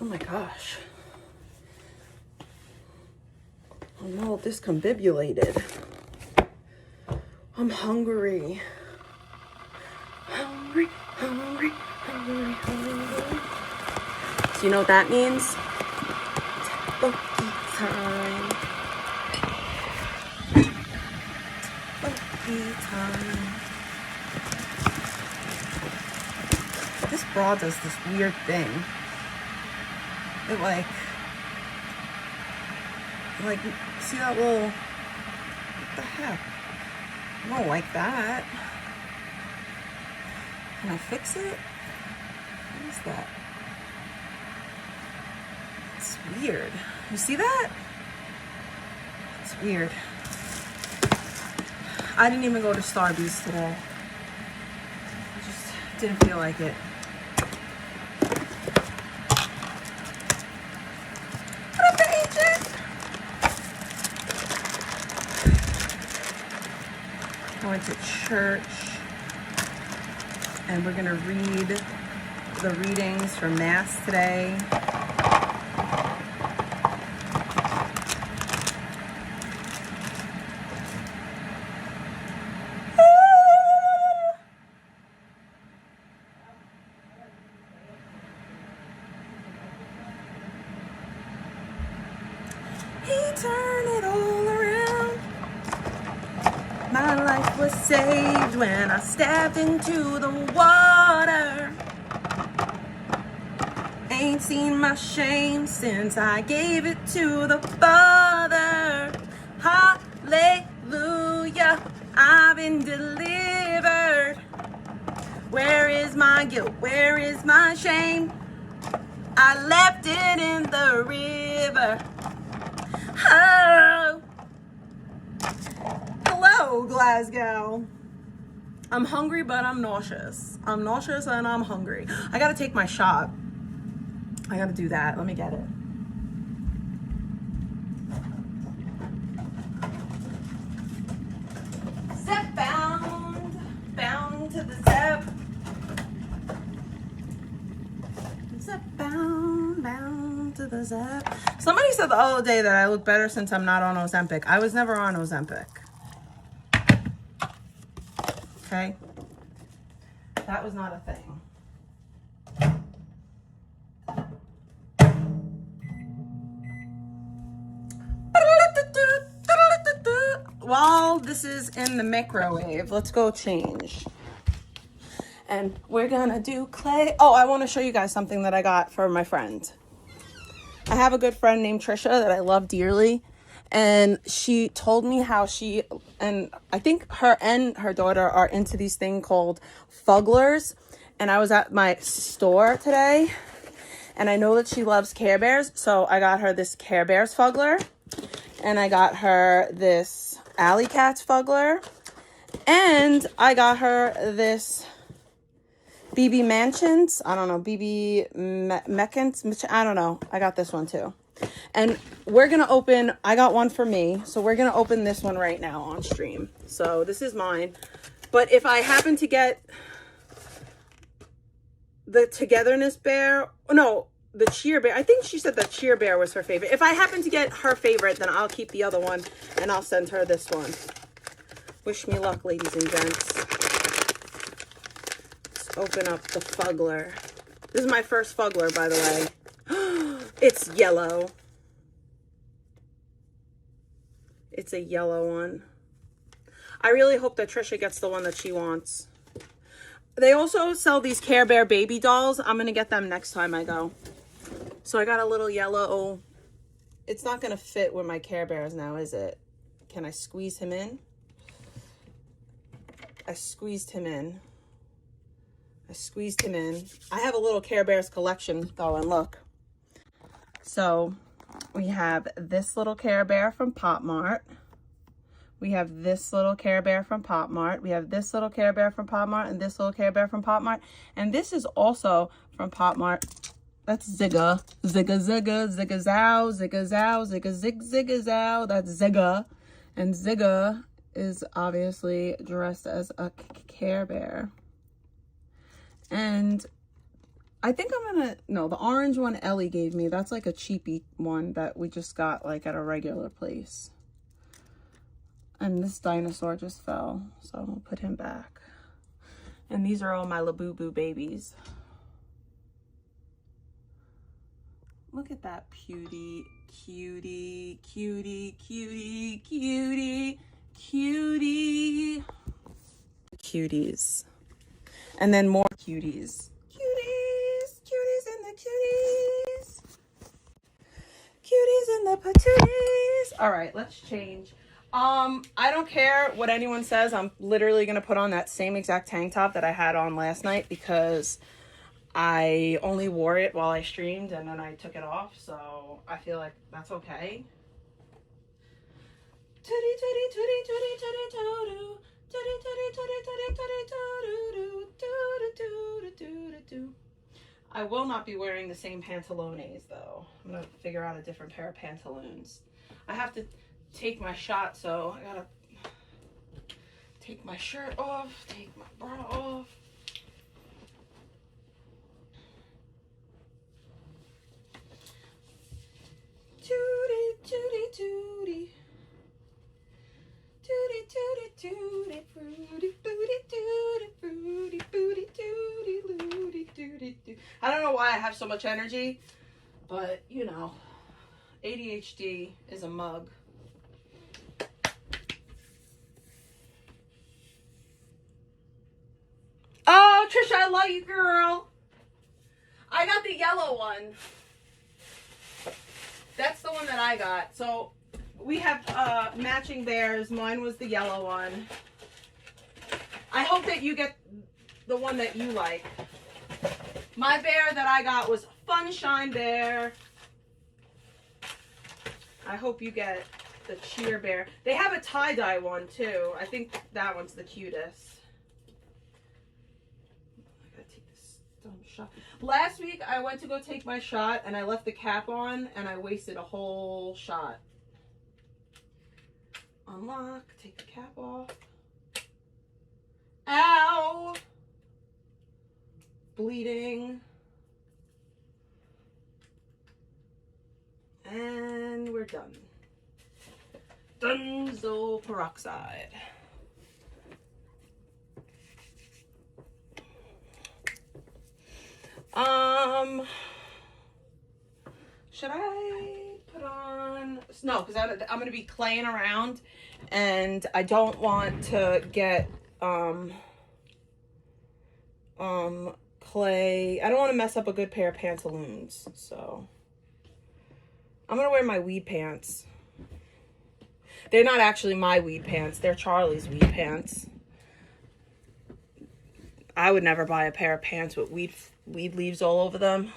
Oh my gosh. I'm all discombobulated. I'm hungry. Hungry, hungry, hungry, hungry. So you know what that means? Tteokbokki time. Tteokbokki time. This bra does this weird thing. It like, see that little, what the heck? I don't like that. Can I fix it? What is that? It's weird. You see that? It's weird. I didn't even go to Starbucks today. I just didn't feel like it. What up, agent? I went to church. And we're going to read the readings for Mass today. He turned it all around. My life was saved when I stepped into the water. Ain't seen my shame since I gave it to the Father. Hallelujah, I've been delivered. Where is my guilt? Where is my shame? I left it in the river. Oh. Hello, Glasgow. I'm hungry, but I'm nauseous. I'm nauseous and I'm hungry. I gotta take my shot. I gotta do that. Let me get it. Zep bound. Bound to the zep. Zep bound. Bound to the zep. Somebody said the other day that I look better since I'm not on Ozempic. I was never on Ozempic. Okay? That was not a thing. While this is in the microwave, let's go change. And we're gonna do clay. Oh, I want to show you guys something that I got for my friend. I have a good friend named Trisha that I love dearly. And she told me how she, and I think her and her daughter are into these things called fugglers. And I was at my store today and I know that she loves Care Bears. So I got her this Care Bears fuggler and I got her this Alley Cats fuggler and I got her this BB Mansions. I don't know, BB Mekins. I don't know. I got this one too. And we're going to open, I got one for me. So we're going to open this one right now on stream. So this is mine. But if I happen to get the Togetherness Bear, no, the Cheer Bear. I think she said that Cheer Bear was her favorite. If I happen to get her favorite, then I'll keep the other one and I'll send her this one. Wish me luck, ladies and gents. Let's open up the fuggler. This is my first fuggler, by the way. It's yellow. It's a yellow one. I really hope that Trisha gets the one that she wants. They also sell these Care Bear baby dolls. I'm going to get them next time I go. So I got a little yellow. It's not going to fit with my Care Bears now, is it? Can I squeeze him in? I squeezed him in. I squeezed him in. I have a little Care Bears collection going, look. So we have this little Care Bear from Pop Mart. We have this little Care Bear from Pop Mart. We have this little Care Bear from Pop Mart and this little Care Bear from Pop Mart. And this is also from Pop Mart. That's Zigga. Zigga, Zigga, Zigga, Zow, Zigga, Zow, Zigga, Zig, Zigga, Zow. That's Zigga. And Zigga is obviously dressed as a Care Bear. And I think I'm gonna, no, the orange one Ellie gave me. That's like a cheapy one that we just got like at a regular place. And this dinosaur just fell, so I'm gonna put him back. And these are all my Labubu babies. Look at that cutie, cutie, cutie, cutie, cutie, cutie. Cuties. And then more cuties. Cuties, cuties in the cuties. Cuties in the patooties. All right, let's change. I don't care what anyone says. I'm literally going to put on that same exact tank top that I had on last night because I only wore it while I streamed and then I took it off. So I feel like that's okay. Tootie, tootie, tootie, tootie, tootie, tootie. Tootie, tootie, tootie, tootie, tootie, tootie, tootie. I will not be wearing the same pantalones though. I'm going to figure out a different pair of pantaloons. I have to take my shot, so I gotta take my shirt off, take my bra off. Tootie, tootie, tootie. Tootie, tootie, tootie, fruity, booty, tootie, fruity, booty, tootie, looty, tootie, tootie. I don't know why I have so much energy, but you know, ADHD is a mug. Oh, Trisha, I love you, girl. I got the yellow one. That's the one that I got. So we have matching bears. Mine was the yellow one. I hope that you get the one that you like. My bear that I got was Funshine Bear. I hope you get the Cheer Bear. They have a tie-dye one too. I think that one's the cutest. Shot. Last week I went to go take my shot and I left the cap on and I wasted a whole shot. Unlock, take the cap off. Ow! Bleeding. And we're done. Dunzo peroxide. Should I put on, no, because I'm going to be claying around and I don't want to get, clay. I don't want to mess up a good pair of pantaloons. So I'm going to wear my weed pants. They're not actually my weed pants. They're Charlie's weed pants. I would never buy a pair of pants with weed leaves all over them,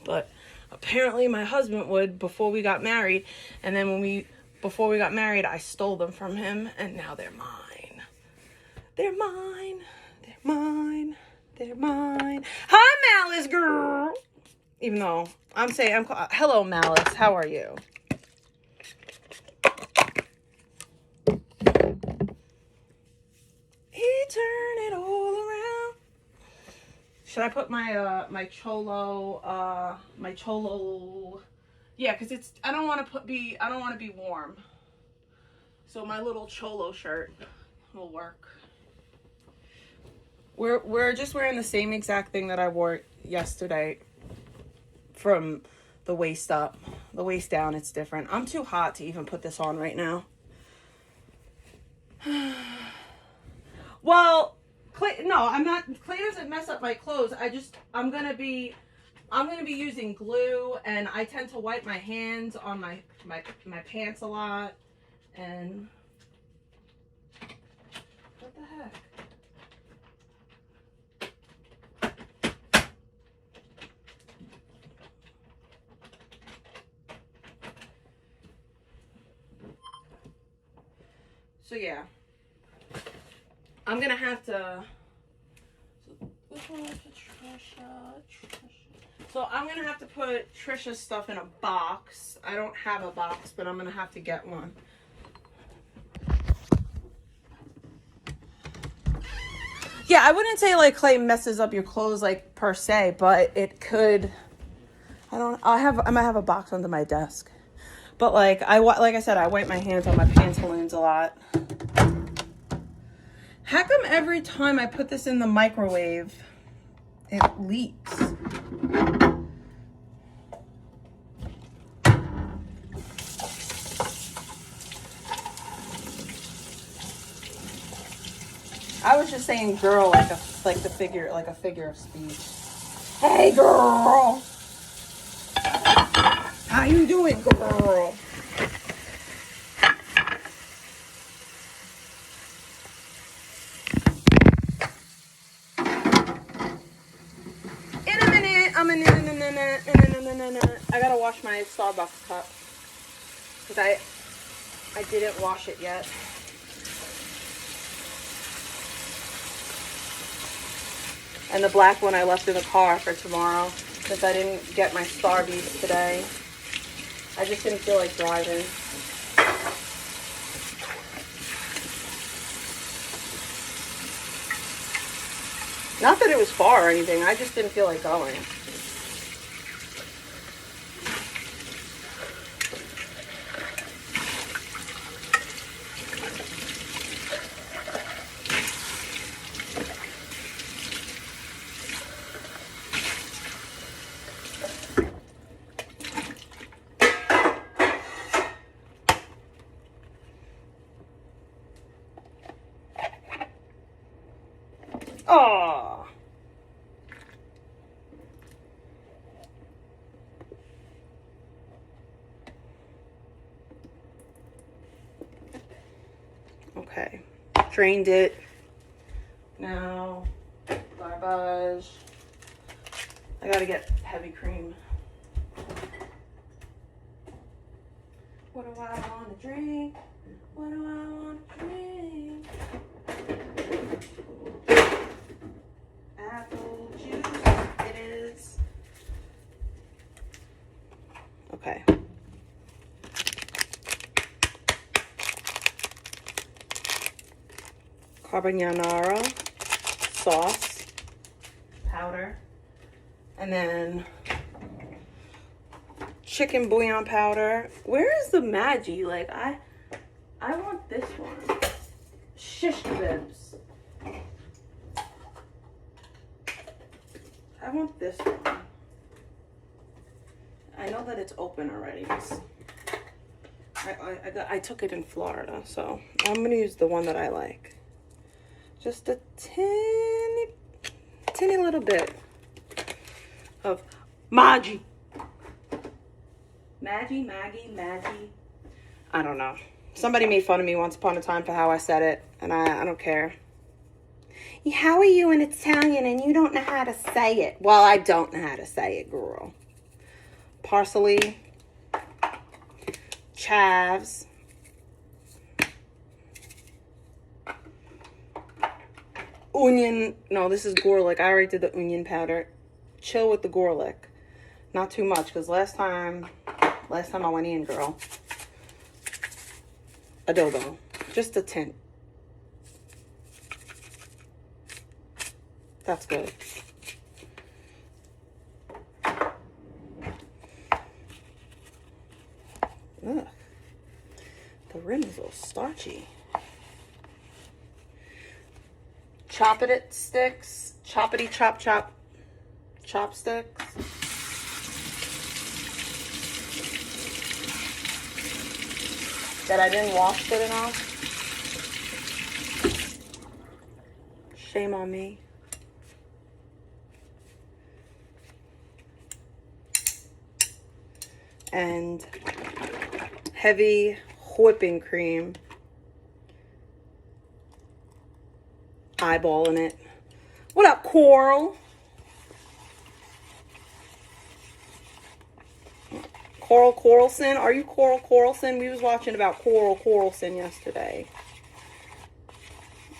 but apparently my husband would before we got married, and then before we got married I stole them from him and now they're mine. They're mine. They're mine. They're mine. Hi Malice girl. Even though I'm saying hello Malice, how are you? He turned it all around. Should I put my my cholo, yeah, because it's, I don't want to be warm. So my little cholo shirt will work. We're just wearing the same exact thing that I wore yesterday from the waist up. The waist down, it's different. I'm too hot to even put this on right now. Well, Clay, no, I'm not. Clay doesn't mess up my clothes. I'm gonna be using glue, and I tend to wipe my hands on my pants a lot. And what the heck? So yeah. I'm gonna have to. So I'm gonna have to put Trisha's stuff in a box. I don't have a box, but I'm gonna have to get one. Yeah, I wouldn't say like clay messes up your clothes like per se, but it could. I might have a box under my desk. But like like I said, I wipe my hands on my pantaloons a lot. How come every time I put this in the microwave, it leaks? I was just saying girl like a figure of speech. Hey girl. How you doing, girl? In a minute. I gotta wash my Starbucks cup because I didn't wash it yet. And the black one I left in the car for tomorrow because I didn't get my Starbucks today. I just didn't feel like driving. Not that it was far or anything. I just didn't feel like going. Oh. Okay. Drained it. Now, garbage. I gotta get heavy cream. What do I want to drink? What do I want to drink? Apple juice it is. Okay. Carbonara sauce powder, and then chicken bouillon powder. Where is the Maggi? Like I want this one. Shish kebabs. I want this one. I know that it's open already. I took it in Florida, so I'm gonna use the one that I like. Just a teeny little bit of Maggi. Maggi. I don't know. Somebody made fun of me once upon a time for how I said it, and I don't care. How are you in Italian and you don't know how to say it? Well, I don't know how to say it, girl. Parsley, chives, onion. No, this is garlic. I already did the onion powder. Chill with the garlic. Not too much, because last time I went in, girl. Adobo. Just a tint. That's good. Ugh. The rim is a little starchy. Choppity sticks. Choppity chop chopsticks. That I didn't wash good enough. Shame on me. And heavy whipping cream. Eyeballing it. What up, Coral? Coral Coralson? Are you Coral Coralson? We was watching about Coral Coralson yesterday.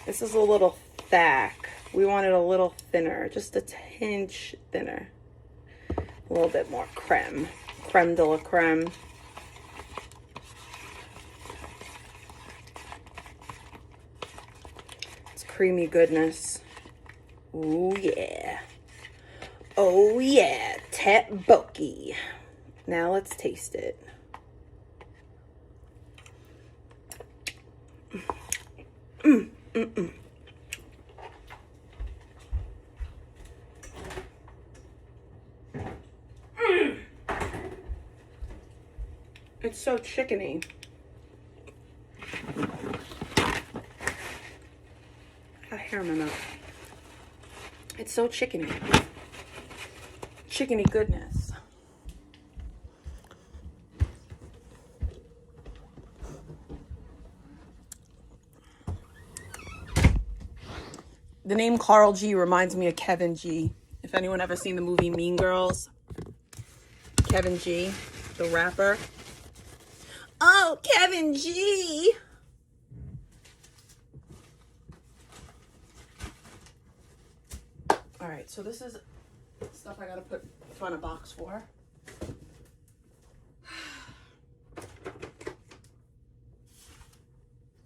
This is a little thick. We want it a little thinner. Just a tinge thinner. A little bit more creme. Creme de la creme. It's creamy goodness. Oh yeah. Oh yeah, tteokbokki. Now let's taste it. It's so chickeny. I got hair in my mouth. It's so chickeny. Chickeny goodness. The name Carl G reminds me of Kevin G. If anyone ever seen the movie Mean Girls, Kevin G, the rapper. Oh, Kevin G. All right, so this is stuff I gotta put front a box for.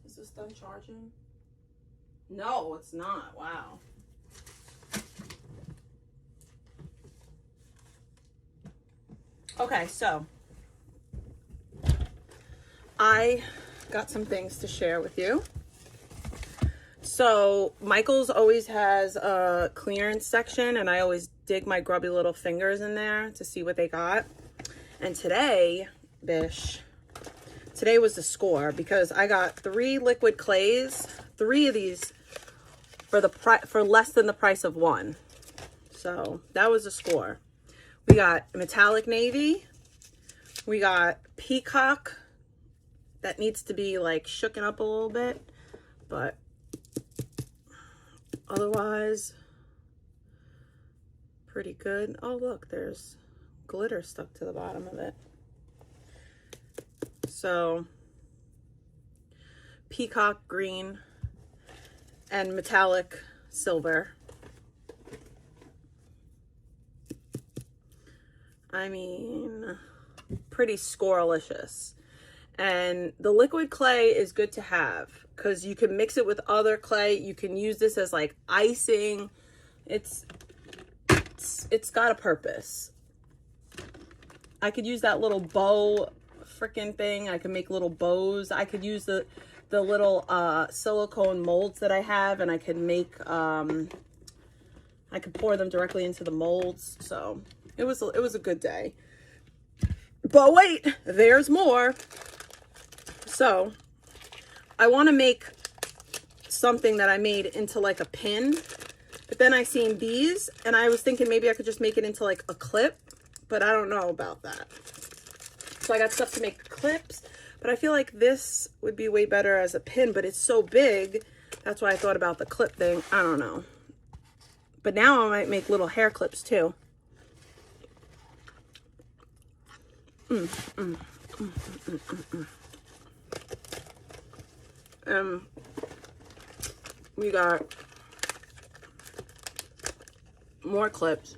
Is this done charging? No, it's not. Wow. Okay, so I got some things to share with you. So Michael's always has a clearance section, and I always dig my grubby little fingers in there to see what they got. And today, bish, today was the score, because I got 3 liquid clays, 3 of these for less than the price of 1. So that was the score. We got metallic navy. We got peacock. That needs to be like shooken up a little bit, but otherwise pretty good. Oh look, there's glitter stuck to the bottom of it. So peacock green and metallic silver. I mean, pretty scorelicious. And the liquid clay is good to have because you can mix it with other clay. You can use this as like icing. It's got a purpose. I could use that little bow freaking thing. I could make little bows. I could use the little silicone molds that I have, and I could make I could pour them directly into the molds. So it was a good day. But wait, there's more. So I want to make something that I made into like a pin, but then I seen these and I was thinking maybe I could just make it into like a clip, but I don't know about that. So I got stuff to make clips, but I feel like this would be way better as a pin, but it's so big. That's why I thought about the clip thing. I don't know. But now I might make little hair clips too. We got more clips.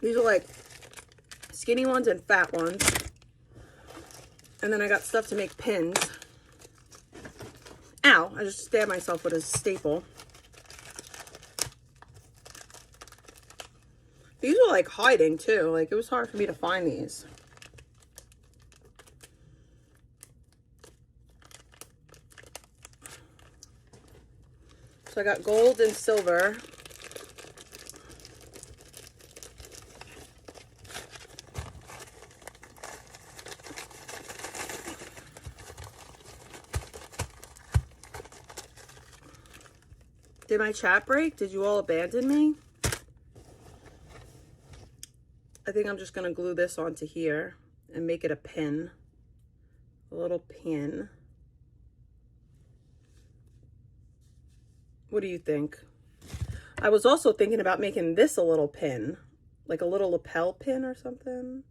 These are like skinny ones and fat ones. And then I got stuff to make pins. Ow, I just stabbed myself with a staple. These were like hiding too. Like it was hard for me to find these. So I got gold and silver. Did my chat break? Did you all abandon me? I think I'm just going to glue this onto here and make it a pin. A little pin. What do you think? I was also thinking about making this a little pin, like a little lapel pin or something.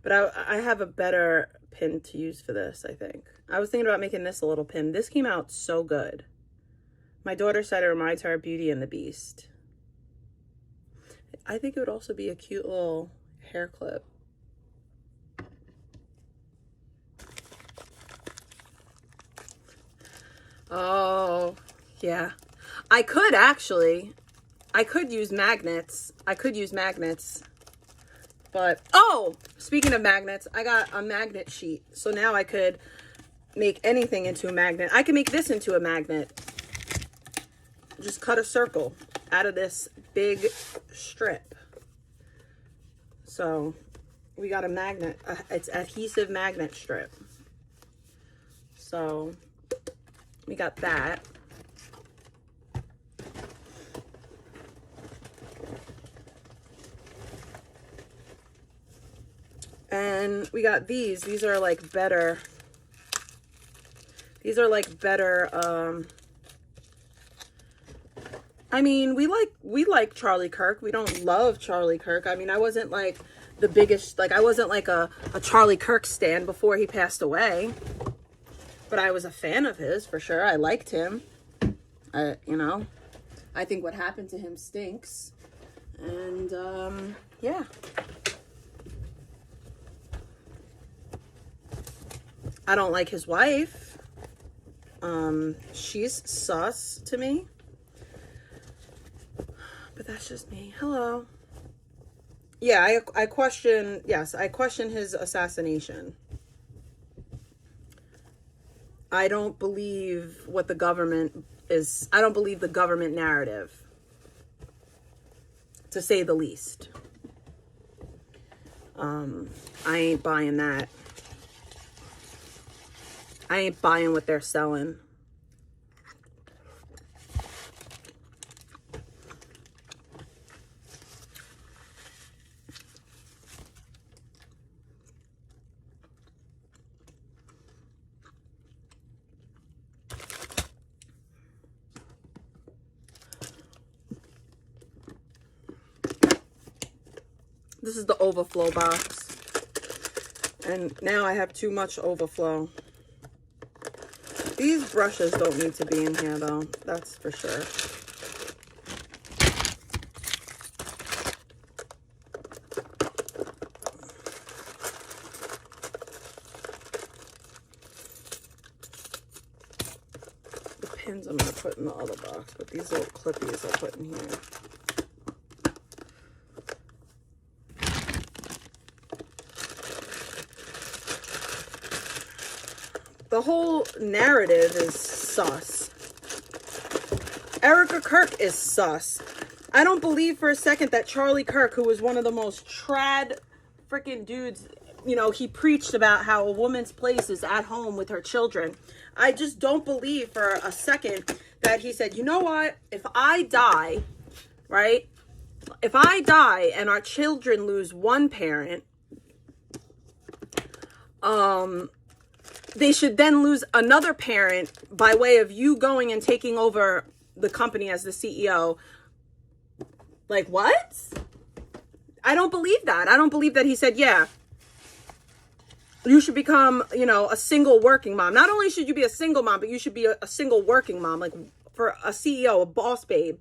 But I have a better pin to use for this, I think. I was thinking about making this a little pin. This came out so good. My daughter said it reminds her of Beauty and the Beast. I think it would also be a cute little hair clip. Oh, Yeah. I could actually. I could use magnets. But, oh, speaking of magnets, I got a magnet sheet. So now I could make anything into a magnet. I can make this into a magnet. Just cut a circle out of this big strip. So we got a magnet. It's adhesive magnet strip. So we got that. And we got these. These are like better. These are like better. I mean, we like Charlie Kirk. We don't love Charlie Kirk. I mean, I wasn't like the biggest, like I wasn't like a Charlie Kirk stan before he passed away. But I was a fan of his for sure. I liked him. You know, I think what happened to him stinks. And yeah. I don't like his wife. She's sus to me. But that's just me. Hello. Yeah, I question, yes, I question his assassination. I don't believe what the government is. I don't believe the government narrative, to say the least. I ain't buying that. I ain't buying what they're selling. This is the overflow box. And now I have too much overflow. These brushes don't need to be in here though. That's for sure. The pins I'm going to put in the other box, but these little clippies I'll put in here. The whole narrative is sus. Erica Kirk is sus. I don't believe for a second that Charlie Kirk, who was one of the most trad freaking dudes, you know, he preached about how a woman's place is at home with her children. I just don't believe for a second that he said, you know what, if I die, right? If I die and our children lose one parent, they should then lose another parent by way of you going and taking over the company as the CEO. Like, what? I don't believe that. I don't believe that he said, yeah, you should become, you know, a single working mom. Not only should you be a single mom, but you should be a single working mom. Like, for a CEO, a boss babe.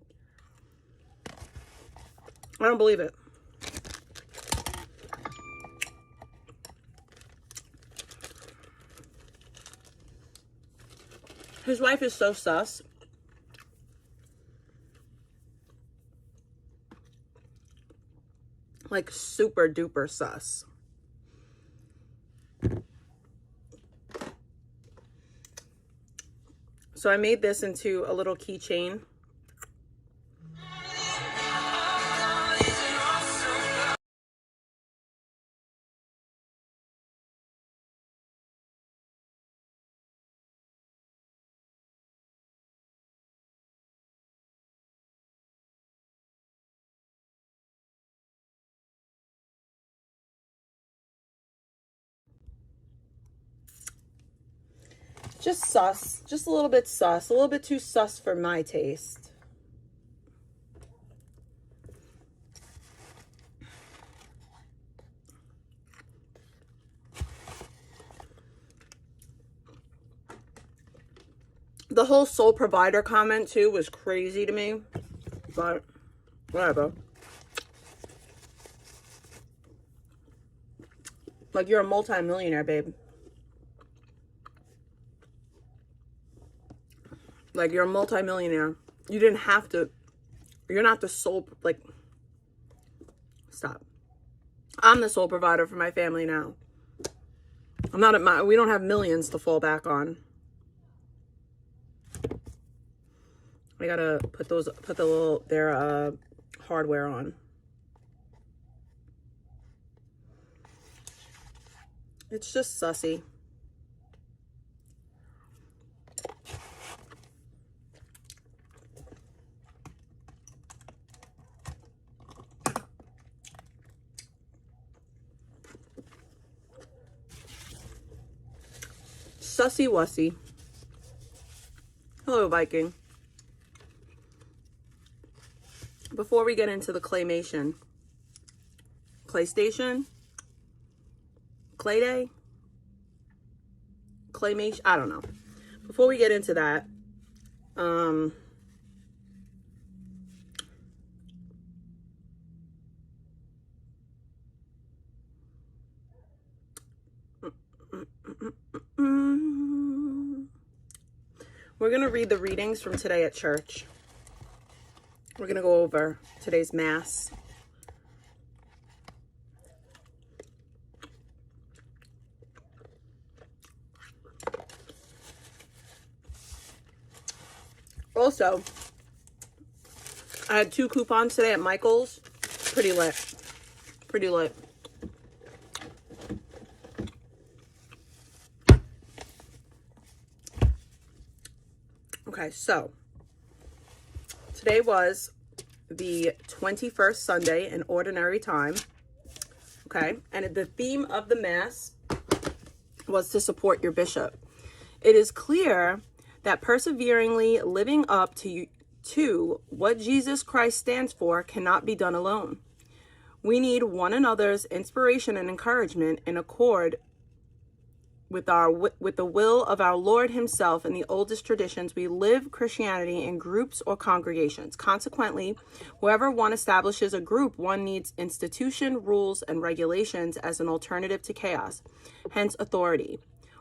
I don't believe it. His wife is so sus. Like super duper sus. So I made this into a little keychain. Just sus. Just a little bit sus. A little bit too sus for my taste. The whole sole provider comment too was crazy to me. But whatever. Like, you're a multi-millionaire, babe. Like, you're a multimillionaire. You didn't have to. You're not the sole, like, stop. I'm the sole provider for my family now. I'm not at we don't have millions to fall back on. I gotta put their hardware on. It's just sussy. Sussy wussy. Hello, Viking. Before we get into the claymation, claystation, clay day, claymation, I don't know. Before we get into that, we're going to read the readings from today at church. We're going to go over today's Mass. Also, I had 2 coupons today at Michael's. Pretty lit. Pretty lit. Okay, so today was the 21st Sunday in Ordinary Time. Okay, and the theme of the Mass was to support your bishop. It is clear that perseveringly living up to what Jesus Christ stands for cannot be done alone. We need one another's inspiration and encouragement in accord with the will of our Lord himself. In the oldest traditions, we live Christianity in groups or congregations. Consequently, wherever one establishes a group, one needs institution, rules, and regulations as an alternative to chaos, hence authority.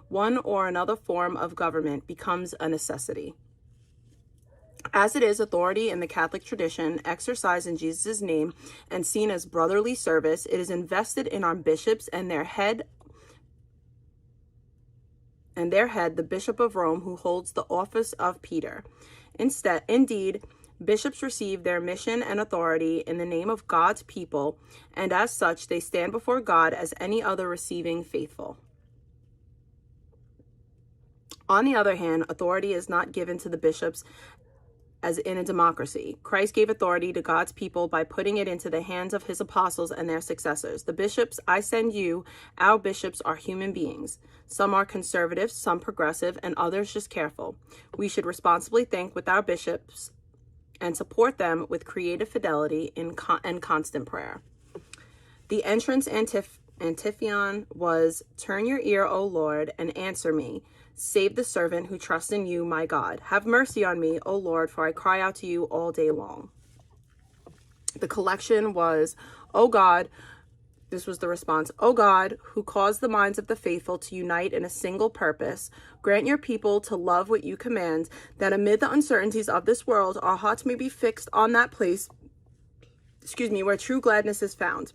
One or another form of government becomes a necessity. As it is authority in the Catholic tradition, exercised in Jesus' name and seen as brotherly service, it is invested in our bishops and their head, the Bishop of Rome, who holds the office of Peter. Indeed, bishops receive their mission and authority in the name of God's people, and as such, they stand before God as any other receiving faithful. On the other hand, authority is not given to the bishops as in a democracy. Christ gave authority to God's people by putting it into the hands of his apostles and their successors. The bishops I send you, our bishops, are human beings. Some are conservative, some progressive, and others just careful. We should responsibly think with our bishops and support them with creative fidelity and constant prayer. The entrance antiphon was, "Turn your ear, O Lord, and answer me. Save the servant who trusts in you, my God. Have mercy on me, O Lord, for I cry out to you all day long." The collection was, "O God," this was the response, "O God, who caused the minds of the faithful to unite in a single purpose, grant your people to love what you command, that amid the uncertainties of this world, our hearts may be fixed on that place, where true gladness is found.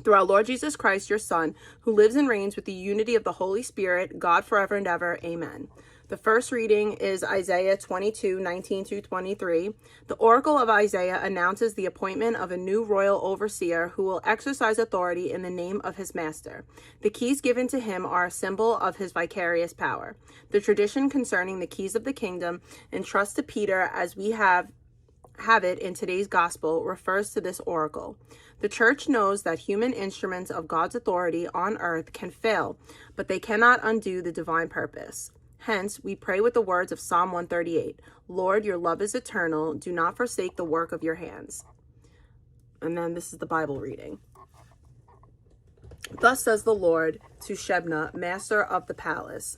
Through our Lord Jesus Christ, your Son, who lives and reigns with the unity of the Holy Spirit, God forever and ever. Amen." The first reading is Isaiah 22:19-23. The oracle of Isaiah announces the appointment of a new royal overseer who will exercise authority in the name of his master. The keys given to him are a symbol of his vicarious power. The tradition concerning the keys of the kingdom entrusted to Peter, as we have it in today's gospel, refers to this oracle. The church knows that human instruments of God's authority on earth can fail, but they cannot undo the divine purpose. Hence, we pray with the words of Psalm 138, "Lord, your love is eternal. Do not forsake the work of your hands." And then this is the Bible reading. "Thus says the Lord to Shebna, master of the palace,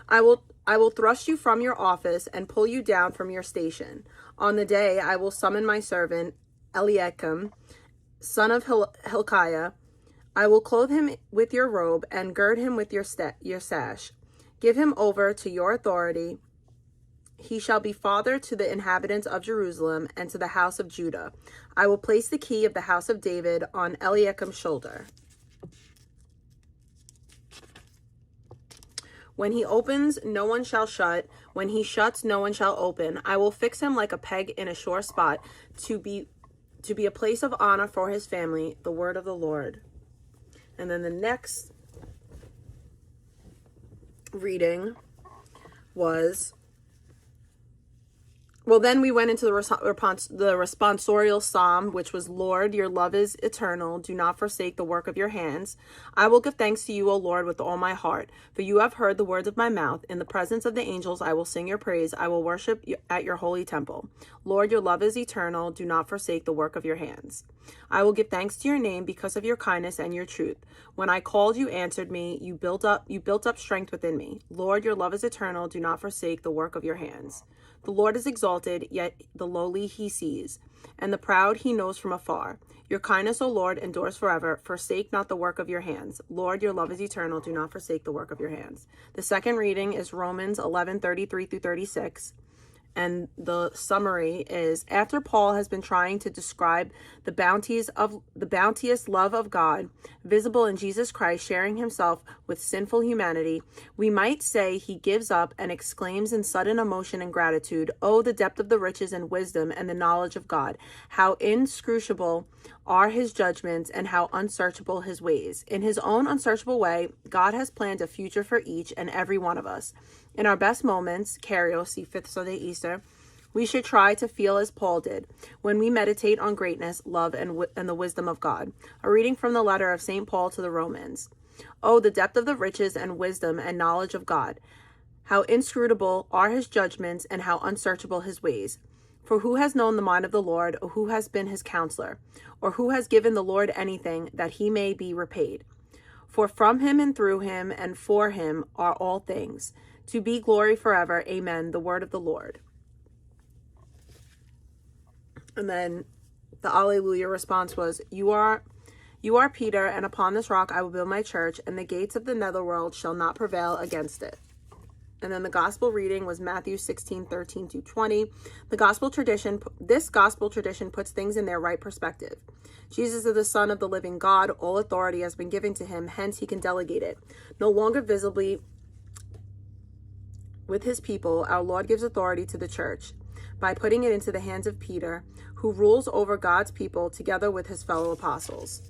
I will thrust you from your office and pull you down from your station. On the day I will summon my servant Eliakim, son of Hilkiah. I will clothe him with your robe and gird him with your sash. Give him over to your authority. He shall be father to the inhabitants of Jerusalem and to the house of Judah. I will place the key of the house of David on Eliakim's shoulder. When he opens, no one shall shut. When he shuts, no one shall open. I will fix him like a peg in a sure spot, to be a place of honor for his family, the word of the Lord. And then the next reading was, well, then we went into the responsorial psalm, which was, Lord, your love is eternal. Do not forsake the work of your hands. I will give thanks to you, O Lord, with all my heart, for you have heard the words of my mouth. In the presence of the angels, I will sing your praise. I will worship at your holy temple. Lord, your love is eternal. Do not forsake the work of your hands. I will give thanks to your name because of your kindness and your truth. When I called, you answered me. You built up strength within me. Lord, your love is eternal. Do not forsake the work of your hands. The Lord is exalted, yet the lowly he sees, and the proud he knows from afar. Your kindness, O Lord, endures forever. Forsake not the work of your hands. Lord, your love is eternal. Do not forsake the work of your hands. The second reading is Romans 11:33 through 36. And the summary is, after Paul has been trying to describe the bounteous love of God, visible in Jesus Christ sharing himself with sinful humanity, we might say he gives up and exclaims in sudden emotion and gratitude, "Oh, the depth of the riches and wisdom and the knowledge of God! How inscrutable are his judgments and how unsearchable his ways." In his own unsearchable way, God has planned a future for each and every one of us. In our best moments, Karios, see Fifth Sunday Easter, we should try to feel as Paul did when we meditate on greatness, love, and the wisdom of God. A reading from the letter of St. Paul to the Romans. Oh, the depth of the riches and wisdom and knowledge of God! How inscrutable are his judgments and how unsearchable his ways! For who has known the mind of the Lord, or who has been his counselor, or who has given the Lord anything that he may be repaid? For from him and through him and for him are all things. To be glory forever. Amen. The word of the Lord. And then the Alleluia response was, You are Peter, and upon this rock I will build my church, and the gates of the netherworld shall not prevail against it. And then the gospel reading was Matthew 16:13 to 20. This gospel tradition puts things in their right perspective. Jesus is the Son of the living God. All authority has been given to him, hence he can delegate it. No longer visibly with his people, our Lord gives authority to the church by putting it into the hands of Peter, who rules over God's people together with his fellow apostles.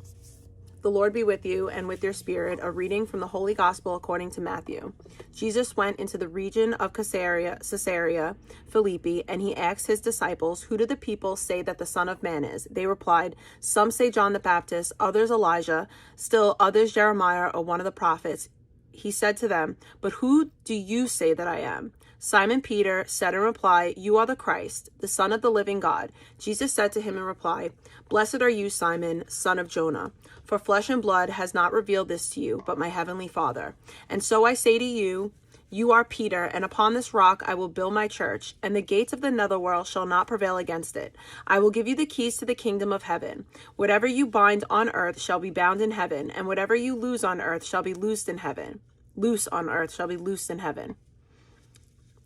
The Lord be with you and with your spirit. A reading from the Holy Gospel according to Matthew. Jesus went into the region of Caesarea Philippi, and he asked his disciples, Who do the people say that the Son of Man is? They replied, Some say John the Baptist, others Elijah, still others Jeremiah or one of the prophets. He said to them, But who do you say that I am? Simon Peter said in reply, You are the Christ, the Son of the living God. Jesus said to him in reply, Blessed are you, Simon, son of Jonah, for flesh and blood has not revealed this to you, but my heavenly Father. And so I say to you, You are Peter, and upon this rock I will build my church, and the gates of the netherworld shall not prevail against it. I will give you the keys to the kingdom of heaven. Whatever you bind on earth shall be bound in heaven, and whatever you loose on earth shall be loosed in heaven. Loose on earth shall be loosed in heaven.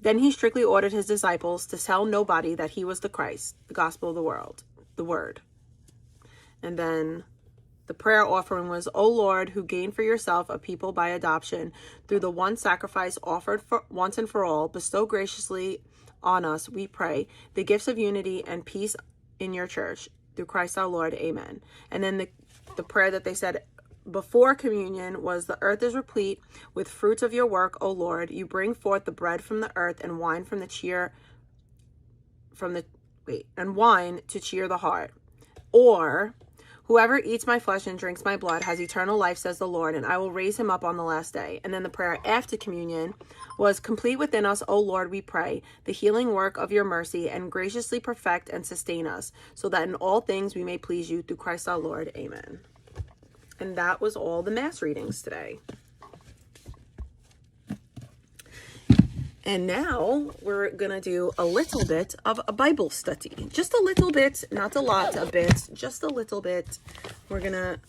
Then he strictly ordered his disciples to tell nobody that he was the Christ, the gospel of the world, the word. And then the prayer offering was, O Lord, who gained for yourself a people by adoption through the one sacrifice offered for once and for all, bestow graciously on us, we pray, the gifts of unity and peace in your church. Through Christ our Lord. Amen. And then the prayer that they said before communion was, the earth is replete with fruits of your work, O Lord. You bring forth the bread from the earth and wine wine to cheer the heart. Or, whoever eats my flesh and drinks my blood has eternal life, says the Lord, and I will raise him up on the last day. And then the prayer after communion was, complete within us, O Lord, we pray, the healing work of your mercy, and graciously perfect and sustain us, so that in all things we may please you, through Christ our Lord. Amen. And that was all the Mass readings today. And now we're going to do a little bit of a Bible study. Just a little bit, not a lot, a bit, just a little bit. We're going to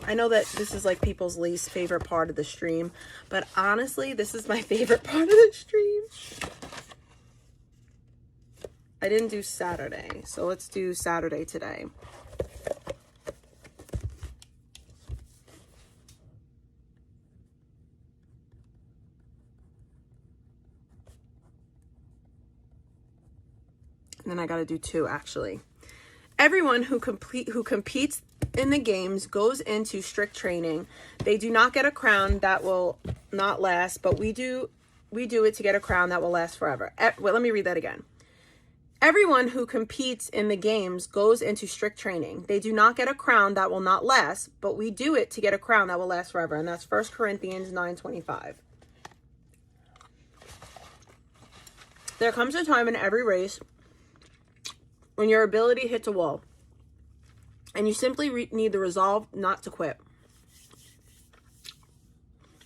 I know that this is like people's least favorite part of the stream, but honestly, this is my favorite part of the stream. I didn't do Saturday, so let's do Saturday today. And then I got to do 2 actually. Everyone who competes in the games goes into strict training. They do not get a crown that will not last, but we do it to get a crown that will last forever. Well, let me read that again. Everyone who competes in the games goes into strict training. They do not get a crown that will not last, but we do it to get a crown that will last forever. And that's 1 Corinthians 9:25. There comes a time in every race when your ability hits a wall, and you simply need the resolve not to quit.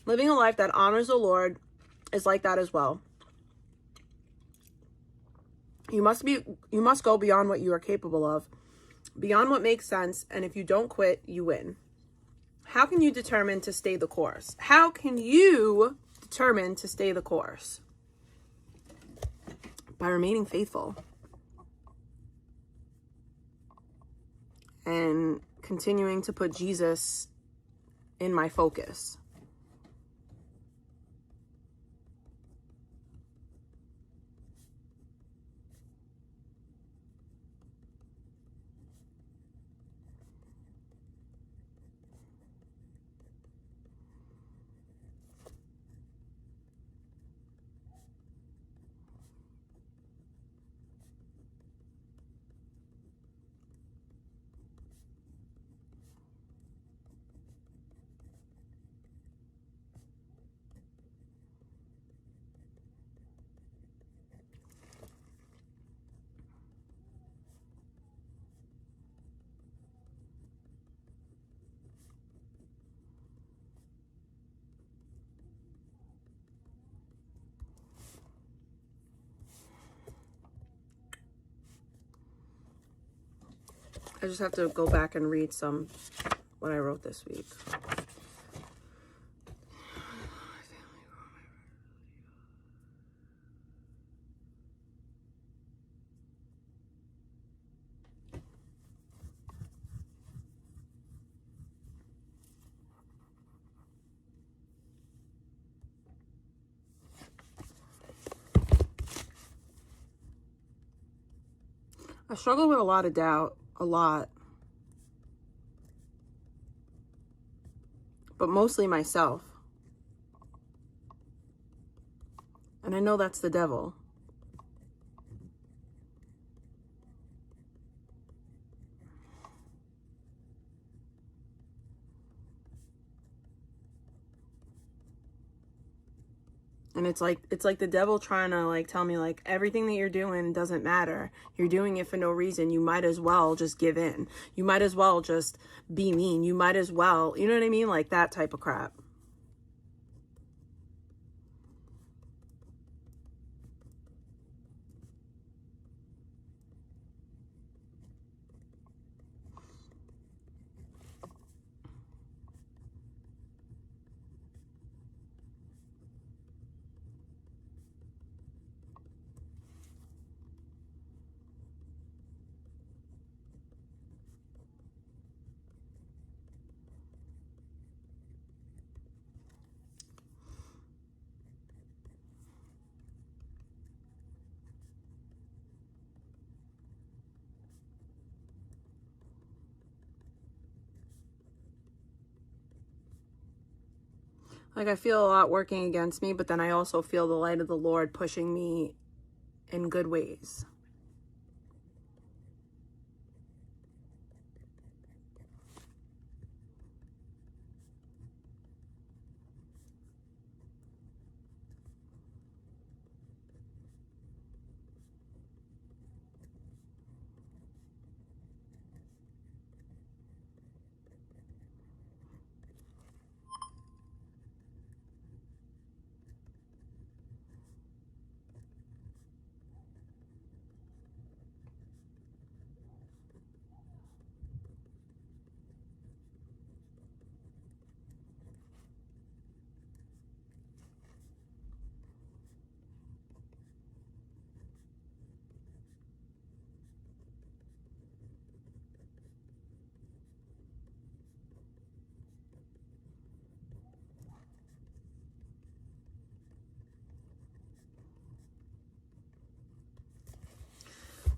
Living a life that honors the Lord is like that as well. You must go beyond what you are capable of, beyond what makes sense, and if you don't quit, you win. How can you determine to stay the course? How can you determine to stay the course? By remaining faithful and continuing to put Jesus in my focus. I just have to go back and read what I wrote this week. I struggle with a lot of doubt, a lot. But mostly myself. And I know that's the devil. And it's like the devil trying to like tell me like everything that you're doing doesn't matter. You're doing it for no reason. You might as well just give in. You might as well just be mean. You might as well, you know what I mean? Like that type of crap. Like I feel a lot working against me, but then I also feel the light of the Lord pushing me in good ways.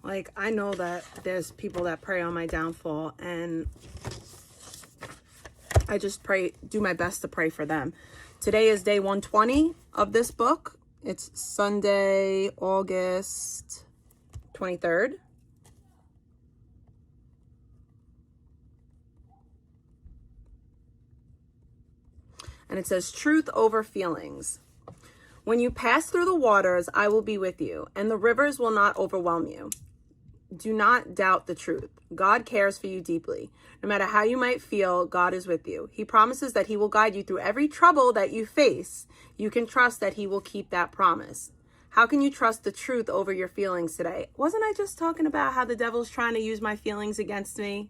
Like, I know that there's people that pray on my downfall, and I just do my best to pray for them. Today is day 120 of this book. It's Sunday, August 23rd. And it says, truth over feelings. When you pass through the waters, I will be with you, and the rivers will not overwhelm you. Do not doubt the truth. God cares for you deeply. No matter how you might feel, God is with you. He promises that he will guide you through every trouble that you face. You can trust that he will keep that promise. How can you trust the truth over your feelings today? Wasn't I just talking about how the devil's trying to use my feelings against me?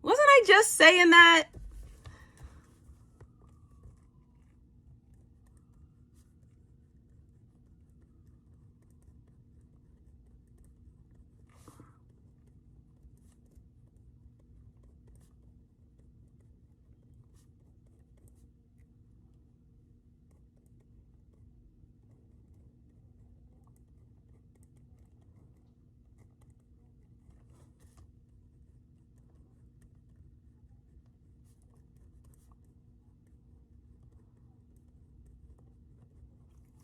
Wasn't I just saying that?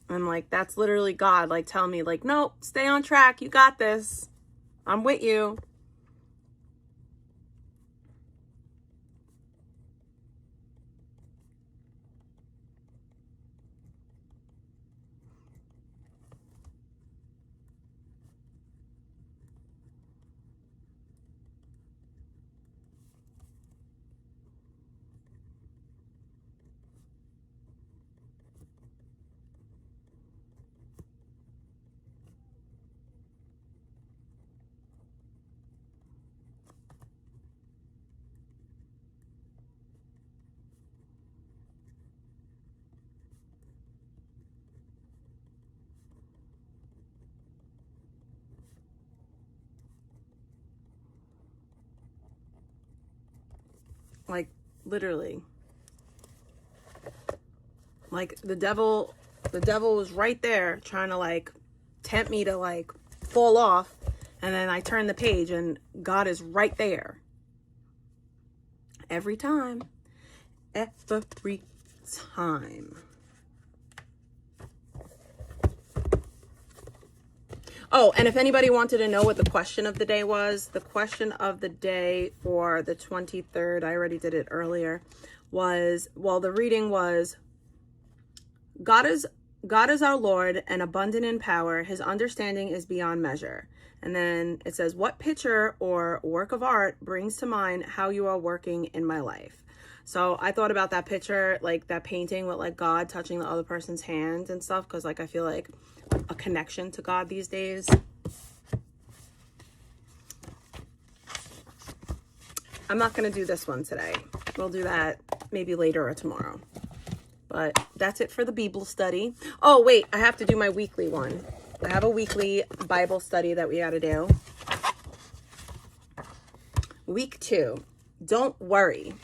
And like, that's literally God, like, telling me, like, nope, stay on track. You got this. I'm with you. Like, literally. Like, the devil was right there trying to, like, tempt me to, like, fall off. And then I turn the page and God is right there. Every time. Every time. Oh, and if anybody wanted to know what the question of the day was, the question of the day for the 23rd, I already did it earlier, was, well, the reading was, God is our Lord and abundant in power. His understanding is beyond measure. And then it says, what picture or work of art brings to mind how you are working in my life? So I thought about that picture, like that painting with like God touching the other person's hand and stuff, because like I feel like a connection to God these days. I'm not going to do this one today. We'll do that maybe later or tomorrow. But that's it for the Bible study. Oh, wait, I have to do my weekly one. I have a weekly Bible study that we got to do. Week 2. Don't worry.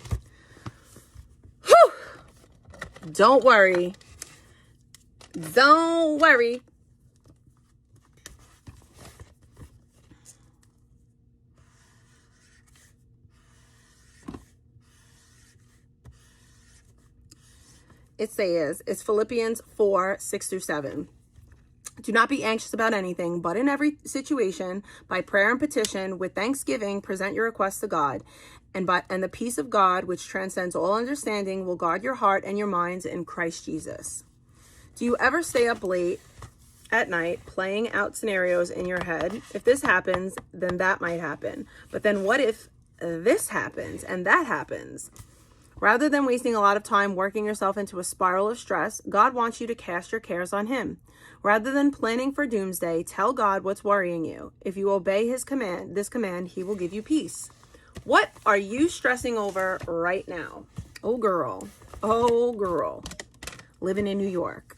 Whew! Don't worry. Don't worry. It says, it's Philippians 4, 6 through 7. Do not be anxious about anything, but in every situation, by prayer and petition, with thanksgiving, present your requests to God. And the peace of God, which transcends all understanding, will guard your heart and your minds in Christ Jesus. Do you ever stay up late at night playing out scenarios in your head? If this happens, then that might happen. But then what if this happens and that happens? Rather than wasting a lot of time working yourself into a spiral of stress, God wants you to cast your cares on him. Rather than planning for doomsday, tell God what's worrying you. If you obey this command, he will give you peace. What are you stressing over right now? Oh, girl. Oh, girl. Living in New York.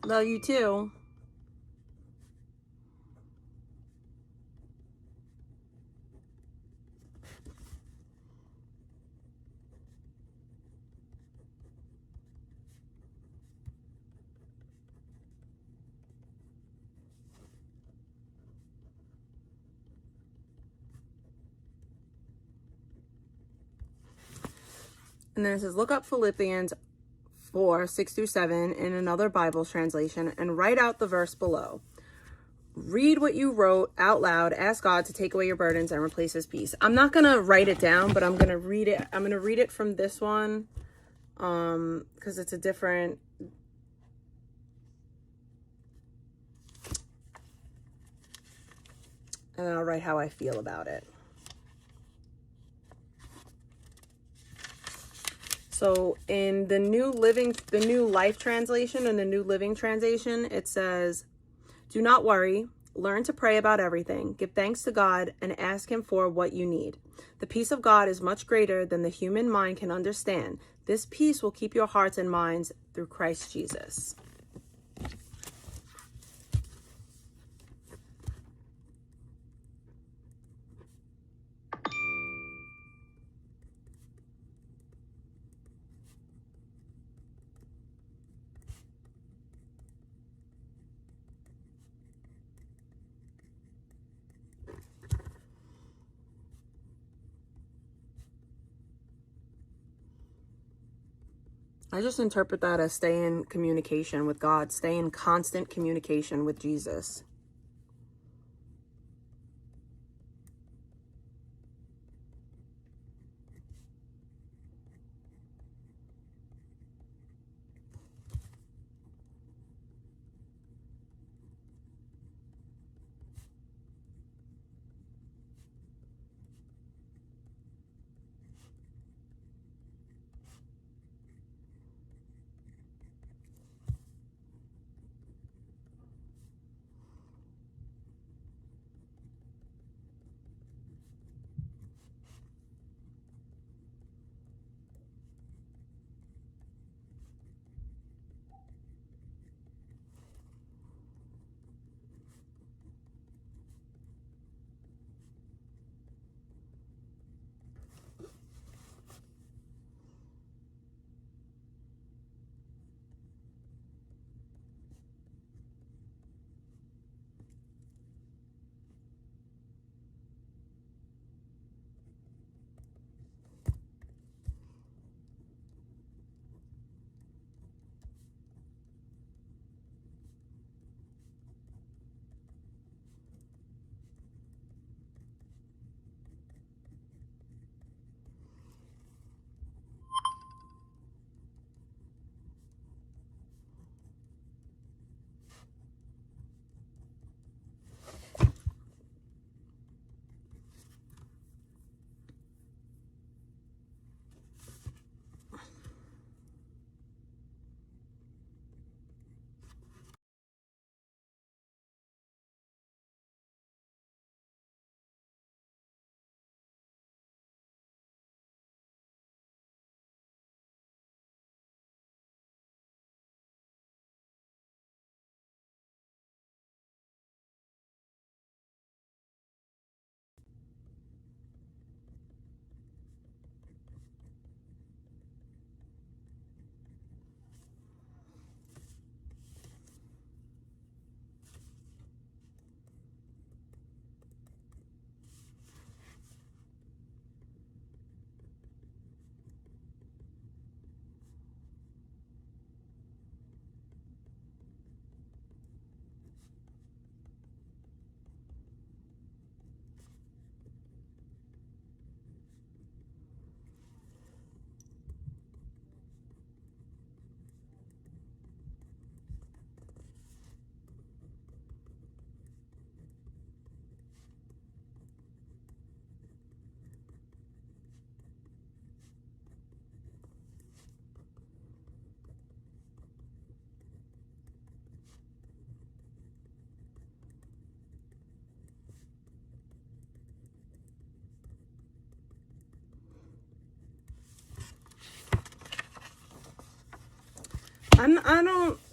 Love you too. And then it says, look up Philippians 4, 6 through 7 in another Bible translation and write out the verse below. Read what you wrote out loud. Ask God to take away your burdens and replace his peace. I'm not going to write it down, but I'm going to read it. I'm going to read it from this one because it's a different... And then I'll write how I feel about it. So in the New Life translation and the New Living translation, it says, do not worry, learn to pray about everything, give thanks to God, and ask him for what you need. The peace of God is much greater than the human mind can understand. This peace will keep your hearts and minds through Christ Jesus. I just interpret that as stay in communication with God, stay in constant communication with Jesus.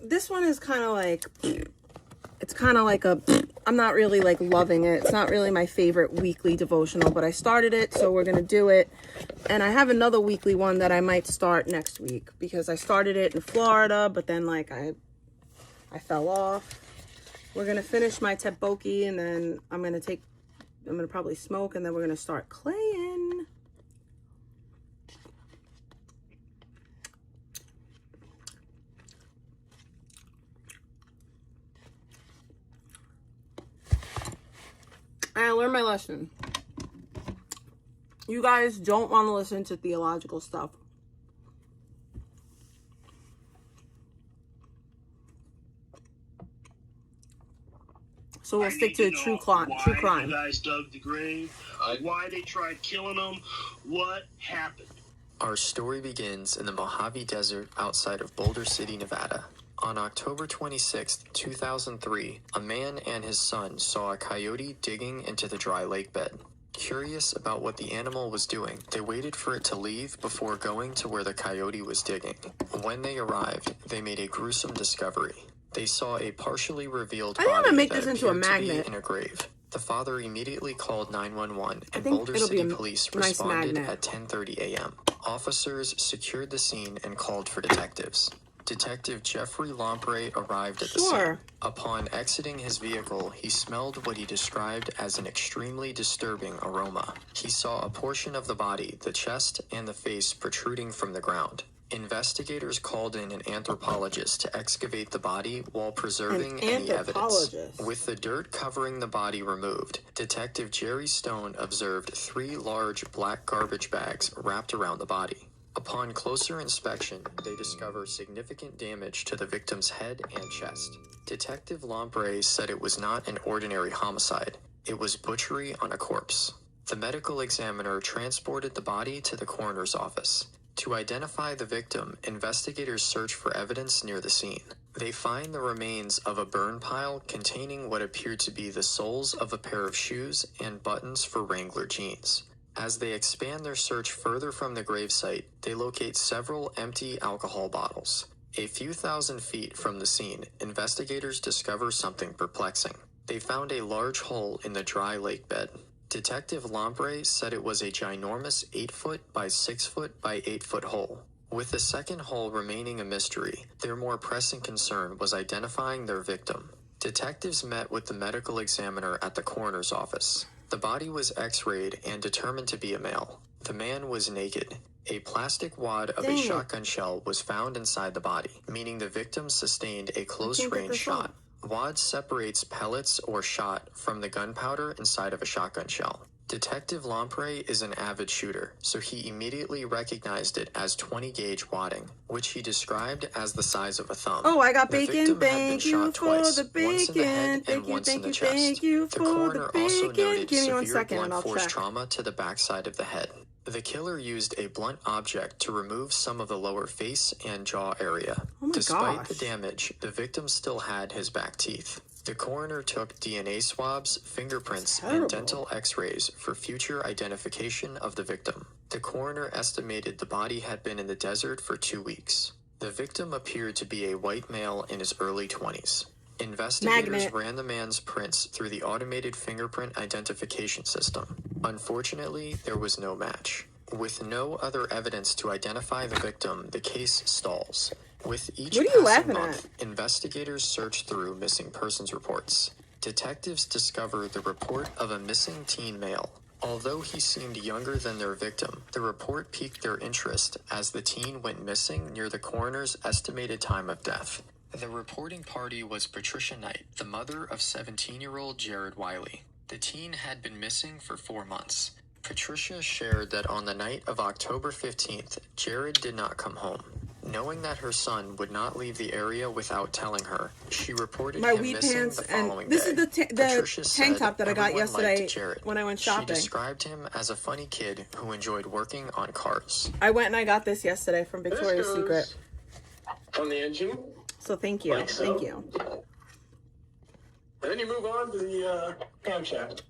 This one is kind of like, it's kind of like I'm not really like loving it. It's not really my favorite weekly devotional, but I started it, so we're going to do it. And I have another weekly one that I might start next week because I started it in Florida, but then like I fell off. We're going to finish my tteokbokki, and then I'm going to probably smoke, and then we're going to start claying. I learned my lesson. You guys don't want to listen to theological stuff. So we'll stick to true crime. Why you guys dug the grave? Why they tried killing them? What happened? Our story begins in the Mojave Desert outside of Boulder City, Nevada. On October 26, 2003, a man and his son saw a coyote digging into the dry lake bed. Curious about what the animal was doing, they waited for it to leave before going to where the coyote was digging. When they arrived, they made a gruesome discovery. They saw a partially revealed body that appeared to be in a grave. The father immediately called 911, and Boulder City Police responded at 10:30 a.m. Officers secured the scene and called for detectives. Detective Jeffrey Lamprey arrived at the scene. Upon exiting his vehicle, he smelled what he described as an extremely disturbing aroma. He saw a portion of the body, the chest, and the face protruding from the ground. Investigators called in an anthropologist to excavate the body while preserving any evidence. With the dirt covering the body removed, Detective Jerry Stone observed 3 large black garbage bags wrapped around the body. Upon closer inspection, they discover significant damage to the victim's head and chest. Detective Lamprey said it was not an ordinary homicide. It was butchery on a corpse. The medical examiner transported the body to the coroner's office. To identify the victim, investigators search for evidence near the scene. They find the remains of a burn pile containing what appeared to be the soles of a pair of shoes and buttons for Wrangler jeans. As they expand their search further from the gravesite, they locate several empty alcohol bottles. A few thousand feet from the scene, investigators discover something perplexing. They found a large hole in the dry lake bed. Detective Lamprey said it was a ginormous 8-foot by 6-foot by 8-foot hole. With the second hole remaining a mystery, their more pressing concern was identifying their victim. Detectives met with the medical examiner at the coroner's office. The body was x-rayed and determined to be a male. The man was naked. A plastic wad of a shotgun shell was found inside the body, meaning the victim sustained a close-range shot. Wad separates pellets or shot from the gunpowder inside of a shotgun shell. Detective Lamprey is an avid shooter, so he immediately recognized it as 20-gauge wadding, which he described as the size of a thumb. Oh, I got bacon. Thank you for the bacon. Thank you for the bacon. Give me 1 second and I'll check. Trauma to the backside of the head. The killer used a blunt object to remove some of the lower face and jaw area. Despite the damage, the victim still had his back teeth. The coroner took DNA swabs, fingerprints, and dental x-rays for future identification of the victim. The coroner estimated the body had been in the desert for 2 weeks. The victim appeared to be a white male in his early 20s. Investigators ran the man's prints through the automated fingerprint identification system. Unfortunately, there was no match. With no other evidence to identify the victim, the case stalls. With each passing month, investigators search through missing persons reports. Detectives discover the report of a missing teen male. Although he seemed younger than their victim, the report piqued their interest as the teen went missing near the coroner's estimated time of death. The reporting party was Patricia Knight, the mother of 17-year-old Jared Wiley. The teen had been missing for 4 months. Patricia shared that on the night of October 15th, Jared did not come home. Knowing that her son would not leave the area without telling her, she reported him missing the following day. This is the tank top that I got yesterday when I went shopping. She described him as a funny kid who enjoyed working on cars. I went and I got this yesterday from Victoria's Secret. From the engine? So thank you. Thank you. And then you move on to the camshaft.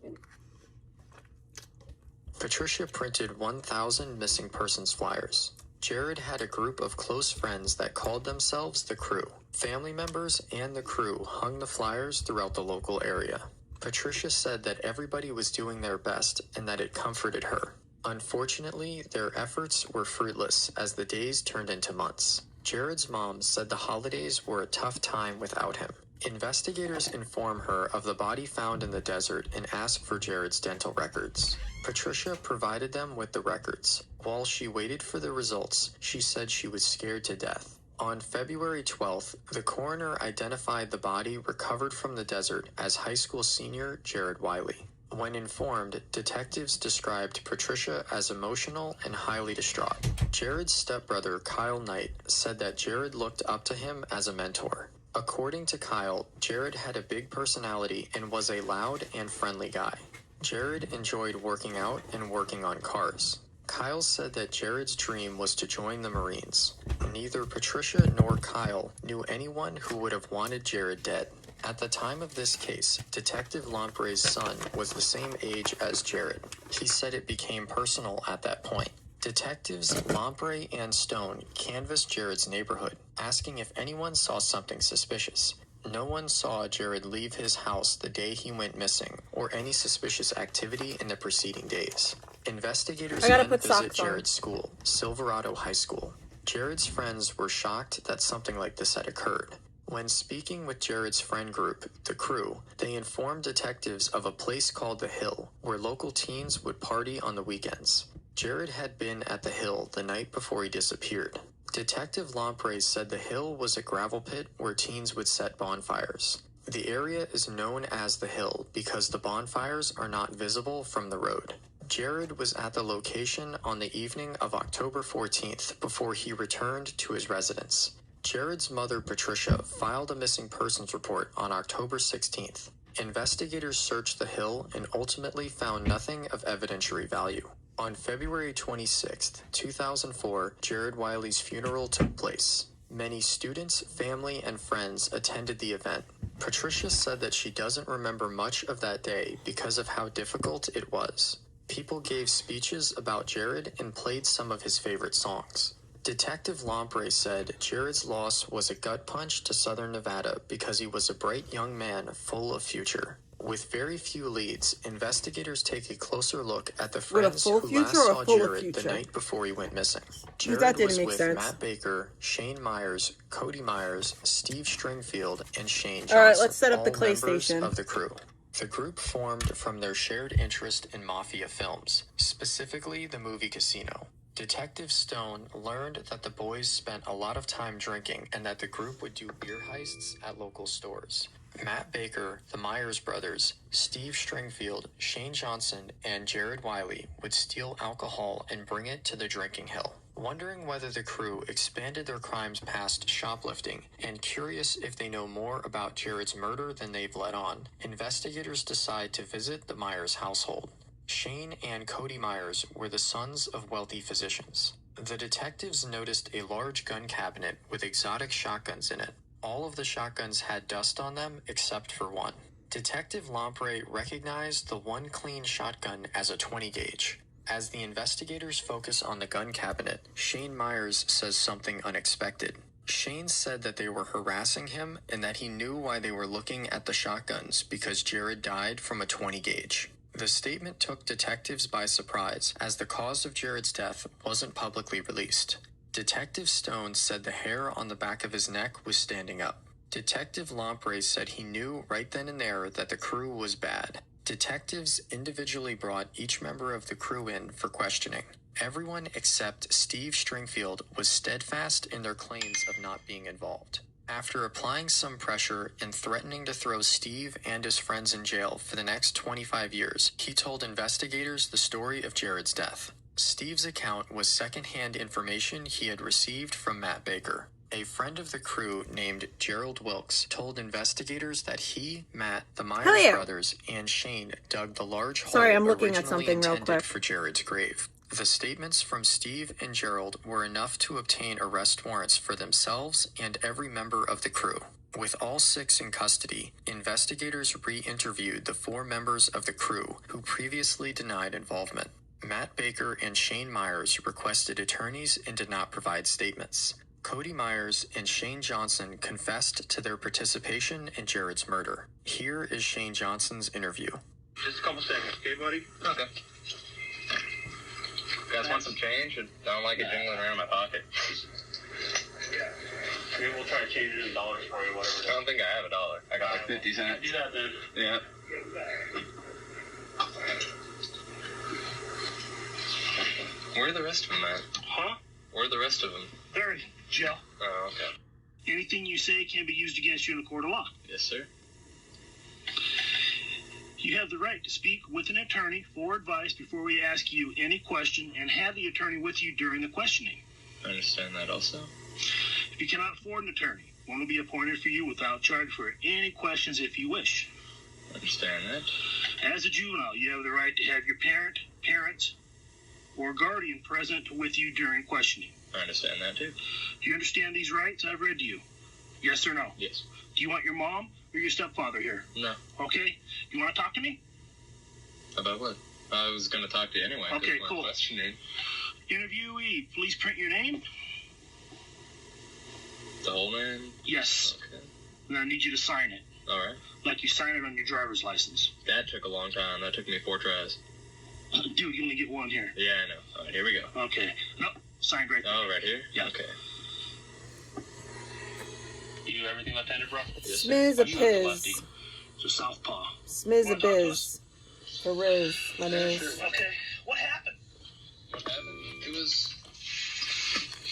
Patricia printed 1,000 missing persons flyers. Jared had a group of close friends that called themselves the Crew. Family members and the Crew hung the flyers throughout the local area. Patricia said that everybody was doing their best and that it comforted her. Unfortunately, their efforts were fruitless as the days turned into months. Jared's mom said the holidays were a tough time without him. Investigators inform her of the body found in the desert and ask for Jared's dental records. Patricia provided them with the records. While she waited for the results, she said she was scared to death. On February 12th, the coroner identified the body recovered from the desert as high school senior Jared Wiley. When informed, detectives described Patricia as emotional and highly distraught. Jared's stepbrother, Kyle Knight, said that Jared looked up to him as a mentor. According to Kyle, Jared had a big personality and was a loud and friendly guy. Jared enjoyed working out and working on cars. Kyle said that Jared's dream was to join the Marines. Neither Patricia nor Kyle knew anyone who would have wanted Jared dead. At the time of this case, Detective Lampre's son was the same age as Jared. He said it became personal at that point. Detectives Lampre and Stone canvassed Jared's neighborhood, asking if anyone saw something suspicious. No one saw Jared leave his house the day he went missing, or any suspicious activity in the preceding days. Investigators then visit Jared's school, Silverado High School. Jared's friends were shocked that something like this had occurred. When speaking with Jared's friend group, the Crew, they informed detectives of a place called The Hill, where local teens would party on the weekends. Jared had been at The Hill the night before he disappeared. Detective Lampre said The Hill was a gravel pit where teens would set bonfires. The area is known as The Hill because the bonfires are not visible from the road. Jared was at the location on the evening of October 14th before he returned to his residence. Jared's mother, Patricia, filed a missing persons report on October 16th. Investigators searched The Hill and ultimately found nothing of evidentiary value. On February 26, 2004, Jared Wiley's funeral took place. Many students, family, and friends attended the event. Patricia said that she doesn't remember much of that day because of how difficult it was. People gave speeches about Jared and played some of his favorite songs. Detective Lampre said Jared's loss was a gut punch to Southern Nevada because he was a bright young man full of future. With very few leads, investigators take a closer look at the friends who last saw Jared the night before he went missing. Jared was with Matt Baker, Shane Myers, Cody Myers, Steve Stringfield, and Shane Johnson, all right, let's set up the clay members station of the Crew. The group formed from their shared interest in mafia films, specifically the movie Casino. Detective Stone learned that the boys spent a lot of time drinking and that the group would do beer heists at local stores. Matt Baker, the Myers brothers, Steve Stringfield, Shane Johnson, and Jared Wiley would steal alcohol and bring it to the drinking hill. Wondering whether the Crew expanded their crimes past shoplifting and curious if they know more about Jared's murder than they've let on, investigators decide to visit the Myers household. Shane and Cody Myers were the sons of wealthy physicians. The detectives noticed a large gun cabinet with exotic shotguns in it. All of the shotguns had dust on them except for one. Detective Lampre recognized the one clean shotgun as a 20 gauge. As the investigators focus on the gun cabinet, Shane Myers says something unexpected. Shane said that they were harassing him and that he knew why they were looking at the shotguns because Jared died from a 20 gauge. The statement took detectives by surprise, as the cause of Jared's death wasn't publicly released. Detective Stone said the hair on the back of his neck was standing up. Detective Lampre said he knew right then and there that the Crew was bad. Detectives individually brought each member of the Crew in for questioning. Everyone except Steve Stringfield was steadfast in their claims of not being involved. After applying some pressure and threatening to throw Steve and his friends in jail for the next 25 years, he told investigators the story of Jared's death. Steve's account was secondhand information he had received from Matt Baker. A friend of the Crew named Gerald Wilkes told investigators that he, Matt, the Myers brothers, and Shane dug the large hole originally intended for Jared's grave. The statements from Steve and Gerald were enough to obtain arrest warrants for themselves and every member of the Crew. With all 6 in custody, investigators re-interviewed the 4 members of the Crew who previously denied involvement. Matt Baker and Shane Myers requested attorneys and did not provide statements. Cody Myers and Shane Johnson confessed to their participation in Jared's murder. Here is Shane Johnson's interview. Just a couple seconds, okay, buddy? Okay. You guys want some change? I don't like it jingling around in my pocket. Yeah. Maybe we'll try to change it in dollars for you, whatever. I don't think I have $1. I got like 50 cents. Do that then. Yeah. Where are the rest of them at? Huh? Where are the rest of them? They're in jail. Oh, okay. Anything you say can be used against you in a court of law. Yes, sir. You have the right to speak with an attorney for advice before we ask you any question and have the attorney with you during the questioning. I understand that also. If you cannot afford an attorney, one will be appointed for you without charge for any questions if you wish. I understand that. As a juvenile, you have the right to have your parents, or guardian present with you during questioning. I understand that too. Do you understand these rights I've read to you? Yes or no? Yes. Do you want your mom or your stepfather here? No. Okay. You want to talk to me? About what? I was going to talk to you anyway. Okay, That's my cool. Questioning. Interviewee, please print your name. The whole name? Yes. Okay. And I need you to sign it. All right. Like you sign it on your driver's license. That took a long time. That took me 4 tries. Dude, you only get one here. Yeah, I know. All right, here we go. Okay. Nope. Signed right there. Oh, right here? Yeah. Okay. You do everything left-handed, bro? Yes, sir. Smiz a You have the lefty. piz. So southpaw. Smiz a Wanna talk to biz. For Riz. My nose. Okay. What happened? What happened? It was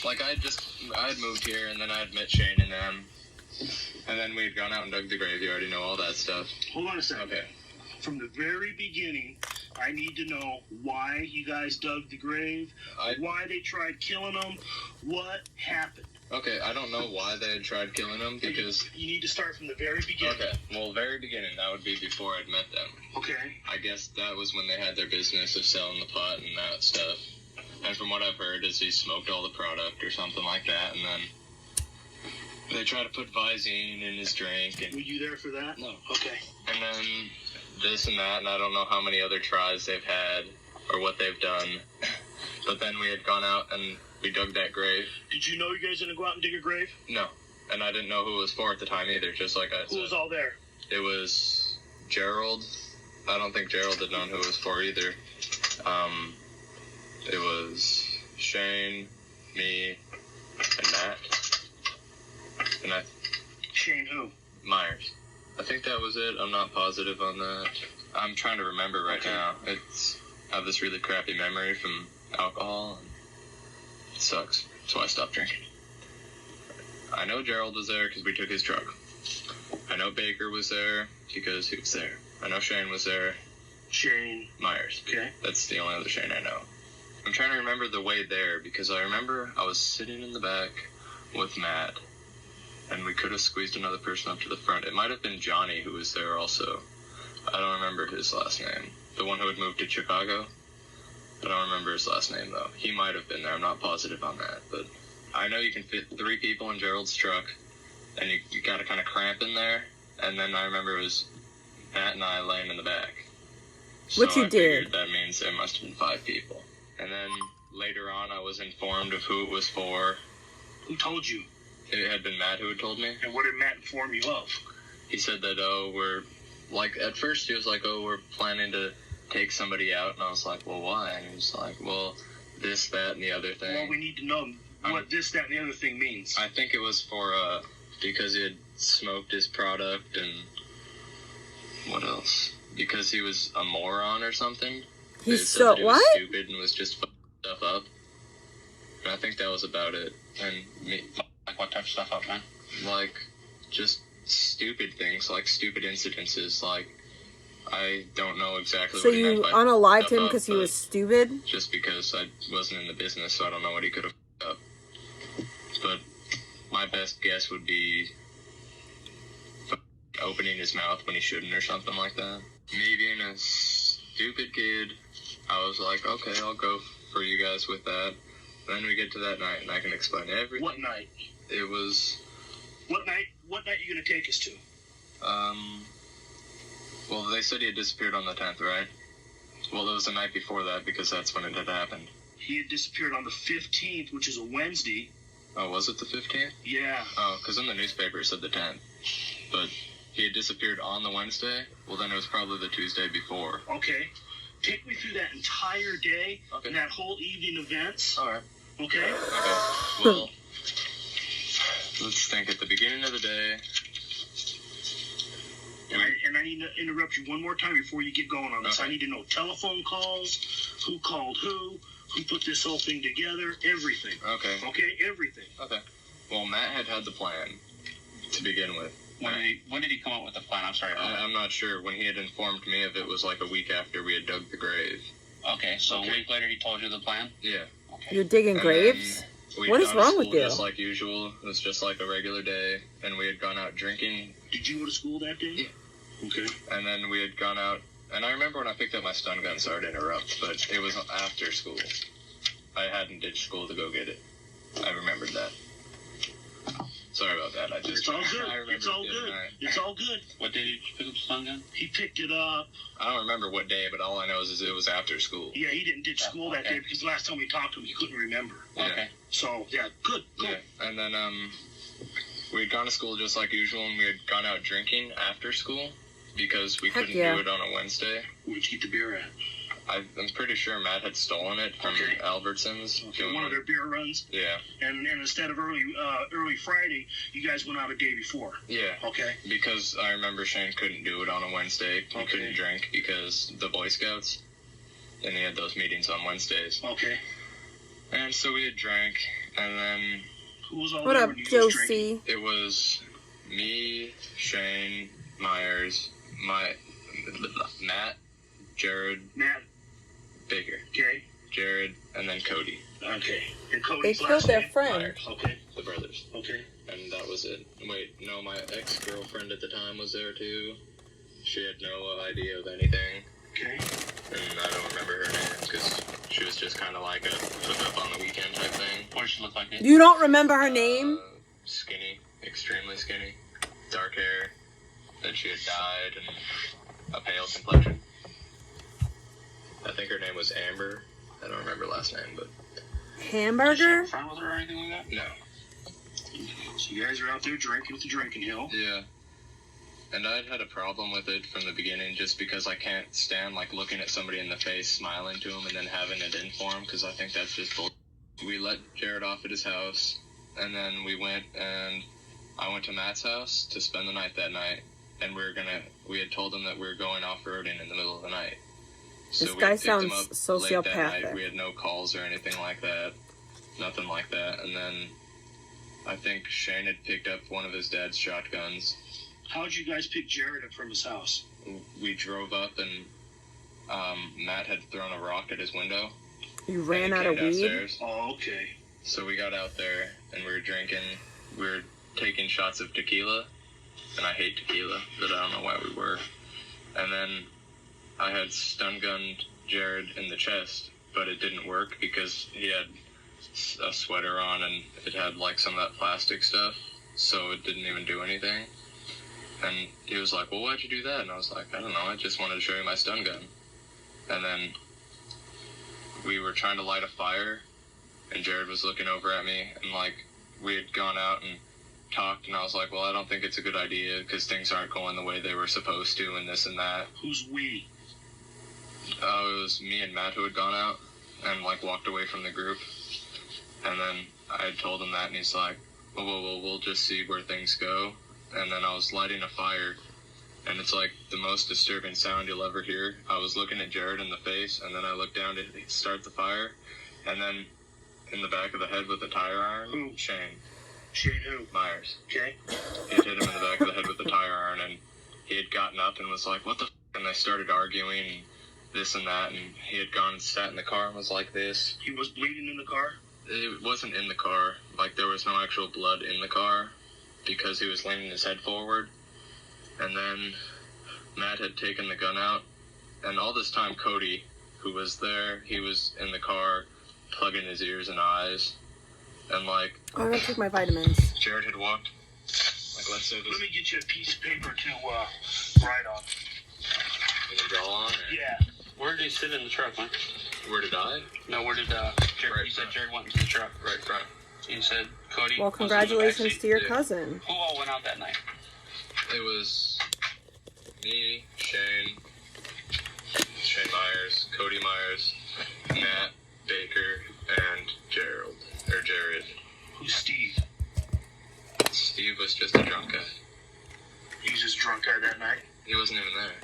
like I had moved here and then I had met Shane and them, and then we had gone out and dug the grave. You already know all that stuff. Hold on a second. Okay. From the very beginning, I need to know why you guys dug the grave, why they tried killing them, what happened. Okay, I don't know why they had tried killing him because. You need to start from the very beginning. Okay, well, very beginning, that would be before I'd met them. Okay. I guess that was when they had their business of selling the pot and that stuff. And from what I've heard is he smoked all the product or something like that, and then they tried to put Visine in his drink. And Were you there for that? No. Okay. And then this and that, and I don't know how many other tries they've had or what they've done. But then we had gone out and we dug that grave. Did you know you guys didn't go out and dig a grave? No. And I didn't know who it was for at the time either, just like I said. Who was all there? It was Gerald. I don't think Gerald had known who it was for either. It was Shane, me, and Matt. And Shane who? Myers. I think that was it. I'm not positive on that. I'm trying to remember right now. I have this really crappy memory from alcohol. And it sucks. That's why I stopped drinking. I know Gerald was there because we took his truck. I know Baker was there because he was there. I know Shane was there. Shane. Myers. Okay. That's the only other Shane I know. I'm trying to remember the way there because I remember I was sitting in the back with Matt and we could have squeezed another person up to the front. It might have been Johnny who was there also. I don't remember his last name. The one who had moved to Chicago. I don't remember his last name though. He might have been there. I'm not positive on that, but I know you can fit 3 people in Gerald's truck and you got to kind of cramp in there. And then I remember it was Matt and I laying in the back. Which So you I figured did. that means there must have been 5 people. And then later on, I was informed of who it was for. Who told you? It had been Matt who had told me. And what did Matt inform you of? He said that, at first he was like, we're planning to take somebody out. And I was like, well, why? And he was like, well, this, that, and the other thing. Well, we need to know what this, that, and the other thing means. I think it was for, because he had smoked his product and what else? Because he was a moron or something. They He's said so that he was what? stupid and was just fucking stuff up. And I think that was about it. And me, Like what type of stuff up, man? like, just stupid things, like stupid incidences. Like, I don't know exactly So what he meant you by unalived stuff him up, because he but was stupid? just because I wasn't in the business, so I don't know what he could have up. But my best guess would be opening his mouth when he shouldn't or something like that. Me being a stupid kid, I was like, okay, I'll go for you guys with that. Then we get to that night, and I can explain everything. What night? It was, What night you gonna take us to? well, they said he had disappeared on the 10th, right? Well, it was the night before that because that's when it had happened. He had disappeared on the 15th, which is a Wednesday. Oh, was it the 15th? Yeah. Oh, because in the newspaper it said the 10th. But he had disappeared on the Wednesday. Well, then it was probably the Tuesday before. Okay. Take me through that entire day and that whole evening events. All right. Okay? Okay. Well, let's think. At the beginning of the day... And I need to interrupt you one more time before you get going on this. Okay. I need to know telephone calls, who called who put this whole thing together, everything. Okay. Okay, everything. Okay. Well, Matt had the plan to begin with. When did he come up with the plan? I'm sorry. I'm not sure. When he had informed me of it was like a week after we had dug the grave. Okay, so a week later he told you the plan? Yeah. Okay. You're digging And graves? we'd What is gone to wrong with school you? Just like usual. It was just like a regular day. And we had gone out drinking. Did you go to school that day? Yeah. Okay. And then we had gone out. And I remember when I picked up my stun gun, sorry to interrupt, but it was after school. I hadn't ditched school to go get it. I remembered that. Sorry about that. It's all good. I remembered It's all the other good. night. It's all good. What day did you pick up the stun gun? He picked it up. I don't remember what day, but all I know is it was after school. Yeah, he didn't ditch school that day because last time we talked to him, he couldn't remember. Yeah. Okay. So, yeah, good. Yeah. And then we had gone to school just like usual, and we had gone out drinking after school because we couldn't do it on a Wednesday. Where'd you get the beer at? I'm pretty sure Matt had stolen it from Albertsons. Okay, one of their beer runs. Yeah. And instead of early Friday, you guys went out a day before. Yeah. Okay. Because I remember Shane couldn't do it on a Wednesday. He couldn't drink because the Boy Scouts, and he had those meetings on Wednesdays. Okay. And so we had drank, and then... Who was all What there up, when you was drinking? Josie? It was me, Shane, Myers, Matt, Jared, Baker, Okay. Jared, and then Cody. Okay. And They Cody's killed last their name? friend. Myers. Okay. The brothers. Okay. And that was it. Wait, no, my ex-girlfriend at the time was there too. She had no idea of anything. Okay. And I don't remember her name because she was just kind of like a hook up on the weekend type thing. What does she look like? You don't remember her name? Skinny. Extremely skinny. Dark hair. Then she had died and a pale complexion. I think her name was Amber. I don't remember last name, but... Hamburger? Friend with her or anything like that? No. So you guys are out there drinking with the drinking hill. Yeah. And I'd had a problem with it from the beginning just because I can't stand, like, looking at somebody in the face, smiling to them, and then having it in for them, because I think that's just bull. We let Jared off at his house, and then we went, and I went to Matt's house to spend the night that night, and we had told him that we were going off-roading in the middle of the night. So This we guy picked him sounds up late that night. sociopathic. We had no calls or anything like that. Nothing like that. And then I think Shane had picked up one of his dad's shotguns. How'd you guys pick Jared up from his house? We drove up and Matt had thrown a rock at his window. You ran and out he of came weed? downstairs. Oh, okay. So we got out there and we were drinking. We were taking shots of tequila. And I hate tequila, but I don't know why we were. And then I had stun gunned Jared in the chest, but it didn't work because he had a sweater on and it had like some of that plastic stuff, so it didn't even do anything. And he was like, well, why'd you do that? And I was like, I don't know, I just wanted to show you my stun gun. And then we were trying to light a fire, and Jared was looking over at me, and like we had gone out and talked, and I was like, well, I don't think it's a good idea because things aren't going the way they were supposed to and this and that. Who's we? It was me and Matt who had gone out and like walked away from the group, and then I had told him that, and he's like, well, we'll just see where things go. And then I was lighting a fire, and it's like the most disturbing sound you'll ever hear. I was looking at Jared in the face, and then I looked down to start the fire, and then in the back of the head with a tire iron, Who? Shane Who? Myers. Okay. He had hit him in the back of the head with a tire iron, and he had gotten up and was like, what the f***? And they started arguing and this and that, and he had gone and sat in the car and was like this. He was bleeding in the car? It wasn't in the car. Like, there was no actual blood in the car because he was leaning his head forward. And then Matt had taken the gun out, and all this time Cody, who was there, he was in the car plugging his ears and eyes. And like, Oh, I'm gonna take my vitamins. Jared had walked, like, let's say this. Let me get you a piece of paper to write on. You can draw on? Or? Yeah. Where did he sit in the truck, man? Where did I? No, where did Jared? Right You said front. Jared went into the truck. Right front. You said Cody. Well, was in the back congratulations seat? to your Yeah. cousin. Who all went out that night? It was me, Shane Myers, Cody Myers, Matt Baker, and Jared. Who's Steve? Steve was just a drunk guy. He was just a drunk guy that night? He wasn't even there.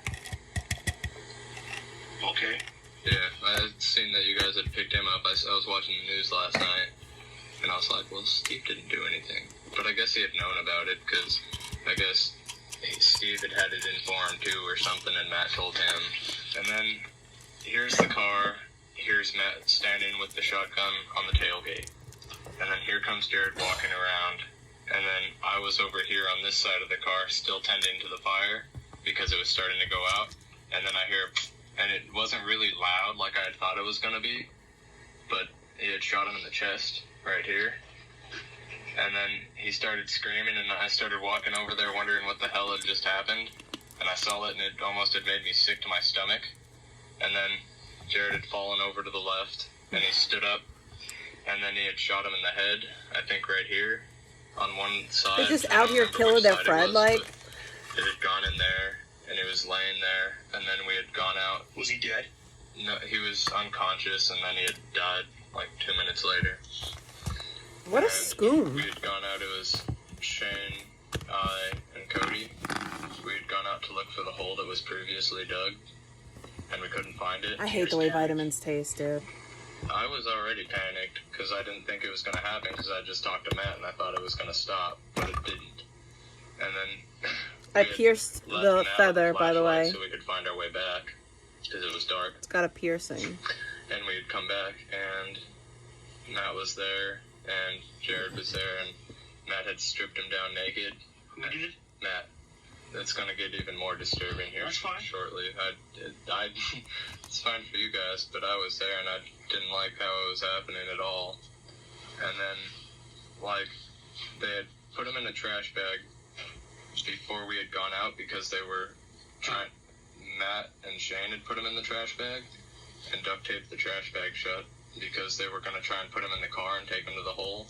Okay. Yeah, I had seen that you guys had picked him up. I was watching the news last night, and I was like, well, Steve didn't do anything. But I guess he had known about it, because I guess Steve had it informed too or something, and Matt told him. And then here's the car. Here's Matt standing with the shotgun on the tailgate. And then here comes Jared walking around. And then I was over here on this side of the car still tending to the fire because it was starting to go out. And then I hear, and it wasn't really loud like I had thought it was going to be, but he had shot him in the chest right here. And then he started screaming, and I started walking over there wondering what the hell had just happened. And I saw it, and it almost had made me sick to my stomach. And then Jared had fallen over to the left, and he stood up, and then he had shot him in the head, I think right here, on one side. They're just I don't out here remember killing which their side it friend, was, like. but it had gone in there, and he was laying there, and then we had gone out. Was he dead? No, he was unconscious, and then he had died like 2 minutes later. What a And scoom. we had gone out, it was Shane, I, and Cody. We had gone out to look for the hole that was previously dug, and we couldn't find it. I hate the way vitamins taste, dude. I was already panicked because I didn't think it was going to happen because I just talked to Matt and I thought it was going to stop, but it didn't. And then I we had pierced left the Matt feather, with by the flashlight way. so we could find our way back because it was dark. It's got a piercing. And we had come back and Matt was there and Jared was there and Matt had stripped him down naked. Who did? Matt. That's going to get even more disturbing here That's fine. shortly. It's fine for you guys, but I was there and I didn't like how it was happening at all. And then, like, they had put him in a trash bag before we had gone out because they were trying. Matt and Shane had put him in the trash bag and duct taped the trash bag shut because they were going to try and put him in the car and take him to the hole.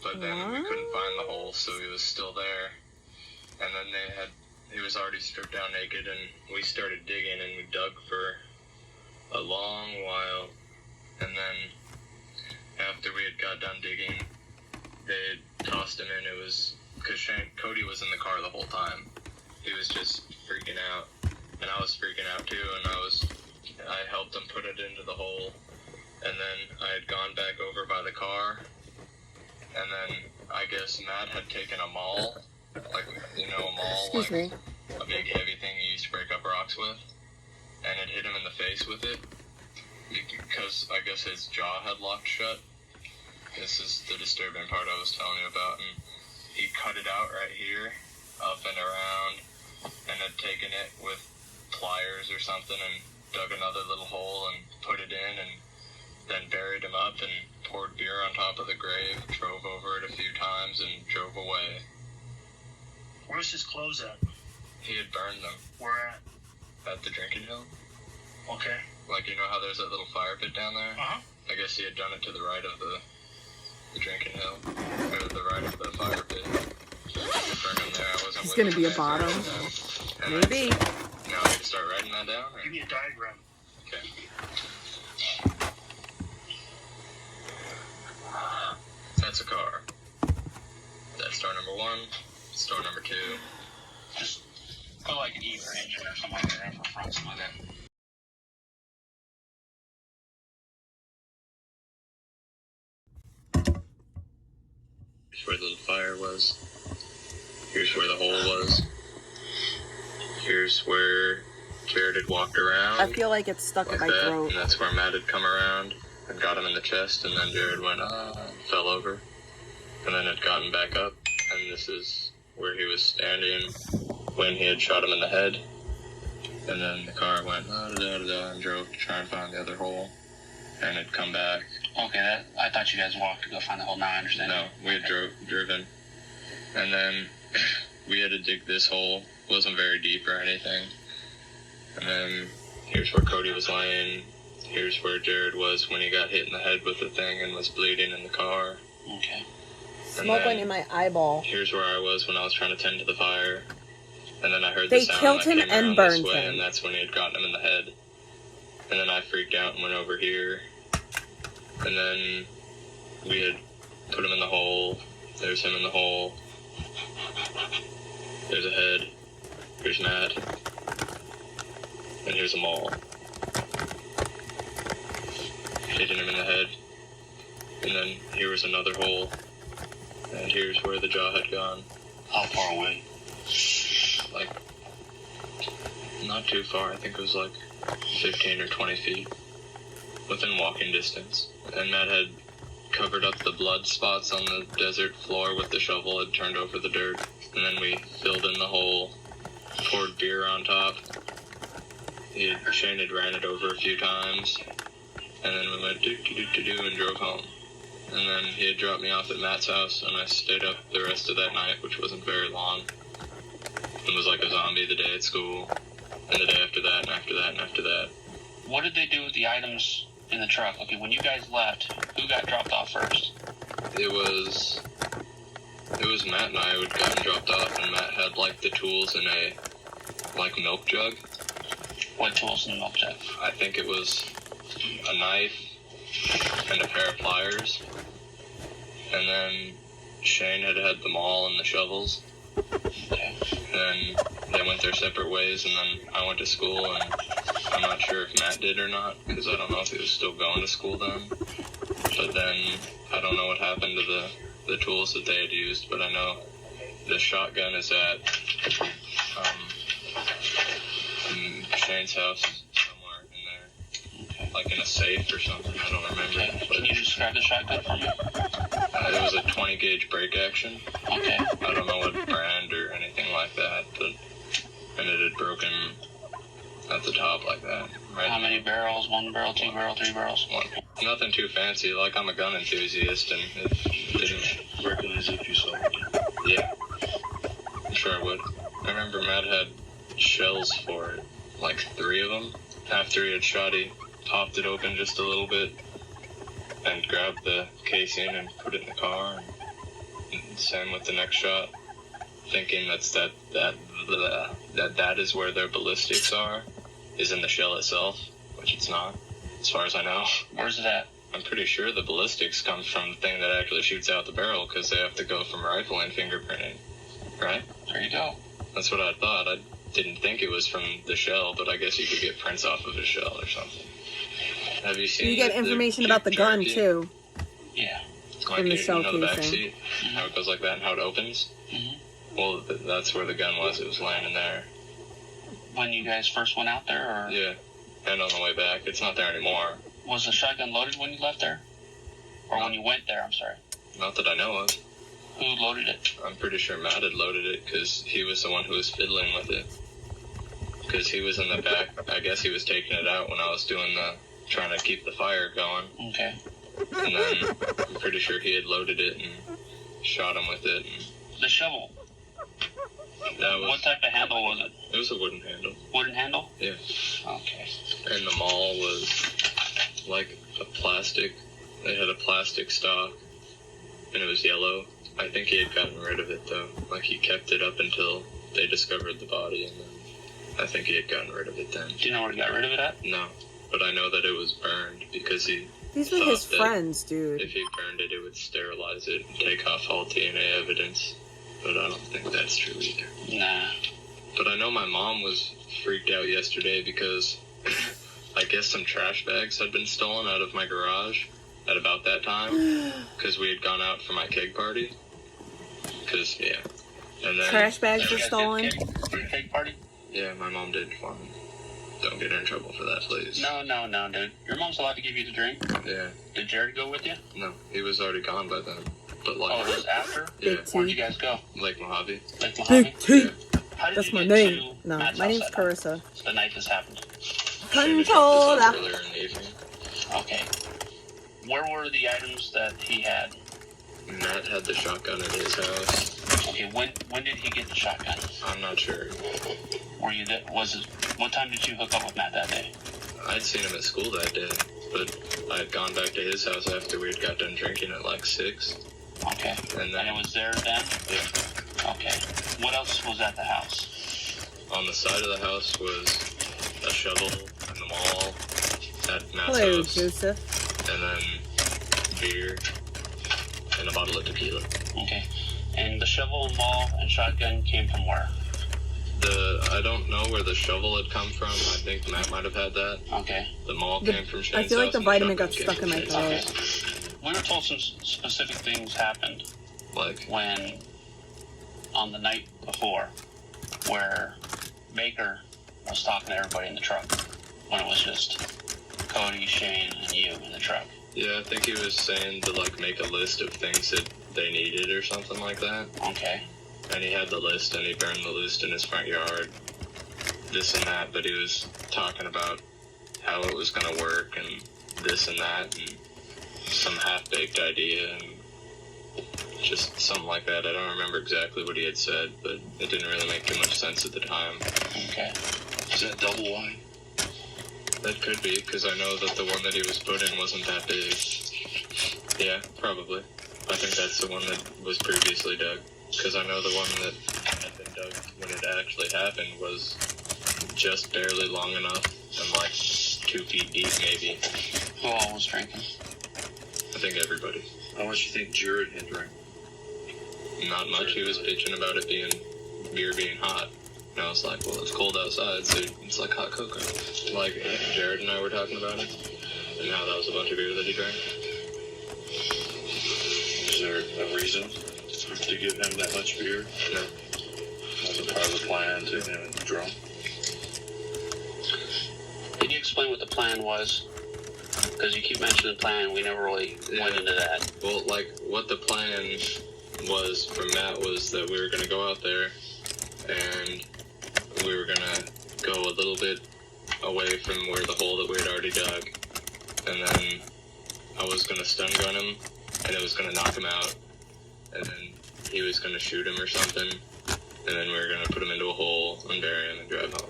But then we couldn't find the hole, so he was still there. And then he was already stripped down naked, and we started digging, and we dug for a long while. And then after we had got done digging, they had tossed him in. It was because Cody was in the car the whole time. He was just freaking out, and I was freaking out too. And I helped him put it into the hole, and then I had gone back over by the car, and then I guess Matt had taken a maul. Like, you know, a maul, Excuse me. a big heavy thing you used to break up rocks with, and it hit him in the face with it, because I guess his jaw had locked shut. This is the disturbing part I was telling you about, and he cut it out right here, up and around, and had taken it with pliers or something, and dug another little hole, and put it in, and then buried him up, and poured beer on top of the grave, drove over it a few times, and drove away. Where's his clothes at? He had burned them Where at? at the drinking hill. Okay. Like, you know how there's that little fire pit down there? Uh-huh. I guess he had done it to the right of the drinking hill. Or the right of the fire pit. Burned him there. I wasn't He's with gonna him be a when I started bottom. that. And Maybe. Now I can start writing that down? Or? Give me a diagram. Okay. That's a car. That's store number 1. Store number 2. Just go like an E or an engine or something like that for front, something like that. Here's where the little fire was. Here's where the hole was. Here's where Jared had walked around. I feel like it's stuck in like my that, throat. and that's where Matt had come around and got him in the chest, and then Jared went, and fell over, and then had gotten back up, and this is where he was standing when he had shot him in the head, and then the car went, and drove to try and find the other hole, and had come back. Okay, I thought you guys walked to go find the hole. Now I understand. No, we had driven, and then we had to dig this hole. It wasn't very deep or anything, and then here's where Cody was laying. Here's where Jared was when he got hit in the head with the thing and was bleeding in the car. Okay. Smoke went in my eyeball. Here's where I was when I was trying to tend to the fire. And then I heard They the sound killed that him came and around burned this way, him. and that's when he had gotten him in the head. And then I freaked out and went over here. And then we had put him in the hole. There's him in the hole. There's a head. Here's Matt. And here's a mole. Hitting him in the head. And then here was another hole. And here's where the jaw had gone. How far away? Like, not too far. I think it was like 15 or 20 feet. Within walking distance. And Matt had covered up the blood spots on the desert floor with the shovel, had turned over the dirt. And then we filled in the hole, poured beer on top. Shane had ran it over a few times. And then we went do and drove home. And then he had dropped me off at Matt's house, and I stayed up the rest of that night, which wasn't very long. And was like a zombie the day at school, and the day after that, and after that, and after that. What did they do with the items in the truck? Okay, when you guys left, who got dropped off first? It was Matt and I who had gotten dropped off, and Matt had like the tools in a like milk jug. What tools in the milk jug? I think it was a knife and a pair of pliers. And then Shane had the maul and the shovels. Okay. And they went their separate ways, and then I went to school, and I'm not sure if Matt did or not, because I don't know if he was still going to school then. But then I don't know what happened to the tools that they had used, but I know the shotgun is at Shane's house somewhere in there. Okay. Like in a safe or something, I don't remember. Okay. But Can you describe the shotgun for me? it was a 20 gauge break action. Okay. I don't know what brand or anything like that, but and it had broken at the top like that. Right? How many barrels? 1 barrel, 2 barrel, 3 barrels? One. Nothing too fancy. Like, I'm a gun enthusiast, and it didn't Recognize if you saw it. Yeah, I'm sure I would. I remember Matt had shells for it, like 3 of them. After he had shot, he popped it open just a little bit and grabbed the casing and put it in the car. And same with the next shot, thinking that is where their ballistics are, is in the shell itself, which it's not, as far as I know. Where's it at? I'm pretty sure the ballistics comes from the thing that actually shoots out the barrel, because they have to go from rifle and fingerprinting, right? There you go. That's what I thought. I didn't think it was from the shell, but I guess you could get prints off of a shell or something. Have you seen? You get information about the gun too. Yeah. Like in the shell the back casing. seat, how it goes like that and how it opens. Mm-hmm. Well, that's where the gun was. It was laying in there. When you guys first went out there, or Yeah, and on the way back, it's not there anymore. was the shotgun loaded when you left there? Or when you went there, I'm sorry. Not that I know of. Who loaded it? I'm pretty sure Matt had loaded it because he was the one who was fiddling with it. Because he was in the back. I guess he was taking it out when I was trying to keep the fire going. Okay. And then I'm pretty sure he had loaded it and shot him with it. And The shovel. What type of handle was it? It was a wooden handle. Wooden handle? Yeah. Okay. And the maul was like a plastic. They had a plastic stock, and it was yellow. I think he had gotten rid of it though. Like he kept it up until they discovered the body, and then I think he had gotten rid of it then. Do you know where he got rid of it at? No, but I know that it was burned because These were thought his that friends, dude. if he burned it, it would sterilize it and take off all DNA evidence. But I don't think that's true either. Nah. But I know my mom was freaked out yesterday because I guess some trash bags had been stolen out of my garage at about that time because we had gone out for my keg party. Because, yeah. And then, Trash bags You were guys stolen. did a cake party? yeah, my mom did fun. Don't get her in trouble for that, please. No, dude. Your mom's allowed to give you the drink. Yeah. Did Jared go with you? No, he was already gone by then. But like, Oh, it was after? yeah, Big Where'd T. you guys go? Lake Mojave. Lake Mojave? Big T. How did That's you my get name. to No, Matt's my house name's that night? Carissa. The night this happened. Controller. Earlier in the evening. Okay. Where were the items that he had? Matt had the shotgun at his house. Okay, when did he get the shotgun? I'm not sure. Were you there? What time did you hook up with Matt that day? I'd seen him at school that day, but I had gone back to his house after we had got done drinking at like 6. Okay. And then it was there then? Yeah. Okay. What else was at the house? On the side of the house was a shovel and the mall at Matt's Hello, house. Joseph. And then beer and a bottle of tequila. Okay. And the shovel, maul, and shotgun came from where? I don't know where the shovel had come from. I think Matt might have had that. Okay. The maul came from Shane's I feel like house the and vitamin shotgun got came stuck from in my Shane's throat. house. We were told some specific things happened Like, when, on the night before, where Baker was talking to everybody in the truck, when it was just Cody, Shane, and you in the truck. yeah, I think he was saying to, like, make a list of things that they needed or something like that. Okay. And he had the list, and he burned the list in his front yard, this and that, but he was talking about how it was going to work, and this and that, and some half-baked idea, and just something like that. I don't remember exactly what he had said, but it didn't really make too much sense at the time. Okay. Is that double wide? That could be, because I know that the one that he was put in wasn't that big. Yeah, probably. I think that's the one that was previously dug. Because I know the one that had been dug when it actually happened was just barely long enough and like 2 feet deep, maybe. Who all was drinking? I think everybody. How much do you think Jared had drank? Not much. He was bitching about it beer being hot. And I was like, well, it's cold outside, so it's like hot cocoa. Like, Jared and I were talking about it. And now that was a bunch of beer that he drank. Is there a reason to give him that much beer? No. Was it part of the plan to him and drunk? Can you explain what the plan was? Because you keep mentioning the plan, we never really went into that. Well, like, what the plan was from Matt was that we were going to go out there and we were going to go a little bit away from where the hole that we had already dug. And then I was going to stun gun him and it was going to knock him out. And then he was going to shoot him or something. And then we were going to put him into a hole and bury him and drive home.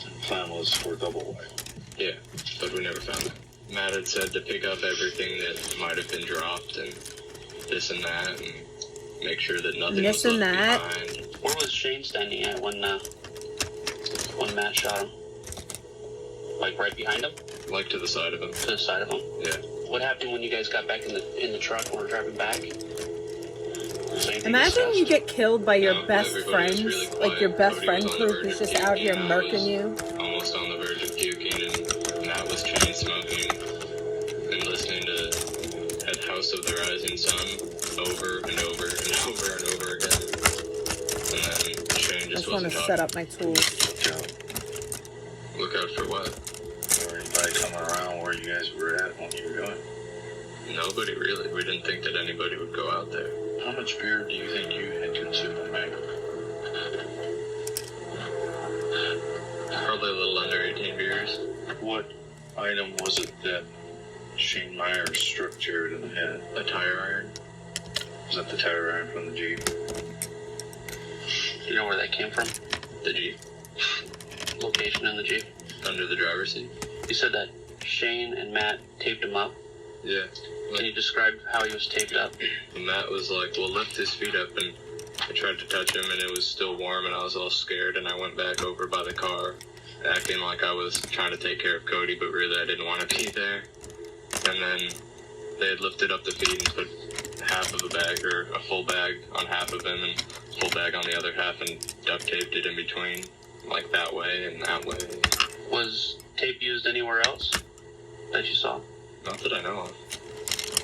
The plan was for double wide. Yeah, but we never found it. Matt had said to pick up everything that might have been dropped and this and that and make sure that nothing This was and left that. behind. Where was Shane standing at when Matt shot him? Like right behind him? Like to the side of him. To the side of him? Yeah. What happened when you guys got back in the truck and were driving back? Was anything Imagine you discussed? get killed by your No, best everybody was friends, really like quiet. your best Cody friend was on the group verge who's of just out puking. here I murking was you. almost on the verge of puking, and Matt was chain smoking and listening to At House of the Rising Sun over and over and over and over again. And then Shane I just just want to wasn't set talking. up my tools. Look out for what? Or anybody coming around where you guys were at when you were going? Nobody really. We didn't think that anybody would go out there. How much beer do you think you had consumed in May? Probably a little under 18 beers. What item was it that Shane Myers struck Jared in the head? A tire iron. Was that the tire iron from the Jeep? Do you know where that came from? The Jeep. Location in the Jeep? Under the driver's seat. You said that Shane and Matt taped him up. Yeah. Can you describe how he was taped up? Matt was like, well, lift his feet up, and I tried to touch him, and it was still warm, and I was all scared, and I went back over by the car, acting like I was trying to take care of Cody, but really I didn't want to be there. And then they had lifted up the feet and put half of a bag, or a full bag on half of him, and full bag on the other half, and duct taped it in between, like that way and that way. Was tape used anywhere else that you saw? Not that I know of.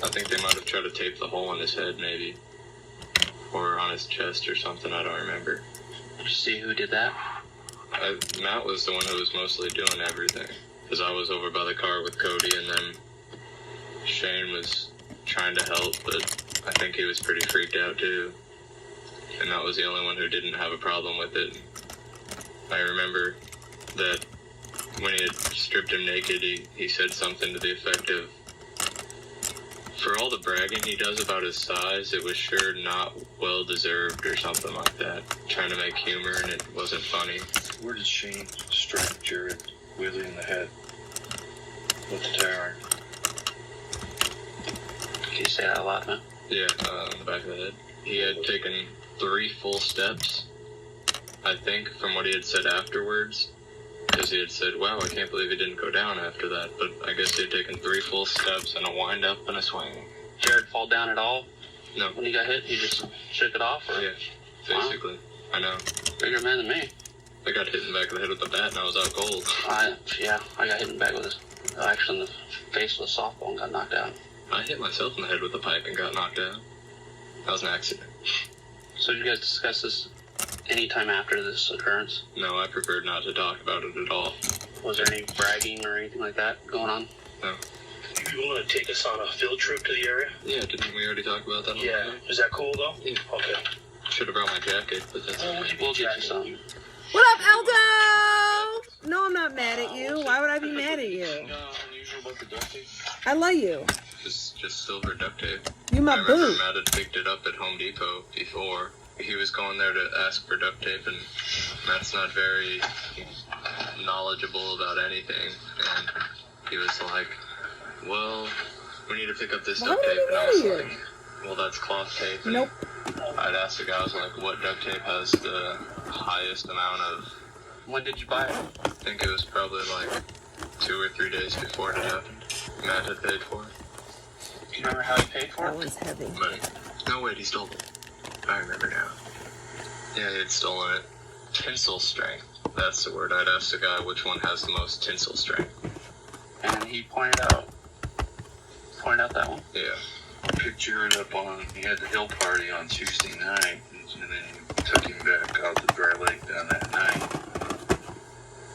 I think they might have tried to tape the hole in his head, maybe. Or on his chest or something, I don't remember. Did you see who did that? Matt was the one who was mostly doing everything. Because I was over by the car with Cody, and then Shane was trying to help, but I think he was pretty freaked out too. And that was the only one who didn't have a problem with it. I remember that when he had stripped him naked, he said something to the effect of, For all the bragging he does about his size, it was sure not well-deserved or something like that. Trying to make humor and it wasn't funny. Where did Shane strike Jared Wheeler in the head with the tire iron? Can you say that a lot, man? Yeah, on the back of the head. He had taken 3 full steps, I think, from what he had said afterwards. Because he had said, wow, I can't believe he didn't go down after that. But I guess he had taken 3 full steps and a wind up and a swing. Jared fall down at all? No. When he got hit, he just shook it off? Or? Yeah, basically. Wow. I know. Bigger man than me. I got hit in the back of the head with a bat and I was out cold. I got hit in the back with actually in the face with a softball and got knocked out. I hit myself in the head with a pipe and got knocked out. That was an accident. So did you guys discuss this any time after this occurrence? No, I preferred not to talk about it at all. Was there any bragging or anything like that going on? No. You want to take us on a field trip to the area? Yeah, didn't we already talk about that? Yeah. Is that cool, though? Yeah. Okay. Should have brought my jacket, but that's okay. We'll get you some. What up, Aldo? No, I'm not mad at you. Why would I be mad at you? Unusual about the duct tape? I love you. Just silver duct tape. You I my remember boo. Matt had picked it up at Home Depot before. He was going there to ask for duct tape, and Matt's not very knowledgeable about anything. And he was like, well, we need to pick up this Why duct would I tape. be And I mad was at you? like, well, that's cloth tape. And Nope. I'd asked the guy, I was like, what duct tape has the highest amount of... When did you buy it? I think it was probably like 2 or 3 days before it had happened. Matt had paid for it. Do you remember how you paid for That it? one's heavy. Money. No, wait, he stole it. I remember now. Yeah, he had stolen it. Tensile strength. That's the word. I'd asked the guy which one has the most tensile strength. And he pointed out that one. Yeah. Picked Jared up on, he had the hill party on Tuesday night, and then you took him back out to Dry Lake down that night.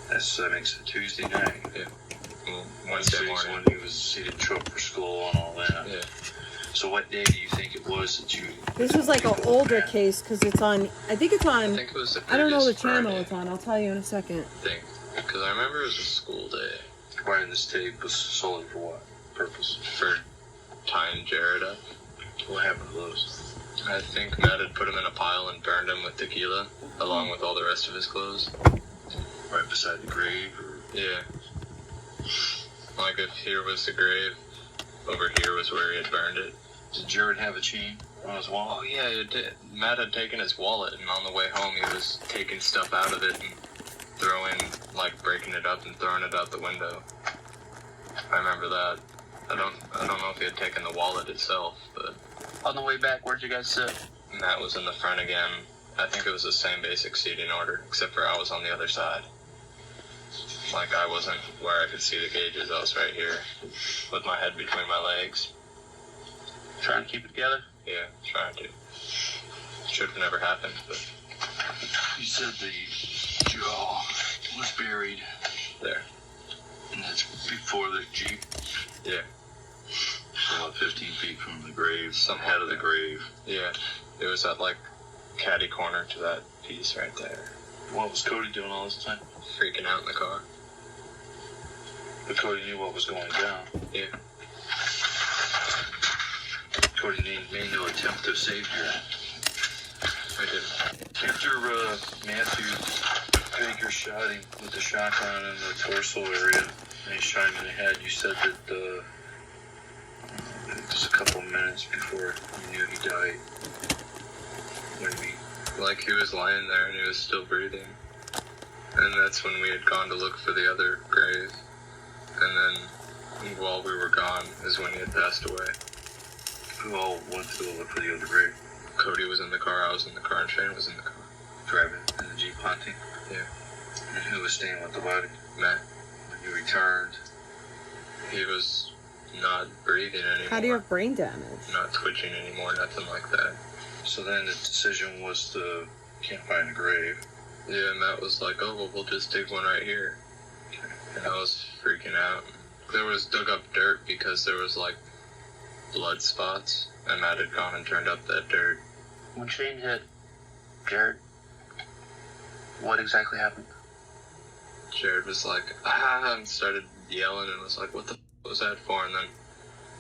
That makes it Tuesday night. Yeah. Well, Wednesday Wednesday's morning. when he didn't show up for school and all that. Yeah. So what day do you think it was that you... This was like an older case because it's on, I think it's I on, think it was the I don't know the previous channel Friday, it's on. I'll tell you in a second. I think. Because I remember it was a school day. Buying this tape was solely for what purpose? For tying Jared up. What happened to those? I think Matt had put him in a pile and burned him with tequila, along with all the rest of his clothes. Right beside the grave? Or... Yeah. Like if here was the grave, over here was where he had burned it. Did Jared have a chain on his wallet? Oh yeah, Matt had taken his wallet, and on the way home he was taking stuff out of it and breaking it up and throwing it out the window. I remember that. I don't know if he had taken the wallet itself, but On the way back, where'd you guys sit? Matt was in the front again. I think it was the same basic seating order, except for I was on the other side. Like I wasn't where I could see the gauges, I was right here, with my head between my legs. Trying to keep it together? Yeah, trying to. Should have never happened, but You said the jaw was buried, there. and that's before the Jeep. Yeah. About 15 feet from the grave, Something head of like the that. grave. Yeah. It was at catty corner to that piece right there. What was Cody doing all this time? Freaking out in the car. But Cody knew what was going down. Yeah. Cody made no attempt to save Jared. I didn't. After Matthew Baker shot him with the shotgun in the torso area, and he shot him in the head, you said that it was a couple of minutes before you knew he died. When we... He was lying there and he was still breathing. And that's when we had gone to look for the other grave. And then, while we were gone, is when he had passed away. Who all went to go look for the other grave? Cody was in the car, I was in the car, and Shane was in the car. Driving in the Jeep hunting? Yeah. And who was staying with the body? Matt. When you returned? He was not breathing anymore. How do you have brain damage? Not twitching anymore, nothing like that. So then the decision was to can't find the grave. Yeah, Matt was like, oh, well, we'll just dig one right here. And I was freaking out. There was dug up dirt because there was blood spots, and Matt had gone and turned up that dirt. When Shane hit Jared, what exactly happened? Jared was like, ah, and started yelling and was like, what the f was that for? And then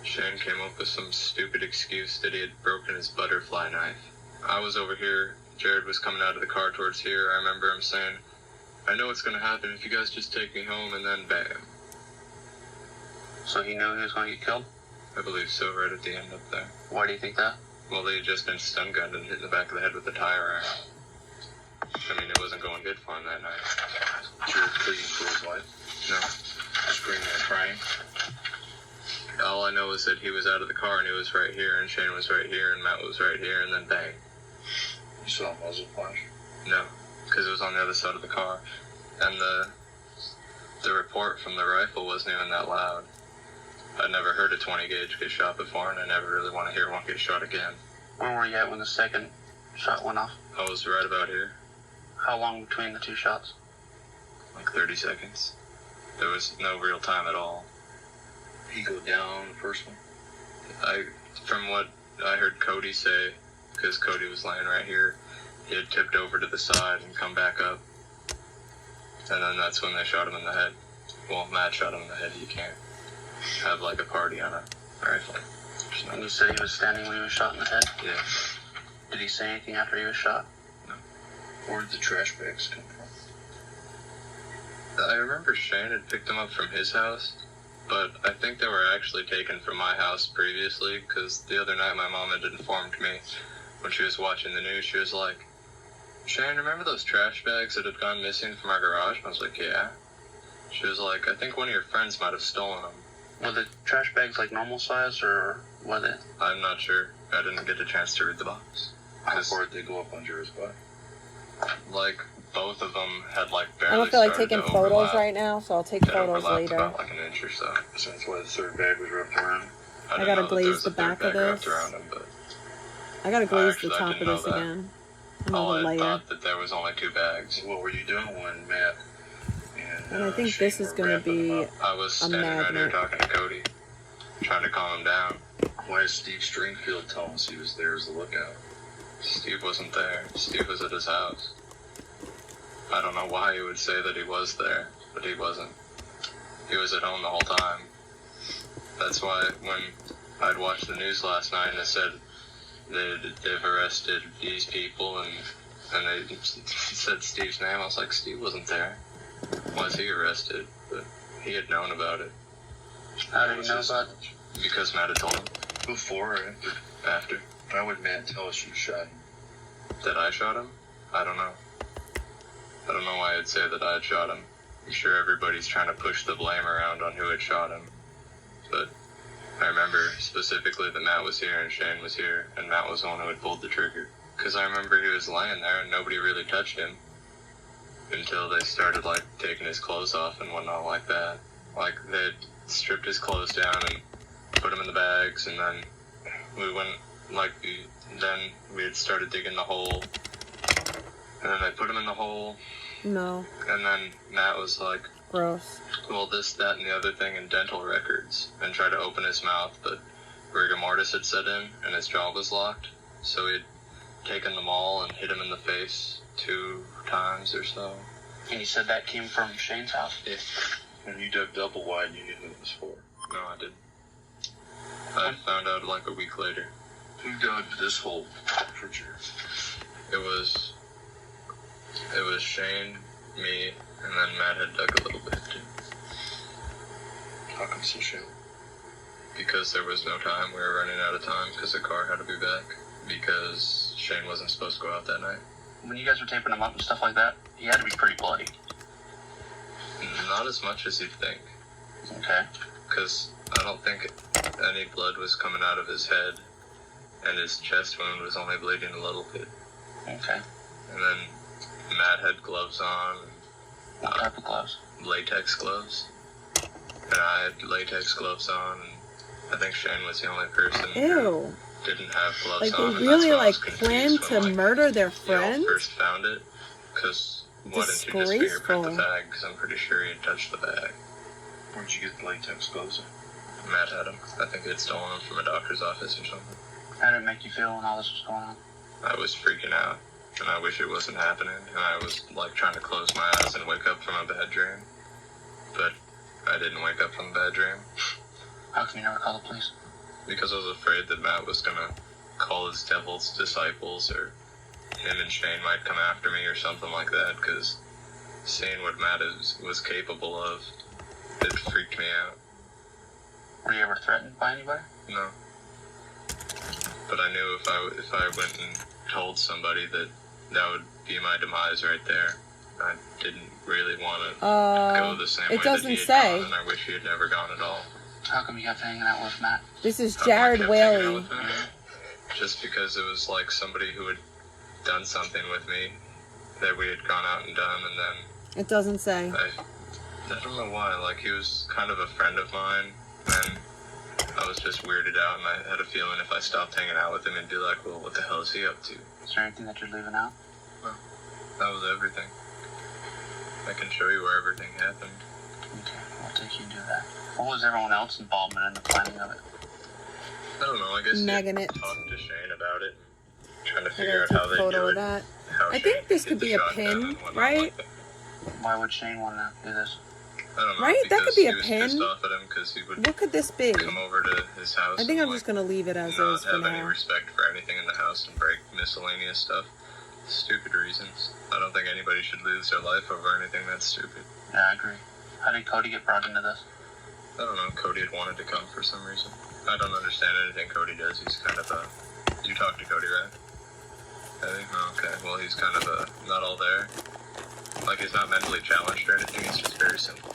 Shane came up with some stupid excuse that he had broken his butterfly knife. I was over here. Jared was coming out of the car towards here. I remember him saying, I know what's going to happen if you guys just take me home, and then bam. So he knew he was going to get killed? I believe so, right at the end up there. Why do you think that? Well, they had just been stun gunned and hit in the back of the head with a tire iron. I mean, it wasn't going good for him that night. Jared pleading for his life. No. Screaming and crying. All I know is that he was out of the car and he was right here, and Shane was right here, and Matt was right here, and then bang. You saw a muzzle flash? No, because it was on the other side of the car. And the report from the rifle wasn't even that loud. I'd never heard a 20 gauge get shot before, and I never really want to hear one get shot again. Where were you at when the second shot went off? I was right about here, How long between the two shots? like 30 seconds. There was no real time at all. He go down the first one? From what I heard Cody say, because Cody was laying right here, he had tipped over to the side and come back up. And then that's when they shot him in the head. Well, Matt shot him in the head. You can't have like a party on a rifle. And you said he was standing when he was shot in the head? Yeah. Did he say anything after he was shot? Where did the trash bags come from? I remember Shane had picked them up from his house, but I think they were actually taken from my house previously, because the other night my mom had informed me when she was watching the news. She was like, Shane, remember those trash bags that had gone missing from our garage? I was like, yeah. She was like, I think one of your friends might have stolen them. Were the trash bags like normal size, or were they? I'm not sure. I didn't get a chance to read the box. How far did they go up under his butt? Like, both of them had like I barely don't feel like started taking to photos overlap. right now, so I'll take It photos overlapped later. about like an inch or so. So that's why the third bag was wrapped around. I didn't gotta know that there glaze was the a third back of bag wrapped this. around him, but I gotta glaze Actually, the I top didn't of know this that. again. all Another I layer. thought that there was only 2 bags. What were you doing when Matt And I think Shane this is were gonna wrapping him be up? I was standing right here magnet. talking to Cody, trying to calm him down. Why is Steve Stringfield telling us he was there as a lookout? Steve wasn't there. Steve was at his house. I don't know why he would say that he was there, but he wasn't. He was at home the whole time. That's why when I'd watched the news last night and it said they've arrested these people and they said Steve's name, I was like, Steve wasn't there. Why is he arrested? But he had known about it. How did you know about it? Because Matt had told him Before or after? after. Why would Matt tell us you shot him? That I shot him? I don't know. I don't know why I'd say that I had shot him. I'm sure everybody's trying to push the blame around on who had shot him. But I remember specifically that Matt was here and Shane was here, and Matt was the one who had pulled the trigger. Because I remember he was laying there and nobody really touched him until they started, like, taking his clothes off and whatnot like that. Like, they had stripped his clothes down and put him in the bags, and then we went, like, then we had started digging the hole, and then they put him in the hole, No, and then Matt was like, gross. well, this, that, and the other thing in dental records, and tried to open his mouth, but rigor mortis had set in, and his jaw was locked, so he'd taken them all and hit him in the face 2 times or so. And you said that came from Shane's house? Yeah. When you dug double wide, you knew who it was for. No, I didn't. I found out like a week later. Who dug this hole for Jared? It was Shane, me, and then Matt had dug a little bit too. How come so shallow? Because there was no time. We were running out of time because the car had to be back. Because Shane wasn't supposed to go out that night. When you guys were taping him up and stuff like that, he had to be pretty bloody. Not as much as you'd think. Okay. Because I don't think any blood was coming out of his head. And his chest wound was only bleeding a little bit. Okay. And then Matt had gloves on. What type of gloves? Latex gloves. And I had latex gloves on. And I think Shane was the only person who Ew. didn't have gloves Like, on. they and really, that's why I like, was confused planned when, to murder their they all friend? first found it. Because why didn't you just fingerprint the Disgraceful. bag? Because I'm pretty sure he had touched the bag. Where'd you get the latex gloves? Matt had them. I think he had stolen them from a doctor's office or something. How did it make you feel when all this was going on? I was freaking out. And I wish it wasn't happening. And I was like trying to close my eyes and wake up from a bad dream. But I didn't wake up from a bad dream. How come you never called the police? because I was afraid that Matt was gonna call his devil's disciples, or him and Shane might come after me or something like that, because seeing what Matt was capable of, it freaked me out. Were you ever threatened by anybody? No. But I knew if I went and told somebody that would be my demise right there. I didn't really want to go the same way it doesn't that he had say. gone, and I wish he had never gone at all. How come you kept hanging out with Matt? This is How come I Jared kept hanging out Whaley. with him? Just because it was like somebody who had done something with me that we had gone out and done, and then It doesn't say. I don't know why. Like, he was kind of a friend of mine, and I was just weirded out, and I had a feeling if I stopped hanging out with him, he'd be like, well, what the hell is he up to? Is there anything that you're leaving out? Well, that was everything. I can show you where everything happened. Okay, we'll take you to that. What was everyone else's involvement in the planning of it? I don't know, I guess Megan you it. talked to Shane about it, trying to I figure out gotta how take a they photo do of it. that. How I Shane think this did could the be a shotgun pin, and whatnot right? like that. Why would Shane want to do this? I don't know, Right? That could because be he a was pin. pissed off at him because he would What could this be? come over to his house. I think and, I'm just gonna leave it as is not for have any now. respect for anything in the house and break miscellaneous stuff. Stupid reasons. I don't think anybody should lose their life over anything that's stupid. Yeah, I agree. How did Cody get brought into this? I don't know, Cody had wanted to come for some reason. I don't understand anything Cody does. He's kind of a... You talked to Cody, right? I think, oh, okay. Well, he's kind of a... not all there. Like, he's not mentally challenged or anything. He's just very simple.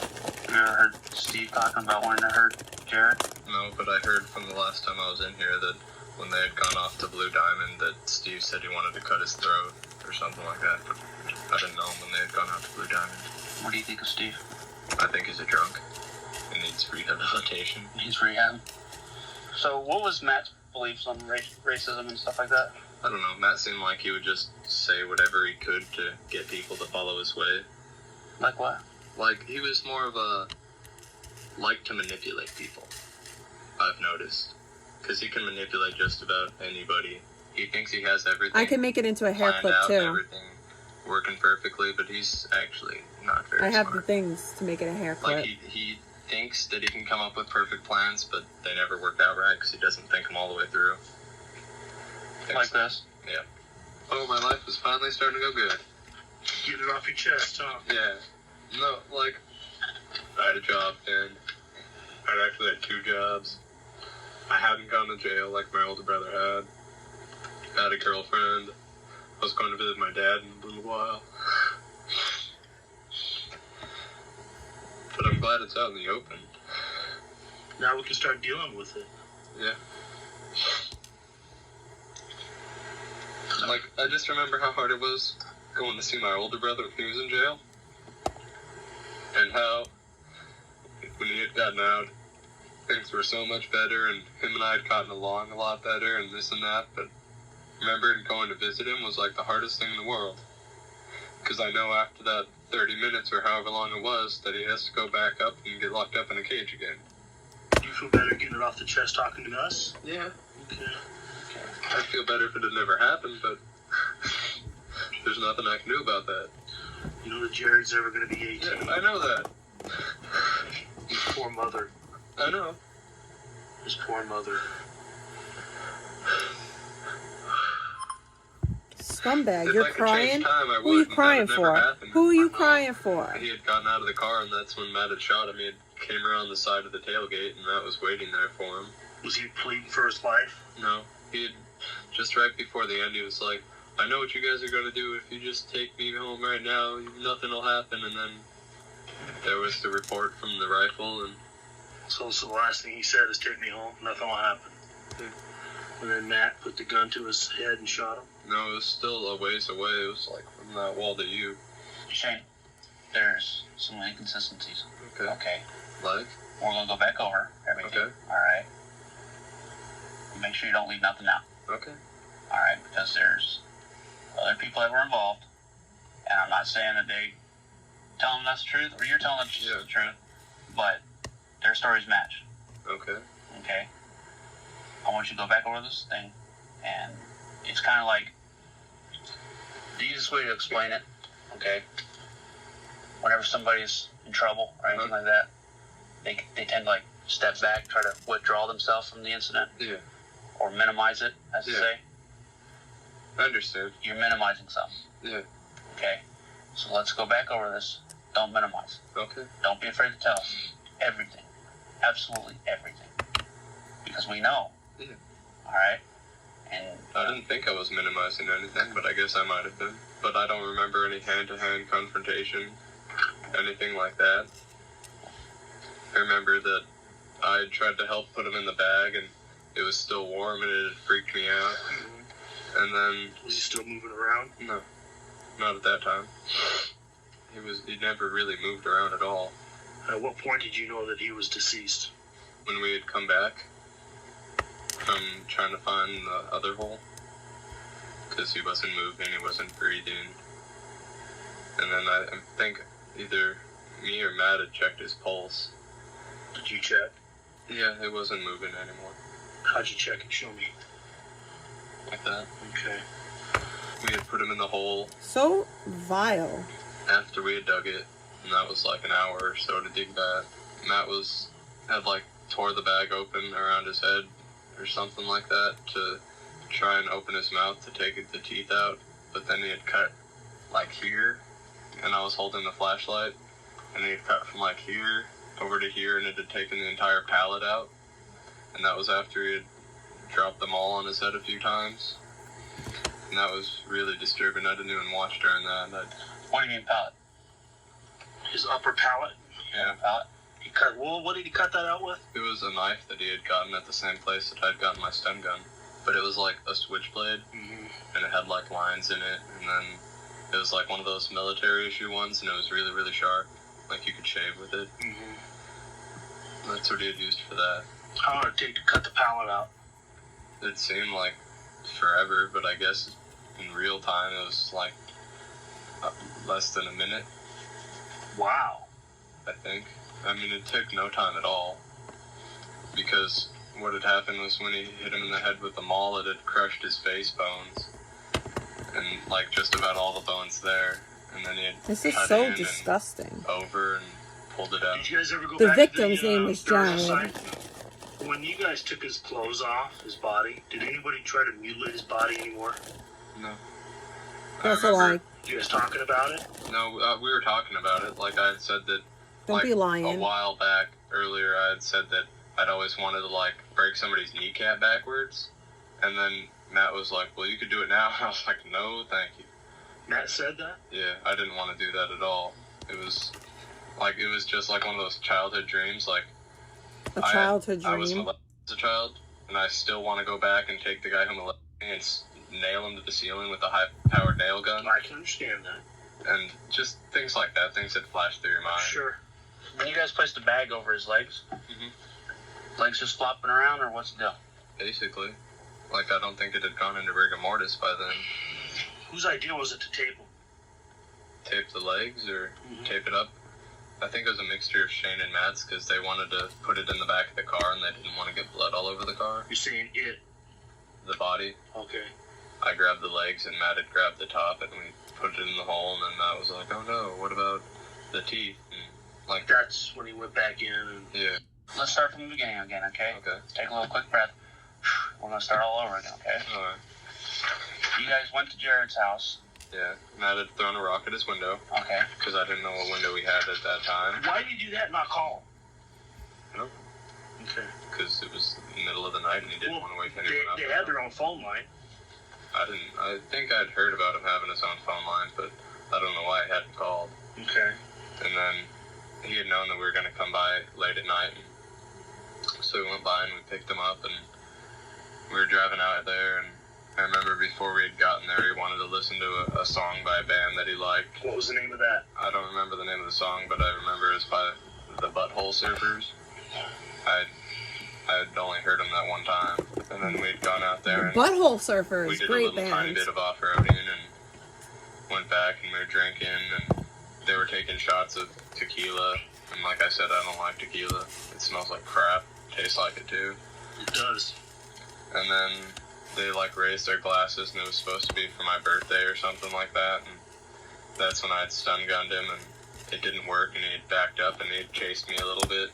You ever heard Steve talking about wanting to hurt Jared? No, but I heard from the last time I was in here that when they had gone off to Blue Diamond that Steve said he wanted to cut his throat or something like that. But I didn't know him when they had gone out to Blue Diamond. What do you think of Steve? I think he's a drunk. He needs rehabilitation. He's rehab. So what was Matt's beliefs on racism and stuff like that? I don't know. Matt seemed like he would just say whatever he could to get people to follow his way. Like what? Like, he was more of a... like to manipulate people, I've noticed. Because he can manipulate just about anybody. He thinks he has everything I can make it into a hair planned clip out, too. everything working perfectly, but he's actually not very I have smart. the things to make it a hair clip. Like, he thinks that he can come up with perfect plans, but they never work out right because he doesn't think them all the way through. Like this? Yeah. Oh, my life is finally starting to go good. Get it off your chest, huh? Yeah. No, like, I had a job, and I'd actually had 2 jobs. I hadn't gone to jail like my older brother had. I had a girlfriend. I was going to visit my dad in a little while. But I'm glad it's out in the open. Now we can start dealing with it. Yeah. Like, I just remember how hard it was going to see my older brother when he was in jail. And how, when he had gotten out, things were so much better, and him and I had gotten along a lot better, and this and that, but remember going to visit him was like the hardest thing in the world. Because I know after that 30 minutes or however long it was, that he has to go back up and get locked up in a cage again. Do you feel better getting it off the chest talking to us? Yeah. Okay. I'd feel better if it had never happened, but there's nothing I can do about that. You know that Jared's never going to be 18. Yeah, I know that. His poor mother. I know. His poor mother. Scumbag, If you're I could crying? change time, I Who are you would, and crying that would never for? happen. Who are you crying for? He had gotten out of the car, and that's when Matt had shot him. He had came around the side of the tailgate, and Matt was waiting there for him. Was he pleading for his life? No, he had, just right before the end, he was like, I know what you guys are going to do. If you just take me home right now, nothing will happen. And then there was the report from the rifle, and So the last thing he said is, take me home, nothing will happen. And then Matt put the gun to his head and shot him. no, it was still a ways away. It was like from that wall to you. Shane, there's some inconsistencies. Okay. Okay. Like? We're going to go back over everything. Okay. Alright. Make sure you don't leave nothing out. Okay. Alright, because there's other people that were involved, and I'm not saying that they tell them that's the truth, or you're telling them Yeah. the truth, but their stories match. Okay. Okay? I want you to go back over this thing, and it's kind of like, the easiest way to explain it, okay? Whenever somebody's in trouble or anything like that, they tend to like step back, try to withdraw themselves from the incident, Yeah. or minimize it, as they Yeah. say. I understood. You're minimizing something. Yeah. Okay? So let's go back over this. Don't minimize. Okay. Don't be afraid to tell us everything. Absolutely everything. Because we know. Yeah. Alright? And I didn't think I was minimizing anything, but I guess I might have been. But I don't remember any hand-to-hand confrontation, anything like that. I remember that I tried to help put him in the bag, and it was still warm, and it had freaked me out. And then, Was he still moving around? no, not at that time. He never really moved around at all. At what point did you know that he was deceased? When we had come back from trying to find the other hole, because he wasn't moving, he wasn't breathing. And then I think either me or Matt had checked his pulse. Did you check? Yeah, it wasn't moving anymore. How'd you check it? Show me. Like that. Okay. We had put him in the hole So vile. after we had dug it, and that was like an hour or so to dig that. Matt had like tore the bag open around his head or something like that to try and open his mouth to take the teeth out, but then he had cut like here, and I was holding the flashlight, and he had cut from like here over to here, and it had taken the entire palate out, and that was after he had dropped them all on his head a few times, and that was really disturbing. I didn't even watch during that. what do you mean palate? His upper palate? Yeah. Palate? He cut, well, what did he cut that out with? It was a knife that he had gotten at the same place that I'd gotten my stun gun. But it was like a switchblade, and it had like lines in it, and then it was like one of those military issue ones, and it was really, really sharp. Like you could shave with it. That's what he had used for that. How long did it take to cut the palate out? It seemed like forever, but I guess in real time it was like less than a minute, Wow. I think. I mean, it took no time at all, because what had happened was when he hit him in the head with the maul, it had crushed his face bones, and like just about all the bones there, and then he had This is cut so in disgusting. and over and pulled it out. Did you guys ever go The back victim's to the, name was burial John. site? When you guys took his clothes off, his body, did anybody try to mutilate his body anymore? No. That's I a remember- lie. You guys talking about it? No, we were talking about it. Like I had said that. Don't like, be lying. A while back, earlier, I had said that I'd always wanted to like break somebody's kneecap backwards, and then Matt was like, "Well, you could do it now." I was like, "No, thank you." Matt said that? Yeah, I didn't want to do that at all. It was just like one of those childhood dreams. Like A childhood I was dream. molested as a child, and I still want to go back and take the guy who molested me and nail him to the ceiling with a high-powered nail gun, I can understand that. and just things like that. Things that flash through your mind. Sure. When you guys placed a bag over his legs, legs just flopping around, or what's the deal? Basically, like I don't think it had gone into rigor mortis by then. Whose idea was it to tape him? Tape the legs or tape it up. I think it was a mixture of Shane and Matt's, because they wanted to put it in the back of the car and they didn't want to get blood all over the car. You're saying it. The body. Okay. I grabbed the legs and Matt had grabbed the top, and we put it in the hole, and then Matt was like, "Oh no, what about the teeth?" And like, That's when he went back in and... yeah. Let's start from the beginning again, okay? Okay. Take a little quick breath. We're gonna start all over again, okay? Alright. You guys went to Jared's house, Yeah. Matt had thrown a rock at his window, okay? because I didn't know what window we had at that time. Why did you do that and not call him? Nope. Okay. Because it was the middle of the night and he didn't want to wake anyone up. They had their own phone line. I think I'd heard about him having his own phone line, but I don't know why he hadn't called. Okay. And then he had known that we were going to come by late at night. So we went by and we picked him up, and we were driving out there, and I remember before we had gotten there, he wanted to listen to a song by a band that he liked. What was the name of that? I don't remember the name of the song, but I remember it was by the Butthole Surfers. I had only heard them that one time, and then we'd gone out there and Butthole we Surfers, did great a little tiny band. bit of off-roading and went back and we were drinking, and they were taking shots of tequila, and like I said, I don't like tequila. It smells like crap. Tastes like it too. It does. And then they like raised their glasses, and it was supposed to be for my birthday or something like that, and that's when I had stun gunned him, and it didn't work, and he had backed up and he had chased me a little bit,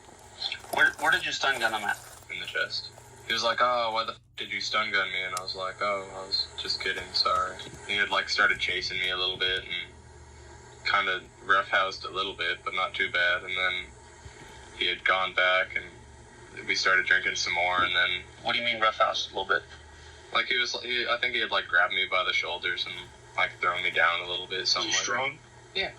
Where did you stun gun him at? In the chest. He was like, oh, why the f*** did you stun gun me? And I was like, oh, I was just kidding, sorry. He had, like, started chasing me a little bit and kind of roughhoused a little bit, but not too bad. And then he had gone back and we started drinking some more, and then... What do you mean roughhouse a little bit? Like, I think he had, like, grabbed me by the shoulders and, like, thrown me down a little bit, something like strong? that. Yeah.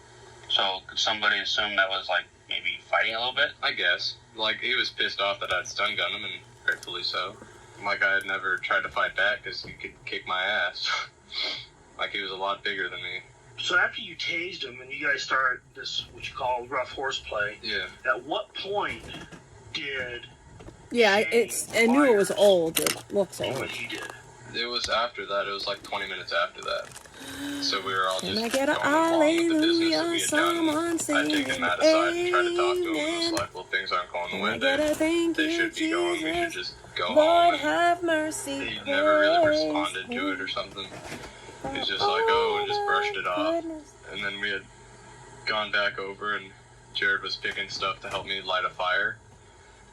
So, could somebody assume that was, like, maybe fighting a little bit? I guess. Like, he was pissed off that I'd stun gun him, and rightfully so. Like, I had never tried to fight back because he could kick my ass. Like, he was a lot bigger than me. So after you tased him and you guys started this, what you call rough horseplay, Yeah. at what point did Yeah, I knew it was old. It looks what old. he did? It was after that. It was like 20 minutes after that. So we were all just Can I get a going along with the business that we had someone done. I'd sing taken Matt aside and tried to talk to him, and amen. was like, well, things aren't going the Can way I get a thank they you, should be going. We should Jesus? just go Lord, home. And have mercy. he never really praise responded to it him. or something. He's just like, oh, and just brushed it off. Goodness. And then we had gone back over, and Jared was picking stuff to help me light a fire.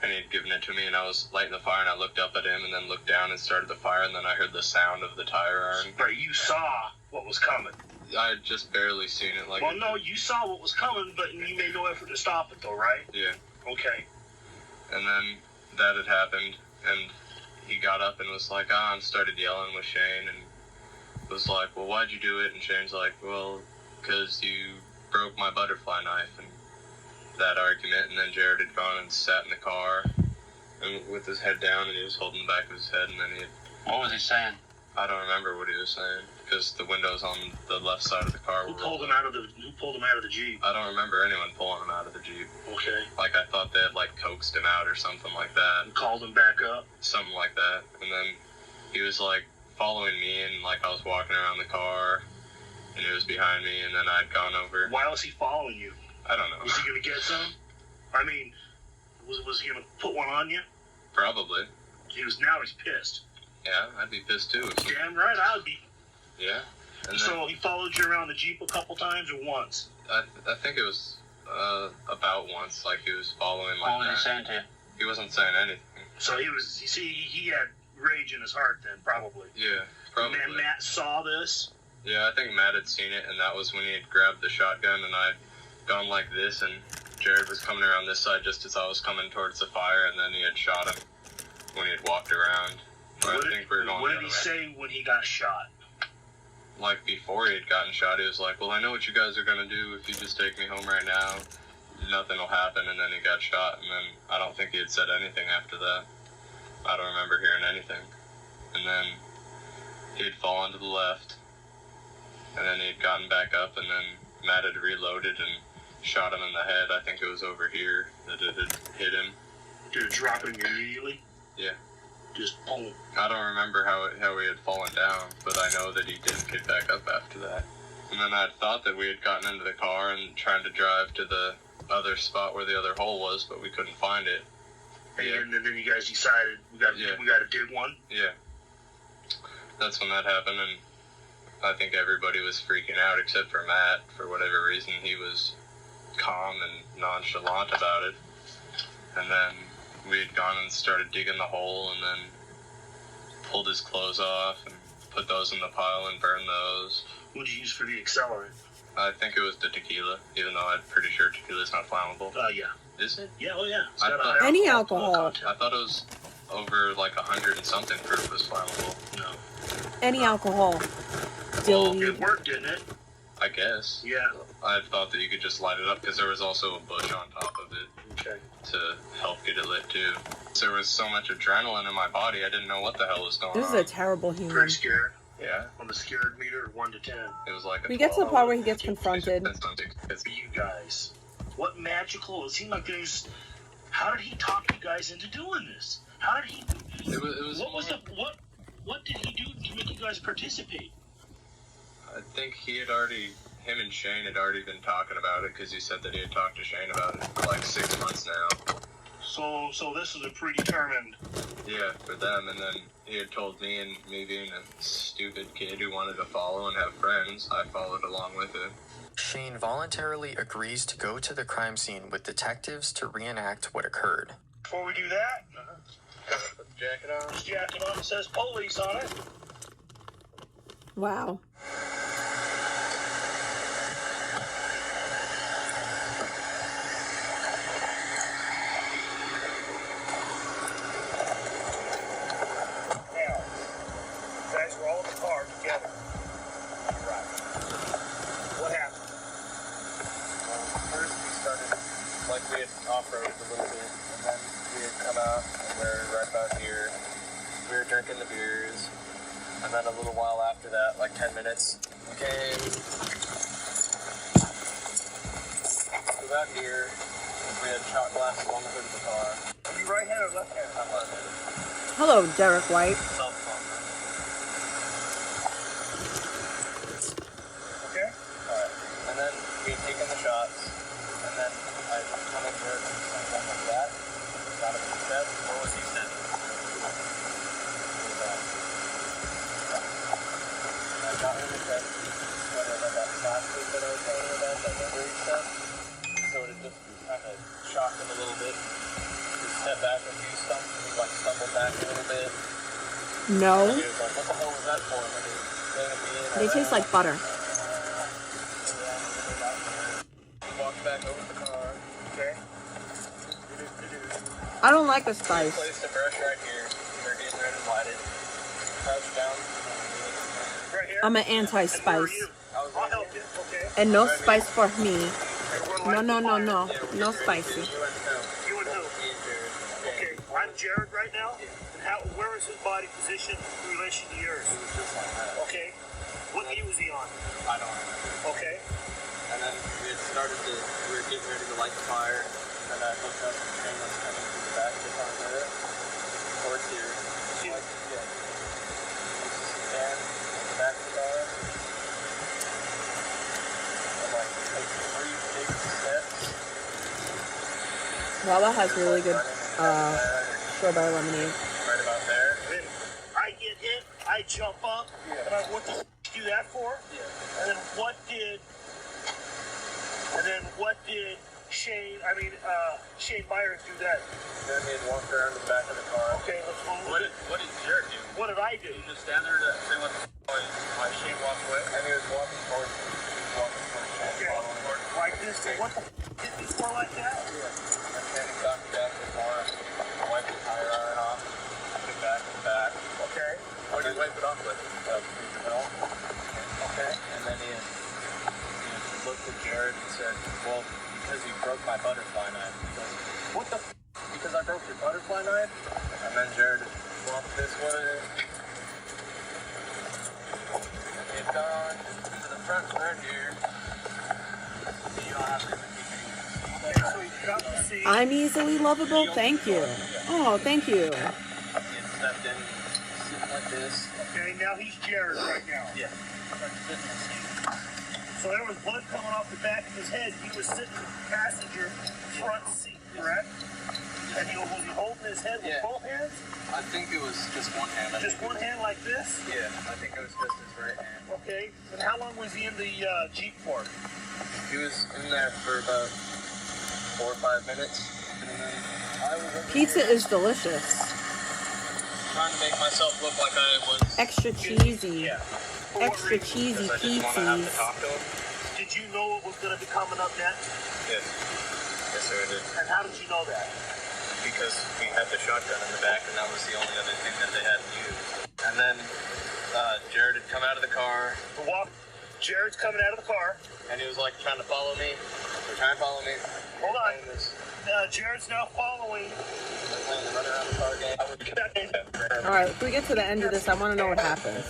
And he had given it to me, and I was lighting the fire, and I looked up at him, and then looked down and started the fire, and then I heard the sound of the tire iron. But you saw what was coming. I had just barely seen it. Like, Well, no, you saw what was coming, but you made no effort to stop it, though, right? yeah. Okay. And then that had happened, and he got up and was like, and started yelling with Shane, and was like, well, why'd you do it? And Shane's like, well, because you broke my butterfly knife, and that argument. And then Jared had gone and sat in the car and with his head down, and he was holding the back of his head, and then he had, What was he saying? I don't remember what he was saying, because the windows on the left side of the car Who were pulled rolled him up. out of the Jeep? I don't remember anyone pulling him out of the Jeep. Okay. Like, I thought they had, like, coaxed him out or something like that. And called him back up. Something like that. And then he was, like, following me, and, like, I was walking around the car, and he was behind me, and then I'd gone over. Why was he following you? I don't know. Was he gonna get some? I mean, was he gonna put one on you? Probably. Now he's pissed. Yeah, I'd be pissed too. Damn right, I would be. Yeah. And then, So he followed you around the Jeep a couple times or once? I think it was about once, like he was following like What was he that. saying to you? He wasn't saying anything. So he was. You see, he had rage in his heart then, probably. Yeah, probably. And Matt saw this. Yeah, I think Matt had seen it, and that was when he had grabbed the shotgun, and I'd gone like this, and Jared was coming around this side just as I was coming towards the fire, and then he had shot him when he had walked around. But I think we were going What the did he other way. say when he got shot? Like before he had gotten shot, he was like, well, I know what you guys are going to do. If you just take me home right now, nothing will happen. And then he got shot, and then I don't think he had said anything after that. I don't remember hearing anything. And then he had fallen to the left, and then he had gotten back up, and then Matt had reloaded and shot him in the head. I think it was over here that it had hit him. Did it drop him immediately? Yeah. Just boom. I don't remember how he had fallen down, but I know that he didn't get back up after that. And then I thought that we had gotten into the car and trying to drive to the other spot where the other hole was, but we couldn't find it. And then you guys decided we got to dig one. Yeah. That's when that happened, and I think everybody was freaking out except for Matt. For whatever reason, he was calm and nonchalant about it. And then we had gone and started digging the hole, and then pulled his clothes off and put those in the pile and burned those. What did you use for the accelerant? I think it was the tequila, even though I'm pretty sure tequila's not flammable. Yeah. Is it? Yeah, oh yeah. It's I got a thought- high Any alcohol alcohol. content. I thought it was over like 100 and something proof was flammable. No. Any alcohol. Well, it worked, didn't it? I guess. Yeah. I thought that you could just light it up because there was also a bush on top of it Okay. to help get it lit too. There was so much adrenaline in my body, I didn't know what the hell was going This on. is a terrible human. Pretty scared. Yeah, On the scared meter, 1 to 10. it was like a We get to the 12. part where he gets confronted. For you guys, what magical? It seemed like there's. How did he talk you guys into doing this? How did he? It was What was more- the What did he do to make you guys participate? I think him and Shane had already been talking about it because he said that he had talked to Shane about it for like 6 months now. So this was a predetermined. Yeah, for them, and then he had told me, and me being a stupid kid who wanted to follow and have friends, I followed along with it. Shane voluntarily agrees to go to the crime scene with detectives to reenact what occurred. Before we do that, Put the jacket on. this jacket on, it says police on it. Wow. Now, you guys were all in the car together. Right. What happened? Well, first we started, like we had off-roaded a little bit, and then we had come out, and we were right about here. We were drinking the beers, and then a little while after that, like 10 minutes, we came to about here. We had shot glasses on the hood of the car. Are you right-handed or left-handed? I'm left-handed. Hello, Derek White. Okay. Alright, and then we had taken the shots, and then I come up here and something like that. Got him in the chest. What was he saying? I got him in the chest. Whether that plastic that I was telling you about, that rubbery stuff. So it had just kind of shocked him a little bit. He stepped back a few stumps, and he like stumbled back a little bit. No, He was like, what the hell was that for? And he was saying at the end, they taste like butter. walked back over the car. Okay. I don't like the spice. Placed a brush right here. We're getting ready to light it. Crouch down. Right here? I'm an And where are anti-spice. you? I was I'll right help here. you. Okay. And no spice for me. And we're No, lighting no, the no, fire. no. Yeah, we're No getting ready to spicy. do UNBANNED. You and who? Me and Jared. Okay. I'm Jared right now. And where is his body positioned in relation to yours? It was just like that. Okay. What knee was he on? I don't remember. Okay. And then we had started to, we were getting ready to light the fire. And then I looked up and Shane was coming through the back of the car there. Towards here. See- Like, yeah. Stand in the back of the car. And like take 3 big steps. Lala has really good Right strawberry lemonade. about there. Then I get hit. I jump up. Yeah. And I, what the f- do that for? Yeah. And then what did Shane Myers do that? Then he had walked around the back of the car. Okay, let's go. What did Jared do? What did I do? Did you just stand there to say what the why Shane walked away? And he was walking towards me. He was walking towards Shane. Okay. Following towards me. Like this. What the f- hit me for like that? Yeah. And Shane got me back to the car. Wiped the tire iron off. Put it back in the back. Okay. What did you wipe it off with? Paper towel. Okay. And then he looked at Jared and said, well, because you broke my butterfly knife. He goes, what the f? Because I broke your butterfly knife? And then Jared walked this way. And he had gone to the front right here. You don't have to Okay, so you got to see. I'm easily lovable. Thank you. Oh, thank you. He had stepped in, sitting like this. Okay, now he's Jared right now. Yeah. So there was blood coming off the back of his head. He was sitting in the passenger front seat, correct? And was he holding his head with Yeah. both hands? I think it was just one hand. Just one hand like this? Yeah, I think it was just his right hand. Okay. And how long was he in the Jeep for? He was in there for about 4 or 5 minutes. And then I was over Pizza here is delicious. trying to make myself look like I was... Extra cheesy. Yeah. For what Extra reason? cheesy Because I didn't want to have to pizzas. talk to him. Did you know what was going to be coming up next? Yes. Yes, sir, I did. And how did you know that? Because we had the shotgun in the back, and that was the only other thing that they hadn't used. And then Jared had come out of the car, Jared's coming out of the car. and he was like trying to follow me. They're trying to follow me. Hold on. Playing this, Jared's now following. playing the run around the car game. I would get that. All right, if we get to the end of this, I want to know what happened.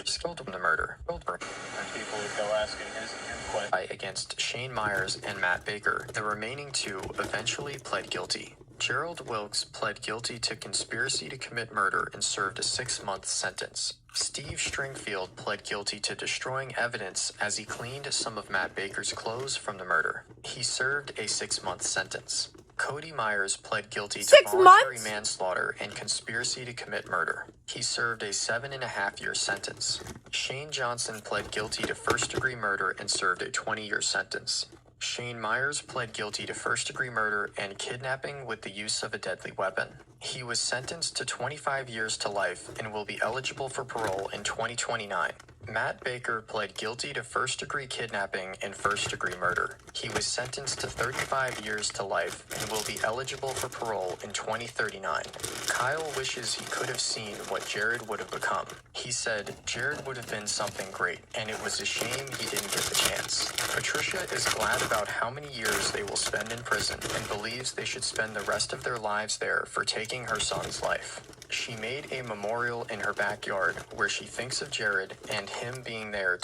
Skilled in the murder. And people would go asking him questions. Against Shane Myers and Matt Baker. The remaining two eventually pled guilty. Gerald Wilkes pled guilty to conspiracy to commit murder and served a 6-month sentence. Steve Stringfield pled guilty to destroying evidence as he cleaned some of Matt Baker's clothes from the murder. He served a 6-month sentence. Cody Myers pled guilty to 6 voluntary months? manslaughter and conspiracy to commit murder. He served a 7.5-year sentence. Shane Johnson pled guilty to first-degree murder and served a 20-year sentence. Shane Myers pled guilty to first-degree murder and kidnapping with the use of a deadly weapon. He was sentenced to 25 years to life and will be eligible for parole in 2029. Matt Baker pled guilty to first-degree kidnapping and first-degree murder. He was sentenced to 35 years to life and will be eligible for parole in 2039. Kyle wishes he could have seen what Jared would have become. He said, Jared would have been something great, and it was a shame he didn't get the chance. Patricia is glad about how many years they will spend in prison and believes they should spend the rest of their lives there for taking her son's life. She made a memorial in her backyard where she thinks of Jared and him being there.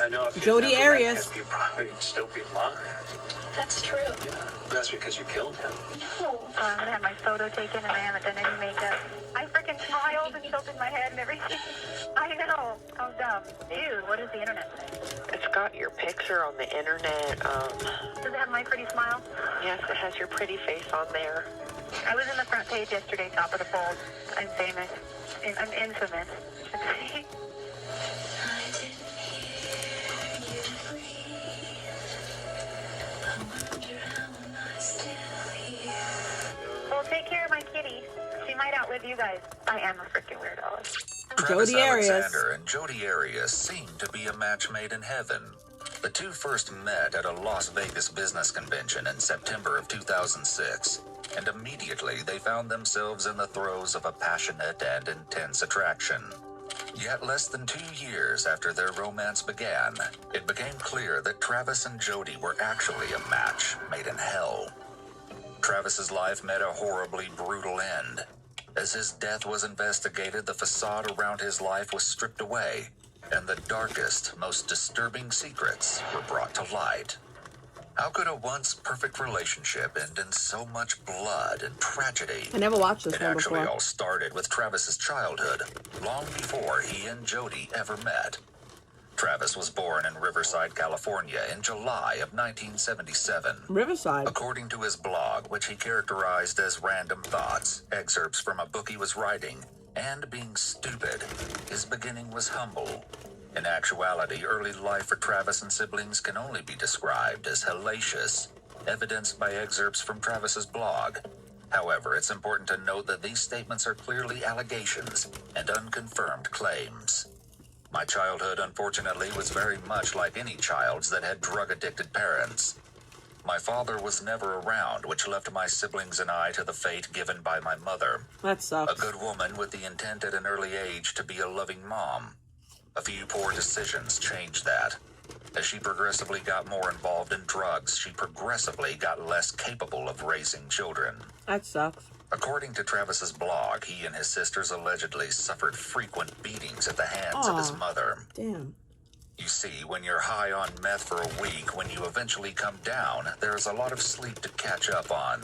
I know if you Jody never met Arias. him, you probably still be alive. That's true. Yeah, that's because you killed him. I had my photo taken and I haven't done any makeup. I freaking smiled and tilted my head and everything. I know. How dumb. Ew, what does the internet say? It's got your picture on the internet. Does it have my pretty smile? Yes, it has your pretty face on there. I was in the front page yesterday, top of the fold. I'm famous. I'm infamous. Well, take care of my kitty. She might outlive you guys. I am a freaking weirdo. Travis Jody Arias. Alexander and Jody Arias seemed to be a match made in heaven. The two first met at a Las Vegas business convention in September of 2006, and immediately they found themselves in the throes of a passionate and intense attraction. Yet less than 2 years after their romance began, it became clear that Travis and Jody were actually a match made in hell. Travis's life met a horribly brutal end. As his death was investigated, the facade around his life was stripped away, and the darkest, most disturbing secrets were brought to light. How could a once perfect relationship end in so much blood and tragedy? I never watched this It one actually before. all started with Travis's childhood, long before he and Jody ever met. Travis was born in Riverside, California in July of 1977. Riverside. According to his blog, which he characterized as random thoughts, excerpts from a book he was writing, and being stupid, his beginning was humble. In actuality, early life for Travis and siblings can only be described as hellacious, evidenced by excerpts from Travis's blog. However, it's important to note that these statements are clearly allegations and unconfirmed claims. My childhood, unfortunately, was very much like any child's that had drug-addicted parents. My father was never around, which left my siblings and I to the fate given by my mother. That A sucks. good woman with the intent at an early age to be a loving mom. A few poor decisions changed that. As she progressively got more involved in drugs, she progressively got less capable of raising children. That sucks. According to Travis's blog, he and his sisters allegedly suffered frequent beatings at the hands of his Aw. mother. Damn. You see, when you're high on meth for a week, when you eventually come down, there is a lot of sleep to catch up on.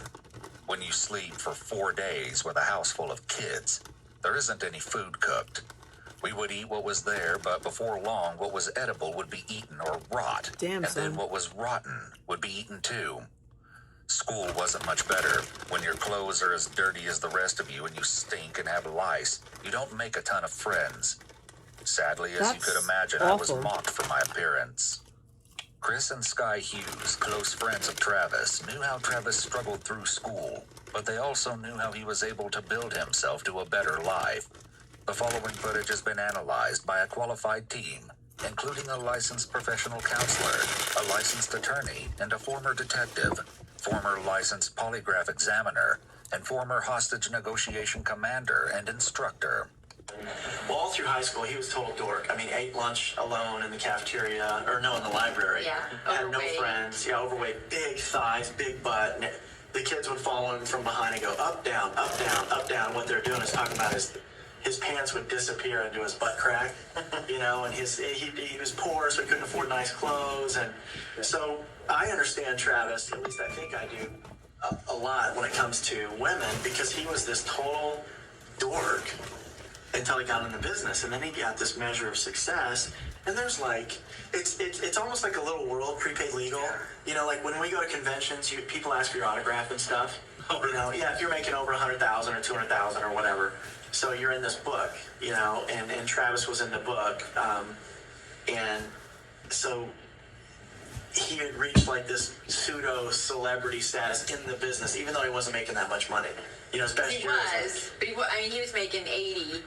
When you sleep for 4 days with a house full of kids, there isn't any food cooked. We would eat what was there, but before long, what was edible would be eaten or rot. Damn, and then son. what was rotten would be eaten too. School wasn't much better. When your clothes are as dirty as the rest of you and you stink and have lice, you don't make a ton of friends. Sadly, as you could That's imagine, I was awful. mocked for my appearance. Chris and Sky Hughes, close friends of Travis, knew how Travis struggled through school, but they also knew how he was able to build himself to a better life. The following footage has been analyzed by a qualified team, including a licensed professional counselor, a licensed attorney, and a former detective, former licensed polygraph examiner, and former hostage negotiation commander and instructor. Well, all through high school, he was total dork. I mean, ate lunch alone in the cafeteria, or no, in the library. Yeah, Had no overweight. friends. Yeah, overweight, big thighs, big butt. And the kids would follow him from behind and go up, down, up, down, up, down. What they're doing is talking about his pants would disappear into his butt crack, you know, and he was poor, so he couldn't afford nice clothes. And so I understand Travis, at least I think I do, a lot when it comes to women, because he was this total dork until he got into business. And then he got this measure of success, And there's like, it's almost like a little world, prepaid legal. You know, like when we go to conventions, people ask for your autograph and stuff. You know, yeah, if you're making over 100,000 or 200,000 or whatever, so you're in this book, you know, and Travis was in the book, and so he had reached like this pseudo celebrity status in the business, even though he wasn't making that much money. You know, his best He was, but he was making 80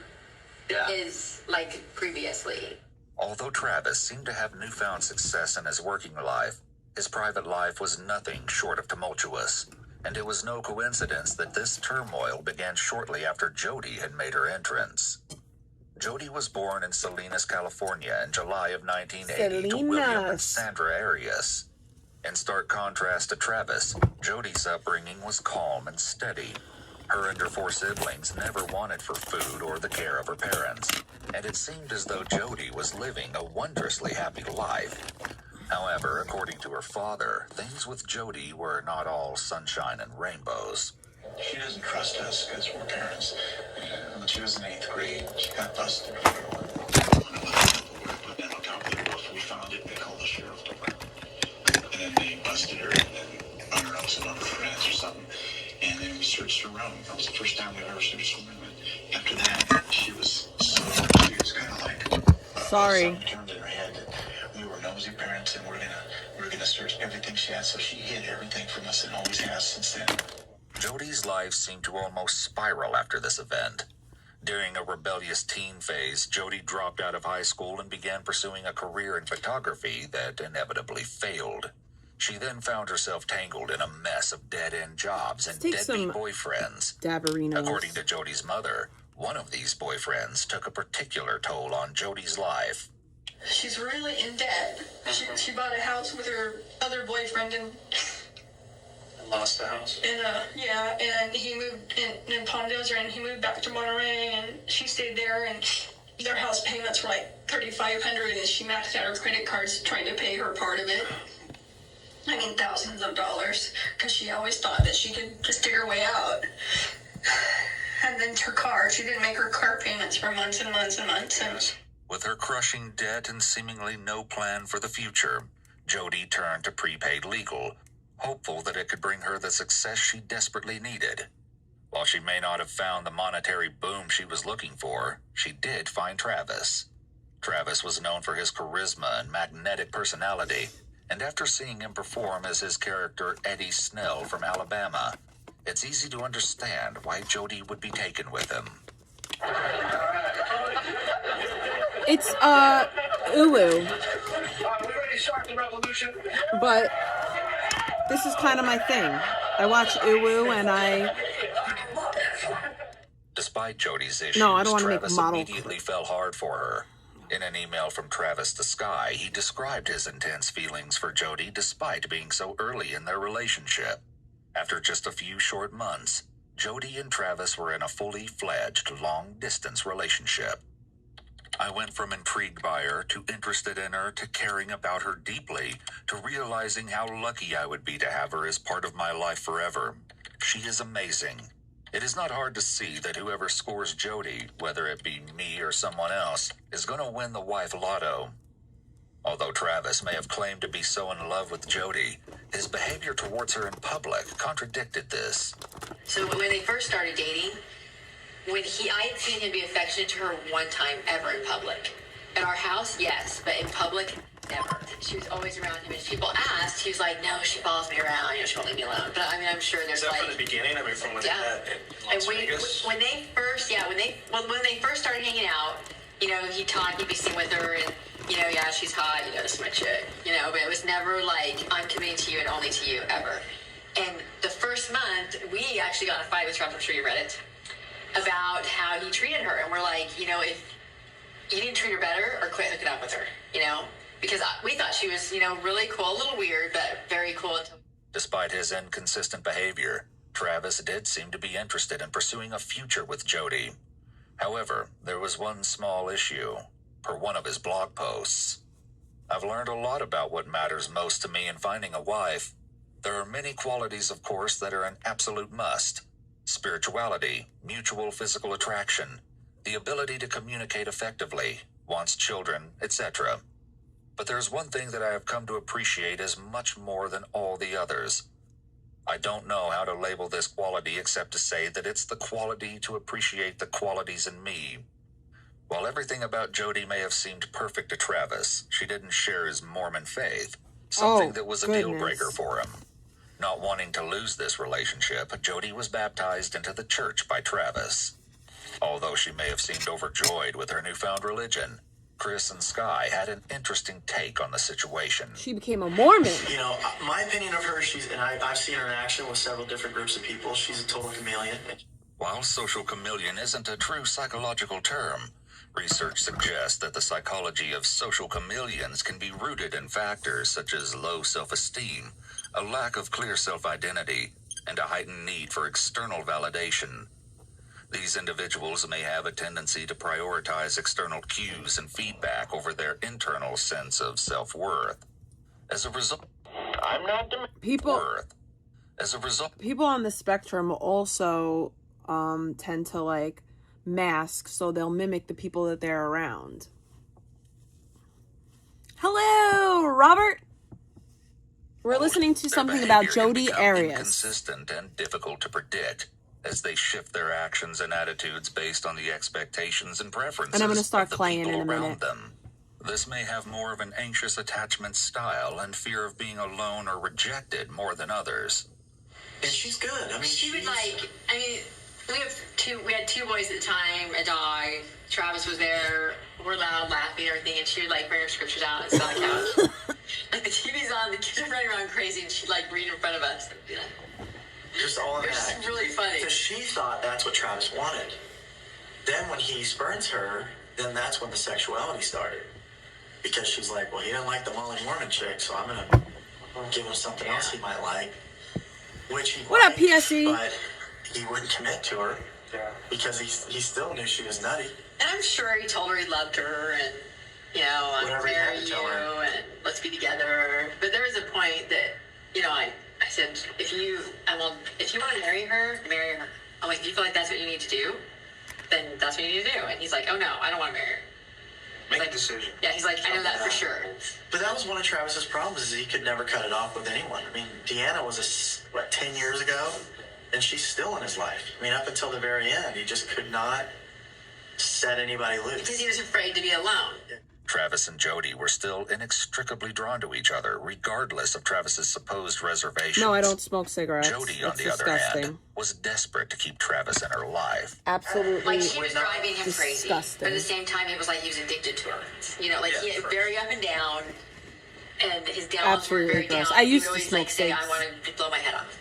his like previously. Although Travis seemed to have newfound success in his working life, his private life was nothing short of tumultuous, and it was no coincidence that this turmoil began shortly after Jody had made her entrance. Jody was born in Salinas, California in July of 1980 to William and Sandra Arias. In stark contrast to Travis, Jody's upbringing was calm and steady. Her and her 4 siblings never wanted for food or the care of her parents, and it seemed as though Jody was living a wondrously happy life. However, according to her father, things with Jody were not all sunshine and rainbows. She doesn't trust us because we're parents. When she was in 8th grade, she got busted for putting it on top of the roof. We found it, they called the sheriff department. And then they busted her, and then found her out on her friends or something. And then we searched her room. That was the first time we've ever searched her room. And after that, she was kind of like sorry. Something turned in her head that we were nosy parents, and we're gonna search everything she had. So she hid everything from us and always has since then. Jody's life seemed to almost spiral after this event. During a rebellious teen phase, Jody dropped out of high school and began pursuing a career in photography that inevitably failed. She then found herself tangled in a mess of dead-end jobs and deadbeat boyfriends. According to Jody's mother, one of these boyfriends took a particular toll on Jody's life. She's really in debt. She bought a house with her other boyfriend and lost the house. And and he moved in Palm Desert, and he moved back to Monterey, and she stayed there, and their house payments were like $3,500, and she maxed out her credit cards trying to pay her part of it. I mean, thousands of dollars, because she always thought that she could just dig her way out. And then her car, she didn't make her car payments for months and months and months. And with her crushing debt and seemingly no plan for the future, Jody turned to prepaid legal, hopeful that it could bring her the success she desperately needed. While she may not have found the monetary boom she was looking for, she did find Travis. Travis was known for his charisma and magnetic personality, and after seeing him perform as his character Eddie Snell from Alabama, it's easy to understand why Jody would be taken with him. It's Ulu, but this is kind of my thing. I watch Uwu and Despite Jody's issues, No, I don't want to make Travis model. immediately fell hard for her. In an email from Travis to Sky, he described his intense feelings for Jody despite being so early in their relationship. After just a few short months, Jody and Travis were in a fully fledged long-distance relationship. I went from intrigued by her to interested in her to caring about her deeply to realizing how lucky I would be to have her as part of my life forever. She is amazing. It is not hard to see that whoever scores Jody, whether it be me or someone else, is going to win the wife lotto. Although Travis may have claimed to be so in love with Jody, his behavior towards her in public contradicted this. So when they first started dating, I had seen him be affectionate to her one time ever in public. At our house, yes, but in public, never. She was always around him. And if people asked, he was like, no, she follows me around. She won't leave me alone. But I mean, I'm sure there's Is that like... from the beginning? I mean, from when they met in Las Vegas? When they first started hanging out, he'd talk, he'd be seen with her, and, yeah, she's hot, this is my chick, but it was never like, I'm committing to you and only to you, ever. And the first month, we actually got in a fight with Trump, I'm sure you read it, about how he treated her. And we're like, if you need to treat her better or quit hooking up with her, because we thought she was, really cool, a little weird, but very cool. Despite his inconsistent behavior, Travis did seem to be interested in pursuing a future with Jody. However, there was one small issue, per one of his blog posts. I've learned a lot about what matters most to me in finding a wife. There are many qualities, of course, that are an absolute must. Spirituality, mutual physical attraction, the ability to communicate effectively, wants children, etc. But there's one thing that I have come to appreciate as much more than all the others. I don't know how to label this quality except to say that it's the quality to appreciate the qualities in me. While everything about Jody may have seemed perfect to Travis, she didn't share his Mormon faith, something that was a deal breaker for him. Not wanting to lose this relationship, Jody was baptized into the church by Travis. Although she may have seemed overjoyed with her newfound religion, Chris and Sky had an interesting take on the situation. She became a Mormon. You know, my opinion of her, I've seen her in action with several different groups of people. She's a total chameleon. While social chameleon isn't a true psychological term, research suggests that the psychology of social chameleons can be rooted in factors such as low self-esteem, a lack of clear self-identity, and a heightened need for external validation. These individuals may have a tendency to prioritize external cues and feedback over their internal sense of self-worth. As a result, People on the spectrum also tend to like mask, so they'll mimic the people that they're around. Hello, Robert. We're listening to something about Jody Arias. Inconsistent and difficult to predict, as they shift their actions and attitudes based on the expectations and preferences And I'm going to start of the playing people in a around minute. them. This may have more of an anxious attachment style and fear of being alone or rejected more than others. And she's good. I mean, she would like. I mean, we had two boys at the time, a dog. Travis was there. We're loud, laughing, and everything, and she would like bring her scriptures out and sit on the couch. Like the TV's on, the kids are running around crazy, and she'd like read in front of us. And be like, just all of that. It's really funny. Because she thought that's what Travis wanted. Then when he spurns her, then that's when the sexuality started. Because she's like, well, he didn't like the Molly Mormon chick, so I'm gonna give him something else he might like. Which he What up, liked, PSE? But he wouldn't commit to her because he still knew she was nutty. And I'm sure he told her he loved her, and I'm Whatever he marry had to you, tell her. and let's be together. But there was a point that, I said, if you want to marry her, marry her. I'm like, if you feel like that's what you need to do, then that's what you need to do. And he's like, oh no, I don't want to marry her. Make a decision. Yeah, he's like, I know that for sure. But that was one of Travis's problems, is he could never cut it off with anyone. I mean, Deanna was, 10 years ago? And she's still in his life. I mean, up until the very end, he just could not set anybody loose. Because he was afraid to be alone. Travis and Jody were still inextricably drawn to each other, regardless of Travis's supposed reservations. No, I don't smoke cigarettes. Jody, on It's the other disgusting. hand, was desperate to keep Travis in her life. Absolutely. Like, she was driving him crazy. Disgusting. But at the same time, he was addicted to her. He had very up and down. And his downs were very gross. down. I He used would to always smoke say, cigs. I want to blow my head off,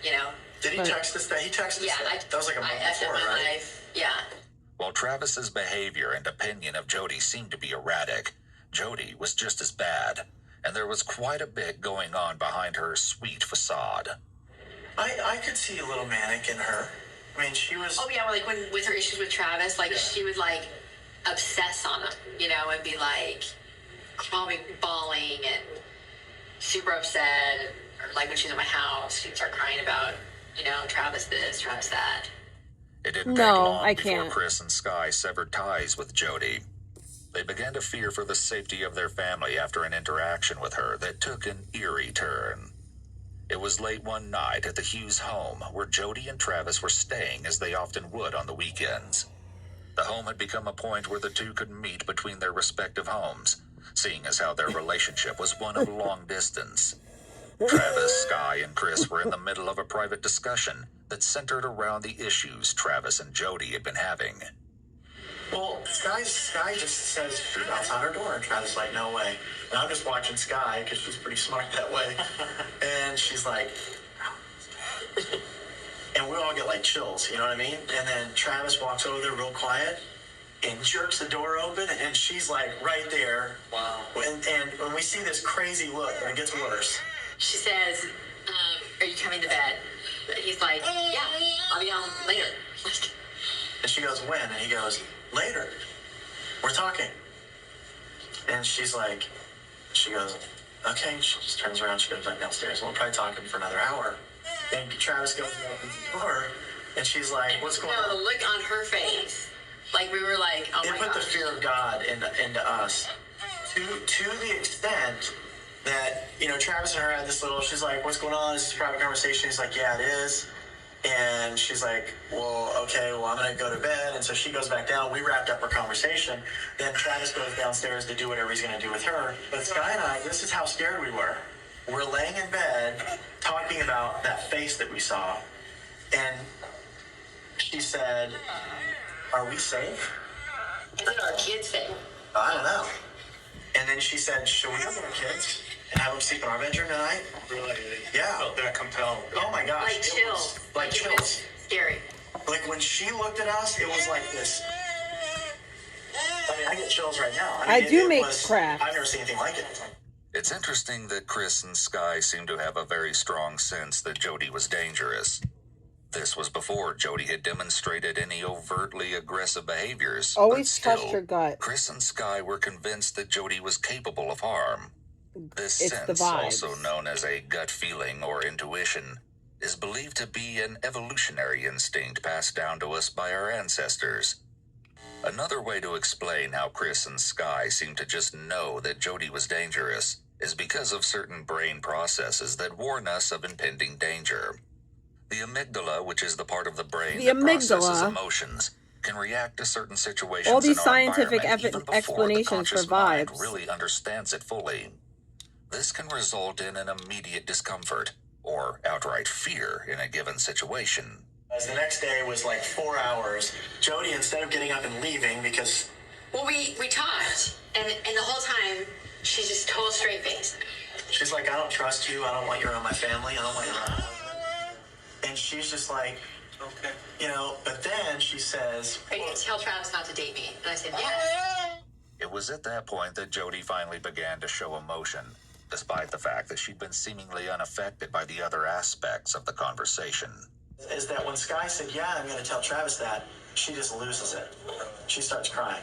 Did he text us that? He texted us that. That was like a month before, right? Life. Yeah. While Travis's behavior and opinion of Jody seemed to be erratic, Jody was just as bad, and there was quite a bit going on behind her sweet facade. I could see a little manic in her. I mean, she was... Oh, yeah, with her issues with Travis, she would, obsess on him, and be, calming, bawling, and super upset. Or, when she's at my house, she'd start crying about, Travis this, Travis that. It didn't take long before Chris and Sky severed ties with Jody. They began to fear for the safety of their family after an interaction with her that took an eerie turn. It was late one night at the Hughes home, where Jody and Travis were staying as they often would on the weekends. The home had become a point where the two could meet between their respective homes, seeing as how their relationship was one of long distance. Travis, Sky, and Chris were in the middle of a private discussion that centered around the issues Travis and Jody had been having. Well, Sky just says shoot outside her door, and Travis like, no way. And I'm just watching Sky because she's pretty smart that way. And she's like, and we all get chills, you know what I mean? And then Travis walks over there real quiet and jerks the door open, and she's right there. Wow. And when we see this crazy look, and it gets worse. She says, are you coming to bed? He's like, yeah, I'll be down later. And she goes, when? And he goes, later. We're talking. And she goes, okay. She just turns around. She goes back downstairs. We'll probably talk for another hour. And Travis goes and opens the door. And she's like, what's going on? The look on her face. We were oh my God. It put the fear of God into us. to the extent that, you know, Travis and her had this little, she's like, what's going on? Is this a private conversation? He's like, yeah, it is. And she's like, well, okay, well, I'm going to go to bed. And so she goes back down. We wrapped up our conversation. Then Travis goes downstairs to do whatever he's going to do with her. But Sky and I, this is how scared we were. We're laying in bed talking about that face that we saw. And she said, are we safe? Is it our kids safe? I don't know. And then she said, should we have our kids and have them sleep in our bedroom tonight? Really? Yeah. Felt that compelled. Oh my gosh. Like chills. Like it chills. was scary. Like when she looked at us, it was like this. I mean, I get chills right now. I do it make was, crap. I've never seen anything like it. It's interesting that Chris and Sky seem to have a very strong sense that Jody was dangerous. This was before Jody had demonstrated any overtly aggressive behaviors. Always but trust still, your gut. Chris and Sky were convinced that Jody was capable of harm. This It's the sense, vibes. also known as a gut feeling or intuition, is believed to be an evolutionary instinct passed down to us by our ancestors. Another way to explain how Chris and Sky seem to just know that Jody was dangerous is because of certain brain processes that warn us of impending danger. The amygdala, which is the part of the brain that processes emotions, can react to certain situations All these in our scientific environment even before the explanations conscious for mind vibes. really understands it fully. This can result in an immediate discomfort or outright fear in a given situation. As the next day was like 4 hours, Jody, instead of getting up and leaving because... Well, we talked, and the whole time, she's just total straight face. She's like, I don't trust you. I don't want you around my family. I don't want you around... And she's just like, okay, you know, but then she says... Are you going to tell Travis not to date me? And I said, yes. It was at that point that Jody finally began to show emotion, despite the fact that she'd been seemingly unaffected by the other aspects of the conversation. Is that when Sky said, yeah, I'm going to tell Travis that, she just loses it. She starts crying.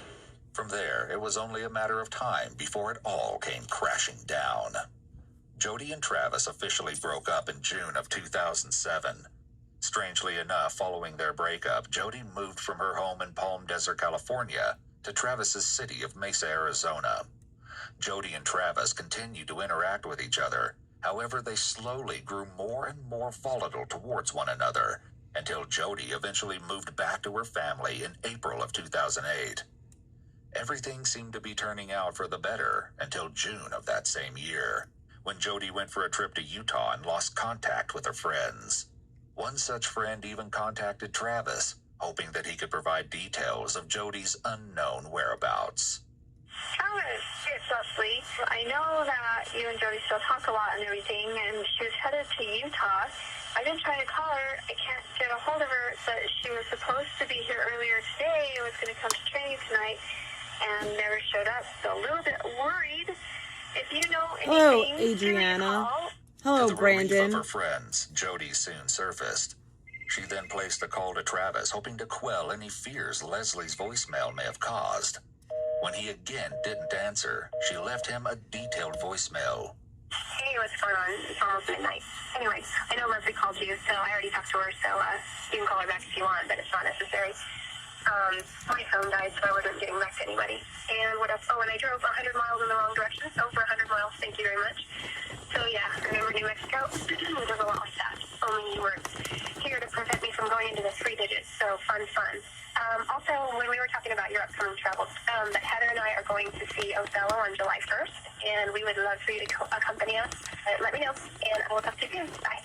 From there, it was only a matter of time before it all came crashing down. Jody and Travis officially broke up in June of 2007. Strangely enough, following their breakup, Jody moved from her home in Palm Desert, California, to Travis's city of Mesa, Arizona. Jody and Travis continued to interact with each other. However, they slowly grew more and more volatile towards one another, until Jody eventually moved back to her family in April of 2008. Everything seemed to be turning out for the better until June of that same year, when Jody went for a trip to Utah and lost contact with her friends. One such friend even contacted Travis, hoping that he could provide details of Jody's unknown whereabouts. Travis, it's Leslie. I know that you and Jody still talk a lot and everything, and she was headed to Utah. I've been trying to call her. I can't get a hold of her, but she was supposed to be here earlier today. I was going to come to training tonight and never showed up, so a little bit worried. If you know anything, Hello, Adriana. Hello, to the Brandon. relief of her friends, Jody soon surfaced. She then placed a call to Travis, hoping to quell any fears Leslie's voicemail may have caused. When he again didn't answer, she left him a detailed voicemail. Hey, what's going on? It's almost midnight. Anyway, I know Leslie called you, so I already talked to her, so you can call her back if you want, but it's not necessary. My phone died, so I wasn't getting back to anybody. And what else? Oh, and I drove 100 miles in the wrong direction. Over 100 miles. Thank you very much. So, yeah, remember New Mexico? There's a lot with that. Only you were here to prevent me from going into the 3 digits. So, fun. Also, when we were talking about your upcoming travels, Heather and I are going to see Othello on July 1st, and we would love for you to accompany us. Let me know, and I will talk to you soon. Bye.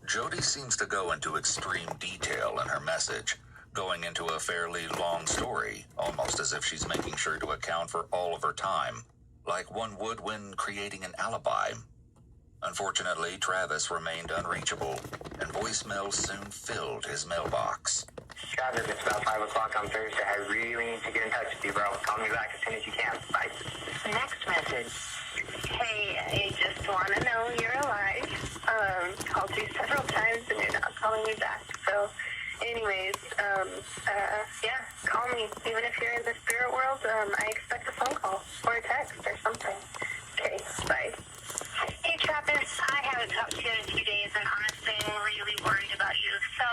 Jody seems to go into extreme detail in her message, going into a fairly long story, almost as if she's making sure to account for all of her time, like one would when creating an alibi. Unfortunately, Travis remained unreachable, and voicemails soon filled his mailbox. Travis, it's about 5 o'clock on Thursday. I really need to get in touch with you, bro. Call me back as soon as you can. Bye. Next message. Hey, I just want to know you're alive. Called you several times and you're not calling me back. So, anyways, yeah, call me. Even if you're in the spirit world, I expect a phone call or a text or something. Okay, bye. Hey, Travis, I haven't talked to you in a few days, and honestly, I'm really worried about you. So,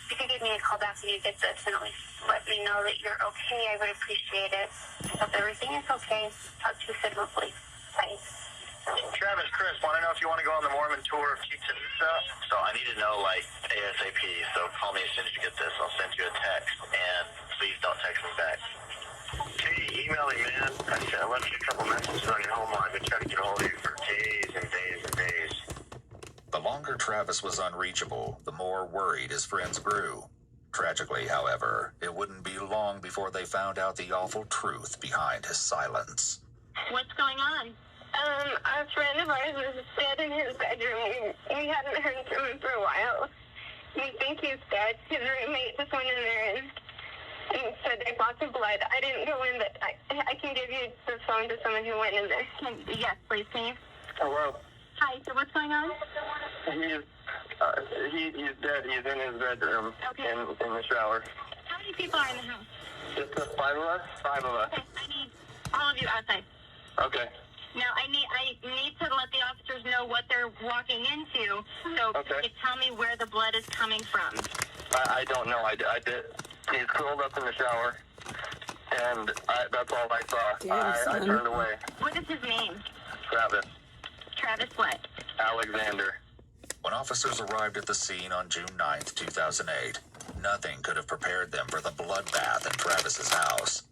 If you could give me a call back when you get this and at least let me know that you're okay, I would appreciate it. Hope everything is okay. Talk to you soon, hopefully. Bye. Travis, Chris, want to know if you want to go on the Mormon tour of Chichen Itza? So I need to know, like, ASAP. So call me as soon as you get this. I'll send you a text, and please don't text me back. Hey, email me, man. I left you a couple messages on your home line. I've been trying to get a hold of you for days and days and days. The longer Travis was unreachable, the more worried his friends grew. Tragically, however, it wouldn't be long before they found out the awful truth behind his silence. What's going on? A friend of ours was dead in his bedroom. We hadn't heard from him for a while. We think he's dead. His roommate just went in there and said there's lots of blood. I didn't go in, but I can give you the phone to someone who went in there. Yes, please, can you? Hello. Hi, so what's going on? He's dead. He's in his bedroom. Okay. In the shower. How many people are in the house? Just the 5 of us? 5 of us. Okay, I need all of you outside. Okay. Now, I need to let the officers know what they're walking into, so you tell me where the blood is coming from. I don't know. I did. He's curled up in the shower, and that's all I saw. I turned away. What is his name? Travis. Travis what? Alexander. When officers arrived at the scene on June 9th, 2008, nothing could have prepared them for the bloodbath in Travis's house.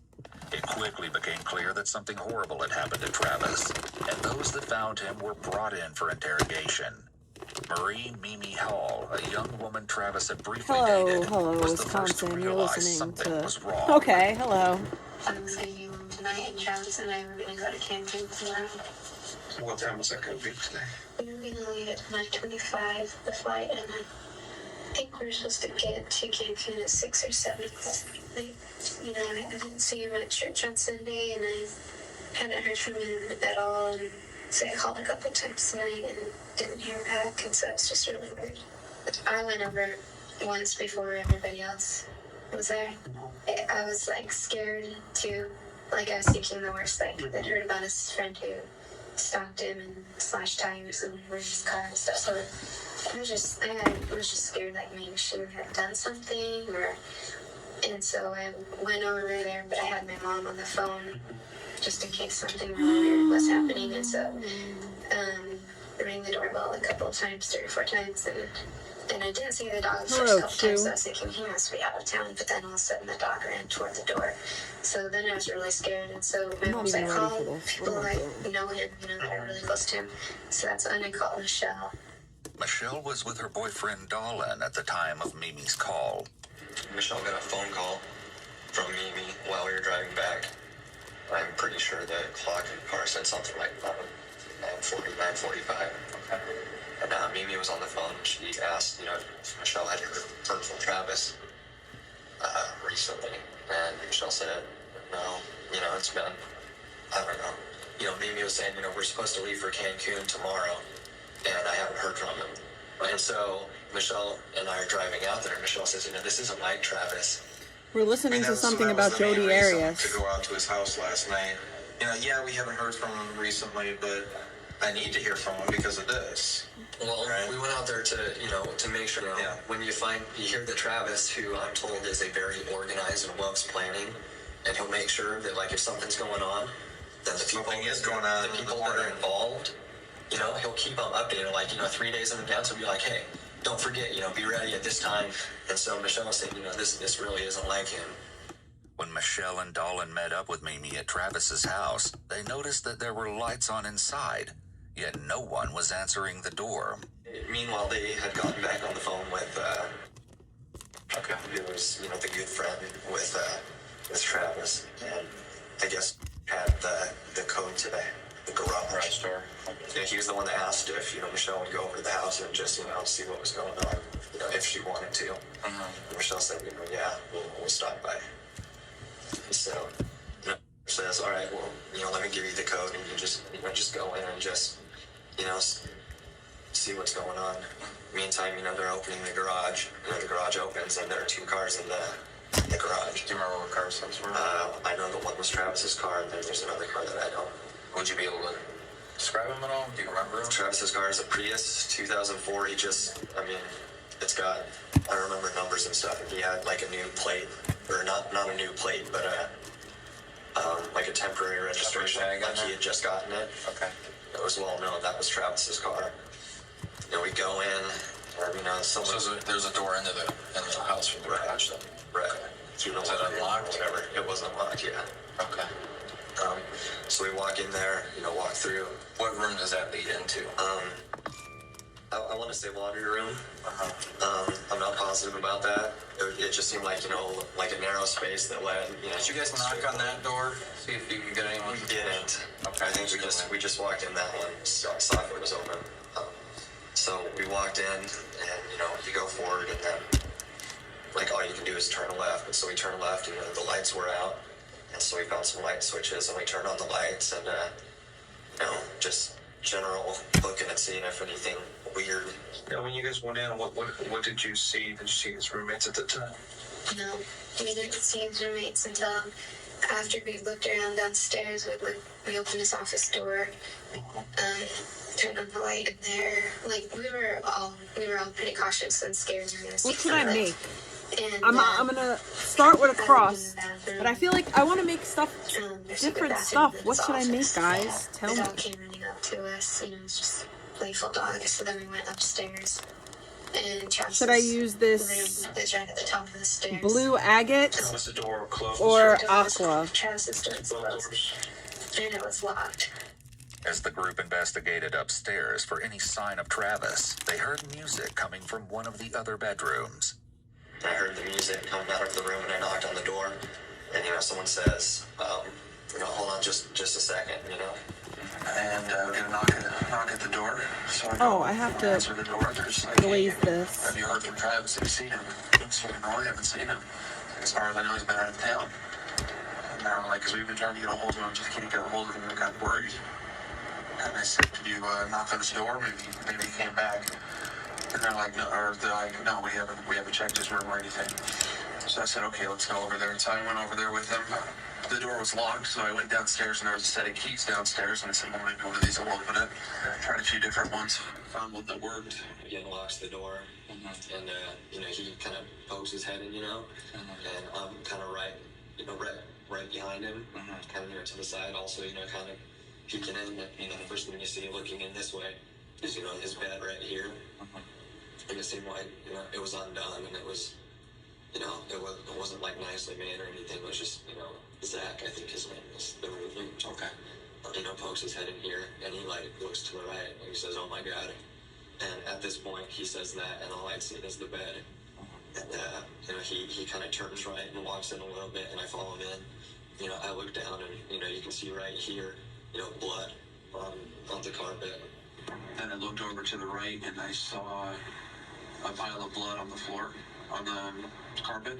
It quickly became clear that something horrible had happened to Travis, and those that found him were brought in for interrogation. Marie Mimi Hall, a young woman Travis had briefly dated, was the first to Wisconsin. You're realize listening something to. was wrong. Okay, hello. I was going to be home tonight, and Travis and I were going to go to Cancun tomorrow. What time was that going to be today? We were going to leave at 9:25, the flight, and I think we were supposed to get to Cancun at 6 or 7 o'clock. I didn't see him at church on Sunday, and I hadn't heard from him at all, and so I called a couple times tonight and didn't hear back, and so it's just really weird. I went over once before everybody else was there. I was, scared, too. I was thinking the worst. I'd heard about his friend who stalked him and slashed tires and reversed his car and stuff, so I was just scared, maybe she had done something, and so I went over there, but I had my mom on the phone just in case something really weird was happening, and so rang the doorbell a couple of times, 3 or 4 times, and I didn't see the dog the first couple times, so I was thinking he must be out of town, but then all of a sudden the dog ran toward the door, so then I was really scared, and so my mom's like, call people know him, that are really close to him, so that's when I called Michelle. Michelle was with her boyfriend Dolan at the time of Mimi's call. Michelle got a phone call from Mimi while we were driving back. I'm pretty sure the clock in the car said something like 9:40, 9:45. And Mimi was on the phone. She asked, if Michelle had heard from Travis recently. And Michelle said, no, it's been, I don't know. Mimi was saying, we're supposed to leave for Cancun tomorrow, and I haven't heard from him. And so Michelle and I are driving out there, and Michelle says, this isn't like Travis. We're listening to something about Jody Arias. To go out to his house last night. We haven't heard from him recently, but I need to hear from him because of this. Well, we went out there to make sure, when you hear that Travis, who I'm told is a very organized and loves planning, and he'll make sure that, if something's going on, then the people that are involved, he'll keep them updated, 3 days in advance, he'll be like, hey, don't forget, be ready at this time. And so Michelle was saying, this really isn't like him. When Michelle and Dolan met up with Mimi at Travis's house, they noticed that there were lights on inside, yet no one was answering the door. Meanwhile, they had gotten back on the phone with, who was, the good friend with Travis, and I guess had the code to the garage door. He was the one that asked if, Michelle would go over to the house and just, see what was going on, if she wanted to. Michelle said, yeah, we'll stop by. So, says, all right, well, let me give you the code, and you just go in and just, see what's going on. Meantime, they're opening the garage. The garage opens, and there are 2 cars in the garage. Do you remember what cars those were? I know that one was Travis's car, and then there's another car that I don't. Would you be able to describe him at all? Do you remember him? Travis's car is a Prius 2004. It's got, I remember numbers and stuff, and he had like a new plate, or not a new plate, but like a temporary registration, like he had just gotten it. Okay. It was well known that was Travis's car. And we go in, and someone... So there's a door into the house from the garage then? Right. So is it unlocked? Whatever. It was unlocked, yeah. Okay. So we walk in there, walk through. What room does that lead into? I want to say laundry room. I'm not positive about that. It just seemed like, like a narrow space that led, Did you guys knock on that door? See if you can get anyone? We didn't. Okay. I think we just walked in that one, saw if it was open. So we walked in, and, you go forward, and then, like, all you can do is turn left. And so we turned left, and the lights were out. And so we found some light switches, and we turned on the lights, and, just general looking and seeing if anything weird. Yeah, when you guys went in, what did you see? Did you see his roommates at the time? No, we didn't see his roommates until after we looked around downstairs. We opened his office door, turned on the light in there. Like, we were all pretty cautious and scared. What should I make? And, I'm gonna start with a cross, but I feel like I want to make stuff, different stuff. What should I make, guys? Tell me. The dog came running up to us. It's just playful dog. So then we went upstairs. And should I use this is right at the top of the stairs. blue agate Was the door closed? or aqua? Travis's door was closed, and it was locked. As the group investigated upstairs for any sign of Travis, they heard music coming from one of the other bedrooms. I heard the music coming out of the room, and I knocked on the door, and someone says, hold on just a second, And we're gonna knock at the door. So I have to answer the door. glaze this. Have you heard from Travis? Have you seen him? So no, I haven't seen him. As far as I know, he's been out of town. And they're like, because we've been trying to get a hold of him, just can't get a hold of him. We got worried. And I said, did you knock on his door? Maybe he came back. And they're like, no, we haven't checked his room or anything. So I said, okay, let's go over there. And so I went over there with him. The door was locked, so I went downstairs, and there was a set of keys downstairs, and I said, well, maybe one of these will open it. I tried a few different ones, found one that worked. Again, locks the door, and, he kind of pokes his head in, and I'm kind of right behind him, kind of to the side, also, kind of peeking in, the first thing you see looking in this way is, his bed right here. And it seemed like, it was undone, and it was, it wasn't like nicely made or anything. It was just, Zach, I think his name is, the roomie. Okay. Pokes his head in here, and he looks to the right, and he says, "Oh my God!" And at this point, he says that, and all I'd seen is the bed. And he kind of turns right and walks in a little bit, and I follow him in. I look down, and you can see right here, blood on the carpet. Then I looked over to the right, and I saw a pile of blood on the floor, on the carpet.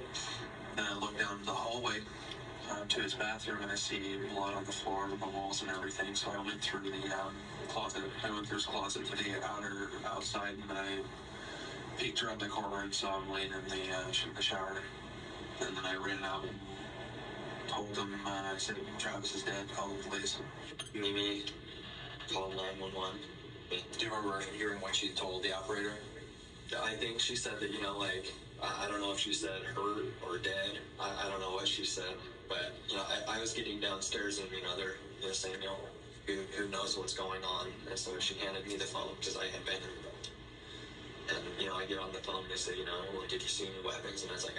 Then I looked down the hallway to his bathroom, and I see blood on the floor and the walls and everything. So I went through the closet. I went through his closet to the outside, and I peeked around the corner and saw him laying in the shower. And then I ran out and told him, I said, Travis is dead, call the police. Mimi called 911. Do you remember hearing what she told the operator? I think she said that, I don't know if she said hurt or dead. I don't know what she said. But, I was getting downstairs, and, they're saying, who knows what's going on. And so she handed me the phone because I had been in the phone. And, I get on the phone, and they say, well, did you see any weapons? And I was like,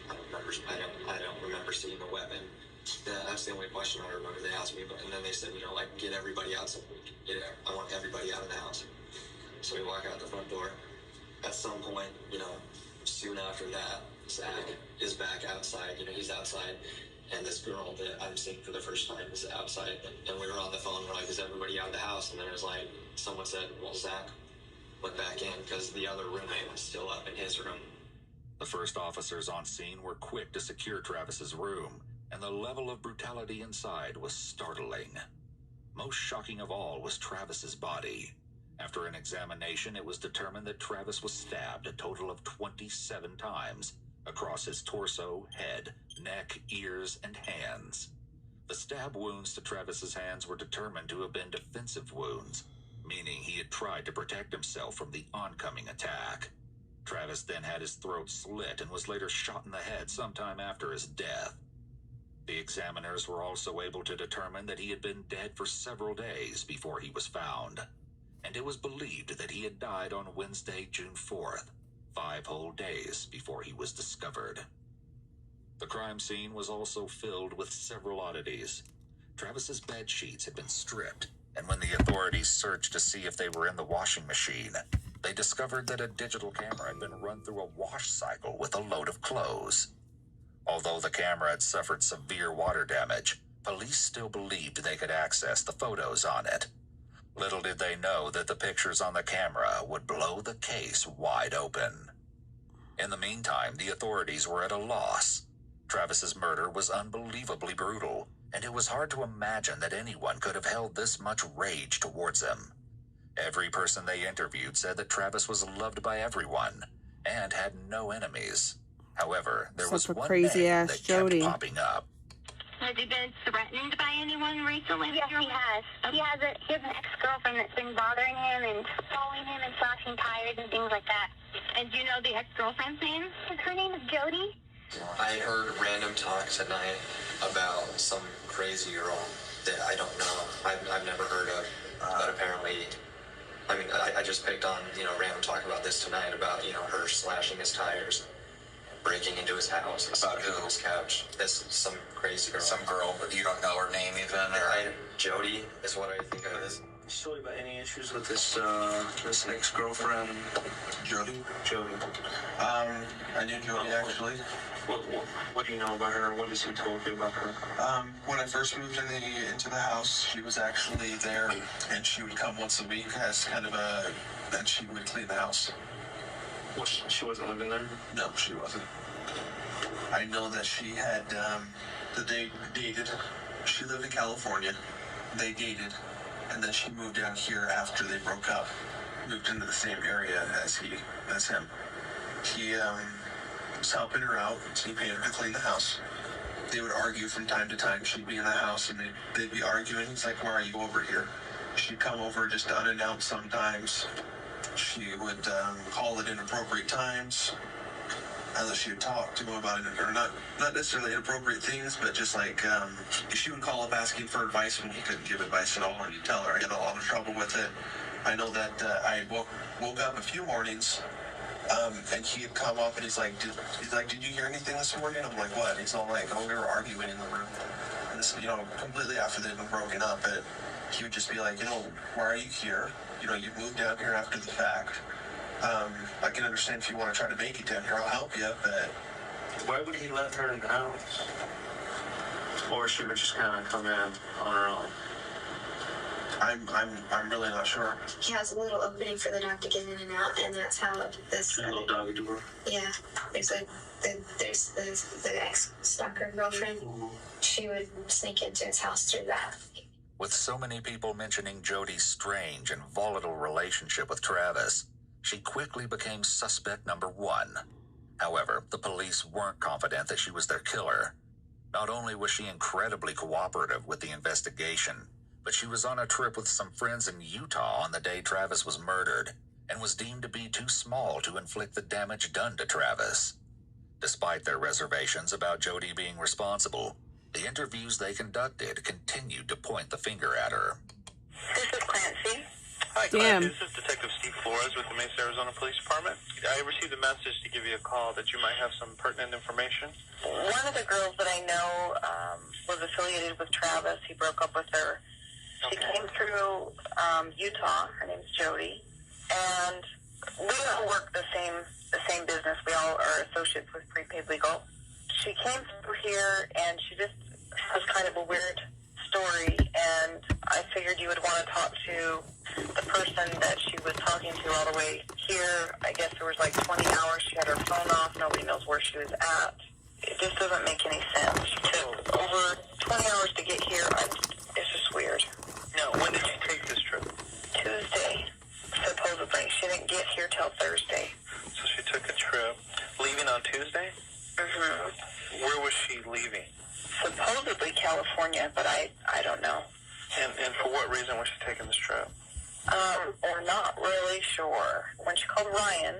I don't remember seeing a weapon. That's the only question I remember they asked me. And then they said, get everybody out. I want everybody out of the house. So we walk out the front door. At some point, soon after that, Zach is back outside. He's outside. And this girl that I'm seeing for the first time is outside. And we were on the phone. We're like, is everybody out of the house? And then it was like, someone said, well, Zach went back in because the other roommate was still up in his room. The first officers on scene were quick to secure Travis's room, and the level of brutality inside was startling. Most shocking of all was Travis's body. After an examination, it was determined that Travis was stabbed a total of 27 times across his torso, head, neck, ears, and hands. The stab wounds to Travis's hands were determined to have been defensive wounds, meaning he had tried to protect himself from the oncoming attack. Travis then had his throat slit and was later shot in the head sometime after his death. The examiners were also able to determine that he had been dead for several days before he was found, and it was believed that he had died on Wednesday, June 4th, 5 whole days before he was discovered. The crime scene was also filled with several oddities. Travis's bed sheets had been stripped, and when the authorities searched to see if they were in the washing machine, they discovered that a digital camera had been run through a wash cycle with a load of clothes. Although the camera had suffered severe water damage, police still believed they could access the photos on it. Little did they know that the pictures on the camera would blow the case wide open. In the meantime, the authorities were at a loss. Travis's murder was unbelievably brutal, and it was hard to imagine that anyone could have held this much rage towards him. Every person they interviewed said that Travis was loved by everyone and had no enemies. However, there was one crazy name ass that Jody. kept popping up. Has he been threatened by anyone recently? Yes, he has. He has an ex-girlfriend that's been bothering him and following him and slashing tires and things like that. And do you know the ex-girlfriend's name? Her name is Jody. I heard random talk tonight about some crazy girl that I don't know. I've never heard of, but apparently, I mean, I just picked on, random talk about this tonight about, her slashing his tires, breaking into his house, About who? his couch. This some crazy girl. Some girl, but you don't know her name even, or... Jody is what I think of it. Sorry about any issues with this ex-girlfriend, Jody? Jody. I knew Jody actually. What do you know about her? What has he told you about her? When I first moved into the house, she was actually there, and she would come once a week as kind of and she would clean the house. Well, she wasn't living there? No, she wasn't. I know that she had, that they dated. She lived in California. They dated, and then she moved down here after they broke up. Moved into the same area as him. He was helping her out, so he paid her to clean the house. They would argue from time to time. She'd be in the house, and they'd be arguing. He's like, "Why are you over here?" She'd come over just unannounced sometimes. She would call at inappropriate times. Either she would talk to him about it, or not necessarily inappropriate things, but just like she would call up asking for advice when he couldn't give advice at all, and he'd tell her. I got a lot of trouble with it. I know that I woke up a few mornings, and he'd come up and he's like, "Did you hear anything this morning?" I'm like, "What?" He's all like, "Oh, we were arguing in the room." And this, completely after they'd been broken up, but he would just be like, "Why are you here? You moved down here after the fact. I can understand if you want to try to make it down here. I'll help you, but..." Why would he let her in the house? Or she would just kind of come in on her own? I'm really not sure. He has a little opening for the dog to get in and out, and that's how this... A little doggy door? Yeah. There's the ex-stalker girlfriend. She would sneak into his house through that. With so many people mentioning Jody's strange and volatile relationship with Travis, she quickly became suspect number one. However, the police weren't confident that she was their killer. Not only was she incredibly cooperative with the investigation, but she was on a trip with some friends in Utah on the day Travis was murdered, and was deemed to be too small to inflict the damage done to Travis. Despite their reservations about Jody being responsible, the interviews they conducted continued to point the finger at her. This is Clancy. Hi, Damn. This is Detective Steve Flores with the Mesa, Arizona Police Department. I received a message to give you a call that you might have some pertinent information. One of the girls that I know was affiliated with Travis. He broke up with her. She came through Utah. Her name's Jody. And we all work the same business. We all are associates with Prepaid Legal. She came through here, and she just has kind of a weird story, and I figured you would want to talk to the person that she was talking to all the way here. I guess there was like 20 hours. She had her phone off. Nobody knows where she was at. It just doesn't make any sense. She took over 20 hours to get here. It's just weird. Now, when did you take this trip? Tuesday, supposedly. She didn't get here till Thursday. So she took a trip, leaving on Tuesday? Mm-hmm. Where was she leaving? Supposedly California, but I don't know. And for what reason was she taking this trip? We're not really sure. When she called Ryan,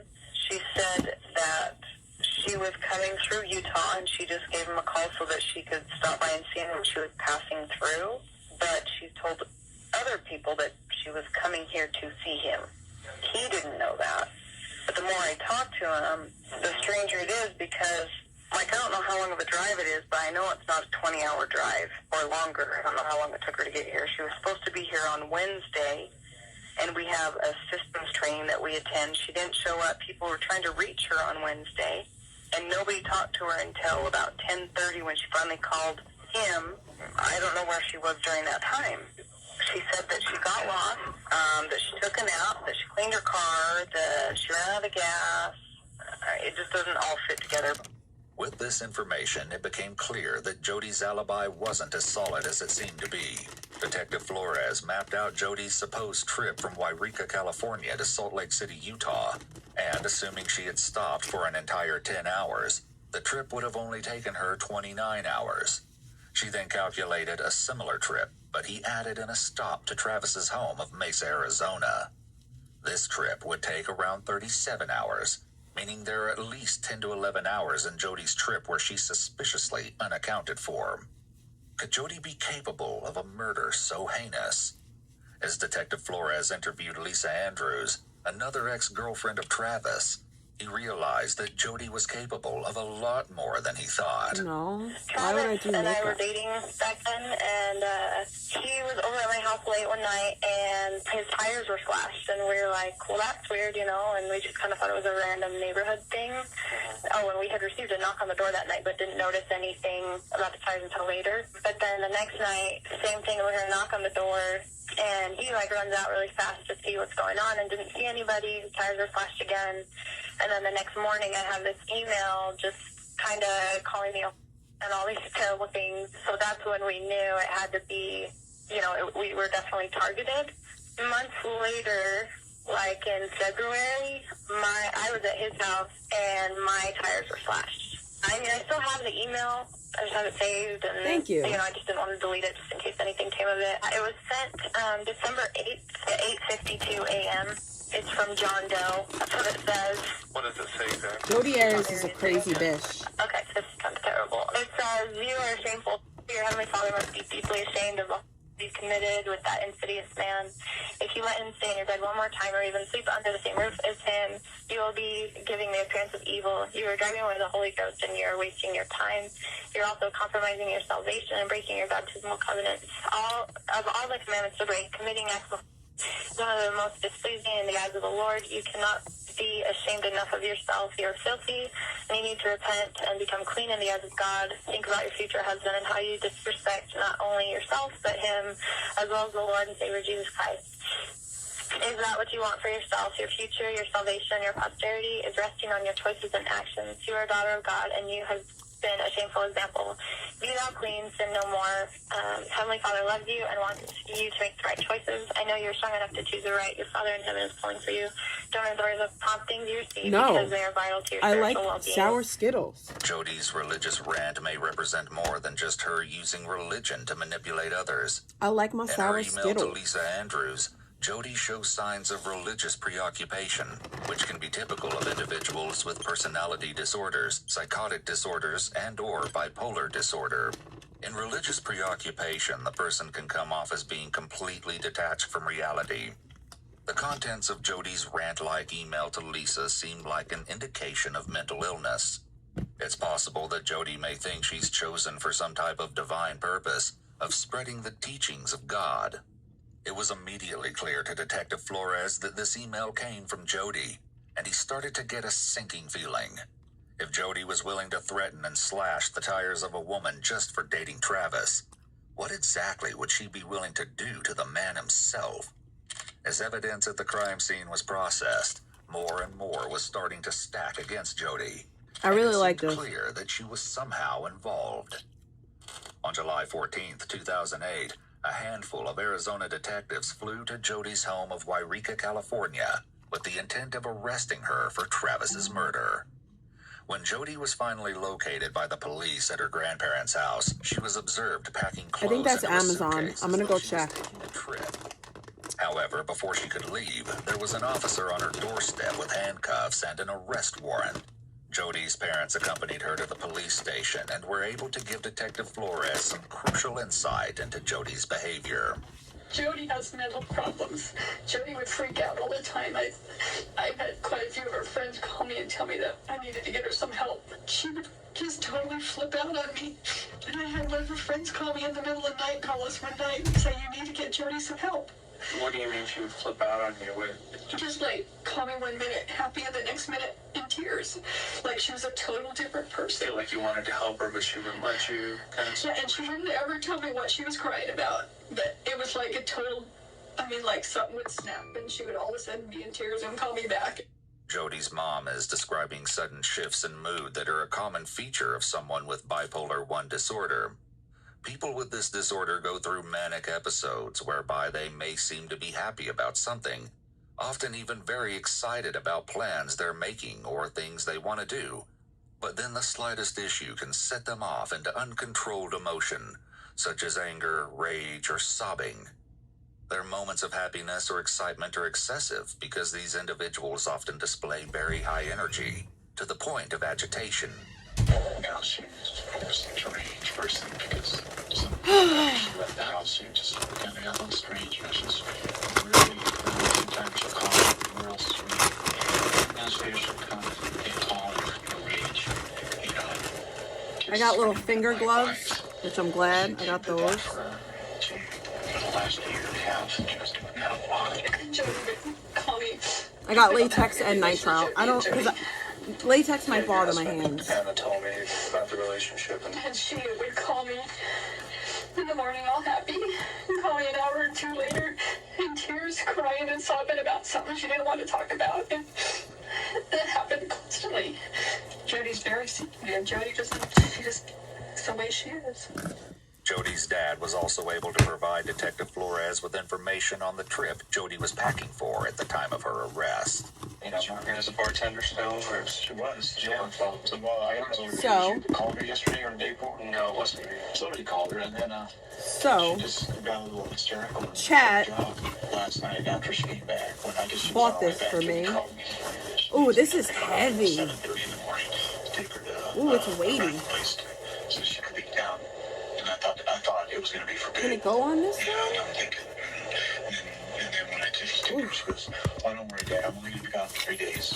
she said that she was coming through Utah and she just gave him a call so that she could stop by and see him when she was passing through. But she told other people that she was coming here to see him. He didn't know that. But the more I talked to him, the stranger it is because, like, I don't know how long of a drive it is, but I know it's not a 20-hour drive or longer. I don't know how long it took her to get here. She was supposed to be here on Wednesday, and we have a systems training that we attend. She didn't show up. People were trying to reach her on Wednesday, and nobody talked to her until about 10:30 when she finally called him. I don't know where she was during that time. She said that she got lost, that she took a nap, that she cleaned her car, that she ran out of gas. It just doesn't all fit together. With this information, it became clear that Jody's alibi wasn't as solid as it seemed to be. Detective Flores mapped out Jody's supposed trip from Wairika, California to Salt Lake City, Utah, and assuming she had stopped for an entire 10 hours, the trip would have only taken her 29 hours. She then calculated a similar trip, but he added in a stop to Travis's home of Mesa, Arizona. This trip would take around 37 hours, meaning there are at least 10 to 11 hours in Jody's trip where she's suspiciously unaccounted for. Could Jody be capable of a murder so heinous? As Detective Flores interviewed Lisa Andrews, another ex-girlfriend of Travis, he realized that Jody was capable of a lot more than he thought. No, why would I do and I makeup? were dating back then, and he was over at my house late one night, and his tires were slashed, and we were like, well, that's weird, you know, and we just kind of thought it was a random neighborhood thing. Oh, and we had received a knock on the door that night, but didn't notice anything about the tires until later. But then the next night, same thing, we heard a knock on the door, and he, like, runs out really fast to see what's going on and didn't see anybody. The tires were flashed again. And then the next morning, I have this email just kind of calling me and all these terrible things. So that's when we knew it had to be, you know, we were definitely targeted. Months later, like in February, I was at his house and my tires were slashed. I mean, I still have the email. I just have it saved, and Thank you. You know, I just didn't want to delete it just in case anything came of it. It was sent December 8th at 8:52 a.m. It's from John Doe. That's what it says. What does it say there? Jody Ayers is a crazy bitch. Okay, this is kind of terrible. It says, you are shameful. Your heavenly Father must be deeply ashamed of all you've committed with that insidious man. If you let him stay in your bed one more time or even sleep under the same roof as him, you will be giving the appearance of evil. You are driving away the Holy Ghost and you are wasting your time. You're also compromising your salvation and breaking your baptismal covenants. All the commandments to break, committing acts of one of the most displeasing in the eyes of the Lord. You cannot be ashamed enough of yourself. You're filthy, and you need to repent and become clean in the eyes of God. Think about your future husband and how you disrespect not only yourself, but him, as well as the Lord and Savior Jesus Christ. Is that what you want for yourself? Your future, your salvation, your posterity is resting on your choices and actions. You are a daughter of God, and you have been a shameful example. Be thou clean, sin no more. Heavenly Father loves you and wants you to make the right choices. I know you're strong enough to choose the right. Your Father in heaven is pulling for you. Don't ignore the promptings you receive because they are vital to your spiritual well-being. Sour Skittles. Jody's religious rant may represent more than just her using religion to manipulate others. I like my sour In her email Skittles. to Lisa Andrews, Jody shows signs of religious preoccupation, which can be typical of individuals with personality disorders, psychotic disorders, and/or bipolar disorder. In religious preoccupation, the person can come off as being completely detached from reality. The contents of Jody's rant-like email to Lisa seemed like an indication of mental illness. It's possible that Jody may think she's chosen for some type of divine purpose of spreading the teachings of God. It was immediately clear to Detective Flores that this email came from Jody, and he started to get a sinking feeling. If Jody was willing to threaten and slash the tires of a woman just for dating Travis, what exactly would she be willing to do to the man himself? As evidence at the crime scene was processed, more and more was starting to stack against Jody. I really like this. It this. was clear that she was somehow involved. On July 14th, 2008, a handful of Arizona detectives flew to Jody's home of Wairika, California, with the intent of arresting her for Travis's murder. When Jody was finally located by the police at her grandparents' house, she was observed packing clothes. I think that's into a Amazon. suitcase I'm gonna as though go she was check. taking a trip. However, before she could leave, there was an officer on her doorstep with handcuffs and an arrest warrant. Jody's parents accompanied her to the police station and were able to give Detective Flores some crucial insight into Jody's behavior. Jody has mental problems. Jody would freak out all the time. I've had quite a few of her friends call me and tell me that I needed to get her some help. She would just totally flip out on me. And I had one of her friends call me in the middle of the night, call us one night and say, you need to get Jody some help. What do you mean she would flip out on you with? Just like, call me 1 minute happy and the next minute in tears. Like she was a total different person. Feel like you wanted to help her, but she wouldn't let you, kind of. Yeah, and she wouldn't ever tell me what she was crying about. But it was like a total, like something would snap and she would all of a sudden be in tears and call me back. Jody's mom is describing sudden shifts in mood that are a common feature of someone with bipolar 1 disorder. People with this disorder go through manic episodes whereby they may seem to be happy about something, often even very excited about plans they're making or things they want to do. But then the slightest issue can set them off into uncontrolled emotion, such as anger, rage, or sobbing. Their moments of happiness or excitement are excessive because these individuals often display very high energy, to the point of agitation. Now she was a strange person because she left the house. She just kind of got a little strange. She's really, sometimes she'll call me real sweet. Now she'll kind of get calm and rage. I got little finger gloves, which I'm glad I got those. For the last year and a half, she was doing that a lot. Jody would call me. I got latex and nitrile. I don't, because latex might bother my hands. Anna told me about the relationship, And she would call me in the morning all happy and call me an hour or two later in tears, crying and sobbing about something she didn't want to talk about. And that happened constantly. Jody's very sensitive. Jody it's the way she is. Jody's dad was also able to provide Detective Flores with information on the trip Jody was packing for at the time of her arrest. you know, working as a bartender still, or she was. Yeah. Well, I don't know. So- Did you call her yesterday or the day before? No, it wasn't. Somebody called her, and then So, she just got a little hysterical. Chat Last night after she came back, when I guess she was bought on her way this back, for she me. called me. Ooh, this is heavy. 7:30 in the morning to take her to Ooh, it's weighty. place so she could be down. And I thought it was going to be forbidden. Can it go on this Yeah, one? I'm thinking. And then when I took her, she goes, "Oh, don't worry, Dad. I'm only going to be gone for 3 days."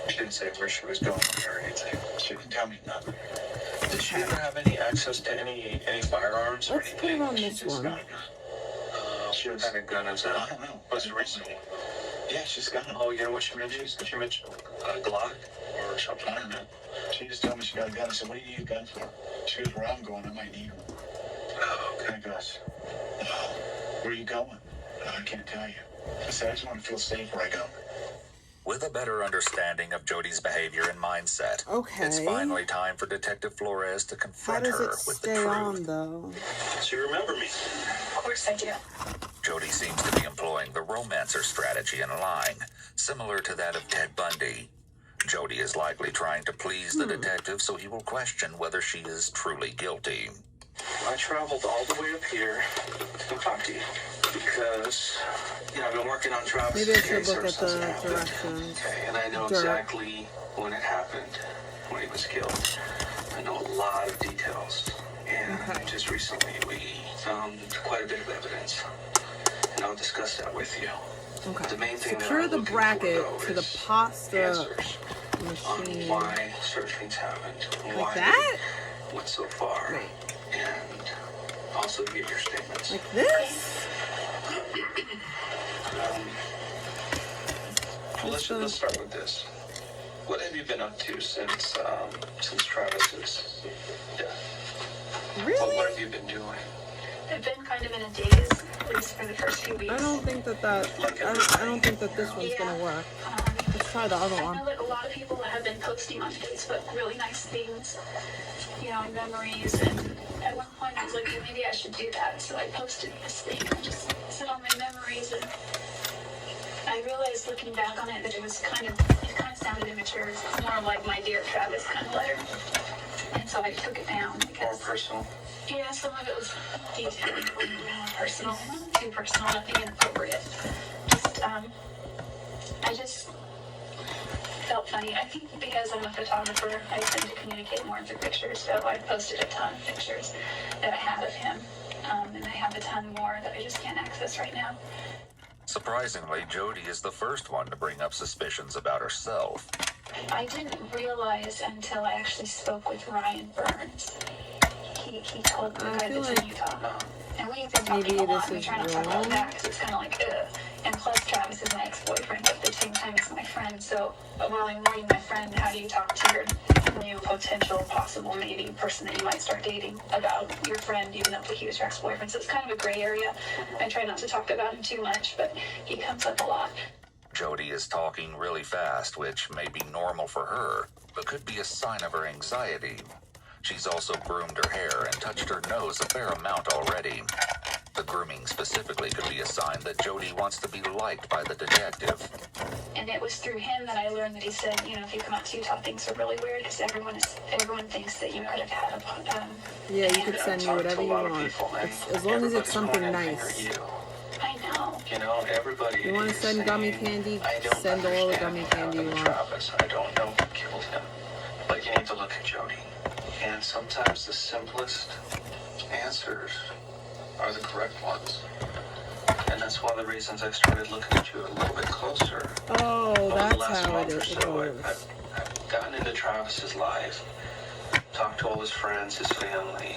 She didn't say where she was going or anything. She didn't tell me nothing. Did she ever have any access to any firearms or Let's put anything? it on this one. What kind of gun is I that? don't know. Was it recent? Yeah, she's got it. Oh, you know what she mentioned? She mentioned a Glock or something. I don't know. She just told me she got a gun. I said, "What do you need a gun for?" She goes, "Where I'm going, I might need one." Oh, okay. And I goes, "Oh, where are you going?" "I can't tell you." I said, "I just want to feel safe where I go." With a better understanding of Jody's behavior and mindset, Okay. it's finally time for Detective Flores to How confront does her it with the stay truth. on, though? So you remember me? Of course I do. Jody seems to be employing the romancer strategy in lying, similar to that of Ted Bundy. Jody is likely trying to please the detective so he will question whether she is truly guilty. I traveled all the way up here to talk to you because, I've been working on Travis' Maybe I should case look ever at since it the happened. directions. Okay, and I know Dirt. exactly when it happened, when he was killed. I know a lot of details. And Okay. just recently we found quite a bit of evidence. And I'll discuss that with you. Okay. The main thing that Secure I'm the looking bracket for, though, to the is pasta answers on machine. why certain things happened. Like why that? they went so far. Right. And also to get your statements. Like this? Well, let's start with this. What have you been up to since Travis's death? Really? What have you been doing? I've been kind of in a daze, at least for the first few weeks. I don't think that I don't think that this one's gonna work. Let's try the other I one. know that a lot of people have been posting on Facebook really nice things, memories, and at one point I was like, well, maybe I should do that, so I posted this thing and just said all my memories, and I realized looking back on it that it kind of sounded immature. It's more like my Dear Travis kind of letter, and so I took it down More because personal. Yeah, some of it was detailed, a little bit more personal, not too personal, nothing inappropriate. I just felt funny. I think because I'm a photographer, I tend to communicate more through pictures, so I posted a ton of pictures that I have of him, and I have a ton more that I just can't access right now. Surprisingly, Jody is the first one to bring up suspicions about herself. I didn't realize until I actually spoke with Ryan Burns. He told the guy that's in Utah. And we've been talking a lot, and we try not to talk about that because it's kind of like, ugh. And plus, Travis is my ex-boyfriend, but at the same time, he's my friend. So while I'm warning my friend, how do you talk to your new potential, possible, maybe person that you might start dating about your friend, even though he was your ex-boyfriend? So it's kind of a gray area. I try not to talk about him too much, but he comes up a lot. Jody is talking really fast, which may be normal for her, but could be a sign of her anxiety. She's also groomed her hair and touched her nose a fair amount already. The grooming specifically could be a sign that Jody wants to be liked by the detective. And it was through him that I learned that he said, you know, if you come out to Utah, things are really weird because everyone thinks that you could have had a Yeah, you could send me whatever you want. As long as it's something nice. I know. You know, everybody. You want to send gummy candy? Send all the gummy candy you want. Travis. I don't know who killed him, but you need to look at Jody. And sometimes the simplest answers are the correct ones. And that's one of the reasons I started looking at you a little bit closer. Oh, Over that's the last how it month or is. so, I've gotten into Travis's life, talked to all his friends, his family.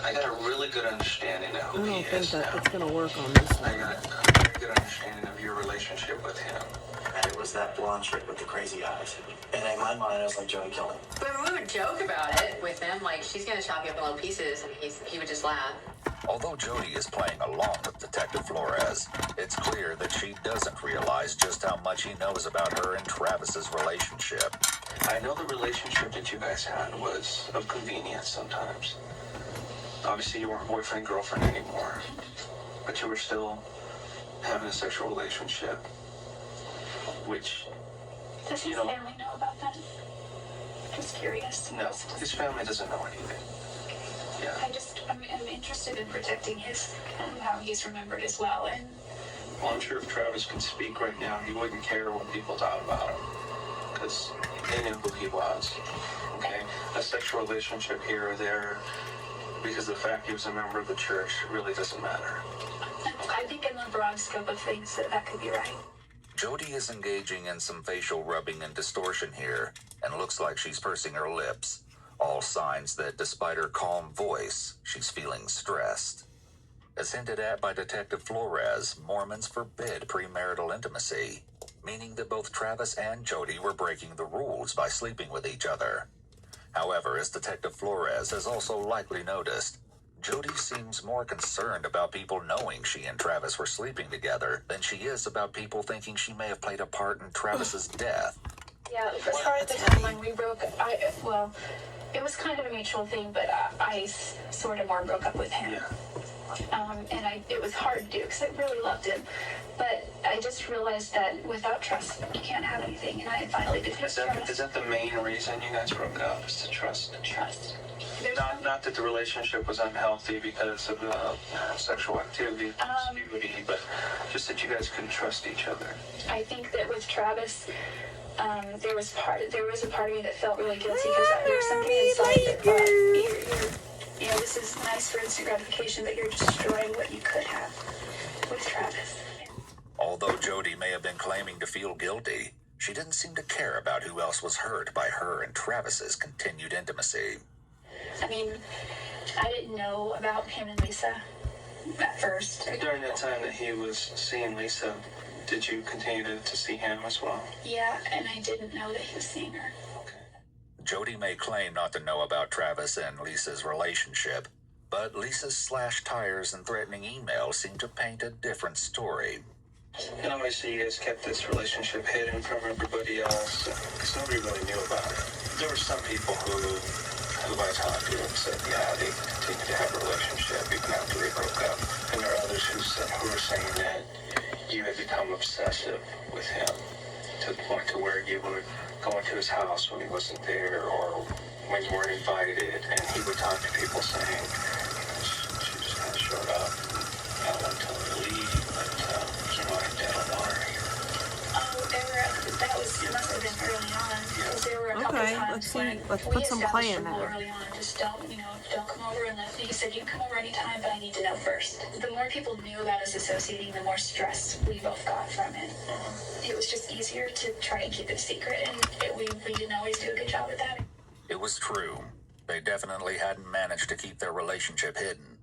I got a really good understanding of who he is. I don't think that it's going to work on this one. I got a very good understanding of your relationship with him. And it was that blonde chick with the crazy eyes. And in my mind, I was like, Joey killed him. But we would joke about it with him, like, she's gonna chop you up in little pieces, and he would just laugh. Although Jody is playing along with Detective Flores, it's clear that she doesn't realize just how much he knows about her and Travis's relationship. I know the relationship that you guys had was of convenience sometimes. Obviously, you weren't boyfriend, girlfriend anymore, but you were still having a sexual relationship, which, does his family know about that? Just curious. No, his family doesn't know anything. Yeah. I'm interested in protecting his, how he's remembered as well. And well, I'm sure if Travis could speak right now, he wouldn't care what people thought about him, because they knew who he was. Okay, a sexual relationship here or there, because the fact he was a member of the church really doesn't matter. I think in the broad scope of things that could be right. Jody is engaging in some facial rubbing and distortion here, and looks like she's pursing her lips. All signs that despite her calm voice, she's feeling stressed. As hinted at by Detective Flores, Mormons forbid premarital intimacy, meaning that both Travis and Jody were breaking the rules by sleeping with each other. However, as Detective Flores has also likely noticed, Jody seems more concerned about people knowing she and Travis were sleeping together than she is about people thinking she may have played a part in Travis's death. Yeah, as far as the timeline we broke, it was kind of a mutual thing, but I sort of more broke up with him. Yeah. And it was hard to do because I really loved him. But I just realized that without trust, you can't have anything. And I finally did trust. Is that the main reason you guys broke up? Is to trust? Trust. Not that the relationship was unhealthy because of sexual activity, but just that you guys couldn't trust each other. I think that with Travis, there was a part of me that felt really guilty because there was something inside that thought, you know, this is nice for instant gratification, but you're destroying what you could have with Travis. Although Jody may have been claiming to feel guilty, she didn't seem to care about who else was hurt by her and Travis's continued intimacy. I mean, I didn't know about him and Lisa at first. During that time that he was seeing Lisa, did you continue to see him as well? Yeah, and I didn't know that he was seeing her. Jody may claim not to know about Travis and Lisa's relationship, but Lisa's slashed tires and threatening emails seem to paint a different story. And obviously you guys kept this relationship hidden from everybody else, because nobody really knew about it. There were some people who I talked to and said, yeah, they continued to have a relationship even after they broke up. And there are others who were saying that you had become obsessive with him to the point to where you would going to his house when he wasn't there, or when you weren't invited, and he would talk to people saying, she just kind of showed up. I wouldn't tell her to leave, but you know, I don't want her here. It must have been early on, because there were a couple Okay, times let's when put some play in there. there. Early on, just don't come over and let me. He said, you can come over anytime, but I need to know first. The more people knew about us associating, the more stress we both got from it. It was just easier to try and keep it secret, and we didn't always do a good job at that. It was true. They definitely hadn't managed to keep their relationship hidden.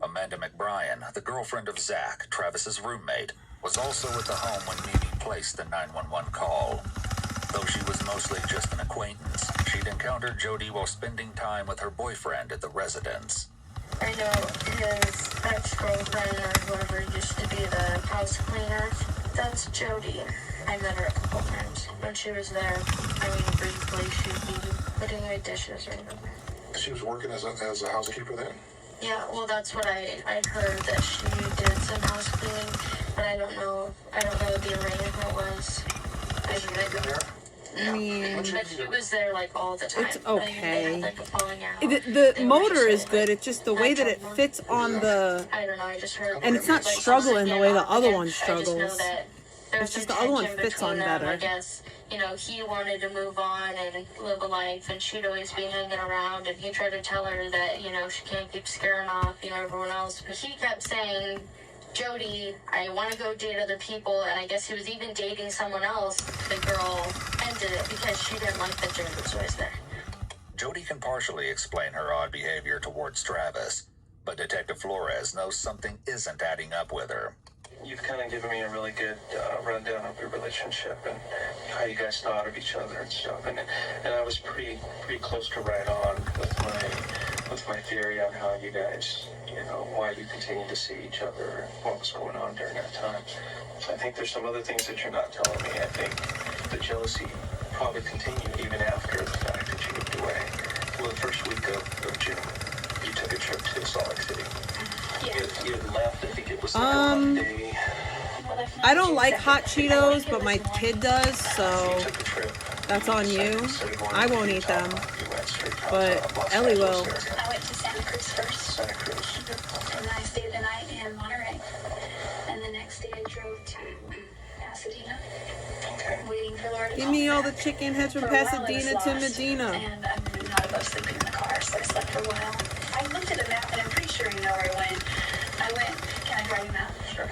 Amanda McBrien, the girlfriend of Zach, Travis's roommate, was also at the home when Mimi placed the 911 call. Though she was mostly just an acquaintance, she'd encountered Jody while spending time with her boyfriend at the residence. I know his ex-girlfriend or whoever used to be the house cleaner. That's Jody. I met her a couple times. When she was there, I mean, briefly, she'd be putting away dishes or whatever. She was working as a housekeeper then? Yeah, well, that's what I heard, that she did some house cleaning, but I don't know what the arrangement was. Has she been there? I mean, But she was there like all the time. it's okay. I mean, like, falling out. The motor is good. It's just the way that it fits on the. I don't know. I just heard. And it's not struggling the way the other one I just know struggles. that It's just the other one fits on better. I guess, he wanted to move on and live a life, and she'd always be hanging around, and he tried to tell her that, she can't keep scaring off, everyone else. But he kept saying, Jody, I want to go date other people, and I guess he was even dating someone else. The girl ended it because she didn't like that Jody was always there. Jody can partially explain her odd behavior towards Travis, but Detective Flores knows something isn't adding up with her. You've kind of given me a really good rundown of your relationship and how you guys thought of each other and stuff. And I was pretty close to right on with my theory on how you guys, why you continued to see each other and what was going on during that time. I think there's some other things that you're not telling me. I think the jealousy probably continued even after the fact that you moved away. Well, the first week of June, you took a trip to Salt Lake City. You had left, I think it was Monday. I don't like hot Cheetos, but my kid does, so that's on you. I won't eat them, but Ellie will. I went to Santa Cruz first. And I stayed the night in Monterey. And the next day I drove to Pasadena. Waiting for Laura to Give call me all back. the chicken heads from For a while, I was Pasadena to lost, Medina. And I'm not above sleeping in the car, so I slept for a while. I looked at the map, and I'm pretty sure you know where I went. Can I drive you out? Sure.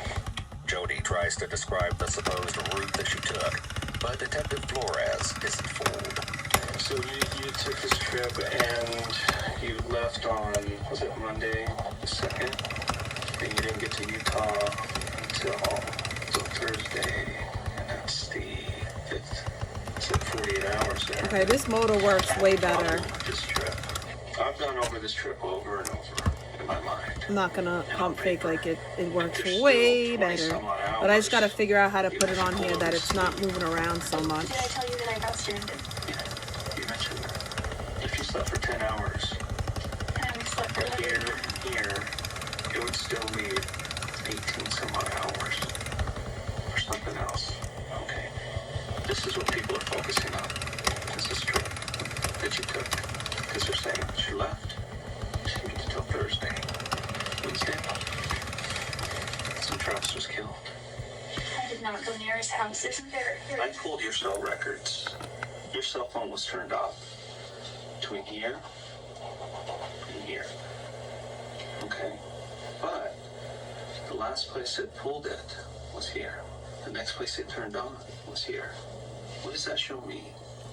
Jody tries to describe the supposed route that she took, but Detective Flores isn't fooled. So you took this trip and you left on, was it Monday the 2nd? And you didn't get to Utah until Thursday, and that's the 5th. It's like 48 hours there. Okay, this motor works way better. This trip. I've gone over this trip over and over in my mind. I'm not gonna pump fake like it works way better. But I just gotta figure out how to put it on here that it's not moving around so much. Did I tell you that I got stranded? Yeah, you mentioned that. If you slept for 10 hours, I only slept for like here, it would still leave 18 some odd hours for something else. Okay. This is what people are focusing on. This is trip that you took. Because they're saying she left. She didn't until Thursday. Wednesday. So Travis was killed. I did not go near his house. Isn't there? I pulled your cell records. Your cell phone was turned off between here and here. Okay. But the last place it pulled it was here. The next place it turned on was here. What does that show me?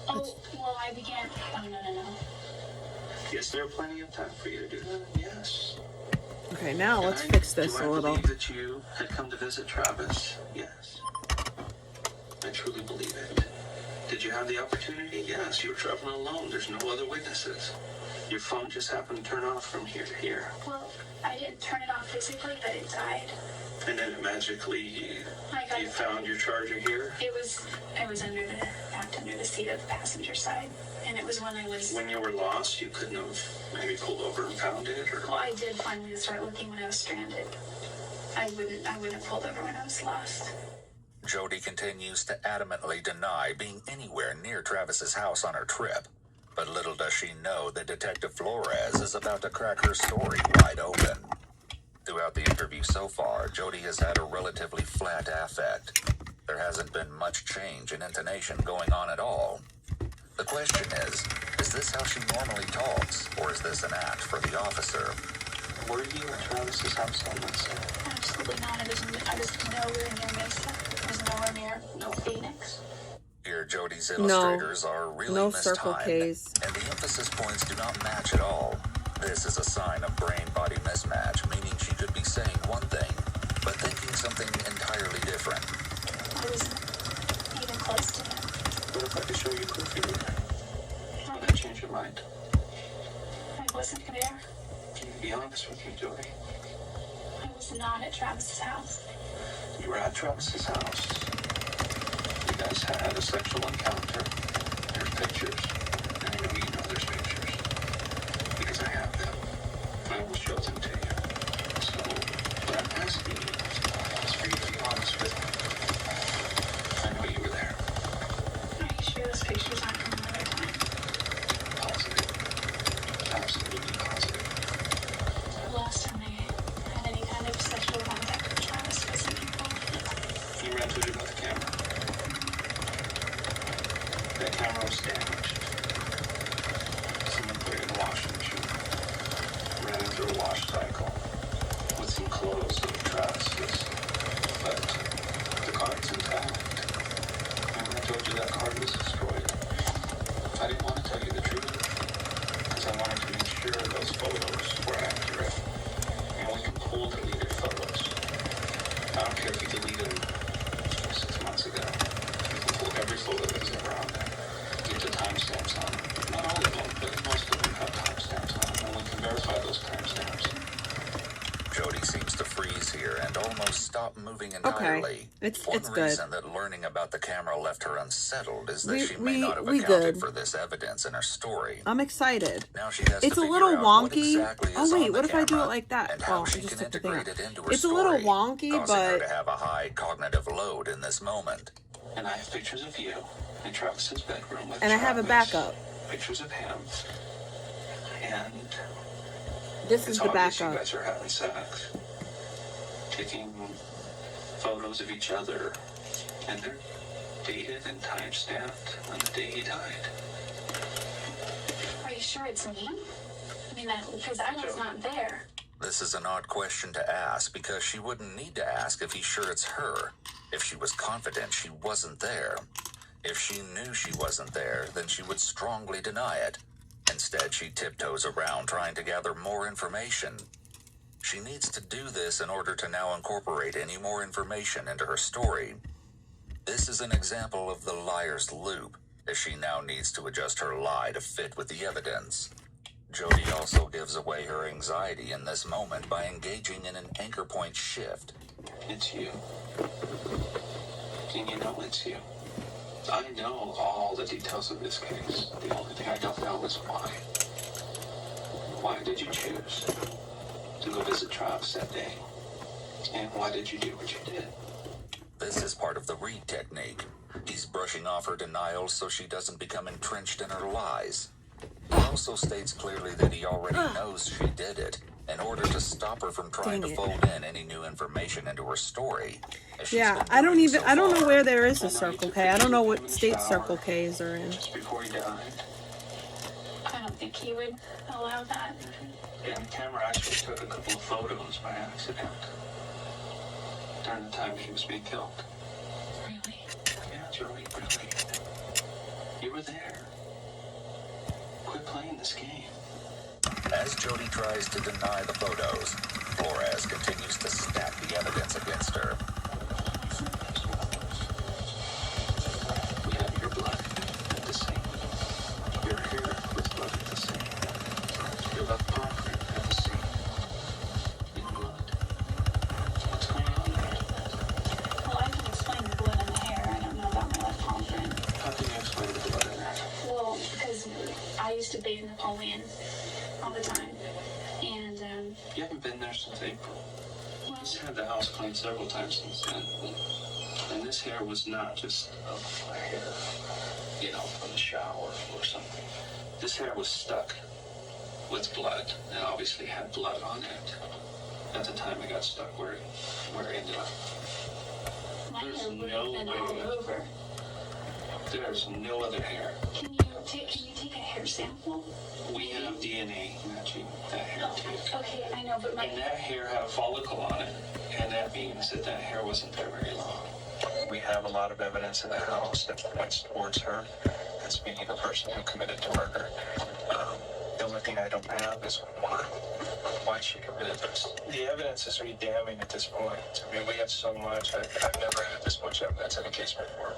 Oh, well, I began. Oh, no. Is there plenty of time for you to do that? Yes. Okay, now let's fix this a little. Do I believe that you had come to visit Travis? Yes. I truly believe it. Did you have the opportunity? Yes. You were traveling alone. There's no other witnesses. Your phone just happened to turn off from here to here. Well, I didn't turn it off physically, but it died. And then magically you found your charger here? It was packed under the seat of the passenger side. And it was when I was... When you were lost, you couldn't have maybe pulled over and found it? Or? Well, I did finally start looking when I was stranded. I wouldn't have pulled over when I was lost. Jody continues to adamantly deny being anywhere near Travis's house on her trip. But little does she know that Detective Flores is about to crack her story wide open. Throughout the interview so far, Jody has had a relatively flat affect. There hasn't been much change in intonation going on at all. The question is this how she normally talks, or is this an act for the officer? Were you at Travis's house on Wednesday? Absolutely not. I was nowhere near Mesa. I was nowhere near Phoenix. Here, Jody's illustrators are really Circle mistimed, K's. and the emphasis points do not match at all. This is a sign of brain-body mismatch, meaning she could be saying one thing, but thinking something entirely different. I wasn't even close to him. What if I could show you proof you were there? Would that change your mind? I wasn't there. Can you be honest with me, Jody? I was not at Travis's house. You were at Travis's house. You guys had a sexual encounter. There's pictures. And I know you know there's pictures. Because I have them. I will show them to you. So, what I'm asking you is for you to be honest with me. I know you were there. Are you sure those pictures aren't from another time? Positive. Absolutely positive. The last time I had any kind of sexual contact with Travis was in April. You ran to about the camera. That camera was damaged. Someone put it in a washing machine. Ran it through a wash cycle with some clothes of Travis's. But the card's intact. Remember I told you that card was destroyed? I didn't want to tell you the truth because I wanted to make sure those photos were accurate. And we can pull deleted photos. I don't care if you deleted them 6 months ago. You can pull every photo that's ever on there. Get the timestamps on them. Not all of them, but most of them have timestamps on them. And we can verify those timestamps. Jody seems to freeze here and almost stop moving entirely. It's One good. reason that learning about the camera left her unsettled is that she We may not have accounted good. for this evidence in her story. I'm excited. Now she has It's to a figure little out what wonky. exactly is Oh on wait, the what if I do it camera like that? and how Oh, she I just can took the thing out. integrate it into her It's a story, little wonky, causing her but to have a high cognitive load in this moment. And I have pictures of you in Travis's bedroom with and I have a Travis. backup. Pictures of him. And This is it's the obvious you backup. guys are having sex. Taking photos of each other. And they're dated and time-stamped on the day he died. Are you sure it's me? I mean, because I was not there. This is an odd question to ask because she wouldn't need to ask if he's sure it's her. If she was confident she wasn't there. If she knew she wasn't there, then she would strongly deny it. Instead, she tiptoes around trying to gather more information. She needs to do this in order to now incorporate any more information into her story. This is an example of the liar's loop, as she now needs to adjust her lie to fit with the evidence. Jody also gives away her anxiety in this moment by engaging in an anchor point shift. It's you. And you know it's you. I know all the details of this case. The only thing I don't know is why. Why did you choose to go visit Travis that day? And why did you do what you did? This is part of the Reed technique. He's brushing off her denials so she doesn't become entrenched in her lies. He also states clearly that he already knows she did it, in order to stop her from trying to fold in any new information into her story. Yeah, I don't know where there is a Circle K. I don't know what state Circle K's are in. Before he died. I don't think he would allow that. And the camera actually took a couple of photos by accident. During the time she was being killed. Really? Yeah, Joey, really. You were there. Quit playing this game. As Jody tries to deny the photos, Flores continues to stack the evidence against her. We have your blood at the scene. Your hair with blood at the scene. Your left arm at the scene. In blood. What's going on there? Well, I can explain the blood in the hair. I don't know about my left palm print. How can you explain the blood in there? Well, because I used to bathe Napoleon all the time. And, You haven't been there since April. He's had the house cleaned several times since then. And this hair was not just a hair, you know, from the shower or something. This hair was stuck with blood, and obviously had blood on it. At the time it got stuck where it ended up. There's no way. There's no other hair. Can you take a hair sample? We have DNA matching that hair too. Okay, I know, but And that hair had a follicle on it, and that means that that hair wasn't there very long. We have a lot of evidence in the house that points towards her as being the person who committed the murder. The only thing I don't have is why she committed this. The evidence is really damning at this point. I mean, we have so much. I've never had this much evidence in a case before.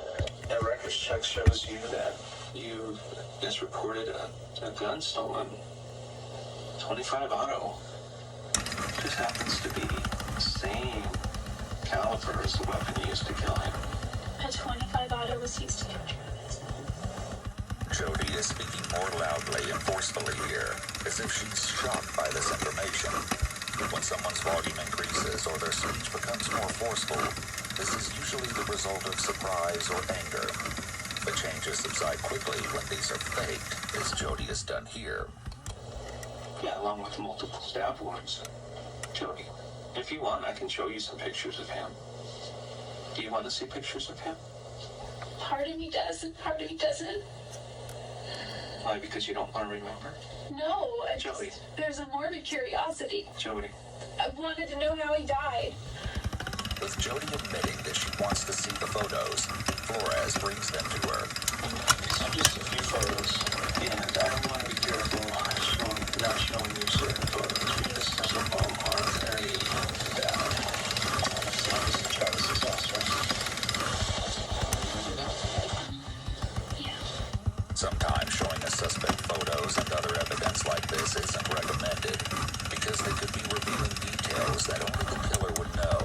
That records check shows you that you just reported a gun stolen. 25 auto. Just happens to be the same caliber as the weapon used to kill him. a 25 auto was used to kill Travis. Jody is speaking more loudly and forcefully here, as if she's shocked by this information. When someone's volume increases or their speech becomes more forceful, this is usually the result of surprise or anger. The changes subside quickly when these are faked, as Jody has done here. Yeah, along with multiple stab wounds. Jody, if you want, I can show you some pictures of him. Do you want to see pictures of him? Part of me does, and part of me doesn't. Why, because you don't want to remember? No, Jody. There's a morbid curiosity. Jody. I wanted to know how he died. With Jody admitting that she wants to see the photos, Flores brings them to her. These are just a few photos, and I don't want to be careful not showing you certain photos because some of them are very bad. It's obviously Travis's house, right? Sometimes showing a suspect photos and other evidence like this isn't recommended because they could be revealing details that only the killer would know.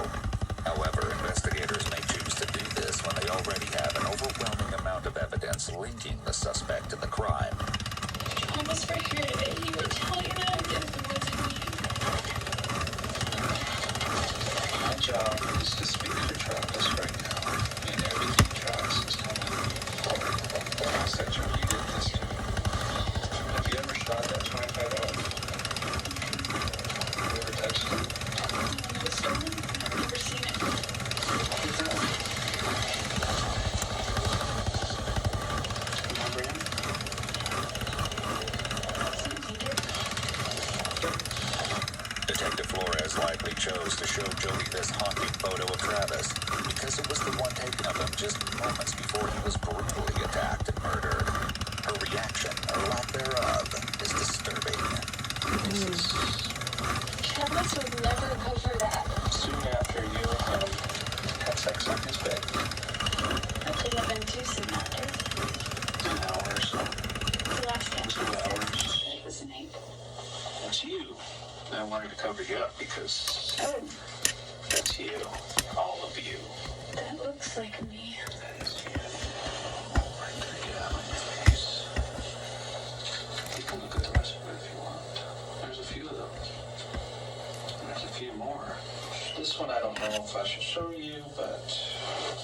However, investigators may choose to do this when they already have an overwhelming amount of evidence linking the suspect to the crime. Thomas right here today, he would tell you that if it wasn't me. My job is to speak for Travis right now, and everything Travis is telling me is that Jody did this to me. Have you ever shot that 25 out? Have you ever touched it? I've never seen it. Remember him? Detective Flores likely chose to show Jody this haunting photo of Travis because it was the one taken of him just moments before he was brutally attacked and murdered. Her reaction, or lack thereof, is disturbing. Travis would never go for that. Soon after you had sex on his bed. That couldn't have been too soon after. An hour or so. The last time 2 hours. it was an 8. That's you. I wanted to cover you up because that's you. All of you. That looks like me. That is you. Right there, yeah, on your face. You can look at the rest of it if you want. There's a few of them. And there's a few more. This one I don't know if I should show you, but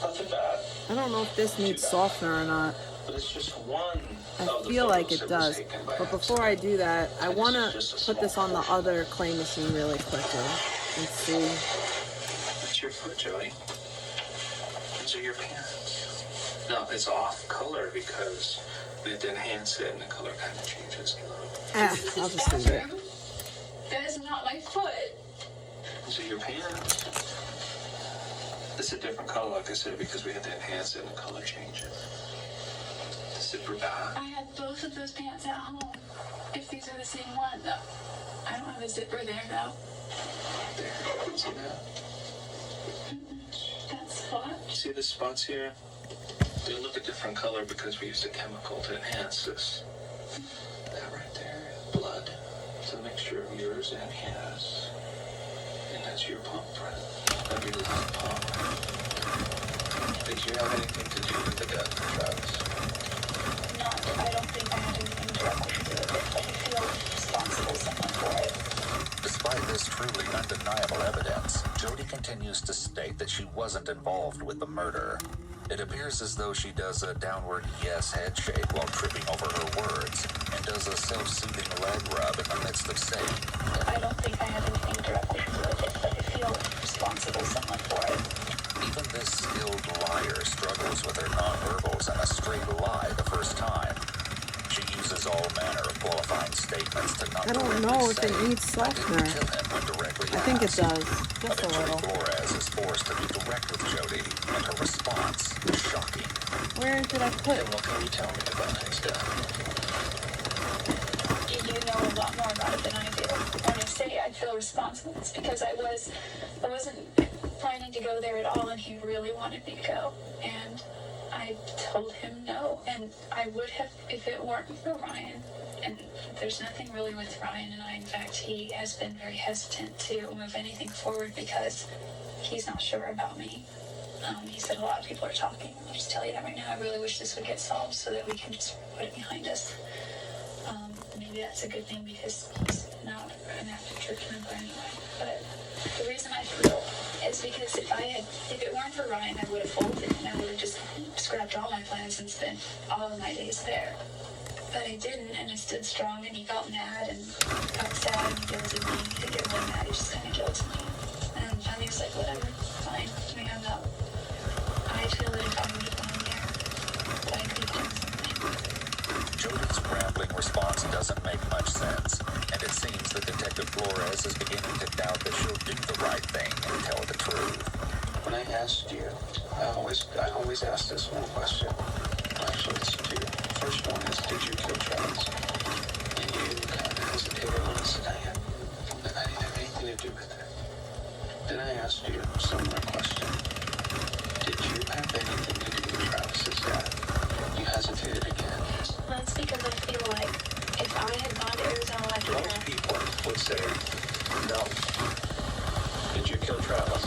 nothing bad. I don't know if this needs softener or not. But it's just one. I feel like it does. But before I do that, I want to put this on the other clay machine really quickly and see. That's your foot, Joey. These are your pants. No, it's off color because we had to enhance it and the color kind of changes a little. I'll just leave it. That is not my foot. These are your pants. It's a different color, like I said, because we had to enhance it and the color changes. The zipper back. I had both of those pants at home. If these are the same one, though. I don't have a zipper there, though. There. See that? That spot? See the spots here? They look a different color because we used a chemical to enhance this. That right there, blood. It's a mixture of yours and his. And that's your palm print. Every little palm. Did you have anything to do with the death of Travis? I don't think I had anything directly to do with it, but I feel responsible someone for it. Despite this there's truly undeniable evidence, Jody continues to state that she wasn't involved with the murder. It appears as though she does a downward yes head shake while tripping over her words, and does a self-soothing leg rub in the midst of saying, I don't think I have anything directly to do with it, but I feel responsible somewhat for it. Even this skilled liar struggles with her nonverbals and a straight lie the first time. She uses all manner of qualifying statements to not I don't know if it needs softener. I think it does. Just a little. Flores is forced to be direct with Jody, and her response is shocking. Where did I put it? What can you tell me about his death? You know a lot more about it than I do. When I say I feel responsible, it's because I wasn't planning to go there at all, and he really wanted me to go. And I told him no, and I would have if it weren't for Ryan. And there's nothing really with Ryan and I. In fact, he has been very hesitant to move anything forward because he's not sure about me. He said a lot of people are talking. I'll just tell you that right now. I really wish this would get solved so that we can just put it behind us. Maybe that's a good thing because he's not an active church member anyway. But the reason I feel is because if it weren't for Ryan, I would have folded and I would have just scrapped all my plans and spent all of my days there. But I didn't, and I stood strong, and he got mad and got sad, and he guilted me. He didn't get really mad, he just kind of guilted me. And finally was like, whatever, fine. I mean, I feel that if I would have gone there, that I could have done something. Jody's rambling response doesn't make much sense, and it seems that Detective Flores is beginning to doubt that she'll do the right thing and tell the truth. When I asked you, I always ask this one question. Actually, it's two. First one is, did you kill Travis? And you kind of hesitated when I said I didn't have anything to do with it. Then I asked you a similar question. Did you have anything to do with Travis's death? You hesitated again. That's because I feel like if I had gone to Arizona like you Most people would say, no. Did you kill Travis?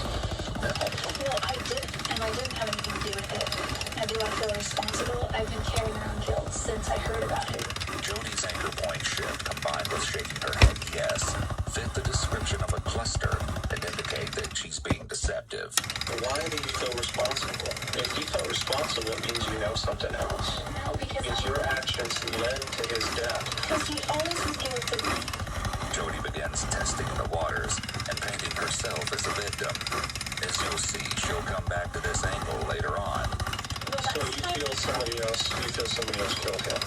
No. Well, I didn't, and I didn't have anything to do with it. Now, do I feel responsible? I've been carrying around guilt since I heard about it. Jody's anchor point shift, combined with shaking her head yes, fit the description of a cluster and indicate that she's being deceptive. Why do you feel responsible? If you felt responsible, it means you know something else. No, because your actions led to his death. Because he always was guilty. Jody begins testing the waters and painting herself as a victim. As you'll see, she'll come back to this angle later on. So you feel somebody else killed him?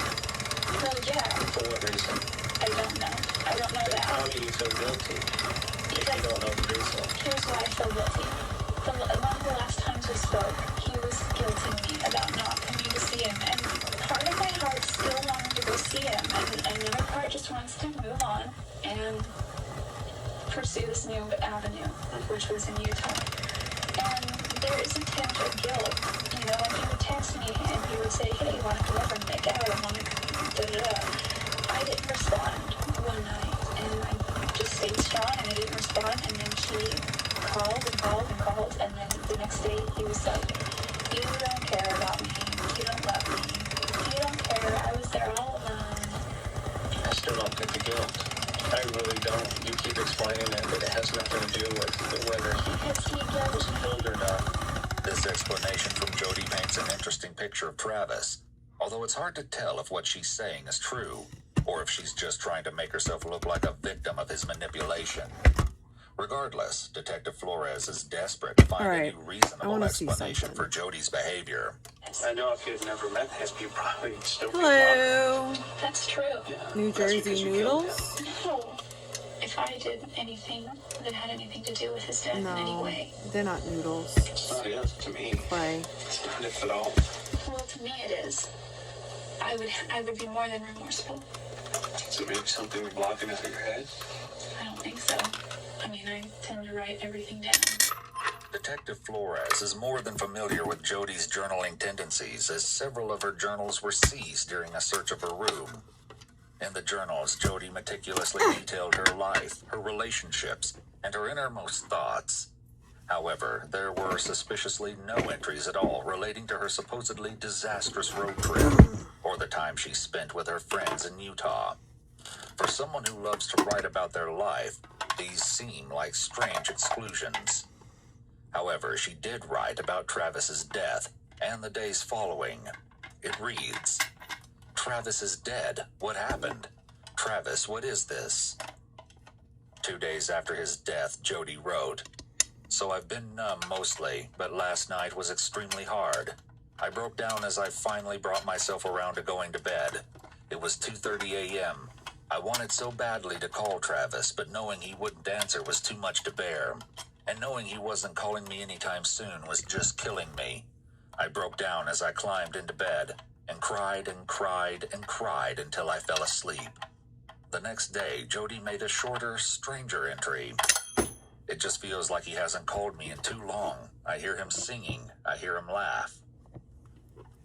Well, yeah. For what reason? I don't know. I don't know that. How do you feel guilty if you don't know the reason? Here's why I feel guilty. One of the last times we spoke, he was guilting me about not coming to see him. And part of my heart still wanted to go see him. And another part just wants to move on and pursue this new avenue, which was in Utah. And there is a tinge of guilt. You know, when he would text me and he would say, hey, you want to come over and make out? I want to da-da-da. I didn't respond one night, and I just stayed strong, and I didn't respond, and then he called and called and called, and then the next day he was like, you don't care about me, you don't love me, you don't care, I was there all alone. I still don't get the guilt. I really don't. You keep explaining it, but it has nothing to do with whether he was killed or not. This explanation from Jody paints an interesting picture of Travis, although it's hard to tell if what she's saying is true, or if she's just trying to make herself look like a victim of his manipulation. Regardless, Detective Flores is desperate to find a reasonable explanation for Jody's behavior. I know if you'd never met him, you'd probably still be Hello. That's true. Yeah, New Jersey noodles? No. If I did anything that had anything to do with his death in any way. They're not noodles. It's not if to me. Clay. It's not if at all. Well, to me it is. I would be more than remorseful. So maybe something blocking out of your head? I don't think so. I mean, I tend to write everything down. Detective Flores is more than familiar with Jody's journaling tendencies, as several of her journals were seized during a search of her room. In the journals, Jody meticulously detailed her life, her relationships, and her innermost thoughts. However, there were suspiciously no entries at all relating to her supposedly disastrous road trip, or the time she spent with her friends in Utah. For someone who loves to write about their life, These seem like strange exclusions. However, she did write about Travis's death and the days following. It reads, "Travis is dead. What happened? Travis, what is this?" 2 days after his death, Jody wrote, "So I've been numb mostly, but last night was extremely hard. I broke down as I finally brought myself around to going to bed. It was 2:30 a.m. I wanted so badly to call Travis, but knowing he wouldn't answer was too much to bear. And knowing he wasn't calling me anytime soon was just killing me. I broke down as I climbed into bed and cried and cried and cried until I fell asleep." The next day, Jody made a shorter, stranger entry. "It just feels like he hasn't called me in too long. I hear him singing. I hear him laugh."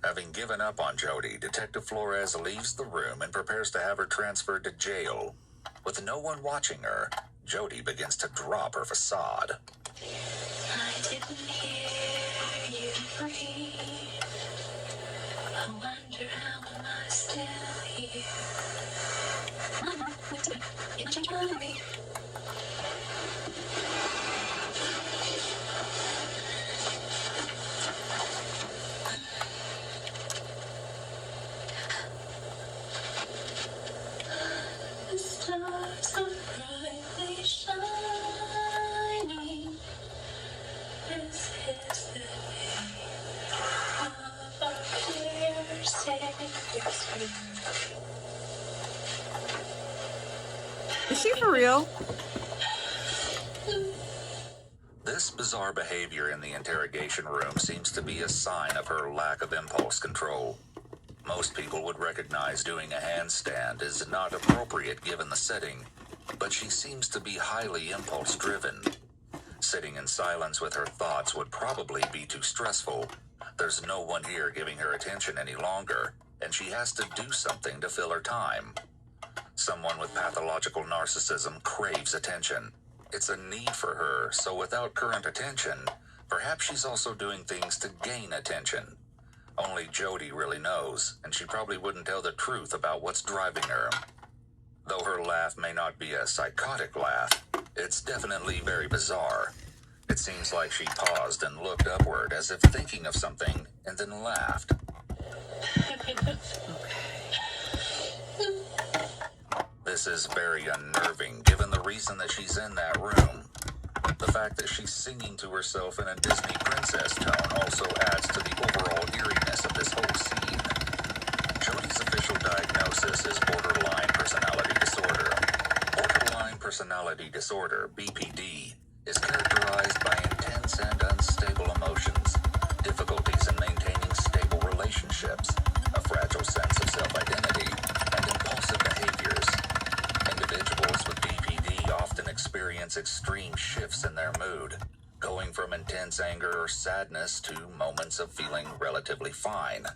Having given up on Jody, Detective Flores leaves the room and prepares to have her transferred to jail. With no one watching her, Jody begins to drop her facade. I didn't hear you breathe. I wonder how am I still here. Mama, went to bed. You can change my mind. The stars are brightly shining. This is the day of our dear Savior's return. Is she for real? This bizarre behavior in the interrogation room seems to be a sign of her lack of impulse control. Most people would recognize doing a handstand is not appropriate given the setting, but she seems to be highly impulse-driven. Sitting in silence with her thoughts would probably be too stressful. There's no one here giving her attention any longer, and she has to do something to fill her time. Someone with pathological narcissism craves attention. It's a need for her, so without current attention, perhaps she's also doing things to gain attention. Only Jody really knows, and she probably wouldn't tell the truth about what's driving her. Though her laugh may not be a psychotic laugh, it's definitely very bizarre. It seems like she paused and looked upward as if thinking of something, and then laughed. This is very unnerving, given the reason that she's in that room. The fact that she's singing to herself in a Disney princess tone also adds to the overall eeriness of this whole scene. Jody's official diagnosis is borderline personality disorder. Borderline personality disorder, BPD, is characterized by intense and unstable emotions, difficulties in maintaining stable relationships, a fragile sense of self-identity, and impulsive behaviors. Individuals with BPD often experience extreme shifts in their mood, going from intense anger or sadness to moments of feeling relatively fine.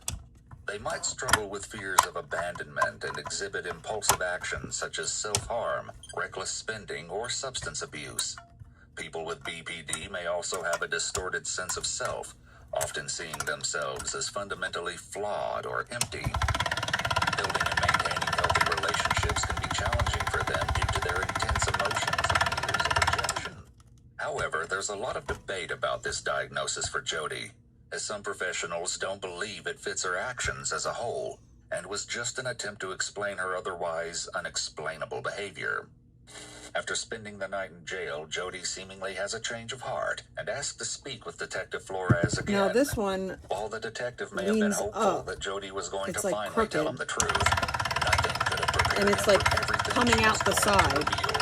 They might struggle with fears of abandonment and exhibit impulsive actions such as self-harm, reckless spending, or substance abuse. People with BPD may also have a distorted sense of self, often seeing themselves as fundamentally flawed or empty. Building and maintaining healthy relationships can be challenging for them due to their intense emotions and fears of rejection. However, there's a lot of debate about this diagnosis for Jody, as some professionals don't believe it fits her actions as a whole, and was just an attempt to explain her otherwise unexplainable behavior. After spending the night in jail, Jody seemingly has a change of heart and asks to speak with Detective Flores again. Now this one While the detective may have been hopeful that Jody was going to finally tell him the truth, nothing could have prepared and it's him like for everything coming she out was the going to side. reveal.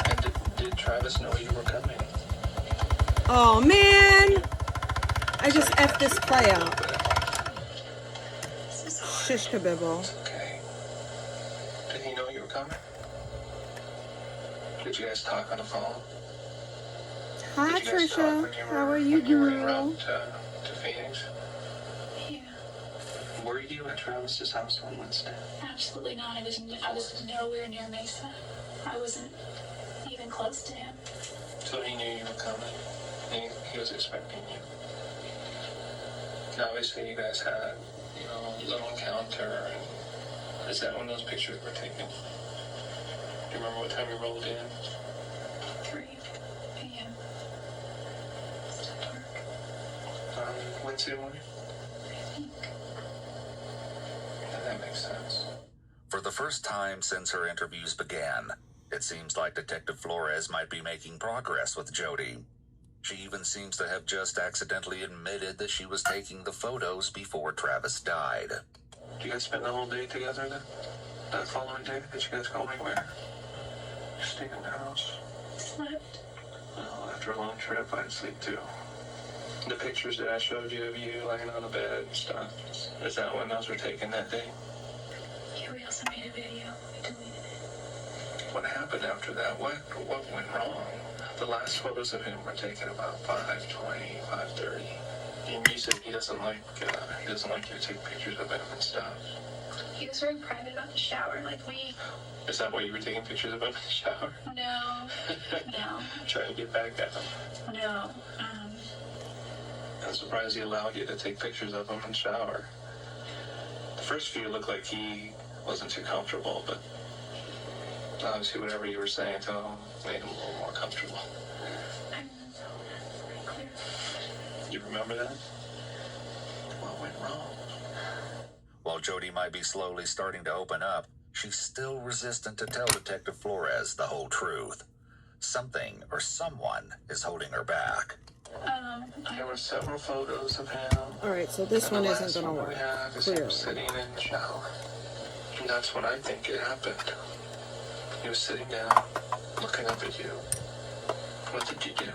And did Travis know you were coming? Oh man! I just F this play out. Shish kabibble. Okay. Did he know you were coming? Did you guys talk on the phone? Hi Did you guys talk Trisha, when how are you, when you were en girl? route to Phoenix? Yeah, Were you at Travis's house on Wednesday? absolutely not. I was nowhere near Mesa. I wasn't even close to him. So he knew you were coming. He was expecting you. Now, obviously, you guys had, a little encounter. And is that when those pictures were taken? Do you remember what time you rolled in? Wednesday morning? Yeah, that makes sense. For the first time since her interviews began, it seems like Detective Flores might be making progress with Jody. She even seems to have just accidentally admitted that she was taking the photos before Travis died. Did you guys spend the whole day together then? That following day? Did you guys go anywhere? Stayed in the house? Slept. Oh, after a long trip, I'd sleep too. The pictures that I showed you of you laying on the bed and stuff, is that when those were taken that day? Yeah, we also made a video. We deleted it. What happened after that? What went wrong? The last photos of him were taken about 5:20, 5:30. And you said he doesn't like you to take pictures of him and stuff. He was very private about the shower. Like, we... Is that why you were taking pictures of him in the shower? No. No. Trying to get back at him? No. I'm surprised he allowed you to take pictures of him in the shower. The first few looked like he wasn't too comfortable, but obviously whatever you were saying to him made him a little more comfortable. You remember that? What went wrong? While Jody might be slowly starting to open up, she's still resistant to tell Detective Flores the whole truth. Something or someone is holding her back. There were several photos of him. Alright, so this one isn't gonna work. He was sitting in the shower. And that's when I think it happened. He was sitting down, looking up at you. What did you do?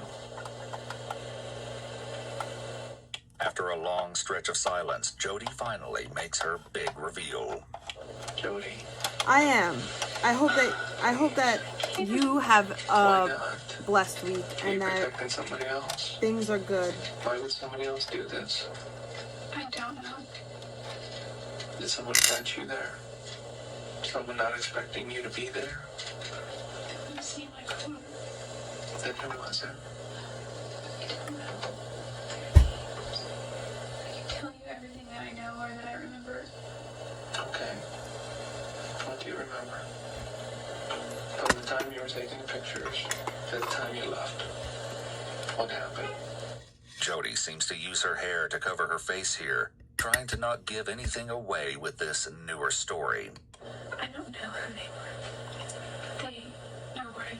After a long stretch of silence, Jody finally makes her big reveal. Jody. I am. I hope that you have a blessed week and that somebody else. Things are good. Why would somebody else do this? I don't know. Did someone catch you there? Someone not expecting you to be there? It doesn't seem like who. Then who was it? I don't know. I can tell you everything that I know or that I remember. Okay. What do you remember? From the time you were taking pictures to the time you left. What happened? Jody seems to use her hair to cover her face here, trying to not give anything away with this newer story. I don't know who they were. They know where I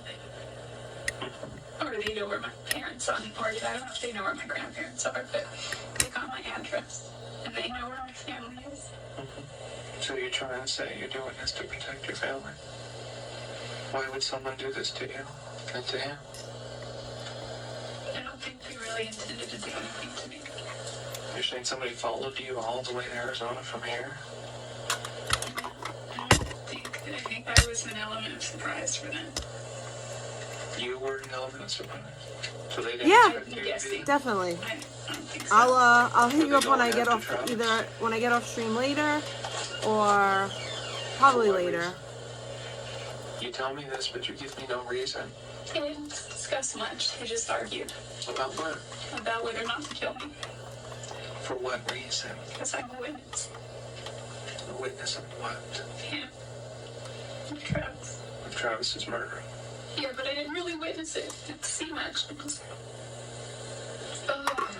live. Or they know where my parents are. Or I don't know if they know where my grandparents are, but they got my address. And they know where my family is. So you're trying to say you're doing this to protect your family? Why would someone do this to you and to him? I don't think they really intended to do anything to me. You're saying somebody followed you all the way to Arizona from here? I think I was an element of surprise for them. You were an element of surprise? So they didn't expect you to be? Definitely. I don't think so. I'll hit you up when I get off, either when I get off stream later or probably later. You tell me this, but you give me no reason. They didn't discuss much. They just argued. About what? About whether or not to kill me. For what reason? Because I'm a witness. A witness of what? Yeah. Of Travis. Of Travis's murder. Yeah, but I didn't really witness it. Didn't see much.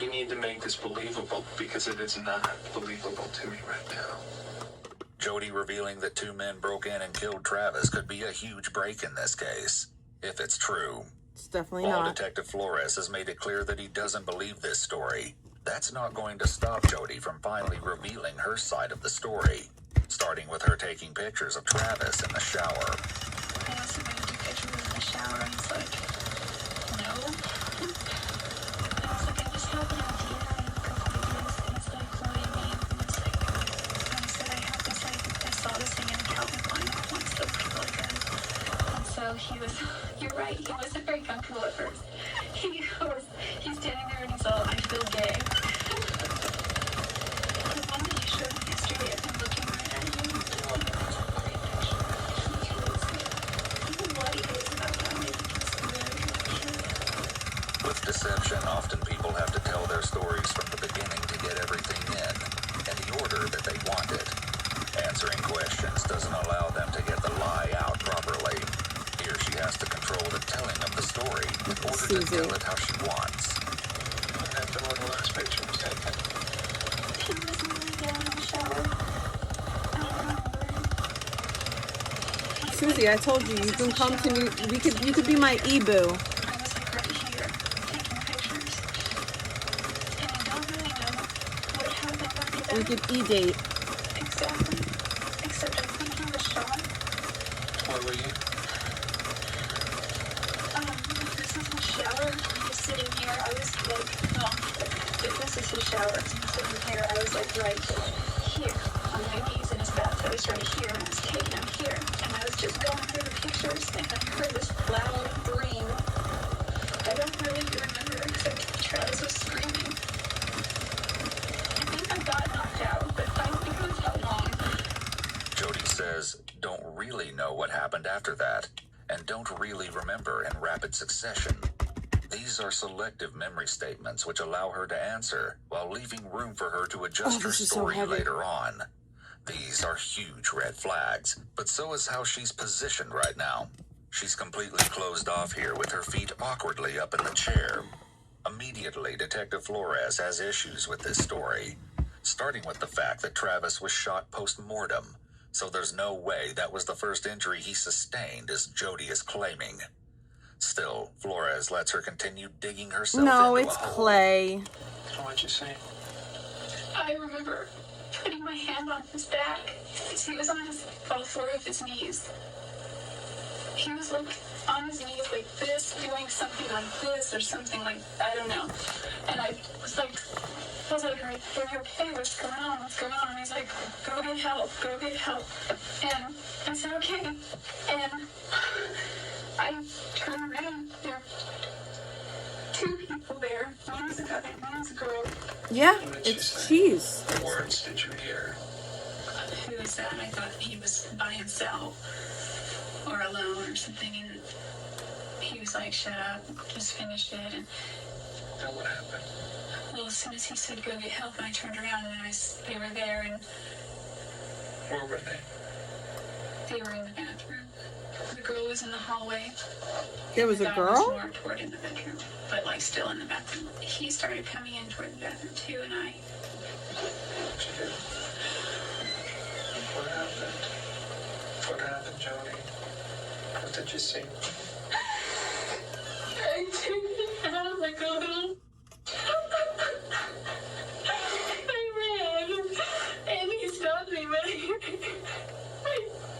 You need to make this believable because it is not believable to me right now. Jody revealing that two men broke in and killed Travis could be a huge break in this case, if it's true. It's definitely While not. Detective Flores has made it clear that he doesn't believe this story, that's not going to stop Jody from finally revealing her side of the story, starting with her taking pictures of Travis in the shower. I asked him to do pictures in the shower, and he's like, no. I was like, I just have an idea. I have a couple ideas. And he's like, what do you mean? And it's like, I said, I have this, I saw this thing in a Calvin lineup once that looked really good. And so he was, you're right, he wasn't very comfortable at first. He's standing there and he's all, I feel gay. The moment you showed me yesterday of him looking right at you, With deception, often people have to tell their stories from the beginning to get everything in the order that they want it. Answering questions doesn't allow them to get the lie out properly. Here she has to control the telling of the story in order to tell it how she wants. What happened when the last picture was taken? Susie, I told you, you can come to me. You could be my e-boo. I was like right here, taking pictures. And I don't really know what happened after that. We could e-date. Exactly. Except I think he was shot. Where were you? This is his shower. He's sitting here. I was like, no, this is his shower. He's sitting here. I was like right here on my knees in his bath. I was right here and I was taking him here. And I was just going through the pictures and I heard this loud scream. I don't really remember except Travis was screaming. I think I got knocked out, but I don't think it was that long. Jody says don't really know what happened after that and don't really remember in rapid succession. These are selective memory statements which allow her to answer while leaving room for her to adjust her story later on. These are huge red flags, but so is how she's positioned right now. She's completely closed off here with her feet awkwardly up in the chair. Immediately, Detective Flores has issues with this story, starting with the fact that Travis was shot post-mortem, so there's no way that was the first injury he sustained, as Jody is claiming. Still, Flores lets her continue digging herself No, into it's a hole. Clay. So what'd you say? I remember putting my hand on his back. He was on all four of his knees. He was like on his knees like this, doing something like this or something like, I don't know. And I was like, are you okay? What's going on? What's going on? And he's like, go get help. Go get help. And I said, okay. And I turned around. There were two people there. One was a guy, one was a girl. Yeah, it's cheese. What words did you hear? Who was that? I thought he was by himself or alone or something. And he was like, shut up, just finish it. And Then what happened? well, as soon as he said go get help, and I turned around and they were there and Where were they? they were in the bathroom. The girl was in the hallway. There was a The guy girl? was more toward in the bedroom, but like still in the bathroom. He started coming in toward the bathroom too, and I. What'd you do? What happened? What happened, Jody? What did you see? I turned around like a little. I ran, and he stopped me, but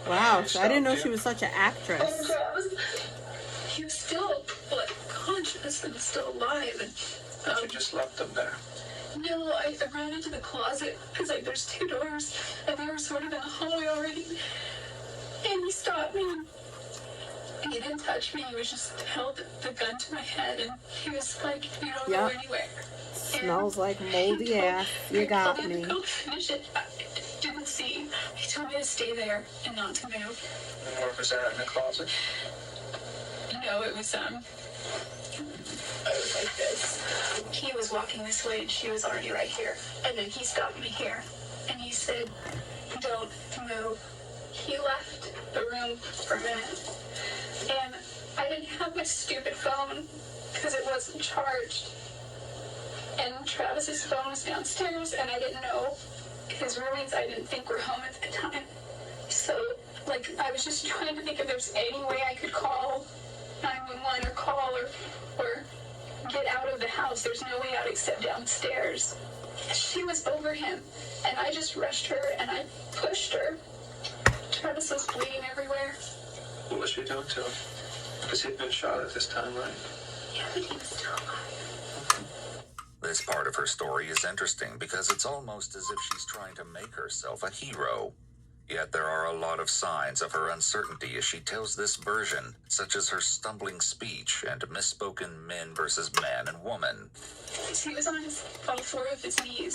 Wow, so I didn't know she was such an and actress. Travis, he was still like conscious and still alive, and You just left them there. no, I ran into the closet because like there's two doors, and they were sort of in the hallway already, and he stopped me. He didn't touch me. He was just held the gun to my head, and he was like, "You don't go Yep. anywhere." Smells like moldy ass. You got I told him me. to go finish it. I didn't see. He told me to stay there and not to move. And where was that, in the closet? No, it was like this. He was walking this way, and she was already right here. And then he stopped me here, and he said, "Don't move." He left the room for a minute, and I didn't have my stupid phone because it wasn't charged. And Travis's phone was downstairs, and I didn't know. His roommates, I didn't think were home at the time. So, like, I was just trying to think if there's any way I could call 911 or call or get out of the house. There's no way out except downstairs. She was over him, and I just rushed her, and I pushed her. Travis was bleeding everywhere. What was she doing to him? Because he'd been shot at this time, right? Yeah, but he was still alive. This part of her story is interesting because it's almost as if she's trying to make herself a hero. Yet there are a lot of signs of her uncertainty as she tells this version, such as her stumbling speech and misspoken men versus man and woman. He was on all four of his knees.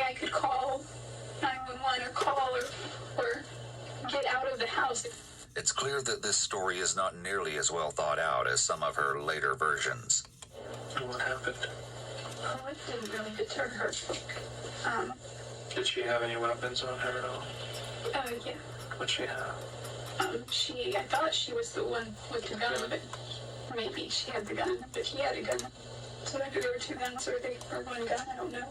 I could call 911 or call or get out of the house. It's clear that this story is not nearly as well thought out as some of her later versions. And what happened? Oh, it didn't really deter her. Did she have any weapons on her at all? Yeah. What'd she have? I thought she was the one with the gun, but maybe she had the gun, but he had a gun. So maybe there were two guns or one gun, I don't know.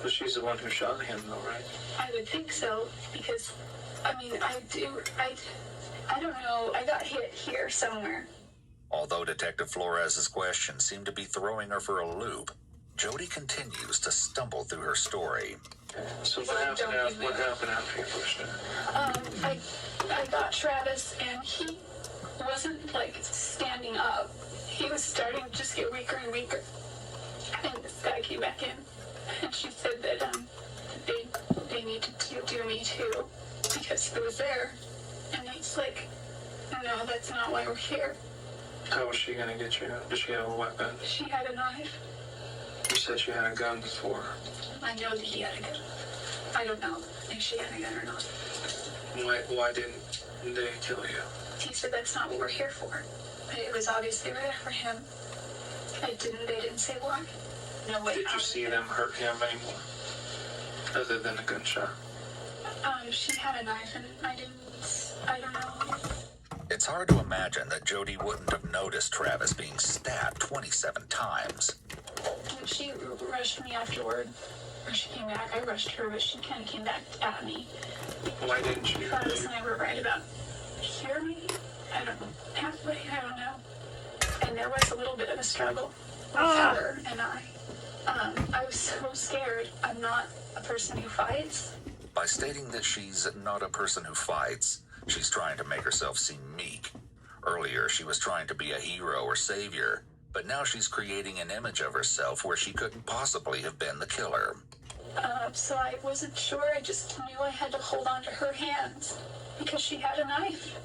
But she's the one who shot him, though, right? I would think so, because, I mean, I don't know. I got hit here somewhere. Although Detective Flores' questions seem to be throwing her for a loop, Jody continues to stumble through her story. So what happened after your first day? I got Travis, and he wasn't, like, standing up. He was starting to just get weaker and weaker. And this guy came back in, and she said that they needed to do me too, because he was there. And it's like, no, that's not why we're here. How was she gonna get you? Did she have a weapon? She had a knife. You said she had a gun before. I know that he had a gun. I don't know if she had a gun or not. Why didn't they kill you? He said that's not what we're here for. But it was obviously right for him. They didn't say why. No way. Did you see them hurt him anymore? Other than a gunshot? She had a knife, and I don't know. It's hard to imagine that Jody wouldn't have noticed Travis being stabbed 27 times. She rushed me afterward. Or she came back. I rushed her, but she kind of came back at me. Why didn't you? Travis and I were right about here, maybe? I don't know. Halfway, I don't know. And there was a little bit of a struggle with her and I. I was so scared. I'm not a person who fights. By stating that she's not a person who fights, she's trying to make herself seem meek. Earlier, she was trying to be a hero or savior, but now she's creating an image of herself where she couldn't possibly have been the killer. So I wasn't sure. I just knew I had to hold on to her hands because she had a knife.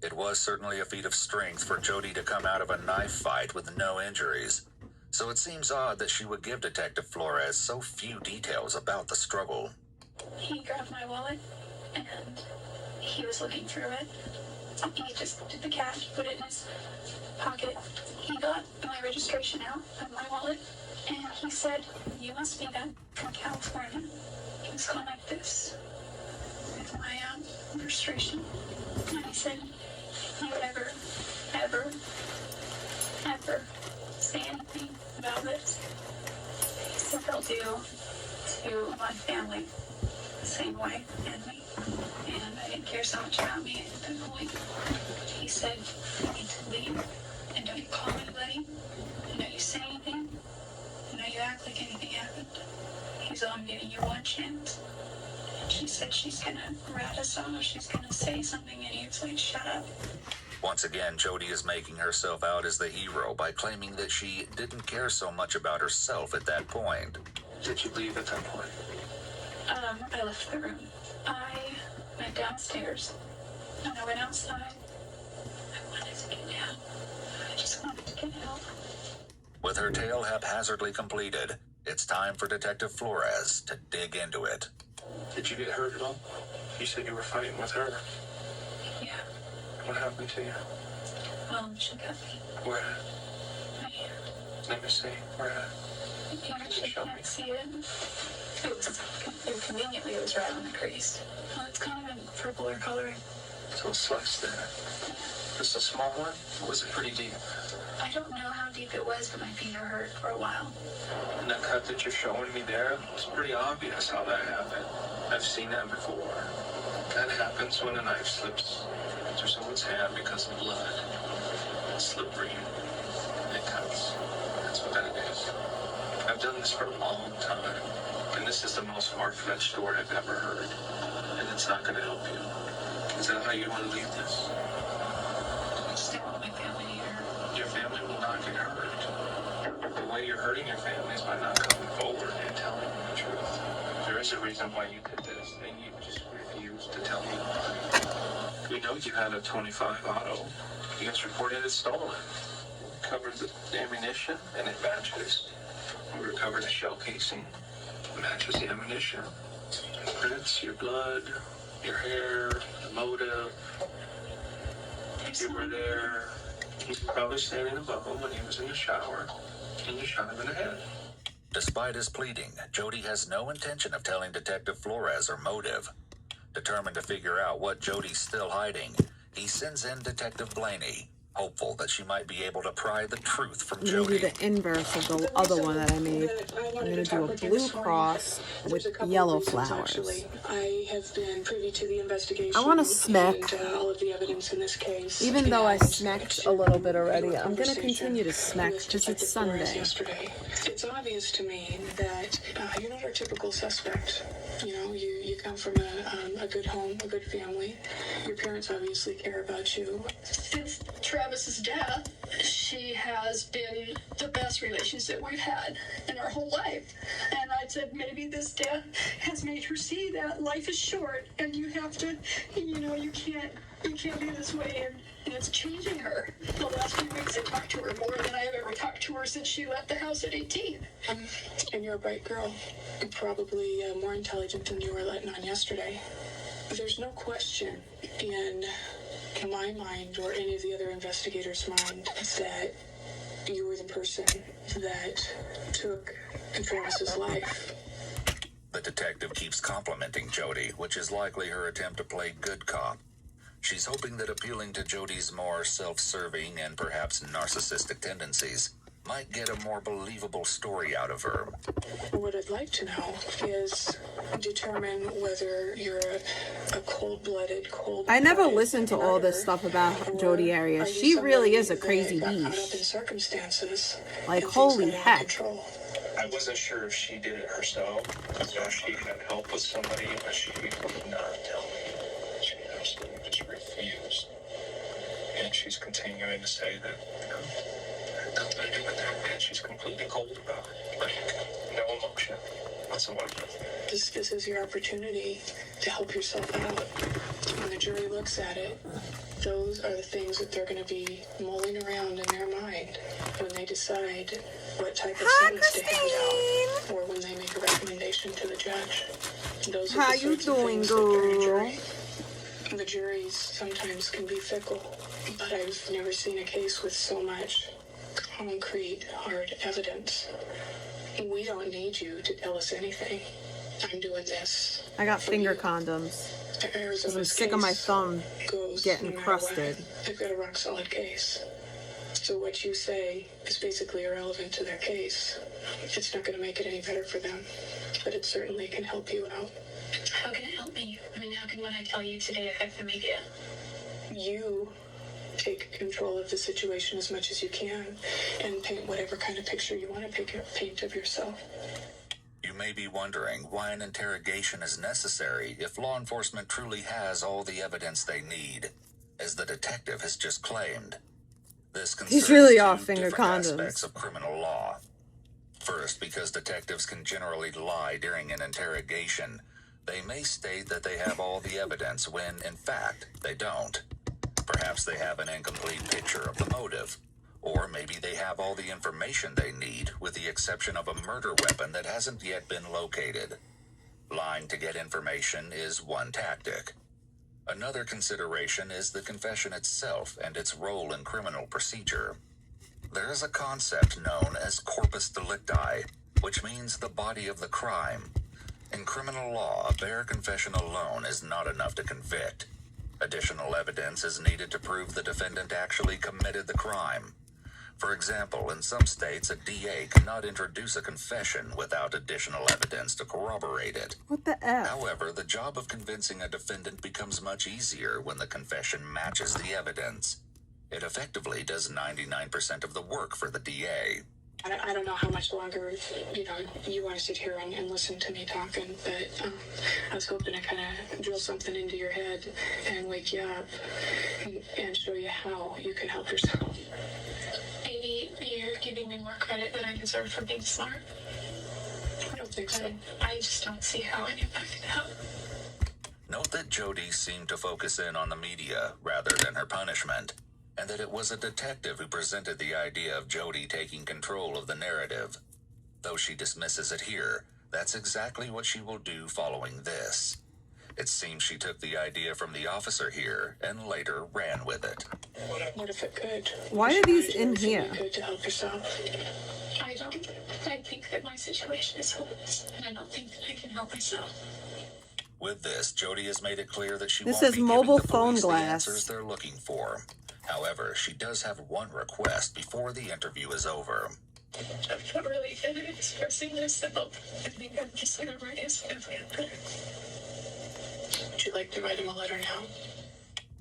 It was certainly a feat of strength for Jody to come out of a knife fight with no injuries, so it seems odd that she would give Detective Flores so few details about the struggle. He grabbed my wallet, and he was looking through it. He just did the cash, put it in his pocket. He got my registration out of my wallet, and he said, "You must be that from California." He was going like this with my registration. And he said, "You ever say anything about this?" He said they'll do to my family the same way and me. And I didn't care so much about me at that point. He said, "You need to leave, and don't you call anybody, and don't you say anything, and don't you act like anything happened. He's on giving you one chance." And she said she's gonna rat us off, she's gonna say something, and he was like, "Shut up." Once again, Jody is making herself out as the hero by claiming that she didn't care so much about herself at that point. Did you leave at that point? I left the room. I went downstairs, and I went outside. I wanted to get down. I just wanted to get out. With her tale haphazardly completed, it's time for Detective Flores to dig into it. Did you get hurt at all? You said you were fighting with her. Yeah. What happened to you? She got me. Where? Right here. Let me see. Where at? You actually can't see it. Conveniently, it was right on the crease. Well, it's kind of in purple coloring. So it's sliced there. Just a small one? Or was it pretty deep? I don't know how deep it was, but my finger hurt for a while. And that cut that you're showing me there, it's pretty obvious how that happened. I've seen that before. That happens when a knife slips through someone's hand because of blood. It's slippery. And it cuts. That's what that is. I've done this for a long time. And this is the most far-fetched story I've ever heard. And it's not going to help you. Is that how you want to leave this? I just don't want my family to get hurt. Your family will not get hurt. The way you're hurting your family is by not coming forward and telling them the truth. There is a reason why you did this, and you just refused to tell me why. We know you had a 25 auto. You guys reported it stolen. Covered the ammunition, and it matches. We recovered a shell casing. It matches the ammunition. Prints, your blood, your hair, the motive. You were there. He was probably standing above him when he was in the shower, and you shot him in the head. Despite his pleading, Jody has no intention of telling Detective Flores her motive. Determined to figure out what Jody's still hiding, he sends in Detective Blaney. hopeful that she might be able to pry the truth from I'm gonna do Jody. the inverse of the other one that I made. I'm gonna do a blue cross with yellow flowers. I have been privy to the investigation. I want to smack. All of the evidence in this case. Even though I smacked a little bit already, I'm gonna continue to smack because it's Sunday. Yesterday, it's obvious to me that you're not our typical suspect. You know, you come from a good home, a good family. Your parents obviously care about you. Since Travis's death, she has been the best relationship we've had in our whole life. And I said, maybe this death has made her see that life is short and you have to, you know, you can't be this way, and it's changing her. The last few weeks I talked to her more than I have ever talked to her since she left the house at 18. And you're a bright girl, probably more intelligent than you were letting on yesterday. There's no question in my mind or any of the other investigators' mind that you were the person that took Travis's life. The detective keeps complimenting Jody, which is likely her attempt to play good cop. She's hoping that appealing to Jody's more self-serving and perhaps narcissistic tendencies might get a more believable story out of her. What I'd like to know is determine whether you're a cold-blooded. I never listened to all this stuff about Jodi Arias. She really is a crazy beast. Circumstances. Like, holy heck. I wasn't sure if she did it herself, or she had help with somebody, but she would not tell me. She absolutely just refused. And she's continuing to say that, you know, had nothing to do with that, and she's completely cold about it. Like, no emotion whatsoever. This is your opportunity to help yourself out. When the jury looks at it, those are the things that they're going to be mulling around in their mind when they decide what type of sentence to hand out, or when they make a recommendation to the judge. Those are How the you sorts of doing, things that are in a girl? jury. The juries sometimes can be fickle, but I've never seen a case with so much concrete, hard evidence. We don't need you to tell us anything. I'm doing this. I got finger condoms. Because I'm sick of my thumb getting crusted. They've got a rock solid case. So what you say is basically irrelevant to their case. It's not going to make it any better for them, but it certainly can help you out. How can it help me? I mean, how can what I tell you today affect the media? You take control of the situation as much as you can and paint whatever kind of picture you want to paint of yourself. You may be wondering why an interrogation is necessary if law enforcement truly has all the evidence they need, as the detective has just claimed. This He's really concerns off two finger different condoms. aspects of criminal law. First, because detectives can generally lie during an interrogation, they may state that they have all the evidence when, in fact, they don't. Perhaps they have an incomplete picture of the motive. Or maybe they have all the information they need, with the exception of a murder weapon that hasn't yet been located. Lying to get information is one tactic. Another consideration is the confession itself and its role in criminal procedure. There is a concept known as corpus delicti, which means the body of the crime. In criminal law, a bare confession alone is not enough to convict. Additional evidence is needed to prove the defendant actually committed the crime. For example, in some states, a DA cannot introduce a confession without additional evidence to corroborate it. What the F? However, the job of convincing a defendant becomes much easier when the confession matches the evidence. It effectively does 99% of the work for the DA. I don't know how much longer, you want to sit here and listen to me talking, but I was hoping to kind of drill something into your head and wake you up and show you how you can help yourself. Maybe you're giving me more credit than I deserve for being smart. I don't think so. I just don't see how any of that can help. Note that Jodi seemed to focus in on the media rather than her punishment, and that it was a detective who presented the idea of Jodi taking control of the narrative. Though she dismisses it here, that's exactly what she will do following this. It seems she took the idea from the officer here and later ran with it. What if it could? Why are these in here? To help yourself. I think that my situation is hopeless, and I don't think that I can help myself. With this, Jodi has made it clear that she This won't is be giving mobile the phone police the glass. answers they're looking for. However, she does have one request before the interview is over. I'm not really good at expressing myself. I think I'm just gonna write his family a letter. Would you like to write him a letter now?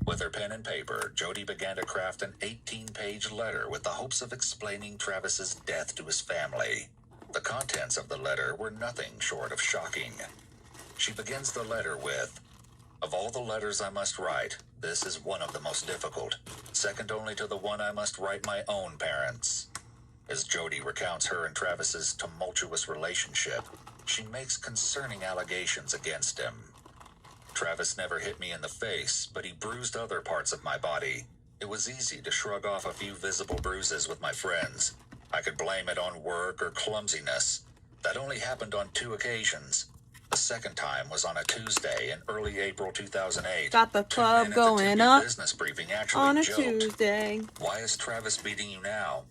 With her pen and paper, Jody began to craft an 18-page letter with the hopes of explaining Travis's death to his family. The contents of the letter were nothing short of shocking. She begins the letter with, "Of all the letters I must write, this is one of the most difficult, second only to the one I must write my own parents." As Jody recounts her and Travis's tumultuous relationship, she makes concerning allegations against him. "Travis never hit me in the face, but he bruised other parts of my body. It was easy to shrug off a few visible bruises with my friends. I could blame it on work or clumsiness. That only happened on 2 occasions. The second time was on a Tuesday in early April 2008. Got the club going up business briefing actually on a joked, Tuesday. "Why is Travis beating you now?"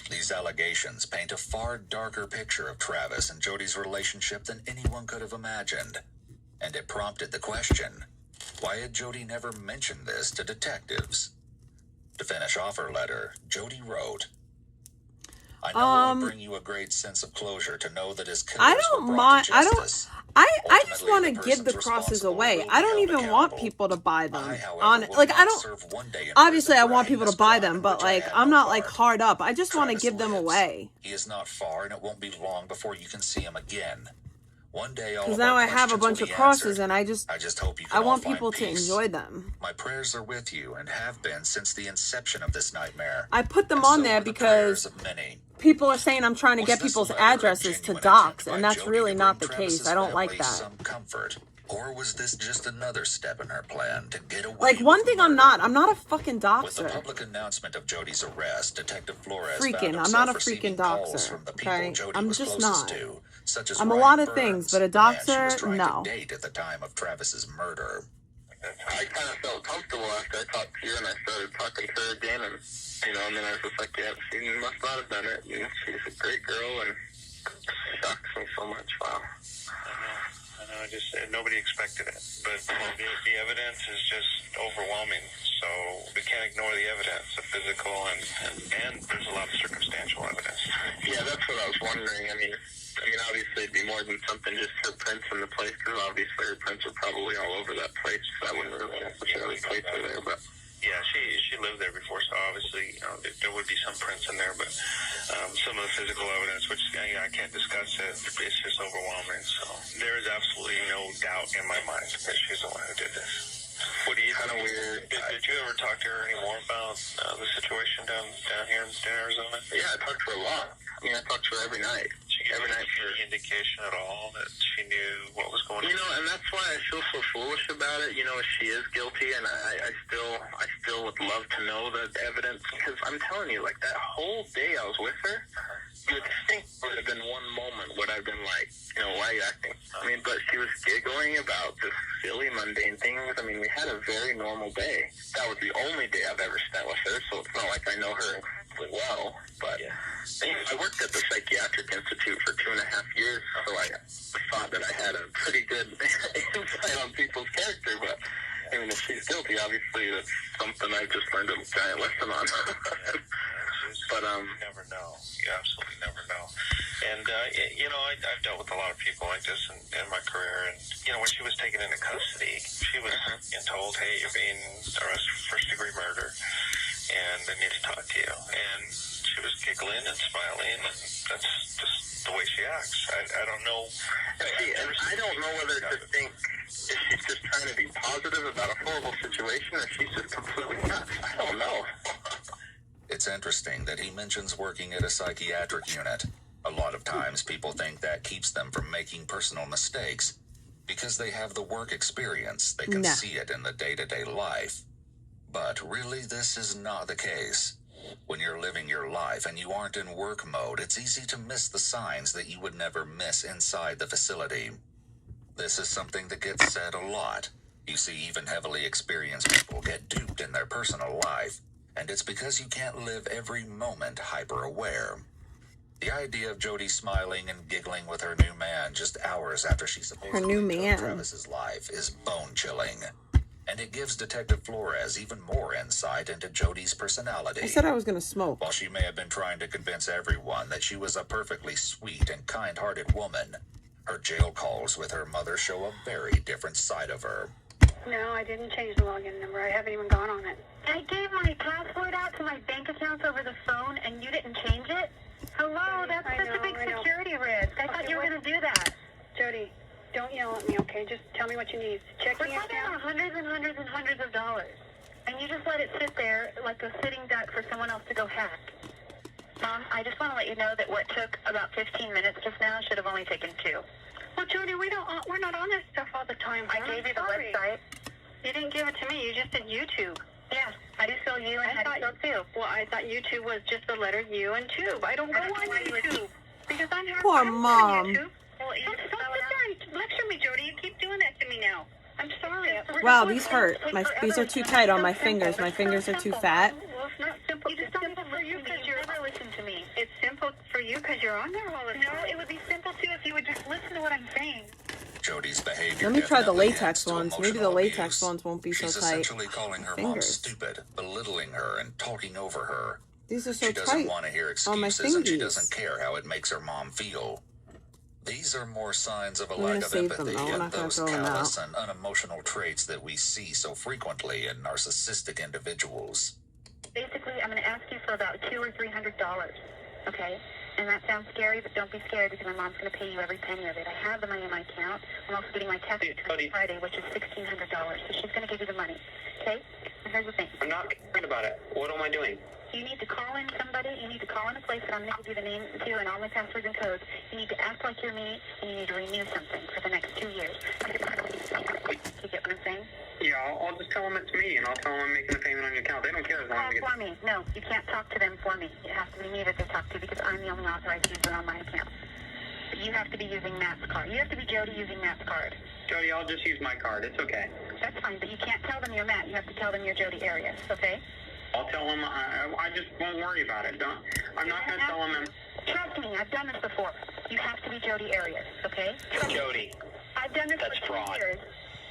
These allegations paint a far darker picture of Travis and Jody's relationship than anyone could have imagined. And it prompted the question, why had Jody never mentioned this to detectives? To finish off her letter, Jody wrote, "I know it will bring you a great sense of closure to know that his killers were brought to justice. I just want to give the crosses away. I don't even want people to buy them. Obviously I want people to buy them, but like, I'm not like hard up. I just want to give them away. He is not far, and it won't be long before you can see him again. One day, all Because of now our I have a questions bunch will of be crosses, answered. and I just hope you can all want find people to peace. enjoy them. My prayers are with you and have been since the inception of this nightmare. I put them And on so there are the prayers because of many." people are saying I'm trying to get people's addresses to dox, and that's Jody really to not the bring case. Travis's I don't like family that. some comfort, or was this just another step in her plan to get away? Like, one thing I'm not a fucking With the doxer. public announcement of Jody's arrest, Detective Flores Freaking, found I'm not a himself receiving freaking calls doxer, from the people okay? Jody I'm was just closest not. to, such as I'm a Ryan lot of Burns, things, but a the man she was doxer, trying no. to date at the time of Travis's murder. I kind of felt comfortable after I talked to you, and I started talking to her again, and and then I was just like, yeah, she must not have done it. And she's a great girl, and it shocks me so much. Wow. I know. Nobody expected it, but the evidence is just overwhelming. So we can't ignore the evidence, the physical, and there's a lot of circumstantial evidence. Yeah, that's what I was wondering. I mean, obviously it'd be more than something just her prints in the place, because obviously her prints are probably all over that place. So I wouldn't really necessarily place her there, but. Yeah, she lived there before, so obviously there would be some prints in there, but some of the physical evidence, which I can't discuss it, it's just overwhelming. So there is absolutely no doubt in my mind that she's the one who did this. What do you kind of weird? Did you ever talk to her anymore about the situation down here in Arizona? Yeah, I talked to her a lot. I talked to her every night. Every night. Any indication at all that she knew what was going on? And that's why I feel so foolish about it. She is guilty, and I still would love to know the evidence, because I'm telling you, like, that whole day I was with her, you would think would have been one moment would I've been like, why are you acting? But she was giggling about just silly, mundane things. We had a very normal day. That was the only day I've ever spent with her, so it's not like I know her incredibly well, but I worked at the Psychiatric Institute for 2.5 years, so I thought that I had a pretty good insight on people's character, but if she's guilty, obviously that's something I just learned a giant lesson on. But you never know. You absolutely never know. And I've dealt with a lot of people like this in my career. And when she was taken into custody, she was told, "Hey, you're being arrested for first-degree murder, and they need to talk to you." And she was giggling and smiling, and that's just the way she acts. I don't know. I don't know whether to think if she's just trying to be positive about a horrible situation, or she's just completely nuts. I don't know. It's interesting that he mentions working at a psychiatric unit. A lot of times people think that keeps them from making personal mistakes. Because they have the work experience, they can see it in the day-to-day life. But really, this is not the case. When you're living your life and you aren't in work mode, it's easy to miss the signs that you would never miss inside the facility. This is something that gets said a lot. You see even heavily experienced people get duped in their personal life. And it's because you can't live every moment hyper-aware. The idea of Jody smiling and giggling with her new man just hours after she supposedly took Travis's life is bone-chilling. And it gives Detective Flores even more insight into Jody's personality. I said I was going to smoke. While she may have been trying to convince everyone that she was a perfectly sweet and kind-hearted woman, her jail calls with her mother show a very different side of her. No, I didn't change the login number. I haven't even gone on it. I gave my password out to my bank accounts over the phone, and you didn't change it? Hello, that's such a big security risk. I thought you were going to do that. Jody, don't yell at me, okay? Just tell me what you need. We're talking about hundreds and hundreds and hundreds of dollars. And you just let it sit there like a sitting duck for someone else to go hack. Mom, I just want to let you know that what took about 15 minutes just now should have only taken 2. Well, Jody, we're not on this stuff all the time. I gave you the website. You didn't give it to me. You just did YouTube. Yeah. How do you spell you and how do you spell tube? Well, I thought YouTube was just the letter U and tube. I don't go on YouTube. Because I'm Poor Mom. on YouTube. Well, don't sit there and lecture me, Jody. You keep doing that to me now. I'm sorry. Wow, these hurt. These are too tight on my fingers. My fingers are too fat. Well, it's not simple. It's simple for you because you're never listen to me. It's simple for you because you're on there all the time. No, it would be simple too if you would just listen to what I'm saying. Jody's behavior. Let me try the definitely latex adds to ones. Maybe the emotional latex abuse. ones won't be so She's tight. essentially calling her mom stupid, belittling her, and talking over her. These are so she doesn't tight want to hear on my excuses, and she fingies. doesn't care how it makes her mom feel. These are more signs of a I'm lack gonna of save them, empathy though. I'm and not gonna those throw them callous out. and unemotional traits that we see so frequently in narcissistic individuals. Basically, I'm going to ask you for about $200 or $300, okay? And that sounds scary, but don't be scared because my mom's going to pay you every penny of it. I have the money in my account. I'm also getting my tax return Friday, which is $1,600. So she's going to give you the money, okay? And here's the thing. I'm not concerned about it. What am I doing? You need to call in somebody. You need to call in a place that I'm going to give you the name to and all my passwords and codes. You need to act like you're me, and you need to renew something for the next 2 years. You get what I'm saying? Yeah, I'll just tell them it's me, and I'll tell them I'm making a payment on your account. They don't care as long as I get... For me. No, you can't talk to them for me. It has to be me that they talk to because I'm the only authorized user on my account. But you have to be using Matt's card. You have to be Jody using Matt's card. Jody, I'll just use my card. It's okay. That's fine, but you can't tell them you're Matt. You have to tell them you're Jody Arias, okay? I'll tell them I just won't worry about it. I'm not going to tell them... Trust me, I've done this before. You have to be Jody Arias, okay? Jody. I've done this That's for 2 fraud. years.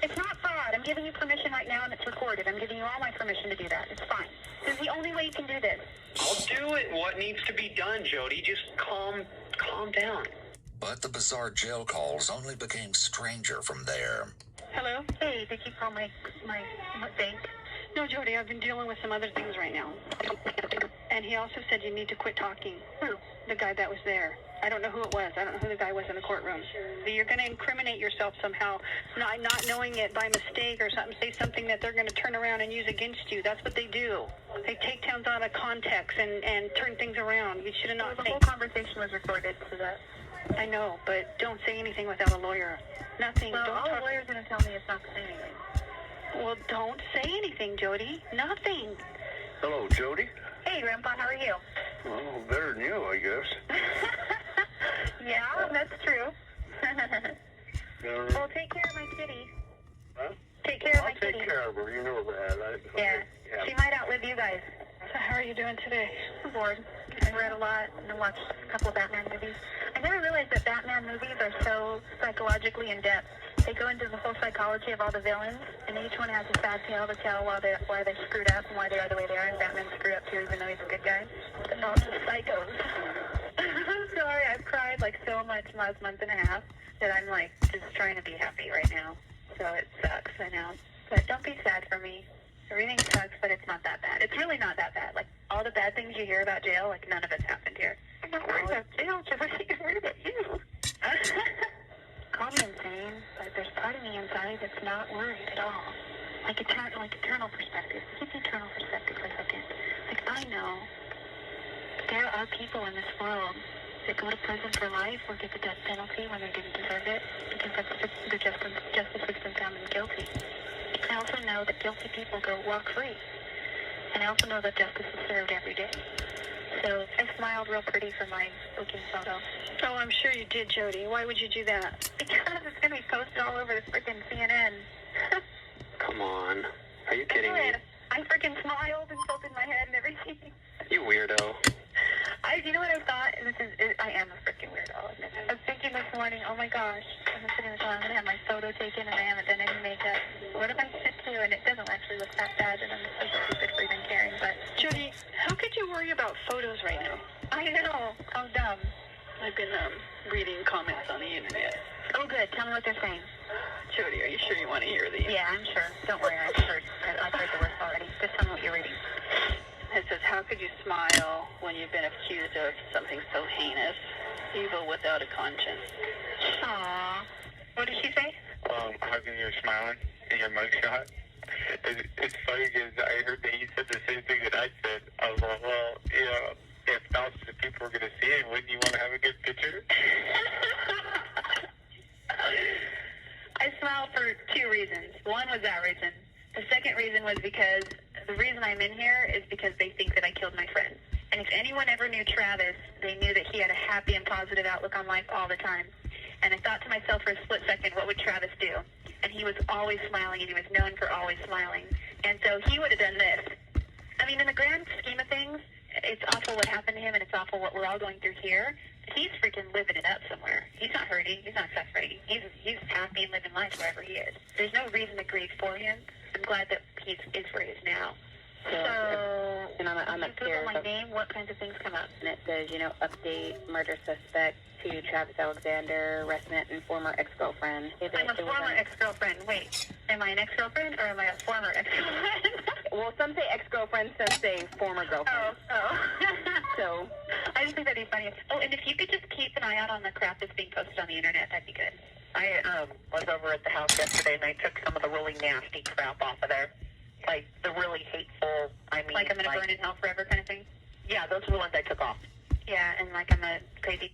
It's not fraud. I'm giving you permission right now, and it's recorded. I'm giving you all my permission to do that. It's fine. This is the only way you can do this. I'll do it. What needs to be done, Jody? Just calm down. But the bizarre jail calls only became stranger from there. Hello? Hey, did you call my bank? No, Jody, I've been dealing with some other things right now. And he also said you need to quit talking. Who? The guy that was there. I don't know who it was. I don't know who the guy was in the courtroom. But you're going to incriminate yourself somehow, not knowing it by mistake or something. Say something that they're going to turn around and use against you. That's what they do. They take towns out of context and turn things around. You should have not. The whole conversation was recorded, so that. I know, but don't say anything without a lawyer. Nothing. Well, Don't all talk. the lawyer's going to tell me is not to say anything. Well, don't say anything, Jody. Nothing. Hello, Jody. Hey, Grandpa, how are you? Well, better than you, I guess. Yeah, that's true. Well, Well, take care of my kitty. huh? Take care of my I'll take kitty. care of her. You know that. Yeah. She might outlive you guys. So how are you doing today? I'm bored. I read a lot and watched a couple of Batman movies. I never realized that Batman movies are so psychologically in-depth. They go into the whole psychology of all the villains, and each one has a sad tale to tell why they screwed up and why they are the way they are, and Batman screwed up too, even though he's a good guy. They're all just psychos. I'm sorry, I've cried like so much last month and a half that I'm like just trying to be happy right now. So it sucks, I know. But don't be sad for me. Everything sucks, but it's not that bad. It's really not that bad. Like, all the bad things you hear about jail, like, none of it's happened here. I'm not worried about jail, Jody. I'm worried about you. Call me insane, but there's part of me inside that's not worried at all. Like eternal perspective. Keep the eternal perspective for a second. Like, I know there are people in this world that go to prison for life or get the death penalty when they didn't deserve it because that's the justice system found them guilty. I also know that guilty people go walk free. And I also know that justice is served every day. So I smiled real pretty for my booking photo. Oh, I'm sure you did, Jody. Why would you do that? Because it's going to be posted all over the freaking CNN. Come on. Are you kidding me? I freaking smiled and tilted my head and everything. You weirdo. I You know what I thought? I am a freaking weirdo, I'll admit it. I was thinking this morning, oh my gosh, I'm sitting in the car, I'm gonna have my photo taken and I haven't done any makeup. What if I'm sick too and it doesn't actually look that bad and I'm so stupid for even caring, but... Jody, how could you worry about photos right now? I know, how dumb. I've been reading comments on the internet. Oh good, tell me what they're saying. Jody, are you sure you want to hear these? Yeah, I'm sure. Don't worry, I've heard the worst already. Just tell me what you're reading. It says, how could you smile when you've been accused of something so heinous, evil without a conscience? Aww. What did she say? How come you're smiling in your mugshot? It's funny because I heard that you said the same thing that I said. I was like, well, you know, if thousands of people are going to see it, wouldn't you want to have a good picture? I smiled for 2 reasons. One was that reason. The second reason was because the reason I'm in here is because they think that I killed my friend. And if anyone ever knew Travis, they knew that he had a happy and positive outlook on life all the time. And I thought to myself for a split second, what would Travis do? And he was always smiling, and he was known for always smiling. And so he would have done this. I mean, in the grand scheme of things, it's awful what happened to him, and it's awful what we're all going through here. He's freaking living it up somewhere. He's not hurting. He's not suffering. He's happy and living life wherever he is. There's no reason to grieve for him. I'm glad that he is where he is now. So, and I'm if you Google my name, what kinds of things come up? And it says, update murder suspect to Travis Alexander, arrestment and former ex-girlfriend. I'm a former ex-girlfriend. Wait, am I an ex-girlfriend or am I a former ex-girlfriend? Well, some say ex-girlfriend, some say former girlfriend. Oh. So, I just think that'd be funny. Oh, and if you could just keep an eye out on the crap that's being posted on the internet, that'd be good. I was over at the house yesterday and I took some of the really nasty crap off of there. Like the really hateful, like I'm gonna burn in hell forever kind of thing? Yeah, those are the ones I took off. Yeah, and like I'm a crazy...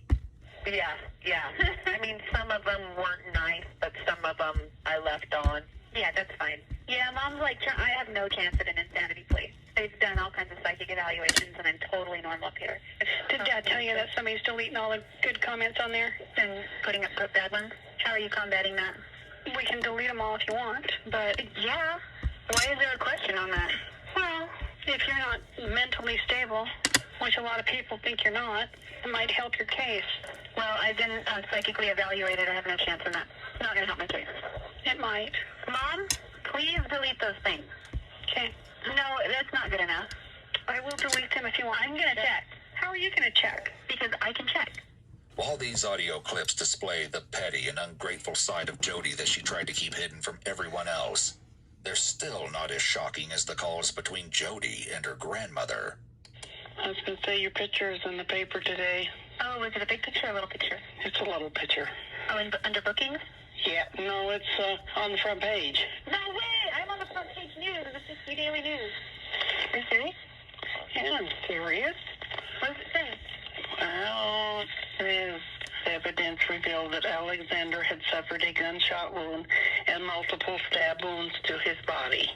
Yeah. I mean, some of them weren't nice, but some of them I left on. Yeah, that's fine. Yeah, Mom's like, I have no chance at an insanity plea. They've done all kinds of psychic evaluations, and I'm totally normal up here. Did Dad tell you that somebody's deleting all the good comments on there? And putting up bad ones? How are you combating that? We can delete them all if you want, but... Yeah. Why is there a question on that? Well, if you're not mentally stable, which a lot of people think you're not, it might help your case. Well, I've been psychically evaluated. I have no chance in that. It's not going to help my case. It might. Mom, please delete those things. Okay. No, that's not good enough. I will delete them if you want. I'm going to check. How are you going to check? Because I can check. While these audio clips display the petty and ungrateful side of Jody that she tried to keep hidden from everyone else, they're still not as shocking as the calls between Jody and her grandmother. I was going to say your picture is in the paper today. Oh, is it a big picture or a little picture? It's a little picture. Oh, under bookings? Yeah, no, it's on the front page. No way! I'm on the front page news of the 60 Daily News. Are you serious? Yeah, I'm serious. What does it say? Well, it says evidence revealed that Alexander had suffered a gunshot wound and multiple stab wounds to his body.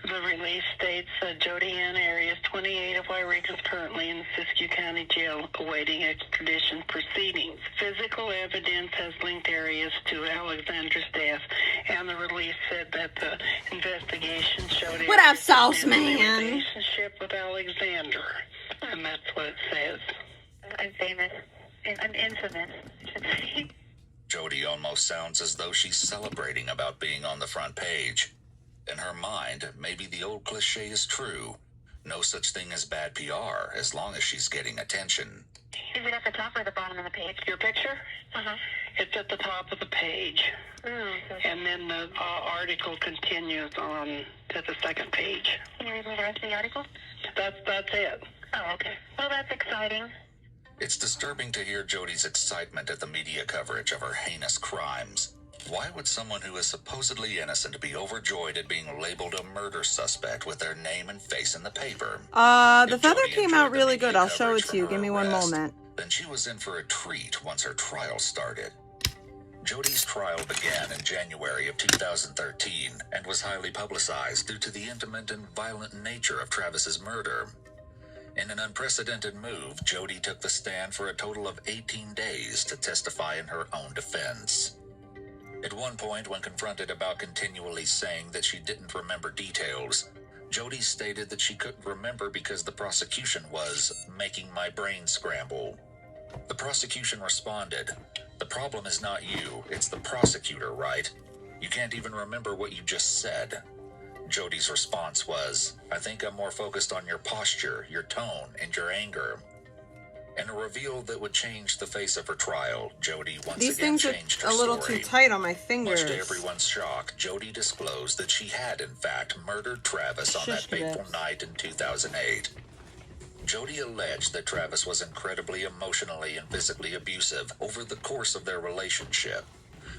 The release states that Jody Ann Arias, 28 of Wairika, is currently in the Siskiyou County Jail awaiting extradition proceedings. Physical evidence has linked Arias to Alexander's death, and the release said that the investigation showed What up, Sauce a Man? relationship with Alexander, and that's what it says. I'm famous. I'm infamous, I should say. Jody almost sounds as though she's celebrating about being on the front page. In her mind, maybe the old cliche is true. No such thing as bad PR, as long as she's getting attention. Is it at the top or the bottom of the page? Your picture? Uh-huh. It's at the top of the page. And then the article continues on to the second page. Can you read me the rest of the article? That's it. Oh, okay. Well, that's exciting. It's disturbing to hear Jody's excitement at the media coverage of her heinous crimes. Why would someone who is supposedly innocent be overjoyed at being labeled a murder suspect with their name and face in the paper? The feather came out really good. I'll show it to you. Give me one moment. Then she was in for a treat once her trial started. Jody's trial began in January of 2013 and was highly publicized due to the intimate and violent nature of Travis's murder. In an unprecedented move, Jody took the stand for a total of 18 days to testify in her own defense. At one point, when confronted about continually saying that she didn't remember details, Jody stated that she couldn't remember because the prosecution was making my brain scramble. The prosecution responded, "The problem is not you, it's the prosecutor, right? You can't even remember what you just said." Jody's response was, "I think I'm more focused on your posture, your tone, and your anger." In a reveal that would change the face of her trial, Jody once These again things changed are her a little story. too tight on my fingers. Much to everyone's shock, Jody disclosed that she had, in fact, murdered Travis on that Shush, fateful Gibbs. night in 2008. Jody alleged that Travis was incredibly emotionally and physically abusive over the course of their relationship,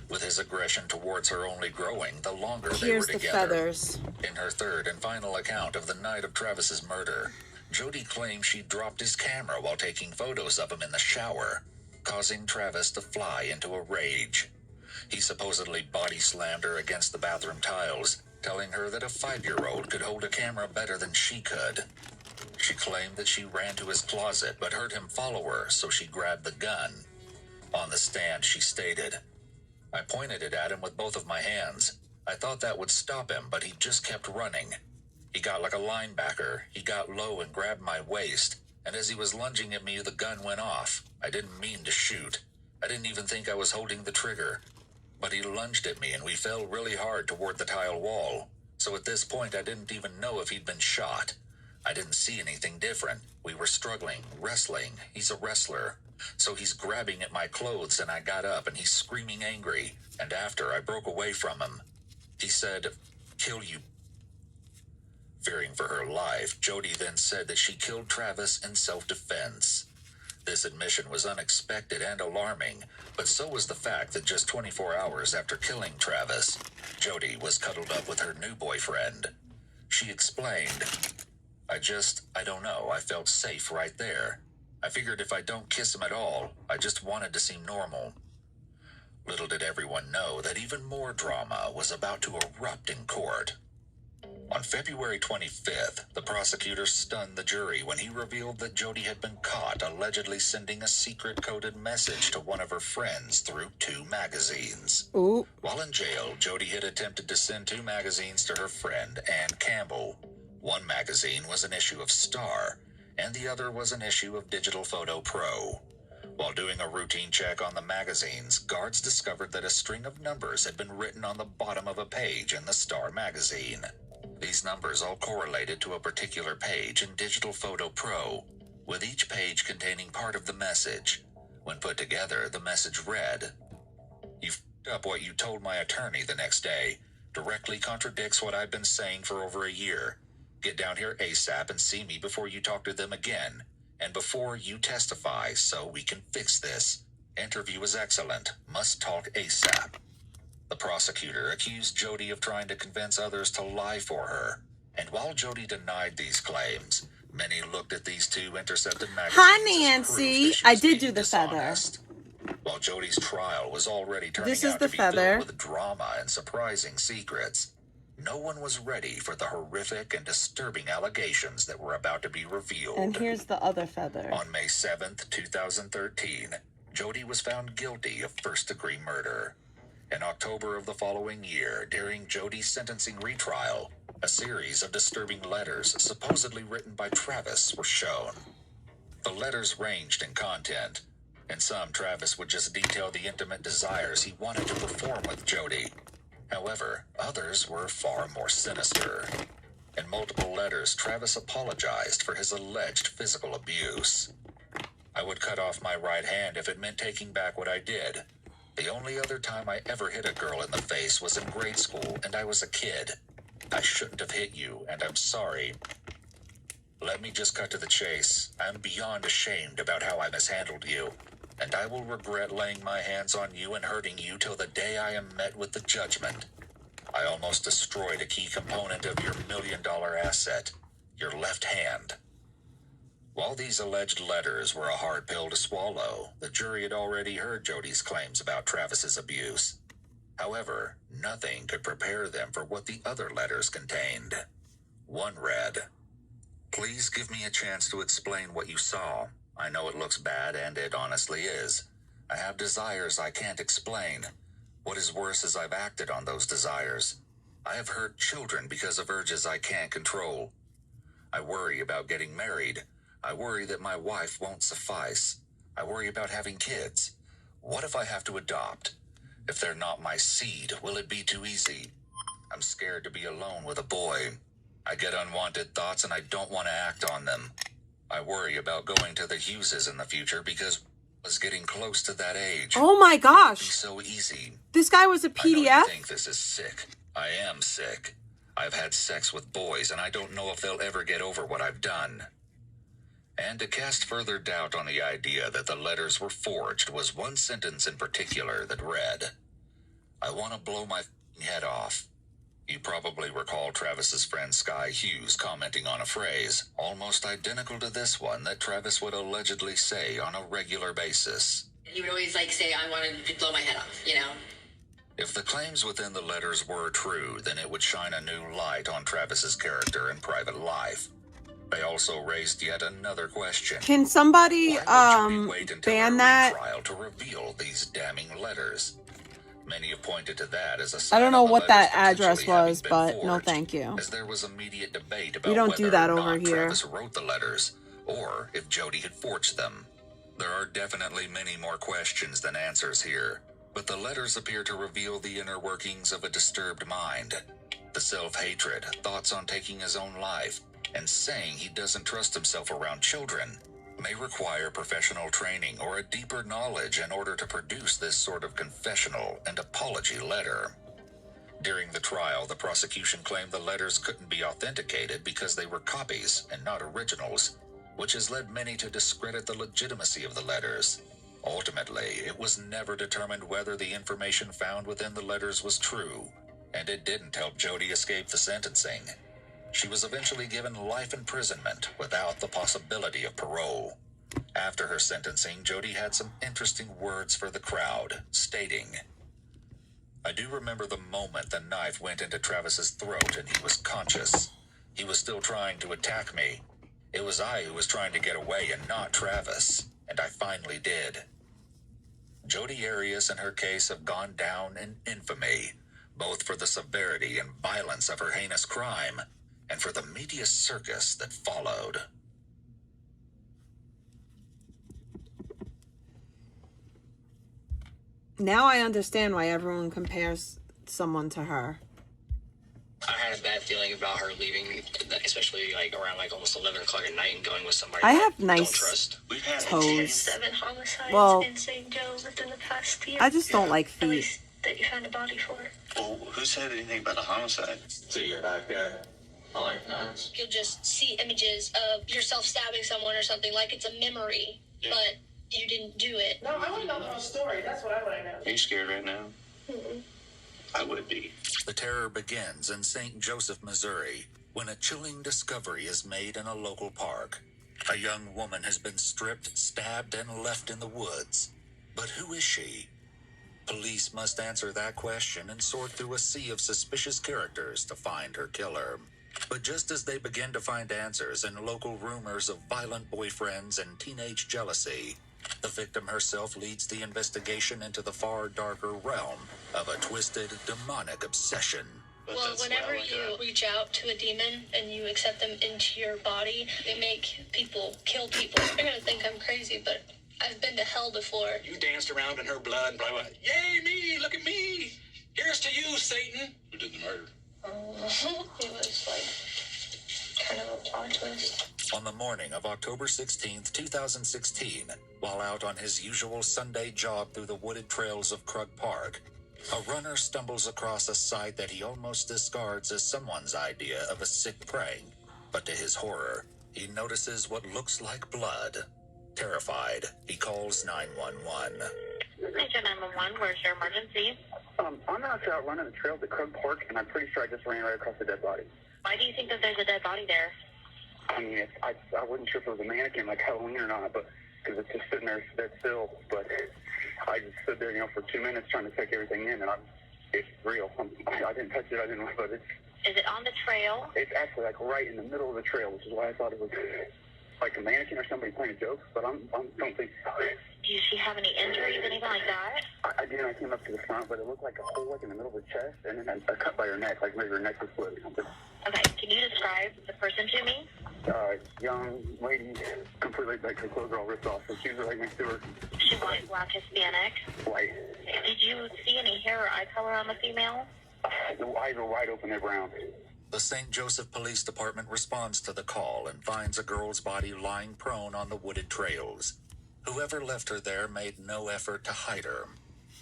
with his aggression towards her only growing the longer they were Here's the together. feathers. In her third and final account of the night of Travis's murder, Jody claims she dropped his camera while taking photos of him in the shower, causing Travis to fly into a rage. He supposedly body slammed her against the bathroom tiles, telling her that a 5-year-old could hold a camera better than she could. She claimed that she ran to his closet but heard him follow her, so she grabbed the gun. On the stand, she stated, "I pointed it at him with both of my hands. I thought that would stop him, but he just kept running. He got like a linebacker. He got low and grabbed my waist, and as he was lunging at me, the gun went off. I didn't mean to shoot. I didn't even think I was holding the trigger. But he lunged at me, and we fell really hard toward the tile wall. So at this point, I didn't even know if he'd been shot. I didn't see anything different. We were struggling, wrestling. He's a wrestler. So he's grabbing at my clothes, and I got up, and he's screaming angry. And after, I broke away from him. He said, 'Kill you.'" Fearing for her life, Jody then said that she killed Travis in self-defense. This admission was unexpected and alarming, but so was the fact that just 24 hours after killing Travis, Jody was cuddled up with her new boyfriend. She explained, I don't know, I felt safe right there. I figured if I don't kiss him at all, I just wanted to seem normal." Little did everyone know that even more drama was about to erupt in court. On February 25th, the prosecutor stunned the jury when he revealed that Jody had been caught allegedly sending a secret coded message to one of her friends through 2 magazines. Ooh. While in jail, Jody had attempted to send 2 magazines to her friend, Ann Campbell. One magazine was an issue of Star, and the other was an issue of Digital Photo Pro. While doing a routine check on the magazines, guards discovered that a string of numbers had been written on the bottom of a page in the Star magazine. These numbers all correlated to a particular page in Digital Photo Pro, with each page containing part of the message. When put together, the message read, "You f***ed up what you told my attorney the next day. Directly contradicts what I've been saying for over a year. Get down here ASAP and see me before you talk to them again, and before you testify so we can fix this. Interview is excellent. Must talk ASAP." The prosecutor accused Jody of trying to convince others to lie for her, and while Jody denied these claims, many looked at these 2 intercepted magazines. Hi, as proof Nancy. that she I was did being do the feather. dishonest. While Jody's trial was already turning This is out the to be feather. filled with drama and surprising secrets, no one was ready for the horrific and disturbing allegations that were about to be revealed. And here's the other feather. On May 7th, 2013, Jody was found guilty of first-degree murder. In October of the following year, during Jody's sentencing retrial, a series of disturbing letters supposedly written by Travis were shown. The letters ranged in content. In some, Travis would just detail the intimate desires he wanted to perform with Jody. However, others were far more sinister. In multiple letters, Travis apologized for his alleged physical abuse. "I would cut off my right hand if it meant taking back what I did. The only other time I ever hit a girl in the face was in grade school, and I was a kid. I shouldn't have hit you, and I'm sorry. Let me just cut to the chase. I'm beyond ashamed about how I mishandled you, and I will regret laying my hands on you and hurting you till the day I am met with the judgment. I almost destroyed a key component of your $1 million asset, your left hand." While these alleged letters were a hard pill to swallow, the jury had already heard Jody's claims about Travis's abuse. However, nothing could prepare them for what the other letters contained. One read, "Please give me a chance to explain what you saw. I know it looks bad, and it honestly is. I have desires I can't explain. What is worse is I've acted on those desires. I have hurt children because of urges I can't control. I worry about getting married. I worry that my wife won't suffice. I worry about having kids. What if I have to adopt? If they're not my seed, will it be too easy? I'm scared to be alone with a boy. I get unwanted thoughts and I don't want to act on them. I worry about going to the Hugheses in the future because I was getting close to that age. Oh my gosh. It'd be so easy. This guy was a I know PDF? you think this is sick. I am sick. I've had sex with boys and I don't know if they'll ever get over what I've done. And to cast further doubt on the idea that the letters were forged was one sentence in particular that read, I want to blow my head off. You probably recall Travis's friend Sky Hughes commenting on a phrase almost identical to this one that Travis would allegedly say on a regular basis. He would always like say, I wanted to blow my head off, you know? If the claims within the letters were true, then it would shine a new light on Travis's character and private life. They also raised yet another question. Can somebody ban that? Trial to reveal these damning letters. Many have pointed to that as a sign I don't know of the what that letters address potentially was, having but been no forged, thank you. As there was immediate debate about You don't whether do that or over not here. Travis wrote the letters, or if Jody had forged them. There are definitely many more questions than answers here, but the letters appear to reveal the inner workings of a disturbed mind. The self-hatred, thoughts on taking his own life, and saying he doesn't trust himself around children may require professional training or a deeper knowledge in order to produce this sort of confessional and apology letter. During the trial, the prosecution claimed the letters couldn't be authenticated because they were copies and not originals, which has led many to discredit the legitimacy of the letters. Ultimately, it was never determined whether the information found within the letters was true, and it didn't help Jody escape the sentencing. She was eventually given life imprisonment without the possibility of parole. After her sentencing, Jody had some interesting words for the crowd, stating, I do remember the moment the knife went into Travis's throat and he was conscious. He was still trying to attack me. It was I who was trying to get away and not Travis, and I finally did. Jodi Arias and her case have gone down in infamy, both for the severity and violence of her heinous crime, and for the media circus that followed. Now I understand why everyone compares someone to her. I had a bad feeling about her leaving, especially like around like almost 11 o'clock at night and going with somebody I I have don't nice trust. We've had toes. 7 homicides Well, in St. Joe within the past year. I just don't like At feet. least that you found a body for. Well, who said anything about a homicide? So you're back there. I like that. You'll just see images of yourself stabbing someone or something like it's a memory, but you didn't do it. No, I want to know the whole story. That's what I want to know. Are you scared right now? Mm-mm. I would be. The terror begins in St. Joseph, Missouri, when a chilling discovery is made in a local park. A young woman has been stripped, stabbed, and left in the woods. But who is she? Police must answer that question and sort through a sea of suspicious characters to find her killer. But just as they begin to find answers in local rumors of violent boyfriends and teenage jealousy, the victim herself leads the investigation into the far darker realm of a twisted, demonic obsession. Well, whenever you reach out to a demon and you accept them into your body, they make people kill people. They're going to think I'm crazy, but I've been to hell before. You danced around in her blood and probably went, yay me, look at me. Here's to you, Satan. Who did the murder? It was like kind of a plot twist. On the morning of October 16th, 2016, while out on his usual Sunday jog through the wooded trails of Krug Park, a runner stumbles across a sight that he almost discards as someone's idea of a sick prank. But to his horror, he notices what looks like blood. Terrified, he calls 911. Major 911, where's your emergency? I'm actually out running the trails at Krug Park, and I'm pretty sure I just ran right across a dead body. Why do you think that there's a dead body there? I mean, I wasn't sure if it was a mannequin like Halloween or not, but because it's just sitting there dead still. But I just stood there, for 2 minutes trying to take everything in, and it's real. I didn't touch it, but it's... Is it on the trail? It's actually like right in the middle of the trail, which is why I thought it was like a mannequin or somebody playing a joke, but I don't think so. Did she have any injuries, anything like that? I did. I came up to the front, but it looked like a hole like in the middle of her chest, and then a cut by her neck, like maybe her neck was split or something. Okay, can you describe the person to me? Young lady, completely like her clothes are all ripped off, so she was right next to her. She white, black, Hispanic. White. Did you see any hair or eye color on the female? The eyes were wide open, they're brown. The St. Joseph Police Department responds to the call and finds a girl's body lying prone on the wooded trails. Whoever left her there made no effort to hide her.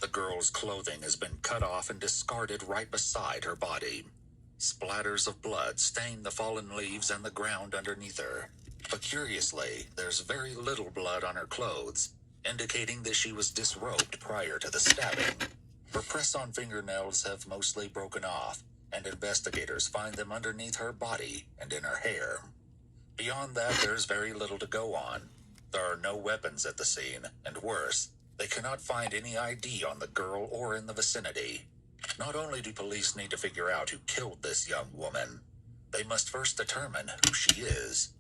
The girl's clothing has been cut off and discarded right beside her body. Splatters of blood stain the fallen leaves and the ground underneath her. But curiously, there's very little blood on her clothes, indicating that she was disrobed prior to the stabbing. Her press-on fingernails have mostly broken off, and investigators find them underneath her body and in her hair. Beyond that, there's very little to go on. There are no weapons at the scene, and worse, they cannot find any ID on the girl or in the vicinity. Not only do police need to figure out who killed this young woman, they must first determine who she is.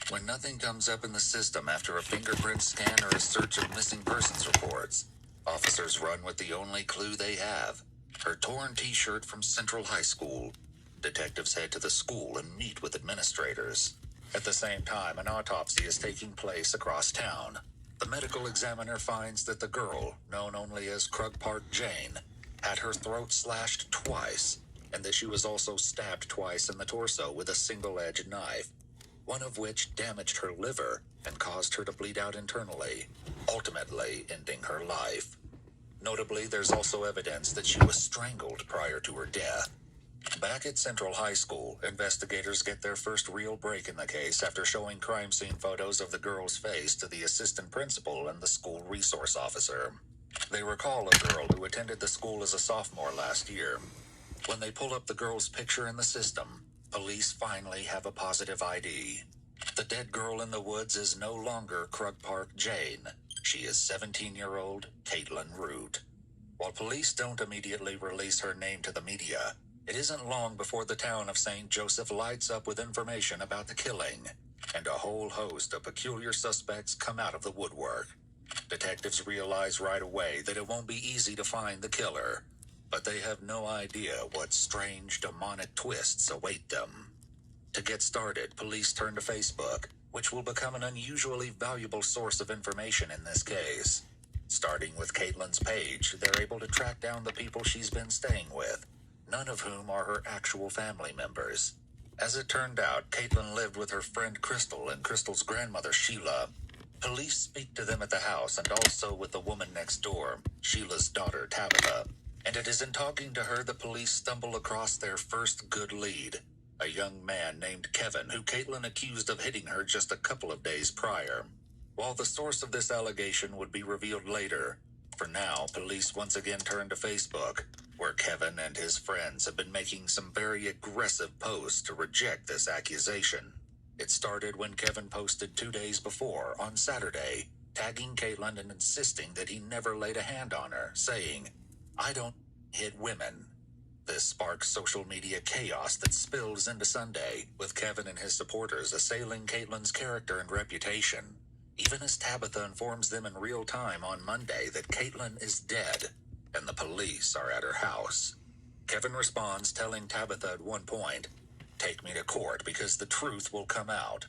When nothing comes up in the system after a fingerprint scan or a search of missing persons reports, officers run with the only clue they have, her torn t-shirt from Central High School. Detectives head to the school and meet with administrators. At the same time, an autopsy is taking place across town. The medical examiner finds that the girl, known only as Krug Park Jane, had her throat slashed twice, and that she was also stabbed twice in the torso with a single-edged knife, one of which damaged her liver and caused her to bleed out internally, ultimately ending her life. Notably, there's also evidence that she was strangled prior to her death. Back at Central High School, investigators get their first real break in the case after showing crime scene photos of the girl's face to the assistant principal and the school resource officer. They recall a girl who attended the school as a sophomore last year. When they pull up the girl's picture in the system, police finally have a positive ID. The dead girl in the woods is no longer Krug Park Jane. She is 17-year-old Caitlin Root. While police don't immediately release her name to the media, it isn't long before the town of St. Joseph lights up with information about the killing, and a whole host of peculiar suspects come out of the woodwork. Detectives realize right away that it won't be easy to find the killer, but they have no idea what strange demonic twists await them. To get started, police turn to Facebook, which will become an unusually valuable source of information in this case. Starting with Caitlin's page, they're able to track down the people she's been staying with, none of whom are her actual family members. As it turned out, Caitlin lived with her friend Crystal and Crystal's grandmother Sheila. Police speak to them at the house and also with the woman next door, Sheila's daughter Tabitha. And it is in talking to her that police stumble across their first good lead, a young man named Kevin who Caitlin accused of hitting her just a couple of days prior. While the source of this allegation would be revealed later, for now, police once again turn to Facebook, where Kevin and his friends have been making some very aggressive posts to reject this accusation. It started when Kevin posted 2 days before, on Saturday, tagging Caitlin and insisting that he never laid a hand on her, saying, "I don't hit women." This sparks social media chaos that spills into Sunday, with Kevin and his supporters assailing Caitlin's character and reputation, even as Tabitha informs them in real time on Monday that Caitlin is dead and the police are at her house. Kevin responds, telling Tabitha at one point, "Take me to court because the truth will come out."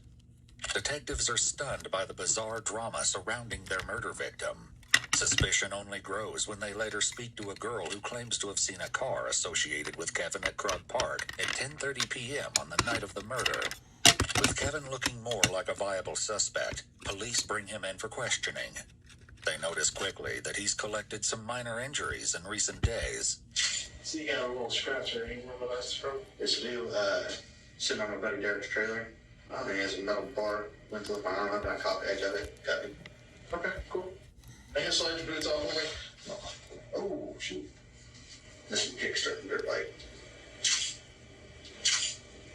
Detectives are stunned by the bizarre drama surrounding their murder victim. Suspicion only grows when they later speak to a girl who claims to have seen a car associated with Kevin at Krug Park at 10:30 p.m. on the night of the murder. With Kevin looking more like a viable suspect, police bring him in for questioning. They notice quickly that he's collected some minor injuries in recent days. So you got a little scratch or anything where that's from? Yes, I do. Sitting on my buddy Derek's trailer. He has a metal bar. Went to lift my arm up and I caught the edge of it. Got me. Okay, cool. I guess slide your boots off for me. Oh, shoot. This is kickstarting dirt bike.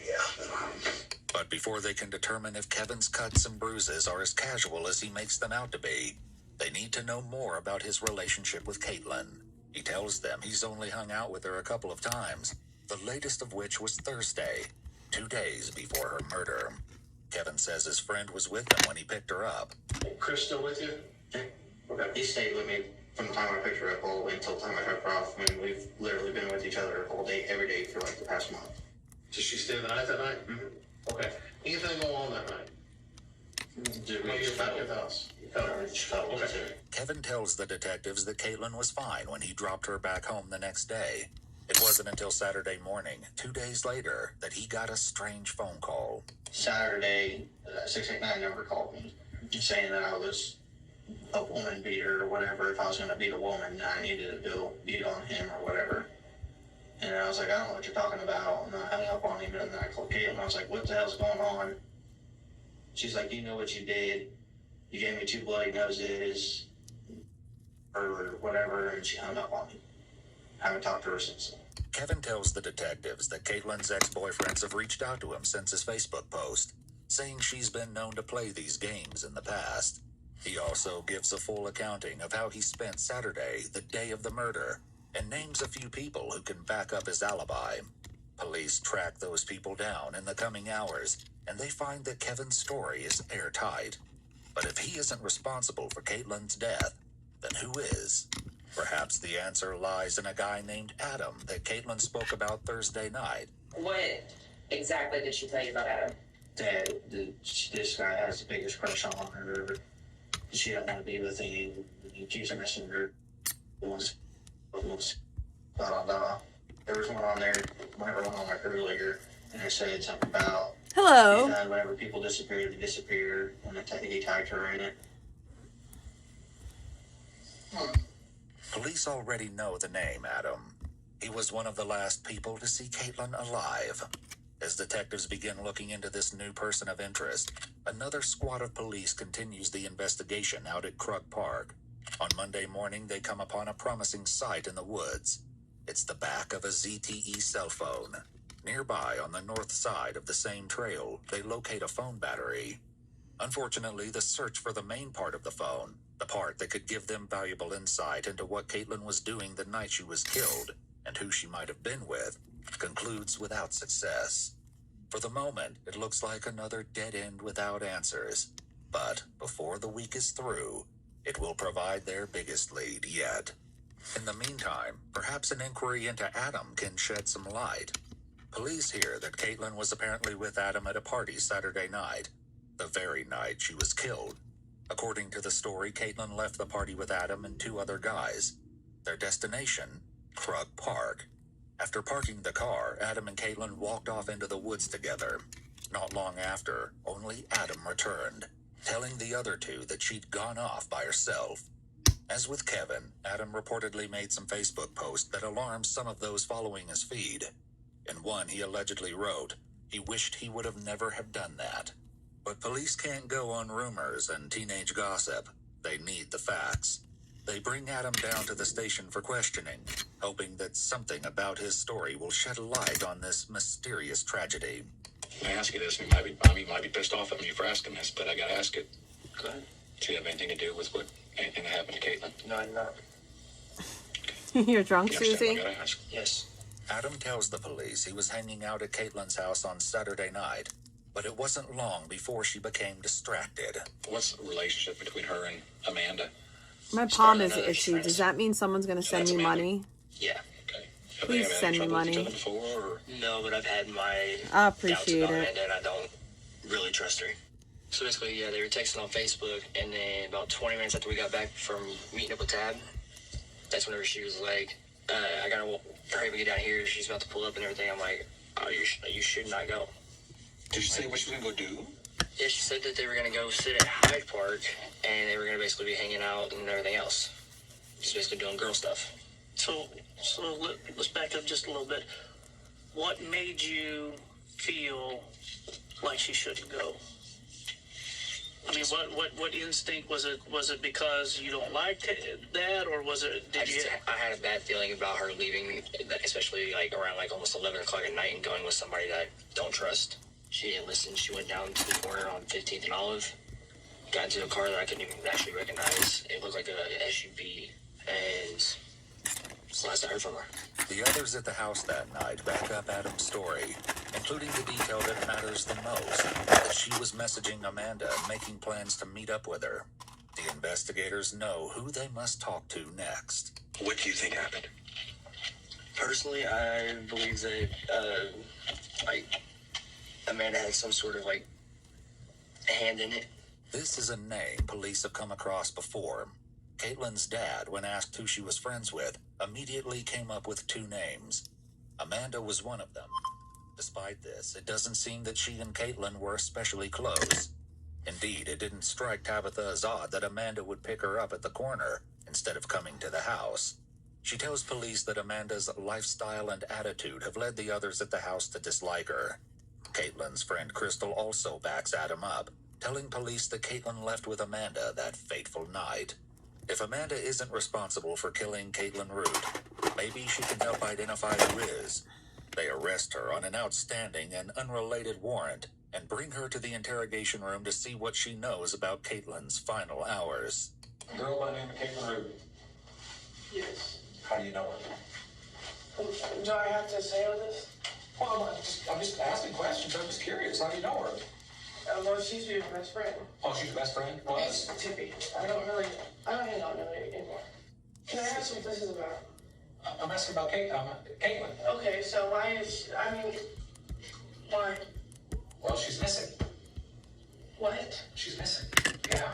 Yeah. But before they can determine if Kevin's cuts and bruises are as casual as he makes them out to be, they need to know more about his relationship with Caitlin. He tells them he's only hung out with her a couple of times, the latest of which was Thursday, 2 days before her murder. Kevin says his friend was with him when he picked her up. Chris still with you? Okay. He stayed with me from the time I picked her up all the way until the time I dropped her off. I mean, we've literally been with each other all day, every day for like the past month. Did she stay the night that night? Mm-hmm. Okay. Anything go on that night? Did When we you were back at the house? Okay. Kevin tells the detectives that Caitlin was fine when he dropped her back home the next day. It wasn't until Saturday morning, 2 days later, that he got a strange phone call. Saturday, 689 number called me saying that I was a woman beater or whatever. If I was going to beat a woman, I needed to go beat on him or whatever. And I was like, I don't know what you're talking about. And I hung up on him, and then I called Caitlin, and I was like, what the hell's going on? She's like, you know what you did. You gave me 2 bloody noses or whatever, and she hung up on me. I haven't talked to her since then. Kevin tells the detectives that Caitlin's ex-boyfriends have reached out to him since his Facebook post, saying she's been known to play these games in the past. He also gives a full accounting of how he spent Saturday, the day of the murder, and names a few people who can back up his alibi. Police track those people down in the coming hours, and they find that Kevin's story is airtight. But if he isn't responsible for Caitlin's death, then who is? Perhaps the answer lies in a guy named Adam that Caitlin spoke about Thursday night. What exactly did she tell you about Adam? That this guy has the biggest crush on her. She don't want to be with him. He keeps messing her. Blah, blah, blah. There was one on there, whenever I went on like earlier, and it said something about hello. Whenever people disappear, they disappear, and he tagged her in it. Police already know the name Adam. He was one of the last people to see Caitlin alive. As detectives begin looking into this new person of interest, another squad of police continues the investigation out at Krug Park. On Monday morning, they come upon a promising site in the woods. It's the back of a ZTE cell phone. Nearby, on the north side of the same trail, they locate a phone battery. Unfortunately, the search for the main part of the phone, the part that could give them valuable insight into what Caitlin was doing the night she was killed and who she might have been with, concludes without success. For the moment, it looks like another dead end without answers. But before the week is through, it will provide their biggest lead yet. In the meantime, perhaps an inquiry into Adam can shed some light. Police hear that Caitlin was apparently with Adam at a party Saturday night, the very night she was killed. According to the story, Caitlin left the party with Adam and 2 other guys. Their destination, Krug Park. After parking the car, Adam and Caitlin walked off into the woods together. Not long after, only Adam returned, telling the other 2 that she'd gone off by herself. As with Kevin, Adam reportedly made some Facebook posts that alarmed some of those following his feed. In one, he allegedly wrote, he wished he would have never have done that. But police can't go on rumors and teenage gossip. They need the facts. They bring Adam down to the station for questioning, hoping that something about his story will shed light on this mysterious tragedy. I ask you this, you might be pissed off at me for asking this, but I gotta ask it. Go ahead. Do you have anything to do with anything that happened to Caitlin? No, I'm not. You're drunk, You understand Susie? what I gotta ask? Yes. Adam tells the police he was hanging out at Caitlin's house on Saturday night, but it wasn't long before she became distracted. What's the relationship between her and Amanda? My palm is itchy. Does that mean someone's going to send me money? Yeah. Okay. Please send me money. Before, or? No, but I've had my I doubts appreciate about it. Amanda, and I don't really trust her. So basically, yeah, they were texting on Facebook, and then about 20 minutes after we got back from meeting up with Tab, that's whenever she was like, I gotta hurry up and get down here. She's about to pull up and everything. I'm like, oh, you should not go. Did she say what she was gonna go do? Yeah, she said that they were gonna go sit at Hyde Park, and they were gonna basically be hanging out and everything else. Just basically doing girl stuff. So let's back up just a little bit. What made you feel like she shouldn't go? I mean, what instinct was it? Was it because you don't like that, or was it? I had a bad feeling about her leaving, especially like around like almost 11 o'clock at night and going with somebody that I don't trust. She didn't listen. She went down to the corner on 15th and Olive, got into a car that I couldn't even actually recognize. It looked like a SUV, and that's the last I heard from her. The others at the house that night back up Adam's story, including the detail that matters the most, that she was messaging Amanda and making plans to meet up with her. The investigators know who they must talk to next. What do you think happened? Personally, I believe that Amanda had some sort of hand in it. This is a name police have come across before. Caitlin's dad, when asked who she was friends with, immediately came up with 2 names. Amanda was one of them. Despite this, it doesn't seem that she and Caitlin were especially close. Indeed, it didn't strike Tabitha as odd that Amanda would pick her up at the corner instead of coming to the house. She tells police that Amanda's lifestyle and attitude have led the others at the house to dislike her. Caitlin's friend Crystal also backs Adam up, telling police that Caitlin left with Amanda that fateful night. If Amanda isn't responsible for killing Caitlin Root, maybe she can help identify who is. They arrest her on an outstanding and unrelated warrant and bring her to the interrogation room to see what she knows about Caitlin's final hours. A girl by the name of Caitlin Root. Yes. How do you know her? Do I have to say all this? Well, I'm just asking questions. I'm just curious. How do you know her? Well, she's your best friend. Oh, she's your best friend? It's Tippy. I don't hang out with her anymore. Can I ask what this is about? I'm asking about Caitlin. Okay, so why? Well, she's missing. What? She's missing. Yeah.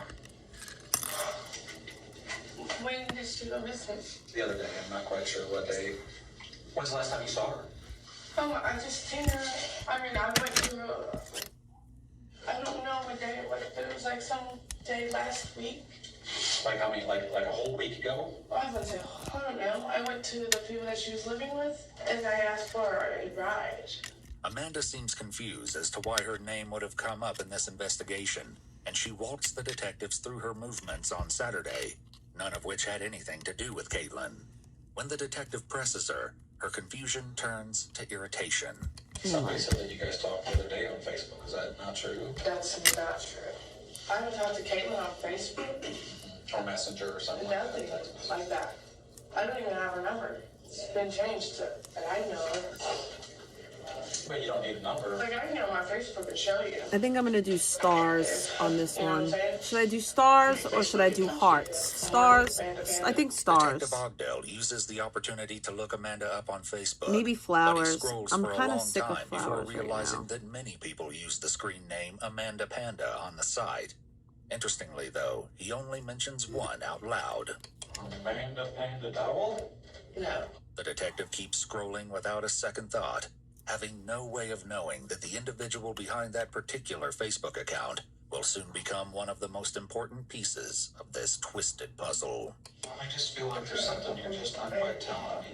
When did she go missing? The other day. I'm not quite sure what day. When's the last time you saw her? I just seen her. I went to I don't know what day it was, but it was some day last week. Like how many? Like a whole week ago? I don't know. I went to the people that she was living with, and I asked for a ride. Amanda seems confused as to why her name would have come up in this investigation, and she walks the detectives through her movements on Saturday, none of which had anything to do with Caitlin. When the detective presses her, her confusion turns to irritation. Somebody said that you guys talked the other day on Facebook. Is that not true? That's not true. I haven't talked to Caitlin on Facebook. Or Messenger or something Nothing like that. I don't even have her number. It's been changed to, and I know her. But you don't need a number. I can get on my Facebook and show you. I think I'm going to do stars on this one. Should I do stars or should I do hearts? Stars? I think stars. Detective Ogdell uses the opportunity to look Amanda up on Facebook. Maybe flowers. But he scrolls I'm for a kind of long sick of time before flowers realizing right now. that many people use the screen name Amanda Panda on the site. Interestingly, though, he only mentions one out loud. Amanda Panda Double? No. The detective keeps scrolling without a second thought, having no way of knowing that the individual behind that particular Facebook account will soon become one of the most important pieces of this twisted puzzle. I just feel like there's something you're just not quite telling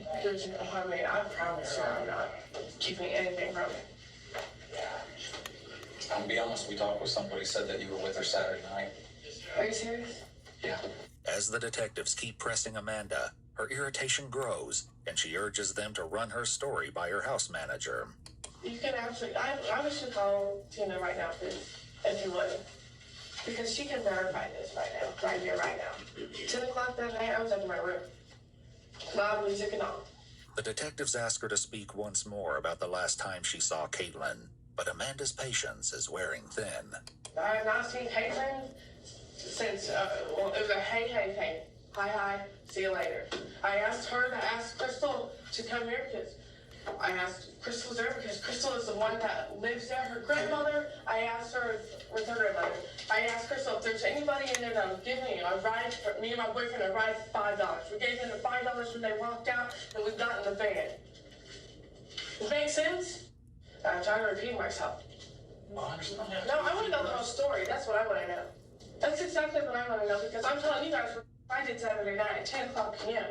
me. I promise you I'm not keeping anything from you. I'm gonna be honest, we talked with somebody, said that you were with her Saturday night. Are you serious? Yeah. As the detectives keep pressing Amanda, her irritation grows, and she urges them to run her story by her house manager. You can actually, I wish you call Tina right now, please, if you would. Because she can verify this right now, right here, right now. 10 o'clock that night, I was up in my room. Loud music and all. The detectives ask her to speak once more about the last time she saw Caitlin, but Amanda's patience is wearing thin. I have not seen Caitlin since, it was a hey thing. Hi, see you later. I asked her to ask Crystal to come here because I asked Crystal there because Crystal is the one that lives there. Her grandmother, I asked her with her grandmother. I asked Crystal if there's anybody in there that would give me a ride, for me and my boyfriend a ride for $5. We gave them the $5 when they walked out and we got in the van. Does it make sense? I'm trying to repeat myself. No, I want to know the whole story. That's what I want to know. That's exactly what I want to know because I'm telling you guys what I did Saturday night at 10 o'clock p.m.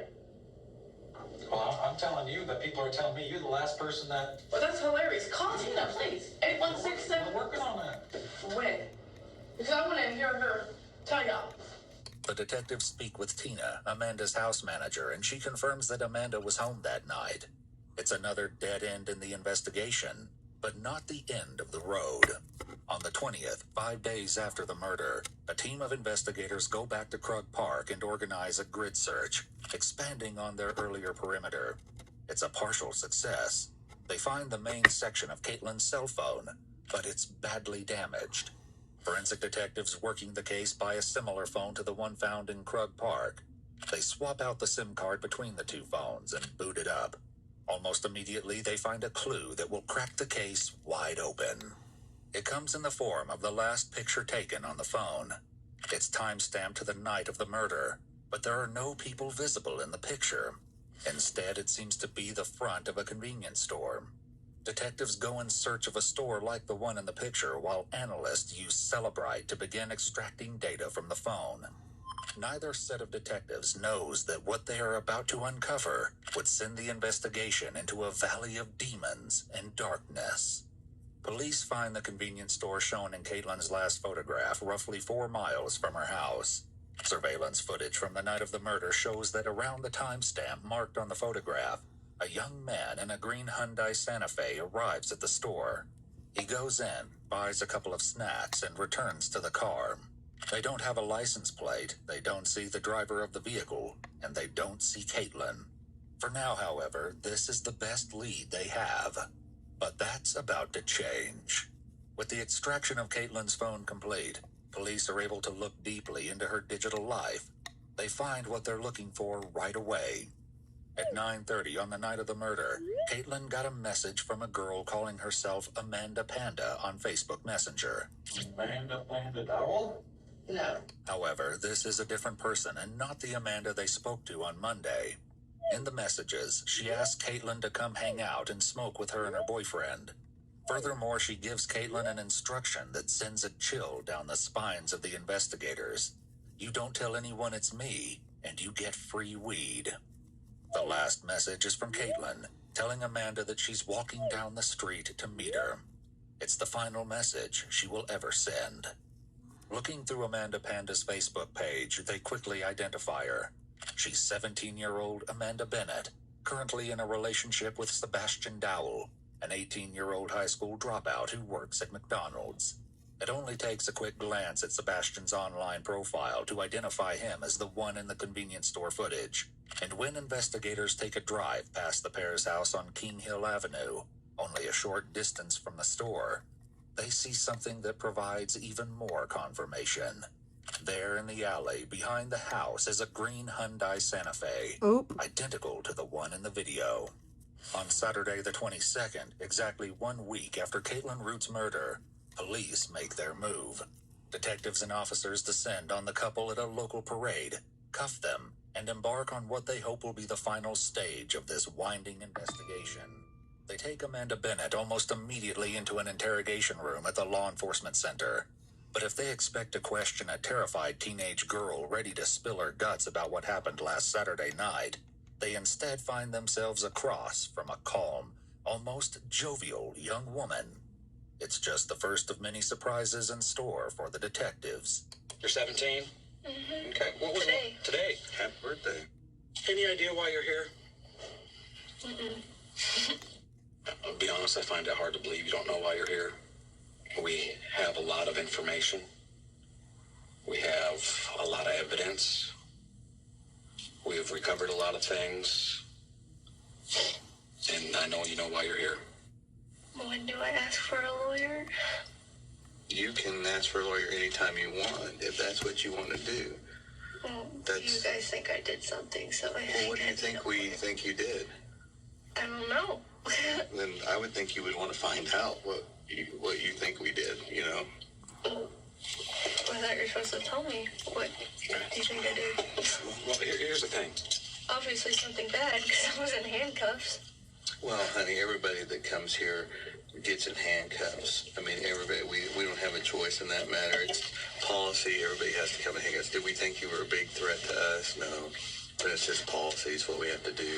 Well, I'm telling you that people are telling me you're the last person that... Well, that's hilarious. Call Tina, please. 816-7... We're working on that. When? Because I want to hear her tell y'all. The detectives speak with Tina, Amanda's house manager, and she confirms that Amanda was home that night. It's another dead end in the investigation, but not the end of the road. On the 20th, 5 days after the murder, a team of investigators go back to Krug Park and organize a grid search, expanding on their earlier perimeter. It's a partial success. They find the main section of Caitlin's cell phone, but it's badly damaged. Forensic detectives working the case buy a similar phone to the one found in Krug Park. They swap out the SIM card between the two phones and boot it up. Almost immediately, they find a clue that will crack the case wide open. It comes in the form of the last picture taken on the phone. It's time-stamped to the night of the murder, but there are no people visible in the picture. Instead, it seems to be the front of a convenience store. Detectives go in search of a store like the one in the picture, while analysts use Celebrite to begin extracting data from the phone. Neither set of detectives knows that what they are about to uncover would send the investigation into a valley of demons and darkness. Police find the convenience store shown in Caitlin's last photograph roughly 4 miles from her house. Surveillance footage from the night of the murder shows that around the timestamp marked on the photograph, a young man in a green Hyundai Santa Fe arrives at the store. He goes in, buys a couple of snacks, and returns to the car. They don't have a license plate, they don't see the driver of the vehicle, and they don't see Caitlin. For now, however, this is the best lead they have. But that's about to change. With the extraction of Caitlin's phone complete, police are able to look deeply into her digital life. They find what they're looking for right away. At 9:30 on the night of the murder, Caitlin got a message from a girl calling herself Amanda Panda on Facebook Messenger. Amanda Panda Dowell? No. However, this is a different person and not the Amanda they spoke to on Monday. In the messages, she asks Caitlin to come hang out and smoke with her and her boyfriend. Furthermore, she gives Caitlin an instruction that sends a chill down the spines of the investigators. You don't tell anyone it's me, and you get free weed. The last message is from Caitlin, telling Amanda that she's walking down the street to meet her. It's the final message she will ever send. Looking through Amanda Panda's Facebook page, they quickly identify her. She's 17-year-old Amanda Bennett, currently in a relationship with Sebastian Dowell, an 18-year-old high school dropout who works at McDonald's. It only takes a quick glance at Sebastian's online profile to identify him as the one in the convenience store footage. And when investigators take a drive past the pair's house on King Hill Avenue, only a short distance from the store, they see something that provides even more confirmation. There in the alley behind the house is a green Hyundai Santa Fe, identical to the one in the video. On Saturday the 22nd, exactly 1 week after Caitlin Root's murder, police make their move. Detectives and officers descend on the couple at a local parade, cuff them, and embark on what they hope will be the final stage of this winding investigation. They take Amanda Bennett almost immediately into an interrogation room at the law enforcement center. But if they expect to question a terrified teenage girl ready to spill her guts about what happened last Saturday night, they instead find themselves across from a calm, almost jovial young woman. It's just the first of many surprises in store for the detectives. You're 17? Mm-hmm. Okay. What was Today. Today? Happy birthday. Any idea why you're here? Mm-mm. I'll be honest, I find it hard to believe you don't know why you're here. We have a lot of information. We have a lot of evidence. We have recovered a lot of things. And I know you know why you're here. When do I ask for a lawyer? You can ask for a lawyer anytime you want, if that's what you want to do. Well, you guys think I did something, so I Well, what do you think we think you did? I don't know. Then I would think you would want to find out what you think we did, you know? Well, I thought you were supposed to tell me what you think I did. Well, here's the thing. Obviously something bad, because I was in handcuffs. Well, honey, everybody that comes here gets in handcuffs. I mean, everybody, we don't have a choice in that matter. It's policy. Everybody has to come in handcuffs. Did we think you were a big threat to us? No. But it's just policy. It's what we have to do.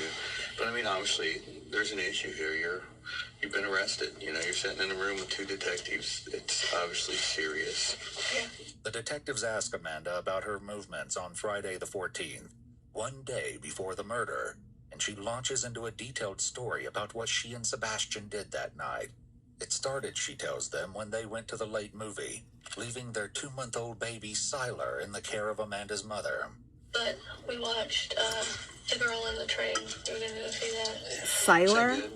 But, I mean, obviously, there's an issue here. You've been arrested. You know, you're sitting in a room with 2 detectives. It's obviously serious. Yeah. The detectives ask Amanda about her movements on Friday the 14th, 1 day before the murder, and she launches into a detailed story about what she and Sebastian did that night. It started, she tells them, when they went to the late movie, leaving their 2-month-old baby, Siler, in the care of Amanda's mother. But we watched The Girl in the Train. We were gonna go see that. Siler?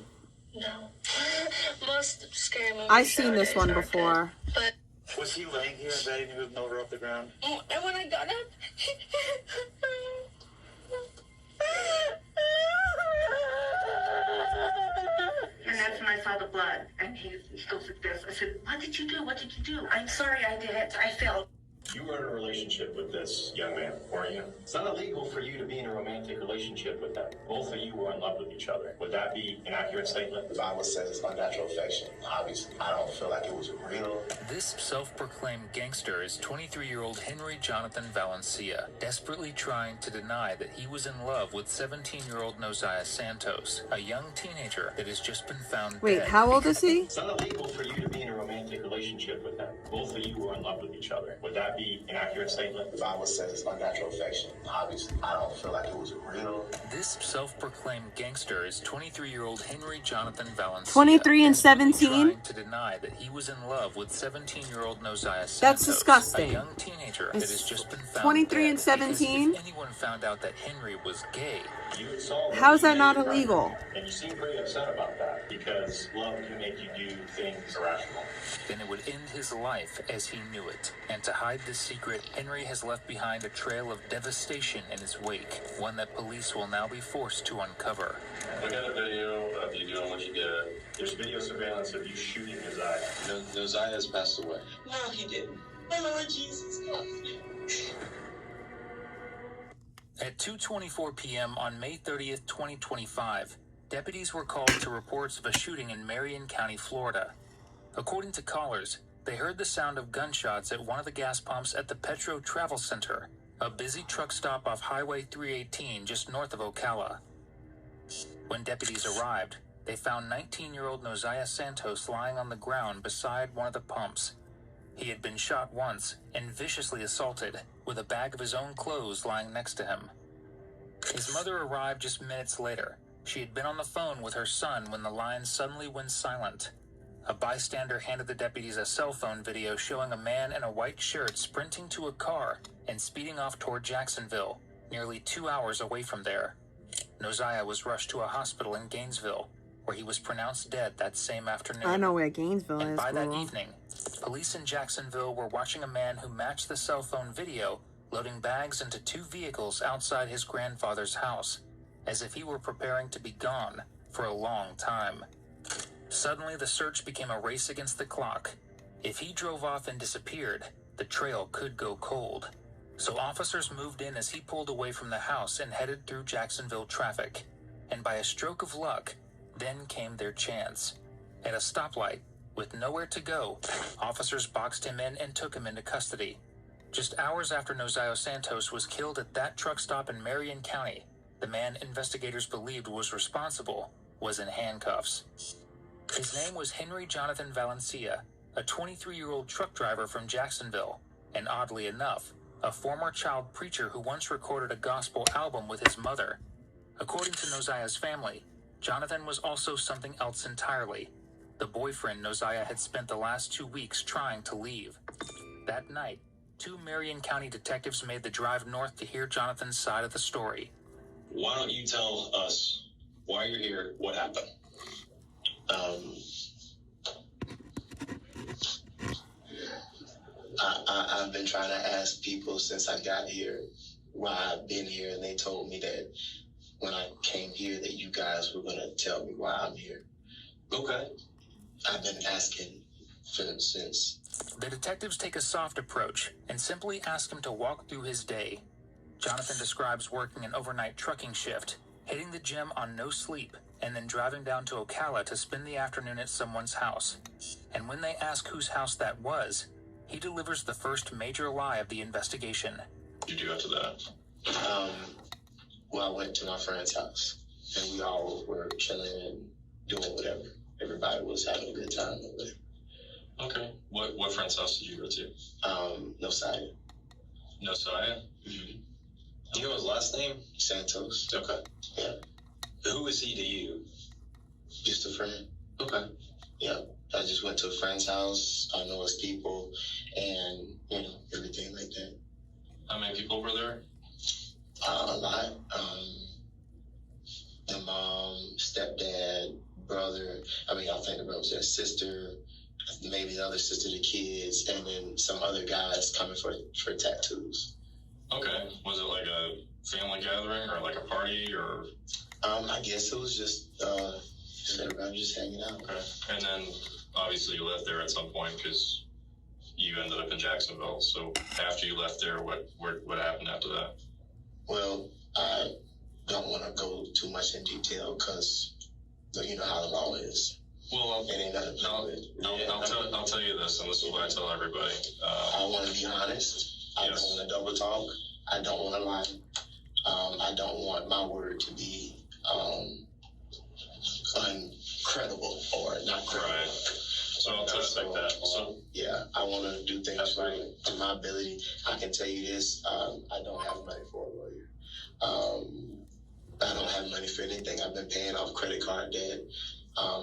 No. Most scary movies. I've seen this one before. But Was he laying here in bed and he moved over off the ground? and when I got up, and that's when I saw the blood, and he goes like this. I said, "What did you do? What did you do?" "I'm sorry, I did it. I fell." You were in a relationship with this young man, weren't you? It's not illegal for you to be in a romantic relationship with them. Both of you were in love with each other. Would that be an accurate statement? The Bible says it's unnatural affection. Obviously, I don't feel like it was real. This self-proclaimed gangster is 23-year-old Henry Jonathan Valencia, desperately trying to deny that he was in love with 17-year-old Nozaya Santos, a young teenager that has just been found Wait, dead. how old is he? It's not illegal for you to be in a romantic relationship with them. Both of you were in love with each other. Would that be an accurate statement? The Bible says it's unnatural affection. Obviously, I don't feel like it was real. This self-proclaimed gangster is 23-year-old Henry Jonathan Valencia. 23 and 17? Trying to deny that he was in love with 17-year-old Nozaya Santos. That's disgusting. A young teenager that has just been found 23 dead and 17? because if anyone found out that Henry was gay, How is that not illegal? And you seem pretty upset about that because love can make you do things irrational. then it would end his life as he knew it. And to hide this secret, Henry has left behind a trail of devastation in his wake, one that police will now be forced to uncover. We got a video of you doing what you did. There's video surveillance of you shooting Nozaya. Nozaya has passed away. No, he didn't. My Lord Jesus. At 2:24 p.m. on May 30th, 2025, deputies were called to reports of a shooting in Marion County, Florida. According to callers, they heard the sound of gunshots at one of the gas pumps at the Petro Travel Center, a busy truck stop off Highway 318 just north of Ocala. When deputies arrived, they found 19-year-old Nozaya Santos lying on the ground beside one of the pumps. He had been shot once and viciously assaulted, with a bag of his own clothes lying next to him. His mother arrived just minutes later. She had been on the phone with her son when the line suddenly went silent. A bystander handed the deputies a cell phone video showing a man in a white shirt sprinting to a car and speeding off toward Jacksonville, nearly 2 hours away from there. Nozaya was rushed to a hospital in Gainesville, where he was pronounced dead that same afternoon. I know where Gainesville And is. by that girl. evening, police in Jacksonville were watching a man who matched the cell phone video loading bags into 2 vehicles outside his grandfather's house, as if he were preparing to be gone for a long time. Suddenly, the search became a race against the clock. If he drove off and disappeared, the trail could go cold. So officers moved in as he pulled away from the house and headed through Jacksonville traffic. And by a stroke of luck, then came their chance. At a stoplight, with nowhere to go, officers boxed him in and took him into custody. Just hours after Nozaya Santos was killed at that truck stop in Marion County, the man investigators believed was responsible was in handcuffs. His name was Henry Jonathan Valencia, a 23-year-old truck driver from Jacksonville, and oddly enough, a former child preacher who once recorded a gospel album with his mother. According to Nozaya's family, Jonathan was also something else entirely, the boyfriend Nozaya had spent the last 2 weeks trying to leave. That night, 2 Marion County detectives made the drive north to hear Jonathan's side of the story. Why don't you tell us why you're here, what happened? I've been trying to ask people since I got here why I've been here, and they told me that when I came here that you guys were going to tell me why I'm here. Okay. I've been asking for them since. The detectives take a soft approach and simply ask him to walk through his day. Jonathan describes working an overnight trucking shift, hitting the gym on no sleep, and then driving down to Ocala to spend the afternoon at someone's house. And when they ask whose house that was, he delivers the first major lie of the investigation. Did you go to that? Well, I went to my friend's house, and we all were chilling and doing whatever. Everybody was having a good time over there. Okay. What friend's house did you go to? Nozaya. Nozaya? Mm-hmm. You know his last name? Santos. Okay. Yeah. Who is he to you? Just a friend. Okay. Yeah. I just went to a friend's house. I know his people, and everything like that. How many people were there? A lot. The mom, stepdad, brother. I think the brother was their sister, maybe the other sister, the kids, and then some other guys coming for tattoos. Okay. Was it like a family gathering or like a party or? I guess it was just everybody just hanging out. Okay. And then obviously you left there at some point because you ended up in Jacksonville. So after you left there, what happened after that? Well, I don't want to go too much in detail because you know how the law is. Well, it ain't nothing. I'll tell you this, and this is what I tell everybody. I want to be honest. I don't want to double talk. I don't want to lie. I don't want my word to be uncredible or not credible. Right. So I'll respect that. So yeah, I want to do things right to my ability. I can tell you this: I don't have money for a lawyer. I don't have money for anything. I've been paying off credit card debt.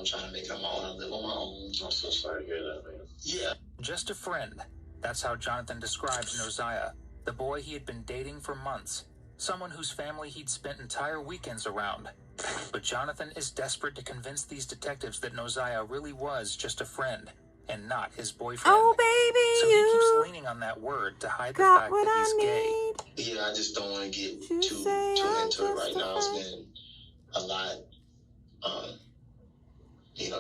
Trying to make it on my own and live on my own. I'm so sorry to hear that, man. Yeah. Just a friend. That's how Jonathan describes Nosiah, the boy he had been dating for months, someone whose family he'd spent entire weekends around. But Jonathan is desperate to convince these detectives that Nosiah really was just a friend and not his boyfriend. Oh, baby, so he keeps leaning on that word to hide the fact that he's gay. Yeah, I just don't want to get too into it right now. It's been a lot.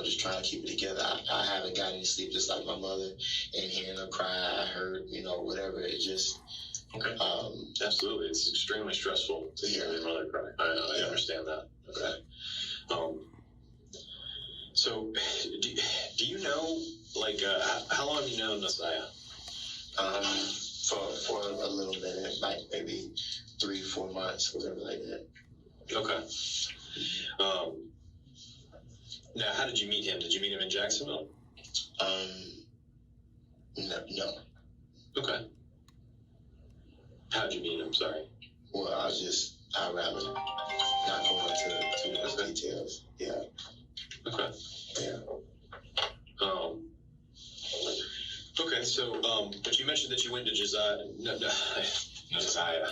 Just trying to keep it together. I haven't gotten any sleep, just like my mother, and hearing her cry, I heard, whatever. It just... Okay. Absolutely. It's extremely stressful to hear your mother cry. I understand that. Okay. So, do you know, how long have you known Nosiah? For a little bit, like maybe 3-4 months, whatever like that. Okay. Now, how did you meet him? Did you meet him in Jacksonville? No. Okay. How'd you meet him? Sorry. Well, I'd rather not go into too much details. Yeah. Okay. Yeah. Okay, so, but you mentioned that you went to Nosiah.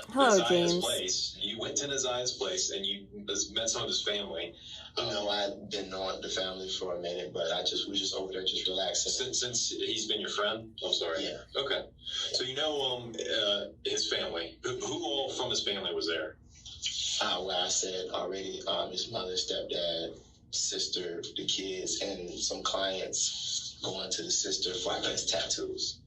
Hello, Nosiah's James. place. You went to Nosiah's place and you met some of his family. I've been knowing the family for a minute, but we just over there just relaxing. Since he's been your friend? I'm sorry. Yeah. Okay. So you know his family. Who all from his family was there? Well, I said already, his mother, stepdad, sister, the kids, and some clients going to the sister for, I guess, tattoos.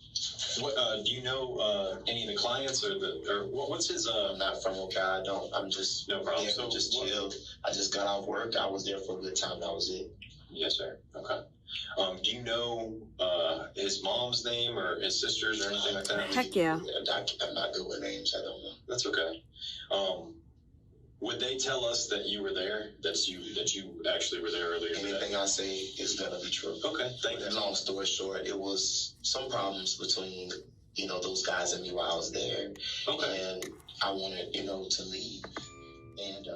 What do you know any of the clients or what's his I'm not from Ocala. I'm just no problem. Yeah, just chilled. I just got off work. I was there for a good time. That was it. Yes, sir. Okay. Do you know his mom's name or his sister's or anything like that? Heck yeah. I'm not good with names. I don't know. That's okay. Would they tell us that you were there? That you actually were there earlier today? Anything I say is gonna be true. Okay, thank you. Long story short, it was some problems between those guys and me while I was there. Okay. And I wanted to leave, and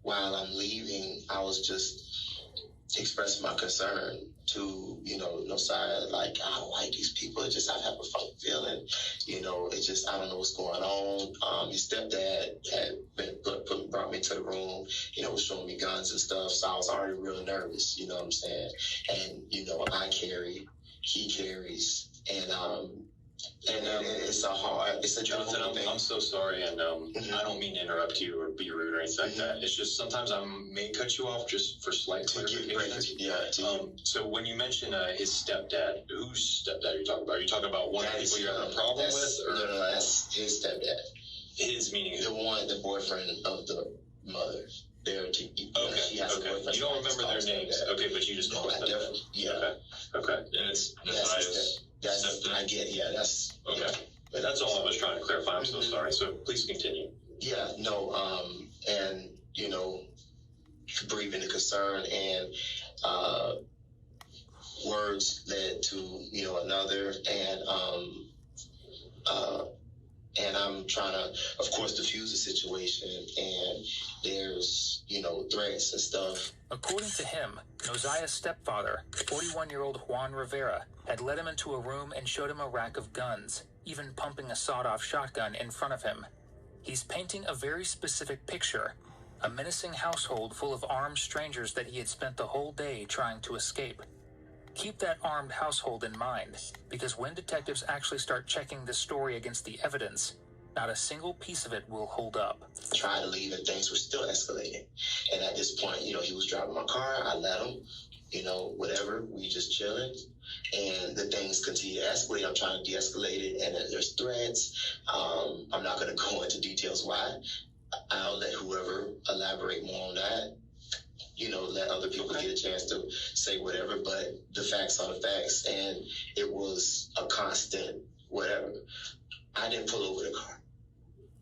while I'm leaving, I was just expressing my concern to Nosiah, like, I don't like these people. I have a funny feeling, I don't know what's going on. His stepdad had brought me to the room, was showing me guns and stuff, so I was already real nervous, you know what I'm saying? And I carry, he carries, and it's a Jonathan, thing. I'm so sorry, and I don't mean to interrupt you or be rude or anything like that. It's just sometimes I may cut you off just for slight clarification. So when you mention his stepdad, whose stepdad are you talking about? Are you talking about one of the people you're having a problem with? Or? No, that's his stepdad. His meaning? The boyfriend of the mother. Okay. She has a boyfriend. You don't remember their names. Okay, but you just know his stepdad. Yeah. Okay. And it's Nosiah's stepdad? I get, that's... Okay. Yeah. But that's all I was trying to clarify. I'm so sorry. So please continue. Yeah, no, and, breathing the concern and words led to, another, and I'm trying to, of course, diffuse the situation, and there's, threats and stuff. According to him, Nosiah's stepfather, 41-year-old Juan Rivera, had led him into a room and showed him a rack of guns, even pumping a sawed-off shotgun in front of him. He's painting a very specific picture, a menacing household full of armed strangers that he had spent the whole day trying to escape. Keep that armed household in mind, because when detectives actually start checking this story against the evidence, not a single piece of it will hold up. Tried to leave and things were still escalating. And at this point, you know, he was driving my car. I let him, you know, whatever. We just chilling. And the things continue to escalate. I'm trying to de-escalate it. And then there's threats. I'm not going to go into details why. I'll let whoever elaborate more on that. You know, let other people get a chance to say whatever. But the facts are the facts. And it was a constant whatever. I didn't pull over the car.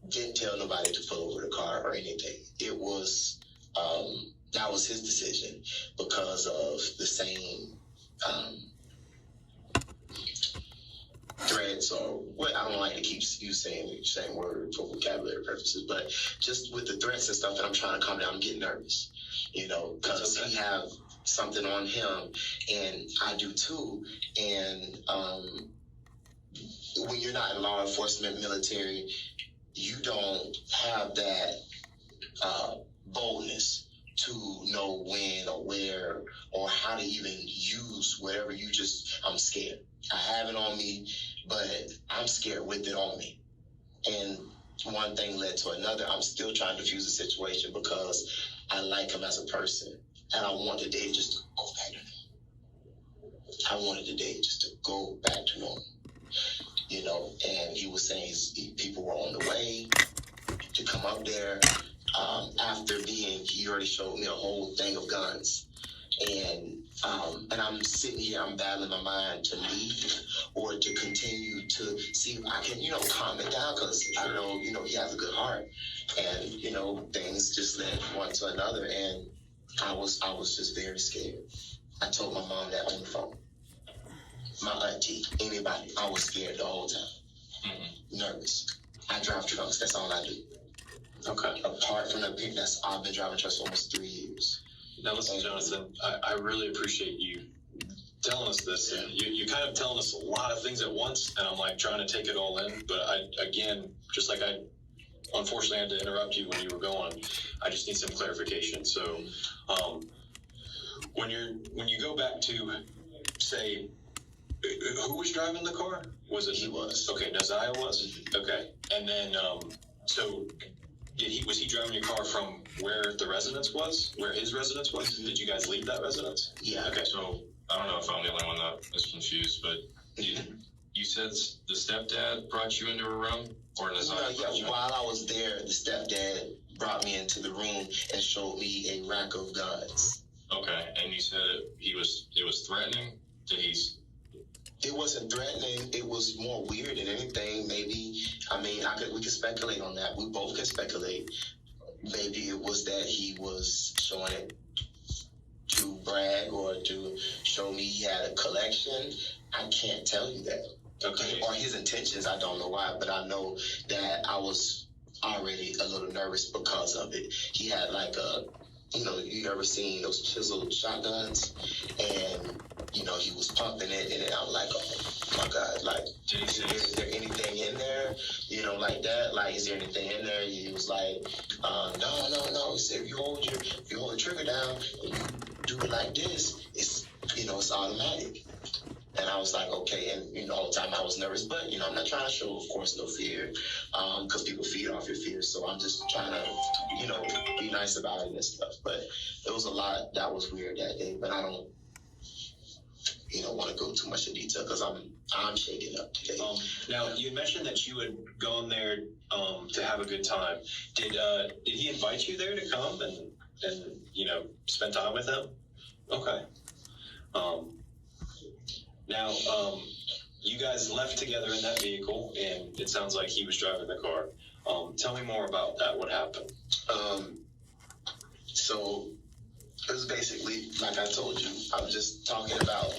Didn't tell nobody to pull over the car or anything. It was, that was his decision because of the same threats or what. I don't like to keep you saying the same word for vocabulary purposes, but just with the threats and stuff, and I'm trying to calm down, I'm getting nervous, you know, because he have something on him and I do too. And when you're not in law enforcement, military, you don't have that boldness to know when or where or how to even use whatever. I'm scared. I have it on me, but I'm scared with it on me. And one thing led to another. I'm still trying to diffuse the situation because I like him as a person. And I want the day just to go back to normal. I wanted the day just to go back to normal. You know, and he was saying people were on the way to come up there. He already showed me a whole thing of guns. And I'm sitting here, I'm battling my mind to leave or to continue to see if I can, you know, calm it down because I know, you know, he has a good heart. And, you know, things just led one to another. And I was just very scared. I told my mom that on the phone. My auntie, anybody, I was scared the whole time. Nervous. I drive trucks, that's all I do. Okay. Apart from that, I've been driving trucks for almost 3 years. Now listen, Jonathan, I really appreciate you telling us this. And you're kind of telling us a lot of things at once, and I'm like trying to take it all in. But I unfortunately had to interrupt you when you were going. I just need some clarification. So when you go back to, say, who was driving the car? Was it? He was. Okay, Naziah was? Okay. And then, so was he driving your car from where the residence was? Where his residence was? Did you guys leave that residence? Yeah. Okay. So, I don't know if I'm the only one that is confused, but you said the stepdad brought you into a room? Or Naziah? While I was there, the stepdad brought me into the room and showed me a rack of guns. Okay, and you said it was threatening? It wasn't threatening. It was more weird than anything. Maybe, we could speculate on that. We both can speculate. Maybe it was that he was showing it to brag or to show me he had a collection. I can't tell you that. Okay. Or his intentions, I don't know why, but I know that I was already a little nervous because of it. He had like you ever seen those chiseled shotguns? And, you know, he was pumping it, and then I was like, oh my God, like, is there anything in there? You know, like that? Like, is there anything in there? He was like, no. He said, if you hold the trigger down and you do it like this, it's automatic. And I was like, okay. And, you know, all the time I was nervous, but, you know, I'm not trying to show, of course, no fear, because people feed off your fear. So I'm just trying to, you know, be nice about it and stuff. But there was a lot that was weird that day, but I don't, you know, want to go too much in detail because I'm shaking up today. Now, you mentioned that you had gone there to have a good time. Did he invite you there to come and you know, spend time with him? Okay. Now, you guys left together in that vehicle, and it sounds like he was driving the car. Tell me more about that. What happened? So it was basically, like I told you, I was just talking about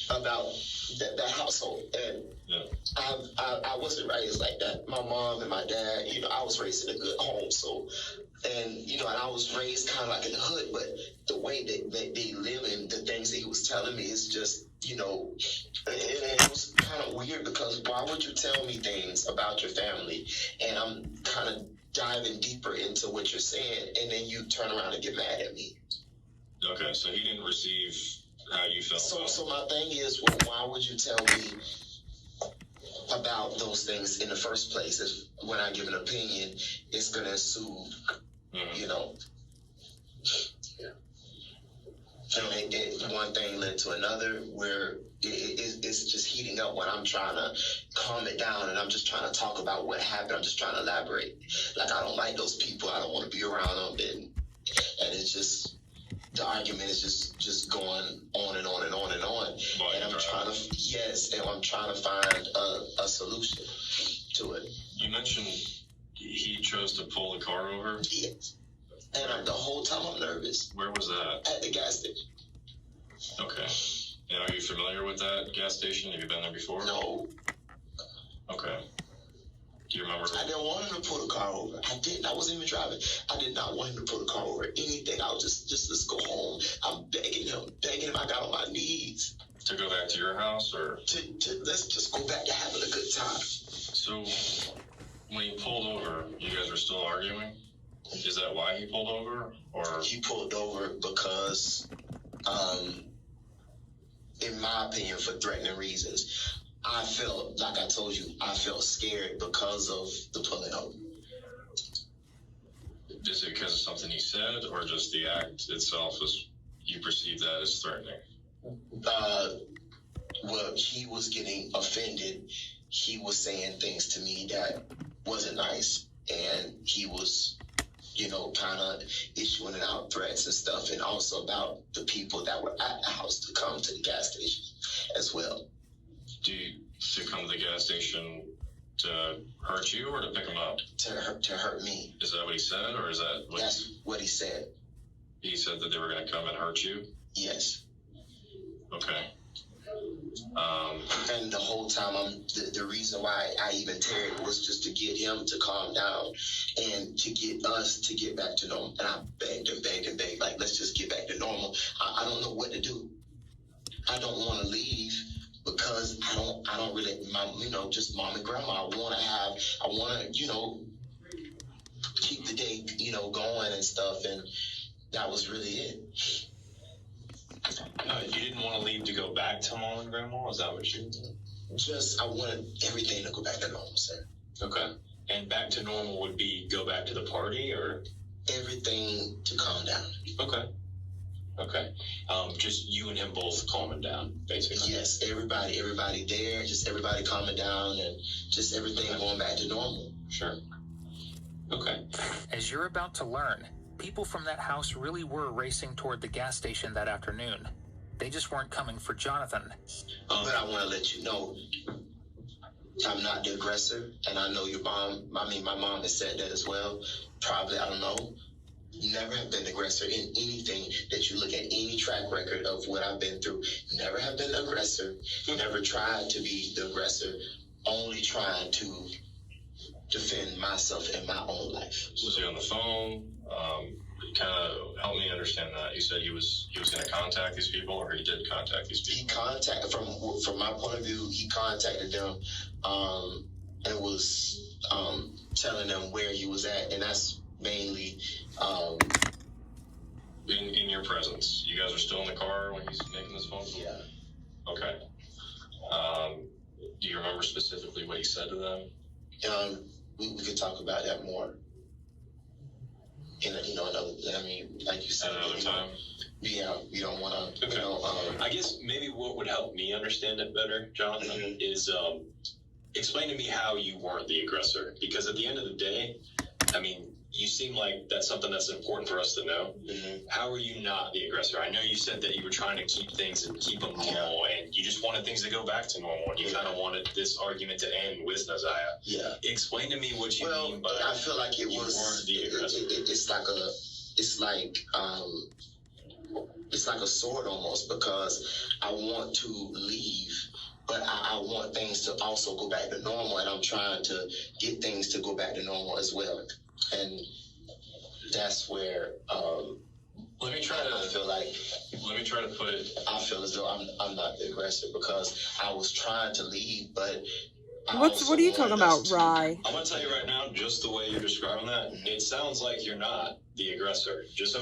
about that household, and I wasn't raised like that. My mom and my dad, you know, I was raised in a good home, so And, you know, and I was raised kind of like in the hood, but the way that they live and the things that he was telling me is just, you know, it was kind of weird because why would you tell me things about your family and I'm kind of diving deeper into what you're saying and then you turn around and get mad at me? Okay, so he didn't receive how you felt. So my thing is, well, why would you tell me about those things in the first place? If when I give an opinion, it's going to assume, you know. Yeah. And one thing led to another where it's just heating up when I'm trying to calm it down and I'm just trying to talk about what happened. I'm just trying to elaborate. Like, I don't like those people. I don't want to be around them. And it's just, the argument is just going on and on and on and on. And I'm trying to find a solution to it. You mentioned he chose to pull the car over? Yes. And the whole time I'm nervous. Where was that? At the gas station. Okay. And are you familiar with that gas station? Have you been there before? No. Okay. Do you remember? I didn't want him to pull the car over. I didn't. I wasn't even driving. I did not want him to pull the car over. Anything. I was just let's go home. I'm begging him. I got on my knees. To go back to your house, or? Let's just go back to having a good time. So, when he pulled over, you guys were still arguing? Is that why he pulled over, or? He pulled over because, in my opinion, for threatening reasons. I felt, like I told you, I felt scared because of the pulling over. Is it because of something he said, or just the act itself was, you perceive that as threatening? Well, he was getting offended. He was saying things to me that wasn't nice, and he was, you know, kind of issuing out threats and stuff, and also about the people that were at the house to come to the gas station as well. To come to the gas station to hurt you or to pick him up? To hurt me. Is that what he said, or is that what? That's what he said. He said that they were going to come and hurt you? Yes. Okay. And the whole time, the reason why I even tarried was just to get him to calm down and to get us to get back to normal. And I begged and begged and begged, like, let's just get back to normal. I don't know what to do. I don't want to leave because I don't really, you know, just mom and grandma. I want to, you know, keep the day, you know, going and stuff. And that was really it. You didn't want to leave to go back to mom and grandma? Is that what you? Just, I wanted everything to go back to normal, sir. Okay. And back to normal would be go back to the party, or? Everything to calm down. Okay. Okay. Just you and him both calming down, basically. Yes, everybody there, just everybody calming down and just everything going back to normal. Sure. Okay. As you're about to learn, people from that house really were racing toward the gas station that afternoon. They just weren't coming for Jonathan. But I want to let you know, I'm not the aggressor, and I know your mom, my mom has said that as well. Probably, I don't know. Never have been the aggressor in anything that you look at, any track record of what I've been through. Never have been the aggressor. Never tried to be the aggressor. Only trying to defend myself in my own life. Was he on the phone? Kind of help me understand that. You said he was going to contact these people, or he did contact these people? He contacted, from my point of view, he contacted them and was telling them where he was at, and that's mainly in your presence. You guys are still in the car when he's making this phone call? Yeah. Okay. Do you remember specifically what he said to them? We could talk about that more. You know, another, I mean, like you said, another time. Yeah, you don't want to. Okay. You know, I guess maybe what would help me understand it better, Jonathan, is explain to me how you weren't the aggressor. Because at the end of the day, I mean, you seem like that's something that's important for us to know. Mm-hmm. How are you not the aggressor? I know you said that you were trying to keep things and keep them normal, and you just wanted things to go back to normal, and you kind of wanted this argument to end with Naziah. Yeah. Explain to me what you mean by I feel like it was. Weren't the aggressor. It's like a sword almost, because I want to leave, but I want things to also go back to normal, and I'm trying to get things to go back to normal as well. And that's where let me try to put it. I feel as though I'm not the aggressor because I was trying to leave, but what are you talking about, Rye? I'm gonna tell you right now, just the way you're describing that, it sounds like you're not the aggressor. Just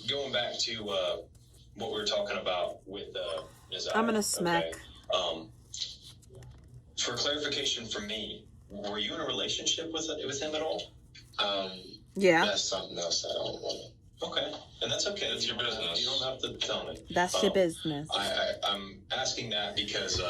going back to what we were talking about with Isaiah, I'm gonna smack. Okay? For clarification from me, were you in a relationship with him at all? Yeah. That's something else I don't want to. Okay, and that's okay. That's your business. You don't have to tell me. That's your business. I'm asking that because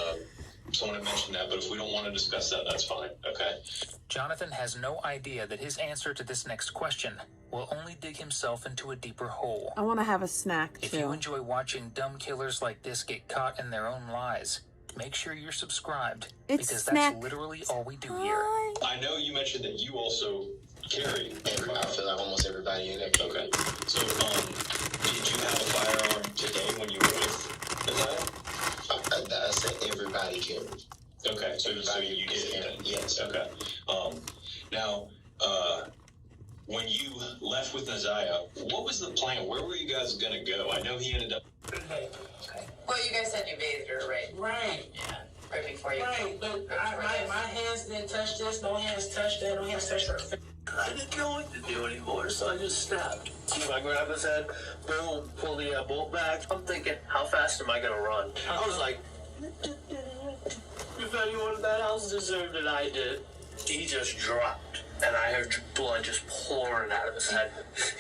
someone had mentioned that, but if we don't want to discuss that, that's fine. Okay. Jonathan has no idea that his answer to this next question will only dig himself into a deeper hole. I want to have a snack If you too. enjoy watching dumb killers like this get caught in their own lies, make sure you're subscribed, because that's literally all we do here. I know you mentioned that you also carry. I feel like almost everybody in there. Okay. So, did you have a firearm today when you were with Isaiah? I said everybody carries. Okay, so you did. Yes. Okay. Now, when you left with Isaiah, what was the plan? Where were you guys gonna go? I know he ended up. Okay. Well, you guys said you bathed her, right? Right. Yeah. Right before you. Right, but my hands didn't touch this. No hands touched that. No hands touched her. I didn't know what to do anymore, so I just snapped. I grabbed his head, boom, pull the bolt back. I'm thinking, how fast am I gonna run? I was like, if anyone in that house deserved it, I did. He just dropped, and I heard blood just pouring out of his head.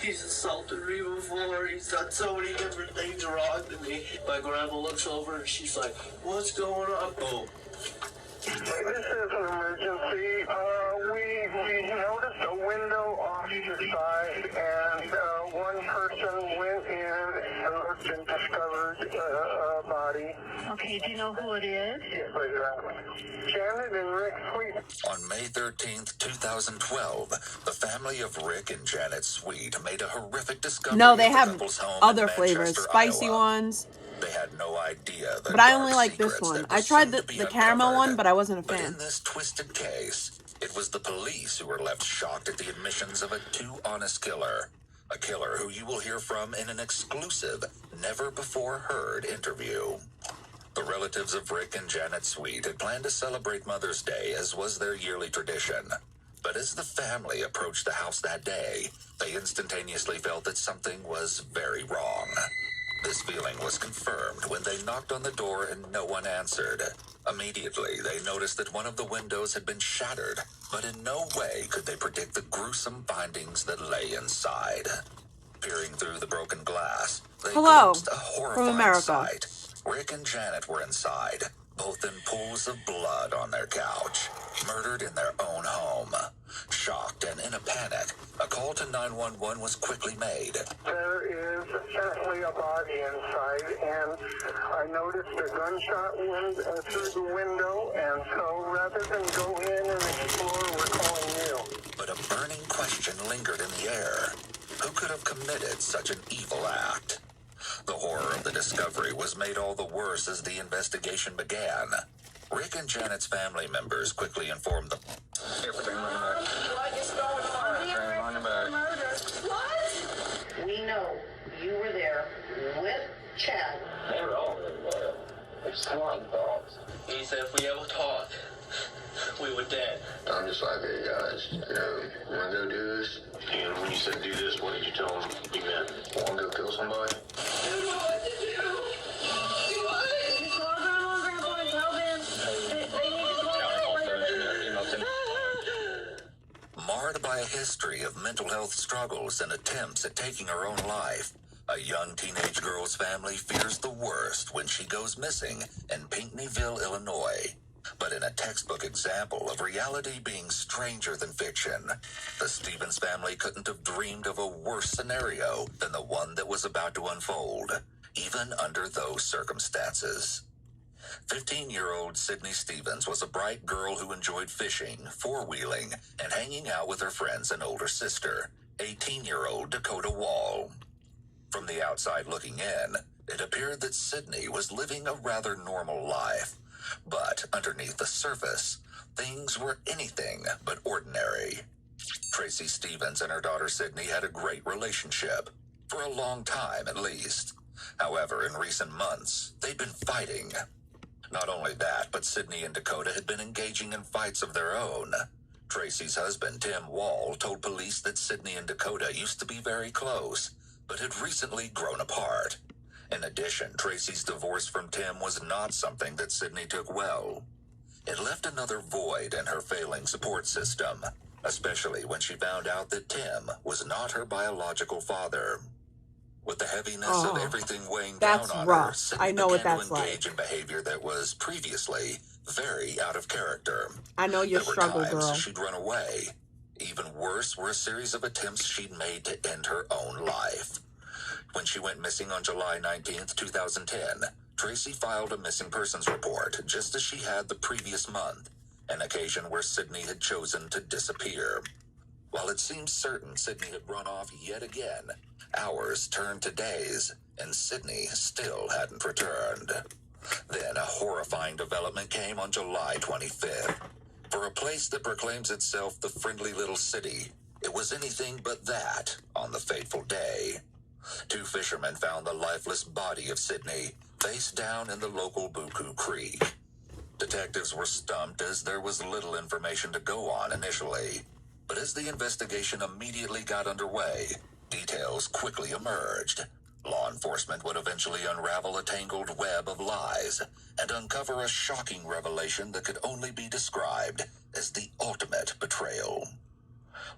He's assaulted me before. He's done so many different things wrong to me. My grandma looks over, and she's like, what's going on? Boom. This is an emergency. We noticed a window off your side, and one person went in and looked and discovered a body. Okay, do you know who it is? Yes, Janet and Rick Sweet. On May 13th, 2012, the family of Rick and Janet Sweet made a horrific discovery. No, they at the have couple's home other in flavors, Manchester, spicy Iowa. ones. They had no idea the But I dark only like this secrets one. that I was tried soon the to be caramel uncovered. one, but I wasn't a But fan. in this twisted case, it was the police who were left shocked at the admissions of a too honest killer. A killer who you will hear from in an exclusive, never-before-heard interview. The relatives of Rick and Janet Sweet had planned to celebrate Mother's Day, as was their yearly tradition. But as the family approached the house that day, they instantaneously felt that something was very wrong. This feeling was confirmed when they knocked on the door and no one answered. Immediately, they noticed that one of the windows had been shattered, but in no way could they predict the gruesome findings that lay inside. Peering through the broken glass, they glimpsed a horrifying sight. Rick and Janet were inside, both in pools of blood on their couch, murdered in their own home. Shocked and in a panic, a call to 911 was quickly made. There is certainly a body inside, and I noticed a gunshot wound through the window, and so rather than go in and explore, we're calling you. But a burning question lingered in the air. Who could have committed such an evil act? The horror of the discovery was made all the worse as the investigation began. Rick and Janet's family members quickly informed them. What is going on? What? We know you were there with Chad. They were all there. They're sworn dogs. He said if we ever talked, we were dead. I'm just like, hey guys, you wanna go do this? And when you said do this, what did you tell them you meant? Wanna go kill somebody? Marred by a history of mental health struggles and attempts at taking her own life, a young teenage girl's family fears the worst when she goes missing in Pinckneyville, Illinois. But in a textbook example of reality being stranger than fiction, the Stevens family couldn't have dreamed of a worse scenario than the one that was about to unfold, even under those circumstances. 15-year-old Sydney Stevens was a bright girl who enjoyed fishing, four-wheeling, and hanging out with her friends and older sister, 18-year-old Dakota Wall. From the outside looking in, it appeared that Sydney was living a rather normal life. But underneath the surface, things were anything but ordinary. Tracy Stevens and her daughter Sydney had a great relationship, for a long time at least. However, in recent months, they'd been fighting. Not only that, but Sydney and Dakota had been engaging in fights of their own. Tracy's husband, Tim Wall, told police that Sydney and Dakota used to be very close, but had recently grown apart. In addition, Tracy's divorce from Tim was not something that Sydney took well. It left another void in her failing support system, especially when she found out that Tim was not her biological father. With the heaviness of everything weighing down on her, Sydney began to engage in behavior that was previously very out of character. I know your struggle, there were times girl. she'd run away. Even worse were a series of attempts she'd made to end her own life. When she went missing on July 19th, 2010, Tracy filed a missing persons report, just as she had the previous month, an occasion where Sydney had chosen to disappear. While it seems certain Sydney had run off yet again, hours turned to days, and Sydney still hadn't returned. Then a horrifying development came on July 25th. For a place that proclaims itself the friendly little city, it was anything but that on the fateful day. Two fishermen found the lifeless body of Sydney face down in the local Buku Creek. Detectives were stumped as there was little information to go on initially. But as the investigation immediately got underway, details quickly emerged. Law enforcement would eventually unravel a tangled web of lies and uncover a shocking revelation that could only be described as the ultimate betrayal.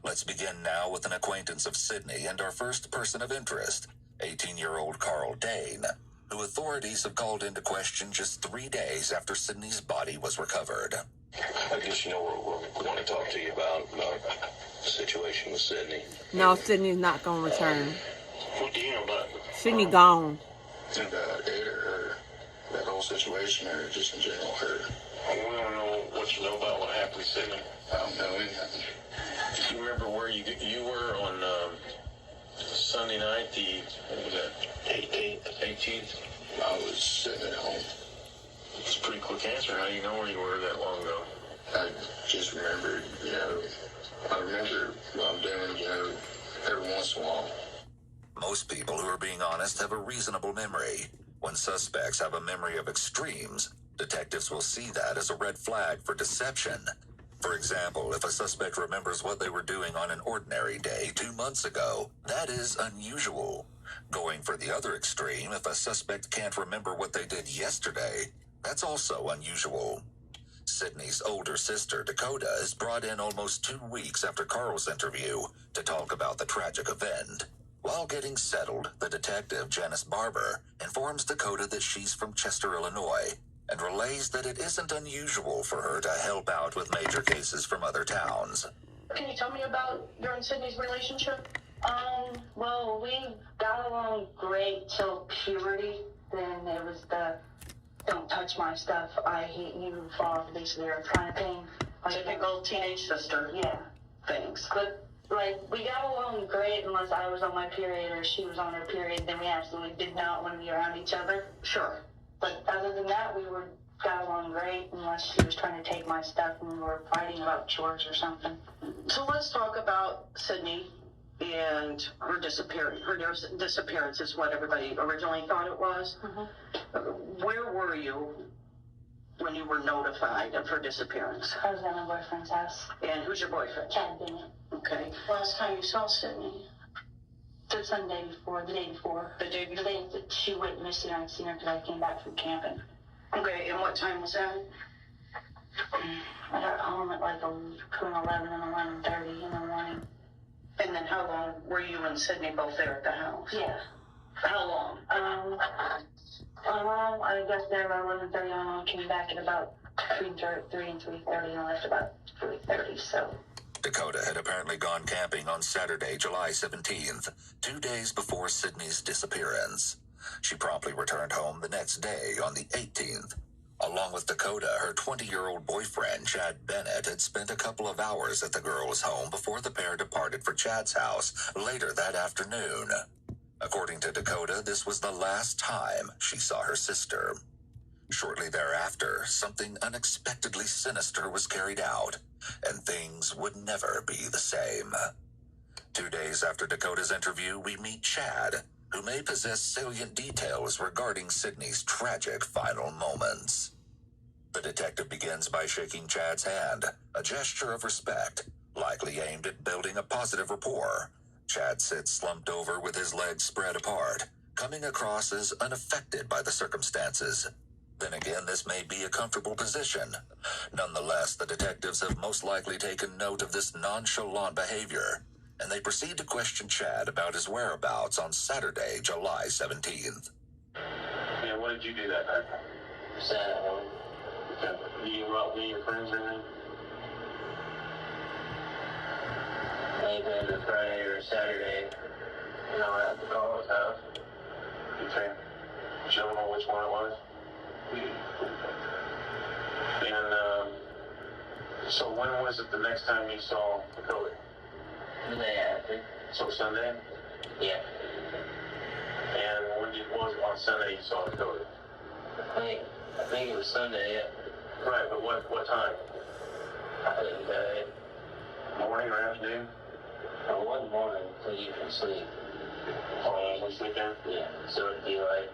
Let's begin now with an acquaintance of Sydney and our first person of interest, 18-year-old Carl Dane, who authorities have called into question just 3 days after Sydney's body was recovered. I guess you know what we want to talk to you about the situation with Sydney. No, Sydney's not going to return. What do you know about Sydney gone. About Ed or her, that whole situation, or just in general her? We don't know what you know about what happened with Sydney. I don't know anything. Do you remember where you were on Sunday night, what was that, 18th? I was sitting at home. It's a pretty quick answer. How do you know where you were that long ago? I just remembered, I remember what I'm doing, every once in a while. Most people who are being honest have a reasonable memory. When suspects have a memory of extremes, detectives will see that as a red flag for deception. For example, if a suspect remembers what they were doing on an ordinary day 2 months ago, that is unusual. Going for the other extreme, if a suspect can't remember what they did yesterday, that's also unusual. Sydney's older sister, Dakota, is brought in almost 2 weeks after Carl's interview to talk about the tragic event. While getting settled, the detective, Janice Barber, informs Dakota that she's from Chester, Illinois, and relays that it isn't unusual for her to help out with major cases from other towns. Can you tell me about your and Sydney's relationship? Well, we got along great till puberty. Then it was the don't touch my stuff, I hate you, fall off the face of the earth kind of thing. Typical teenage sister. Yeah. Things. But, we got along great unless I was on my period or she was on her period. Then we absolutely did not want to be around each other. Sure. But other than that, we got along great unless she was trying to take my stuff and we were fighting about chores or something. So let's talk about Sydney and her disappearance. Her disappearance is what everybody originally thought it was. Mm-hmm. Where were you when you were notified of her disappearance? I was at my boyfriend's house. And who's your boyfriend? Chad Bennett. Okay. Last time you saw Sydney? The day before. The day that she went missing, I'd seen her because I came back from camping. Okay, and what time was that? I got home at between 11 and 11:30 in the morning. And then how long were you and Sydney both there at the house? Yeah. How long? I got there about 11:30 on, came back at about between 3 and 3:30, and I left about 3:30, so. Dakota had apparently gone camping on Saturday, July 17th, 2 days before Sydney's disappearance. She promptly returned home the next day on the 18th. Along with Dakota, her 20-year-old boyfriend, Chad Bennett, had spent a couple of hours at the girl's home before the pair departed for Chad's house later that afternoon. According to Dakota, this was the last time she saw her sister. Shortly thereafter, something unexpectedly sinister was carried out, and things would never be the same. 2 days after Dakota's interview, we meet Chad, who may possess salient details regarding Sydney's tragic final moments. The detective begins by shaking Chad's hand, a gesture of respect, likely aimed at building a positive rapport. Chad sits slumped over with his legs spread apart, coming across as unaffected by the circumstances. Then again, this may be a comfortable position. Nonetheless, the detectives have most likely taken note of this nonchalant behavior, and they proceed to question Chad about his whereabouts on Saturday, July 17th. Yeah, what did you do that night? Sat at home. You didn't go out with your friends or anything? Maybe Friday or Saturday, you know, at the Carl's house. Okay. But you don't know which one it was? And, so when was it the next time you saw Dakota? The day after. So Sunday? Yeah. And what was on Sunday you saw Dakota? I think it was Sunday, yeah. Right, but what time? I think Morning or afternoon? it wasn't morning until you can sleep. Oh, you sleep there? Yeah, so it'd be like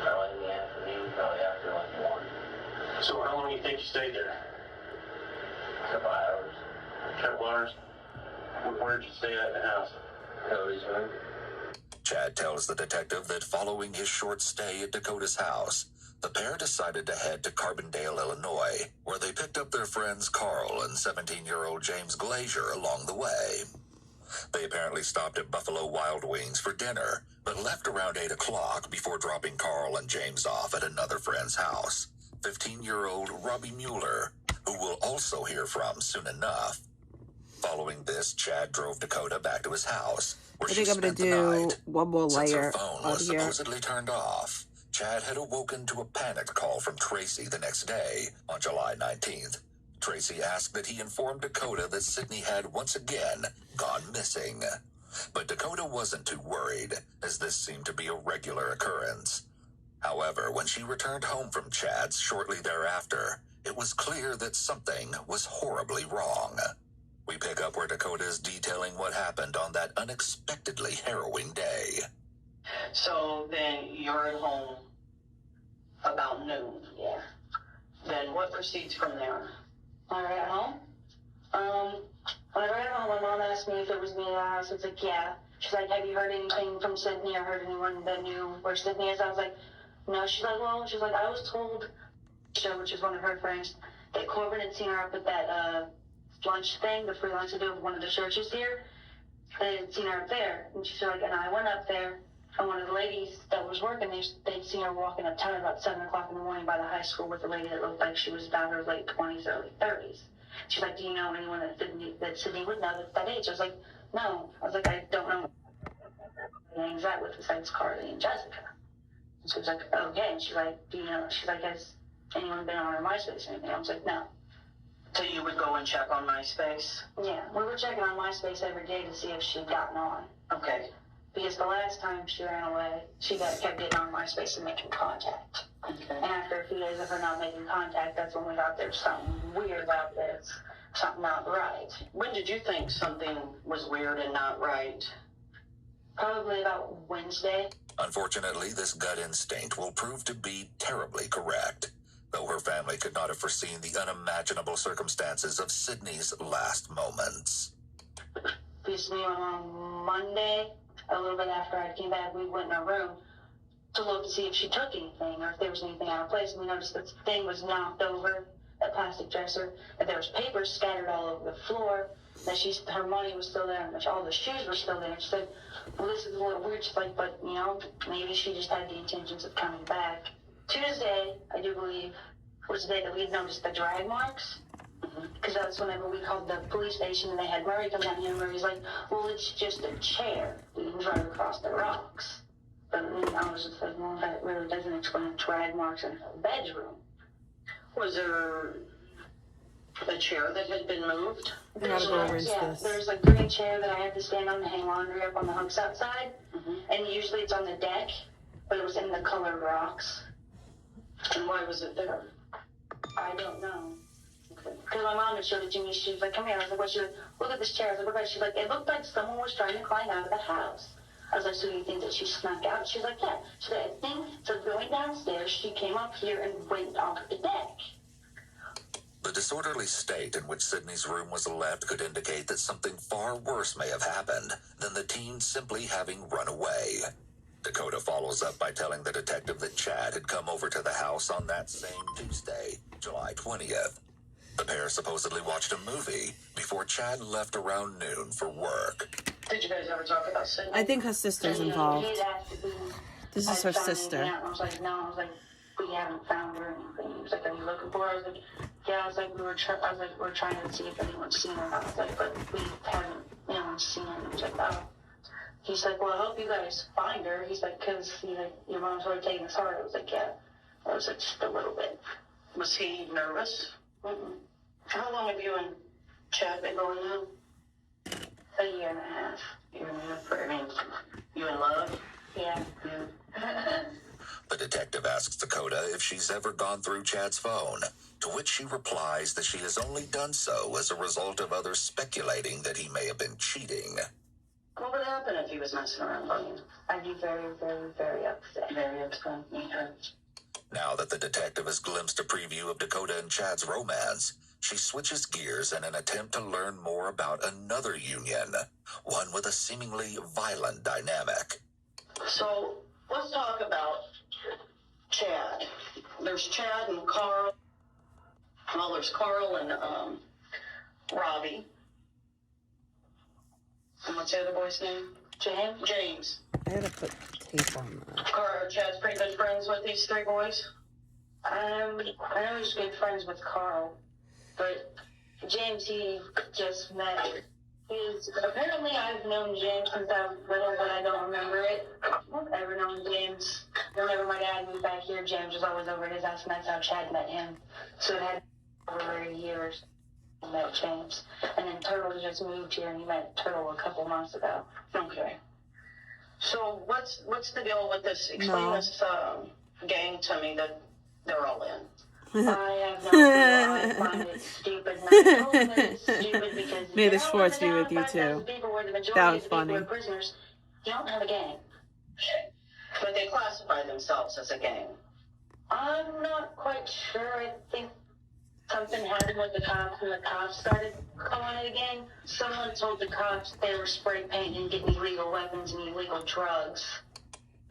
probably in the afternoon, probably after like 1. So how long do you think you stayed there? A couple hours. A couple hours? Where did you stay at in the house? Cody's room. Chad tells the detective that following his short stay at Dakota's house, the pair decided to head to Carbondale, Illinois, where they picked up their friends Carl and 17-year-old James Glazier along the way. They apparently stopped at Buffalo Wild Wings for dinner, but left around 8 o'clock before dropping Carl and James off at another friend's house, 15-year-old Robbie Mueller, who we'll also hear from soon enough. Following this, Chad drove Dakota back to his house, where I she think I'm gonna spent the do night. one more Since her layer phone on was here. supposedly turned off, Chad had awoken to a panicked call from Tracy the next day, on July 19th. Tracy asked that he inform Dakota that Sydney had once again gone missing. But Dakota wasn't too worried, as this seemed to be a regular occurrence. However, when she returned home from Chad's shortly thereafter, it was clear that something was horribly wrong. We pick up where Dakota is detailing what happened on that unexpectedly harrowing day. So then you're at home about noon. Yeah. Then what proceeds from there? When I got home, when I got home, my mom asked me if it was me in the house. I was like, yeah. She's like, have you heard anything from Sydney or heard anyone that knew where Sydney is? I was like, no. She's like, well, I was told, which is one of her friends, that Corbin had seen her up at that lunch thing, the free lunch to do with one of the churches here. They had seen her up there. And she's like, and I went up there, and one of the ladies that was working there, they'd seen her walking uptown about 7 o'clock in the morning by the high school with a lady that looked like she was about her late 20s, early 30s. She's like, do you know anyone that Sydney would know at that age? I was like, no. I was like, I don't know names that with besides Carly and Jessica. And she was like, okay. And she's like, do you know? She's like, has anyone been on her MySpace or anything? I was like, no. So you would go and check on MySpace? Yeah, we were checking on MySpace every day to see if she'd gotten on. Okay. Because the last time she ran away, she kept getting on MySpace and making contact. Okay. And after a few days of her not making contact, that's when we got there's something weird about this, something not right. When did you think something was weird and not right? Probably about Wednesday. Unfortunately, this gut instinct will prove to be terribly correct, though her family could not have foreseen the unimaginable circumstances of Sydney's last moments. Because me on Monday, a little bit after I came back, we went in her room to look to see if she took anything or if there was anything out of place. And we noticed that the thing was knocked over, that plastic dresser, and there was papers scattered all over the floor, that her money was still there, and all the shoes were still there. She said, well, this is a little weird. She's like, but, maybe she just had the intentions of coming back. Tuesday, I do believe, was the day that we had noticed the drag marks. Because that's whenever we called the police station and they had Murray come down here, and Murray's like, well, it's just a chair. We can drive across the rocks. But I was just like, well, that really doesn't explain drag marks in her bedroom. Was there a chair that had been moved? There's a green chair that I had to stand on to hang laundry up on the hooks outside. And usually it's on the deck, but it was in the colored rocks. And why was it there? I don't know. Because my mom had showed it to me. She was like, come here. I was like, what? She was like, look at this chair. I was like, what about it? She's like, it looked like someone was trying to climb out of the house. I was like, so you think that she snuck out? She's like, yeah. She's like, I think, so going downstairs, she came up here and went onto the deck. The disorderly state in which Sydney's room was left could indicate that something far worse may have happened than the teen simply having run away. Dakota follows up by telling the detective that Chad had come over to the house on that same Tuesday, July 20th. The pair supposedly watched a movie before Chad left around noon for work. Did you guys ever talk about Sydney? I think her sister's involved. This is her sister. I was like, no. I was like, we haven't found her or anything. He was like, are you looking for her? I was like, yeah. I was like, we're trying to see if anyone's seen her. I was like, but we haven't, seen her. He was like, oh. He's like, well, I hope you guys find her. He's like, because, your mom's really taking this hard. I was like, yeah. I was like, just a little bit. Was he nervous? Mm-mm. How long have you and Chad been going out? A year and a half. I mean, you in love? Yeah. The detective asks Dakota if she's ever gone through Chad's phone, to which she replies that she has only done so as a result of others speculating that he may have been cheating. What would happen if he was messing around on you? I'd be very, very, very upset. Very upset. Okay. Now that the detective has glimpsed a preview of Dakota and Chad's romance, she switches gears in an attempt to learn more about another union, one with a seemingly violent dynamic. So, let's talk about Chad. There's Chad and Carl. Well, there's Carl and Robbie. And what's the other boy's name? James. I gotta put tape on that. Chad's pretty good friends with these three boys. I know he's good friends with Carl, but James, he just met. Apparently I've known James since I was little, but I don't remember it. I've ever known James. Whenever my dad moved back here, James was always over at his house, and that's how Chad met him. So it had over years. Met James, and then Turtle just moved here, and he met Turtle a couple months ago. Okay. So what's the deal with this? Explain this gang to me that they're all in. I have no clue. I find it stupid. And I told them that it's stupid because May the sports be with you too. That was funny. Prisoners, you don't have a gang. But they classify themselves as a gang. I'm not quite sure. I think something happened with the cops, and the cops started calling it a gang. Someone told the cops they were spray painting and getting illegal weapons and illegal drugs.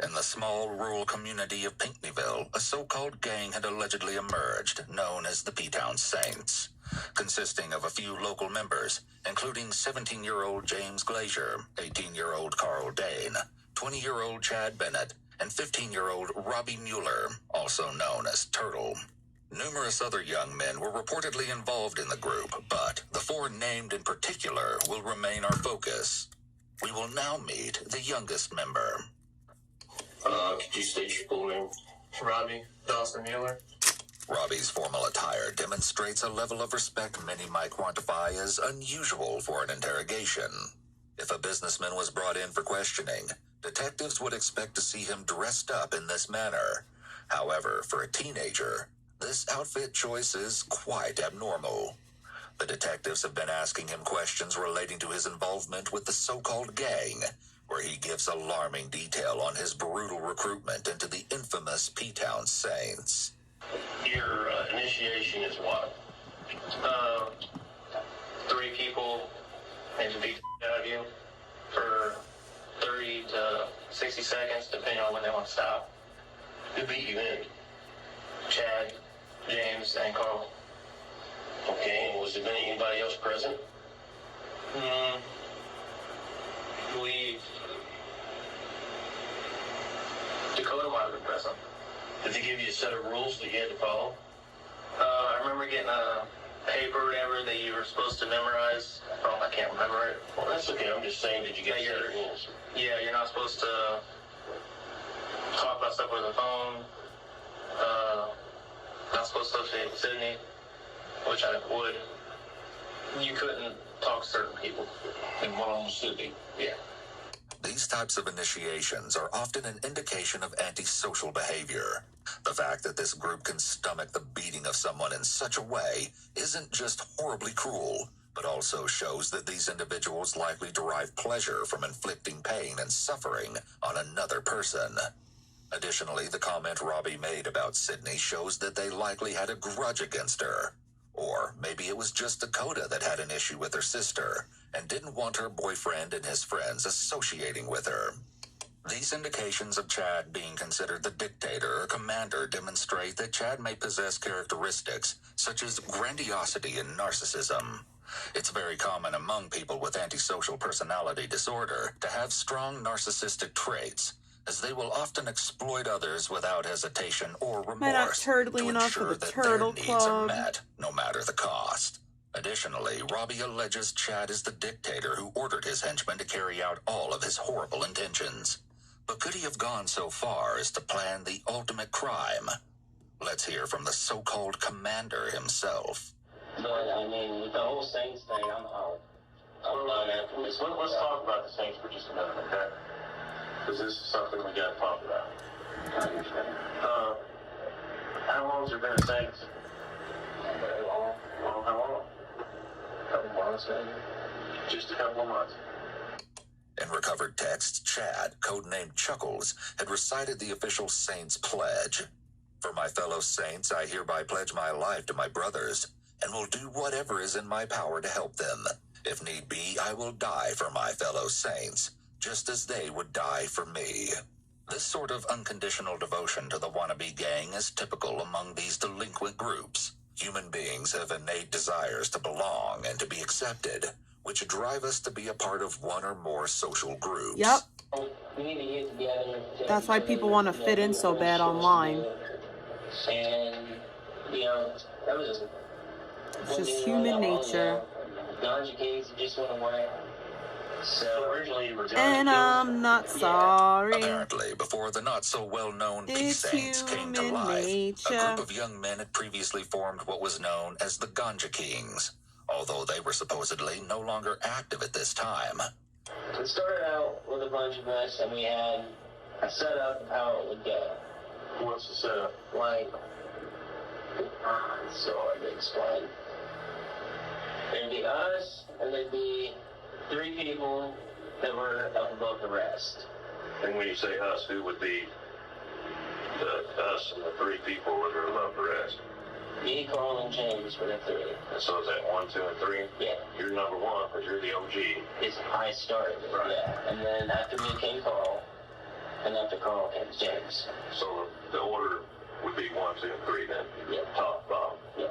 In the small rural community of Pinckneyville, a so-called gang had allegedly emerged, known as the P-Town Saints, consisting of a few local members, including 17-year-old James Glazier, 18-year-old Carl Dane, 20-year-old Chad Bennett, and 15-year-old Robbie Mueller, also known as Turtle. Numerous other young men were reportedly involved in the group, but the four named in particular will remain our focus. We will now meet the youngest member. Could you state your full name? Robbie Dawson Mueller. Robbie's formal attire demonstrates a level of respect many might quantify as unusual for an interrogation. If a businessman was brought in for questioning, detectives would expect to see him dressed up in this manner. However, for a teenager, this outfit choice is quite abnormal. The detectives have been asking him questions relating to his involvement with the so-called gang, where he gives alarming detail on his brutal recruitment into the infamous P-Town Saints. Your initiation is what? 3 people maybe beat the out of you for 30 to 60 seconds, depending on when they want to stop. Who beat you in? Chad, James, and Carl. Okay, and was there anybody else present? Dakota might have been present. Did they give you a set of rules that you had to follow? I remember getting a paper or whatever that you were supposed to memorize. I can't remember it. Well, that's okay. I'm just saying, did you get a set of rules? Yeah, you're not supposed to talk about stuff with the phone. Not supposed to associate with Sydney, which I would. You couldn't talk to certain people. And one of them was Sydney. Yeah. These types of initiations are often an indication of antisocial behavior. The fact that this group can stomach the beating of someone in such a way isn't just horribly cruel, but also shows that these individuals likely derive pleasure from inflicting pain and suffering on another person. Additionally, the comment Robbie made about Sydney shows that they likely had a grudge against her. Or maybe it was just Dakota that had an issue with her sister and didn't want her boyfriend and his friends associating with her. These indications of Chad being considered the dictator or commander demonstrate that Chad may possess characteristics such as grandiosity and narcissism. It's very common among people with antisocial personality disorder to have strong narcissistic traits, as they will often exploit others without hesitation or remorse to ensure that their needs are met, no matter the cost. Additionally, Robbie alleges Chad is the dictator who ordered his henchmen to carry out all of his horrible intentions. But could he have gone so far as to plan the ultimate crime? Let's hear from the so-called commander himself. But, I mean, with the whole Saints thing, I'm out. Let's talk about the Saints for just a minute, okay? Because this is something we got to talk about. I understand. How long has there been a Saints? Not very long. How long? A couple months, maybe. Just a couple of months. In recovered texts, Chad, codenamed Chuckles, had recited the official Saints pledge. For my fellow Saints, I hereby pledge my life to my brothers, and will do whatever is in my power to help them. If need be, I will die for my fellow Saints, just as they would die for me. This sort of unconditional devotion to the wannabe gang is typical among these delinquent groups. Human beings have innate desires to belong and to be accepted, which drive us to be a part of one or more social groups. Yep. We need to get together. That's why people want to fit in so bad online. And, you know, that was just... It's just human nature. Ganja cases just went away. So originally you were And I'm not sorry. Apparently, before the not-so-well-known Peace Saints came to life, a group of young men had previously formed what was known as the Ganja Kings, although they were supposedly no longer active at this time. It started out with a bunch of us, and we had a setup of how it would go. What's the setup? Like, it's so hard to explain. There'd be us, and there'd be 3 people that were up above the rest. And when you say us, who would be the us and the 3 people that are above the rest? Me, Carl, and James were the 3. And so is that 1, 2, and 3? Yeah. You're number 1, but you're the OG. I started it, right. Yeah. And then after me came Carl, and after Carl came James. So the order would be 1, 2, and 3 then? Yeah. Top, bottom. Yeah.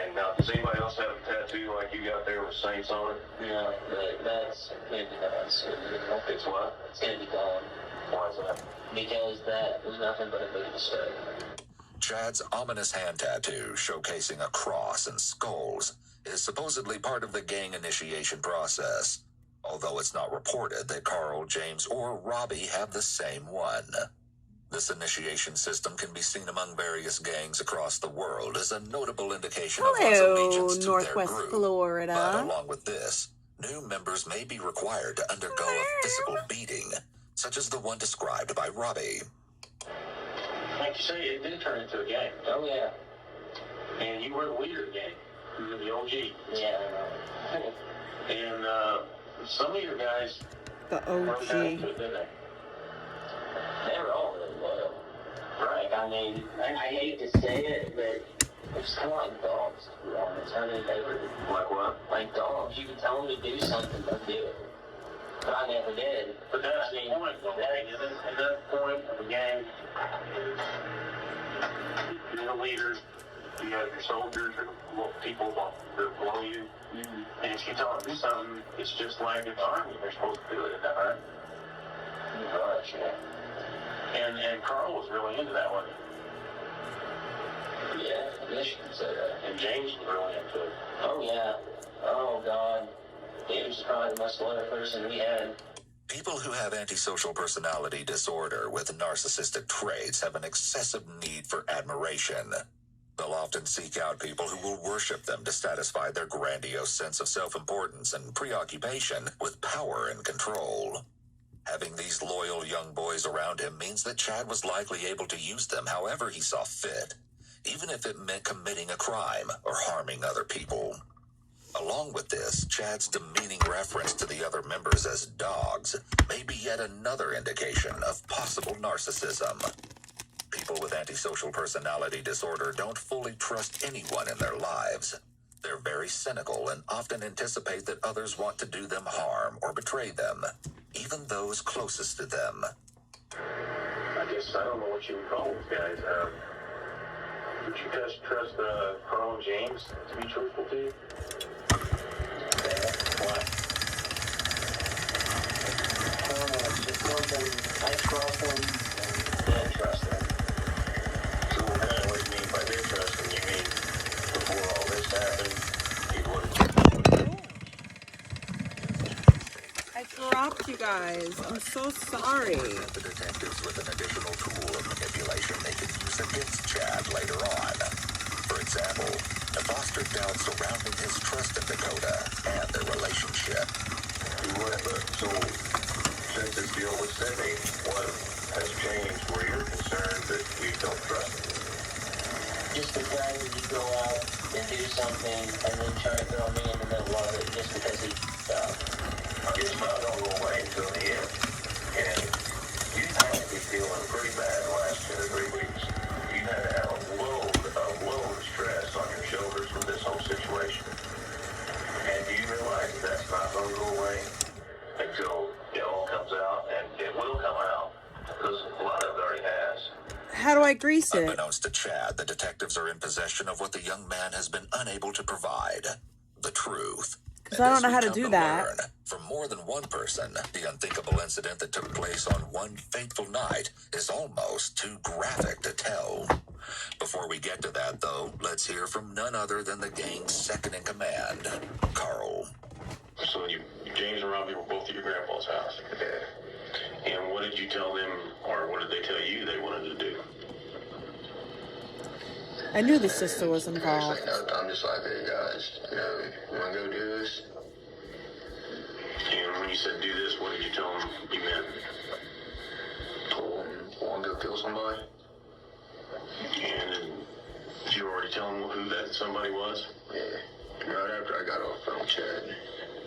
And now, does anybody else have a tattoo like you got there with Saints on it? No, but that's going to be gone. It's what? It's going to be gone. Why is that? Because that was nothing but a big mistake. Chad's ominous hand tattoo, showcasing a cross and skulls, is supposedly part of the gang initiation process, although it's not reported that Carl, James, or Robbie have the same one. This initiation system can be seen among various gangs across the world as a notable indication of one's allegiance to Northwest their group. Florida. But along with this, new members may be required to undergo a physical beating, such as the one described by Robbie. Like you say, it did turn into a gang. Oh, yeah. And you were the leader of the gang. You were the OG. Yeah, I know. And some of your guys... The OG. They were all really loyal. Right. I mean, I hate to say it, but it's kind of like dogs, to be honest. I mean, they were... Like what? Like dogs. You can tell them to do something, they'll do it. But I never did. But that's the point, though. At that point of the game, you're the leader. You have your soldiers or people that below you. Mm-hmm. And if you tell them to do something, it's just like in the army. They're supposed to do it. Is that right? Gosh, yeah. And Carl was really into that, wasn't he? Yeah, I guess you could say that. And James was really into it. Oh, yeah. Oh, God. James is probably the most loyal person we had. People who have antisocial personality disorder with narcissistic traits have an excessive need for admiration. They'll often seek out people who will worship them to satisfy their grandiose sense of self-importance and preoccupation with power and control. Having these loyal young boys around him means that Chad was likely able to use them however he saw fit, even if it meant committing a crime or harming other people. Along with this, Chad's demeaning reference to the other members as dogs may be yet another indication of possible narcissism. People with antisocial personality disorder don't fully trust anyone in their lives. They're very cynical and often anticipate that others want to do them harm or betray them, even those closest to them. I guess I don't know what you would call these guys. Would you guys trust Carl and James to be truthful to you? Why? Just something I trust them, don't trust them. So what do you mean by they trust them? You mean before all this happened, you would have... I dropped you guys. I'm so sorry. The detectives with an additional tool of manipulation they can use against Chad later on. For example, to foster doubt surrounding his trust in Dakota and their relationship. So, since this deal with Sydney, what has changed where you're concerned that you don't trust him? Just the fact that you go out and do something and then try to throw me in the middle of it just because he It's not going to go away until the end. And you might be feeling pretty bad the last 2 or 3 weeks. You've had to have a load of stress on your shoulders with this whole situation. And do you realize that that's not going to go away until it all comes out? And it will come out, because a lot of it already has. How do I grease it? Unbeknownst to Chad, the detectives are in possession of what the young man has been unable to provide: the truth. Because I don't know how to do that. Learn from more than one person, the unthinkable incident that took place on one fateful night is almost too graphic to tell. Before we get to that, though, let's hear from none other than the gang's second in command, Carl. So James and Robbie were both at your grandpa's house. And what did you tell them, or what did they tell you they wanted to do? I knew the sister was involved. I'm just like, hey guys, you want to go do this? And when you said do this, what did you tell them you meant? Told them, want to go kill somebody? And then, did you already tell them who that somebody was? Yeah, right after I got off from Chad.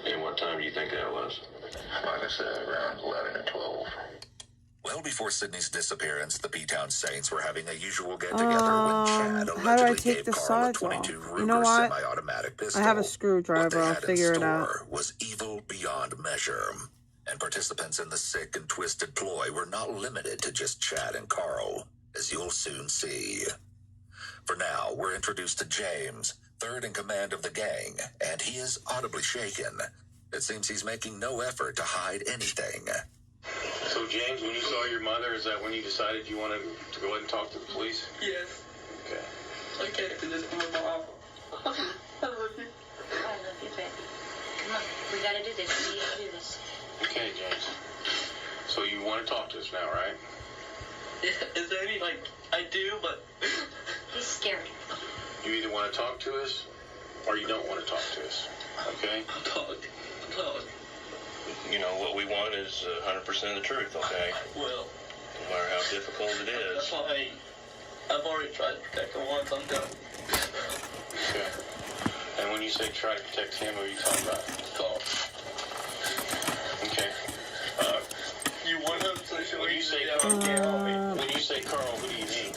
And what time do you think that was? Like I said, around 11 or 12. Well before Sydney's disappearance, the P-Town Saints were having a usual get-together when Chad how do I allegedly take gave the Carl a sides off? 22 Ruger You know what? semi-automatic pistol. I have a screwdriver. I'll figure it out. Was evil beyond measure, and participants in the sick and twisted ploy were not limited to just Chad and Carl, as you'll soon see. For now, we're introduced to James, third in command of the gang, and he is audibly shaken. It seems he's making no effort to hide anything. So, James, when you saw your mother, is that when you decided you wanted to go ahead and talk to the police? Yes. Okay. I can't do this with my mom. I love you. I love you, baby. Come on, we gotta do this. We need to do this. Okay, James. So you want to talk to us now, right? Is there any, I do, but... He's scared. You either want to talk to us, or you don't want to talk to us, okay? Talk. You know, what we want is 100% of the truth, okay? Well... No matter how difficult it is. That's why I've already tried to protect him once. I'm done. Okay. And when you say try to protect him, what are you talking about? Carl. Okay. You 100% sure when you say when you say Carl, what do you mean?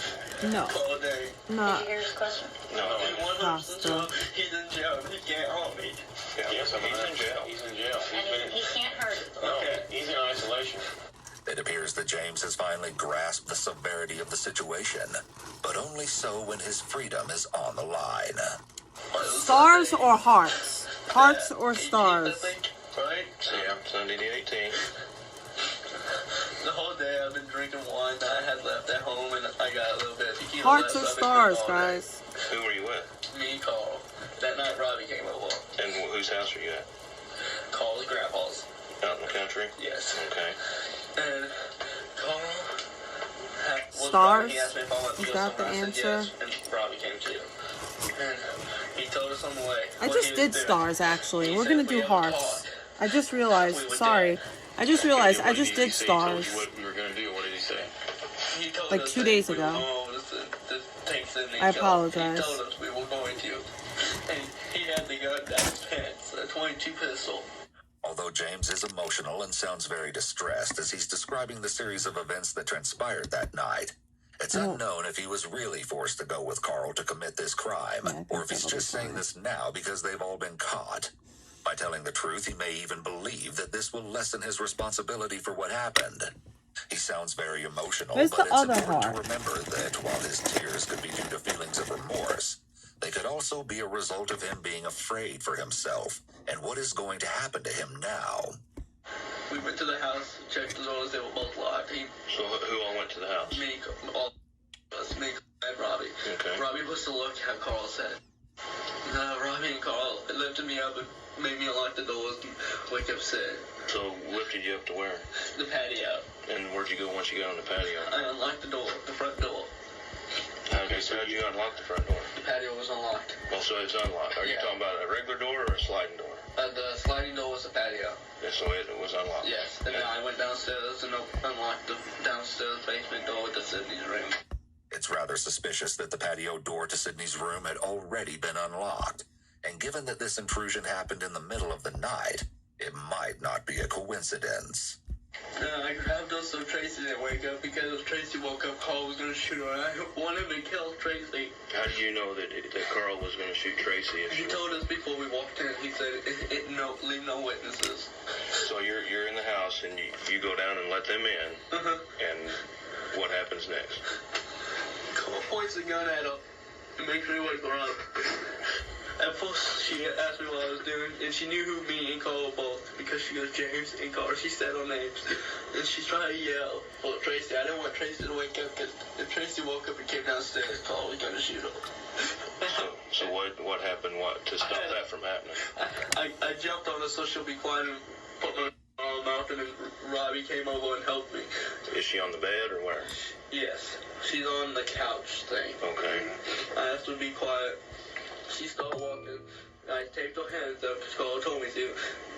No. Carl Day. Not. Did you hear his question? No. 100% sure he's in jail. He can't harm me. Yes, I mean, he's in jail. He's in jail. And he can't hurt it. Okay. He's in isolation. It appears that James has finally grasped the severity of the situation, but only so when his freedom is on the line. Stars or hearts? Hearts or stars? Right? Yeah, Sunday the 18th. The whole day I've been drinking wine that I had left at home, and I got a little bit of tequila. Hearts or left, so stars, I've been drinking all day. guys? Who were you with? Me and Carl. That night Robbie came over. And whose house are you at? Carl's grandpa's. Out in the country? Yes. Okay. And Carl was Stars? He asked me if I wanted to Is feel that the something. I said answer? yes, and Robbie came too. And he told us on the way. I just did stars, actually. We're gonna do hearts. I just realized. Sorry. I just realized I What just he did say? He told stars you what we were gonna do. What did he say? He told like us 2 that days we were ago. going to take Sydney I Joe. apologize. He told us we were going to. And he had the gun down his pants, a .22 pistol. Although James is emotional and sounds very distressed as he's describing the series of events that transpired that night, it's unknown if he was really forced to go with Carl to commit this crime, or if he's just saying this now because they've all been caught. By telling the truth, he may even believe that this will lessen his responsibility for what happened. He sounds very emotional, Where's but the it's other important heart? to remember that while his tears could be due to feelings of remorse, they could also be a result of him being afraid for himself and what is going to happen to him now. We went to the house, checked the doors, they were both locked. So who all went to the house? Me, all of us, me and Robbie. Okay. Robbie was to look at Carl said. Robbie and Carl lifted me up and made me unlock the doors and wake up said. So lifted you up to where? The patio. And where'd you go once you got on the patio? I unlocked the door, the front door. Okay, so how'd you unlock the front door? The patio was unlocked. Oh, so it's unlocked. Are you talking about a regular door or a sliding door? The sliding door was the patio. Yeah, so it was unlocked. Yes, and then I went downstairs and unlocked the downstairs basement door with the Sydney's room. It's rather suspicious that the patio door to Sydney's room had already been unlocked, and given that this intrusion happened in the middle of the night, it might not be a coincidence. I grabbed us so Tracy didn't wake up because if Tracy woke up, Carl was going to shoot her. I wanted to kill Tracy. How did you know that Carl was going to shoot Tracy? He told us before we walked in. He said, leave no witnesses. So you're in the house and you go down and let them in. And what happens next? Carl points a gun at him and makes me wake her up. At first, she asked me what I was doing, and she knew who me and Carl were both because she goes, James and Carl. She said our names, and she's trying to yell for Tracy. I didn't want Tracy to wake up because if Tracy woke up and came downstairs, Carl was going to shoot her. So what happened to stop that from happening? I jumped on her so she'll be quiet and put my arm out, and then Robbie came over and helped me. Is she on the bed or where? Yes, she's on the couch thing. Okay. I asked her to be quiet. She started walking. I taped her hands up because Carl told me to.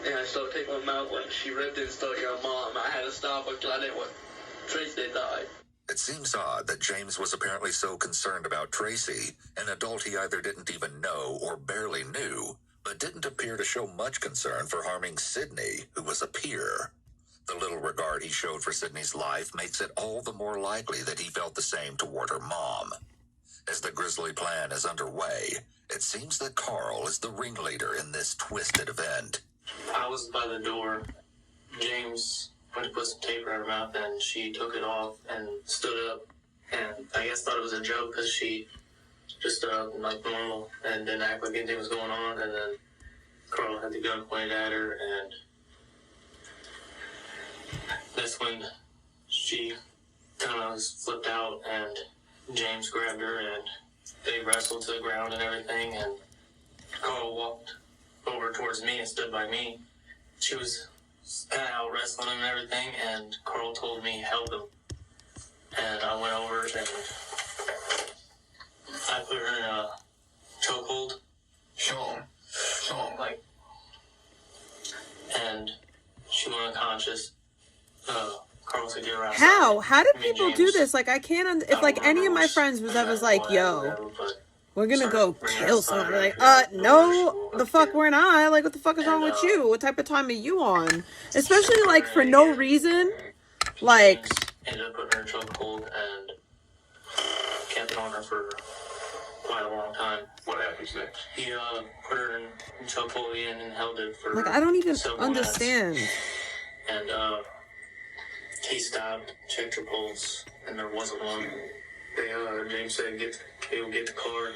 And I started taking my mouth when she ripped it and started yelling, Mom. I had to stop her because I didn't want Tracy to die. It seems odd that James was apparently so concerned about Tracy, an adult he either didn't even know or barely knew, but didn't appear to show much concern for harming Sydney, who was a peer. The little regard he showed for Sydney's life makes it all the more likely that he felt the same toward her mom. As the grisly plan is underway, it seems that Carl is the ringleader in this twisted event. I was by the door. James went to put some tape around her mouth, and she took it off and stood up. And I guess thought it was a joke because she just stood up like normal and didn't act like anything was going on. And then Carl had the gun pointed at her, and that's when she kind of flipped out, and James grabbed her, and they wrestled to the ground and everything, and Carl walked over towards me and stood by me. She was kind of out wrestling him and everything, and Carl told me help him. And I went over and I put her in a chokehold. Sean. Like, and she went unconscious. Carl said, "Get around." How did people do this? Like, I can't. If like any of my friends was ever like, "Yo, we're gonna go kill someone," like, no, the fuck we're not. Like, what the fuck is wrong with you? What type of time are you on? Especially like for no reason. Like, ended up putting her in a chokehold and kept it on her for quite a long time. What happens next? He put her in chokehold again and held it for like I don't even several understand. minutes. And he stopped, checked her pulse, and there wasn't one. James said, get the car.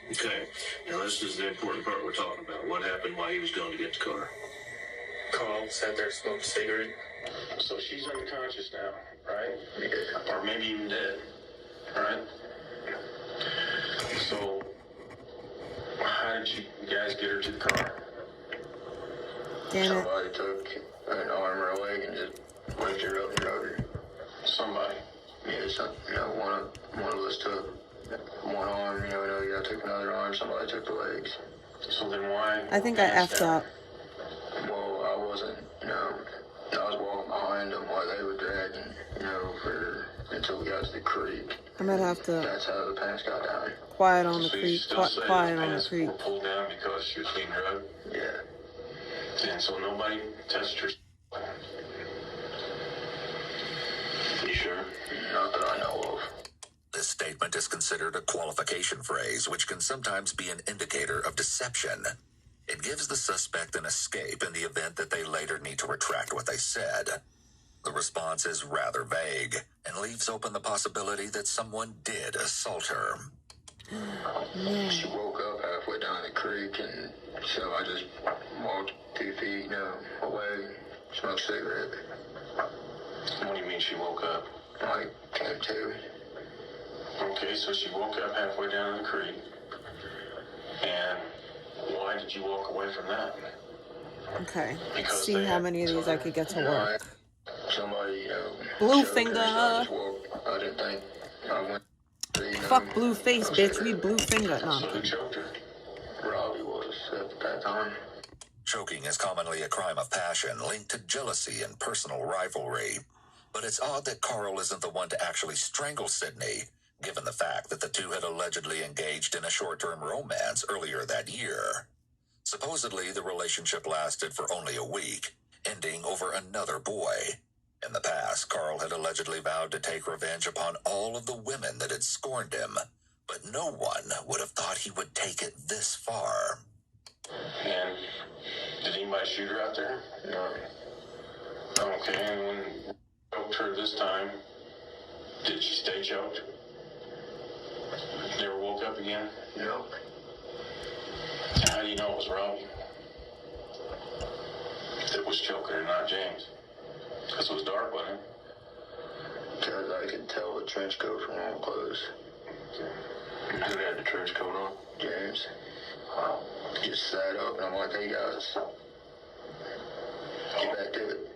Okay. Now this is the important part we're talking about. What happened while he was going to get the car? Carl sat there, smoked a cigarette. So she's unconscious now, right? Or maybe even dead, right? So how did you guys get her to the car? Damn it. Somebody took an arm or a leg and just lifted her up and drove her. Somebody. Yeah, one of us took one arm, another guy took another arm, somebody took the legs. So then why? I think I effed up. Well, I wasn't, I was walking behind them while they were dragging, until we got to the creek. I might have to. That's how the pants got down. Quiet on the So you creek. still say Quiet the on the pants creek. were pulled down because she was being drugged? Yeah. And so nobody touched her. You sure? Not that I know of. This statement is considered a qualification phrase, which can sometimes be an indicator of deception. It gives the suspect an escape in the event that they later need to retract what they said. The response is rather vague and leaves open the possibility that someone did assault her. She woke up halfway down the creek, and so I just walked 2 feet, away, smoked a cigarette. What do you mean she woke up? I came to. Okay, so she woke up halfway down the creek. And why did you walk away from that? Okay. Because See how many of these I could get to work. Somebody, Blue showed her, finger. so I just walked. I didn't think I went. Fuck blue face, bitch. We blue finger. No. So who choked her? Robbie was at that time. Choking is commonly a crime of passion linked to jealousy and personal rivalry. But it's odd that Carl isn't the one to actually strangle Sydney, given the fact that the two had allegedly engaged in a short-term romance earlier that year. Supposedly, the relationship lasted for only a week, ending over another boy. In the past, Carl had allegedly vowed to take revenge upon all of the women that had scorned him, but no one would have thought he would take it this far. And did anybody shoot her out there? No. Okay, and when you choked her this time, did she stay choked? Never woke up again? No. How do you know it was Robbie that was choking her, not James? Because it was dark, wasn't it? Because I could tell the trench coat from all clothes. Who had the trench coat on? James. Just sat up, and I'm like, hey guys, get back to it.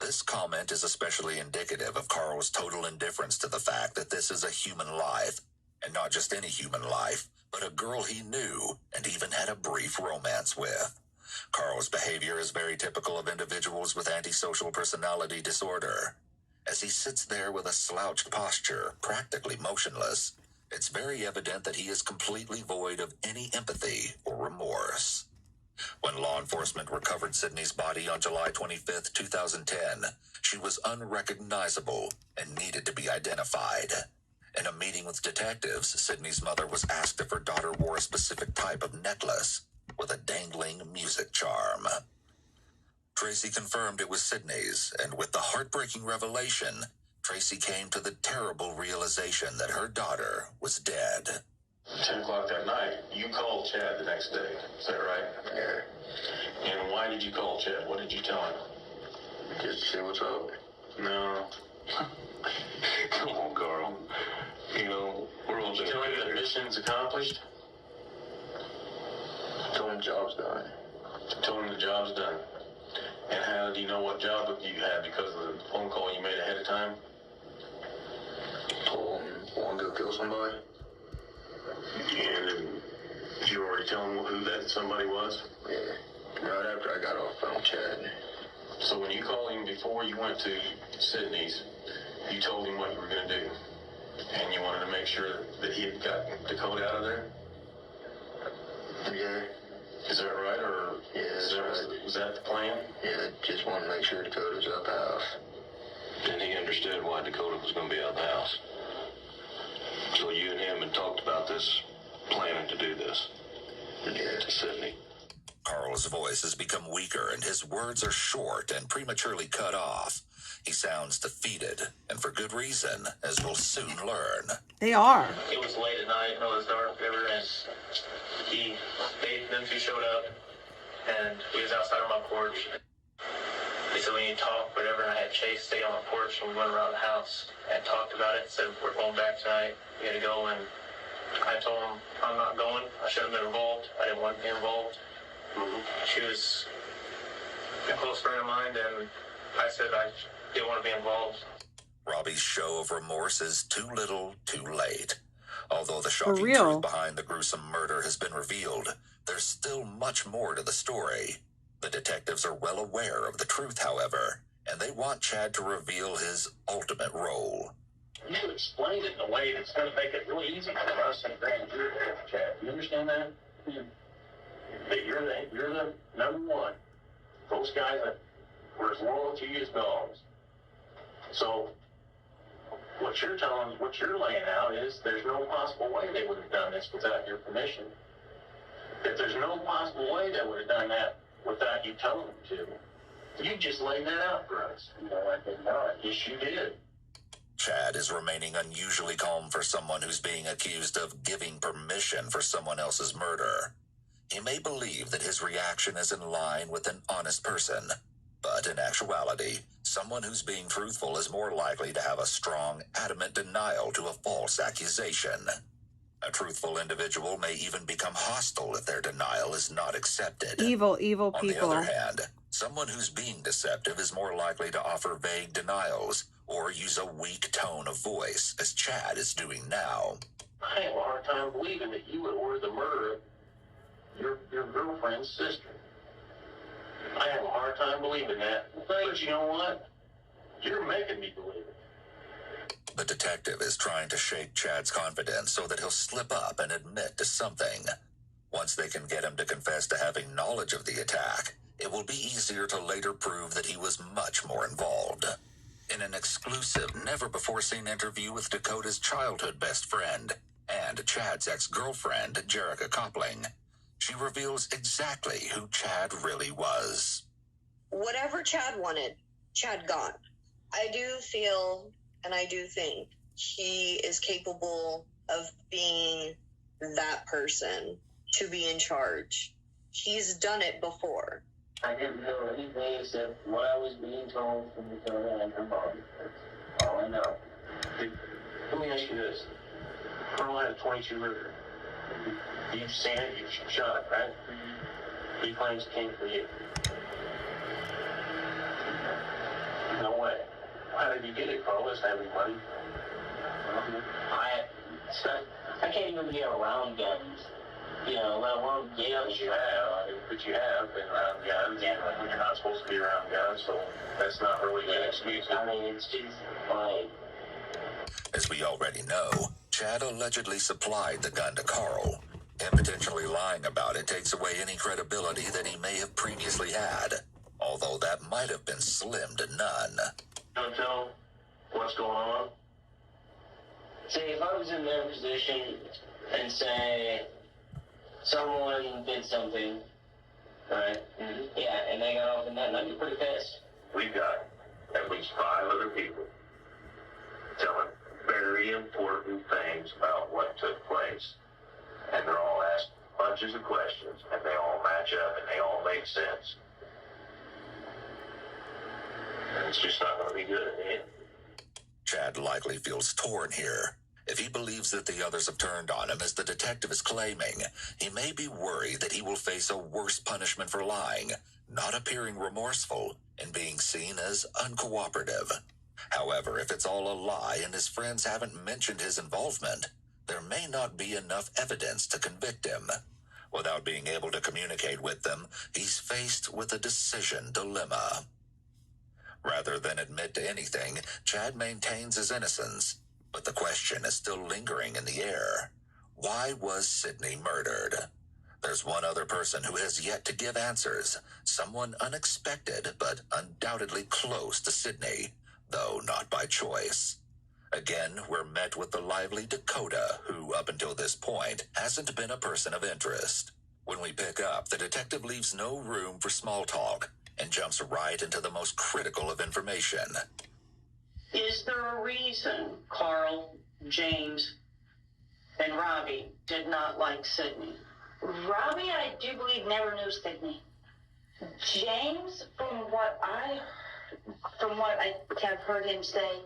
This comment is especially indicative of Carl's total indifference to the fact that this is a human life, and not just any human life, but a girl he knew and even had a brief romance with. Carl's behavior is very typical of individuals with antisocial personality disorder. As he sits there with a slouched posture, practically motionless, it's very evident that he is completely void of any empathy or remorse. When law enforcement recovered Sydney's body on July 25, 2010, she was unrecognizable and needed to be identified. In a meeting with detectives, Sydney's mother was asked if her daughter wore a specific type of necklace with a dangling music charm. Tracy confirmed it was Sydney's, and with the heartbreaking revelation, Tracy came to the terrible realization that her daughter was dead. 10 o'clock that night, you called Chad the next day. Is that right? Yeah. And why did you call Chad? What did you tell him? Just to see what's up. No. Come on, Carl. We're all Did you tell him the mission's accomplished? Told him the job's done. Told him the job's done. And how did you know what job you had because of the phone call you made ahead of time? Told him I wanted to go kill somebody. And did you already tell him who that somebody was? Yeah. Right after I got off the phone chatting. So when you called him before you went to Sydney's, you told him what you were going to do. And you wanted to make sure that he had got the code out of there? Yeah. Is that right, or yeah, was that the plan? Yeah, just wanted to make sure Dakota was out the house. And he understood why Dakota was going to be out the house. So you and him had talked about this, planning to do this. Yeah. To Sydney. Carl's voice has become weaker and his words are short and prematurely cut off. He sounds defeated, and for good reason, as we'll soon learn. They are. It was late at night, it was dark, whatever, and them two showed up, and we was outside on my porch. They said, we need to talk, whatever, and I had Chase stay on my porch, and we went around the house and talked about it, said, we're going back tonight, we had to go, and I told him, I'm not going, I should have been involved, I didn't want to be involved. She was a close friend of mine, and I said I didn't want to be involved. Robbie's show of remorse is too little, too late. Although the shocking truth behind the gruesome murder has been revealed, there's still much more to the story. The detectives are well aware of the truth, however, and they want Chad to reveal his ultimate role. You explained it in a way that's going to make it really easy for us and grand jury, Chad. You understand that? That you're the number one. Those guys that were as loyal to you as dogs. So what you're laying out is there's no possible way they would have done this without your permission. If there's no possible way they would have done that without you telling them to, you just laid that out for us. No, I did not. Yes, you did. Chad is remaining unusually calm for someone who's being accused of giving permission for someone else's murder. He may believe that his reaction is in line with an honest person, but in actuality, someone who's being truthful is more likely to have a strong, adamant denial to a false accusation. A truthful individual may even become hostile if their denial is not accepted. Evil people. On the other hand, someone who's being deceptive is more likely to offer vague denials or use a weak tone of voice, as Chad is doing now. I have a hard time believing that you would order the murder of your girlfriend's sister. I have a hard time believing that. But you know what? You're making me believe it. The detective is trying to shake Chad's confidence so that he'll slip up and admit to something. Once they can get him to confess to having knowledge of the attack, it will be easier to later prove that he was much more involved. In an exclusive, never-before-seen interview with Dakota's childhood best friend and Chad's ex-girlfriend, Jerica Coupling, she reveals exactly who Chad really was. Whatever Chad wanted, Chad got. I do feel, and I do think, he is capable of being that person to be in charge. He's done it before. I didn't know anything except what I was being told from the Dakota and her mom. That's all I know. Let me ask you this. Carl had a 22 Ruger. You've seen it, you've shot it, right? He claims it came from you. No way. How did you get it, Carl? Doesn't have any money. I can't even be around guns. You know, let alone guns. You have, but you have been around guns. Yeah. You're not supposed to be around guns, so that's not really an excuse. I mean, it's just like... As we already know, Chad allegedly supplied the gun to Carl. Him potentially lying about it takes away any credibility that he may have previously had, although that might have been slim to none. Don't tell what's going on. See, if I was in their position and say someone did something, right? Mm-hmm. Yeah, and they got off in that, I'd be pretty pissed. We've got at least 5 other people telling very important things about what took place. And they're all asked bunches of questions, and they all match up, and they all make sense. And it's just not going to be good in the end. Chad likely feels torn here. If he believes that the others have turned on him, as the detective is claiming, he may be worried that he will face a worse punishment for lying, not appearing remorseful, and being seen as uncooperative. However, if it's all a lie and his friends haven't mentioned his involvement, there may not be enough evidence to convict him. Without being able to communicate with them, he's faced with a decision dilemma. Rather than admit to anything, Chad maintains his innocence, but the question is still lingering in the air. Why was Sydney murdered? There's one other person who has yet to give answers, someone unexpected but undoubtedly close to Sydney, though not by choice. Again, we're met with the lively Dakota, who, up until this point, hasn't been a person of interest. When we pick up, the detective leaves no room for small talk and jumps right into the most critical of information. Is there a reason Carl, James, and Robbie did not like Sydney? Robbie, I do believe, never knew Sydney. James, from what I have heard him say,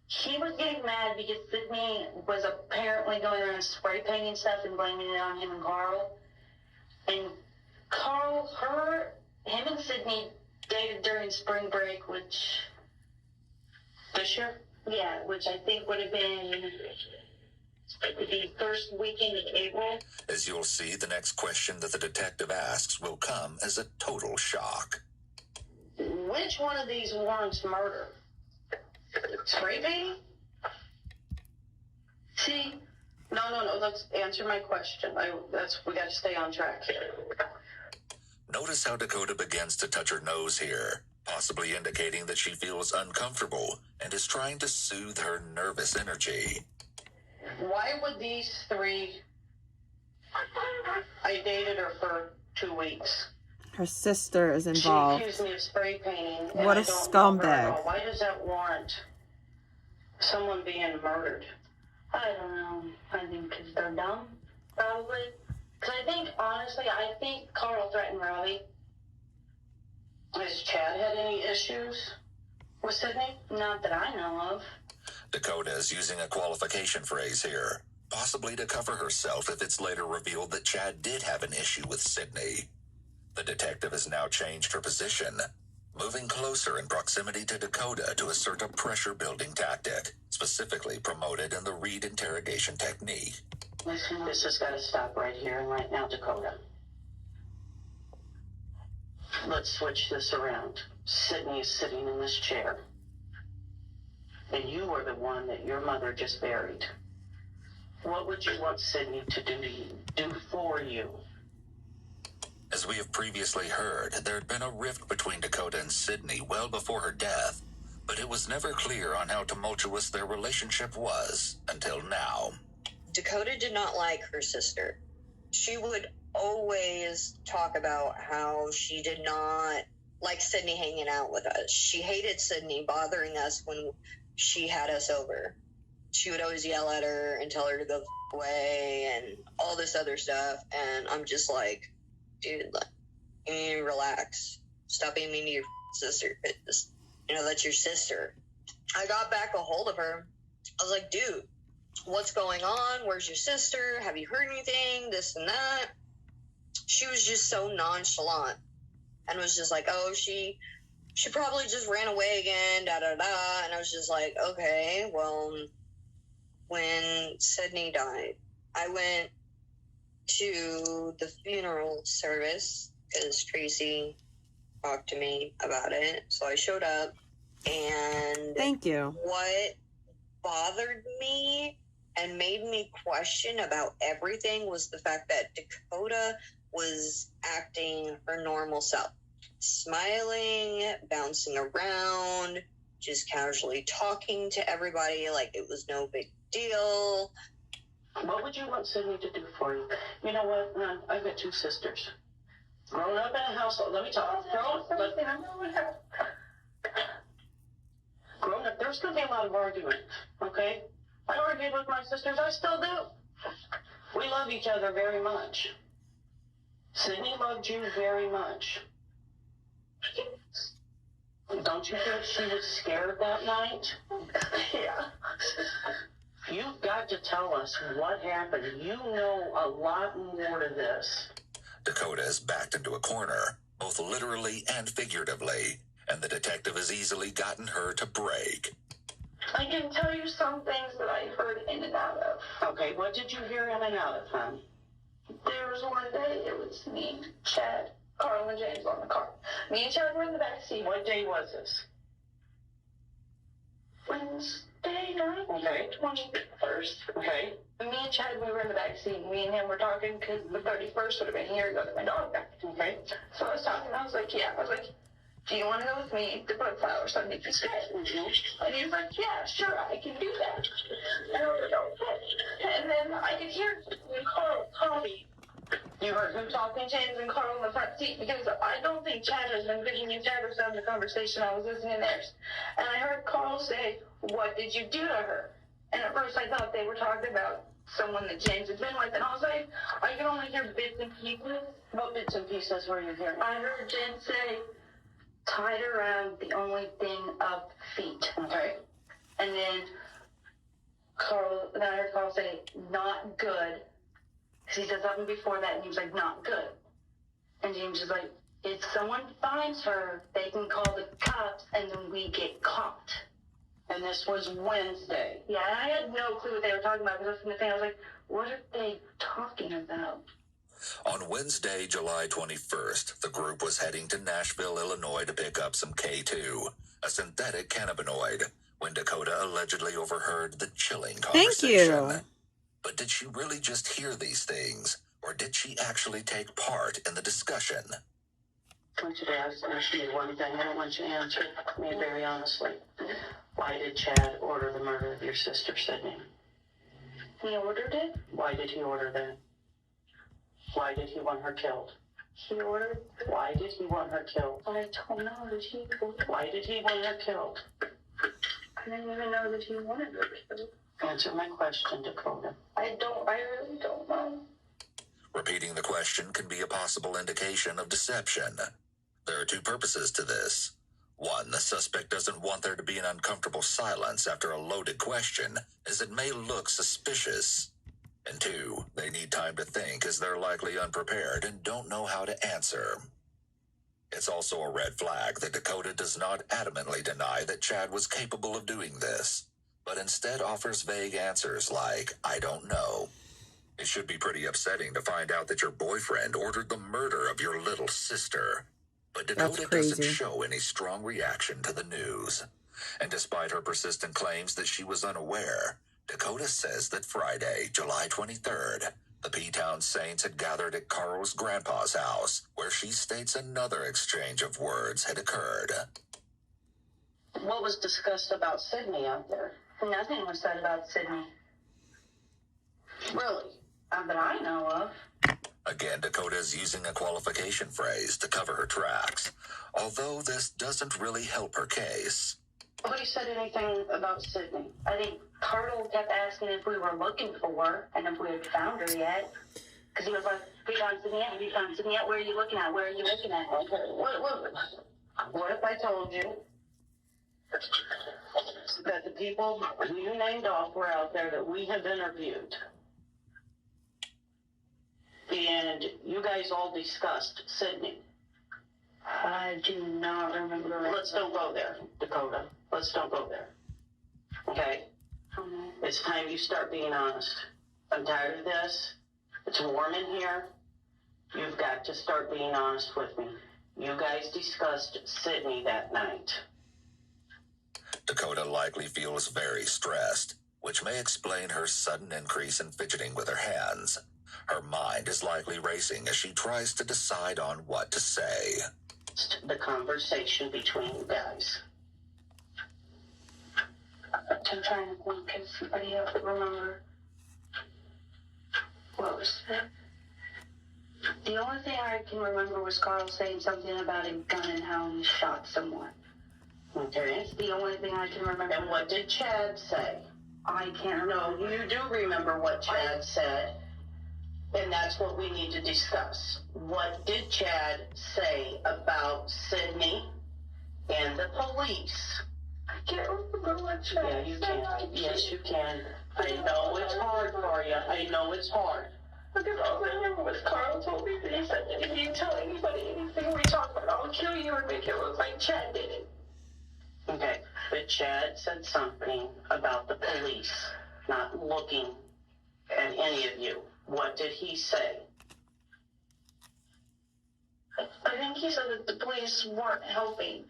he was getting mad because Sydney was apparently going around spray painting stuff and blaming it on him and Carl. And Carl, him and Sydney dated during spring break, which... This year? Yeah, which I think would have been The first weekend in April. As you'll see, the next question that the detective asks will come as a total shock. Which one of these warrants murder? Spray painting? See? No. Let's answer my question. We got to stay on track here. Notice how Dakota begins to touch her nose here, possibly indicating that she feels uncomfortable and is trying to soothe her nervous energy. Why would these three... I dated her for 2 weeks. Her sister is She involved. accused me of spray painting. What and a I don't know her at scumbag. all. Why does that warrant someone being murdered? I don't know. I think because they're dumb, probably. Because honestly, I think Carl threatened Robbie. Has Chad had any issues with Sydney? Not that I know of. Dakota is using a qualification phrase here, possibly to cover herself if it's later revealed that Chad did have an issue with Sydney. The detective has now changed her position, moving closer in proximity to Dakota to assert a pressure-building tactic, specifically promoted in the Reed interrogation technique. Listen, this has got to stop right here and right now, Dakota. Let's switch this around. Sydney is sitting in this chair. And you are the one that your mother just buried. What would you want Sydney to do for you? As we have previously heard, there had been a rift between Dakota and Sydney well before her death, but it was never clear on how tumultuous their relationship was until now. Dakota did not like her sister. She would always talk about how she did not like Sydney hanging out with us. She hated Sydney bothering us when she had us over. She would always yell at her and tell her to go the away and all this other stuff. And I'm just like, dude, like, you need to relax. Stop being mean to your sister. That's your sister. I got back a hold of her. I was like, dude, what's going on? Where's your sister? Have you heard anything? This and that. She was just so nonchalant and was just like, oh, she probably just ran away again, da-da-da. And I was just like, okay, well, when Sydney died, I went to the funeral service because Tracy talked to me about it. So I showed up, and Thank you. What bothered me and made me question about everything was the fact that Dakota was acting her normal self. Smiling, bouncing around, just casually talking to everybody like it was no big deal. What would you want Sydney to do for you? You know what? I've got 2 sisters. Growing up in a household, let me talk. Growing up, there's going to be a lot of argument, okay? I argued with my sisters. I still do. We love each other very much. Sydney loved you very much. Don't you think she was scared that night? Yeah. You've got to tell us what happened. You know a lot more to this. Dakota is backed into a corner, both literally and figuratively, and the detective has easily gotten her to break. I can tell you some things that I heard in and out of. Okay, what did you hear in and out of, hon? There was one day, it was me, Chad, Carl, and James on the car. Me and Chad were in the back seat. What day was this? Wednesday night? Okay. 21st. Okay. Me and Chad, we were in the back seat. Me and him were talking because the 31st would have been a year ago that my dog died. Okay. So I was talking, I was like, yeah. I was like, do you want to go with me to put flowers on Nikki's grave? Mm-hmm. And he was like, yeah, sure, I can do that. And I was like, okay. And then I could hear Carl call me. You heard who talking? James and Carl in the front seat, because I don't think Chad has been thinking you Chad was on the conversation. I was listening there. And I heard Carl say, what did you do to her? And at first I thought they were talking about someone that James had been with. And I was like, I can only hear bits and pieces. What bits and pieces were you hearing? I heard James say, tied around the only thing of feet. Okay. And then I heard Carl say, not good. He said something before that, and he was like, not good. And James was like, if someone finds her, they can call the cops, and then we get caught. And this was Wednesday. Yeah, and I had no clue what they were talking about because I was going to think, I was like, what are they talking about? On Wednesday, July 21st, the group was heading to Nashville, Illinois to pick up some K2, a synthetic cannabinoid, when Dakota allegedly overheard the chilling conversation. Thank you. But did she really just hear these things, or did she actually take part in the discussion? I want you to ask me one thing. I don't want you to answer me very honestly. Why did Chad order the murder of your sister, Sydney? He ordered it? Why did he order that? Why did he want her killed? He ordered it? Why did he want her killed? I don't know. Did he? Why did he want her killed? I didn't even know that he wanted her killed. Answer my question, Dakota. I really don't know. Repeating the question can be a possible indication of deception. There are two purposes to this. One, the suspect doesn't want there to be an uncomfortable silence after a loaded question, as it may look suspicious. And two, they need time to think as they're likely unprepared and don't know how to answer. It's also a red flag that Dakota does not adamantly deny that Chad was capable of doing this, but instead offers vague answers like, I don't know. It should be pretty upsetting to find out that your boyfriend ordered the murder of your little sister. But Dakota doesn't show any strong reaction to the news. And despite her persistent claims that she was unaware, Dakota says that Friday, July 23rd, the P-Town Saints had gathered at Carl's grandpa's house, where she states another exchange of words had occurred. What was discussed about Sydney out there? Nothing was said about Sydney. Really? That I know of. Again, Dakota is using a qualification phrase to cover her tracks, although this doesn't really help her case. Nobody said anything about Sydney. I think Carl kept asking if we were looking for her and if we had found her yet. Because he was like, we found Sydney yet? We found Sydney yet? Where are you looking at? Where are you looking at? Okay, what if I told you that the people who you named off were out there that we have interviewed, and you guys all discussed Sydney? I do not remember. Let's don't go there, Dakota. Let's don't go there. Okay? It's time you start being honest. I'm tired of this. It's warm in here. You've got to start being honest with me. You guys discussed Sydney that night. Dakota likely feels very stressed, which may explain her sudden increase in fidgeting with her hands. Her mind is likely racing as she tries to decide on what to say. The conversation between you guys. I'm trying to think if somebody else would remember. What was that? The only thing I can remember was Carl saying something about a gun and how he shot someone. Okay. It's the only thing I can remember. And what did Chad say? I can't remember. No, you do remember what Chad said, and that's what we need to discuss. What did Chad say about Sydney and the police? I can't remember what Chad said. Yeah, you can. Yes, you can. I know it's hard for you. I know it's hard. Because all I remember was Carl told me that he said that if you tell anybody anything we talk about, I'll kill you and make it look like Chad did it. Okay, but Chad said something about the police not looking at any of you. What did he say? I think he said that the police weren't helping.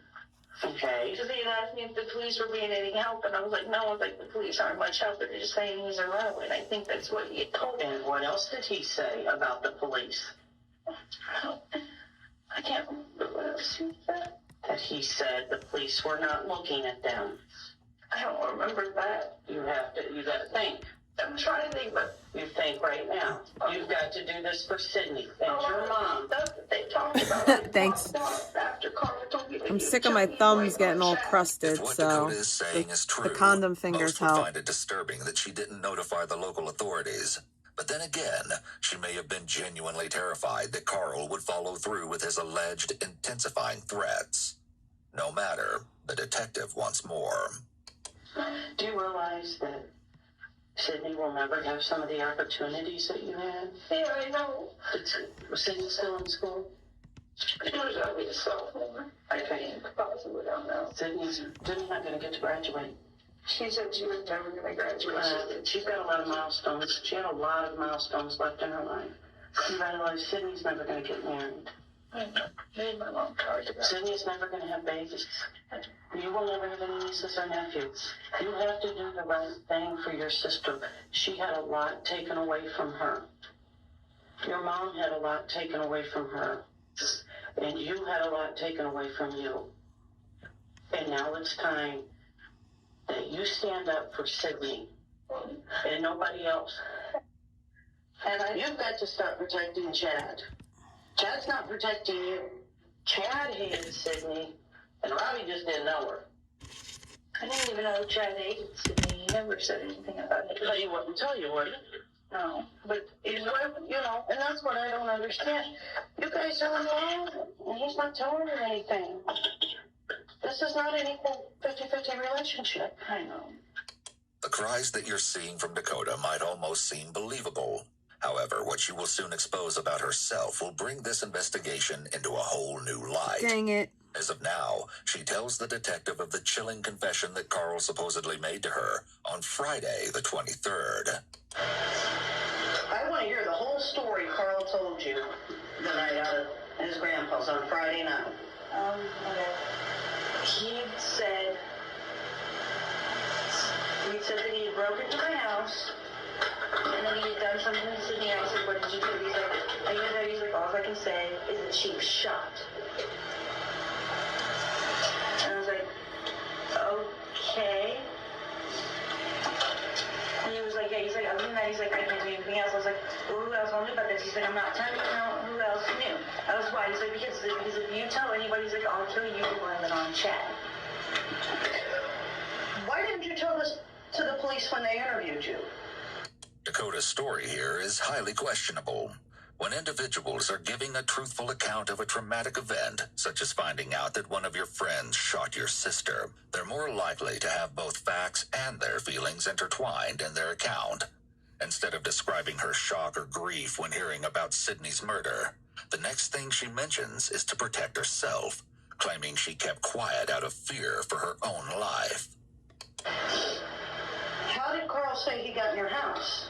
Okay. Because he had asked me if the police were being any help, and I was like, no, I was like, the police aren't much help, they're just saying he's a rebel, and I think that's what he had told me. And what else did he say about the police? I can't remember what else he said. That he said the police were not looking at them. I don't remember that. You got to think. I'm trying to think, but you think right now. You've got to do this for Sydney and your mom. That's what they talked about. Thanks. After Carl told me I'm sick of my thumbs getting all crusted, so the condom fingers most would help. find it disturbing that she didn't notify the local authorities. But then again, she may have been genuinely terrified that Carl would follow through with his alleged intensifying threats. No matter, the detective wants more. Do you realize that Sydney will never have some of the opportunities that you had? Yeah, I know. Was Sydney still in school? She was only a sophomore. I think possibly, I don't know. Sydney's not going to get to graduate. She said she was never going to graduate. She's got a lot of milestones. She had a lot of milestones left in her life. You realize Sydney's never going to get married. I know. Me and my mom talked about it. Sydney's never going to have babies. You will never have any nieces or nephews. You have to do the right thing for your sister. She had a lot taken away from her. Your mom had a lot taken away from her. And you had a lot taken away from you. And now it's time that you stand up for Sydney and nobody else. And you've got to start protecting Chad. Chad's not protecting you. Chad hated Sydney, and Robbie just didn't know her. I didn't even know Chad hated Sydney. He never said anything about it. But he wouldn't tell you, would he? No. But, you know, and that's what I don't understand. You guys are alone, and he's not telling her anything. This is not an equal 50-50 relationship. I know. The cries that you're seeing from Dakota might almost seem believable. However, what she will soon expose about herself will bring this investigation into a whole new light. Dang it. As of now, she tells the detective of the chilling confession that Carl supposedly made to her on Friday, the 23rd. I want to hear the whole story Carl told you the night out at his grandpa's on Friday night. Okay. He said that he had broken into my house, and then he had done something to Sydney. I said, what did you do? He's like, all I can say is that she was shot. And I was like, okay. And he was like, yeah, he's like, other than that, he's like, I can't do anything else. I was like, well, who else knew about this? He's like, I'm not telling you who else knew. I was why? He's like, because if you tell anybody, he's like, I'll kill you for blame it on Chad. Why didn't you tell this to the police when they interviewed you? Dakota's story here is highly questionable. When individuals are giving a truthful account of a traumatic event, such as finding out that one of your friends shot your sister, they're more likely to have both facts and their feelings intertwined in their account. Instead of describing her shock or grief when hearing about Sydney's murder, the next thing she mentions is to protect herself, claiming she kept quiet out of fear for her own life. How did Carl say he got in your house?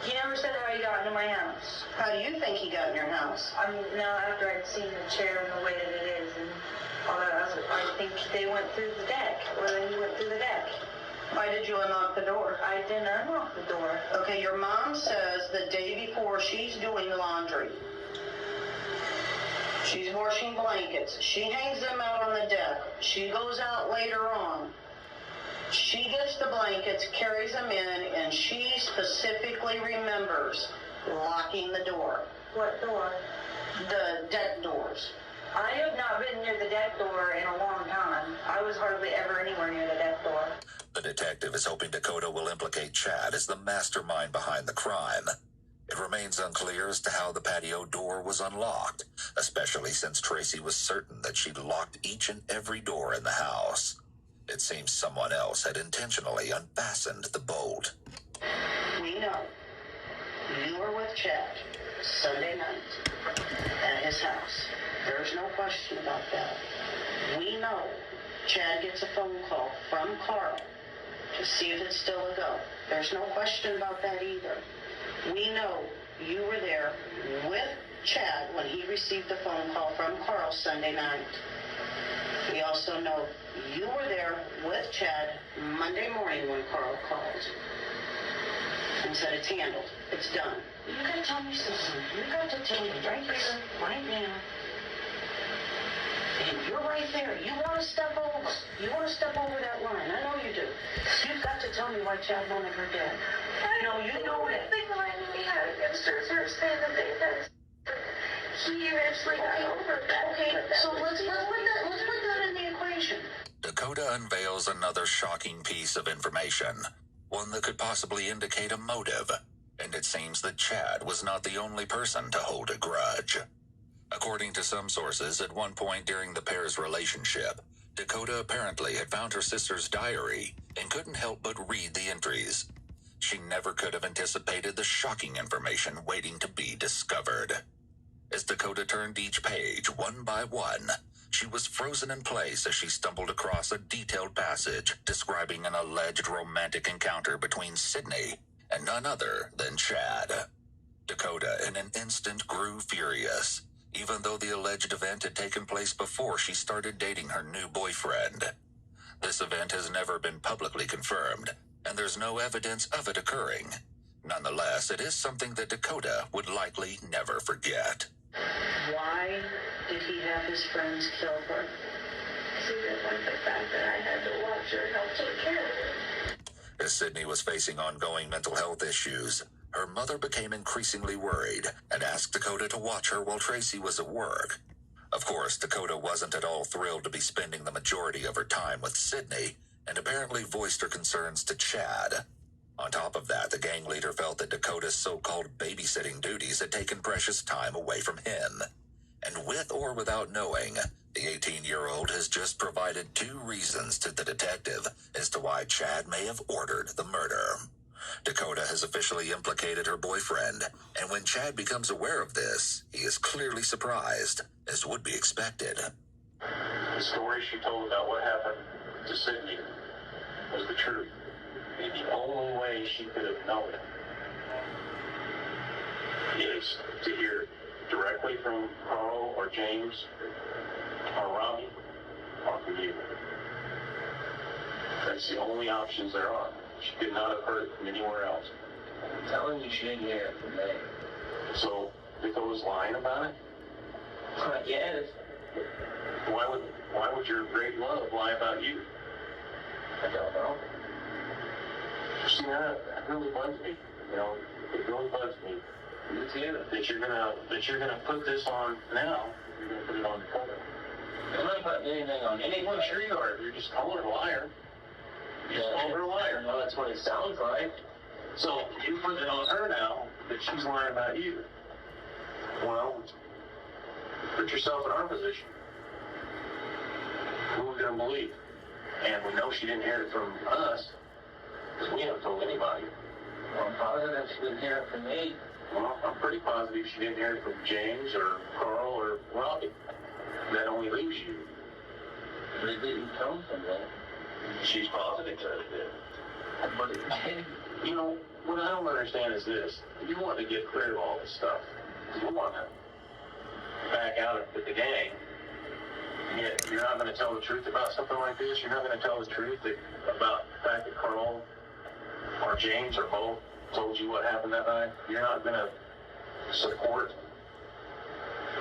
He never said how he got into my house. How do you think he got in your house? Now after I'd seen the chair and the way that it is and all that, I think they went through the deck, or he went through the deck. Why did you unlock the door? I didn't unlock the door. Okay, your mom says the day before she's doing laundry. She's washing blankets. She hangs them out on the deck. She goes out later on. She gets the blankets, carries them in, and she specifically remembers locking the door. What door? The deck doors. I have not been near the deck door in a long time. I was hardly ever anywhere near the deck door. The detective is hoping Dakota will implicate Chad as the mastermind behind the crime. It remains unclear as to how the patio door was unlocked, especially since Tracy was certain that she'd locked each and every door in the house. It seems someone else had intentionally unfastened the bolt. We know you were with Chad Sunday night at his house. There's no question about that. We know Chad gets a phone call from Carl to see if it's still a go. There's no question about that either. We know you were there with Chad when he received the phone call from Carl Sunday night. We also know you were there with Chad Monday morning when Carl called and said it's handled. It's done. You gotta tell me something. You got to tell me right here, right now. And you're right there. You want to step over. You want to step over that line. I know you do. You've got to tell me why Chad wanted her dead. No, you know it. The line we had against her saying that they had. He eventually got over that. Okay, so let's put that in the equation. Dakota unveils another shocking piece of information, one that could possibly indicate a motive, and it seems that Chad was not the only person to hold a grudge. According to some sources, at one point during the pair's relationship, Dakota apparently had found her sister's diary and couldn't help but read the entries. She never could have anticipated the shocking information waiting to be discovered. As Dakota turned each page one by one, She was frozen in place as she stumbled across a detailed passage describing an alleged romantic encounter between Sydney and none other than Chad. Dakota, in an instant, grew furious, even though the alleged event had taken place before she started dating her new boyfriend. This event has never been publicly confirmed, and there's no evidence of it occurring. Nonetheless, it is something that Dakota would likely never forget. Why did he have his friends kill her? He didn't like the fact that I had to watch her help take care of her. As Sydney was facing ongoing mental health issues, her mother became increasingly worried and asked Dakota to watch her while Tracy was at work. Of course, Dakota wasn't at all thrilled to be spending the majority of her time with Sydney, and apparently voiced her concerns to Chad. On top of that, the gang leader felt that Dakota's so-called babysitting duties had taken precious time away from him. And with or without knowing, the 18-year-old has just provided 2 reasons to the detective as to why Chad may have ordered the murder. Dakota has officially implicated her boyfriend, and when Chad becomes aware of this, he is clearly surprised, as would be expected. The story she told about what happened to Sydney was the truth. And the only way she could have known it is to hear directly from Carl or James or Robbie or from you. That's the only options there are. She could not have heard it from anywhere else. I'm telling you, she didn't hear it from me. So, Dakota's lying about it? Yes. Why would your great love lie about you? I don't know. See, that really bugs me. You know, it really bugs me. Me too. That you're gonna put this on now. You're gonna put it on Dakota. I'm not putting anything on anyone. Sure you are. You're just calling her a liar. You just called her a liar. No, that's what it sounds like. So you put it on her now that she's lying about you. Well, put yourself in our position. Who are we gonna believe? And we know she didn't hear it from us, because we haven't told anybody. Well, I'm positive she didn't hear it from me. Well, I'm pretty positive she didn't hear it from James or Carl or Robbie. That only leaves you. But it didn't come from me. She's positive that it did. But it did. You know, what I don't understand is this. You want to get clear of all this stuff. You want to back out with the gang. Yet you're not going to tell the truth about something like this. You're not going to tell the truth about the fact that Carl or James or both told you what happened that night. You're not going to support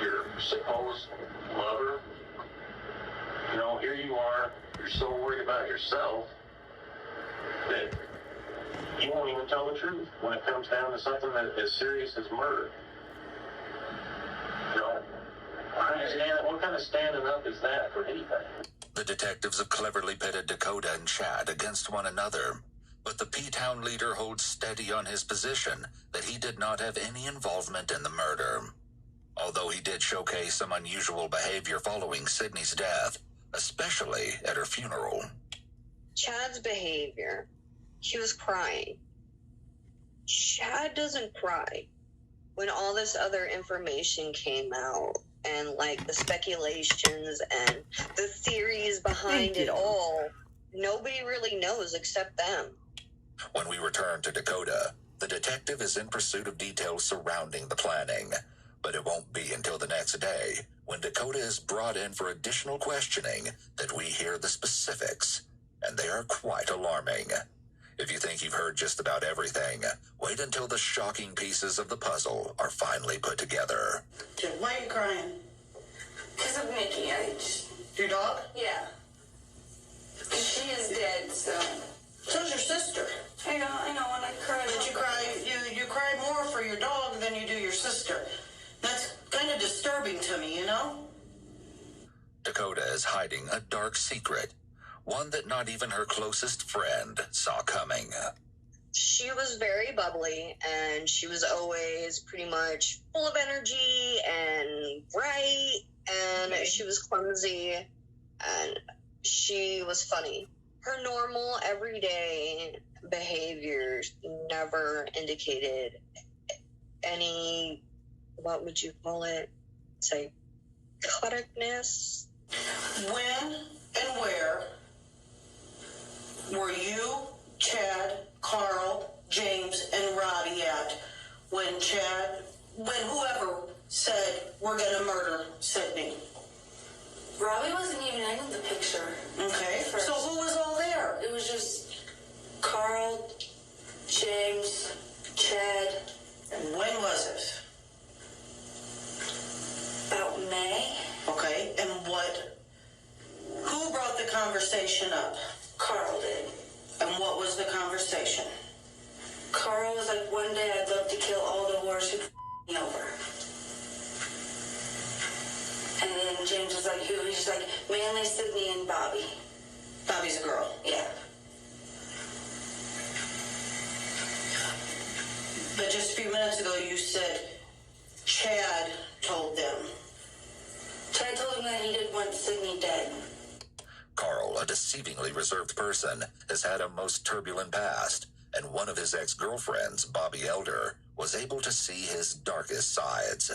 your supposed lover. You know, here you are. You're so worried about yourself that you won't even tell the truth when it comes down to something that as serious as murder. You know, what kind of standing up is that for anything? The detectives have cleverly pitted Dakota and Chad against one another, but the P-Town leader holds steady on his position that he did not have any involvement in the murder. Although he did showcase some unusual behavior following Sydney's death, especially at her funeral. Chad's behavior. He was crying. Chad doesn't cry. When all this other information came out, and like the speculations and the theories behind it all, nobody really knows except them. When we return to Dakota, the detective is in pursuit of details surrounding the planning. But it won't be until the next day, when Dakota is brought in for additional questioning, that we hear the specifics. And they are quite alarming. If you think you've heard just about everything, wait until the shocking pieces of the puzzle are finally put together. Why are you crying? Because of Mickey. Your dog? Yeah. She is dead, so. So's your sister. I know, and I cried. But you cry more for your dog than you do your sister. That's kind of disturbing to me, you know? Dakota is hiding a dark secret, one that not even her closest friend saw coming. She was very bubbly, and she was always pretty much full of energy and bright, and she was clumsy, and she was funny. Her normal, everyday behaviors never indicated any, what would you call it, psychoticness, When and where were you, Chad, Carl, James, and Robbie at when whoever said, we're going to murder Sydney? Robbie wasn't even in the picture. Okay, so who was all there? It was just Carl, James, Chad. And when was it? About May. Okay, and who brought the conversation up? Carl did. And what was the conversation? Carl was like, one day I'd love to kill all the whores who me over. And then James was like, who? He's like, Manly, Sydney, and Bobby. Bobby's a girl. Yeah. But just a few minutes ago you said Chad told them. Chad told him that he didn't want Sydney dead. Carl, a deceivingly reserved person, has had a most turbulent past, and one of his ex-girlfriends, Bobby Elder, was able to see his darkest sides.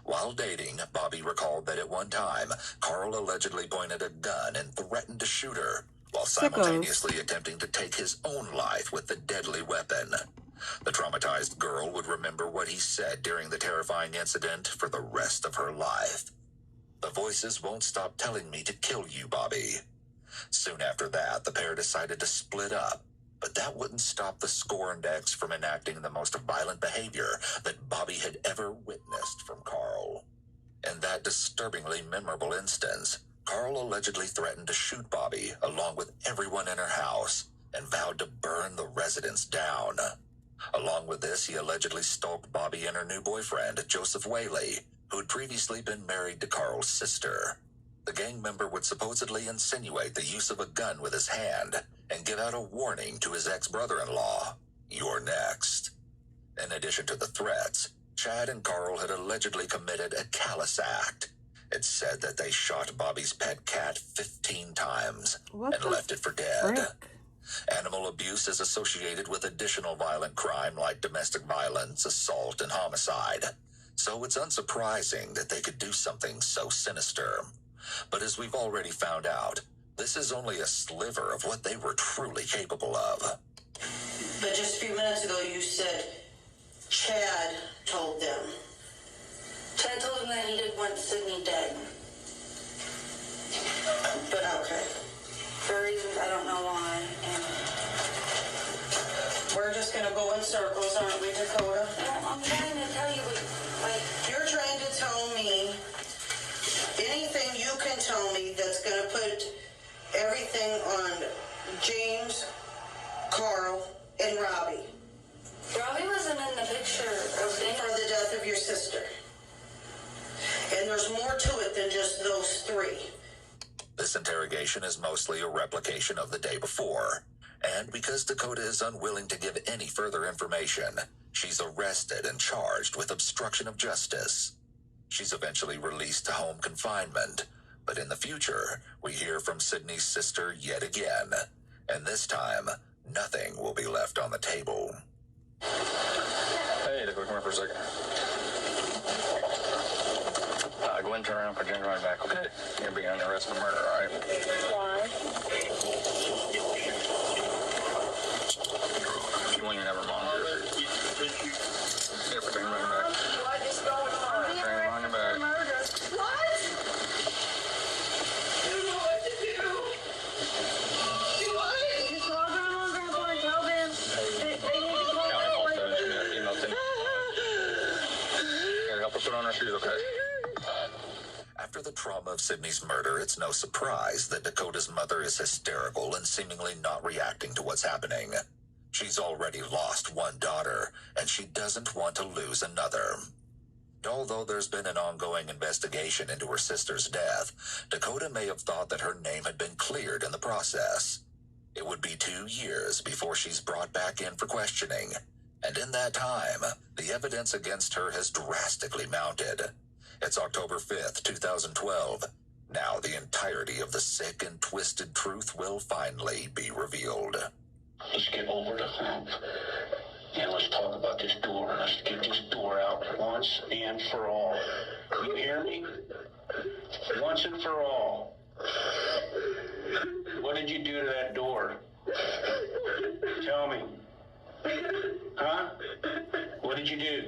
While dating, Bobby recalled that at one time, Carl allegedly pointed a gun and threatened to shoot her, while simultaneously attempting to take his own life with the deadly weapon. The traumatized girl would remember what he said during the terrifying incident for the rest of her life. The voices won't stop telling me to kill you, Bobby. Soon after that, the pair decided to split up, but that wouldn't stop the scorned ex from enacting the most violent behavior that Bobby had ever witnessed from Carl. In that disturbingly memorable instance, Carl allegedly threatened to shoot Bobby along with everyone in her house and vowed to burn the residence down. Along with this, he allegedly stalked Bobby and her new boyfriend, Joseph Whaley, who had previously been married to Carl's sister. The gang member would supposedly insinuate the use of a gun with his hand and give out a warning to his ex-brother-in-law, "You're next." In addition to the threats, Chad and Carl had allegedly committed a callous act. It said that they shot Bobby's pet cat 15 times and left it for dead. Animal abuse is associated with additional violent crime like domestic violence, assault, and homicide. So it's unsurprising that they could do something so sinister. But as we've already found out, this is only a sliver of what they were truly capable of. But just a few minutes ago you said Chad told them. Chad told him that he didn't want Sydney dead. But okay. For reasons I don't know why. And we're just going to go in circles, aren't we, Dakota? I'm trying to tell you, like... You're trying to tell me anything you can tell me that's going to put everything on James, Carl, and Robbie. Robbie wasn't in the picture for the death of your sister. And there's more to it than just those three. This interrogation is mostly a replication of the day before, and because Dakota is unwilling to give any further information, she's arrested and charged with obstruction of justice. She's eventually released to home confinement, but in the future, we hear from Sydney's sister yet again, and this time, nothing will be left on the table. Hey, Dakota, come here for a second. Go ahead and turn around for James right back, okay? You're being under arrest for murder, all right? Why? You want your never monitor. Everything right back. What is going on? Turn him on your back. What? I don't know what to do. Do what? Just call Grandma and Grandpa and tell them they need to call Here, help her put on her shoes, okay? After the trauma of Sydney's murder, it's no surprise that Dakota's mother is hysterical and seemingly not reacting to what's happening. She's already lost one daughter, and she doesn't want to lose another. Although there's been an ongoing investigation into her sister's death, Dakota may have thought that her name had been cleared in the process. It would be 2 years before she's brought back in for questioning, and in that time, the evidence against her has drastically mounted. It's October 5th, 2012. Now the entirety of the sick and twisted truth will finally be revealed. Let's get over the hump. And let's talk about this door. Let's get this door out once and for all. You hear me? Once and for all, what did you do to that door? Tell me. Huh? What did you do?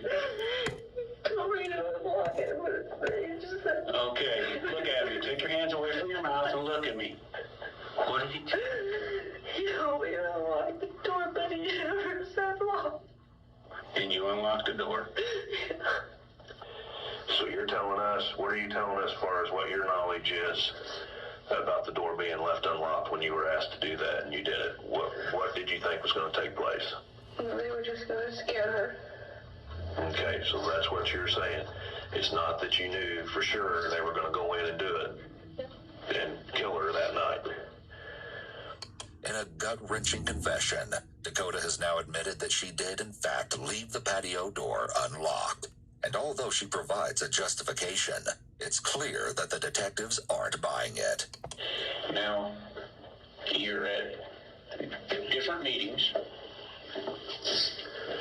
Okay, look at me. Take your hands away from your mouth and look at me. What did he do? He told me to unlock the door, but he never said lock. And you unlocked the door. So you're telling us, what are you telling us as far as what your knowledge is about the door being left unlocked when you were asked to do that and you did it? What did you think was going to take place? They were just going to scare her. Okay, so that's what you're saying. It's not that you knew for sure they were going to go in and do it and kill her that night. In a gut-wrenching confession, Dakota has now admitted that she did, in fact, leave the patio door unlocked. And although she provides a justification, it's clear that the detectives aren't buying it. Now, you're at different meetings.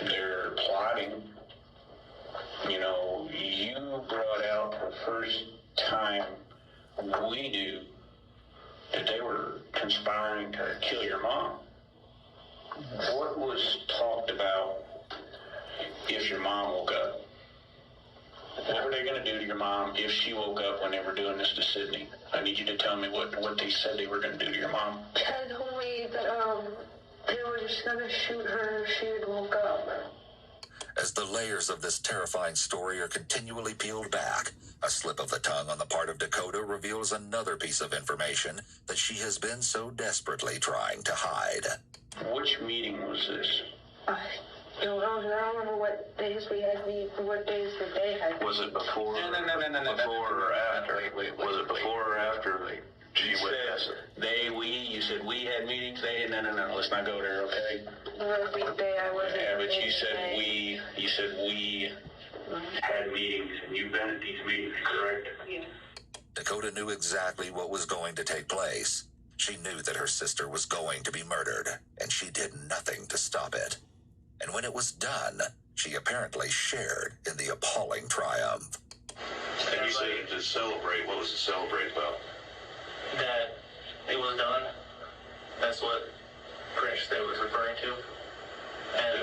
They're plotting. You know, you brought out the first time we knew that they were conspiring to kill your mom. What was talked about if your mom woke up? What were they going to do to your mom if she woke up when they were doing this to Sydney? I need you to tell me what they said they were going to do to your mom. Ted told me that they were just going to shoot her if she had woke up. As the layers of this terrifying story are continually peeled back, a slip of the tongue on the part of Dakota reveals another piece of information that she has been so desperately trying to hide. Which meeting was this? I don't know. I don't remember what days we had what days that they had. Was it before? No. Before or after? Was it before or after she witnessed it? You said we had meetings. They had, no. Let's not go there, okay? Every day I wasn't. Yeah, but you said we had meetings, and you've been at these meetings, correct? Yeah. Dakota knew exactly what was going to take place. She knew that her sister was going to be murdered, and she did nothing to stop it. And when it was done, she apparently shared in the appalling triumph. And you say to celebrate. What was to celebrate about? That it was done. That's what Chris they was referring to. And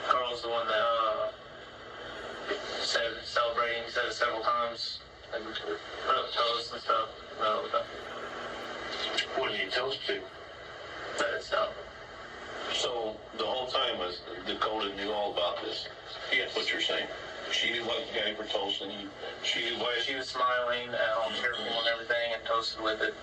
Carl's the one that said celebrating. He said it several times and put up toasts and stuff. What did you toast to? That it's done. So the whole time was Dakota knew all about this. That's what you're saying. She knew what you guys were toasting. She knew why. She was smiling all cheerful and everything and toasted with it.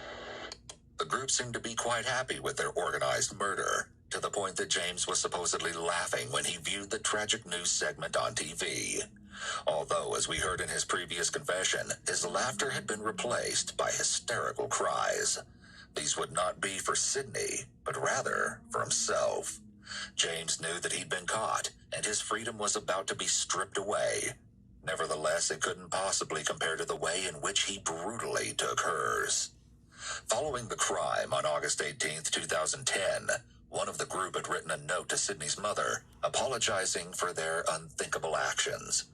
The group seemed to be quite happy with their organized murder, to the point that James was supposedly laughing when he viewed the tragic news segment on TV. Although, as we heard in his previous confession, his laughter had been replaced by hysterical cries. These would not be for Sydney, but rather for himself. James knew that he'd been caught, and his freedom was about to be stripped away. Nevertheless, it couldn't possibly compare to the way in which he brutally took hers. Following the crime on August 18, 2010, one of the group had written a note to Sydney's mother, apologizing for their unthinkable actions.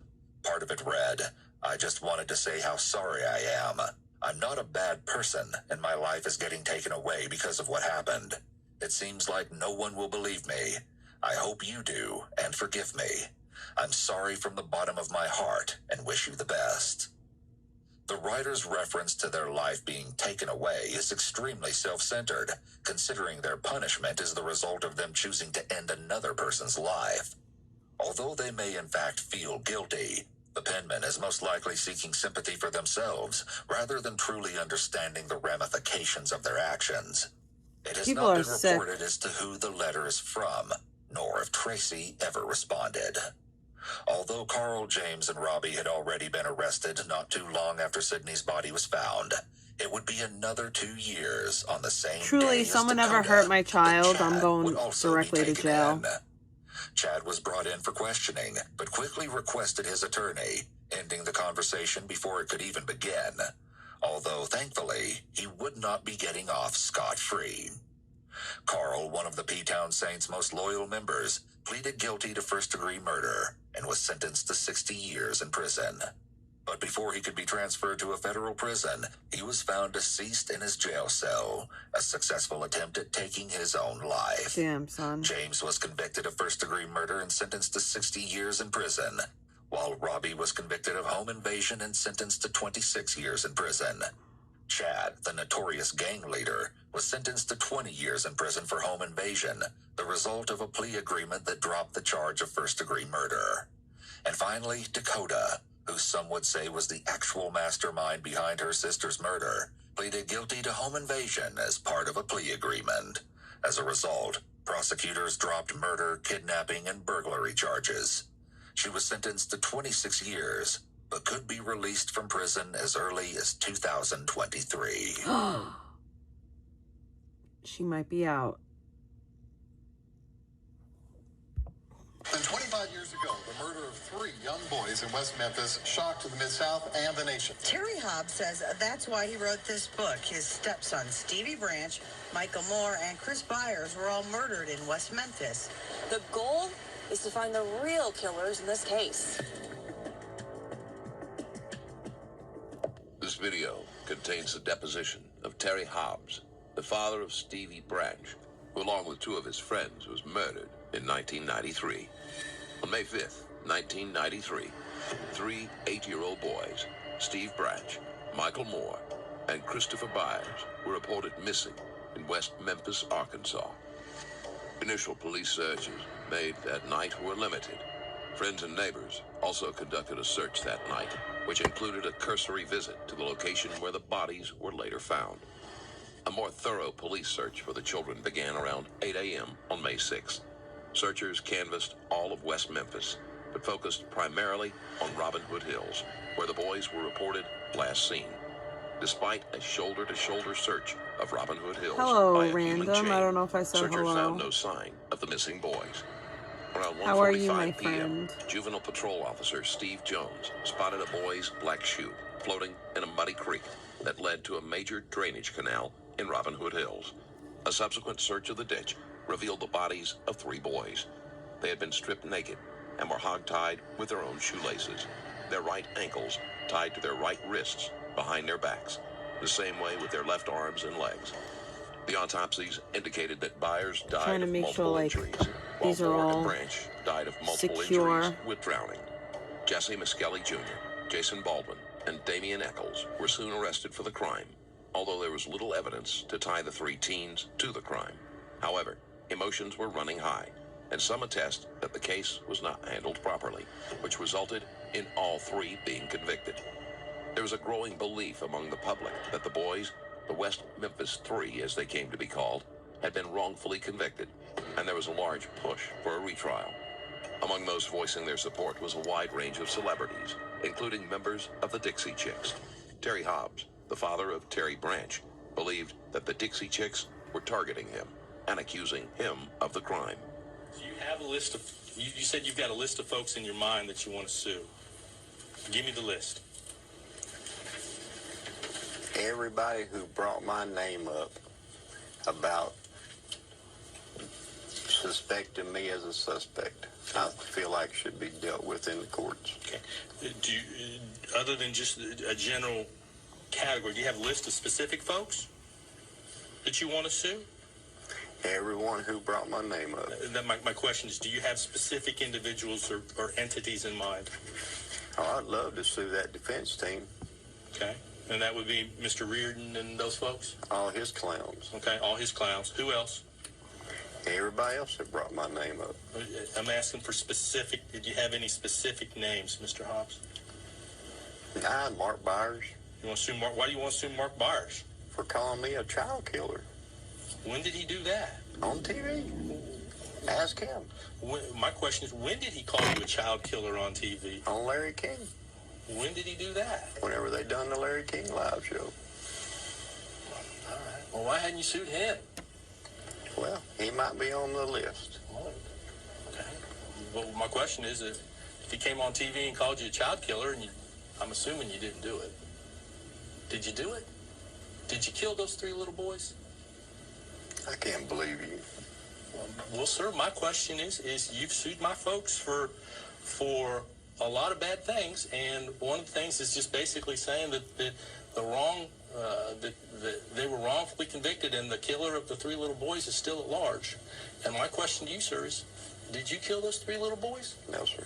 Part of it read, "I just wanted to say how sorry I am. I'm not a bad person, and my life is getting taken away because of what happened. It seems like no one will believe me. I hope you do, and forgive me. I'm sorry from the bottom of my heart, and wish you the best." The writer's reference to their life being taken away is extremely self-centered, considering their punishment is the result of them choosing to end another person's life. Although they may in fact feel guilty, the penman is most likely seeking sympathy for themselves rather than truly understanding the ramifications of their actions. It has People not are been sick. reported as to who the letter is from, nor if Tracy ever responded. Although Carl, James, and Robbie had already been arrested not too long after Sydney's body was found, it would be another 2 years on the same Truly, day as someone ever Dakota hurt my that child, Chad I'm going would also be directly to taken jail. in. Chad was brought in for questioning, but quickly requested his attorney, ending the conversation before it could even begin. Although, thankfully, he would not be getting off scot-free. Carl, one of the P-Town Saints' most loyal members, pleaded guilty to first-degree murder and was sentenced to 60 years in prison. But before he could be transferred to a federal prison, he was found deceased in his jail cell, a successful attempt at taking his own life. Damn, son. James was convicted of first-degree murder and sentenced to 60 years in prison, while Robbie was convicted of home invasion and sentenced to 26 years in prison. Chad, the notorious gang leader, was sentenced to 20 years in prison for home invasion, the result of a plea agreement that dropped the charge of first-degree murder. And finally, Dakota, who some would say was the actual mastermind behind her sister's murder, pleaded guilty to home invasion as part of a plea agreement. As a result, prosecutors dropped murder, kidnapping, and burglary charges. She was sentenced to 26 years, but could be released from prison as early as 2023. She might be out. And 25 years ago, the murder of 3 young boys in West Memphis shocked the Mid-South and the nation. Terry Hobbs says that's why he wrote this book. His stepsons, Stevie Branch, Michael Moore, and Chris Byers were all murdered in West Memphis. The goal is to find the real killers in this case. This video contains the deposition of Terry Hobbs, the father of Stevie Branch, who along with 2 of his friends was murdered in 1993. On May 5th, 1993, 3 8-year-old boys, Steve Branch, Michael Moore, and Christopher Byers, were reported missing in West Memphis, Arkansas. Initial police searches made that night were limited. Friends and neighbors also conducted a search that night, which included a cursory visit to the location where the bodies were later found. A more thorough police search for the children began around 8 a.m. on May 6th. Searchers canvassed all of West Memphis, but focused primarily on Robin Hood Hills, where the boys were reported last seen. Despite a shoulder-to-shoulder search of Robin Hood Hills by a human chain, I don't know if I said searchers hello. found no sign of the missing boys. Around How are you, my 1:45 p.m., friend? Juvenile Patrol Officer Steve Jones spotted a boy's black shoe floating in a muddy creek that led to a major drainage canal in Robin Hood Hills. A subsequent search of the ditch revealed the bodies of 3 boys. They had been stripped naked and were hogtied with their own shoelaces, their right ankles tied to their right wrists behind their backs, the same way with their left arms and legs. The autopsies indicated that Byers died Trying to of make multiple sure, like, injuries, these while are Moore all and Branch died of multiple secure. injuries with drowning. Jesse Miskelly Jr., Jason Baldwin, and Damian Eccles were soon arrested for the crime, although there was little evidence to tie the 3 teens to the crime. However, emotions were running high, and some attest that the case was not handled properly, which resulted in all 3 being convicted. There was a growing belief among the public that the boys, the West Memphis 3 as they came to be called, had been wrongfully convicted, and there was a large push for a retrial. Among those voicing their support was a wide range of celebrities, including members of the Dixie Chicks. Terry Hobbs, the father of Terry Branch, believed that the Dixie Chicks were targeting him and accusing him of the crime. You have a list of, you said you've got a list of folks in your mind that you want to sue. Give me the list. Everybody who brought my name up about suspecting me as a suspect, I feel like should be dealt with in the courts. Okay. Do you, other than just a general category, do you have a list of specific folks that you want to sue? Everyone who brought my name up. My question is, do you have specific individuals or entities in mind? Oh, I'd love to sue that defense team. Okay. And that would be Mr. Reardon and those folks? All his clowns. Okay, all his clowns. Who else? Everybody else that brought my name up. I'm asking for specific, did you have any specific names, Mr. Hobbs? Mark Byers. You want to sue Mark? Why do you want to sue Mark Byers? For calling me a child killer. When did he do that? On TV. Ask him. My question is, when did he call you a child killer on TV? On Larry King. When did he do that? Whenever they done the Larry King live show. All right. Well, why hadn't you sued him? Well, he might be on the list. Okay. Well, my question is, if he came on TV and called you a child killer, and I'm assuming you didn't do it, did you do it? Did you kill those 3 little boys? I can't believe you. Well, sir, my question is you've sued my folks for a lot of bad things, and one of the things is just basically saying that that they were wrongfully convicted, and the killer of the 3 little boys is still at large. And my question to you, sir, is, did you kill those 3 little boys? No, sir.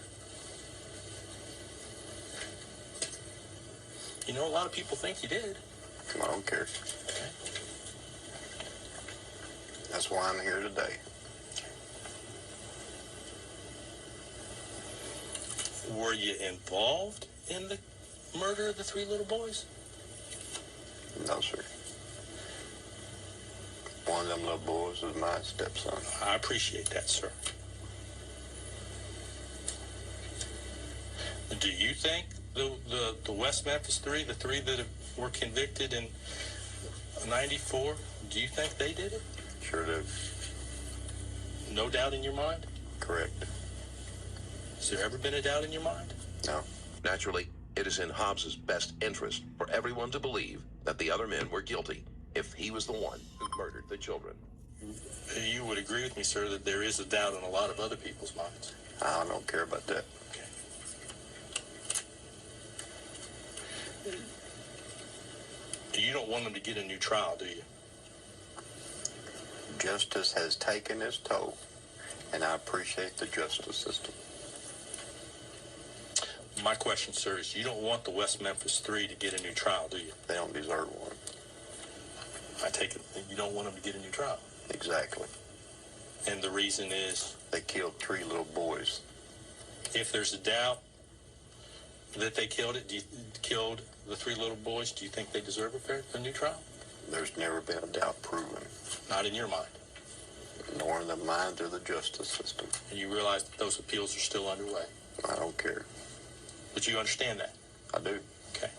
You know, a lot of people think you did. I don't care. Okay. That's why I'm here today. Were you involved in the murder of the 3 little boys? No, sir. One of them little boys is my stepson. I appreciate that, sir. Do you think the West Memphis 3, the 3 that were convicted in 94, do you think they did it? Sure do. No doubt in your mind? Correct. Has there ever been a doubt in your mind? No. Naturally, it is in Hobbs's best interest for everyone to believe that the other men were guilty if he was the one who murdered the children. You would agree with me, sir, that there is a doubt in a lot of other people's minds. I don't care about that. Okay. You don't want them to get a new trial, do you? Justice has taken its toll, and I appreciate the justice system. My question, sir, is you don't want the West Memphis 3 to get a new trial, do you? They don't deserve one. I take it that you don't want them to get a new trial. Exactly. And the reason is? They killed 3 little boys. If there's a doubt that they killed the 3 little boys, do you think they deserve a new trial? There's never been a doubt proven. Not in your mind? Nor in the mind of the justice system. And you realize that those appeals are still underway? I don't care. But you understand that? I do. Okay.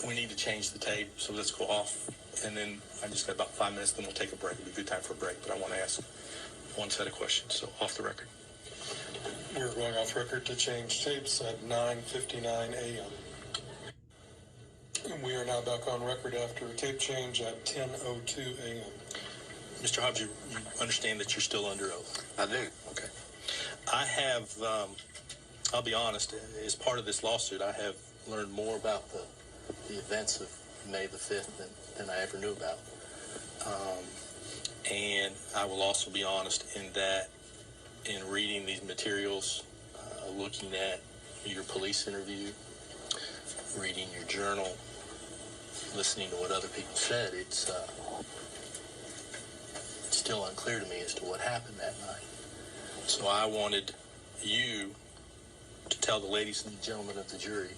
We need to change the tape, so let's go off. And then I just got about 5 minutes, then we'll take a break. It'll be a good time for a break, but I want to ask one set of questions. So off the record. We're going off record to change tapes at 9:59 a.m. And we are now back on record after a tape change at 10:02 a.m. Mr. Hobbs, you understand that you're still under oath? I do. Okay. I have, I'll be honest, as part of this lawsuit, I have learned more about the events of May the 5th than I ever knew about. And I will also be honest in that in reading these materials, looking at your police interview, reading your journal, listening to what other people said, it's still unclear to me as to what happened that night. So I wanted you to tell the ladies and gentlemen of the jury,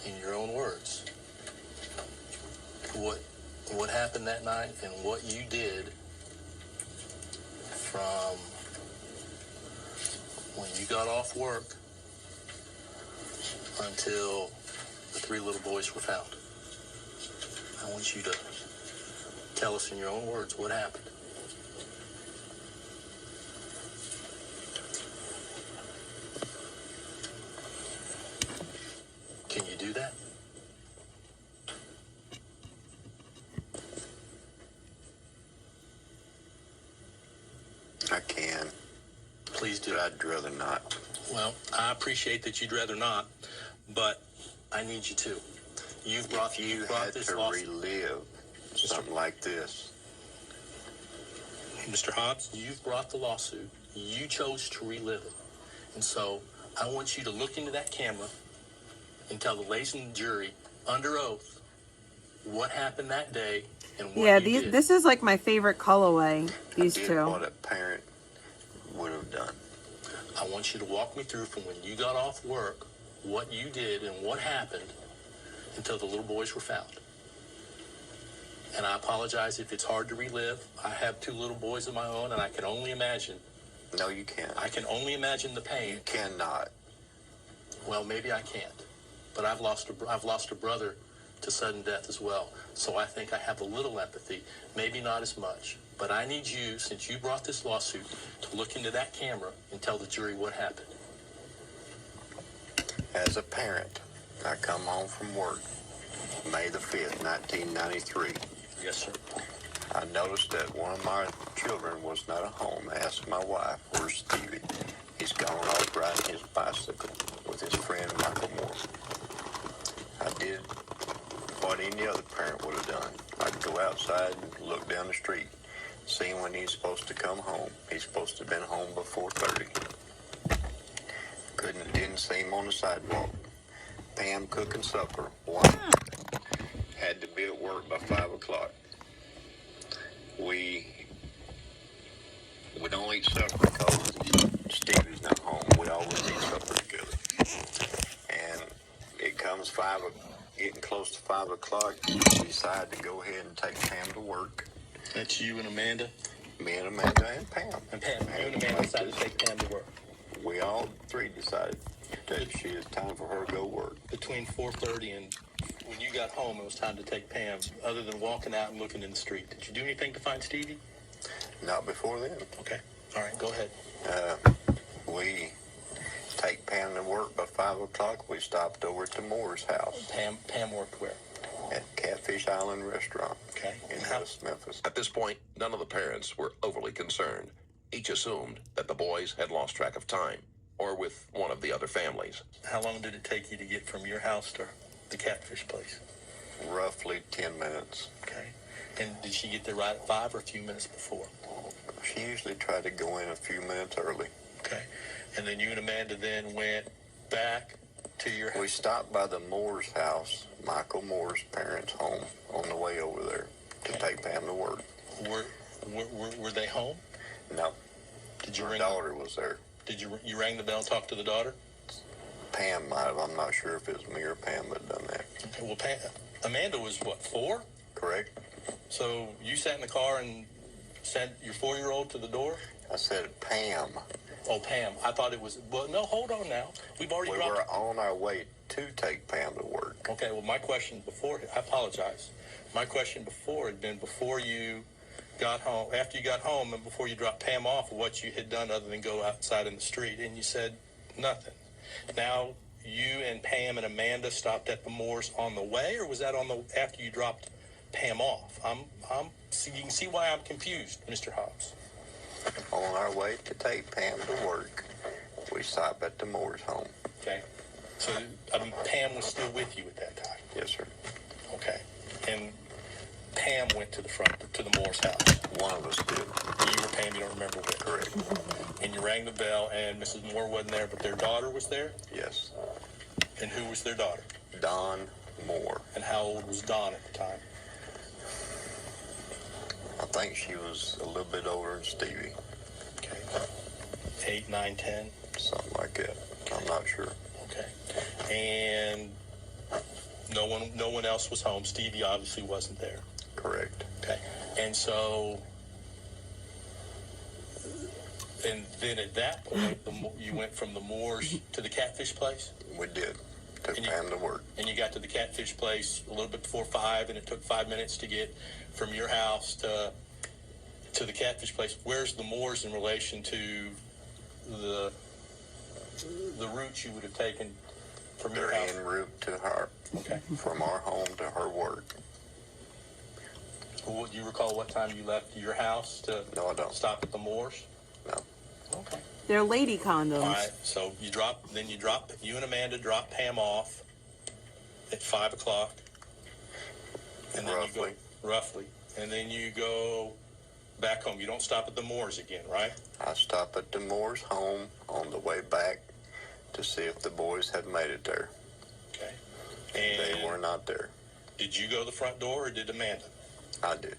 in your own words, what happened that night and what you did from when you got off work until the 3 little boys were found. I want you to tell us in your own words what happened. Can you do that? I can. Please do. But I'd rather not. Well, I appreciate that you'd rather not, but I need you to. You've brought this to lawsuit. relive something like this. Mr. Hobbs, you've brought the lawsuit. You chose to relive it. And so I want you to look into that camera and tell the ladies in the jury, under oath, what happened that day and what you did. This is like my favorite colorway, these I did two. what a parent would have done. I want you to walk me through from when you got off work, what you did and what happened until the little boys were found. And I apologize if it's hard to relive. I have 2 little boys of my own, and I can only imagine. No, you can't. I can only imagine the pain. You cannot. Well, maybe I can't. But I've lost a brother to sudden death as well. So I think I have a little empathy, maybe not as much. But I need you, since you brought this lawsuit, to look into that camera and tell the jury what happened. As a parent, I come home from work, May the 5th, 1993. Yes, sir. I noticed that one of my children was not at home. I asked my wife, "Where's Stevie?" He's gone off riding his bicycle with his friend Michael Moore. I did what any other parent would have done. I'd go outside and look down the street, see when he's supposed to come home. He's supposed to have been home before 4:30. Didn't see him on the sidewalk. Pam cooking supper. One had to be at work by 5 o'clock. We don't eat supper because Stevie's not home. We always eat supper together. And it comes getting close to 5 o'clock. We decide to go ahead and take Pam to work. That's you and Amanda? Me and Amanda and Pam. And Pam, you and Amanda decided to take Pam to work. We all three decided that it's time for her to go work. Between 4:30 and when you got home, it was time to take Pam. Other than walking out and looking in the street, did you do anything to find Stevie? Not before then. Okay. All right, go ahead. We take Pam to work by 5 o'clock. We stopped over at the Moore's house. Pam worked where? At Catfish Island Restaurant. Okay. In West Memphis. At this point, none of the parents were overly concerned. Each assumed that the boys had lost track of time, or with one of the other families. How long did it take you to get from your house to the Catfish place? Roughly 10 minutes. Okay. And did she get there right at 5 or a few minutes before? She usually tried to go in a few minutes early. Okay. And then you and Amanda then went back to your house? We stopped by the Moore's house, Michael Moore's parents' home, on the way over there to take Pam to work. Were they home? No. Did you My ring? daughter was there. Did you rang the bell and talk to the daughter? Pam might have. I'm not sure if it was me or Pam that done that. Okay. Well, Amanda was what, 4? Correct. So you sat in the car and sent your 4-year-old to the door? I said Pam. Oh, Pam. I thought it was. Well, no. Hold on now. We were on our way to take Pam to work. Okay. Well, my question before. I apologize. My question before had been before you got home, after you got home, and before you dropped Pam off, what you had done other than go outside in the street, and you said nothing. Now you and Pam and Amanda stopped at the Moores on the way, or was that after you dropped Pam off? You can see why I'm confused, Mr. Hobbs. On our way to take Pam to work, we stopped at the Moore's home. Okay. So Pam was still with you at that time? Yes, sir. Okay. And Pam went to the Moore's house. One of us did. You or Pam, you don't remember which. Correct. And you rang the bell, and Mrs. Moore wasn't there, but their daughter was there? Yes. And who was their daughter? Dawn Moore. And how old was Dawn at the time? I think she was a little bit older than Stevie. Okay. 8, 9, 10? Something like that. I'm not sure. Okay. And no one else was home. Stevie obviously wasn't there. Correct. Okay. And so, and then at that point, you went from the Moores to the Catfish place? We did. Took Pam to work. And you got to the Catfish place a little bit before 5, and it took 5 minutes to get from your house to the Catfish place. Where's the Moores in relation to the route you would have taken from your house? They're en route to her. Okay. From our home to her work. Well, do you recall what time you left your house to stop at the Moores? No. Okay. They're lady condoms. All right. So you and Amanda drop Pam off at 5 o'clock. And then roughly. And then you go back home. You don't stop at the Moores again, right? I stopped at the Moore's home on the way back to see if the boys had made it there. Okay. And they were not there. Did you go to the front door, or did Amanda? I did.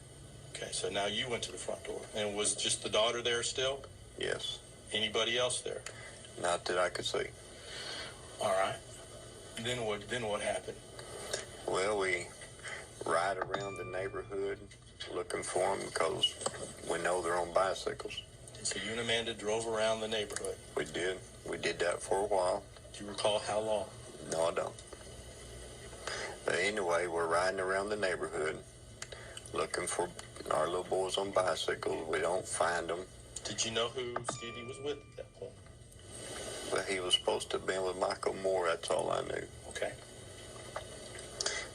Okay, so now you went to the front door. And was just the daughter there still? Yes. Anybody else there? Not that I could see. All right. Then what happened? Well, we ride around the neighborhood looking for them because we know they're on bicycles. So you and Amanda drove around the neighborhood? We did. We did that for a while. Do you recall how long? No, I don't. But anyway, we're riding around the neighborhood looking for our little boys on bicycles. We don't find them. Did you know who Stevie was with at that point? Well, he was supposed to have been with Michael Moore. That's all I knew. Okay.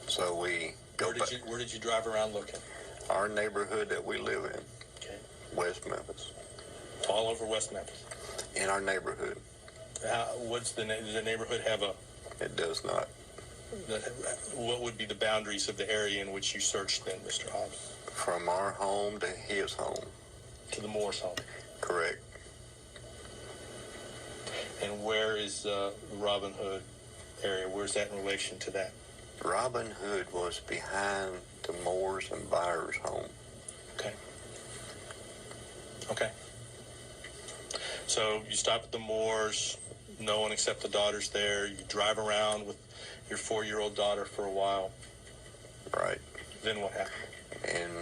So we go Where did you drive around looking? Our neighborhood that we live in, Okay. West Memphis. All over West Memphis. In our neighborhood. Does the neighborhood have a? It does not. What would be the boundaries of the area in which you searched then, Mr. Hobbs? From our home to his home. To the Moore's home. Correct. And where is the Robin Hood area? Where's that in relation to that? Robin Hood was behind the Moores and Byers home. Okay. Okay. So you stop at the Moores, no one except the daughter's there. You drive around with your 4-year-old daughter for a while. Right. Then what happened? And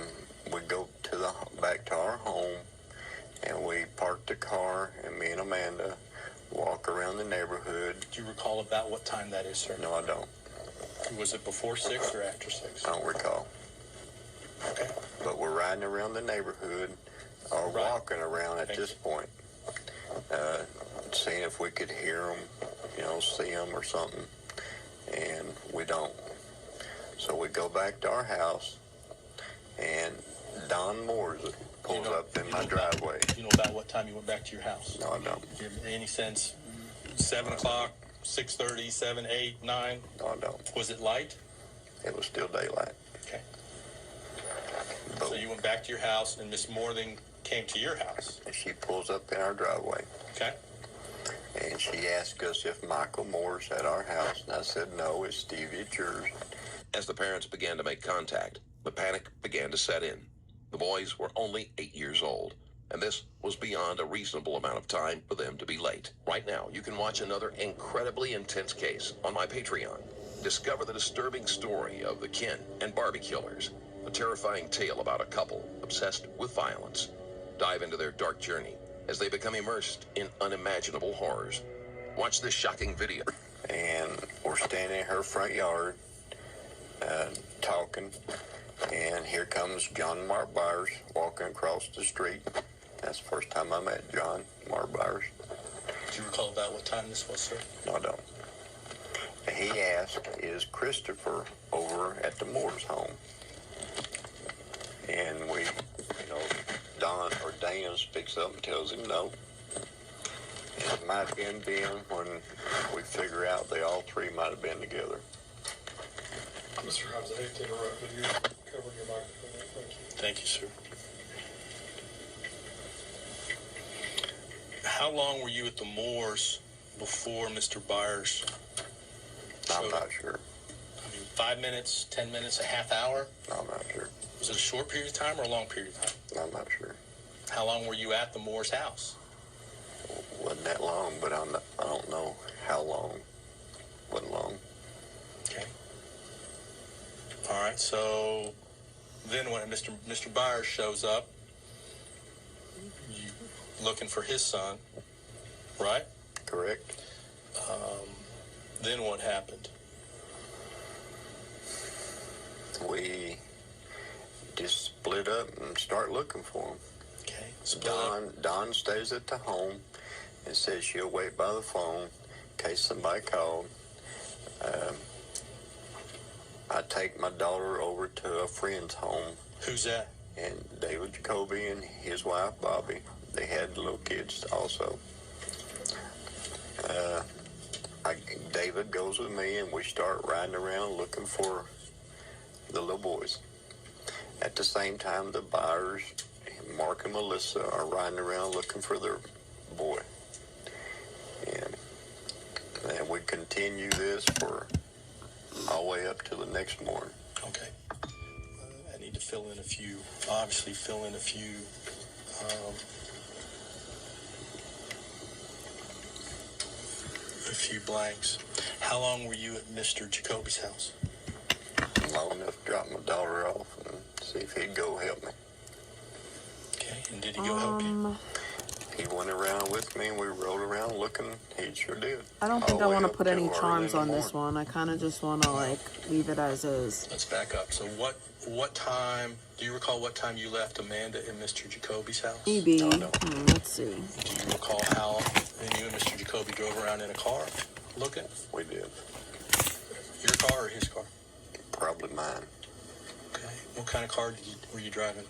we go to back to our home, and we park the car, and me and Amanda walk around the neighborhood. Do you recall about what time that is, sir? No, I don't. Was it before 6 or after 6? I don't recall. Okay. But we're riding around the neighborhood, or walking around at this point, seeing if we could hear them, see them or something, and we don't. So we go back to our house, and Don Moore's pulls up in my driveway. You know about what time you went back to your house? No, I don't. Do you have any sense? 7 o'clock, 6:30, 7, 8, 9? No, I don't. Was it light? It was still daylight. Okay. So you went back to your house, and Miss Moore then came to your house. And she pulls up in our driveway. Okay. And she asked us if Michael Moore's at our house, and I said, no, it's Stevie, it's yours. As the parents began to make contact, the panic began to set in. The boys were only 8 years old, and this was beyond a reasonable amount of time for them to be late. Right now, you can watch another incredibly intense case on my Patreon. Discover the disturbing story of the Ken and Barbie killers, a terrifying tale about a couple obsessed with violence. Dive into their dark journey as they become immersed in unimaginable horrors. Watch this shocking video. And we're standing in her front yard, talking, and here comes John Mark Byers walking across the street. That's the first time I met John Mark Byers. Do you recall about what time this was, sir? No, I don't. And he asked, is Christopher over at the Moore's home? And we, Don or Dana speaks up and tells him no. And it might have been when we figure out they all three might have been together. Mr. Hobbs, I hate to interrupt, but you're covering your microphone there. Thank you. Thank you, sir. How long were you at the Moores before Mr. Byers showed I'm not up? sure. 5 minutes, 10 minutes, a half hour? I'm not sure. Was it a short period of time or a long period of time? I'm not sure. How long were you at the Moore's house? Wasn't that long, but I don't know how long. Wasn't long. Okay. All right, so then when Mr. Byers shows up, you looking for his son, right? Correct. Then what happened? We just split up and start looking for him. Okay. Dawn stays at the home and says she'll wait by the phone in case somebody called. I take my daughter over to a friend's home. Who's that? And David Jacoby and his wife Bobby. They had little kids also. David goes with me, and we start riding around looking for the little boys. At the same time, the Byers, Mark and Melissa, are riding around looking for their boy. And we continue this for all the way up to the next morning. Okay. I need to fill in a few blanks. How long were you at Mr. Jacoby's house? Long enough to drop my daughter off and see if he'd go help me. Okay, and did he go help you? He went around with me, and we rode around looking. He sure did. I don't think I want to put any charms on this one. I kind of just want to leave it as is. Let's back up. So what time, do you recall what time you left Amanda in Mr. Jacoby's house? EB. Let's see. Do you recall how you and Mr. Jacoby drove around in a car looking? We did. Your car or his car? Probably mine. Okay. What kind of car were you driving?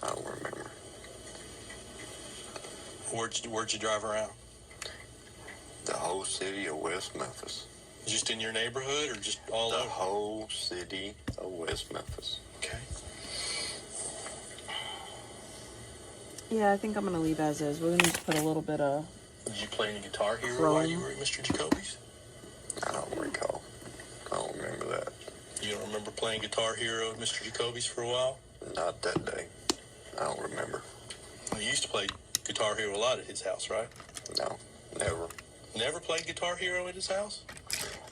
I don't remember. Where'd you drive around? The whole city of West Memphis. Just in your neighborhood or just all over? The whole city of West Memphis. Okay. Yeah, I think I'm gonna leave as is. We're gonna put a little bit of. Did you play any Guitar Hero while you were at Mr. Jacoby's? I don't recall. I don't remember that. You don't remember playing Guitar Hero at Mr. Jacoby's for a while? Not that day. I don't remember. Well, you used to play Guitar Hero a lot at his house, right? No, never. Never played Guitar Hero at his house?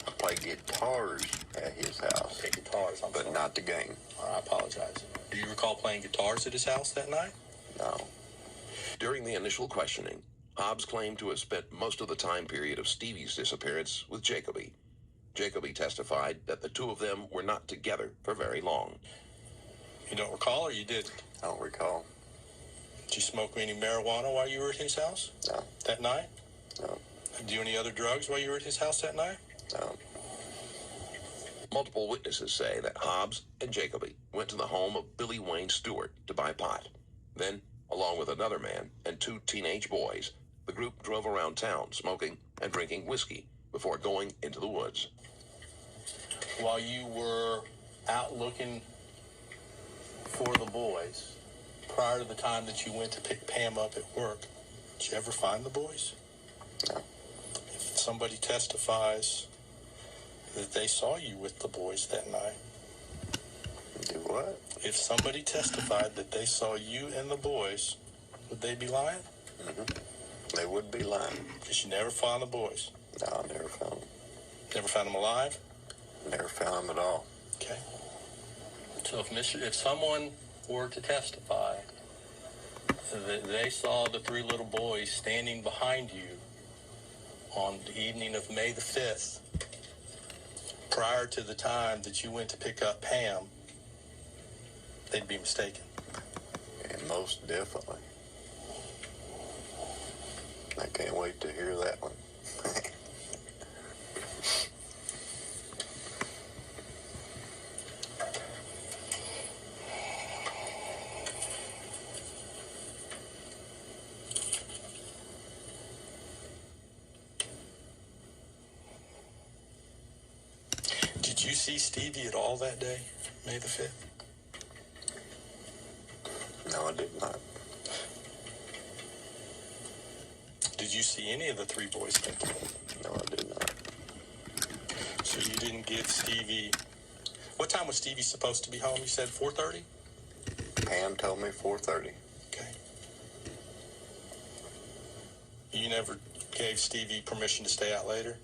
I played guitars at his house. Okay, guitars, but sorry. Not the game. I apologize. Do you recall playing guitars at his house that night? No. During the initial questioning, Hobbs claimed to have spent most of the time period of Stevie's disappearance with Jacoby. Jacoby testified that the two of them were not together for very long. You don't recall, or you did? I don't recall. Did you smoke any marijuana while you were at his house? No. That night? No. Did you do any other drugs while you were at his house that night? No. Multiple witnesses say that Hobbs and Jacoby went to the home of Billy Wayne Stewart to buy pot. Then, along with another man and two teenage boys, the group drove around town smoking and drinking whiskey before going into the woods. While you were out looking for the boys, prior to the time that you went to pick Pam up at work, did you ever find the boys? No. If somebody testifies that they saw you with the boys that night. Do what? If somebody testified that they saw you and the boys, would they be lying? Mm-hmm. They would be lying. Because you never found the boys? No, I never found them. Never found them alive? Never found them at all. Okay. So if someone were to testify that they saw the three little boys standing behind you on the evening of May the 5th, prior to the time that you went to pick up Pam, they'd be mistaken. And most definitely. I can't wait to hear that one. Did you see Stevie at all that day, May the 5th? No, I did not. Did you see any of the three boys that day? No, I did not. So you didn't give Stevie... What time was Stevie supposed to be home? You said 4:30? Pam told me 4:30. Okay. You never gave Stevie permission to stay out later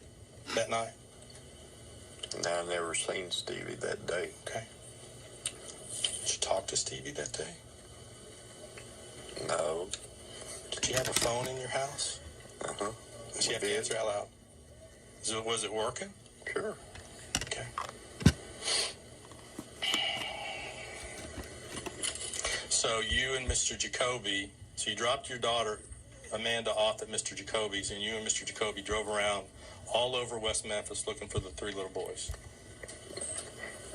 that night? And I never seen Stevie that day. Okay. Did you talk to Stevie that day? No. Did you have a phone in your house? Uh-huh. Did you have to answer out loud? Was it working? Sure. Okay. So you and Mr. Jacoby, so you dropped your daughter, Amanda, off at Mr. Jacoby's, and you and Mr. Jacoby drove around all over West Memphis looking for the three little boys.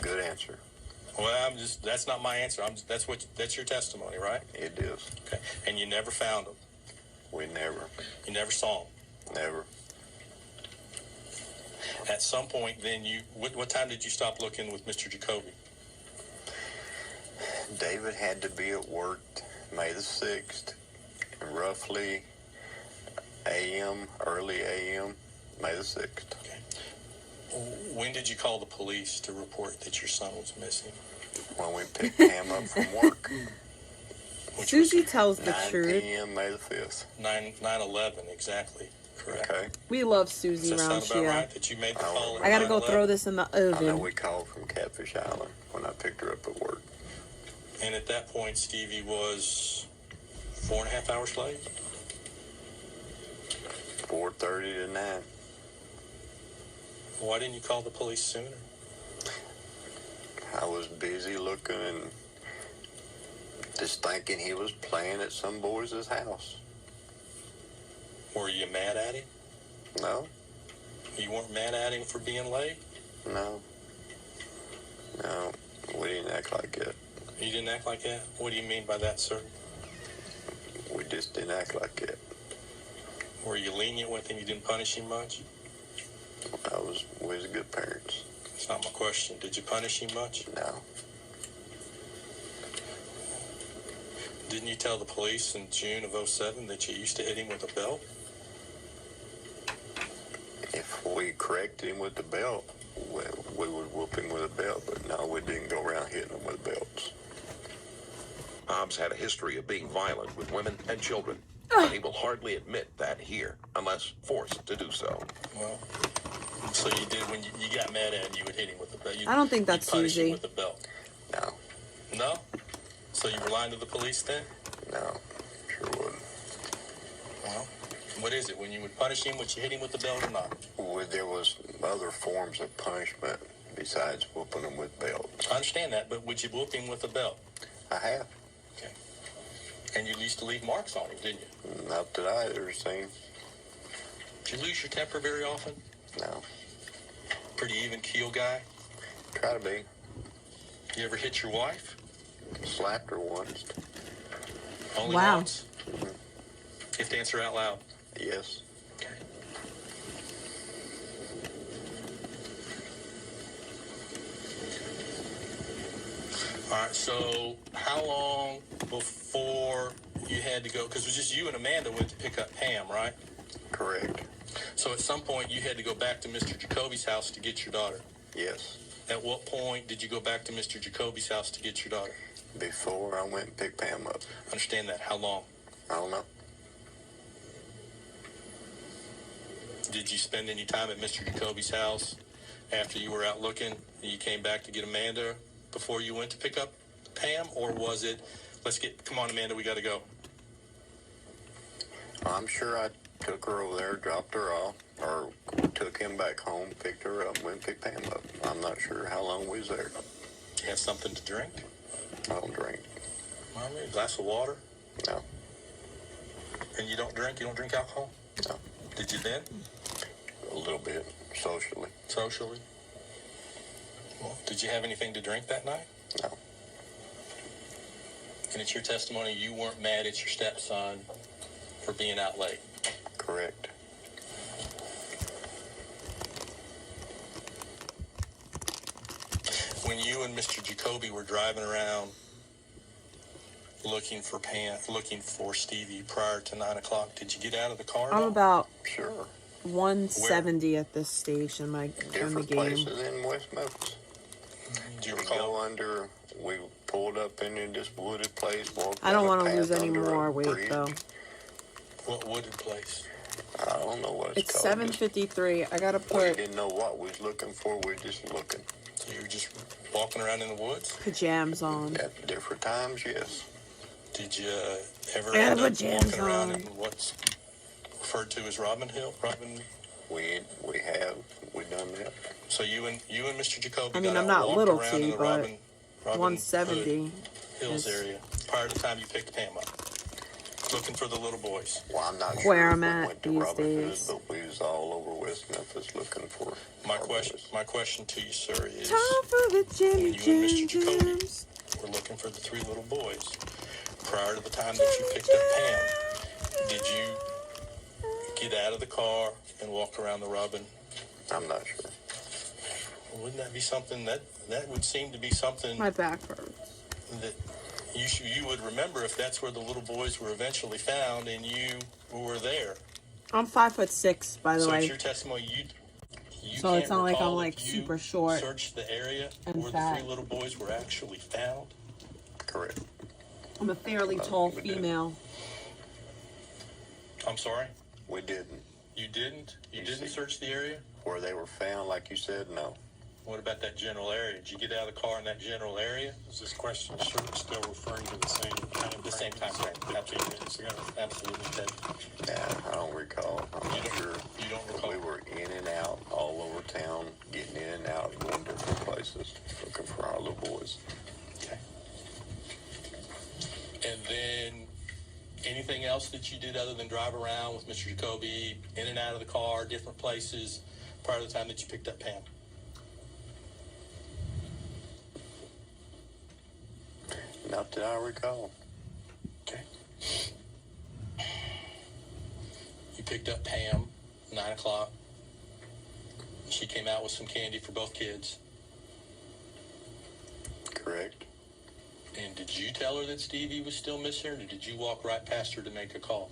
Good answer. Well, that's not my answer. That's your testimony, right? It is. Okay. And you never found them? We never. You never saw them? Never. At some point, then what time did you stop looking with Mr. Jacoby? David had to be at work May the 6th, roughly early a.m., May the 6th. Okay. When did you call the police to report that your son was missing? When we picked Pam up from work. Susie tells the 9 truth. p.m. May the 5th. 9/11, exactly. Correct. Okay. We love Susie Does that around sound about here. right that you made the call? I gotta go throw this in the I know oven. we called from Catfish Island when I picked her up at work. And at that point, Stevie was 4.5 hours late? 4:30 to 9. Why didn't you call the police sooner? I was busy looking and just thinking he was playing at some boys' house. Were you mad at him? No. You weren't mad at him for being late? No. No. We didn't act like that. You didn't act like that? What do you mean by that, sir? We just didn't act like that. Were you lenient with him? You didn't punish him much? We was good parents. That's not my question. Did you punish him much? No. Didn't you tell the police in June of 07 that you used to hit him with a belt? If we corrected him with the belt, we would whoop him with a belt, but no, we didn't go around hitting him with belts. Hobbs had a history of being violent with women and children, but he will hardly admit that here, unless forced to do so. Well, so you did when you got mad at him, you would hit him with the belt. I don't think that's punish him easy. with the belt. No. No? So you were lying to the police then? No, sure wouldn't. Well, what is it? When you would punish him, would you hit him with the belt or not? There was other forms of punishment besides whooping him with belts. I understand that, but would you whoop him with a belt? I have. Okay. And you used to leave marks on him, didn't you? Not that I ever seen. Did you lose your temper very often? No. Pretty even keel guy? Try to be. You ever hit your wife? Slapped her once. Only Wow. once? You have to answer out loud. Yes. Okay. All right, so how long before you had to go, because it was just you and Amanda went to pick up Pam, right? Correct. So at some point you had to go back to Mr. Jacoby's house to get your daughter. Yes. At what point did you go back to Mr. Jacoby's house to get your daughter? Before I went and picked Pam up. Understand that. How long? I don't know. Did you spend any time at Mr. Jacoby's house after you were out looking and you came back to get Amanda before you went to pick up Pam? Or was it, come on, Amanda, we got to go? I'm sure I took her over there, dropped her off, or took him back home, picked her up, went and picked Pam up. I'm not sure how long we was there. You have something to drink? I don't drink. Well, maybe a glass of water? No. And you don't drink? You don't drink alcohol? No. Did you then? A little bit, socially. Socially? Well, did you have anything to drink that night? No. And it's your testimony you weren't mad at your stepson for being out late? Correct. When you and Mr. Jacoby were driving around looking for Stevie prior to 9 o'clock, did you get out of the car? I'm about Sure. 170 at this station. My Different game. places in West Memphis. Do you We recall? we pulled up into this wooded place, walked I don't down a want to lose path any under a more weight bridge. though. What wooded place? I don't know what It's called. 7:53. I gotta We put didn't know what we was looking for. We were just looking. So you were just walking around in the woods? pajamas on. At different times, yes. Did you ever I end have up pajamas walking around on. in what's referred to as Robin Hill? We done that. So you and Mr. Jacoby I mean, got I'm out, not walked little around in T, the but Robin 170 Hood Hills is area prior to the time you picked Pam up, looking for the little boys. Well, I'm not Where sure I'm if we at went to these Robin Hood, days. but we was all over West Memphis looking for My our question boys. to you, sir, is time for the Jimmy when you and Mr. Jacoby Jams. were looking for the three little boys prior to the time that you picked up Pam, did you get out of the car and walk around the Robin? I'm not sure. Wouldn't that be something that would seem to be something My back hurts. that you would remember if that's where the little boys were eventually found and you were there? I'm 5'6", by the So way. it's your testimony. You So can't it's not like recall I'm like if you super short searched the area and where the fat. three little boys were actually found. Correct. I'm a fairly tall female. I'm sorry. We didn't. You didn't. You didn't see. search the area. Where they were found, like you said, no. What about that general area? Did you get out of the car in that general area? Is this question still referring to the same time? The same time frame. 15 minutes ago. Absolutely. Ted. Yeah, I don't recall. I'm not sure. You don't recall? We were in and out all over town, getting in and out, going different places, looking for our little boys. Okay. And then anything else that you did other than drive around with Mr. Jacoby, in and out of the car, different places, prior to the time that you picked up Pam? Not that I recall. Okay. You picked up Pam, 9 o'clock. She came out with some candy for both kids. Correct. And did you tell her that Stevie was still missing, or did you walk right past her to make a call?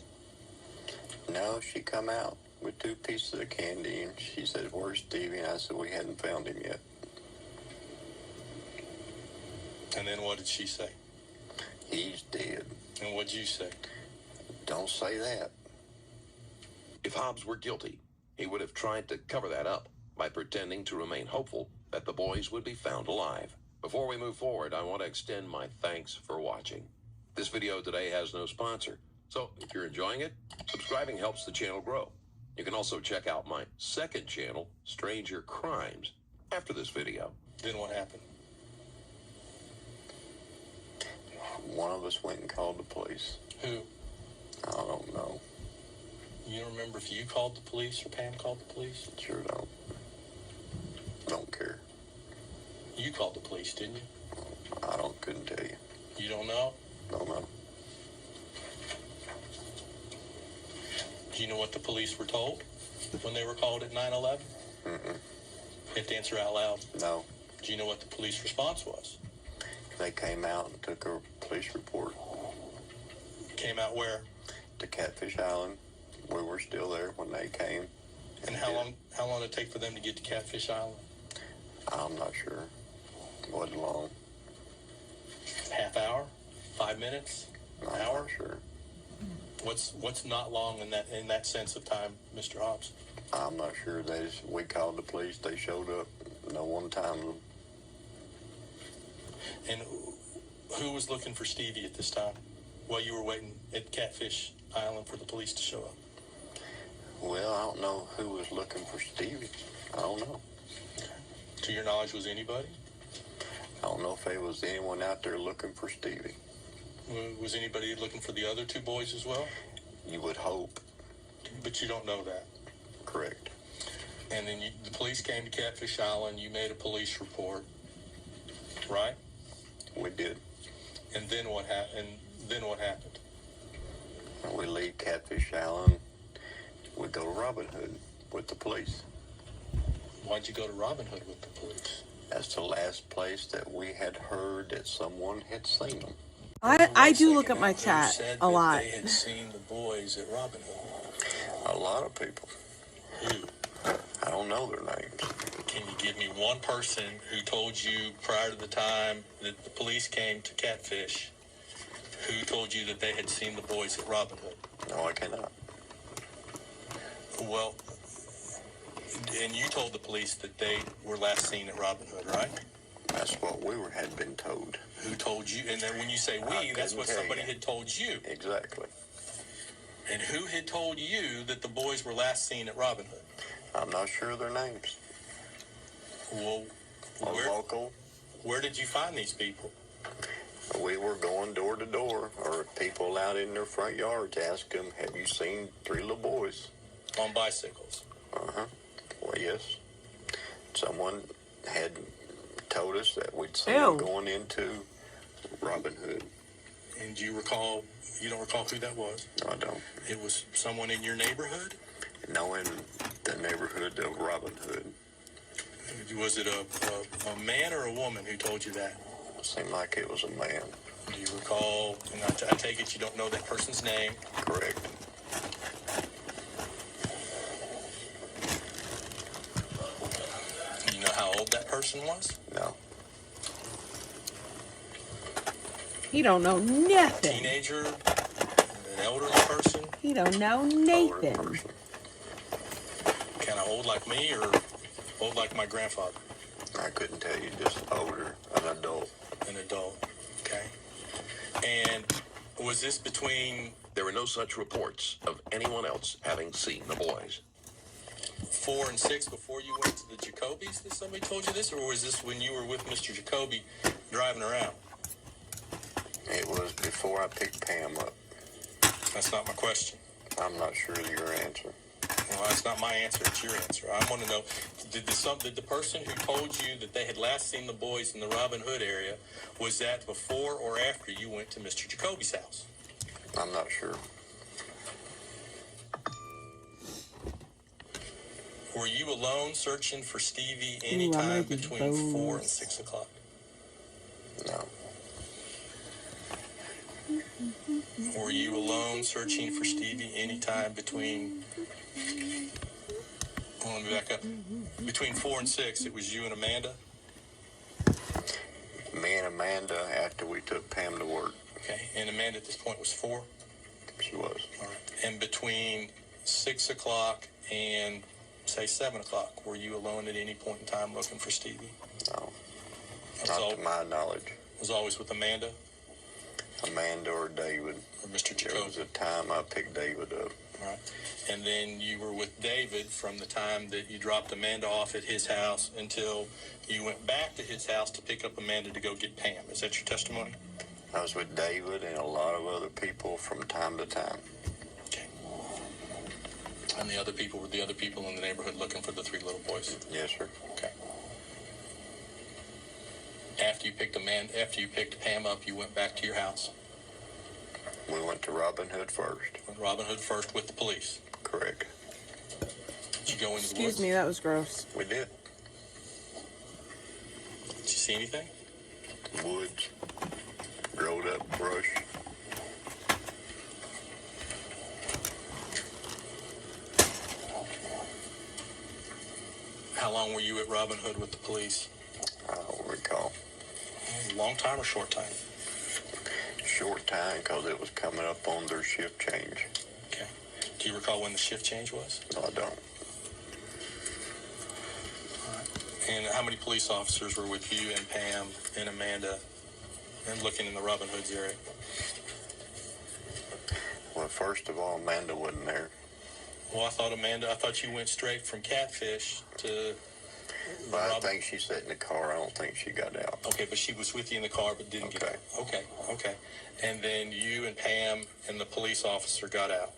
No, she come out with 2 pieces of candy, and she said, "Where's Stevie?" And I said, "We hadn't found him yet." And then what did she say? "He's dead." And what'd you say? "Don't say that." If Hobbs were guilty, he would have tried to cover that up by pretending to remain hopeful that the boys would be found alive. Before we move forward, I want to extend my thanks for watching. This video today has no sponsor, so if you're enjoying it, subscribing helps the channel grow. You can also check out my second channel, Stranger Crimes, after this video. Then what happened? One of us went and called the police. Who? I don't know. You don't remember if you called the police or Pam called the police? Sure don't. Don't care. You called the police, didn't you? Couldn't tell you. You don't know? Don't know. Do you know what the police were told when they were called at 9/11? Mm-mm. You have to answer out loud. No. Do you know what the police response was? They came out and took a police report. Came out where? To Catfish Island. We were still there when they came. And how long did it take for them to get to Catfish Island? I'm not sure. Wasn't long. Half hour? 5 minutes? An hour? Not sure. What's not long in that sense of time, Mr. Hobbs? I'm not sure. We called the police. They showed up. No one timed them. And who was looking for Stevie at this time while you were waiting at Catfish Island for the police to show up? Well, I don't know who was looking for Stevie. I don't know. To your knowledge, was anybody? I don't know if there was anyone out there looking for Stevie. Was anybody looking for the other 2 boys as well? You would hope. But you don't know that? Correct. And then the police came to Catfish Island. You made a police report, right? We did. And then what happened? We leave Catfish Island. We go to Robin Hood with the police. Why'd you go to Robin Hood with the police? That's the last place that we had heard that someone had seen them. I do look at my chat said a lot. They had seen the boys at Robin Hood. A lot of people. Who? I don't know their names. Can you give me one person who told you prior to the time that the police came to Catfish, who told you that they had seen the boys at Robin Hood? No, I cannot. Well, and you told the police that they were last seen at Robin Hood, right? That's what had been told. Who told you? And then when you say we, that's what somebody had told you. Exactly. And who had told you that the boys were last seen at Robin Hood? I'm not sure of their names. Well, local. Where did you find these people? We were going door to door, or people out in their front yards asked them, "Have you seen 3 little boys?" On bicycles? Uh-huh. Well, yes. Someone had told us that we'd seen them going into Robin Hood. And you don't recall who that was? No, I don't. It was someone in your neighborhood? No, in the neighborhood of Robin Hood. Was it a man or a woman who told you that? It seemed like it was a man. Do you recall, and I take it you don't know that person's name? Correct. Do you know how old that person was? No. He don't know nothing. Teenager? An elderly person? He don't know Nathan. Kind of old like me or old like my grandfather? I couldn't tell you, just older, an adult. An adult, okay. And was this between... There were no such reports of anyone else having seen the boys. 4 and 6 before you went to the Jacobys that somebody told you this? Or was this when you were with Mr. Jacoby driving around? It was before I picked Pam up. That's not my question. I'm not sure of your answer. Well, that's not my answer. It's your answer. I want to know, did the person who told you that they had last seen the boys in the Robin Hood area, was that before or after you went to Mr. Jacoby's house? I'm not sure. Were you alone searching for Stevie anytime between 4 and 6 o'clock? No. Were you alone searching for Stevie anytime between, let me back up, between 4 and 6, it was you and Amanda? Me and Amanda after we took Pam to work. Okay, and Amanda at this point was 4? She was. All right. And between 6 o'clock and, say, 7 o'clock, were you alone at any point in time looking for Stevie? No. Not to my knowledge. Was always with Amanda? Amanda or David. Or Mr. Jacoby? There was a time I picked David up. All right. And then you were with David from the time that you dropped Amanda off at his house until you went back to his house to pick up Amanda to go get Pam. Is that your testimony? I was with David and a lot of other people from time to time. Okay. And the other people were the other people in the neighborhood looking for the 3 little boys? Yes, sir. Okay. After you picked Pam up, you went back to your house? We went to Robin Hood first. Went to Robin Hood first with the police? Correct. Did you go into the woods? Excuse me, that was gross. We did. Did you see anything? Woods. Growed up brush. How long were you at Robin Hood with the police? I don't recall. Long time or short time? Short time because it was coming up on their shift change. Okay. Do you recall when the shift change was? No, I don't. All right. And how many police officers were with you and Pam and Amanda and looking in the Robin Hoods area? Well, first of all, Amanda wasn't there. Well, I thought you went straight from Catfish to... But I think she sat in the car. I don't think she got out. Okay, but she was with you in the car but didn't get out. Okay. And then you and Pam and the police officer got out.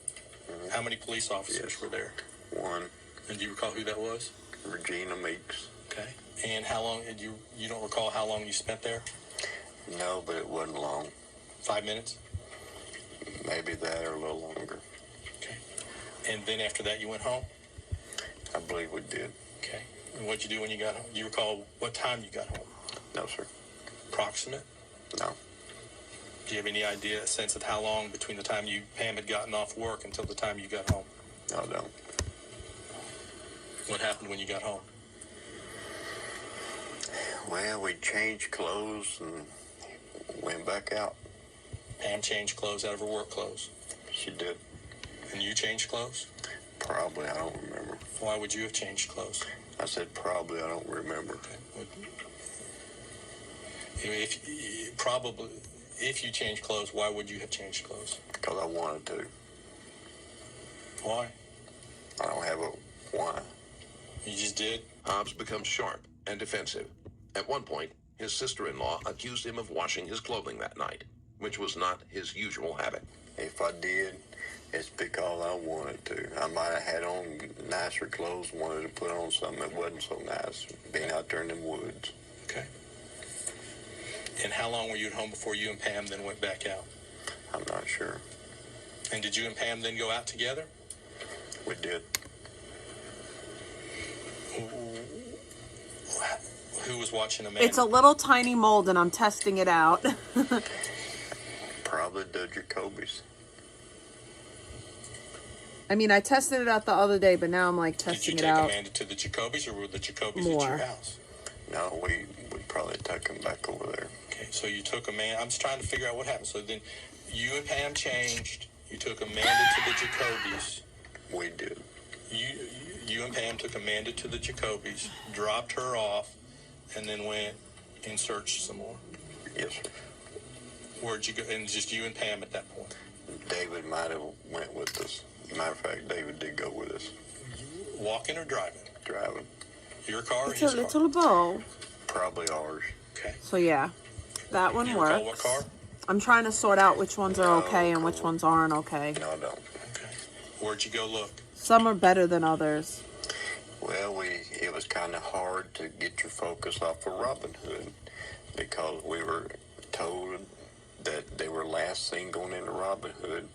Mm-hmm. How many police officers were there? 1. And do you recall who that was? Regina Meeks. Okay. And how long, you don't recall how long you spent there? No, but it wasn't long. 5 minutes? Maybe that or a little longer. Okay. And then after that you went home? I believe we did. Okay. And what'd you do when you got home? Do you recall what time you got home? No, sir. Approximate? No. Do you have any idea, a sense of how long between the time Pam had gotten off work until the time you got home? No, I don't. What happened when you got home? Well, we changed clothes and went back out. Pam changed clothes out of her work clothes? She did. And you changed clothes? Probably, I don't remember. Why would you have changed clothes? I said probably, I don't remember. Okay. If you changed clothes, why would you have changed clothes? Because I wanted to. Why? I don't have a why. You just did? Hobbs becomes sharp and defensive. At one point, his sister-in-law accused him of washing his clothing that night, which was not his usual habit. If I did, it's because I wanted to. I might have had on nicer clothes, wanted to put on something that wasn't so nice, being out there in the woods. Okay. And how long were you at home before you and Pam then went back out? I'm not sure. And did you and Pam then go out together? We did. Who was watching Amanda? It's a little tiny mold and I'm testing it out. Probably the Jacobys. I mean, I tested it out the other day, but now I'm like testing it out. Did you take Amanda to the Jacobys, or were the Jacobys at your house? No, we probably took them back over there. Okay, so you took Amanda. I'm just trying to figure out what happened. So then you and Pam changed. You took Amanda to the Jacobys. We did. You and Pam took Amanda to the Jacobys, dropped her off, and then went and searched some more. Yes, sir. Where'd you go? And just you and Pam at that point? David might have went with us. Matter of fact, David did go with us. Walking or driving? Driving. Your car or it's his a car? little bow. Probably ours. Okay. So yeah, that one you works. Recall what car? I'm trying to sort out which ones are okay and which ones aren't okay. No, I don't. Okay. Where'd you go look? Some are better than others. Well, it was kind of hard to get your focus off of Robin Hood because we were told that they were last seen going into Robin Hood.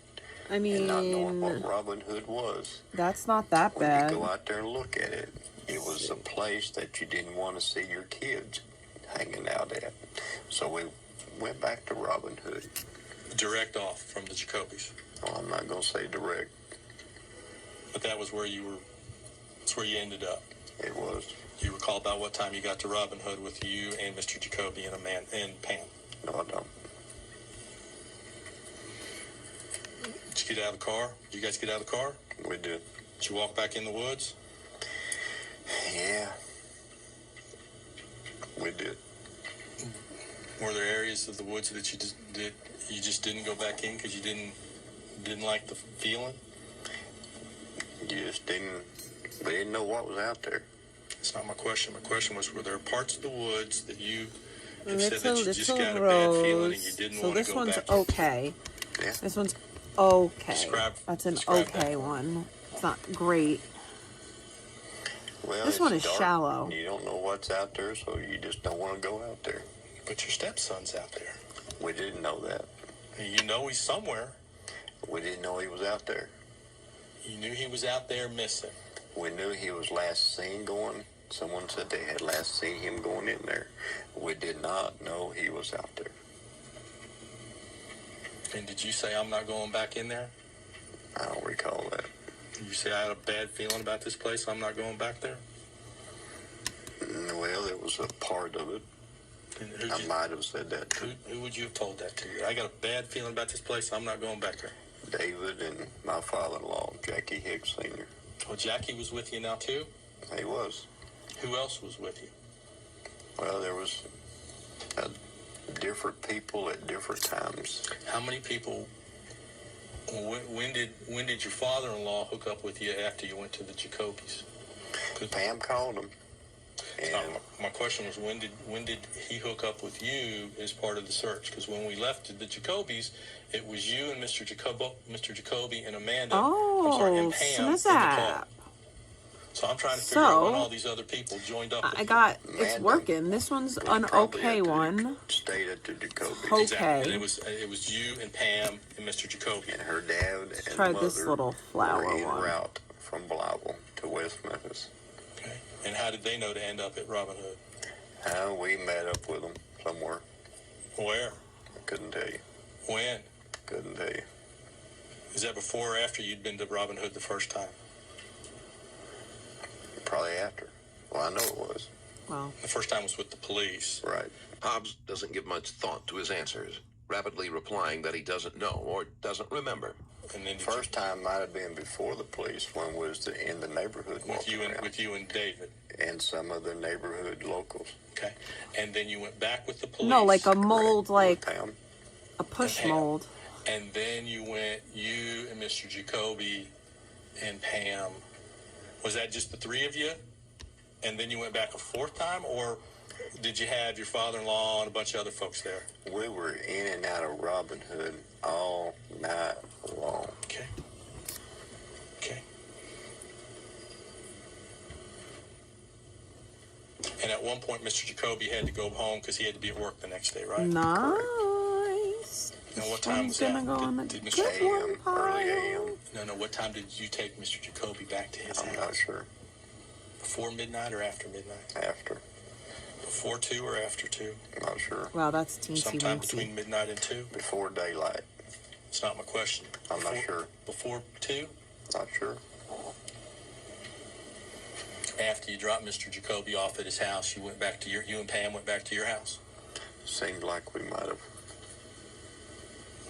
I mean, and not knowing what Robin Hood was. That's not that when bad. you go out there and look at it, it was a place that you didn't want to see your kids hanging out at. So we went back to Robin Hood. Direct off from the Jacobys. Oh, I'm not going to say direct. But that was where you were. That's where you ended up. It was. You recall about what time you got to Robin Hood with you and Mr. Jacoby and Pam? No, I don't. Did you get out of the car? Did you guys get out of the car? We did. Did you walk back in the woods? Yeah. We did. Were there areas of the woods that you just didn't go back in because you didn't like the feeling? You just didn't. We didn't know what was out there. That's not my question. My question was, were there parts of the woods that you have It's said that you a just little got a bad feeling and you rose. didn't So want to this go one's back? okay. Yeah. This one's okay. That's an describe okay that one. It's not great. Well, This it's one is dark. shallow. You don't know what's out there, so you just don't want to go out there. But your stepson's out there. We didn't know that. You know he's somewhere. We didn't know he was out there. You knew he was out there missing. We knew he was last seen going. Someone said they had last seen him going in there. We did not know he was out there. And did you say, I'm not going back in there? I don't recall that. Did you say, I had a bad feeling about this place, I'm not going back there? Well, it was a part of it. And I might have said that too. Who would you have told that to? I got a bad feeling about this place, I'm not going back there. David and my father-in-law, Jackie Hicks Sr. Well, Jackie was with you now too? He was. Who else was with you? Well, there was different people at different times. How many people? When did your father-in-law hook up with you after you went to the Jacobys? Pam called him. My question was, when did he hook up with you as part of the search? Because when we left the Jacobys, it was you and Mr. Jacoby and Amanda. and Pam in the car. So I'm trying to figure out when all these other people joined up. It's working. This one's an okay one. Stayed at the Jacoby. Okay. Exactly. And it was you and Pam and Mr. Jacoby. And her dad and Try mother this little flower were en one. route from Blytheville to West Memphis. Okay. And how did they know to end up at Robin Hood? We met up with them somewhere. Where? I couldn't tell you. When? Couldn't tell you. Is that before or after you'd been to Robin Hood the first time? Probably after. Well, I know it was. Well, the first time was with the police. Right. Hobbs doesn't give much thought to his answers, rapidly replying that he doesn't know or doesn't remember. And then first time might have been before the police, when was in the neighborhood with you and David and some of the neighborhood locals. Okay, and then you went back with the police. No, like a mold, like Pam. a push mold. And then you and Mr. Jacoby and Pam. Was that just the three of you? And then you went back a fourth time, or did you have your father-in-law and a bunch of other folks there? We were in and out of Robin Hood all night long. Okay. Okay. And at one point, Mr. Jacoby had to go home because he had to be at work the next day, right? Nice. Now, what time was that? Did Mr. A.M., early a.m. No, what time did you take Mr. Jacoby back to his house? I'm not sure. Before midnight or after midnight? After. Before 2 or after 2? I'm not sure. Wow, that's teensy Sometime weensy. between midnight and 2? Before daylight. It's not my question. I'm not sure. Before 2? Not sure. After you dropped Mr. Jacoby off at his house, you and Pam went back to your house? Seemed like we might have.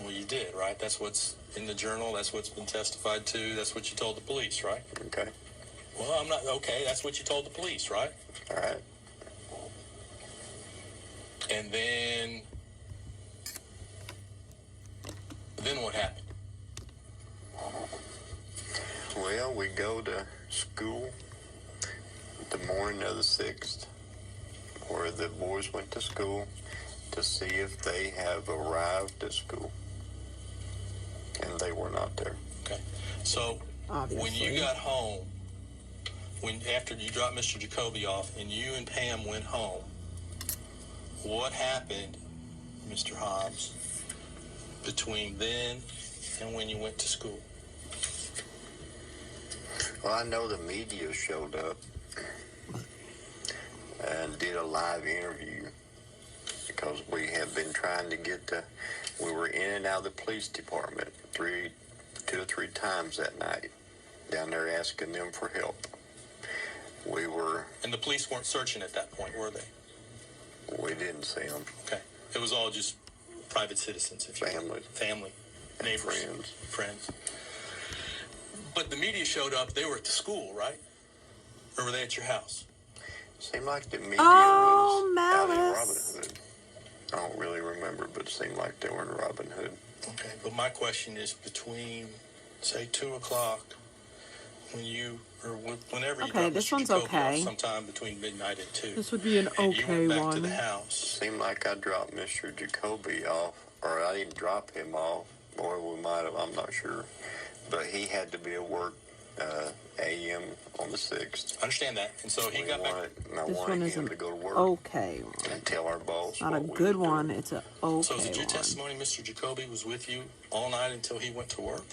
Well, you did, right? That's what's in the journal. That's what's been testified to. That's what you told the police, right? Okay. Well, I'm not... Okay, that's what you told the police, right? All right. And then what happened? Well, we go to school the morning of the 6th, where the boys went to school to see if they have arrived at school. And they were not there. Okay. So obviously. When you got home, after you dropped Mr. Jacoby off and you and Pam went home, what happened, Mr. Hobbs, between then and when you went to school? Well, I know the media showed up and did a live interview because we had been trying to get we were in and out of the police department 2 to 3 times that night, down there asking them for help. And the police weren't searching at that point, were they? We didn't see them. Okay. It was all just private citizens, if you will. Family, neighbors, friends. But the media showed up. They were at the school, right? Or were they at your house? Seemed like the media was out in Robin Malice. Hood. I don't really remember, but it seemed like they were in Robin Hood. Okay, but my question is between, say, 2 o'clock, when you, or whenever you Okay, dropped this Mr. one's Jacoby okay. off, sometime between midnight and 2. This would be an and you okay went back one. to the house. Seemed like I dropped Mr. Jacoby off, or I didn't drop him off, or we might have, I'm not sure. But he had to be at work a.m. on the 6th. I understand that. And so he got back. I This one wanted is him an to go to work okay one. and tell our boss. Not a what we good were one. doing. It's a okay So is it your one. testimony Mr. Jacoby was with you all night until he went to work?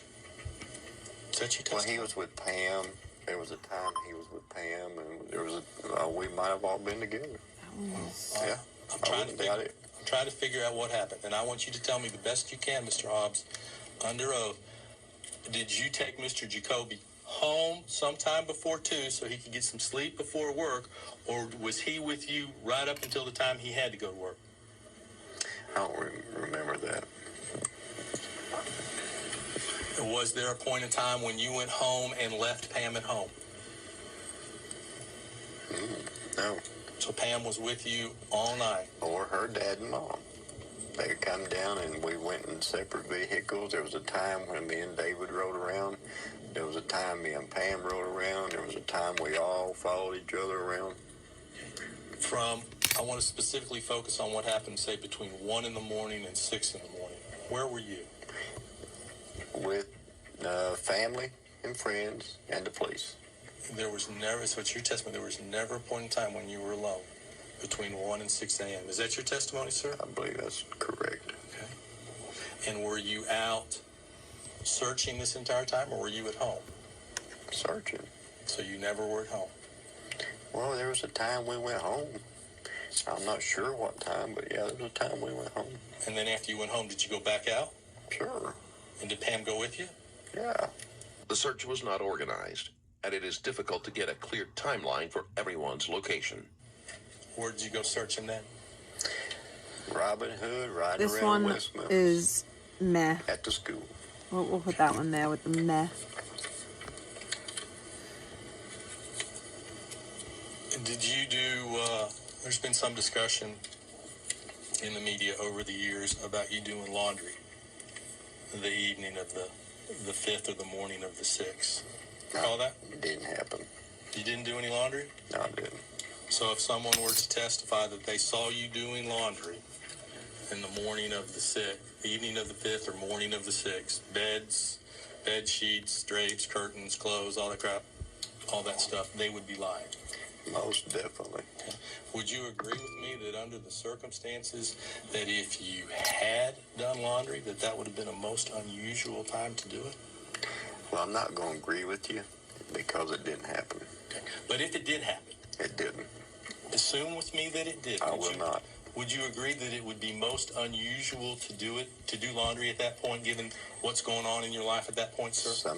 Is that your Well, testimony? he was with Pam. There was a time he was with Pam, and there was we might have all been together. Yeah, I'm I trying wouldn't to doubt it. I'm trying to figure out what happened, and I want you to tell me the best you can, Mr. Hobbs, under oath. Did you take Mr. Jacoby home sometime before 2 so he could get some sleep before work, or was he with you right up until the time he had to go to work? I don't remember that. Was there a point in time when you went home and left Pam at home? No. So Pam was with you all night? Or her dad and mom. They would come down and we went in separate vehicles. There was a time when me and David rode around. There was a time me and Pam rode around. There was a time we all followed each other around. I want to specifically focus on what happened, say, between 1 in the morning and 6 in the morning. Where were you? With family and friends and the police. There was never, so it's your testimony, there was never a point in time when you were alone between 1 and 6 a.m. Is that your testimony, sir? I believe that's correct. Okay. And were you out searching this entire time, or were you at home? Searching. So you never were at home? Well, there was a time we went home. I'm not sure what time, but yeah, there was a time we went home. And then after you went home, did you go back out? Sure. And did Pam go with you? Yeah. The search was not organized, and it is difficult to get a clear timeline for everyone's location. Where did you go searching then? Robin Hood, riding This around one West Memphis. is meh. At the school. We'll put that one there with the meh. Did you do, there's been some discussion in the media over the years about you doing laundry the evening of the 5th or the morning of the 6th. Recall that? It didn't happen. You didn't do any laundry? No, I didn't. So if someone were to testify that they saw you doing laundry in the morning of the 6th, evening of the 5th or morning of the 6th, beds, bed sheets, drapes, curtains, clothes, all that crap, all that stuff, they would be lying. Most definitely. Okay. Would you agree with me that under the circumstances that if you had done laundry, that would have been a most unusual time to do it? Well, I'm not going to agree with you because it didn't happen. Okay. But if it did happen? It didn't. Assume with me that it did. I will not. Would you agree that it would be most unusual to do laundry at that point, given what's going on in your life at that point, sir?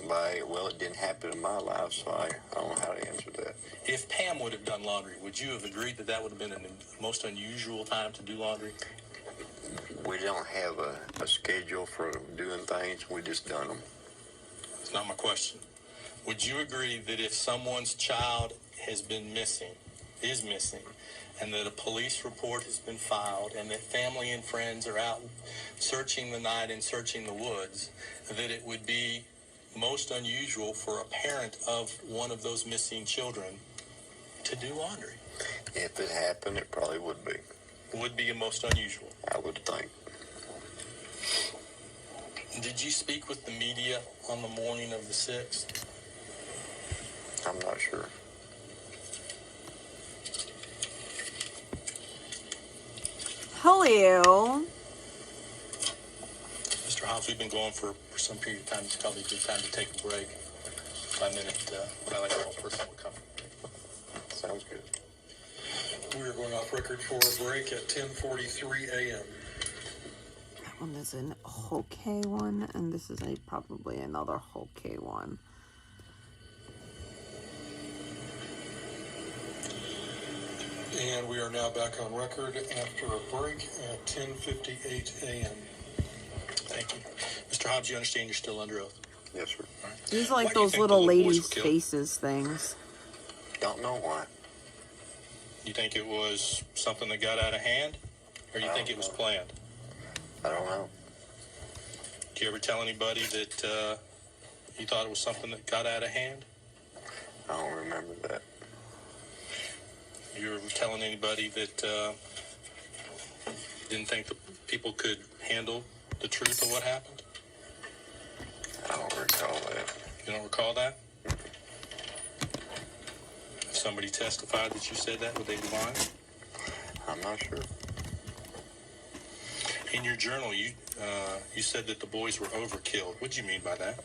Well, it didn't happen in my life, so I don't know how to answer that. If Pam would have done laundry, would you have agreed that would have been a most unusual time to do laundry? We don't have a schedule for doing things. We just done them. That's not my question. Would you agree that if someone's child has been missing, is missing, and that a police report has been filed, and that family and friends are out searching the night and searching the woods, that it would be most unusual for a parent of one of those missing children to do laundry? If it happened, it probably would be. Would be most unusual. I would think. Did you speak with the media on the morning of the 6th? I'm not sure. Hello. Mr. Hobbs, we've been going for some period of time. It's probably a good time to take a break. 5-minute, what I like to call personal recovery. Sounds good. We are going off record for a break at 10:43 a.m. That one is an okay one, and this is probably another okay one. And we are now back on record after a break at 10:58 a.m. Thank you. Mr. Hobbs, you understand you're still under oath? Yes, sir. All right. These are Why like do you those think little the boys ladies' were killed? faces things. Don't know why. You think it was something that got out of hand? Or you think it was planned? I don't know. Do you ever tell anybody that you thought it was something that got out of hand? I don't remember that. You ever telling anybody that didn't think the people could handle the truth of what happened? I don't recall that. You don't recall that? If somebody testified that you said that, would they be lying? I'm not sure. In your journal, you said that the boys were overkilled. What do you mean by that?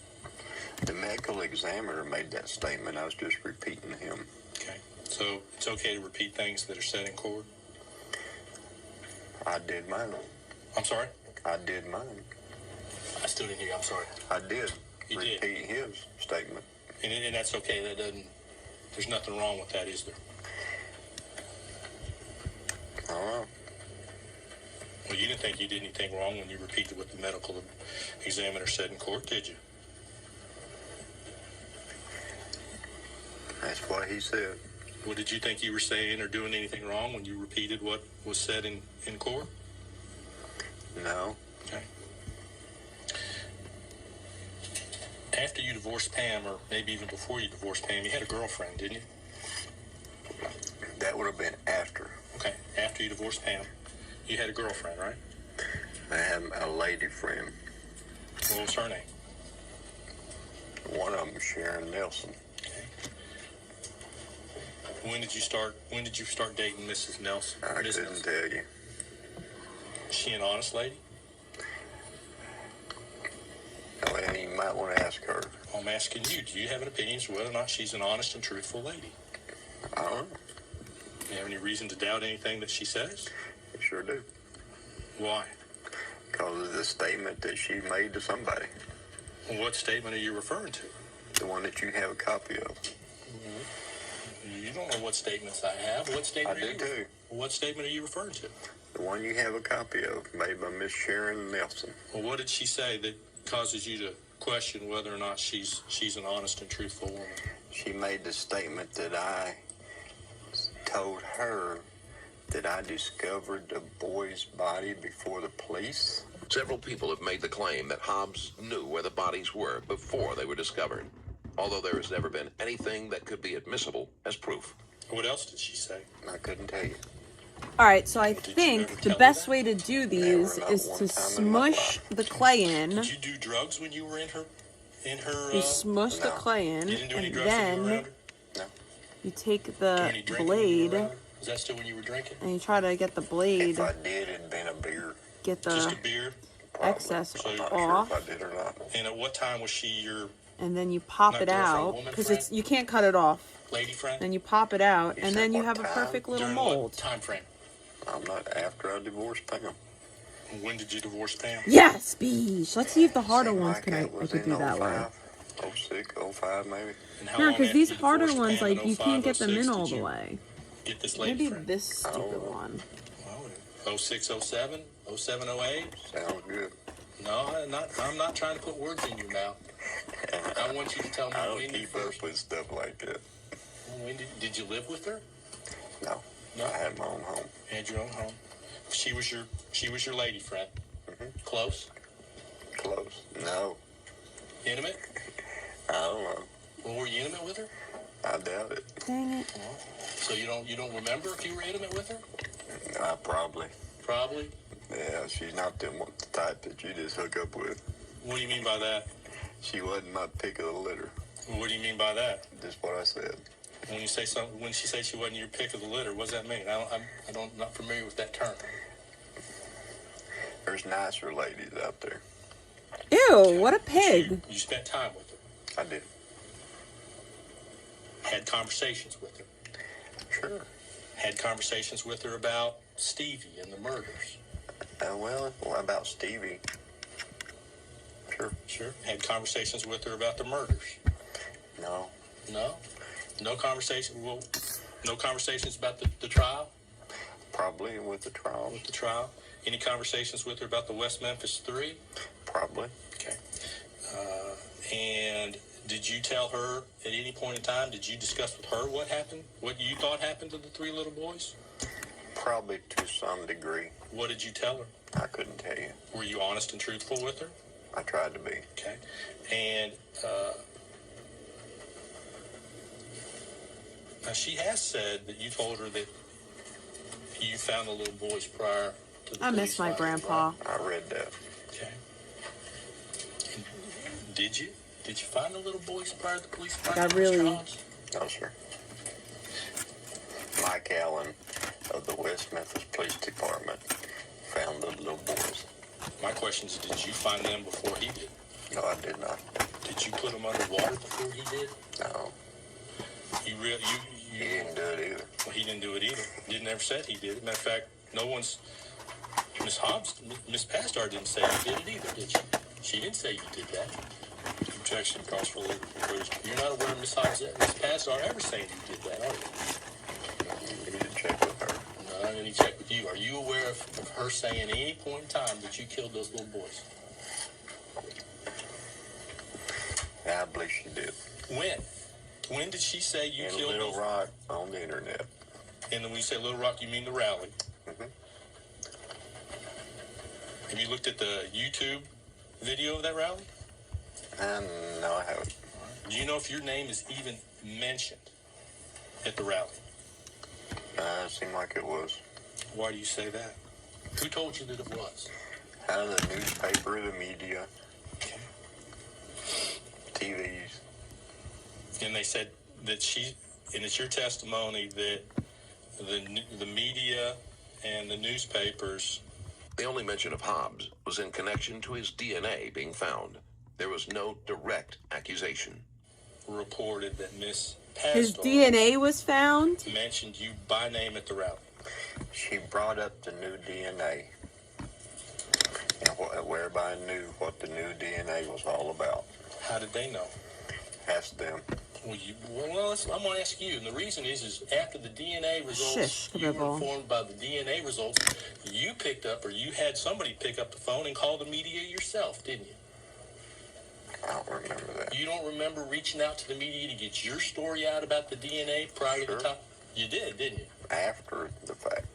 The medical examiner made that statement. I was just repeating him. Okay. So it's okay to repeat things that are said in court? I did mine. I'm sorry? I did mine. I still didn't hear you. I'm sorry. I did You repeat did. his statement. And that's okay. That doesn't. There's nothing wrong with that, is there? I don't know. Well, you didn't think you did anything wrong when you repeated what the medical examiner said in court, did you? That's what he said. Well, did you think you were saying or doing anything wrong when you repeated what was said in court? No. Okay. After you divorced Pam, or maybe even before you divorced Pam, you had a girlfriend, didn't you? That would have been after. Okay. After you divorced Pam, you had a girlfriend, right? I had a lady friend. What was her name? One of them, Sharon Nelson. When did you start dating Mrs. Nelson? I couldn't tell you. Is she an honest lady? Well, you might want to ask her. I'm asking you, do you have an opinion as to whether or not she's an honest and truthful lady? I don't know. Do you have any reason to doubt anything that she says? I sure do. Why? Because of the statement that she made to somebody. Well, what statement are you referring to? The one that you have a copy of. You don't know what statements I have. What statement? I do too. What statement are you referring to? The one you have a copy of, made by Miss Sharon Nelson. Well, what did she say that causes you to question whether or not she's an honest and truthful woman? She made the statement that I told her that I discovered the boy's body before the police. Several people have made the claim that Hobbs knew where the bodies were before they were discovered, although there has never been anything that could be admissible as proof. What else did she say? I couldn't tell you. All right, so I think the best way to do these is to smush the clay in. Did you do drugs when you were in her? You smush the clay in, You didn't do any and drugs when you were then around her? No. you take Do the any drinking when you were blade around her? Is that still when you were drinking? and you try to get the blade, If I did, it'd been a beer. get Just the a beer? excess So you're off, If I did or not. And at what time was she your and then you pop Not it girlfriend, out woman because friend? it's you can't cut it off. lady friend? Then you pop it out, You and said then you what have a time? perfect little During mold. what time frame? I'm not after I divorced Pam. When did you divorce Pam? Yes, beach. Let's see if the harder Seemed ones like can I was could in do that way. 05, 06, 05 maybe. And how No, long because after these you harder divorced ones, Pam in like you 05, can't get them 06 in all did the you way. Get this lady Maybe friend? this stupid one. Well, 06, 07, 07, 08? Sounds good. No, I'm not trying to put words in your mouth. I want you to tell me I don't when you keep first. up with stuff like that. When did you live with her? No. I had my own home. Had your own home. She was your lady friend. Mhm. Close? Close. No. Intimate? I don't know. Well, were you intimate with her? I doubt it. Dang it. So you don't remember if you were intimate with her? I probably. Probably. Yeah, she's not the type that you just hook up with. What do you mean by that? She wasn't my pick of the litter. Well, what do you mean by that? Just what I said. When you say something, when she said she wasn't your pick of the litter, what does that mean? I'm not familiar with that term. There's nicer ladies out there. Ew, what a pig. You spent time with her. I did. Had conversations with her. Sure. Had conversations with her about Stevie and the murders. Well, about Stevie. Sure. Sure. Had conversations with her about the murders. No. No? No conversation. Well, no conversations about the trial? Probably with the trial. With the trial. Any conversations with her about the West Memphis 3? Probably. Okay. And did you tell her at any point in time, did you discuss with her what happened? What you thought happened to the 3 little boys? Probably to some degree. What did you tell her? I couldn't tell you. Were you honest and truthful with her? I tried to be. Okay. And now she has said that you told her that you found the little boys prior to the I miss my grandpa. I read that. Okay. And did you? Did you find the little boys prior to the police finding really... jobs? No, sir. Mike Allen of the West Memphis Police Department found the little boys. My question is, did you find them before he did? No, I did not. Did you put them underwater before he did? No. He didn't do it either. Well, he didn't do it either. He never said he did it. Matter of fact, no one's... Miss Pastar didn't say you did it either, did she? She didn't say you did that. Objection calls for legal conclusion. You're not aware of Miss Pastar ever saying you did that, are you? You need to check with her. No, I need to check with you. Are you aware of her saying at any point in time that you killed those little boys? Yeah, I believe she did. When? When did she say you killed Little those? Rock on the internet. And when you say Little Rock, you mean the rally? Mm-hmm. Have you looked at the YouTube video of that rally? No, I haven't. Do you know if your name is even mentioned at the rally? It seemed like it was. Why do you say that? Who told you that it was? Out of the newspaper, the media, TVs. And they said that and it's your testimony that the media and the newspapers... The only mention of Hobbs was in connection to his DNA being found. There was no direct accusation. Reported that Miss Pastor His DNA was found? Mentioned you by name at the rally. She brought up the new DNA. And whereby knew what the new DNA was all about. How did they know? Ask them. Well, I'm going to ask you. And the reason is after the DNA results, you were informed by the DNA results, you picked up, or you had somebody pick up the phone and call the media yourself, didn't you? I don't remember that. You don't remember reaching out to the media to get your story out about the DNA prior to the time? You did, didn't you? After the fact.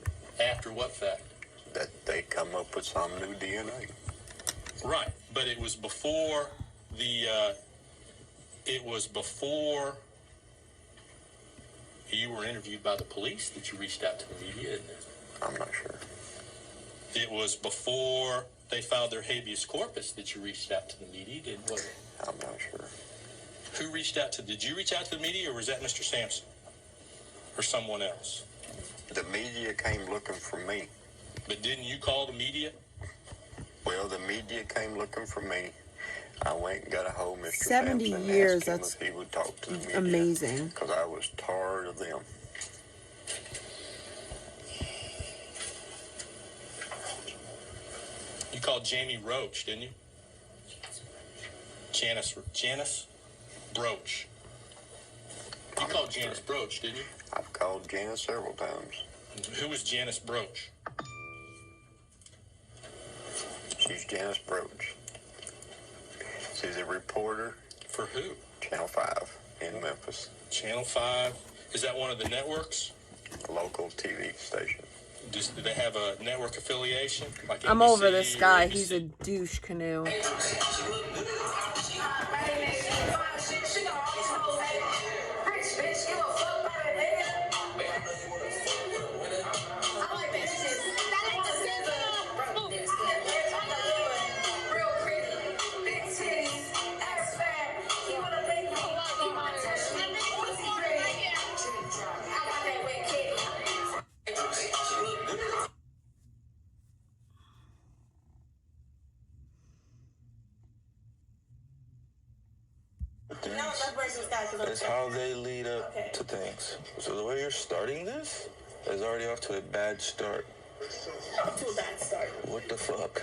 After what fact? That they come up with some new DNA. Right, but it was before you were interviewed by the police that you reached out to the media, isn't it? I'm not sure. It was before they filed their habeas corpus that you reached out to the media, didn't it? I'm not sure. Who reached out to, did you reach out to the media, or was that Mr. Sampson? Or someone else? The media came looking for me. But didn't you call the media? Well, the media came looking for me. I went and got a hold of Mr. 70 Sampson years, and asked him that's if he would talk to the media. amazing. Because I was tired of them. You called Jamie Roach, didn't you? Janice Broach. You called Janice Broach, didn't you? I've called Janice several times. Who was Janice Broach? She's Janice Broach. She's a reporter. For who? Channel 5 in Memphis. Channel 5. Is that one of the networks? A local TV station. Do they have a network affiliation? Like I'm NBC over this guy. or He's a douche canoe. It's how they lead up to things. So the way you're starting this is already off to a bad start. Off to a bad start. What the fuck?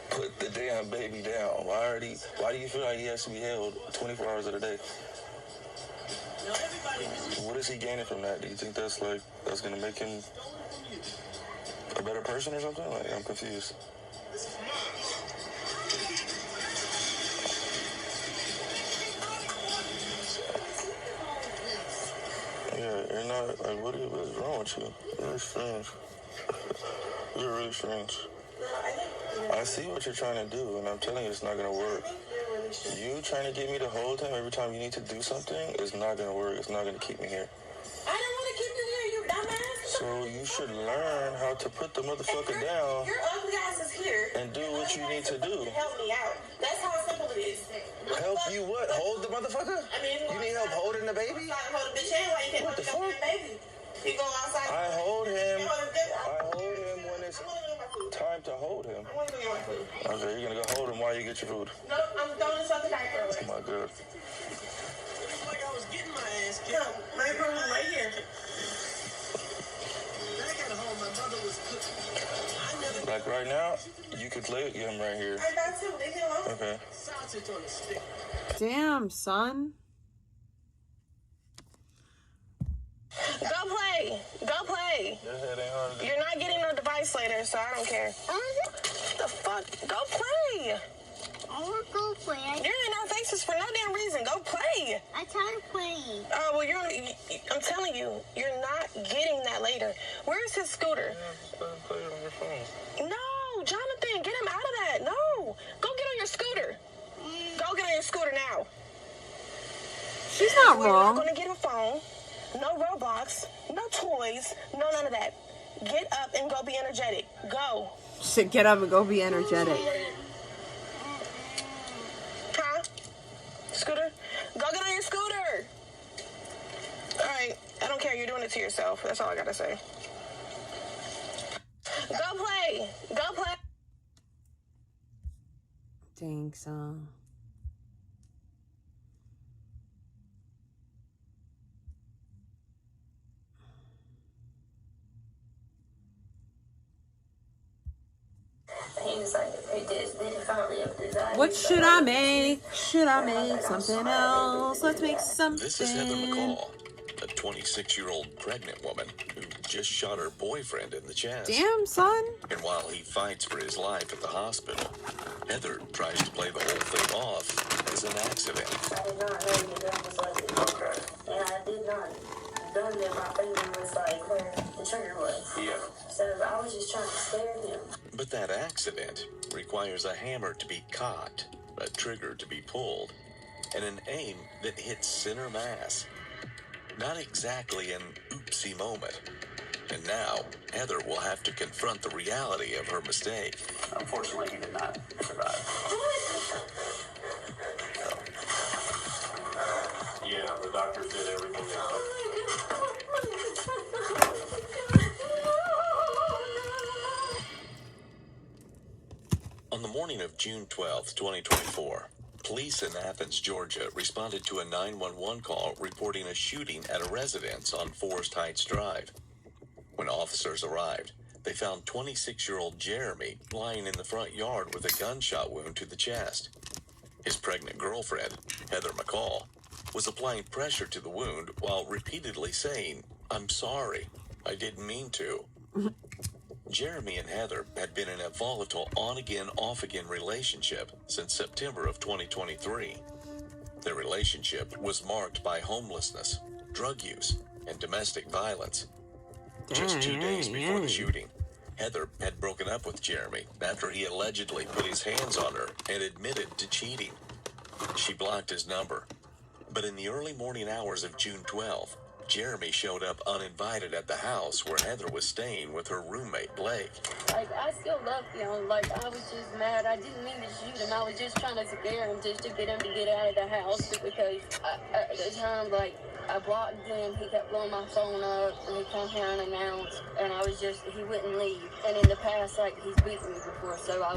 Put the damn baby down. Why do you feel like he has to be held 24 hours of the day? What is he gaining from that? Do you think that's gonna make him a better person or something? Like, I'm confused. Yeah, you're not, like, what is wrong with you? You're really strange. You're really strange. I see what you're trying to do, and I'm telling you it's not going to work. You trying to get me to hold him every time you need to do something is not going to work. It's not going to keep me here. I don't want to keep you here, you dumbass. So you should learn how to put the motherfucker down. Your ugly ass is here. And do what you need to do. Help me out. That's how simple it is. Help you what? Hold the motherfucker? I mean, you need help holding the baby? Hold the bitch in while you can't hold the baby. You go outside. I hold him when it's time to hold him. I want to go get my food. Okay, you're gonna go hold him while you get your food. No, I'm throwing this fucking diaper away. Oh my god. Like I was getting my ass kicked. Come, my room right here. Back at home, my mother was cooking. Like right now, you could lay him right here. I got to. Leave me alone. Okay. Sausage on the stick. Damn, son. Go play. Go play. Your head ain't hard. You're not getting no device later, so I don't care. The fuck? Go play. I want to go play. You're in our faces for no damn reason. Go play. I trying to play. Oh, well, I'm telling you, you're not getting that later. Where's his scooter? Play it on your phone. No, Jonathan, get him out of that. No. Go get on your scooter. Go get on your scooter now. She's not We're wrong. not going to get a phone. No Roblox. No toys. No none of that. Get up and go be energetic. Go. Should get up and go be energetic. Huh? Scooter? Go get on your scooter. All right. I don't care. You're doing it to yourself. That's all I got to say. Go play. Go play. Dang, son. He was like, What should I make? Should I make something else? Let's make something. This is Heather McCall, a 26-year-old pregnant woman who just shot her boyfriend in the chest. Damn, son. And while he fights for his life at the hospital, Heather tries to play the whole thing off as an accident. I did not know your gun was like a poker. And I did not know that my finger was like where the trigger was. Yeah. So I was just trying to scare him. But that accident requires a hammer to be caught, a trigger to be pulled, and an aim that hits center mass. Not exactly an oopsie moment. And now, Heather will have to confront the reality of her mistake. Unfortunately, he did not survive. Yeah, the doctors did everything they could. On the morning of June 12, 2024, police in Athens, Georgia, responded to a 911 call reporting a shooting at a residence on Forest Heights Drive. When officers arrived, they found 26-year-old Jeremy lying in the front yard with a gunshot wound to the chest. His pregnant girlfriend, Heather McCall, was applying pressure to the wound while repeatedly saying, "I'm sorry, I didn't mean to." Jeremy and Heather had been in a volatile on-again, off-again relationship since September of 2023. Their relationship was marked by homelessness, drug use, and domestic violence. Just 2 days before the shooting, Heather had broken up with Jeremy after he allegedly put his hands on her and admitted to cheating. She blocked his number. But in the early morning hours of June 12, Jeremy showed up uninvited at the house where Heather was staying with her roommate, Blake. Like, I still love him. Like, I was just mad. I didn't mean to shoot him. I was just trying to scare him just to get him to get out of the house because at the time, like, I blocked him. He kept blowing my phone up, and he come here unannounced, and he wouldn't leave. And in the past, like, he's beaten me before, so I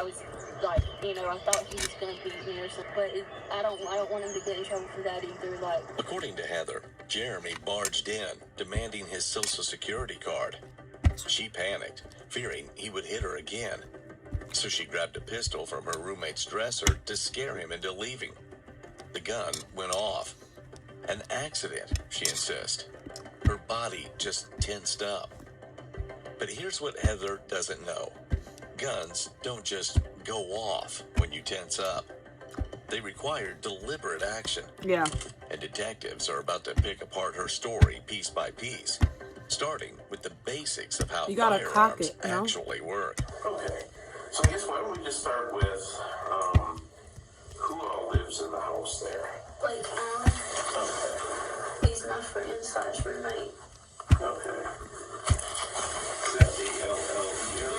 was like, you know, I thought he was gonna beat me or something. But I don't want him to get in trouble for that either. Like, According to Heather, Jeremy barged in, demanding his Social Security card. She panicked, fearing he would hit her again. So she grabbed a pistol from her roommate's dresser to scare him into leaving. The gun went off. An accident, she insists. Her body just tensed up. But here's what Heather doesn't know. Guns don't just go off when you tense up. They require deliberate action. Yeah. And detectives are about to pick apart her story piece by piece, starting with the basics of how You gotta cock firearms it, no? actually work. Okay. So I guess why don't we just start with who all lives in the house there? Blake Allen. Okay. He's my friend / roommate. Okay. Is that B-L-L-E-U?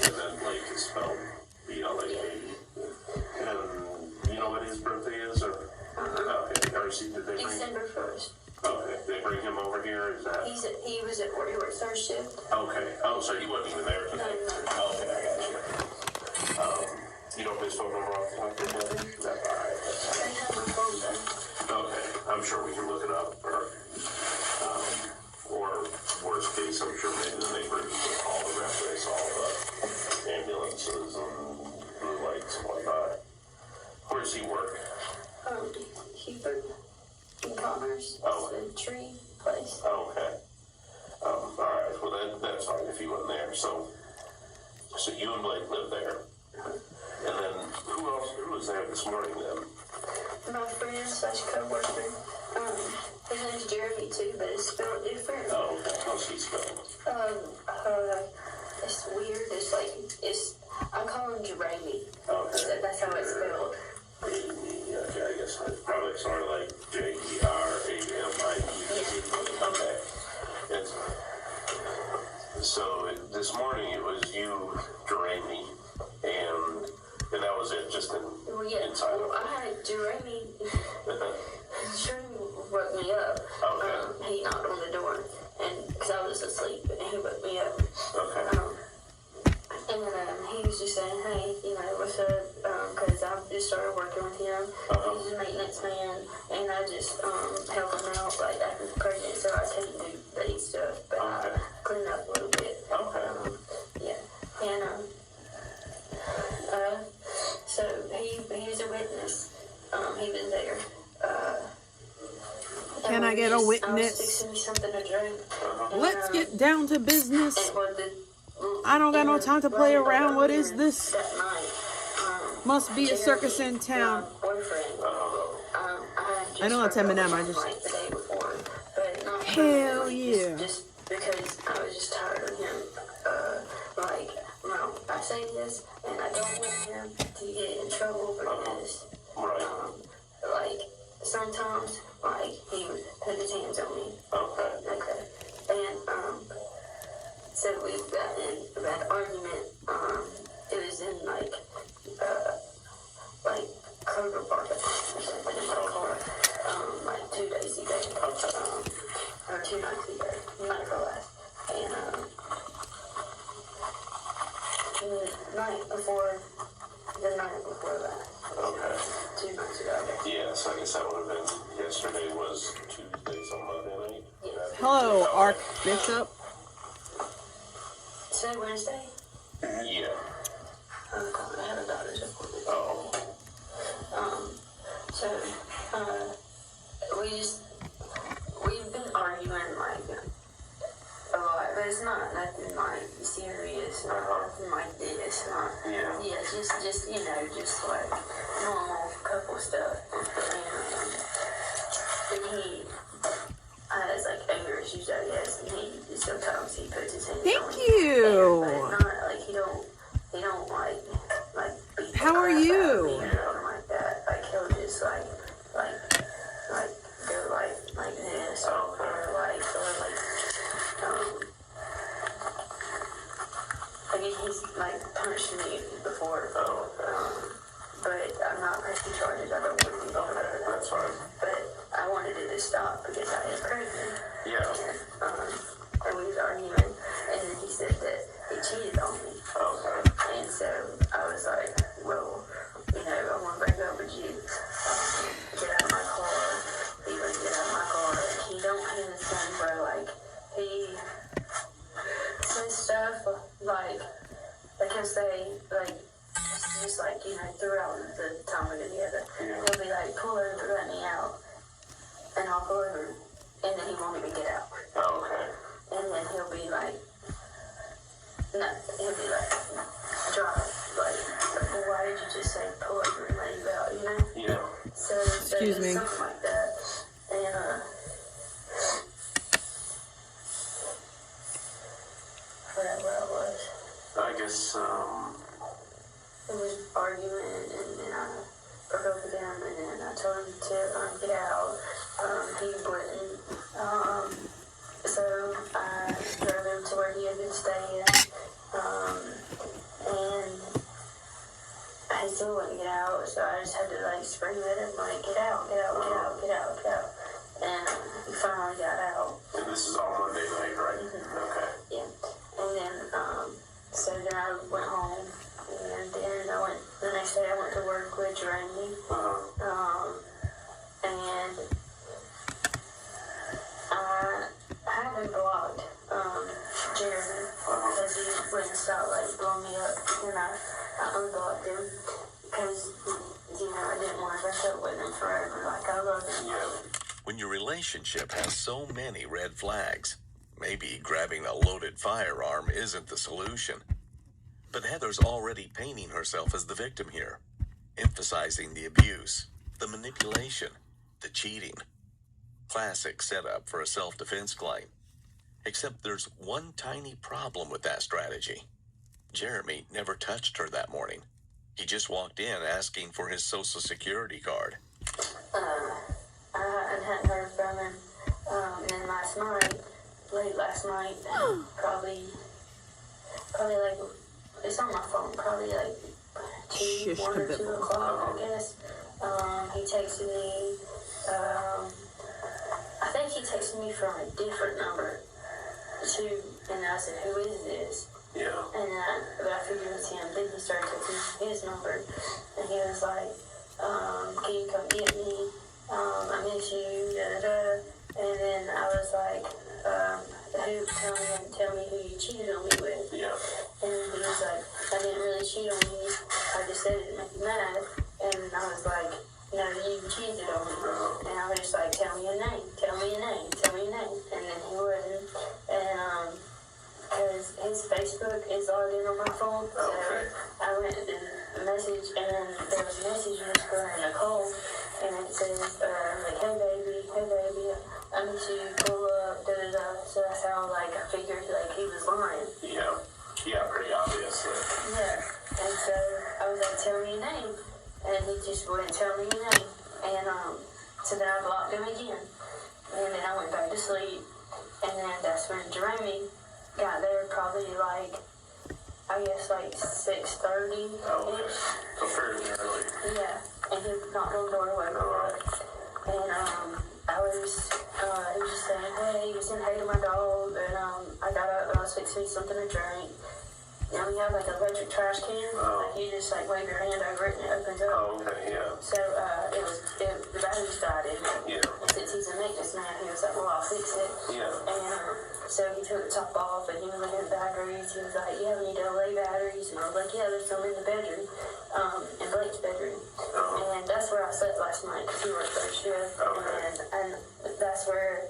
And then Blake is spelled B-L-A-K-E. And you know what his birthday is, or? Okay. Or did they bring? December 1st. Okay. They bring him over here. Is that? He was at work. He worked third shift. Okay. Oh, so he wasn't even there today. No. Okay, I got you. You don't miss phone number off the top of your head? Is that all right? They have my phone though. Okay, I'm sure we can look it up, or worst case, I'm sure maybe the neighbors will call the reference, all the ambulances and blue lights and whatnot. Where does he work? Hubert in Commerce. Oh. The tree place. Okay. All right, well that's fine if he wasn't there. So you and Blake live there. And then who was there this morning then? My friend / co-worker. His name's Jeremy too, but it's spelled different. Oh, okay. How's he spelled? It's weird. I call him Jeremy. Okay. That's how it's spelled. Okay, I guess it's probably sort of like Jerami. Okay. So this morning it was you, Jeremy, and that was it, just inside. Well, I had Jeremy. Jeremy woke me up. Okay. He knocked on the door, and because I was asleep, and he woke me up. Okay. And he was just saying, hey, you know, what's up? Because I just started working with him. He's a maintenance man, and I just help him out, like, after pregnant, so I couldn't do baby stuff, but I clean up a little bit. Okay. Yeah. And, so he was a witness. He was there. Can I get a I was witness? fixing me something to drink. And, Let's get down to business. and I don't got no time to play around. What is this? that night, Must be a circus in town. boyfriend. I know it's Eminem. I just. Like the day before, but not Hell yeah. Just because I was just tired of him. Like, no, I say this, and I don't want him to get in trouble for this. Like, sometimes, like, he would put his hands on me. Okay. And, so we got in a bad argument. It was in, like, Kroger Park or something in my car, like 2 days ago, or 2 nights ago, night before last. And, the night before that. Okay. 2 nights ago. Yeah, so I guess that would have been yesterday was Tuesday, so Monday night. Hello, Archbishop. Today Wednesday? Yeah. I had a doctor's appointment. Oh. So, we've been arguing, like, a lot, but it's not nothing, like, serious, not nothing like this, just, you know, just, like, normal couple stuff, and he has, like, anger issues, I guess, and sometimes he puts his hands on me. Thank you. But not, like, he don't, beat the How are crap out of you? me or nothing like that. Like, he'll just, like, go, like this, or I mean, he's, like, punched me before, but I'm not pressing charges. I don't want to be over that. That's fine. But I I wanted it to stop because I was pregnant. Yeah. And we was arguing, and then he said that he cheated on me. Okay. And so I was like, well, you know, I want to break up with you. Get out of my car. He wouldn't get out of my car. He don't have this thing where, like, he says stuff like he'll say, like, just like, you know, throughout the time we're together. Yeah. He'll be like, pull over, let me out. And I'll pull over, and then he won't even get out. Oh, okay. And then he'll be like, no, he'll be like, drive. Like, well, why did you just say pull over and let you out, you know? Yeah. So Excuse me. something like that. And, I forgot where I was. I guess, It was arguing, and then I broke up with him, and then I told him to get out. He wouldn't. So I drove him to where he had been staying, and he still wouldn't get out, so I just had to, like, scream at him, like, get out, get out, get out, get out, get out. And he finally got out. and this is all Monday night, right? Okay. Yeah. And then, so then I went home, and then the next day I went to work with Jeremy, and I haven't blocked, Jeremy, because he wouldn't stop, like, blowing me up, and I unblocked him, because, you know, I didn't want to break up with him forever, like, I love him. When your relationship has so many red flags, maybe grabbing a loaded firearm isn't the solution. But Heather's already painting herself as the victim here, emphasizing the abuse, the manipulation, the cheating. Classic setup for a self-defense claim. Except there's one tiny problem with that strategy. Jeremy never touched her that morning. He just walked in asking for his Social Security card. I hadn't heard from him, and then late last night, probably like, it's on my phone, probably like 1 or 2 o'clock, I guess. He texted me, I think he texted me from a different number, too, and I said, who is this? Yeah. And but I figured it was him. Then he started texting his number, and he was like, can you come get me? I miss you, da-da-da. And then I was like, tell me who you cheated on me with. Yeah. And he was like, I didn't really cheat on you. I just said it to make you mad. And I was like, no, you cheated on me. And I was just like, tell me your name, tell me your name, tell me your name. And then he wouldn't. And, because his Facebook is logged in on my phone, so I went and messaged, and there was a message for Nicole, and it says, like, hey baby, I miss you, pull up, da-da-da. So that's how, like, I figured, like, he was lying. Yeah. Yeah, pretty obvious. Yeah. And so I was like, tell me your name. And he just wouldn't tell me your name. And so then I blocked him again. And then I went back to sleep. And then that's when Jeremy got there, probably like, I guess like 6:30-ish. Oh, okay. So fairly early. Yeah. And he knocked on the door, woke me up. And he was just saying, hey, he was saying hey to my dog. And I got up and I was fixing something to drink. And we have like an electric trash can. Like you just like wave your hand over it and it opens up. Oh, okay, yeah. So the batteries died in it. Yeah. And since he's a maintenance man, he was like, well, I'll fix it. Yeah. And so he took the top off and he was looking at the batteries. He was like, you have any AA batteries? And I was like, yeah, there's some in the bedroom, in Blake's bedroom. And that's where I slept last night because he worked first shift. And that's where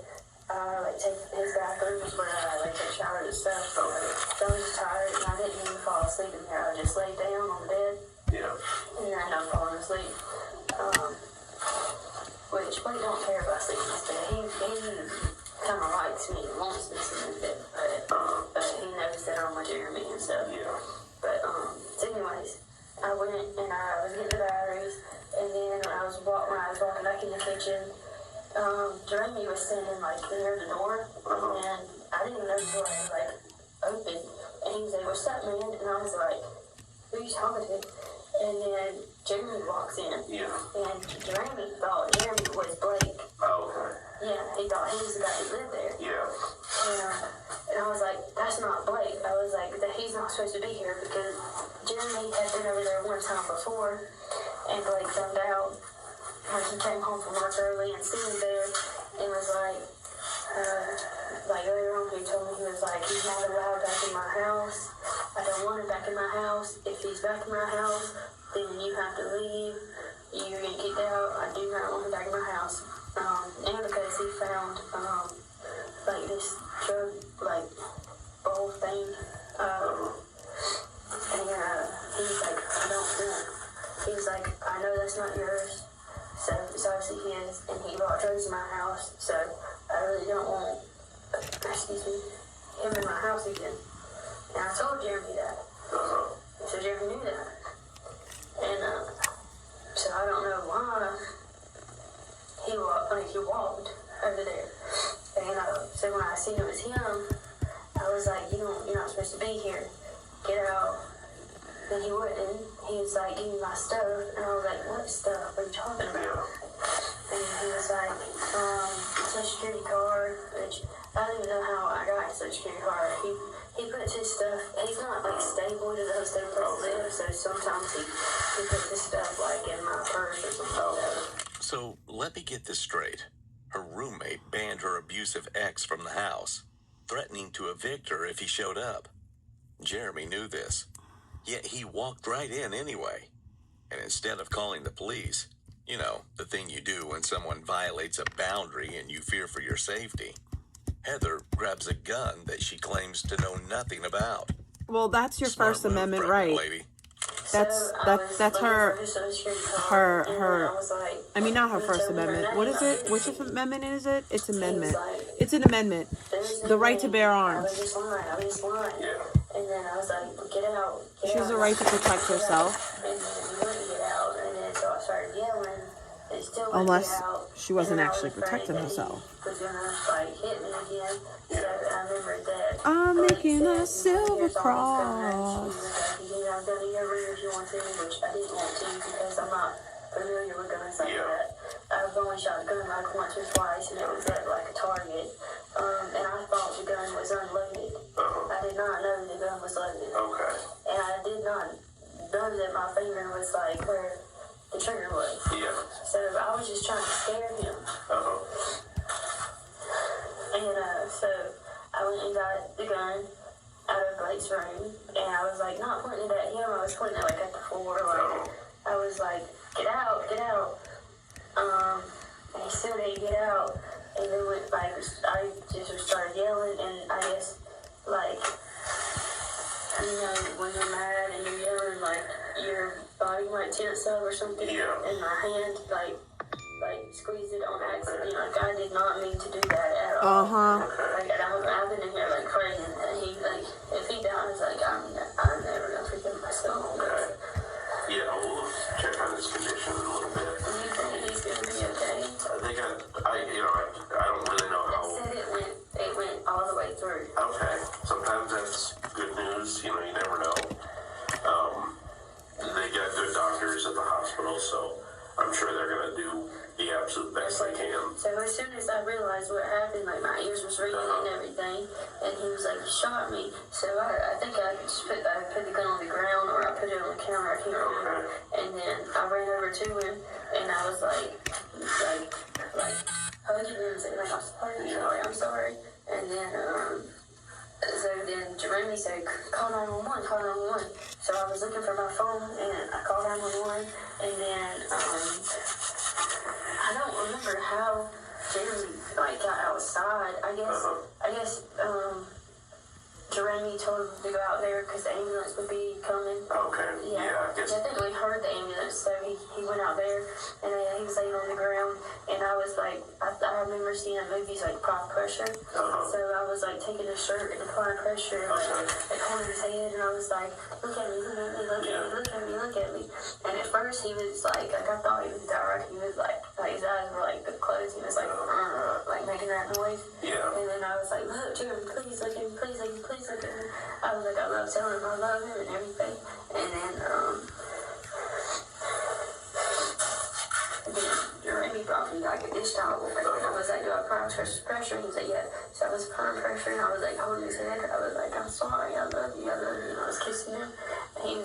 like take his bathroom is where I like take showers and stuff. So I was tired and I didn't even fall asleep in there. I just laid down on the bed. Yeah. And then I'm falling asleep. Which Blake don't care about sleeping in his bed. He kind of likes me and wants me to sleep in his bed, but he knows that I'm with Jeremy and stuff. Yeah. But so anyways, I went and I was getting the batteries, and then when I was walking back in the kitchen, Jeremy was standing like near the door, and I didn't even know the door had like open. And he was like, "What's up, man?" And I was like, "Who are you talking to?" And then Jeremy walks in. Yeah. And Jeremy thought Jeremy was Blake. Oh, okay. Yeah, he thought he was the guy who lived there. Yeah. And I was like, that's not Blake. I was like, that he's not supposed to be here because Jeremy had been over there one time before, and Blake found out when he came home from work early and seen him there, and was like later on he told me, he was like, he's not allowed back in my house. I don't want him back in my house. If he's back in my house, then you have to leave. You're gonna get out. I do not want him back in my house. And because he found this drug bowl thing, and he was like, I don't want. He was like, I know that's not yours. So it's obviously his, and he brought drugs in my house. So I really don't want, him in my house again. And I told Jeremy that. So Jeremy knew that. And so I don't know why he walked over there. And so when I seen it was him, I was like, you're not supposed to be here. Get out. Then he wouldn't. He was like, give me my stuff. And I was like, what stuff? What are you talking about? And he was like, Social Security card, which I don't even know how I got his Social Security card. He puts his stuff, he's not stable, he doesn't have a stable place to live, so sometimes he puts his stuff in my purse or something like that. So let me get this straight. Her roommate banned her abusive ex from the house, threatening to evict her if he showed up. Jeremy knew this, yet he walked right in anyway. And instead of calling the police, the thing you do when someone violates a boundary and you fear for your safety, Heather grabs a gun that she claims to know nothing about. Well, that's your Smart First move, Amendment pregnant right. lady. That's her. I mean, not her First Amendment. What is it? Which amendment is it? It's amendment. It's an amendment. The right to bear arms. And then I was like, get out. She has a right to protect herself. And then he wouldn't get out. And then so I started yelling. And still wouldn't Unless get out. she wasn't And I actually was afraid protecting that herself. He was gonna hit me again. So I remember that. I'm making a Blake said, silver "Here's all these cross." guns." He was like, you can go to your room if you want to, which I didn't want to because I'm not familiar with guns like that. I've only shot a gun once or twice, and it was at a target. And I thought the gun was unloaded. I did not know the gun was loaded. Okay. And I did not know that my finger was where the trigger was. Yeah. So I was just trying to scare him. And so I went and got the gun out of Blake's room, and I was not pointing it at him, I was pointing it at the floor. I was like, get out, get out. And he still didn't get out. And then I just started yelling, and I guess when you're mad and you're yelling, your body might tense up or something. Yeah. And my hand squeezed it on accident. I did not mean to do that at all. I've been in here crazy. And he if he dies, I'm never gonna forgive myself. Okay. Yeah, we'll check on his condition in a little bit. Do you think he's gonna be okay? I don't really know how. They said it went all the way through. Okay. Sometimes that's good news. You never know. They got good doctors at the hospital, so I'm sure they're going to do the absolute best they can. So as soon as I realized what happened, my ears was ringing and everything, and he was like, he shot me. So I think I just put the gun on the ground, or I put it on the counter, I can't remember. And then I ran over to him, and I was hugging him and saying, I'm sorry. And then, so then Jeremy said, call 911, call 911. So I was looking for my phone, and I called 911, and then, I don't remember how Jeremy, got outside. I guess, Jeremy told him to go out there because the ambulance would be coming. Okay. Yeah, I guess. I think we heard the ambulance, so he went out there, and he was laying on the ground, and I was I remember seeing movies Prime Pressure, so I was taking his shirt and applying pressure, on his head, and I was like, look at me, look at me, look at me, look at me, look at me. And at first he was I thought he was dark, he was his eyes were closed, he was making that noise. Yeah. And then I was like, look, Jeremy, please look at me, please look at me, please look at me. I was I love telling him I love him and everything. And then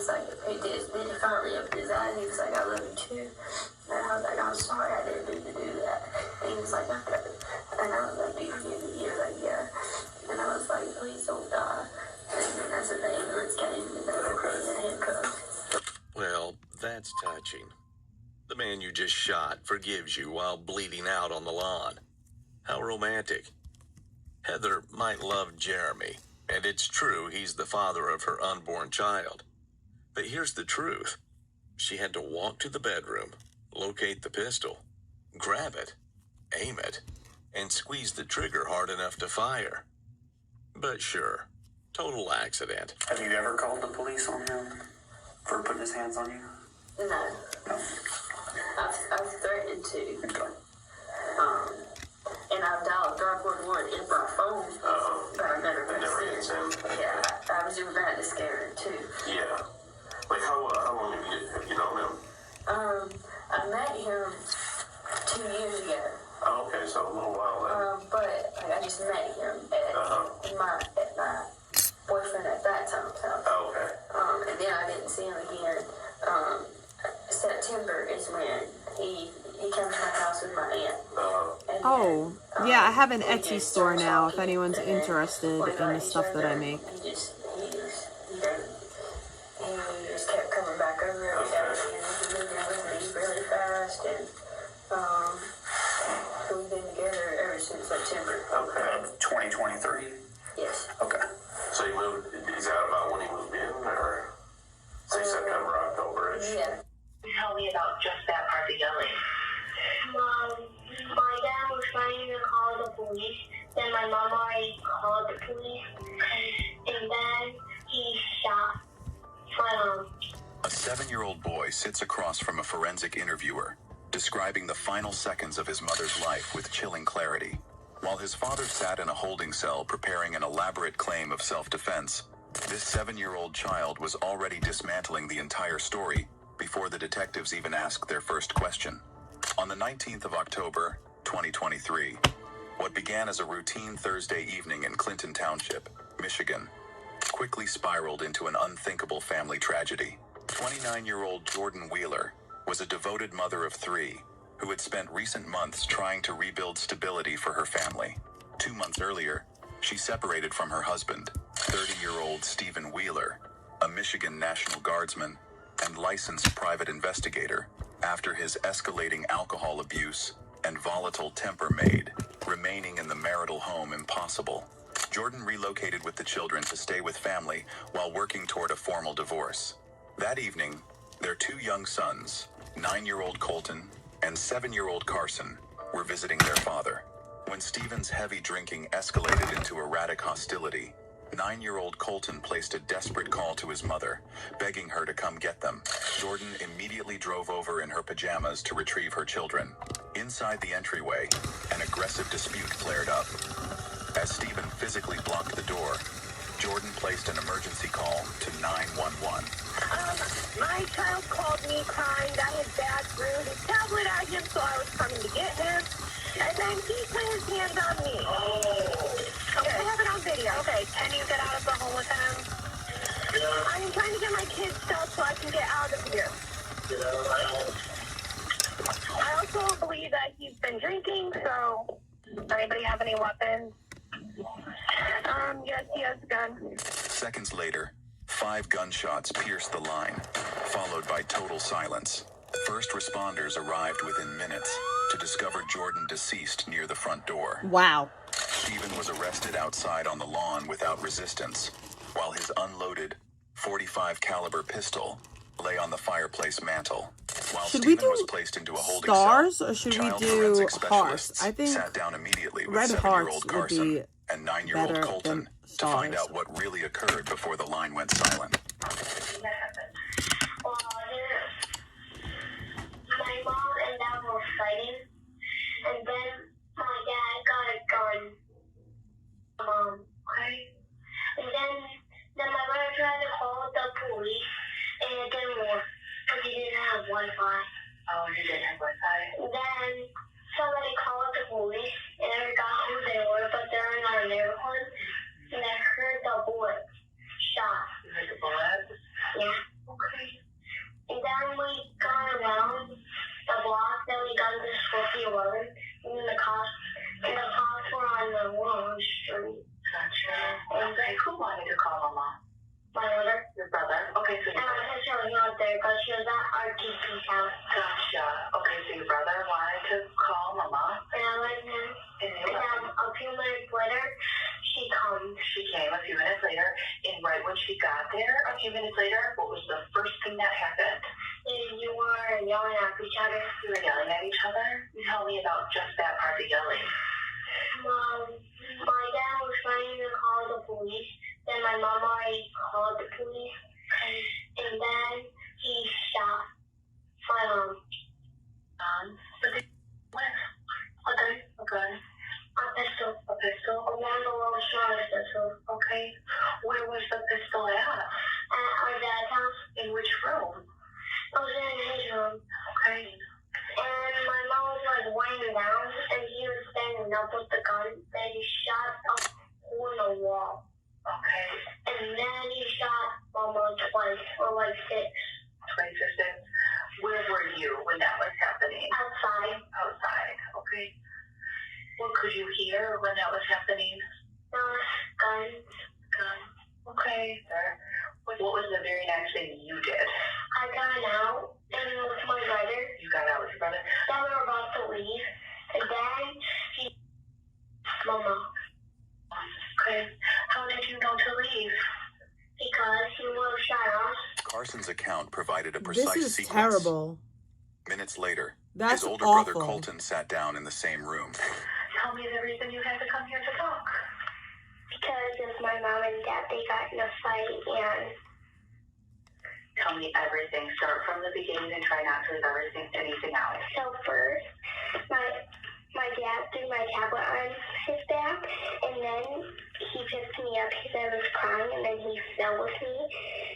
was like, he did it finally up his eye. He was like, I love you too. And I was like, I'm sorry I didn't mean to do that. And he was like, and I was like, do you forgive me? He was like, yeah. And I was like, please don't die. And then that's when the ambulance came and that's when he had handcuffed. Well, that's touching. The man you just shot forgives you while bleeding out on the lawn. How romantic. Heather might love Jeremy, and it's true he's the father of her unborn child. But here's the truth. She had to walk to the bedroom, locate the pistol, grab it, aim it, and squeeze the trigger hard enough to fire. But sure, total accident. Have you ever called the police on him for putting his hands on you? No. I've threatened to. And I've dialed 911 in my phone, but I've never been sent. Yeah, I was doing that to scare him too. Yeah. Like how long have you known him? I met him 2 years ago. Oh, okay, so a little while then. But like, I just met him at my boyfriend at that time's house. Oh, okay. And then I didn't see him again. September is when he came to my house with my aunt. Oh, yeah, I have an Etsy store now if anyone's interested in the stuff that I make. He just kept coming back over every day, and he moved in with me really fast, and we've been together ever since September. Okay. 2023? Yes. Okay. So he moved, is that about when he moved in, or say September, October-ish? Yeah. Tell me about just that part of yelling. My dad was trying to call the police. Then my mom already called the police. And then he shot my mom. A 7-year-old boy sits across from a forensic interviewer, describing the final seconds of his mother's life with chilling clarity. While his father sat in a holding cell preparing an elaborate claim of self-defense, this 7-year-old child was already dismantling the entire story before the detectives even asked their first question. On the 19th of October, 2023, what began as a routine Thursday evening in Clinton Township, Michigan, quickly spiraled into an unthinkable family tragedy. 29-year-old Jordan Wheeler was a devoted mother of 3 who had spent recent months trying to rebuild stability for her family. 2 months earlier, she separated from her husband, 30-year-old Stephen Wheeler, a Michigan National Guardsman and licensed private investigator, after his escalating alcohol abuse and volatile temper made remaining in the marital home impossible. Jordan relocated with the children to stay with family while working toward a formal divorce. That evening, their 2 young sons, 9-year-old Colton and 7-year-old Carson, were visiting their father. When Stephen's heavy drinking escalated into erratic hostility, 9-year-old Colton placed a desperate call to his mother, begging her to come get them. Jordan immediately drove over in her pajamas to retrieve her children. Inside the entryway, an aggressive dispute flared up. As Stephen physically blocked the door, Jordan placed an emergency call to 911. My child called me crying that his dad threw his tablet at him, so I was coming to get him. And then he put his hands on me. Okay. I have it on video. Okay, can you get out of the home with him? Yeah. I'm trying to get my kids stuff so I can get out of here. I also believe that he's been drinking, so does anybody have any weapons? Yes, he has a gun. Seconds later, 5 gunshots pierced the line, followed by total silence. First responders arrived within minutes to discover Jordan deceased near the front door. Wow. Stephen was arrested outside on the lawn without resistance, while his unloaded .45 caliber pistol lay on the fireplace mantel. While Should Stephen we do was placed into a holding stars cell, or should we child do forensic hearts? specialists I think sat down immediately with red 7-year-old hearts would Carson be and 9-year-old better Colton than to find stars. out what really occurred before the line went silent. Well, my mom and dad were fighting, and then my dad got a gun. Okay? And then my brother tried to call the police, and it didn't work, because he didn't have Wi-Fi. Oh, he didn't have Wi-Fi. Then somebody called the police, and I forgot who they were, but they're in our neighborhood, and I heard the bullet shot. You heard the bullet? Yeah. alone, and the cops were on the wrong street. Gotcha. Okay, who wanted to call Mama? My mother. Your brother. Okay, so And I was actually not there because she was at our teacher's house. Gotcha. Okay, so your brother wanted to call Mama. And I let him. And then a few minutes later, she comes. She came a few minutes later, and right when she got there, a few minutes later, what was the first thing that happened? And you were yelling at each other. You were yelling at each other? Tell me about just that part of yelling. My dad was trying to call the police. Then my mom already called the police. And then he shot my mom. Okay. A pistol. A pistol? A long shot pistol. Okay. Where was the pistol at? At our dad's house. In which room? It was in his room. Okay. And my mom was like laying down, and he was standing up with the gun. Then he shot a hole in the wall. Okay. And then he shot Mama twice, or like six. Twice or six. Where were you when that was happening? Outside. Outside. Okay. What could you hear when that was happening? Guns. Okay. What was the very next thing you did? I got out and with my brother. You got out with your brother? Then we were about to leave. And then he... Mama. Okay. How did you know to leave? Because he would have shot us. Carson's account provided a This precise is sequence. terrible. Minutes later, That's his older brother awful. Colton sat down in the same room. Tell me the reason you had to come here to talk. Because of my mom and dad, they got in a fight, and... Tell me everything. Start from the beginning and try not to leave anything out. So first, my dad threw my tablet on his back, and then he picked me up because I was crying, and then he fell with me.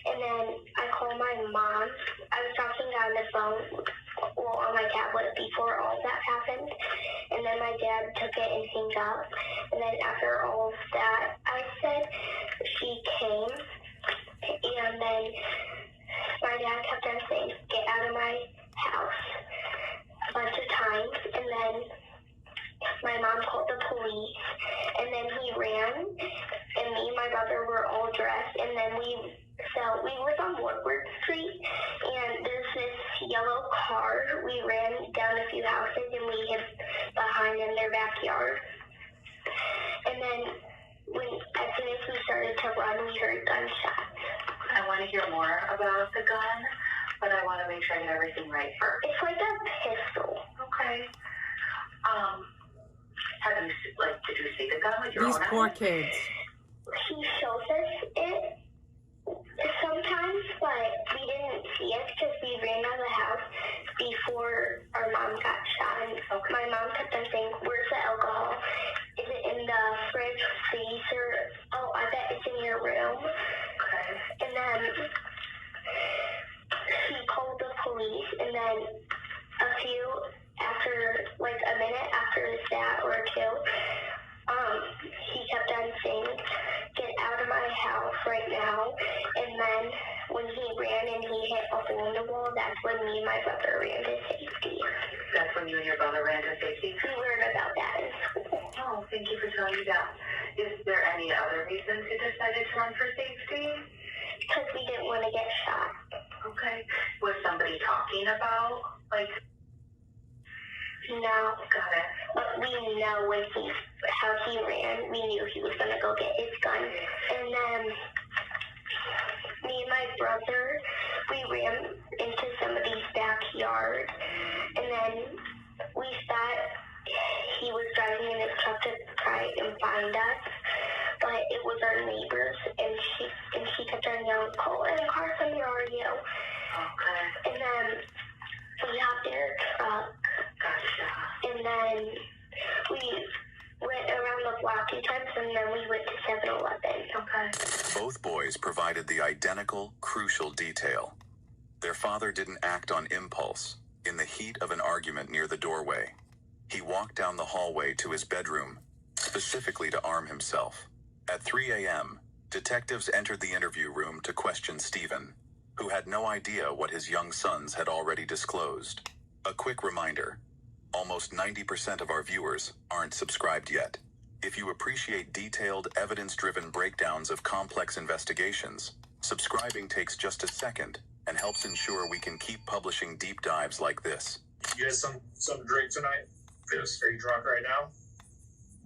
And then I called my mom. I was talking on the phone, well, on my tablet before all that happened. And then my dad took it and hung up. And then after all of that, I said, she came. And then my dad kept on saying, get out of my house a bunch of times. And then my mom called the police. And then he ran. And me and my brother were all dressed. And then we lived on Woodward Street, and there's this yellow car. We ran down a few houses, and we hid behind in their backyard. And then as soon as we started to run, we heard gunshots. I want to hear more about the gun, but I want to make sure I get everything right first. It's like a pistol. Okay. Did you see the gun with your These own eyes? poor kids. He shows us it sometimes, but we didn't see it because we ran out of the house before our mom got shot. And my mom kept on saying, where's the alcohol? Is it in the fridge, freezer? Oh, I bet it's in your room. Okay. And then he called the police, and then a minute after that or two, he kept on saying, get out of my house right now. And then when he ran and he hit a hole in the wall, that's when me and my brother ran to safety. That's when you and your brother ran to safety? We learned about that in school. Oh, thank you for telling me that. Is there any other reason you decided to run for safety? Because we didn't want to get shot. Okay. Was somebody talking about, No. Got it. But we know how he ran. We knew he was going to go get his gun. And then me and my brother, we ran into somebody's backyard. And then we thought he was driving in his truck to try and find us. But it was our neighbors. And she kept on yelling, Colton, Carson, where are you? Okay. And then we hopped in her truck. Gotcha. And then we went around the block 2 times, and then we went to 7-Eleven. Okay. Both boys provided the identical, crucial detail. Their father didn't act on impulse. In the heat of an argument near the doorway, he walked down the hallway to his bedroom, specifically to arm himself. At 3 a.m., detectives entered the interview room to question Stephen, who had no idea what his young sons had already disclosed. A quick reminder. almost 90% of our viewers aren't subscribed yet. If you appreciate detailed, evidence-driven breakdowns of complex investigations, subscribing takes just a second and helps ensure we can keep publishing deep dives like this. You had something to drink tonight? Yes. Are you drunk right now?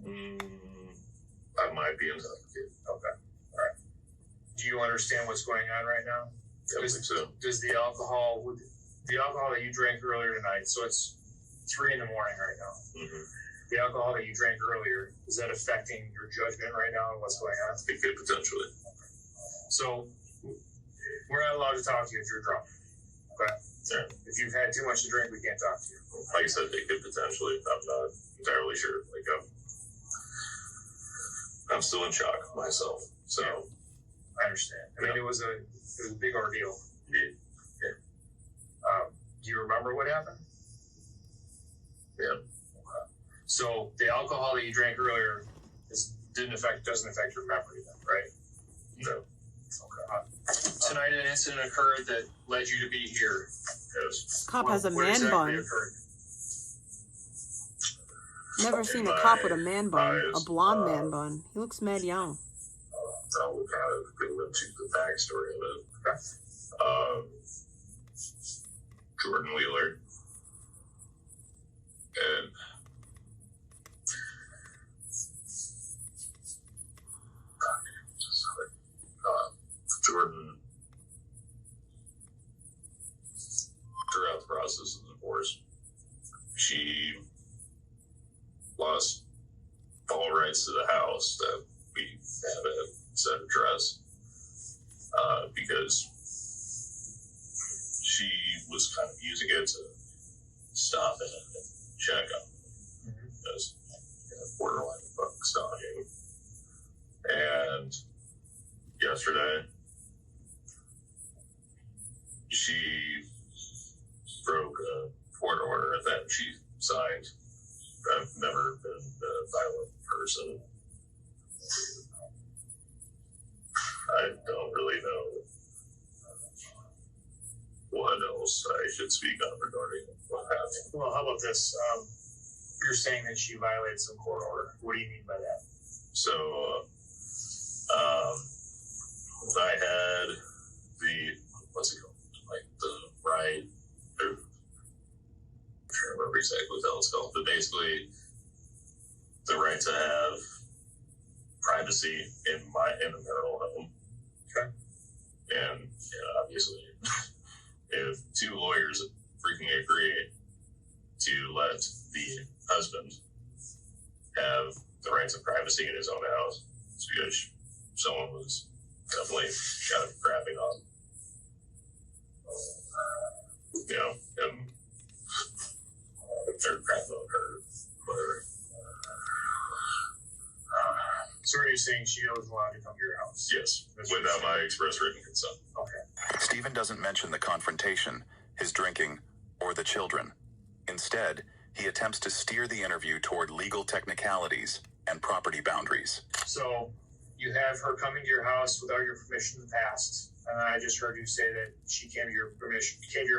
I might be intoxicated. Okay. All right. Do you understand what's going on right now? I think so. Does the alcohol that you drank earlier tonight, so it's 3 a.m. right now. Mm-hmm. The alcohol that you drank earlier, is that affecting your judgment right now on what's going on? It could potentially. So we're not allowed to talk to you if you're drunk. Okay? Yeah. If you've had too much to drink, we can't talk to you. Like I said, it could potentially. I'm not entirely sure. Like I'm still in shock myself. So I understand. I mean, it was a big ordeal. Yeah. Do you remember what happened? Yeah. So the alcohol that you drank earlier doesn't affect your memory then, right? No. Okay. Tonight an incident occurred that led you to be here. Yes. Cop has a What man exactly bun. occurred? Never seen a cop with a man bun, a blonde man bun. He looks mad young. I'll kind of go into the backstory of it. Okay. Jordan Wheeler and Jordan, throughout the process of the divorce, she lost all rights to the house that we had a set address because she was kind of using it to stop in and check on as borderline fuck stalking. And yesterday, she broke a court order that she signed. I've never been a violent person. I don't really know what else I should speak on regarding what happened. Well, how about this? You're saying that she violated some court order. What do you mean by that? So, I had what's it called? Like the right, I'm trying to remember exactly what it's called, but basically the right to have privacy in the marital home. Okay. And obviously, if two lawyers freaking agree to let the husband have the rights of privacy in his own house, it's because someone was definitely kind of crapping on, him, or crapping on her, whatever. So are you saying she was allowed to come to your house? Yes, without my express written consent. Okay. Stephen doesn't mention the confrontation, his drinking, or the children. Instead, he attempts to steer the interview toward legal technicalities and property boundaries. So you have her coming to your house without your permission in the past. And I just heard you say that she came to your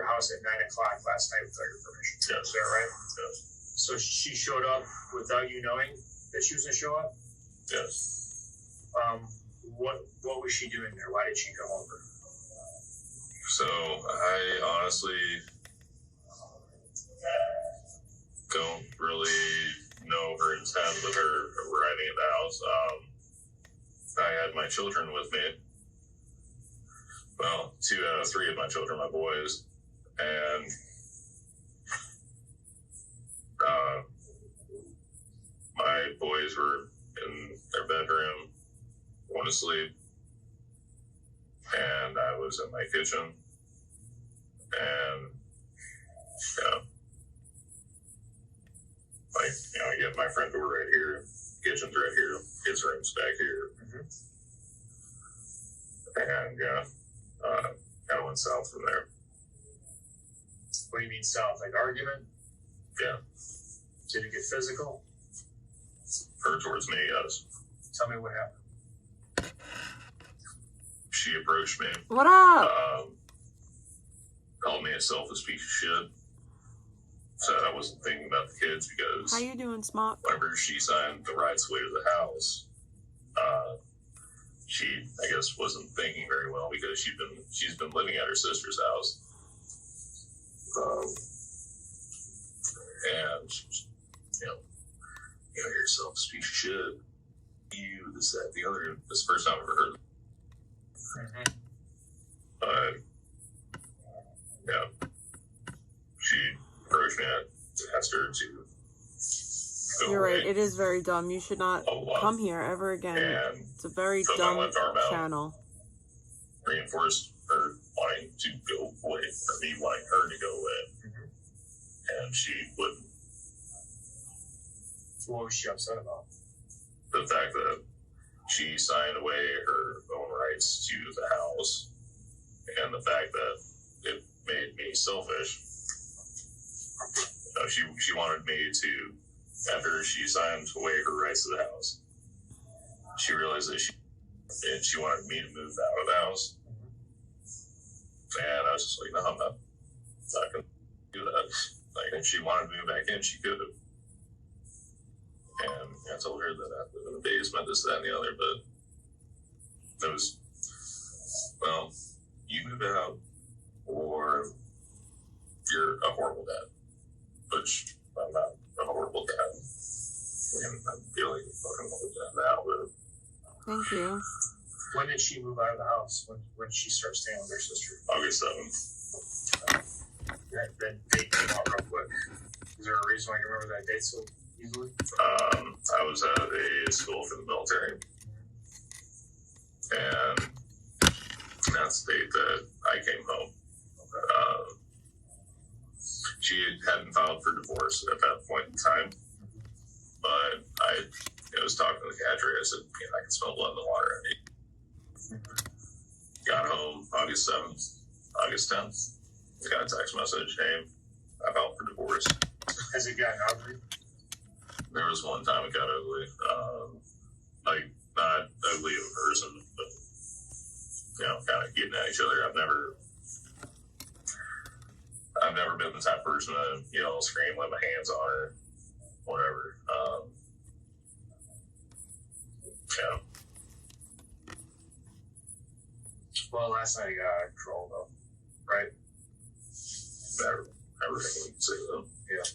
house at 9 o'clock last night without your permission. Yes. Is that right? Yes. So she showed up without you knowing that she was going to show up? Yes. What was she doing there? Why did she come over? So I honestly don't really know her intent with her arriving at the house. I had my children with me. Well, 2 out of 3 of my children, my boys, and my boys were in their bedroom, going to sleep, and I was in my kitchen, and you have my front door right here, kitchen's right here, kids' room's back here, and kind of went south from there. What do you mean south? Like argument? Yeah. Did it get physical? Her towards me, yes. Tell me what happened. She approached me. What up? Called me a selfish piece of shit. said I wasn't thinking about the kids because How you doing, Smock? whenever she signed the rights away to the house, she, I guess, wasn't thinking very well because she's been living at her sister's house. And, you know, you're a selfish piece of shit. You, this, that, the other. This is the first time I've ever heard it. But, yeah. She approached me and asked her to go You're right. away. It is very dumb. You should not come here ever again. And It's a very put my dumb left arm out. channel. Reinforced her wanting to go away, or me wanting her to go away. And she wouldn't. What was she upset about? The fact that she signed away her own rights to the house, and the fact that it made me selfish. She wanted me to, after she signed away her rights to the house, she realized that she wanted me to move out of the house. And I was just like, no, I'm not going to do that. Like, if she wanted to move back in, she could have. And I told her that I live in the basement, this, that, and the other, but it was, well, you move out, or you're a horrible dad. Which, I'm not a horrible dad. And I'm feeling fucking horrible dad now, but... Thank you. When did she move out of the house? When did she start staying with her sister? August 7th. That date came out real quick. Is there a reason why you remember that date so easily? I was at a school for the military. And that's the date that I came home. She hadn't filed for divorce at that point in time. But I was talking to the cadre. I said, I can smell blood in the water. Got home August 7th, August 10th. Got a text message, hey, I filed for divorce. Has it gotten ugly? There was one time it got ugly. Like, not ugly in person, but, kind of getting at each other. I've never been the type of person to yell, scream, let my hands on her, whatever. Yeah. Well, last night he got out of control, though, right? Everything we can say, though. Yeah.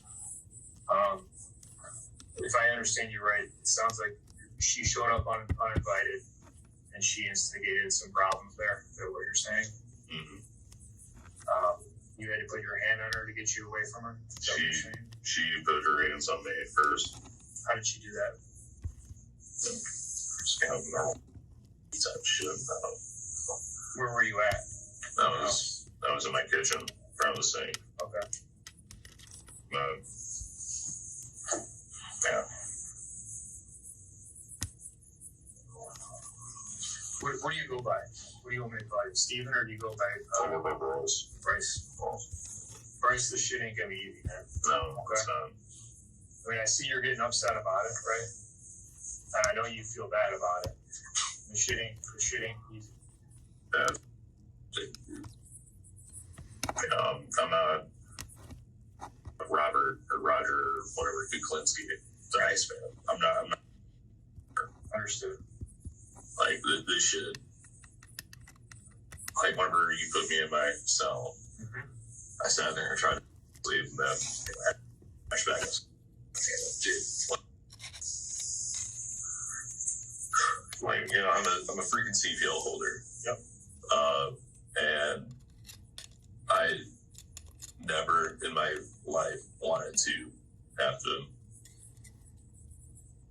If I understand you right, it sounds like she showed up uninvited, and she instigated some problems there. Is that what you're saying? Mm-hmm. You had to put your hand on her to get you away from her? Is that what you're saying? She put her hands on me first. How did she do that? Just kind of normal type shit. Where were you at? That was in my kitchen, in front of the sink. Okay. Yeah. What do you go by? What do you want me to call you? Steven, or do you go by? I go by Bryce. Bryce, this shit ain't gonna be easy, man. No, it's not. I mean, I see you're getting upset about it, right? And I know you feel bad about it. The shit ain't easy. I'm not Robert or Roger or whatever Kuklinski. It's an ice man. I'm not. Understood. Like this shit. Like whenever you put me in my cell, I sat there and tried to sleep, and then flashbacks. Like, I'm a freaking CPL holder. Yep. And I never in my life wanted to have to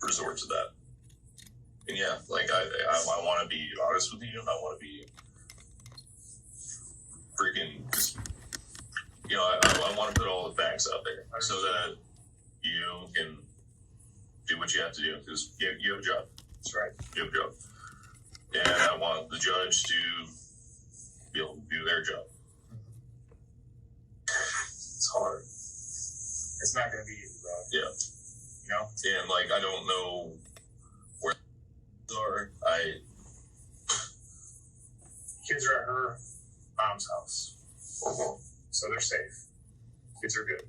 resort to that. And yeah, like I want to be honest with you, and I want to be freaking, because I want to put all the facts out there so that you can do what you have to do, because you have a job. That's right. You have a job. And I want the judge to be able to do their job. It's hard. It's not going to be easy, bro. Yeah. And like, I don't know where they are. Kids are at her mom's house. So they're safe. Kids are good.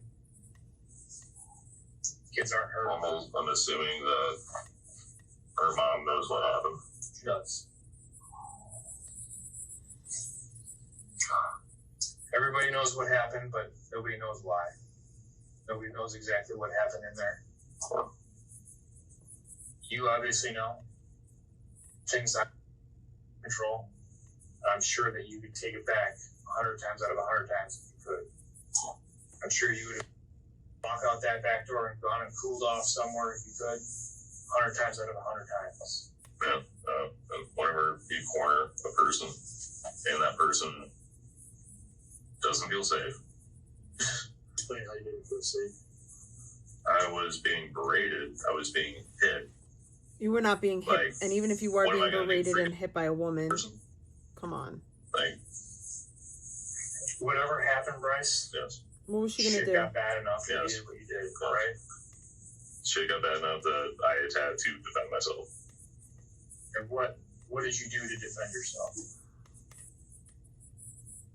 Kids aren't hurt. I'm assuming that her mom knows what happened. She does. Everybody knows what happened, but nobody knows why. Nobody knows exactly what happened in there. You obviously know things I control. I'm sure that you could take it back 100 times out of 100 times if you could. I'm sure you would walk out that back door and gone and cooled off somewhere if you could 100 times out of 100 times. Yeah, whenever you corner a person and that person doesn't feel safe. Explain how you didn't feel safe. I was being berated. I was being hit. You were not being hit, Like, and even if you were what am being I gonna do, berated freak and hit by a woman, person? come on. Like, Whatever happened, Bryce, yes. What was she gonna shit do? got bad enough that Yes. you did what you did, right? Shit got bad enough that I had to defend myself. And what did you do to defend yourself?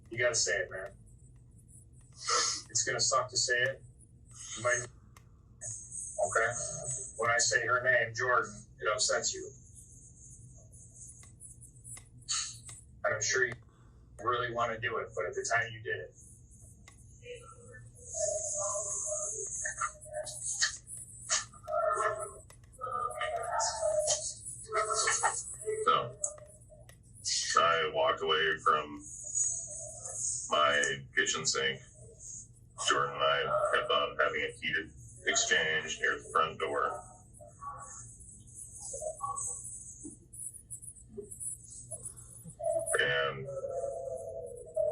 You gotta say it, man. It's gonna suck to say it. You might. Okay. When I say her name, Jordan, it upsets you. And I'm sure you really want to do it, but at the time you did it. So, I walked away from my kitchen sink. Jordan and I kept on having a heated exchange near the front door. And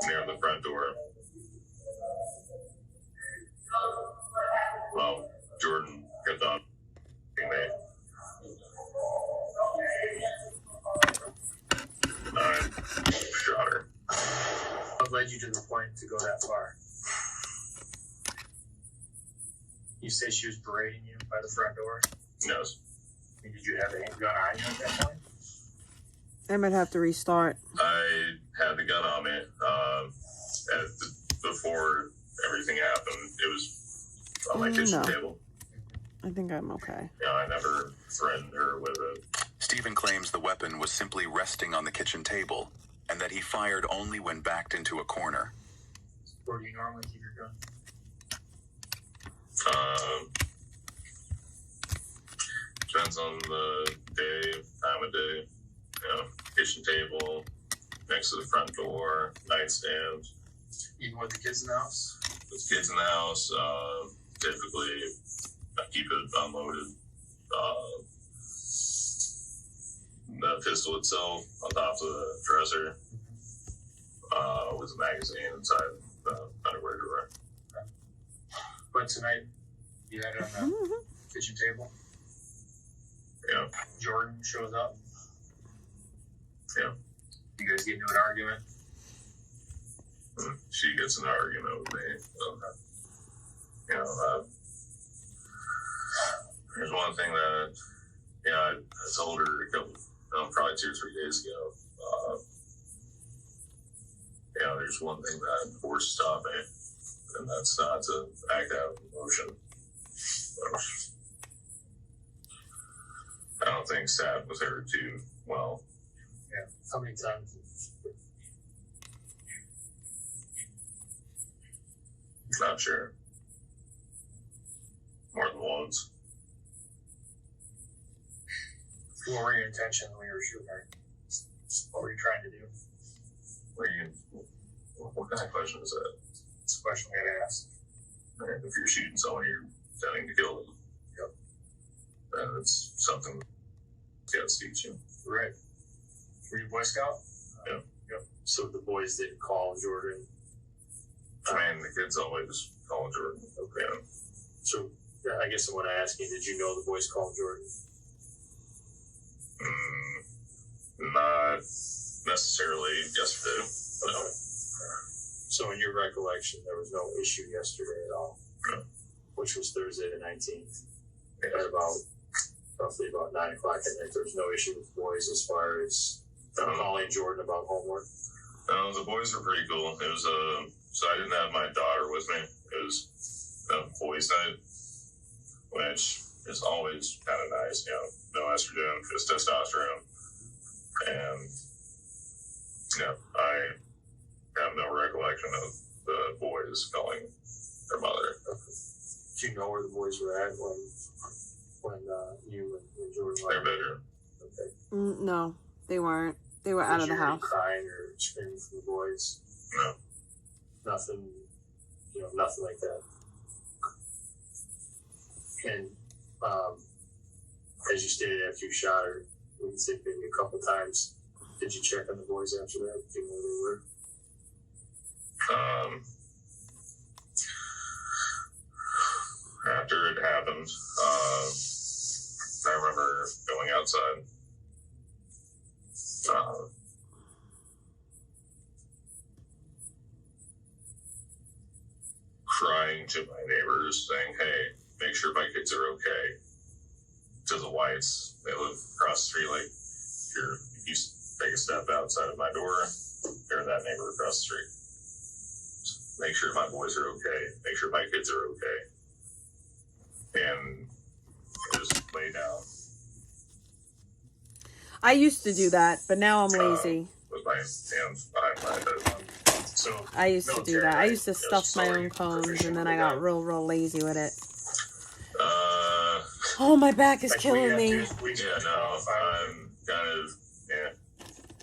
near the front door, well, Jordan kept on being me. I shot her. What led you to the point to go that far? You say she was berating you by the front door? Yes. Did you have a handgun on you at that point? I might have to restart. I had the gun on me. Before everything happened, it was on my kitchen table. I think I'm okay. Yeah, I never threatened her with it. Stephen claims the weapon was simply resting on the kitchen table and that he fired only when backed into a corner. Where do you normally keep your gun? Depends on the day, time of day. You know, kitchen table, next to the front door, nightstand. Even with the kids in the house? With kids in the house, typically I keep it unloaded. The pistol itself on top of the dresser with a magazine inside the underwear drawer. But tonight, you had it on the kitchen table? Yeah. Jordan shows up? Yeah. You guys get into an argument? She gets in an argument with me. You know, there's one thing that, I told her a couple, probably 2 or 3 days ago. There's one thing that forces stop me, and that's not to act out of emotion. I don't think sat with her too well. Yeah. How many times? Not sure. More than once. What were your intentions when you were shooting her? What were you trying to do? What kind of question is that? It's a question we had to ask. If you're shooting someone, you're intending to kill them. Yep. And it's something Scouts teach you. Right. Were you Boy Scout? Yeah. Yep. So the boys didn't call Jordan? I mean, the kids always call Jordan. Okay. Yeah. So, I guess I want to ask you, did you know the boys called Jordan? Not necessarily yesterday. No. So in your recollection, there was no issue yesterday at all? No. Which was Thursday the 19th. At roughly about 9 o'clock at night, there was no issue with boys as far as calling Jordan about homework? No, the boys were pretty cool. It was, so I didn't have my daughter with me. It was a boys' night. which is always kind of nice, you know, no estrogen, just testosterone. And, you know, I have no recollection of the boys calling their mother. Do you know where the boys were at when you and Jordan were their bedroom? Okay. No, they weren't. They were out of the house. Crying or screaming from the boys? No. Nothing, you know, nothing like that. And as you stated, after you shot her, we think maybe a couple times. Did you check on the boys after that? Do you know where they were? After it happened, I remember going outside. Crying to my neighbors, saying, "Hey, make sure my kids are okay." To the Whites, they live across the street. Like, if you take a step outside of my door, they're that neighbor across the street. Just make sure my boys are okay. Make sure my kids are okay. And just lay down. I used to do that, but now I'm lazy. With my hands behind my head. So I used to do that. I used to stuff my own cones, and then I got real lazy with it. Oh, my back is killing me. Yeah, no, I'm kind of, yeah.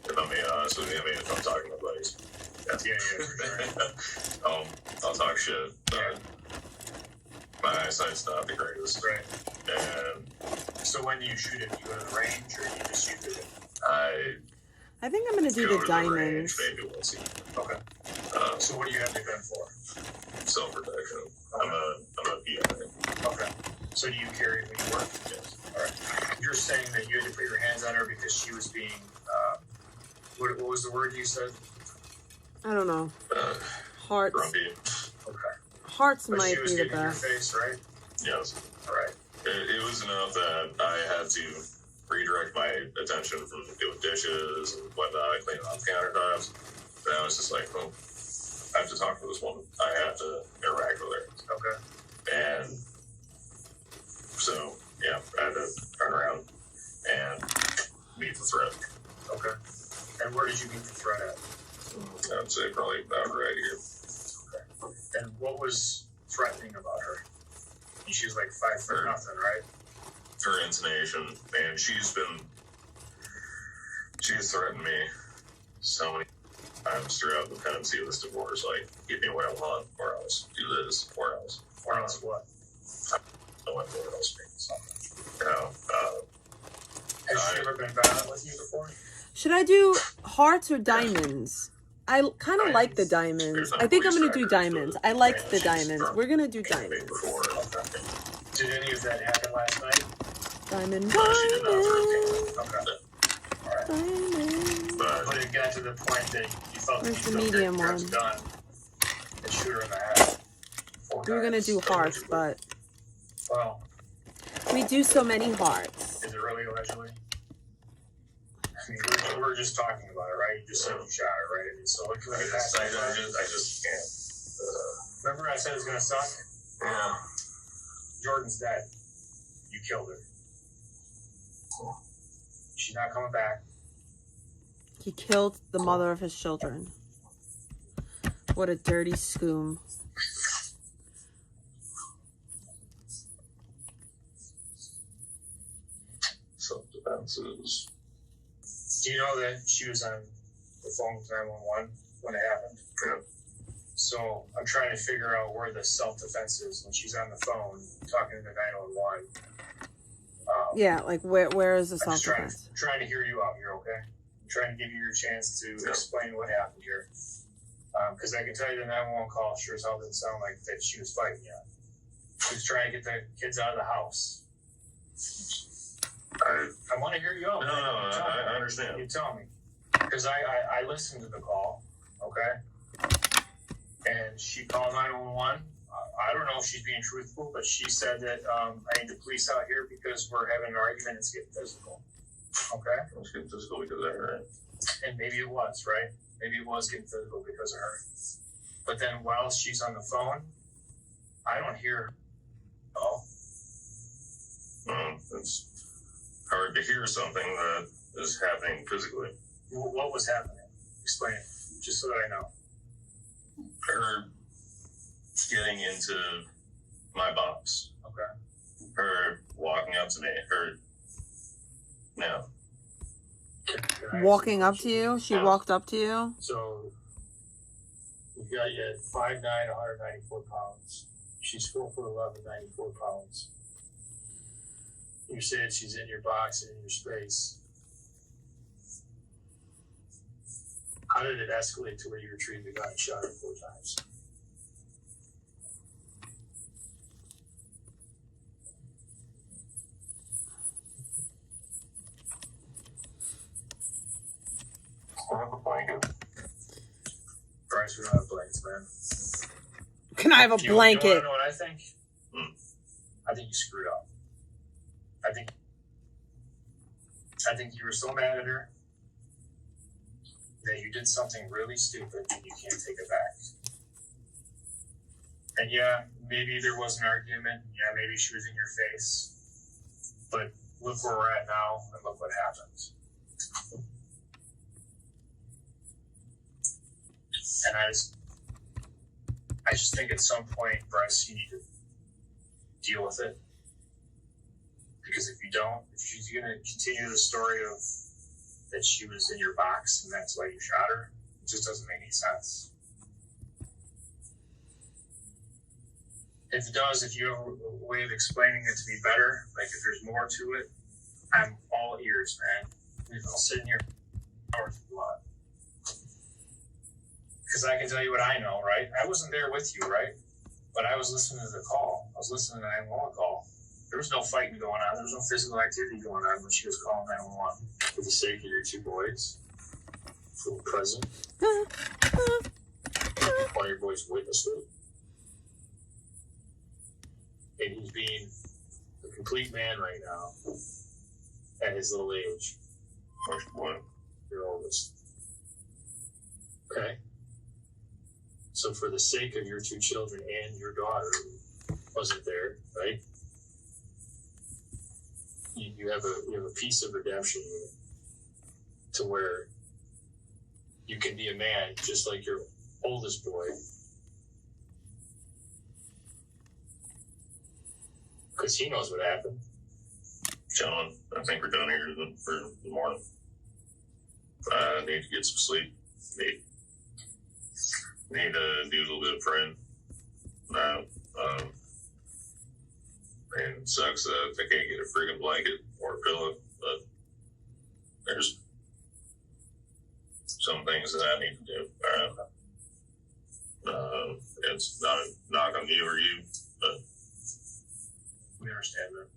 If I'm being honest with you, I mean, if I'm talking to buddies, I'll talk shit. But my eyesight's not the greatest. Right. And so when do you shoot it? Do you go to the range or do you just shoot it? I think I'm gonna do the diamonds. Maybe we'll see. Okay. So what do you have the gun for? Self-protection. I'm a PI. Okay. So do you carry it when you work? Yes. All right. You're saying that you had to put your hands on her because she was being, what was the word you said? I don't know. Hearts. Grumpy. Okay. Hearts But might she was be the getting in your best. face, right? Yes. All right. It was enough that I had to redirect my attention from doing dishes and whatnot, cleaning off countertops. And I was just like, oh, I have to talk to this woman. I have to interact with her. Okay. And so, yeah, I had to turn around and meet the threat. Okay. And where did you meet the threat at? I would say probably about right here. Okay. And what was threatening about her? She was like 5 foot nothing, right? Her intonation, and she's threatened me so many times throughout the pendency of this divorce. Like, give me what I want, or else do this, or else. Or else what? I don't know what else means. You know, has she ever been violent with you before? Should I do hearts or diamonds? I kind of like the diamonds. I think I'm gonna do diamonds. I like the diamonds. We're gonna do diamonds. Did any of that happen last night? Diamond. Okay. All right. But it got to the point that you felt Where's the medium one? Done and shoot her in the head. We were gonna do hearts, but Well, we do so many hearts. is it really allegedly? I mean, we were just talking about it, right? You just said you shot her, right? I mean, so what can we get past that? I just can't. Remember I said it's gonna suck? Yeah. Jordan's dead. You killed her. She's not coming back. He killed the mother of his children. What a dirty scoom. Self-defense is... Do you know that she was on the phone with 911 when it happened? Yeah. So I'm trying to figure out where the self-defense is when she's on the phone talking to the 911. Yeah, like where is the I'm just self-defense? trying to hear you out here, okay? I'm trying to give you your chance to explain what happened here. Because I can tell you the 911 call sure as hell didn't sound like that she was fighting yet. She was trying to get the kids out of the house. I want to hear you out. No, I understand. You tell me. Because I listened to the call, okay? And she called 911. I don't know if she's being truthful, but she said that I need the police out here because we're having an argument and it's getting physical. Okay? It's getting physical because of her. And maybe it was, right? Maybe it was getting physical because of her. But then while she's on the phone, I don't hear her. Oh. It's hard to hear something that is happening physically. What was happening? Explain, just so that I know. Her getting into my box. Okay. Her walking up to me. Her. No. Walking up to you? She walked up to you? So, you've got you at 5'9", 194 pounds. She's 4'11", 94 pounds. You said she's in your box and in your space. How did it escalate to where you retrieved the gun and shot her 4 times? Bryce, we don't have blankets, man. Can I have a blanket? You want to know what I think? I think you screwed up. I think you were so mad at her that you did something really stupid and you can't take it back. And yeah, maybe there was an argument. Yeah, maybe she was in your face. But look where we're at now and look what happened. And I just think at some point, Bryce, you need to deal with it. Because if you don't, if she's going to continue the story of that she was in your box and that's why you shot her, it just doesn't make any sense. If it does, if you have a way of explaining it to me better, like if there's more to it, I'm all ears, man. I'll sit in here hours if you want. Because I can tell you what I know, right? I wasn't there with you, right? But I was listening to the call. I was listening to the 911 call. There was no fighting going on. There was no physical activity going on when she was calling 911. For the sake of your 2 boys, for the present, one of your boys witnessed it. And he's being a complete man right now at his little age. Which one? Your oldest. Okay? So for the sake of your 2 children and your daughter who wasn't there, right? You have a piece of redemption here to where you can be a man just like your oldest boy. Because he knows what happened. John, I think we're done here for the morning. I need to get some sleep. Need to do a little bit of praying. And it sucks that I can't get a friggin' blanket or a pillow, but there's some things that I need to do. It's not a knock on you or you, but we understand that.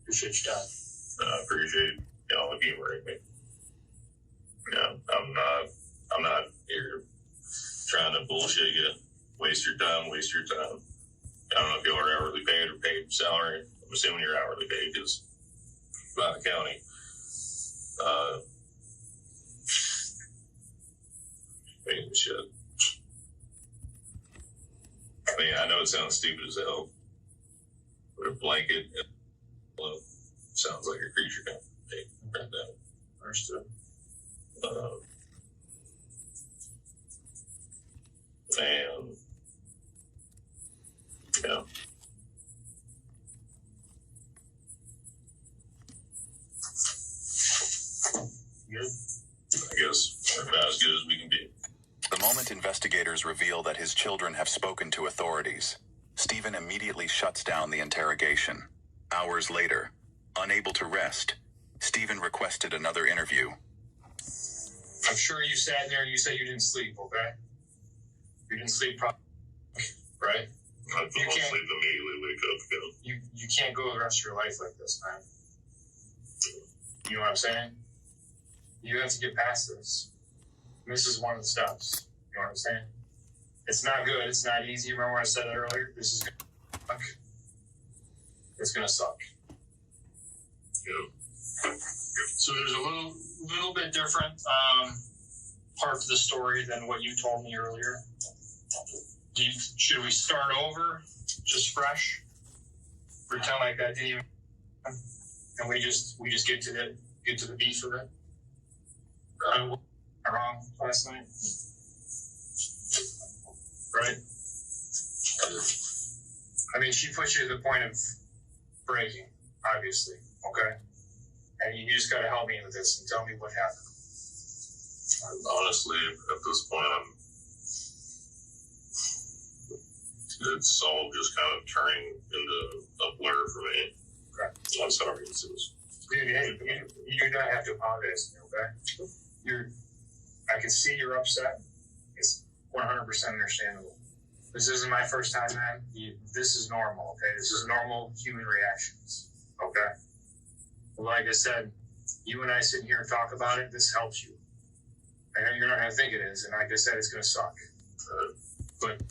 Appreciate your time. I appreciate y'all humoring me. Yeah, I'm not here trying to bullshit you. Waste your time. I don't know if y'all are hourly paid or paid salary. I'm assuming you're hourly paid because by the county. Shit. I mean, I know it sounds stupid as hell, but a blanket sounds like a creature can take right down. Understood. And yeah. Good. I guess we're about as good as we can be. The moment investigators reveal that his children have spoken to authorities, Stephen immediately shuts down the interrogation. Hours later, unable to rest, Stephen requested another interview. I'm sure you sat there and you said you didn't sleep, okay? You didn't sleep properly, right? I don't sleep immediately, wake up, You can't go the rest of your life like this, man. You know what I'm saying? You have to get past this. This is one of the steps. You know what I'm saying? It's not good. It's not easy. Remember when I said that earlier? This is going to suck. It's going to suck. Yeah. So there's a little bit different part to the story than what you told me earlier. Should we start over, just fresh? pretend like that didn't even, and we just get to the beef of it. Wrong last night, right? I mean, she put you to the point of breaking, obviously, okay? And you just got to help me with this and tell me what happened. Honestly, at this point, it's all just kind of turning into a blur for me. Okay. I'm sorry. Hey, you do not have to apologize to me, okay? I can see you're upset. It's 100% understandable. This isn't my first time, man. This is normal, okay? This is normal human reactions, okay? Like I said, you and I sit here and talk about it. This helps you. I know you're not going to think it is, and like I said, it's going to suck. But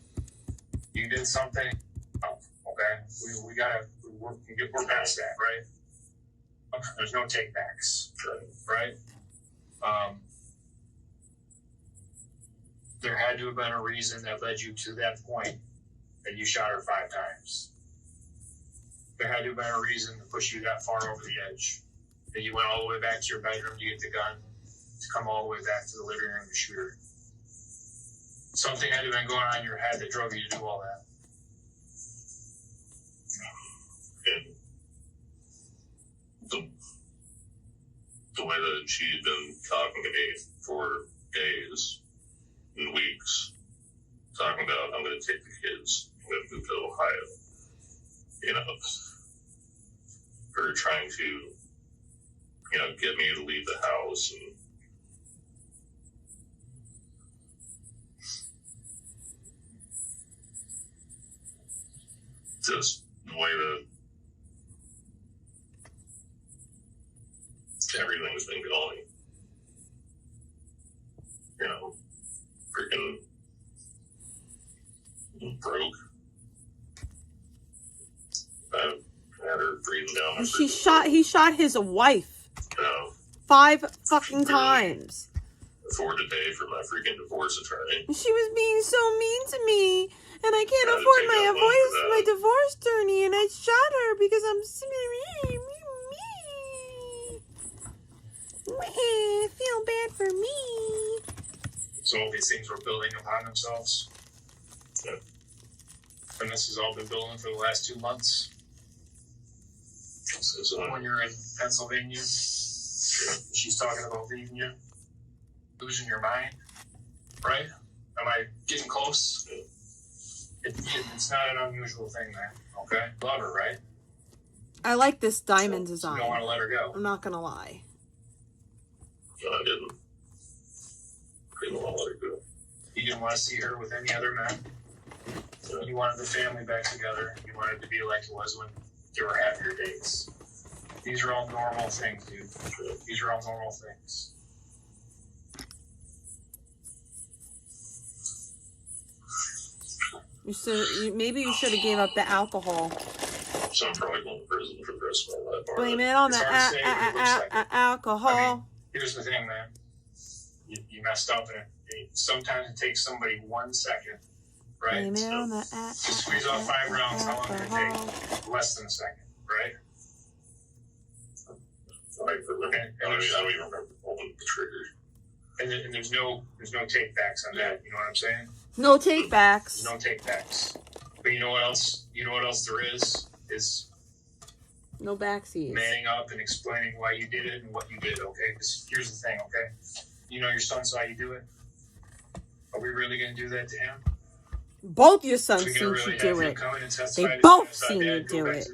you did something, okay? We're past that, right? There's no take-backs, right? There had to have been a reason that led you to that point that you shot her 5 times. There had to have been a reason to push you that far over the edge. That you went all the way back to your bedroom to get the gun, to come all the way back to the living room to shoot her. Something had to have been going on in your head that drove you to do all that. And the way that she'd been talking to me for days and weeks, talking about, I'm going to take the kids, I'm going to move to Ohio. You know, her trying to, get me to leave the house and just the way that everything's been going. Freaking broke. I've had her breathing down. He shot his wife 5 fucking times. Afford to pay for my freaking divorce attorney. She was being so mean to me, and I can't afford my divorce attorney, and I shot her because I'm I feel bad for me. So all these things were building upon themselves. Yeah. And this has all been building for the last 2 months. So when you're in Pennsylvania, she's talking about leaving you, losing your mind, right? Am I getting close? It's not an unusual thing, man. Okay, love her, right? I like this diamond design. You don't want to let her go. I'm not gonna lie. No, I didn't. Didn't want to let her go. You didn't want to see her with any other men. You wanted the family back together. You wanted it to be like it was when you were having your dates. These are all normal things, dude. These are all normal things. Maybe you should have gave up the alcohol. So I'm probably going to prison for the rest of my life. Blame it on the alcohol. I mean, here's the thing, man. You messed up, and sometimes it takes somebody 1 second, right? Blame it on the to squeeze off 5 rounds, how long did it take? Less than a second, right? I don't even remember pulling the trigger. And there's no take backs on that. You know what I'm saying? No take backs. No take backs. But you know what else? You know what else there is? Is no backseas. Manning up and explaining why you did it and what you did. Okay? Because here's the thing. Okay? You know your son saw you do it. Are we really going to do that to him? Both your sons seen you do it. They both seen you do it.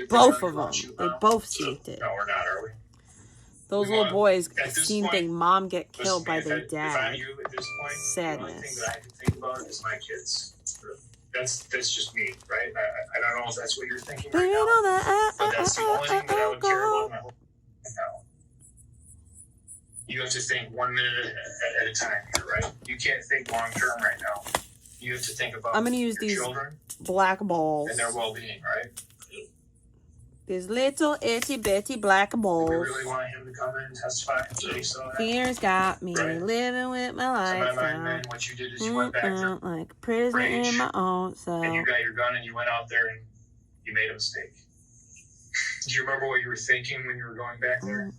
Both of them. They both seen it. No, we're not, are we? Those little boys seen their mom get killed by their dad. If I'm you at this point, sadness. The only thing that I can think about is my kids. That's just me, right? I don't know if that's what you're thinking right now, but that's the only thing that I would care about my whole life now. You have to think 1 minute at a time here, right? You can't think long term right now. You have to think about I'm going to use these children black balls. and their well-being, right? These little itty bitty black balls. Do we really want him to come in and testify that he saw that? Fear's got me living with my life. So my mind, man, what you did is you went back there, like a prisoner in my own self. and you got your gun and you went out there and you made a mistake. Do you remember what you were thinking when you were going back there?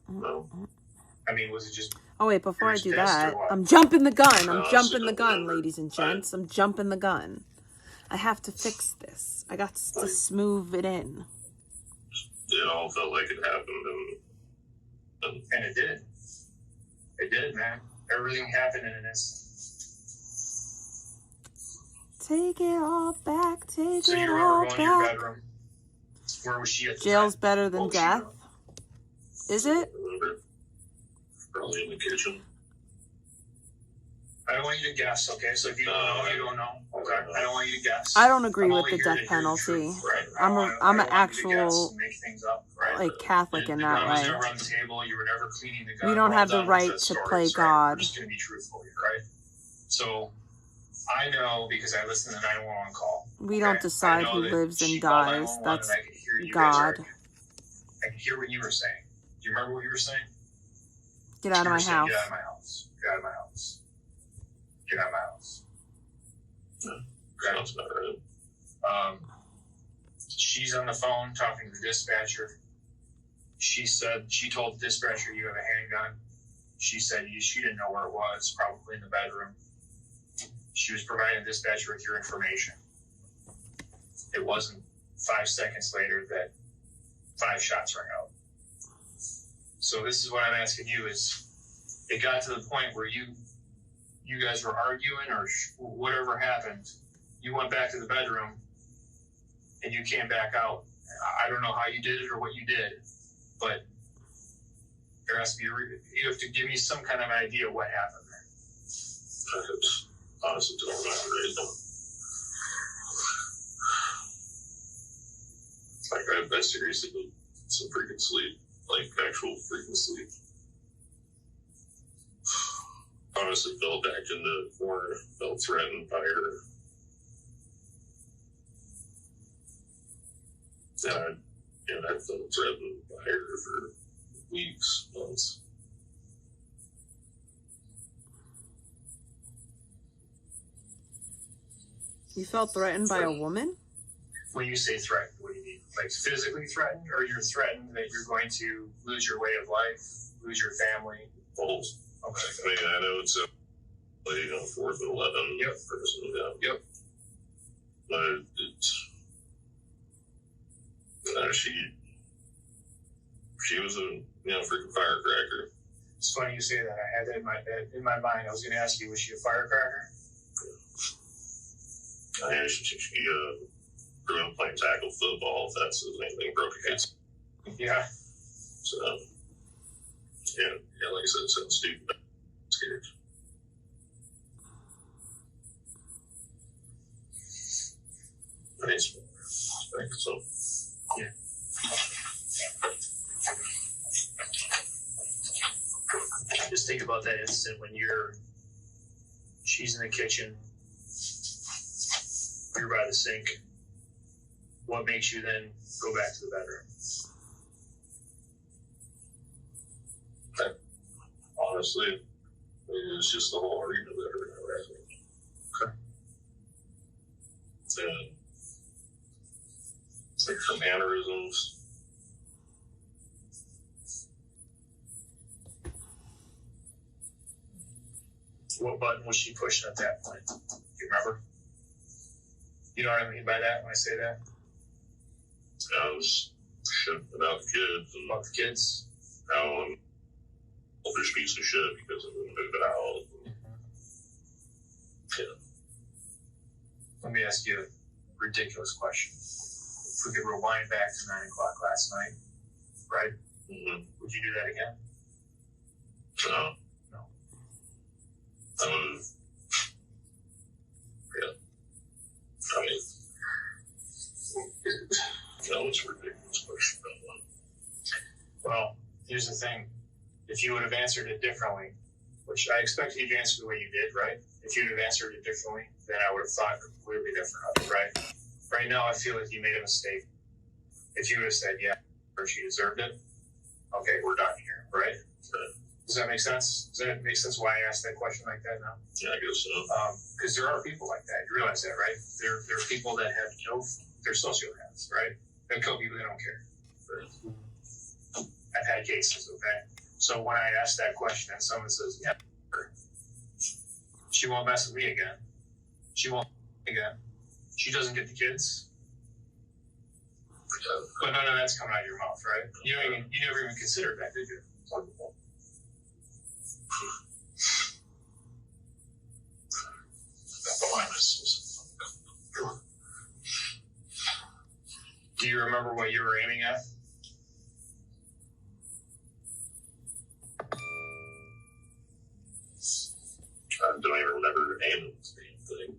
No. I mean, was it just... Oh wait, before I You're do just pissed that, or what? I'm jumping the gun. I'm No, jumping the so gun, whatever. ladies and gents. I'm jumping the gun. I have to fix this. I got to smooth it in. It all felt like it happened, And it did. It did, man. Everything happened in an instant. Take it all back. Take So it you all remember going to your back. bedroom? Where was she at the Jail's time? better than What was she death. doing? Is it? remember? Probably in the kitchen. I don't want you to guess, okay? So if you don't know, you don't know. Okay. I don't want you to guess. I don't agree I'm with only the here to death hear the penalty. truth, right? I'm I an don't want you to guess actual and make things up, right? like Catholic in The that gun was way. never on the table. You were never cleaning the gun. We don't We're all have the done with right those to stories, play right? God. We're just going to be truthful here, right? So I know because I listened to the 911 call. We don't okay? decide I know who that lives she and called dies. 911 That's and I could hear you guys God. arguing. I could hear what you were saying. Do you remember what you were saying? Get out of You my were saying, house. Get out of my house. Get out of my house. Get out of my house. Sounds about right. She's on the phone talking to the dispatcher. She said she told the dispatcher you have a handgun. She said she didn't know where it was, probably in the bedroom. She was providing the dispatcher with your information. It wasn't 5 seconds later that 5 shots rang out. So this is what I'm asking you is, it got to the point where you guys were arguing or whatever happened. You went back to the bedroom and you came back out. I don't know how you did it or what you did, but there has to be you have to give me some kind of idea what happened there. I honestly don't remember right now. Like I seriously need some freaking sleep, like actual freaking sleep. Honestly, fell back into the corner, felt threatened by her. And I felt threatened by her for weeks, months. You felt threatened by a woman? When you say threatened, what do you mean? Like physically threatened, or you're threatened that you're going to lose your way of life, lose your family? Both. Okay. I mean, I know it's a 4th and 11 person. Yeah. Yep. But she was a freaking firecracker. It's funny you say that. I had that in my mind. I was going to ask you, was she a firecracker? Yeah. She grew up playing tackle football. If that's anything, broke her kids. Yeah. So yeah, like I said, it sounds stupid. I'm scared. But it's so yeah. Just think about that instant when she's in the kitchen, you're by the sink. What makes you then go back to the bedroom? Honestly, it's just the whole argument that we're having. Okay. And it's like her mannerisms. What button was she pushing at that point? Do you remember? You know what I mean by that when I say that? I was shit about the kids. And about the kids? How I'm a selfish piece of shit because I wouldn't move it out. Yeah. Let me ask you a ridiculous question. If we could rewind back to 9 o'clock last night, right? Mm-hmm. Would you do that again? No. No. I would. Yeah. I mean, no, it's a ridiculous question. Well, here's the thing. If you would have answered it differently, which I expect you to answer the way you did, right? If you'd have answered it differently, then I would have thought completely different of it, right? Right now, I feel like you made a mistake. If you would have said, yeah, or she deserved it, okay, we're done here, right? Does that make sense? Does that make sense why I asked that question like that now? Yeah, I guess so. Because there are people like that. You realize that, right? There are people that have they're sociopaths, right? They kill people, they don't care. I've had cases, okay? So when I ask that question and someone says, yeah, she won't mess with me again. She won't again. She doesn't get the kids. But none of that's coming out of your mouth, right? You never even considered that, did you? Do you remember what you were aiming at? I don't even remember aiming anything.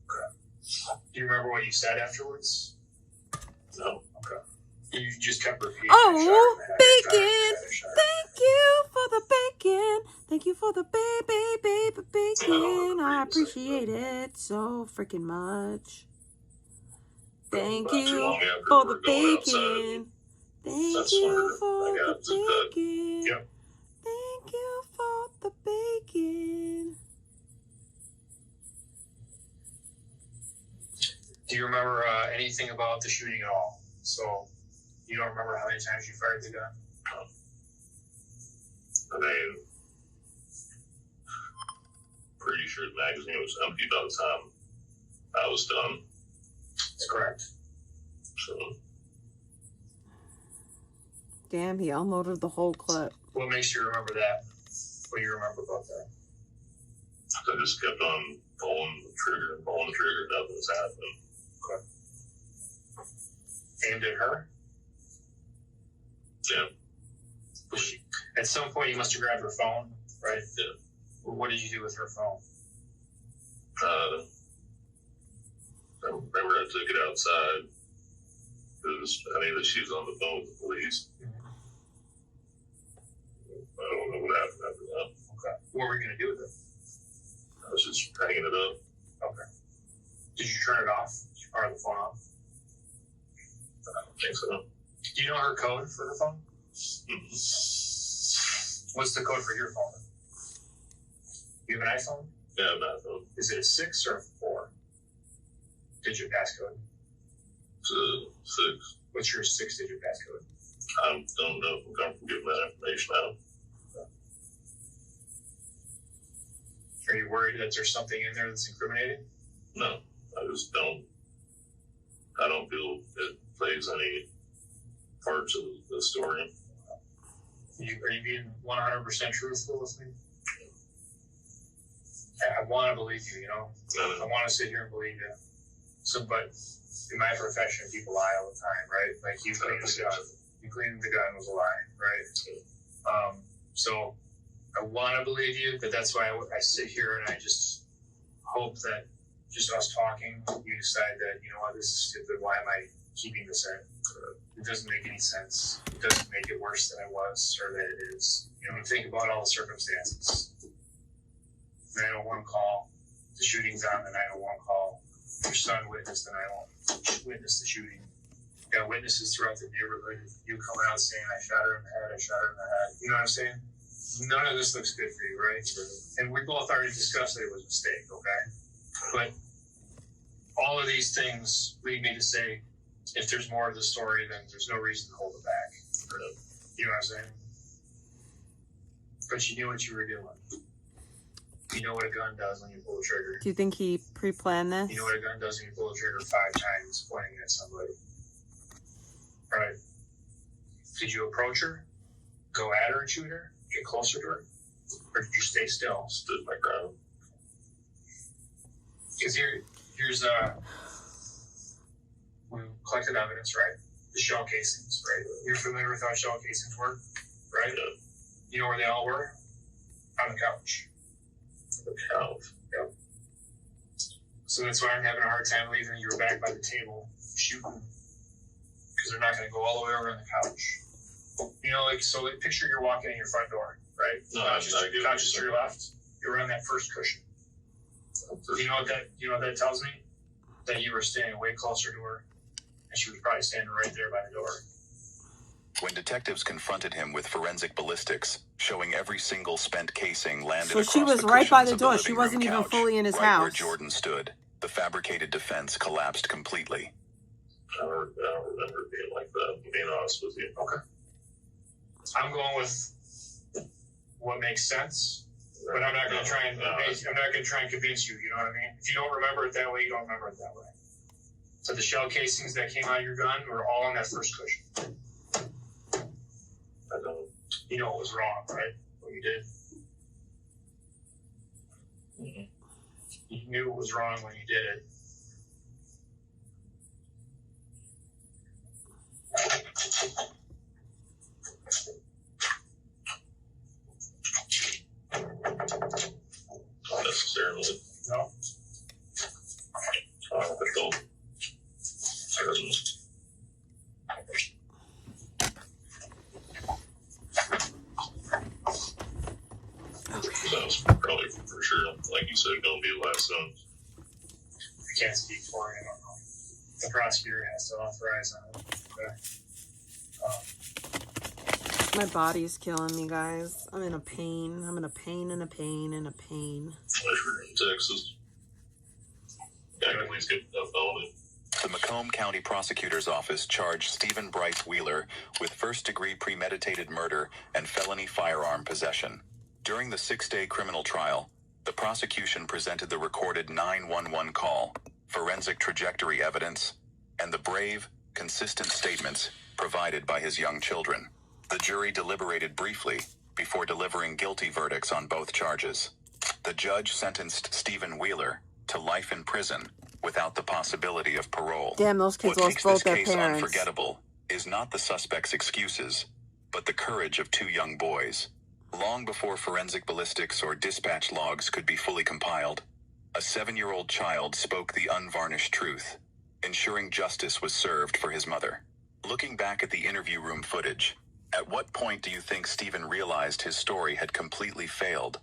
Okay. Do you remember what you said afterwards? No. Okay. You just kept repeating. Oh, bacon! Thank you for the bacon. Thank you for the baby bacon. I appreciate it so freaking much. Thank you for the bacon. Thank you for the bacon. Yep. Thank you for the bacon. Do you remember anything about the shooting at all? So, you don't remember how many times you fired the gun? I mean, pretty sure the magazine was empty by the time I was done. That's correct. So, Damn, he unloaded the whole clip. What makes you remember that? What do you remember about that? I just kept on pulling the trigger, nothing was happening. Okay. Aimed at her? Yeah. At some point, you must have grabbed her phone, right? Yeah. What did you do with her phone? I remember I took it outside because I knew that she was on the phone with the police. I don't know what happened after that. Okay. What were you going to do with it? I was just hanging it up. Okay. Did you turn it off? Did you power the phone off? I don't think so. Do you know her code for the phone? What's the code for your phone? You have an iPhone? Yeah, I have an iPhone. Is it a 6 or a 4? Digit passcode? It's a 6. What's your 6-digit passcode? I don't know if I'm comfortable giving that information out. Are you worried that there's something in there that's incriminating? No, I just don't. I don't feel it plays any parts of the story. Are you being 100% truthful with me? I want to believe you, you know? I want to sit here and believe you. So, but in my profession, people lie all the time, right? Like you cleaning the gun. You cleaning the gun was a lie, right? So I want to believe you, but that's why I sit here and I just hope that just us talking, you decide that, you know what, this is stupid. Why am I keeping this in? It doesn't make any sense. It doesn't make it worse than it was or that it is. You know, think about all the circumstances. 911 call, the shooting's on the 911 call. Your son witnessed the 911, witnessed the shooting. You got witnesses throughout the neighborhood. You coming out saying, I shot her in the head, I shot her in the head. You know what I'm saying? None of this looks good for you, right? And we both already discussed that it was a mistake, okay? But all of these things lead me to say, if there's more of the story, then there's no reason to hold it back. You know what I'm saying? But you knew what you were doing. You know what a gun does when you pull the trigger. Do you think he pre-planned this? You know what a gun does when you pull the trigger 5 times pointing at somebody. Right? Did you approach her? Go at her and shoot her? Get closer to her? Or did you stay still? Stood my ground. Because here's we collected evidence, right? The shell casings, right? You're familiar with how shell casings work, right? Yeah. You know where they all were? On the couch. The couch. Yep. So that's why I'm having a hard time believing you were back by the table shooting. Because they're not going to go all the way over on the couch. You know, like, so picture you're walking in your front door, right? No, Couch to your left. You're on that first cushion. You know what that tells me? That you were standing way closer to her, and she was probably standing right there by the door. When detectives confronted him with forensic ballistics, showing every single spent casing landed So across she was the right by the cushions of door. She living wasn't room even couch, fully in his right where house. Jordan stood, the fabricated defense collapsed completely. I don't remember it being like that, being honest with you. Okay. I'm going with what makes sense, but I'm not going to try and convince you. You know what I mean? If you don't remember it that way, you don't remember it that way. So the shell casings that came out of your gun were all on that first cushion. I don't. You know it was wrong, right? What you did. Mm-hmm. You knew it was wrong when you did it. Not necessarily. No. I don't think they'll. That was probably for sure, like you said, going to be the last one. I can't speak for it. I don't know. The prosecutor has to authorize on it. Okay. My body's killing me, guys. I'm in a pain. I'm in a pain and a pain and a pain. Pleasure in Texas. Yeah, at least get enough on it. The Macomb County Prosecutor's Office charged Stephen Bryce Wheeler with first-degree premeditated murder and felony firearm possession. During the 6-day criminal trial, the prosecution presented the recorded 911 call, forensic trajectory evidence, and the brave, consistent statements provided by his young children. The jury deliberated briefly before delivering guilty verdicts on both charges. The judge sentenced Stephen Wheeler to life in prison without the possibility of parole. Damn, those kids lost both their parents. What makes this case unforgettable is not the suspect's excuses, but the courage of 2 young boys. Long before forensic ballistics or dispatch logs could be fully compiled, a 7-year-old child spoke the unvarnished truth, ensuring justice was served for his mother. Looking back at the interview room footage, at what point do you think Stephen realized his story had completely failed?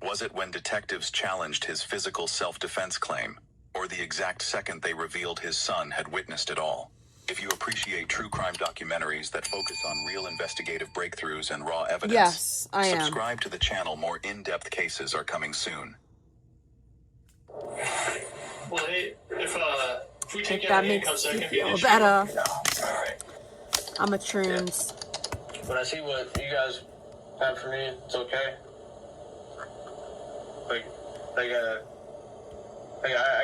Was it when detectives challenged his physical self-defense claim, or the exact second they revealed his son had witnessed it all? If you appreciate true crime documentaries that focus on real investigative breakthroughs and raw evidence, yes, I am. Subscribe to the channel. More in-depth cases are coming soon. Well, hey, if we take that makes you feel better. No. All right. I'm a trans. When I see what you guys have for me, it's okay. I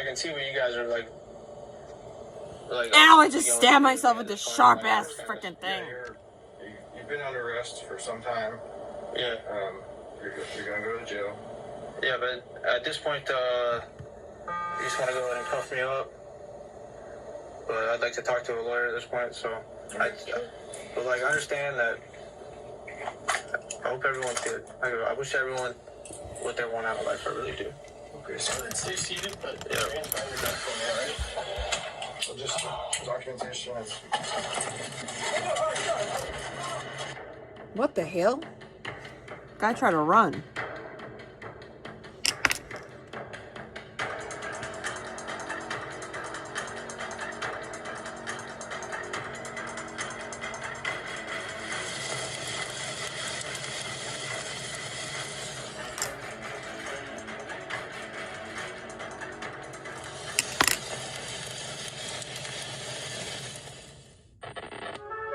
can see what you guys are like. Ow, I just stabbed myself with this sharp ass freaking thing. You've been under arrest for some time. Yeah. You're gonna go to jail. Yeah, but at this point, you just want to go ahead and cuff me up. But I'd like to talk to a lawyer at this point, so I understand that. I hope everyone's good. I wish everyone what they want out of life. I really do. Okay, so Stay seated, but yeah. So just documentation. What the hell? Guy tried to run.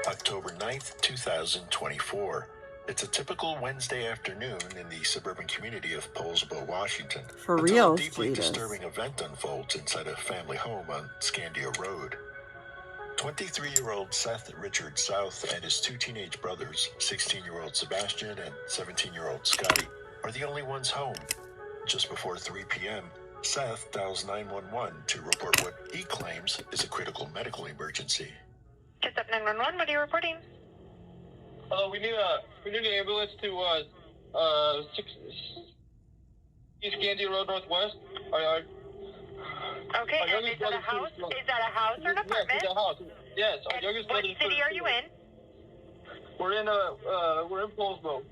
October 9th, 2024. It's a typical Wednesday afternoon in the suburban community of Poulsbo, Washington. For until real, a deeply Jesus. disturbing event unfolds inside a family home on Scandia Road. 23-year-old Seth Richard South and his 2 teenage brothers, 16-year-old Sebastian and 17-year-old Scotty, are the only ones home. Just before 3 p.m., Seth dials 911 to report what he claims is a critical medical emergency. Just up 911, what are you reporting? Hello, we need an ambulance to 6 East Gandy Road Northwest. Okay, and is that a house? Is that a house or an apartment? Yes, it's a house. Yes, our youngest what brother. What city are you in? We're in Poulsbo.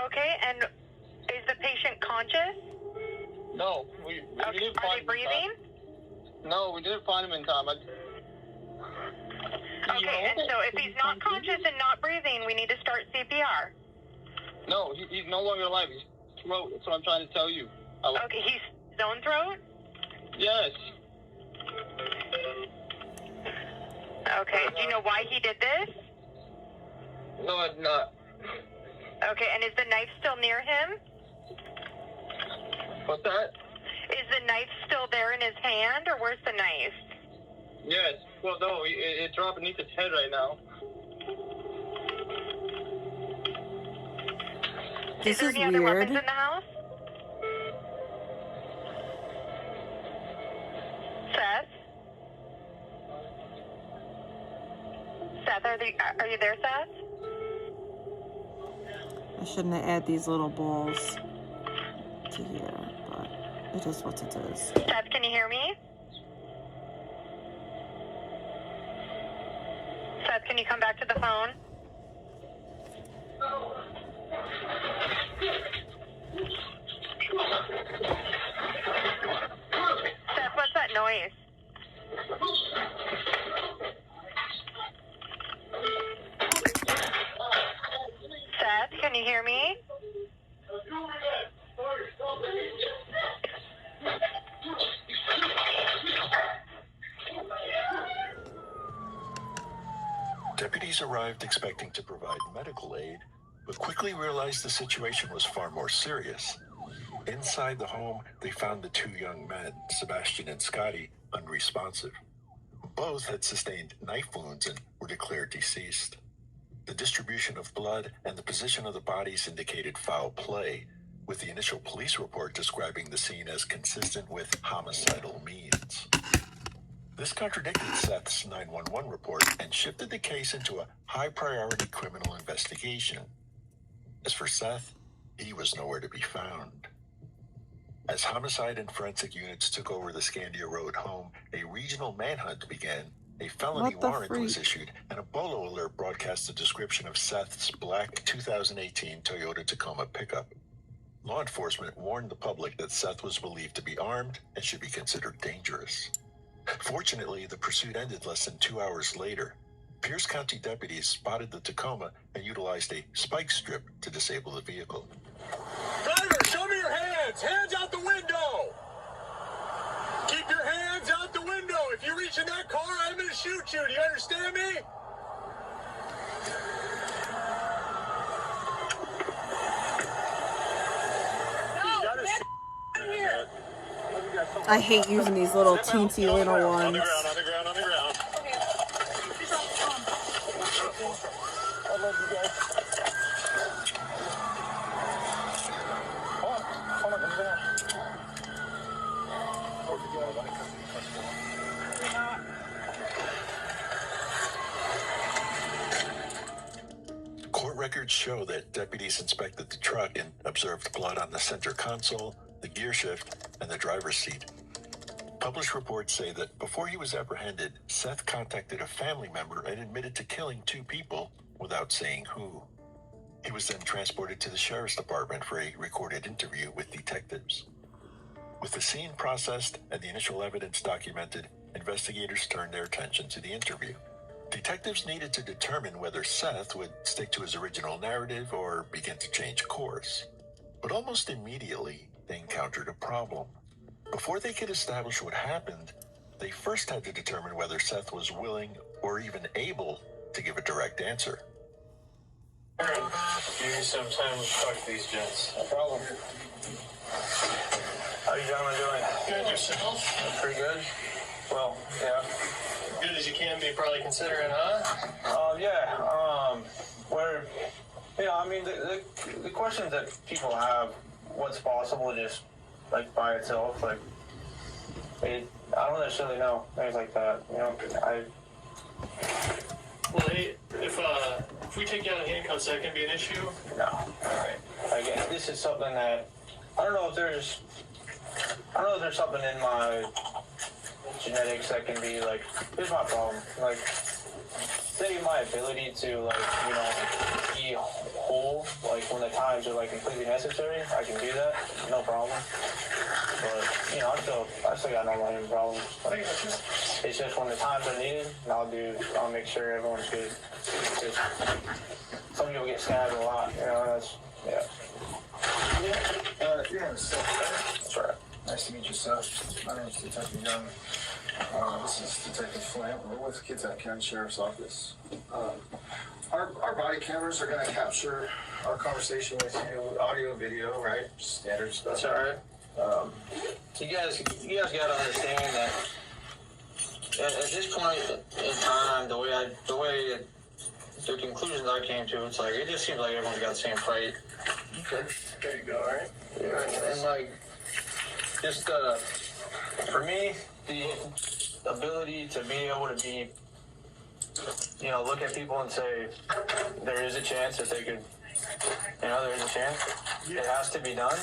Okay, and is the patient conscious? No, we didn't find him. Are they breathing? No, we didn't find him in time. Okay, and so if he's not conscious and not breathing, we need to start CPR. No, he's no longer alive. He's throat. That's what I'm trying to tell you. Okay, he's his own throat? Yes. Okay, do you know why he did this? No, I'm not. Okay, and is the knife still near him? What's that? Is the knife still there in his hand, or where's the knife? Yes. Well, no, it dropped beneath his head right now. This is any other weird. weapons in the house? Seth? Seth, are you there, Seth? I shouldn't have added these little balls to here, but it is what it is. Seth, can you hear me? Seth, can you come back to the phone? Seth, what's that noise? Seth, can you hear me? Deputies arrived expecting to provide medical aid, but quickly realized the situation was far more serious. Inside the home, they found the two young men, Sebastian and Scotty, unresponsive. Both had sustained knife wounds and were declared deceased. The distribution of blood and the position of the bodies indicated foul play, with the initial police report describing the scene as consistent with homicidal means. This contradicted Seth's 911 report and shifted the case into a high-priority criminal investigation. As for Seth, he was nowhere to be found. As homicide and forensic units took over the Scandia Road home, a regional manhunt began, a felony warrant was issued, and a bolo alert broadcast a description of Seth's black 2018 Toyota Tacoma pickup. Law enforcement warned the public that Seth was believed to be armed and should be considered dangerous. Fortunately, the pursuit ended less than 2 hours later. Pierce County deputies spotted the Tacoma and utilized a spike strip to disable the vehicle. Driver, show me your hands! Hands out the window! Keep your hands out the window! If you reach in that car, I'm gonna shoot you! Do you understand me? I hate using these little teensy little ones. On the ground. I love you guys. Hold on, come down. Court records show that deputies inspected the truck and observed blood on the center console, the gear shift, and the driver's seat. Published reports say that before he was apprehended, Seth contacted a family member and admitted to killing two people without saying who. He was then transported to the sheriff's department for a recorded interview with detectives. With the scene processed and the initial evidence documented, investigators turned their attention to the interview. Detectives needed to determine whether Seth would stick to his original narrative or begin to change course. But almost immediately, they encountered a problem. Before they could establish what happened, they first had to determine whether Seth was willing or even able to give a direct answer. Aaron, give me some time to talk to these gents. No problem. How you gentlemen doing? Good, yourself? Pretty good. Well, yeah. Good as you can be, probably considering, huh? The questions that people have, what's possible, just like by itself, like, I don't necessarily know things like that. Well, hey, if we take you out of handcuffs, that can be an issue? No. All right. Again, this is something that I don't know if there's something in my genetics that can be like. Here's my problem. Like, say my ability to be whole, like when the times are like completely necessary, I can do that, no problem. But I still got normal human problems. Like, it's just when the times are needed, I'll make sure everyone's good. It's just, some people get stabbed a lot, that's, yeah. That's right. Nice to meet you, sir. My name is Detective Young. This is Detective Flamp. We're with Kitsap County Sheriff's Office. Our body cameras are going to capture our conversation with you, audio, video, right? Standard stuff. That's all right. You guys got to understand that at this point in time, the conclusions I came to, it's like it just seems like everyone's got the same fight. Okay. There you go. All right. Yeah, and like just for me, the ability to be able to be, look at people and say there is a chance that they could, there is a chance. It has to be done,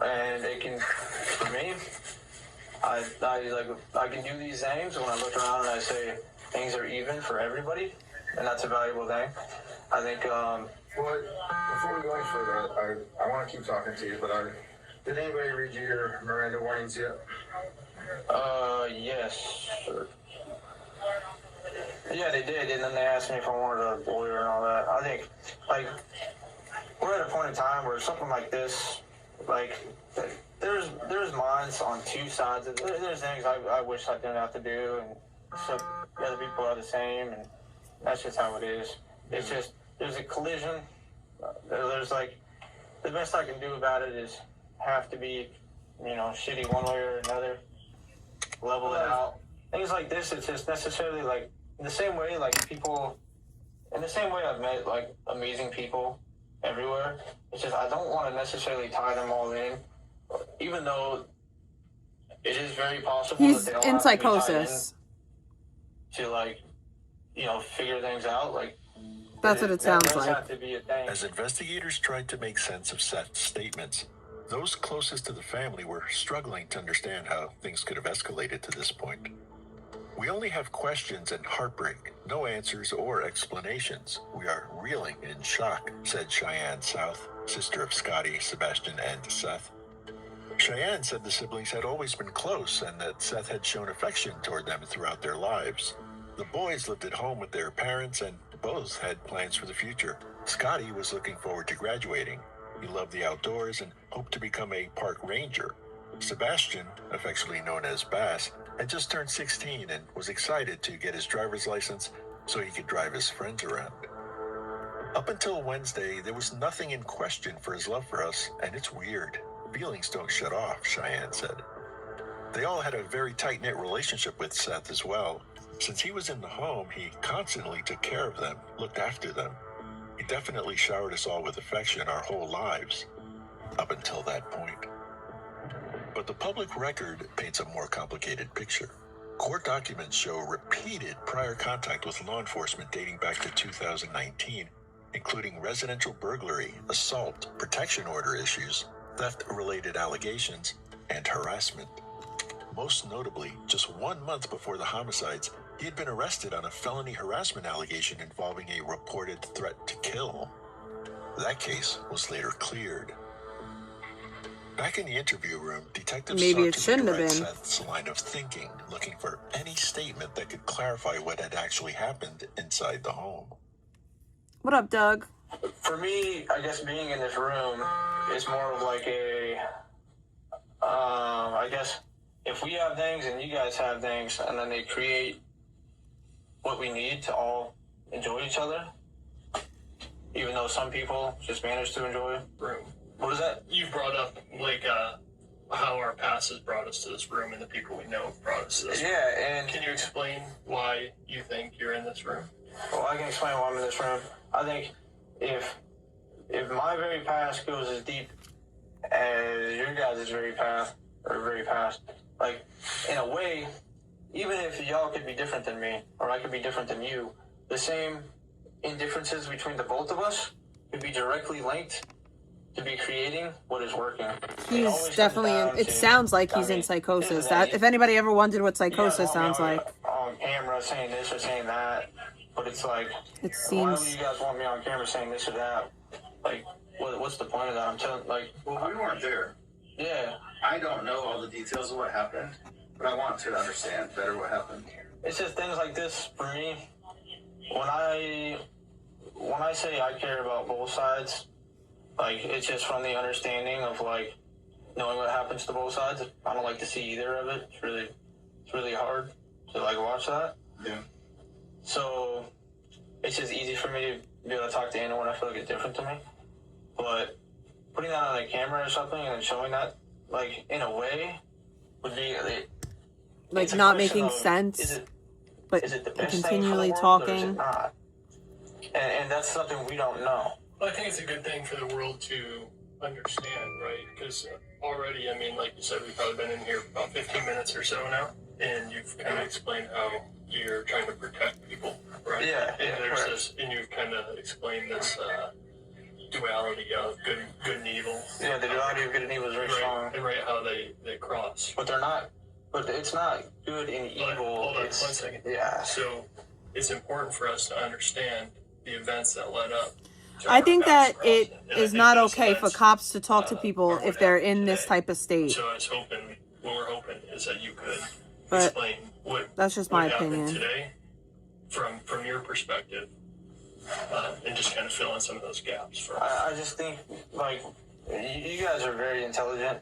and it can. For me, I can do these things when I look around and I say things are even for everybody, and that's a valuable thing. I think. Well, before we go any further, I want to keep talking to you, but did anybody read you your Miranda warnings yet? Yes. Yeah, they did, and then they asked me if I wanted a lawyer and all that. I think, we're at a point in time where something like this, there's minds on two sides. There's things I wish I didn't have to do, and so other people are the same, and that's just how it is. It's just, there's a collision. There's the best I can do about it is have to be, shitty one way or another, level it out. Things like this, it's just necessarily in the same way, I've met amazing people everywhere. It's just I don't want to necessarily tie them all in, even though it is very possible He's that they all in have to be tied psychosis. in to figure things out. That's what it sounds does like. have to be a thing. As investigators tried to make sense of Seth's statements, those closest to the family were struggling to understand how things could have escalated to this point. We only have questions and heartbreak, no answers or explanations. We are reeling in shock, said Cheyenne South, sister of Scotty, Sebastian, and Seth. Cheyenne said the siblings had always been close and that Seth had shown affection toward them throughout their lives. The boys lived at home with their parents and both had plans for the future. Scotty was looking forward to graduating. He loved the outdoors and hoped to become a park ranger. Sebastian, affectionately known as Bass, had just turned 16 and was excited to get his driver's license so he could drive his friends around. Up until Wednesday, there was nothing in question for his love for us, and it's weird. Feelings don't shut off, Cheyenne said. They all had a very tight-knit relationship with Seth as well. Since he was in the home, he constantly took care of them, looked after them. He definitely showered us all with affection our whole lives, up until that point. But the public record paints a more complicated picture. Court documents show repeated prior contact with law enforcement dating back to 2019, including residential burglary, assault, protection order issues, theft-related allegations, and harassment. Most notably, just 1 month before the homicides, he had been arrested on a felony harassment allegation involving a reported threat to kill. That case was later cleared. Back in the interview room, detectives Maybe it sought to shouldn't have redirect been. Seth's line of thinking, looking for any statement that could clarify what had actually happened inside the home. What up, Doug? For me, I guess being in this room is more of I guess if we have things and you guys have things, and then they create what we need to all enjoy each other, even though some people just manage to enjoy room. What is that? You've brought up how our past has brought us to this room and the people we know have brought us to this room. Yeah, and can you explain why you think you're in this room? Well, I can explain why I'm in this room. I think if my very past goes as deep as your guys' very past, in a way, even if y'all could be different than me, or I could be different than you, the same indifferences between the both of us could be directly linked to be creating what is working. He's definitely in, it sounds like he's in psychosis. That if anybody ever wondered what psychosis sounds like. On camera saying this or saying that, but it's like, it why would seems you guys want me on camera saying this or that? What's the point of that? I'm telling, well, we weren't there. Yeah. I don't know all the details of what happened, but I want to understand better what happened. It's just things like this for me. When I say I care about both sides, it's just from the understanding of knowing what happens to both sides. I don't like to see either of it. It's really hard to like watch that. Yeah. So it's just easy for me to be able to talk to anyone I feel like it's different to me. But putting that on a camera or something and then showing that, like, in a way, would be like not making sense, but continually talking. Not? And that's something we don't know. Well, I think it's a good thing for the world to understand, right? Because already, I mean, like you said, we've probably been in here about 15 minutes or so now, and you've kind of explained how you're trying to protect people, right? Yeah. And there's this, and you've kind of explained this duality of good and evil. Yeah, the duality of good and evil is very strong. And right, how they cross. But they're not. But it's not good and evil. Hold on 1 second. Yeah. So it's important for us to understand the events that led up. I think that it is not okay for cops to talk to people if they're in this type of state. So I was hoping, what we're hoping is that you could But explain that's just my happened opinion. today from your perspective, and just kind of fill in some of those gaps for us. I just think, like, you guys are very intelligent.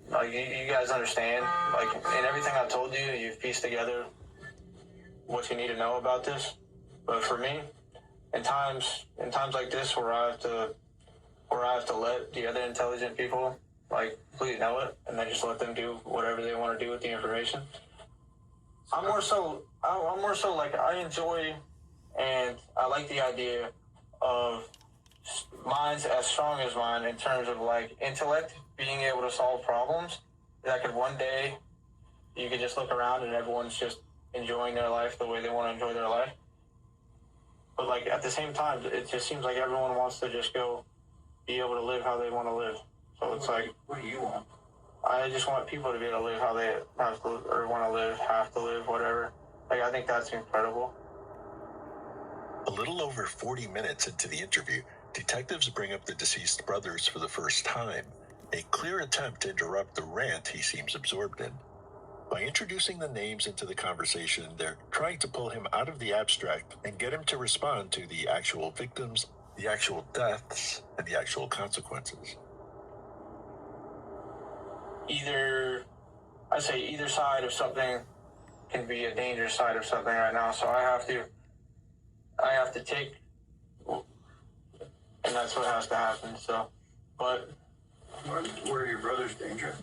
Like, you guys understand. Like, in everything I've told you, you've pieced together what you need to know about this. But for me, in times like this where I have to let the other intelligent people, like, completely know it, and then just let them do whatever they want to do with the information. I'm more so like, I enjoy and I like the idea of minds as strong as mine in terms of, like, intellect, being able to solve problems that could one day, you could just look around and everyone's just enjoying their life the way they want to enjoy their life. But, like, at the same time, it just seems like everyone wants to just go be able to live how they want to live. So it's like, What do you want? I just want people to be able to live how they have to, or want to live, have to live, whatever. Like, I think that's incredible. A little over 40 minutes into the interview, detectives bring up the deceased brothers for the first time, a clear attempt to interrupt the rant he seems absorbed in. By introducing the names into the conversation, they're trying to pull him out of the abstract and get him to respond to the actual victims, the actual deaths, and the actual consequences. I say either side of something can be a dangerous side of something right now, so I have to take, and that's what has to happen, so, but. What are your brothers' danger?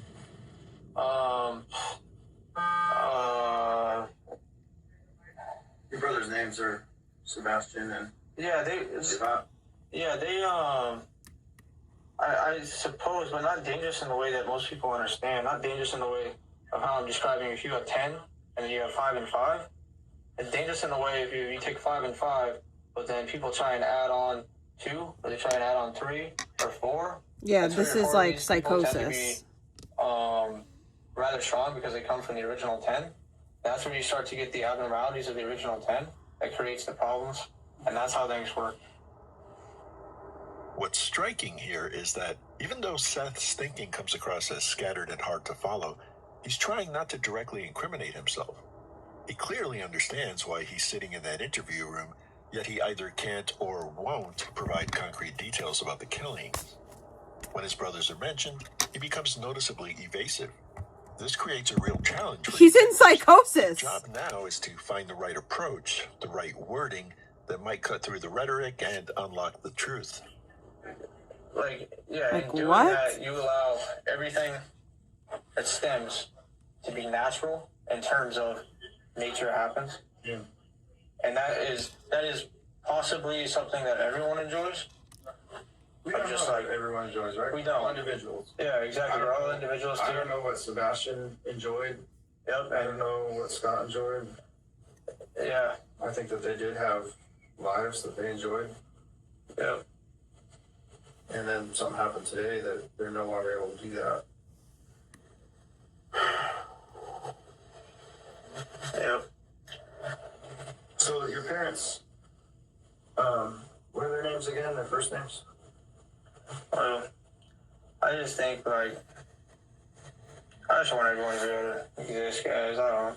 Your brothers' names are Sebastian and I suppose, but not dangerous in the way that most people understand. Not dangerous in the way of how I'm describing. If you have 10 and then you have 5 and 5, it's dangerous in the way if you take 5 and 5, but then people try and add on 2, or they try and add on 3 or 4. Yeah, this is like psychosis. Rather strong because they come from the original 10. That's when you start to get the abnormalities of the original 10 that creates the problems, and that's how things work. What's striking here is that even though Seth's thinking comes across as scattered and hard to follow, he's trying not to directly incriminate himself. He clearly understands why he's sitting in that interview room, yet he either can't or won't provide concrete details about the killings. When his brothers are mentioned, he becomes noticeably evasive. This creates a real challenge. He's in psychosis. His job now is to find the right approach, the right wording that might cut through the rhetoric and unlock the truth. Like, yeah, like in doing what? that, you allow everything that stems to be natural in terms of nature happens. Yeah. And that is possibly something that everyone enjoys. We don't know what everyone enjoys, right? We don't. All individuals. Yeah, exactly. We're all individuals too. I don't know what Sebastian enjoyed. Yep. I don't know what Scott enjoyed. Yeah. I think that they did have lives that they enjoyed. Yep. And then something happened today that they're no longer able to do that. Yep. So your parents, what are their names again? Their first names? I just think, like, I just want everyone to be able to exist, guys. I don't know.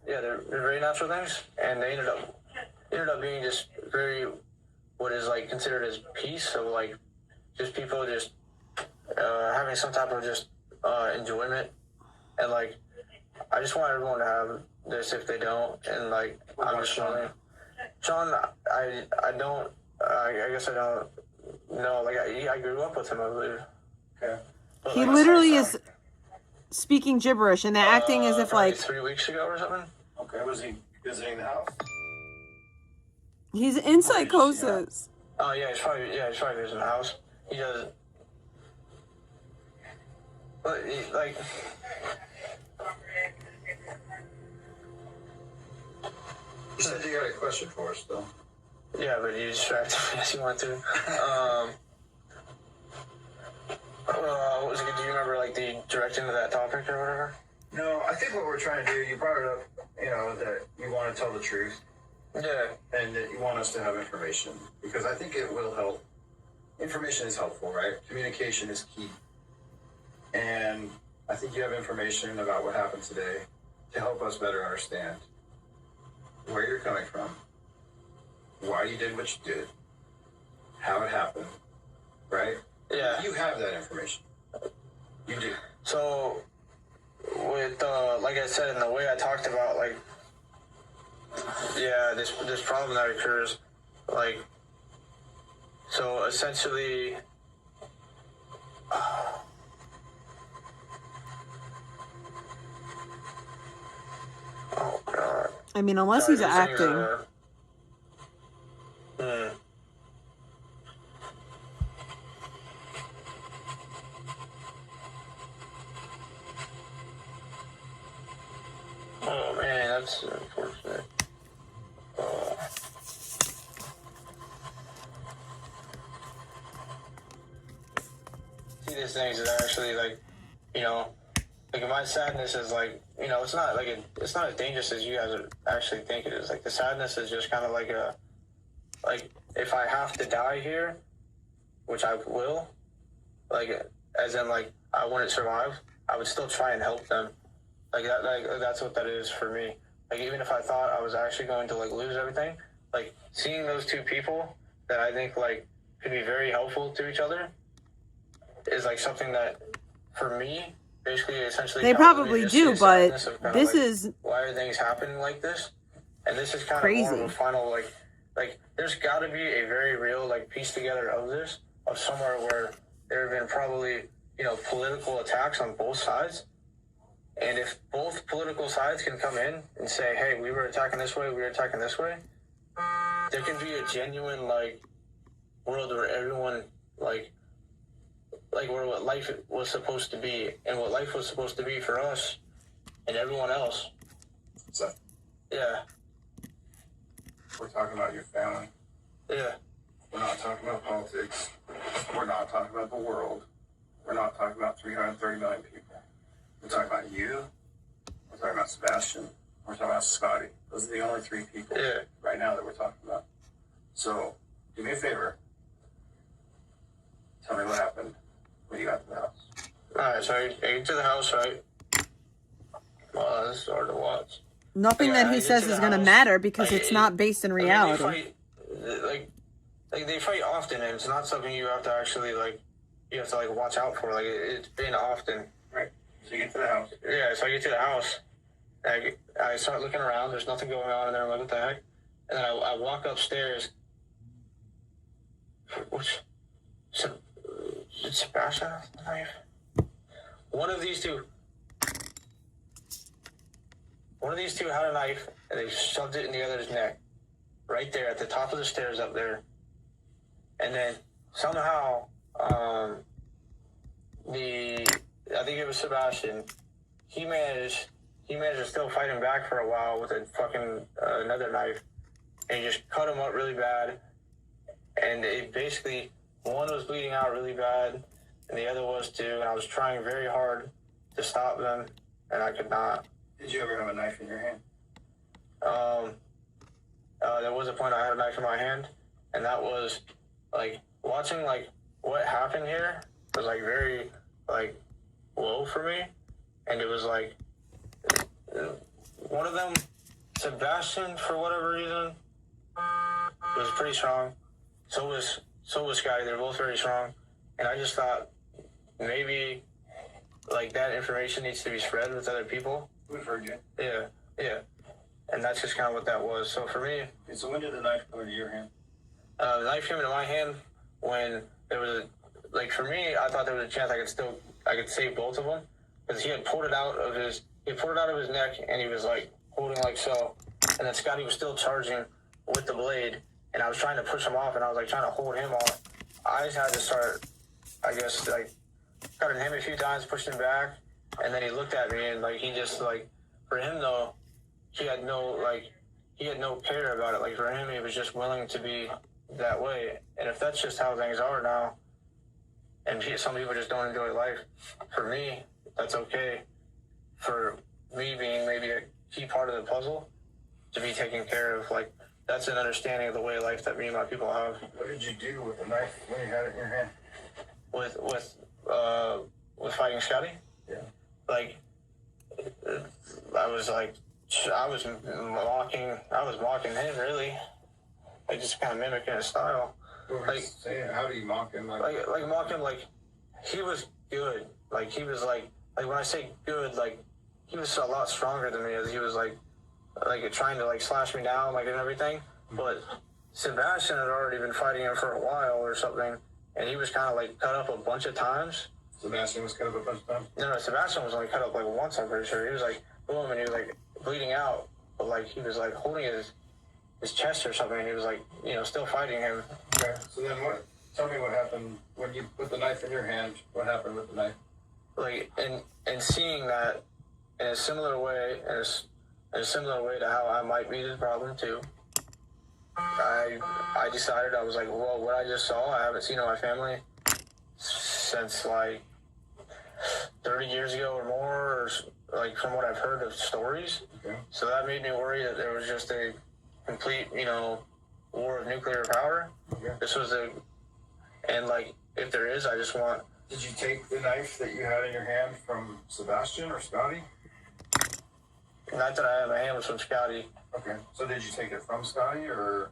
Yeah, they're very natural things, and they ended up being just very, what is, like, considered as peace. So, like, just people just having some type of just enjoyment. And, like, I I just want everyone to have this if they don't, and like I'm just wondering. Sean, I don't. I guess I don't know. Like I grew up with him, I believe. Okay. But, He like, literally is speaking gibberish, and they're acting as if probably like 3 weeks ago or something. Okay, was he visiting the house? he's in psychosis. Oh yeah, he's probably visiting the house. He does. But like. You said you had a question for us, though. Yeah, but you distracted me as you went through. What was it? Do you remember like the directing to that topic or whatever? No, I think what we're trying to do, you brought it up, that you want to tell the truth. Yeah. And that you want us to have information. Because I think it will help. Information is helpful, right? Communication is key. And I think you have information about what happened today to help us better understand where you're coming from, why you did what you did, how it happened, right? Yeah. You have that information. You do. So, with, like I said, in the way I talked about, like, yeah, this problem that occurs, like, so essentially, oh, God. I mean, unless he's acting. Oh man, that's unfortunate. See, these things is actually like, like my sadness is like, it's not like it's not as dangerous as you guys actually think it is. Like the sadness is just kind of like if I have to die here, which I will, like as in like I wouldn't survive, I would still try and help them. Like that's what that is for me. Like even if I thought I was actually going to like lose everything, like seeing those two people that I think like could be very helpful to each other is like something that for me basically essentially They probably do, but this is why are things happening like this? And this is kind crazy. of more of a final like there's got to be a very real like piece together of this of somewhere where there have been probably political attacks on both sides. And if both political sides can come in and say, hey, we were attacking this way, we were attacking this way, there can be a genuine, like, world where everyone, like where what life was supposed to be, and what life was supposed to be for us and everyone else. So, yeah. We're talking about your family. Yeah. We're not talking about politics. We're not talking about the world. We're not talking about 330 million people. We're talking about you. We're talking about Sebastian. We're talking about Scotty. Those are the only three people right now that we're talking about. So, do me a favor. Tell me what happened when you got to the house. Alright, so I get to the house, right? Well, this is hard to watch. Nothing that he says is going to matter because it's not based in reality. They fight often, and it's not something you have to actually, you have to, watch out for. Like, it's been often. Right. So you get to the house. Yeah, so I get to the house. I start looking around. There's nothing going on in there. I'm like, what the heck? And then I walk upstairs. Did Sebastian have the knife? One of these two had a knife, and they shoved it in the other's neck. Right there at the top of the stairs up there. And then somehow, I think it was Sebastian, he managed to still fight him back for a while with a fucking another knife, and he just cut him up really bad, and it basically, one was bleeding out really bad, and the other was too, and I was trying very hard to stop them, and I could not. Did you ever have a knife in your hand? There was a point I had a knife in my hand, and that was, watching, what happened here was, very, low for me, and it was, one of them, Sebastian, for whatever reason, was pretty strong. So was Scotty. They're both very strong, and I just thought maybe, that information needs to be spread with other people, We've heard you. Yeah, yeah. And that's just kind of what that was. So for me... Okay, so when did the knife go into your hand? The knife came into my hand when there was like, for me, I thought there was a chance I could save both of them. Because he had pulled it out of his neck, and he was, like, holding like so. And then Scotty was still charging with the blade, and I was trying to push him off, and I was, like, trying to hold him off. I just had to start, I guess, like, cutting him a few times, pushed him back, and then he looked at me, and, like, he just, like, for him, though, he had no care about it. Like, for him, he was just willing to be that way. And if that's just how things are now, and some people just don't enjoy life, for me, that's okay. For me being maybe a key part of the puzzle, to be taken care of, like, that's an understanding of the way of life that me and my people have. What did you do with the knife when you had it in your hand? With fighting Scotty? Yeah. Like, I was mocking him, really. Like, just kind of mimicking his style. Like, how do you mock him? Like mock him, like, he was good. Like, he was, like when I say good, like, he was a lot stronger than me, as he was, like trying to, like, slash me down, like, and everything. But Sebastian had already been fighting him for a while or something, and he was kind of, like, cut up a bunch of times. Sebastian was cut up a bunch of times? No, Sebastian was only cut up, like, once, I'm pretty sure. He was, like, boom, and he was, like, bleeding out, but, like, he was, like, holding his chest or something, and he was, like, you know, still fighting him. Okay, so then tell me what happened when you put the knife in your hand. What happened with the knife? Like, and seeing that in a similar way, to how I might be the problem too, I decided, I was like, well, what I just saw, I haven't seen in my family since, like, 30 years ago or more, or, like, from what I've heard of stories. Okay. So that made me worry that there was just a complete, you know, war of nuclear power. Okay. This was and, like, if there is, I just want... Did you take the knife that you had in your hand from Sebastian or Scotty? Not that I had in my hand, was from Scotty. Okay, so did you take it from Scotty, or?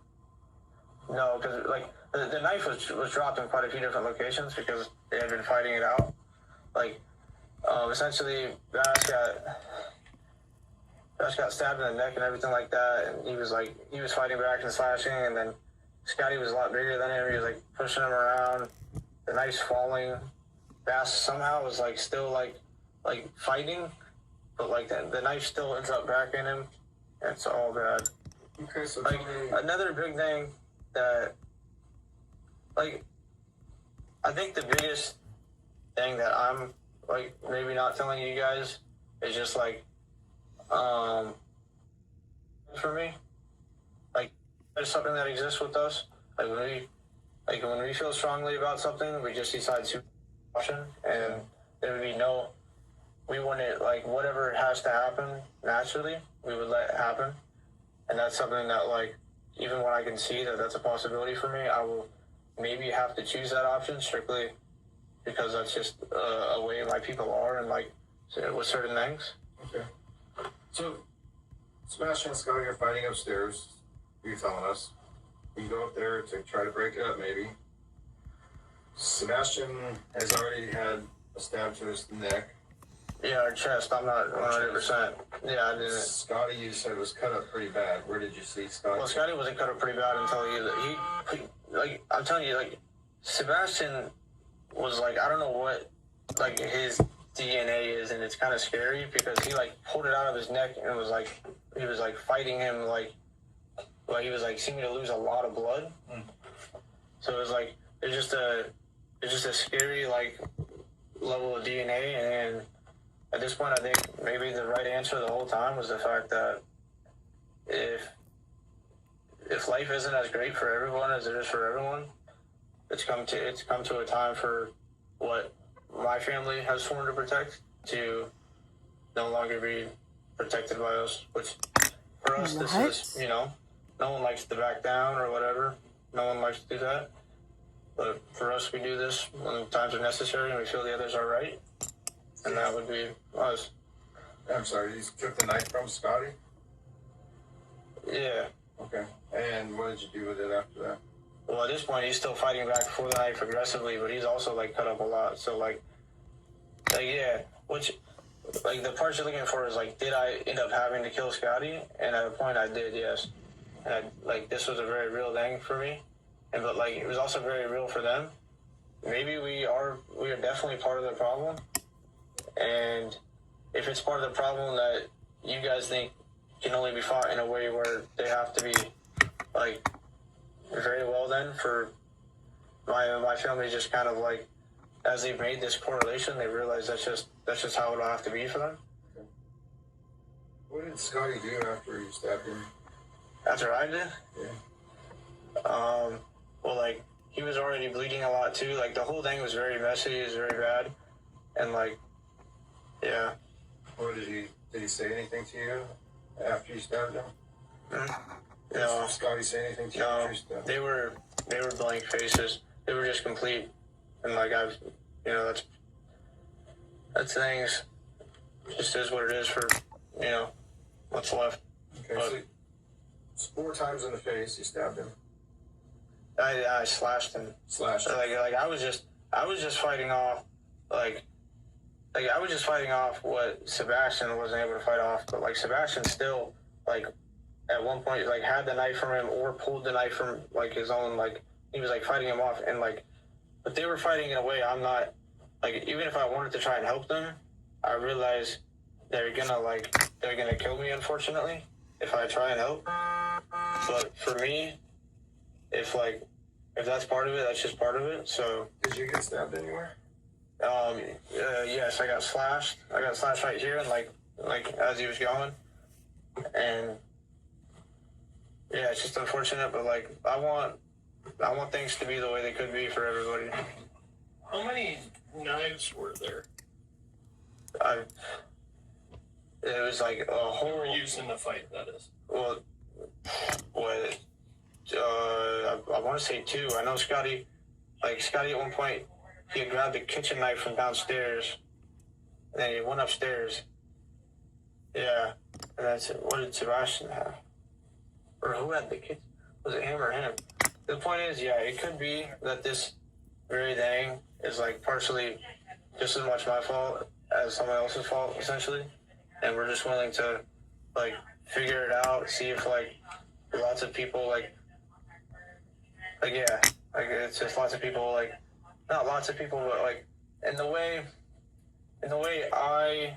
No, because, like, the knife was dropped in quite a few different locations because they had been fighting it out. Like, essentially, Bass got stabbed in the neck and everything like that, and he was fighting back and slashing, and then Scotty was a lot bigger than him. He was, like, pushing him around. The knife's falling. Bass somehow was, like, still, like fighting, but, like, the knife still ends up back in him. It's all bad. Okay, so like, another big thing that, like, I think the biggest thing that I'm, like, maybe not telling you guys is just, like, for me, like, there's something that exists with us. Like, when we feel strongly about something, we just decide to caution, and there would be we wouldn't, like, whatever has to happen naturally, we would let it happen. And that's something that, like, even when I can see that that's a possibility for me, I will maybe have to choose that option strictly because that's just a way my people are, and, like, with certain things. Okay. So, Sebastian and Scotty are fighting upstairs. You're telling us. We can go up there to try to break it up, maybe. Sebastian has already had a stab to his neck. Yeah, our chest. I'm not 100%. Yeah, I didn't. Scotty, you said, was cut up pretty bad. Where did you see Scotty? Well, Scotty wasn't cut up pretty bad until he like, I'm telling you, like, Sebastian was, like, I don't know what, like, his DNA is, and it's kind of scary because he, like, pulled it out of his neck and was, like, he was, like, fighting him, like he was, like, seeming to lose a lot of blood. So it was, like, it's just a scary, like, level of DNA, and at this point, I think maybe the right answer the whole time was the fact that if life isn't as great for everyone as it is for everyone, it's come to a time for what my family has sworn to protect to no longer be protected by us. Which for us, this is, you know, no one likes to back down or whatever. No one likes to do that. But for us, we do this when times are necessary and we feel the others are right. And that would be us. I'm sorry, you took the knife from Scotty? Yeah. Okay. And what did you do with it after that? Well, at this point, he's still fighting back for the knife aggressively, but he's also, like, cut up a lot. So, like, yeah, which, like the part you're looking for is like, did I end up having to kill Scotty? And at a point I did, yes. And like this was a very real thing for me, and but like it was also very real for them. Maybe we are definitely part of the problem, and if it's part of the problem that you guys think can only be fought in a way where they have to be like very well, then for my family just kind of like, as they've made this correlation, they realize that's just how it'll have to be for them. What did Scotty do after you stabbed him? After I did? Yeah. Well, like, he was already bleeding a lot too. Like, the whole thing was very messy, it was very bad. And like, yeah. What did he say anything to you after you stabbed him? No. Did Scotty say anything to you after you stabbed him? They were blank faces. They were just complete. And like, that's things. Just is what it is for, what's left. Okay, but, so 4 times in the face, you stabbed him. I slashed him. Slashed him. Like I was just fighting off, like I was just fighting off what Sebastian wasn't able to fight off. But like Sebastian still, like, at one point, like, had the knife from him or pulled the knife from like his own, like, he was like fighting him off, and like, but they were fighting in a way I'm not, like, even if I wanted to try and help them, I realized they're gonna kill me, unfortunately, if I try and help. But for me, if that's part of it, that's just part of it. So did you get stabbed anywhere? Yes, I got slashed. I got slashed right here, and like as he was going, and yeah, it's just unfortunate. But like, I want things to be the way they could be for everybody. How many knives were there? It was like a whole. Who were used in the fight, that is? Well, I want to say 2. I know Scotty at one point, he had grabbed the kitchen knife from downstairs, and then he went upstairs. Yeah, and that's it. What did Sebastian have? Or who had the kitchen? Was it him or him? The point is, yeah, it could be that this very thing is like partially just as much my fault as someone else's fault, essentially. And we're just willing to like figure it out, see if like lots of people it's just lots of people, like, not lots of people, but like in the way I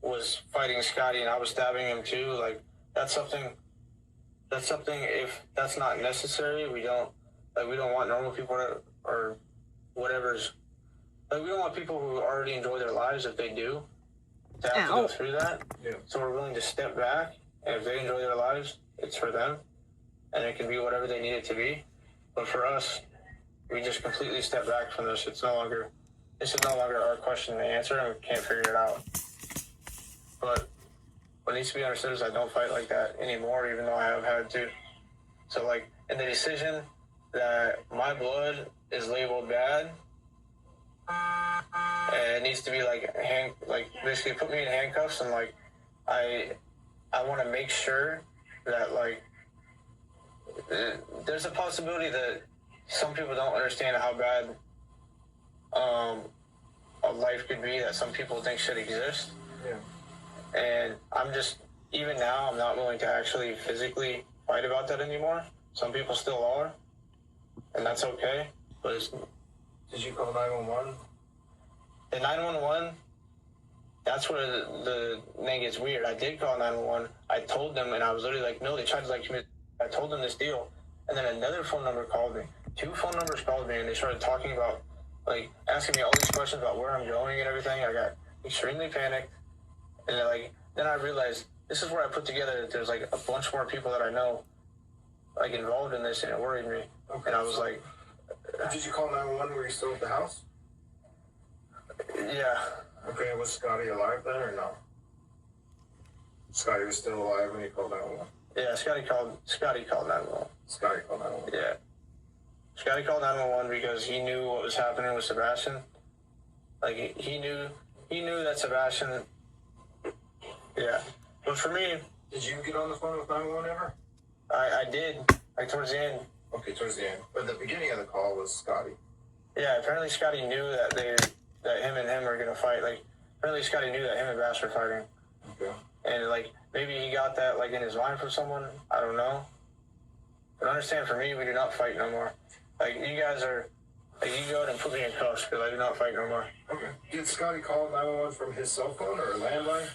was fighting Scotty and I was stabbing him too, like that's something if that's not necessary, we don't want normal people or whatever's, like, we don't want people who already enjoy their lives, if they do, to have to go through that. Yeah. So we're willing to step back, and if they enjoy their lives, it's for them, and it can be whatever they need it to be. But for us, we just completely step back from this. This is no longer our question to answer, and we can't figure it out. But what needs to be understood is I don't fight like that anymore, even though I have had to. So like, in the decision that my blood is labeled bad, and it needs to be basically put me in handcuffs, and like I want to make sure that like there's a possibility that some people don't understand how bad a life could be that some people think should exist. Yeah. And even now, I'm not willing to actually physically fight about that anymore. Some people still are, and that's okay. But did you call 911? The 911, that's where the thing gets weird. I did call 911. I told them, and I was literally like, no, they tried to like commit. I told them this deal, and then another phone number called me. 2 phone numbers called me, and they started talking about, like, asking me all these questions about where I'm going and everything. I got extremely panicked, and then I realized this is where I put together that there's like a bunch more people that I know, like, involved in this, and it worried me. Okay. And I was like, did you call 911? Were you still at the house? Yeah. Okay, was Scotty alive then or no? Scotty was still alive when you called 911? Yeah, Scotty called 911. Scotty called 911? Yeah. Scotty called 911 because he knew what was happening with Sebastian. Like, he knew that Sebastian... Yeah. But for me... Did you get on the phone with 911 ever? I did. Like, towards the end. Okay, towards the end. But the beginning of the call was Scotty. Yeah, apparently Scotty knew that him and him were going to fight. Like, apparently Scotty knew that him and Bass were fighting. Okay. And, like, maybe he got that, like, in his mind from someone. I don't know. But understand, for me, we do not fight no more. Like, you guys are, like, you go ahead and put me in cuffs because I do not fight no more. Okay. Did Scotty call 911 from his cell phone or a landline?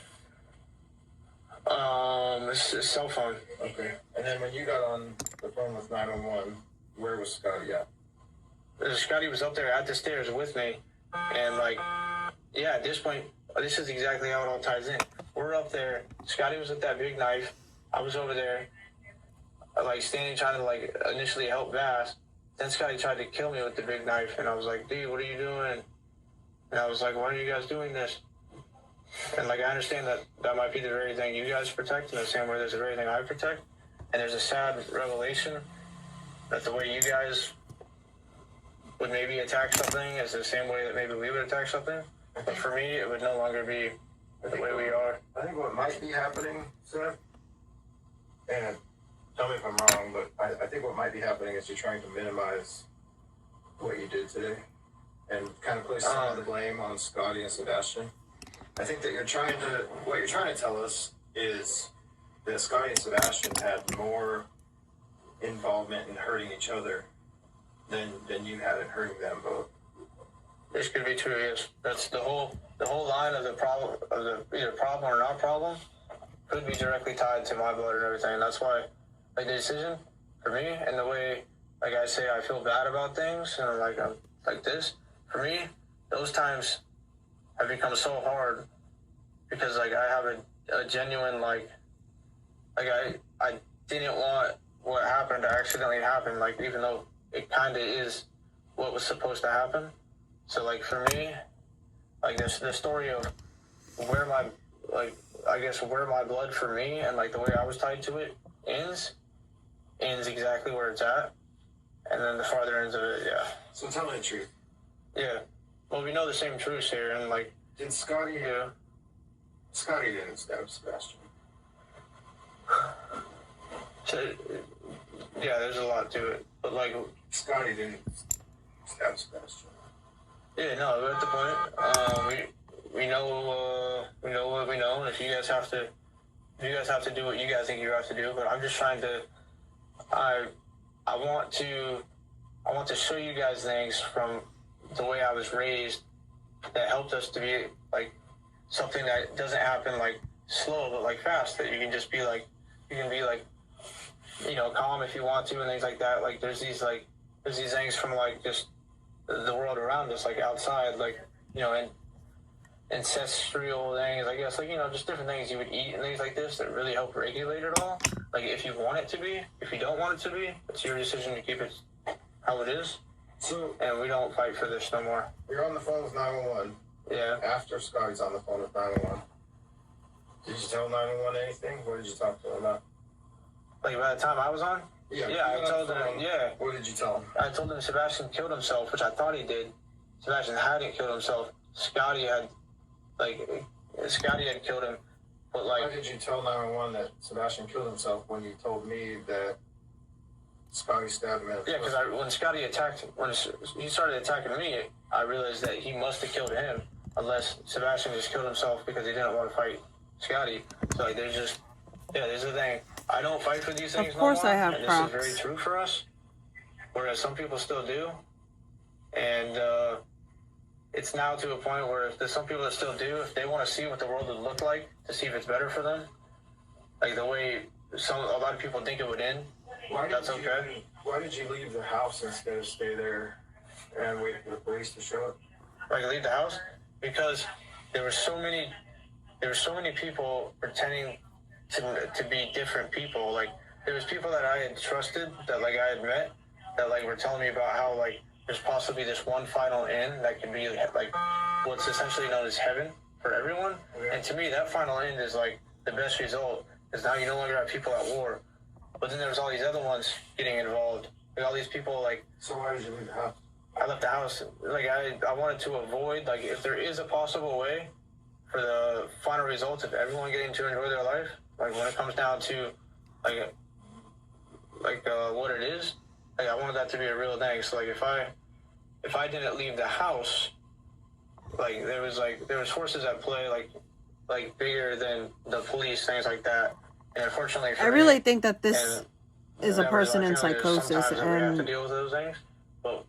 It's his cell phone. Okay. And then when you got on the phone with 911, where was Scotty at? Scotty was up there at the stairs with me. And, like, yeah, at this point, this is exactly how it all ties in. We're up there. Scotty was with that big knife. I was over there, like, standing, trying to, like, initially help Bass. Then Scotty tried to kill me with the big knife. And I was like, dude, what are you doing? And I was like, why are you guys doing this? And, like, I understand that that might be the very thing you guys protect, in the same way there's the very thing I protect. And there's a sad revelation that the way you guys would maybe attack something is the same way that maybe we would attack something. But for me, it would no longer be the way we are. I think what might be happening, Seth, and tell me if I'm wrong, but I think what might be happening is you're trying to minimize what you did today and kind of place some of the blame on Scotty and Sebastian. I think that what you're trying to tell us is that Scotty and Sebastian had more involvement in hurting each other than you had in hurting them both. This could be true, yes. That's the whole line of the problem, of the either problem or not problem, could be directly tied to my blood and everything. That's why, like, the decision for me and the way, like I say, I feel bad about things and I'm like this. For me, those times have become so hard because, like, I have a genuine, like I didn't want what happened to accidentally happen, like, even though it kind of is what was supposed to happen. So, like, for me, like, the story of where my, like, I guess where my blood for me and, like, the way I was tied to it ends exactly where it's at. And then the farther ends of it, yeah. So tell me the truth. Yeah. Well, we know the same truths here, and, like... Did Scotty... Yeah. Scotty didn't stab Sebastian. So, yeah, there's a lot to it. But, like... Scotty didn't stab Sebastian. Yeah, no, we're at the point. We know what we know, and if you guys have to do what you guys think you have to do, but I'm just trying to, I want to show you guys things from the way I was raised that helped us to be, like, something that doesn't happen, like, slow, but, like, fast, that you can just be, like, you know, calm if you want to and things like that. Like, there's these things from, like, just the world around us, like, outside, like, you know, and ancestral things, I guess, like, you know, just different things you would eat and things like this that really help regulate it all. Like, if you want it to be, if you don't want it to be, it's your decision to keep it how it is. So, and we don't fight for this no more. You're on the phone with 911. Yeah. After Scotty's on the phone with 911. Did you tell 911 anything? What did you talk to him about? Like, by the time I was on? Yeah, I told him, yeah. What did you tell him? I told him Sebastian killed himself, which I thought he did. Sebastian hadn't killed himself. Scotty had killed him, but, like... Why did you tell 911 that Sebastian killed himself when you told me that Scotty stabbed him in the Yeah, because when Scotty when he started attacking me, I realized that he must have killed him, unless Sebastian just killed himself because he didn't want to fight Scotty. So, like, there's a thing. I don't fight for these things Of course no more, I have and props. this is very true for us, whereas some people still do. And it's now to a point where if there's some people that still do, if they want to see what the world would look like, to see if it's better for them, like the way a lot of people think it would end, that's okay. Why did you leave the house instead of stay there and wait for the police to show up? Like, leave the house? Because there were so many people pretending to be different people. Like, there was people that I had trusted, that, like, I had met, that, like, were telling me about how, like, there's possibly this one final end that could be, like, what's essentially known as heaven for everyone. Yeah. And to me, that final end is, like, the best result, because now you no longer have people at war. But then there's all these other ones getting involved. Like, all these people, like... So why did you leave the house? I left the house. Like, I wanted to avoid, like, if there is a possible way for the final result of everyone getting to enjoy their life, like, when it comes down to, what it is, like, I wanted that to be a real thing. So, like, if I didn't leave the house, like there was forces at play, like bigger than the police, things like that. And unfortunately, I really think that this is a person in psychosis, sometimes we have to and deal with those things, but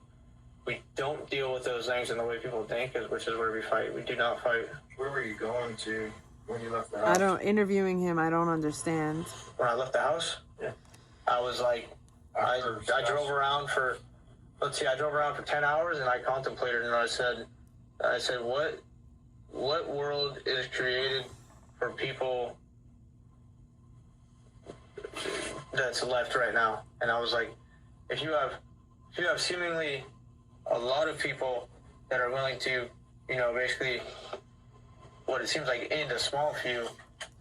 we don't deal with those things in the way people think, which is where we fight. We do not fight. Where were you going to when you left the house? interviewing him, I don't understand. When I left the house, Yeah. I was like, I drove around for, I drove around for 10 hours, and I contemplated, and I said, what world is created for people that's left right now? And I was like, if you have seemingly a lot of people that are willing to, basically what it seems like end a small few.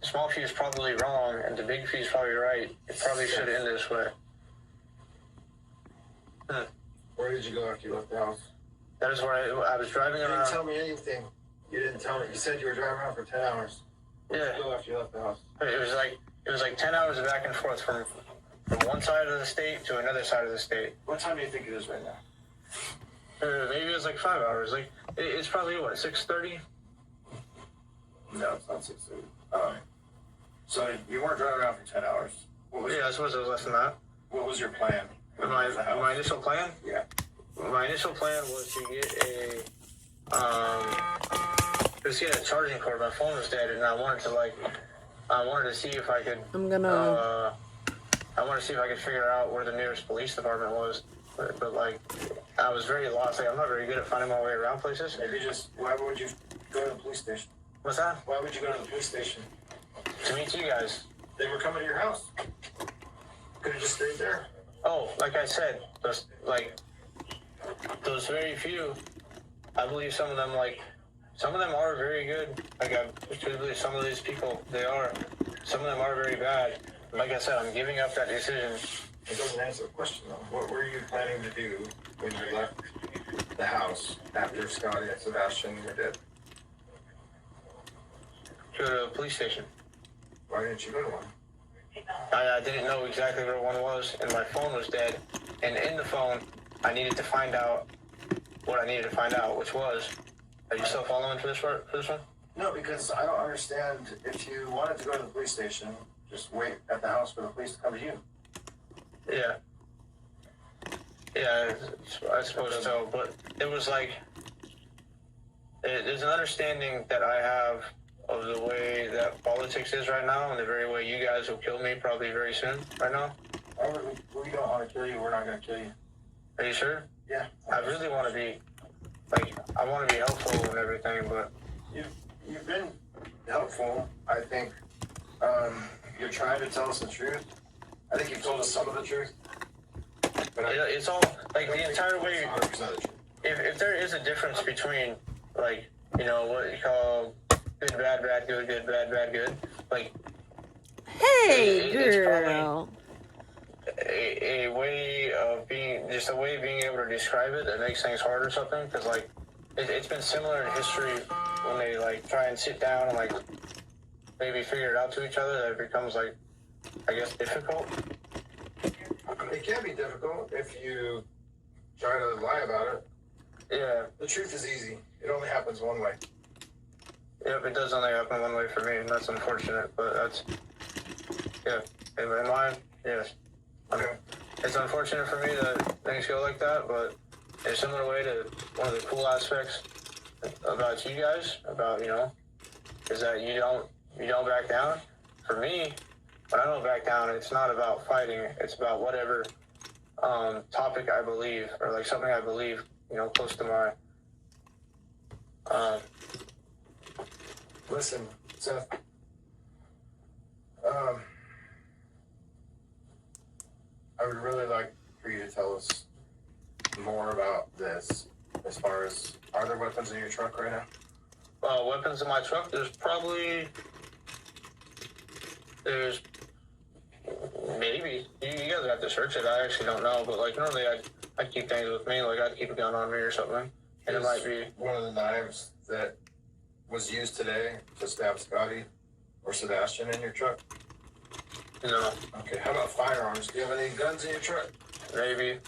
The small few is probably wrong, and the big few is probably right. It probably should end this way. Where did you go after you left the house? That is where I was driving around. You didn't tell me anything. You didn't tell me. You said you were driving around for 10 hours. Where did you go after you left the house? It was like 10 hours back and forth from one side of the state to another side of the state. What time do you think it is right now? Maybe it was like 5 hours. Like it's probably what, 6:30? No, it's not 6:30. So you weren't driving around for 10 hours. I suppose it was less than that. What was your plan? My initial plan? Yeah. My initial plan was to get a charging cord. My phone was dead, and I wanted to see if I could. I wanted to see if I could figure out where the nearest police department was, but I was very lost. Like, I'm not very good at finding my way around places. Why would you go to the police station? What's that? Why would you go to the police station? To meet you guys. They were coming to your house. Could have just stayed there. Oh, like I said, those very few, I believe some of them are very good. Like, I believe some of these people, some of them are very bad. Like I said, I'm giving up that decision. It doesn't answer the question, though. What were you planning to do when you left the house after Scotty and Sebastian were dead? Go to a police station. Why didn't you go to one? I didn't know exactly where one was, and my phone was dead. And in the phone, I needed to find out what I needed to find out, which was, are you still following for this one? No, because I don't understand. If you wanted to go to the police station, just wait at the house for the police to come to you. Yeah. Yeah, I suppose so. But it was like, there's an understanding that I have of the way that politics is right now, and the very way you guys will kill me probably very soon right now. We don't want to kill you. We're not going to kill you. Are you sure? Yeah. I really want to be, I want to be helpful and everything, but... You've been helpful, I think. You're trying to tell us the truth. I think you've told us some of the truth. But it's all, like, the entire way... 100% the truth. If there is a difference between, what you call good, bad, bad, good, good, bad, bad, good, Hey, girl. A way of being able to describe it that makes things hard or something, because it's been similar in history when they try and sit down and maybe figure it out to each other, that it becomes I guess difficult. It can be difficult if you try to lie about it. Yeah. The truth is easy. It only happens one way. Yep, it does only happen one way for me, and that's unfortunate, but that's, yeah, in mine, yes. Okay. It's unfortunate for me that things go like that, but in a similar way to one of the cool aspects about you guys, is that you don't back down. For me, when I don't back down, it's not about fighting, it's about whatever topic I believe, or something I believe, close to my, Listen, Seth. I would really like for you to tell us more about this. As far as, are there weapons in your truck right now? Weapons in my truck? There's maybe. You guys have to search it. I actually don't know, but normally I'd keep things with me. I'd keep a gun on me or something. And it might be one of the knives that was used today to stab Scotty or Sebastian in your truck? No. Okay, how about firearms? Do you have any guns in your truck? Maybe.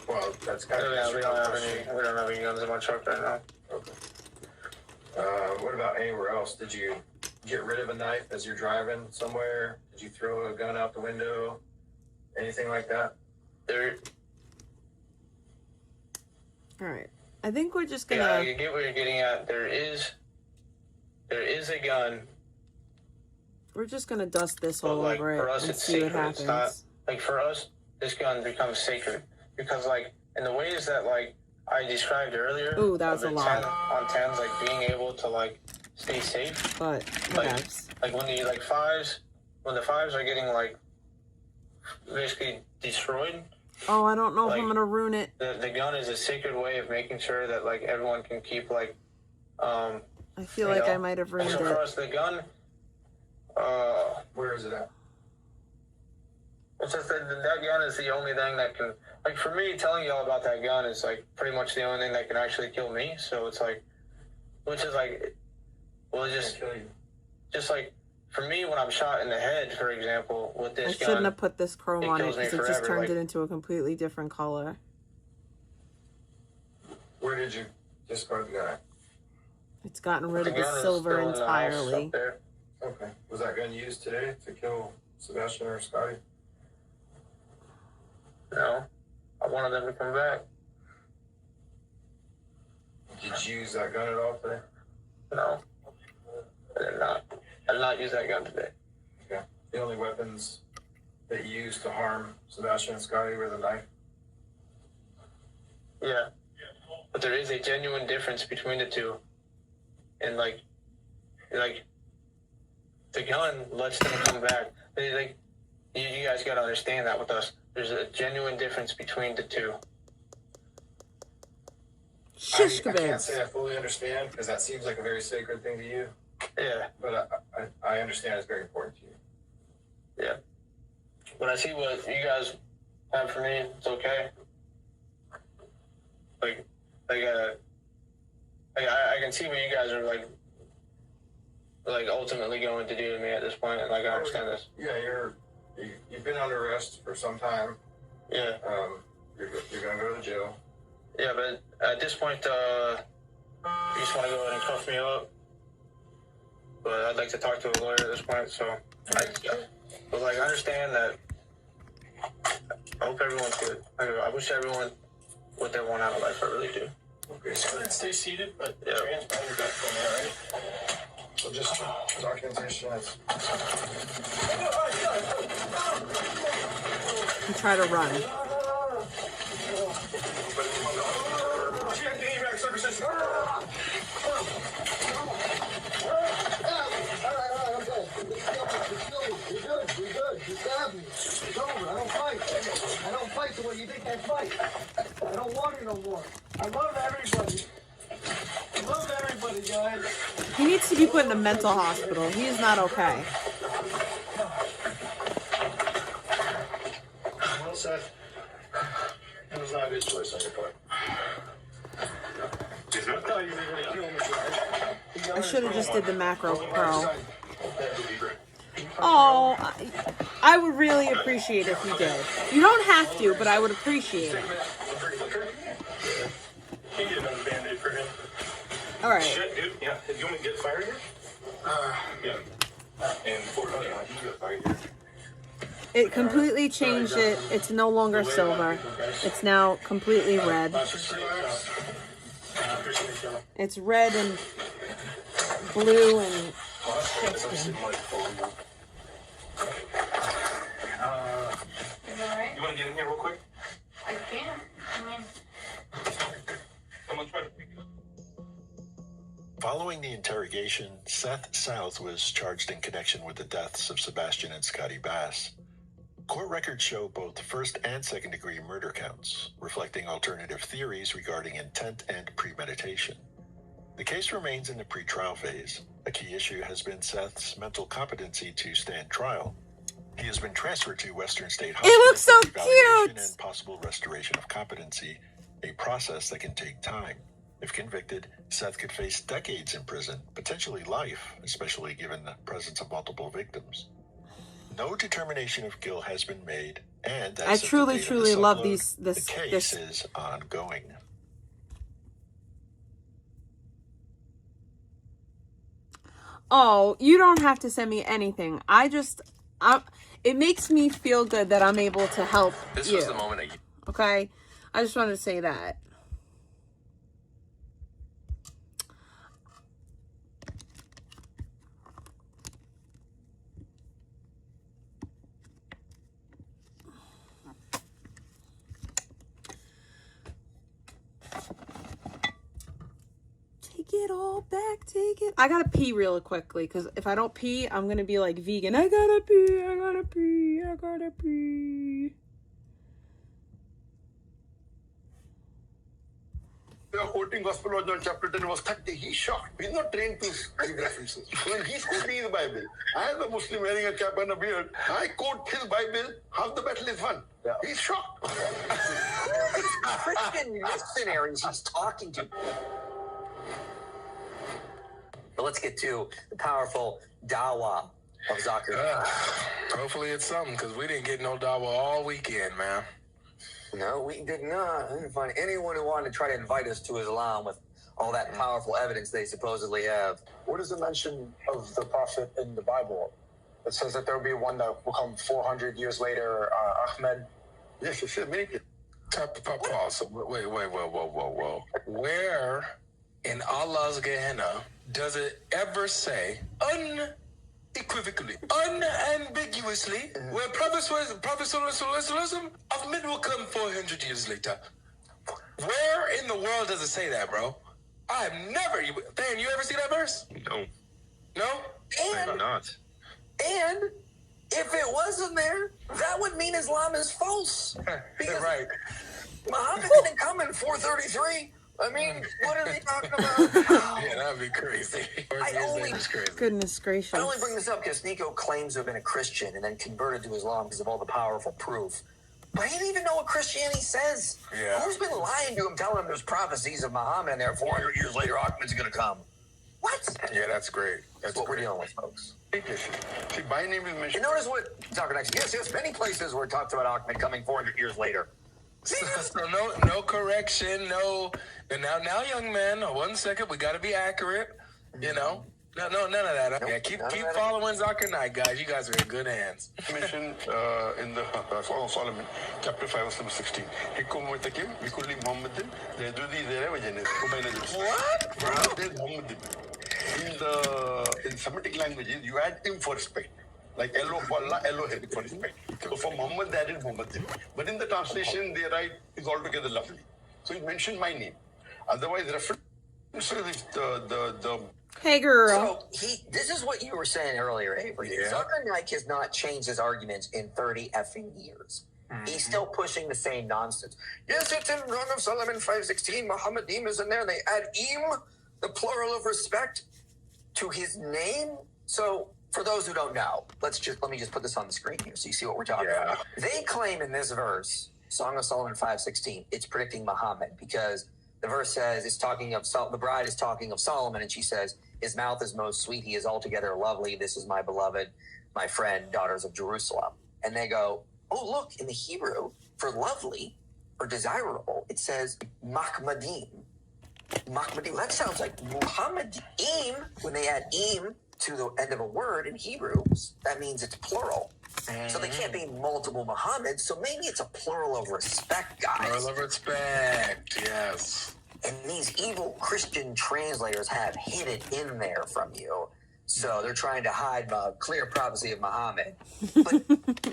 Well, that's kind of... Yeah, we don't have any guns in my truck right now. Okay. What about anywhere else? Did you get rid of a knife as you're driving somewhere? Did you throw a gun out the window? Anything like that? All right. I think we're just gonna. Yeah, I get what you're getting at. There is a gun. We're just gonna dust this all like, over for it us, and it's see what sacred. happens. It's not, like, for us, this gun becomes sacred. Because, like, in the ways that, like, I described earlier. Ooh, that was the a lot. 10 on 10s, like, being able to, like, stay safe. But, like when the, like, fives, when the fives are getting, like, basically destroyed. Oh, I don't know like, if I'm gonna ruin it. The gun is a sacred way of making sure that, like, everyone can keep, like, I feel like I might have ruined so it. for us, the gun, where is it at? It's just that gun is the only thing that can, like, for me, telling y'all about that gun is, like, pretty much the only thing that can actually kill me. So it's like, which is like, well, just like, for me, when I'm shot in the head, for example, with this gun, I shouldn't have put this chrome on it kills me because it just forever, turned like- it into a completely different color. Where did you discard the gun? It's gotten rid of The the gun is silver still in the house entirely. up there. Okay. Was that gun used today to kill Sebastian or Scotty? No. I wanted them to come back. Did you use that gun at all today? No. I did not. I did not use that gun today. Okay. The only weapons that you used to harm Sebastian and Scotty were the knife? Yeah. But there is a genuine difference between the two. And, like, the gun lets them come back. You guys got to understand that with us. There's a genuine difference between the two. I can't say I fully understand because that seems like a very sacred thing to you. Yeah. But I understand it's very important to you. Yeah. When I see what you guys have for me, it's okay. I can see what you guys are like ultimately going to do to me at this point, and like I understand this. Yeah, you've been under arrest for some time. Yeah. You're gonna go to jail. Yeah, but at this point, you just want to go ahead and cuff me up. But I'd like to talk to a lawyer at this point, so but like I understand that. I hope everyone's good. I wish everyone what they want out of life. I really do. Okay. So then stay seated, but Yeah. transpire your back for me, all right? So just documentation. You try to run. I don't fight the way you think I fight. I don't want it no more. I love everybody. I love everybody, guys. He needs to be put in a mental hospital. He is not okay. Well said. It was not a good choice on your part. I thought you were going to kill me, guys. I should have just did the macro pro. Oh, I would really appreciate if you did. You don't have to, but I would appreciate it. Can you get another Band-Aid for him? All right. Shit, dude. Yeah. Do you want me to get fire here? Yeah. And you can get fire here. It completely changed it. It's no longer silver. It's now completely red. It's red and blue and... You want to get in here real quick? I can. Someone try to pick it up. Following the interrogation, Seth South was charged in connection with the deaths of Sebastian and Scotty Bass. Court records show both first and second degree murder counts, reflecting alternative theories regarding intent and premeditation. The case remains in the pretrial phase. A key issue has been Seth's mental competency to stand trial. He has been transferred to Western State Hospital. It looks so for evaluation cute! and possible restoration of competency, a process that can take time. If convicted, Seth could face decades in prison, potentially life, especially given the presence of multiple victims. No determination of guilt has been made, and I as of the truly, date of truly this love upload, this the case this is ongoing. Oh, you don't have to send me anything. It makes me feel good that I'm able to help This you. was the moment Okay? I just wanted to say that. Take it all back, take it. I gotta pee real quickly, because if I don't pee, I'm gonna be like vegan. I gotta pee, I gotta pee, I gotta pee. We are quoting Gospel of John chapter 10 verse 30. He's shocked. He's not trained to read references. When he's quoting his Bible, I am a Muslim wearing a cap and a beard. I quote his Bible, half the battle is won. Yeah. He's shocked. Christian missionaries he's talking to. But let's get to the powerful dawah of Zakir. Hopefully it's something, because we didn't get no dawah all weekend, man. No, we did not. I didn't find anyone who wanted to try to invite us to Islam with all that powerful evidence they supposedly have. What is the mention of the prophet in the Bible? It says that there will be one that will come 400 years later, Ahmed. Yes, it's many people. Pause. Wait, whoa. Where in Allah's Gehenna does it ever say unequivocally, unambiguously, where Prophet Ahmed will come 400 years later? Where in the world does it say that, bro? I have never. Dan, you ever see that verse? No. No? I'm not. And if it wasn't there, that would mean Islam is false. Because right. Muhammad didn't come in 433. I mean, what are they talking about? Yeah, that'd be crazy. Goodness gracious. I only bring this up because Nico claims to have been a Christian and then converted to Islam because of all the powerful proof. But he didn't even know what Christianity says. Yeah. Who's been lying to him, telling him there's prophecies of Muhammad and there 400 years later Ahmed's going to come? What? Yeah, that's great. That's what we're dealing with, folks. See, my name is mentioned. And notice what Dr. Next. Yes, many places where it talks about Ahmed coming 400 years later. So no correction, no. And now, young man, 1 second, we got to be accurate. You know, no, none of that. Yeah, keep following Zakir Naik, guys. You guys are in good hands. Mentioned in the Song of Solomon, chapter 5, verse number 16. What? In Semitic languages, you add im for respect. Like Elo for Allah, Elohim for respect. So for Muhammad, they added Muhammadin. But in the translation, they write is altogether lovely. So he mentioned my name. Otherwise, references the Hey, girl. So this is what you were saying earlier, Avery. Yeah. Zakir Naik has not changed his arguments in 30 effing years. Mm-hmm. He's still pushing the same nonsense. Yes, it's in Song of Solomon 5:16. Muhammadim is in there. They add im, the plural of respect, to his name. So for those who don't know, let me just put this on the screen here so you see what we're talking about. They claim in this verse, Song of Solomon 5:16, it's predicting Muhammad because the verse says it's talking of the bride is talking of Solomon, and she says, "His mouth is most sweet. He is altogether lovely. This is my beloved, my friend, daughters of Jerusalem." And they go, "Oh, look, in the Hebrew for lovely or desirable, it says Mahmadim. Mahmadim. That sounds like Muhammadim. When they add im to the end of a word in Hebrew, that means it's plural. So they can't be multiple Muhammads. So maybe it's a plural of respect, guys. Plural of respect, yes. And these evil Christian translators have hid it in there from you. So they're trying to hide the clear prophecy of Muhammad. But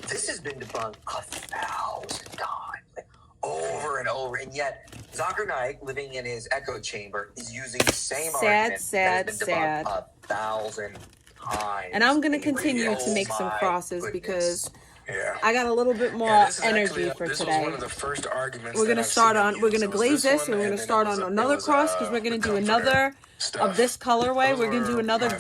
this has been debunked 1,000 times, like, over and over. And yet, Zakir Naik, living in his echo chamber, is using the same argument that has been debunked 1,000 times. And I'm going to continue to make some crosses because I got a little bit more energy for this today. Was one of the first arguments we're going to start on, we're going to glaze this, and we're going to start on another cross because we're going to do another of this colorway. We're going to do another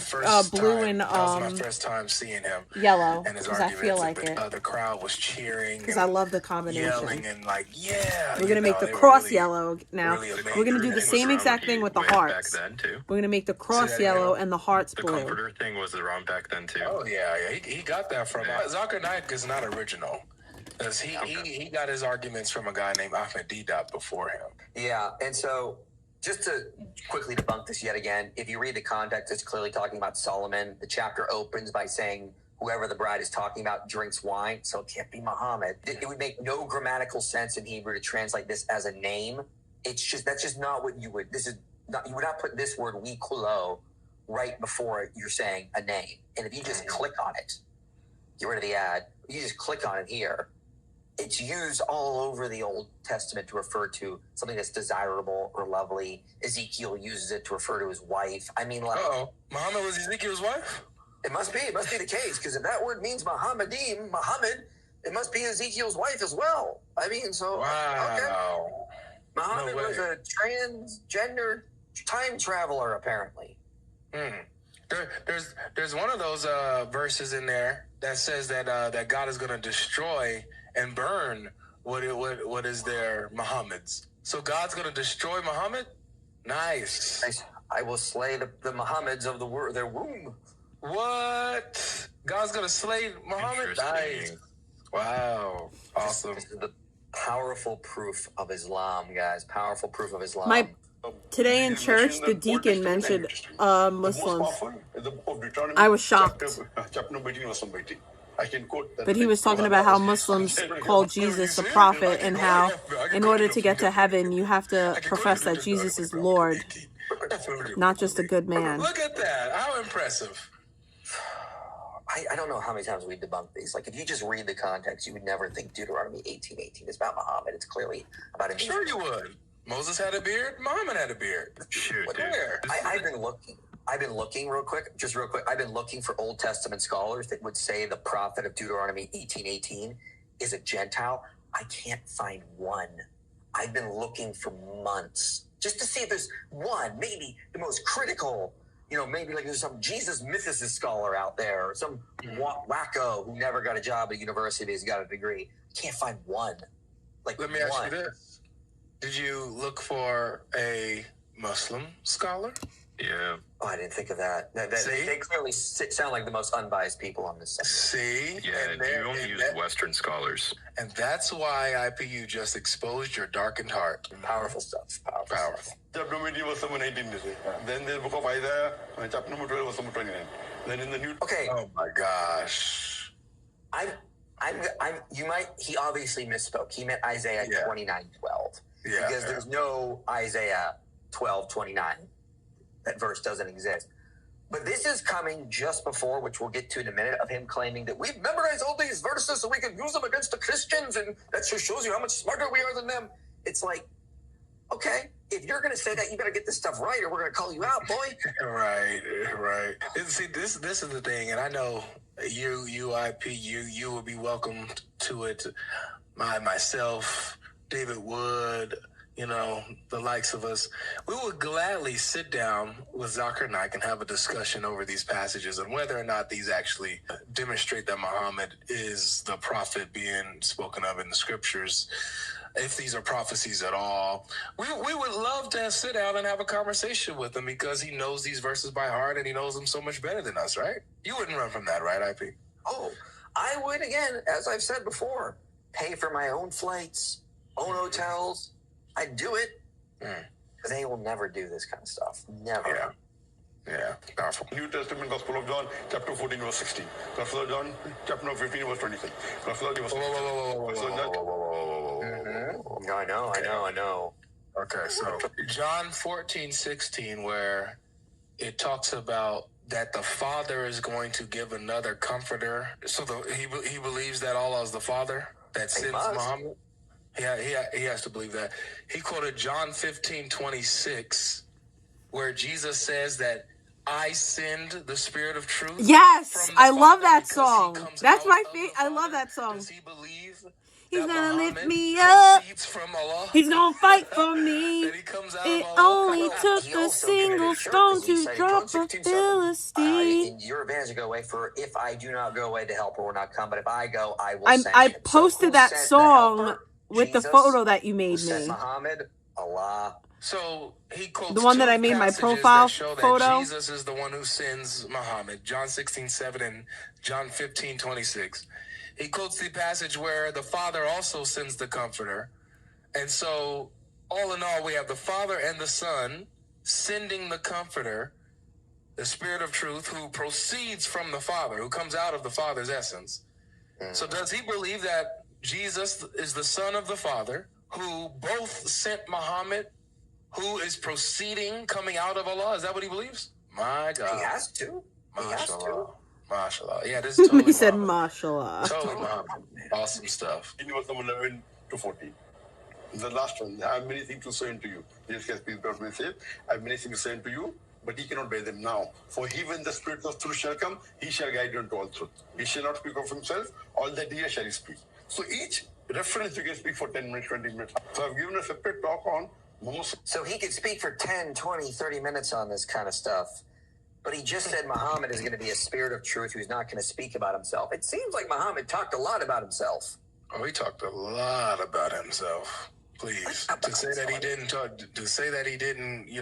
blue and that was my first time seeing him. Yellow and his because I feel like it. The crowd was cheering because I love the combination. Yelling and like, yeah. We're going to make the cross yellow now. We're going to do the same exact thing with the hearts. We're going to make the cross yellow and the hearts blue. The comforter thing was around back then too. Oh yeah. He got that from Zakir Naik is not original. Because he got his arguments from a guy named Ahmed Didat before him. Yeah, and so just to quickly debunk this yet again, if you read the context, it's clearly talking about Solomon. The chapter opens by saying whoever the bride is talking about drinks wine, so it can't be Muhammad. It would make no grammatical sense in Hebrew to translate this as a name. It's just, that's just not what you would, you would not put this word we kulo right before you're saying a name. And if you just click on it, get rid of the ad, you just click on it here, it's used all over the Old Testament to refer to something that's desirable or lovely. Ezekiel uses it to refer to his wife. I mean, like... Muhammad was Ezekiel's wife? It must be the case, because if that word means Muhammad, it must be Ezekiel's wife as well. I mean, so... Wow. Okay. Muhammad was a transgender time traveler, apparently. There's one of those verses in there that says that that God is going to destroy and burn what is their Muhammad's. So God's going to destroy Muhammad? Nice. I will slay the Muhammads of their womb. What? God's going to slay Muhammad? Nice. Wow. Awesome. This is the powerful proof of Islam, guys. Powerful proof of Islam. Today in church, the deacon mentioned Muslims. I was shocked. But he was talking about how Muslims call Jesus a prophet and how in order to get to heaven, you have to profess that Jesus is Lord, not just a good man. Look at that. How impressive. I don't know how many times we debunked these. Like, if you just read the context, you would never think Deuteronomy 18:18 is about Muhammad. It's clearly about him. Sure you would. Moses had a beard. Muhammad had a beard. Shoot, I've been looking real quick. I've been looking for Old Testament scholars that would say the prophet of Deuteronomy 18:18 is a Gentile. I can't find one. I've been looking for months just to see if there's one, maybe the most critical. You know, maybe like there's some Jesus mythicist scholar out there, or some wacko who never got a job at a university but he's got a degree. Can't find one. Like, let me ask you this. Did you look for a Muslim scholar? Yeah. Oh, I didn't think of that. They clearly sound like the most unbiased people on this See? segment. Yeah, and you only use Western scholars. And that's why IPU just exposed your darkened heart. Powerful stuff. Powerful. Chapter number 18 was number 19. Then the book of Isaiah, chapter number 12 was number 29. Then in the New... Okay. Oh my gosh. He obviously misspoke. He meant Isaiah 29:12. Yeah. Because there's no Isaiah 12:29. That verse doesn't exist. But this is coming just before, which we'll get to in a minute, of him claiming that we've memorized all these verses so we can use them against the Christians, and that just shows you how much smarter we are than them. It's like, okay, if you're going to say that, you better get this stuff right, or we're going to call you out, boy. Right. See, this is the thing, and I know you will be welcomed to it. Myself, David Wood, you know, the likes of us, we would gladly sit down with Zakir Naik and have a discussion over these passages and whether or not these actually demonstrate that Muhammad is the prophet being spoken of in the scriptures. If these are prophecies at all, we would love to sit down and have a conversation with him because he knows these verses by heart and he knows them so much better than us, right? You wouldn't run from that, right, IP? Oh, I would, again, as I've said before, pay for my own flights, own hotels. I'd do it. They will never do this kind of stuff. Never. Yeah, powerful. New Testament, Gospel of John, chapter 14, verse 16. Gospel of John, chapter 15, verse 26. Gospel of John, I know. Okay, so John 14:16, where it talks about that the Father is going to give another comforter. So he believes that Allah is the Father that sends Muhammad. He has to believe that. He quoted John 15:26, where Jesus says that I send the Spirit of truth. Yes, I love that song. That's my favorite. I love that song. Does he believe He's gonna lift me up. He's gonna fight for me. It only took a single stone to drop a Philistine. Your advantage to go away for if I do not go away to help her will not come, but if I go, I will send I him. posted that song with the photo that you made me. Muhammad, Allah. So he quotes the one that I made my profile photo. Jesus is the one who sends Muhammad. John 16:7 and John 15:26. He quotes the passage where the Father also sends the Comforter. And so all in all, we have the Father and the Son sending the Comforter, the Spirit of Truth, who proceeds from the Father, who comes out of the Father's essence. So does he believe that Jesus is the Son of the Father, who both sent Muhammad, who is proceeding, coming out of Allah? Is that what he believes? My God. He has to. MashaAllah. MashaAllah. Yeah, this is totally He said, Muhammad. "Mashallah." Totally Muhammad. Awesome stuff. He was from 11 to 14. The last one, I have many things to say unto you. Jesus Christ, peace be upon him, said, I have many things to say unto you, but he cannot bear them now. For he, when the Spirit of truth shall come, he shall guide you into all truth. He shall not speak of himself, all that he shall he speak. So each reference you can speak for 10 minutes, 20 minutes. So I've given a separate talk on Muhammad. So he could speak for 10, 20, 30 minutes on this kind of stuff. But he just said Muhammad is going to be a spirit of truth who's not going to speak about himself. It seems like Muhammad talked a lot about himself. Oh, he talked a lot about himself. Please, to say that he didn't,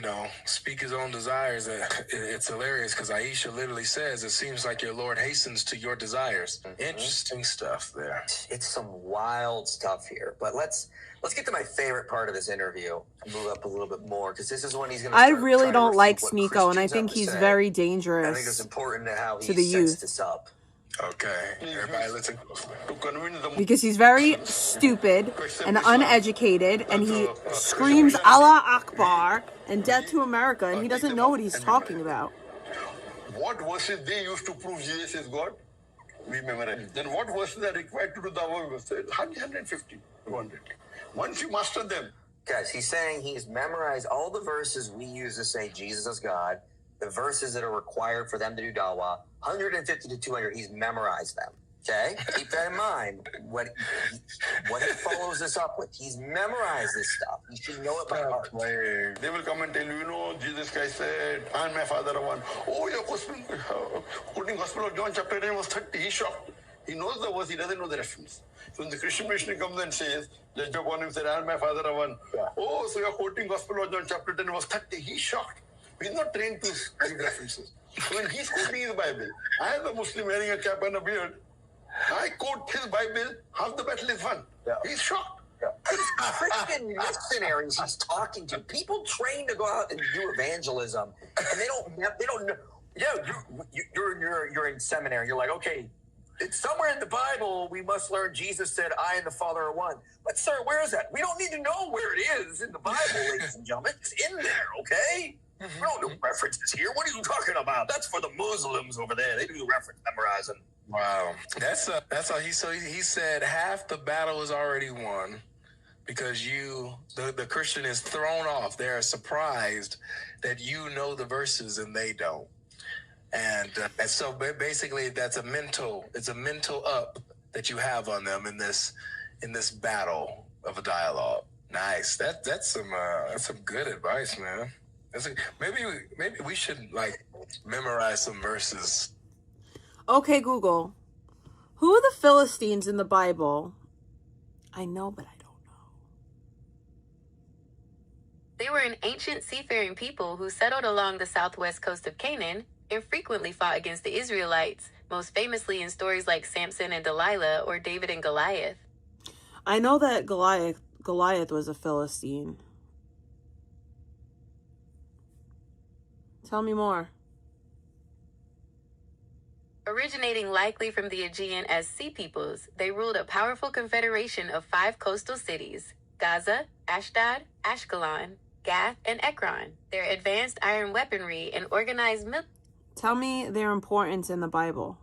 speak his own desires, it's hilarious because Aisha literally says, it seems like your Lord hastens to your desires. Interesting stuff there. It's some wild stuff here. But let's get to my favorite part of this interview and move up a little bit more, because this is when he's going to I really don't like Sneeko, and I think he's very dangerous. I think it's important how to he the sets youth. this up. Okay, everybody listen. Because he's very stupid and uneducated, and he screams Allah Akbar and death to America, and he doesn't know what he's talking about. What verses they used to prove Jesus is God? We memorize. Then what verses are required to do the above? 150, 200. Once you master them. Guys, he's saying he's memorized all the verses we use to say Jesus is God, the verses that are required for them to do dawah, 150 to 200, he's memorized them. Okay? Keep that in mind. What he follows this up with. He's memorized this stuff. You should know it by heart. They will come and tell you, Jesus Christ said, I and my Father are one. Oh, you're quoting Gospel of John chapter 10 was 30. He's shocked. He knows the verse, he doesn't know the reference. So when the Christian missionary comes and says, let's jump on him, said, I and my Father are one. Yeah. Oh, so you're quoting Gospel of John chapter 10 was 30. He's shocked. He's not trained to read references. So when he's quoting his Bible, I as a Muslim wearing a cap and a beard, I quote his Bible, half the battle is won. Yeah. He's shocked. Yeah. Christian missionaries he's talking to, people trained to go out and do evangelism, and they don't know. Yeah, you're in seminary. You're like, okay, it's somewhere in the Bible we must learn Jesus said, I and the Father are one. But sir, where is that? We don't need to know where it is in the Bible, ladies and gentlemen. It's in there, okay? We don't do references here. What are you talking about? That's for the Muslims over there. They do reference memorizing. Wow, that's how he said half the battle is already won because the Christian is thrown off. They're surprised that you know the verses and they don't, and so basically it's a mental up that you have on them in this battle of a dialogue. Nice. That's some good advice, man. Maybe we should memorize some verses. Okay, Google. Who are the Philistines in the Bible? I know, but I don't know. They were an ancient seafaring people who settled along the southwest coast of Canaan and frequently fought against the Israelites, most famously in stories like Samson and Delilah or David and Goliath. I know that Goliath was a Philistine. Tell me more. Originating likely from the Aegean as sea peoples, they ruled a powerful confederation of 5 coastal cities: Gaza, Ashdod, Ashkelon, Gath, and Ekron. Their advanced iron weaponry and organized Tell me their importance in the Bible.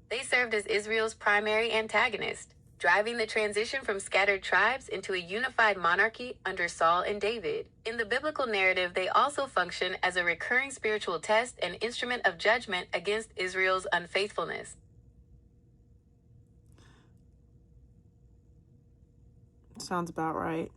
They served as Israel's primary antagonist, driving the transition from scattered tribes into a unified monarchy under Saul and David. In the biblical narrative, they also function as a recurring spiritual test and instrument of judgment against Israel's unfaithfulness. Sounds about right.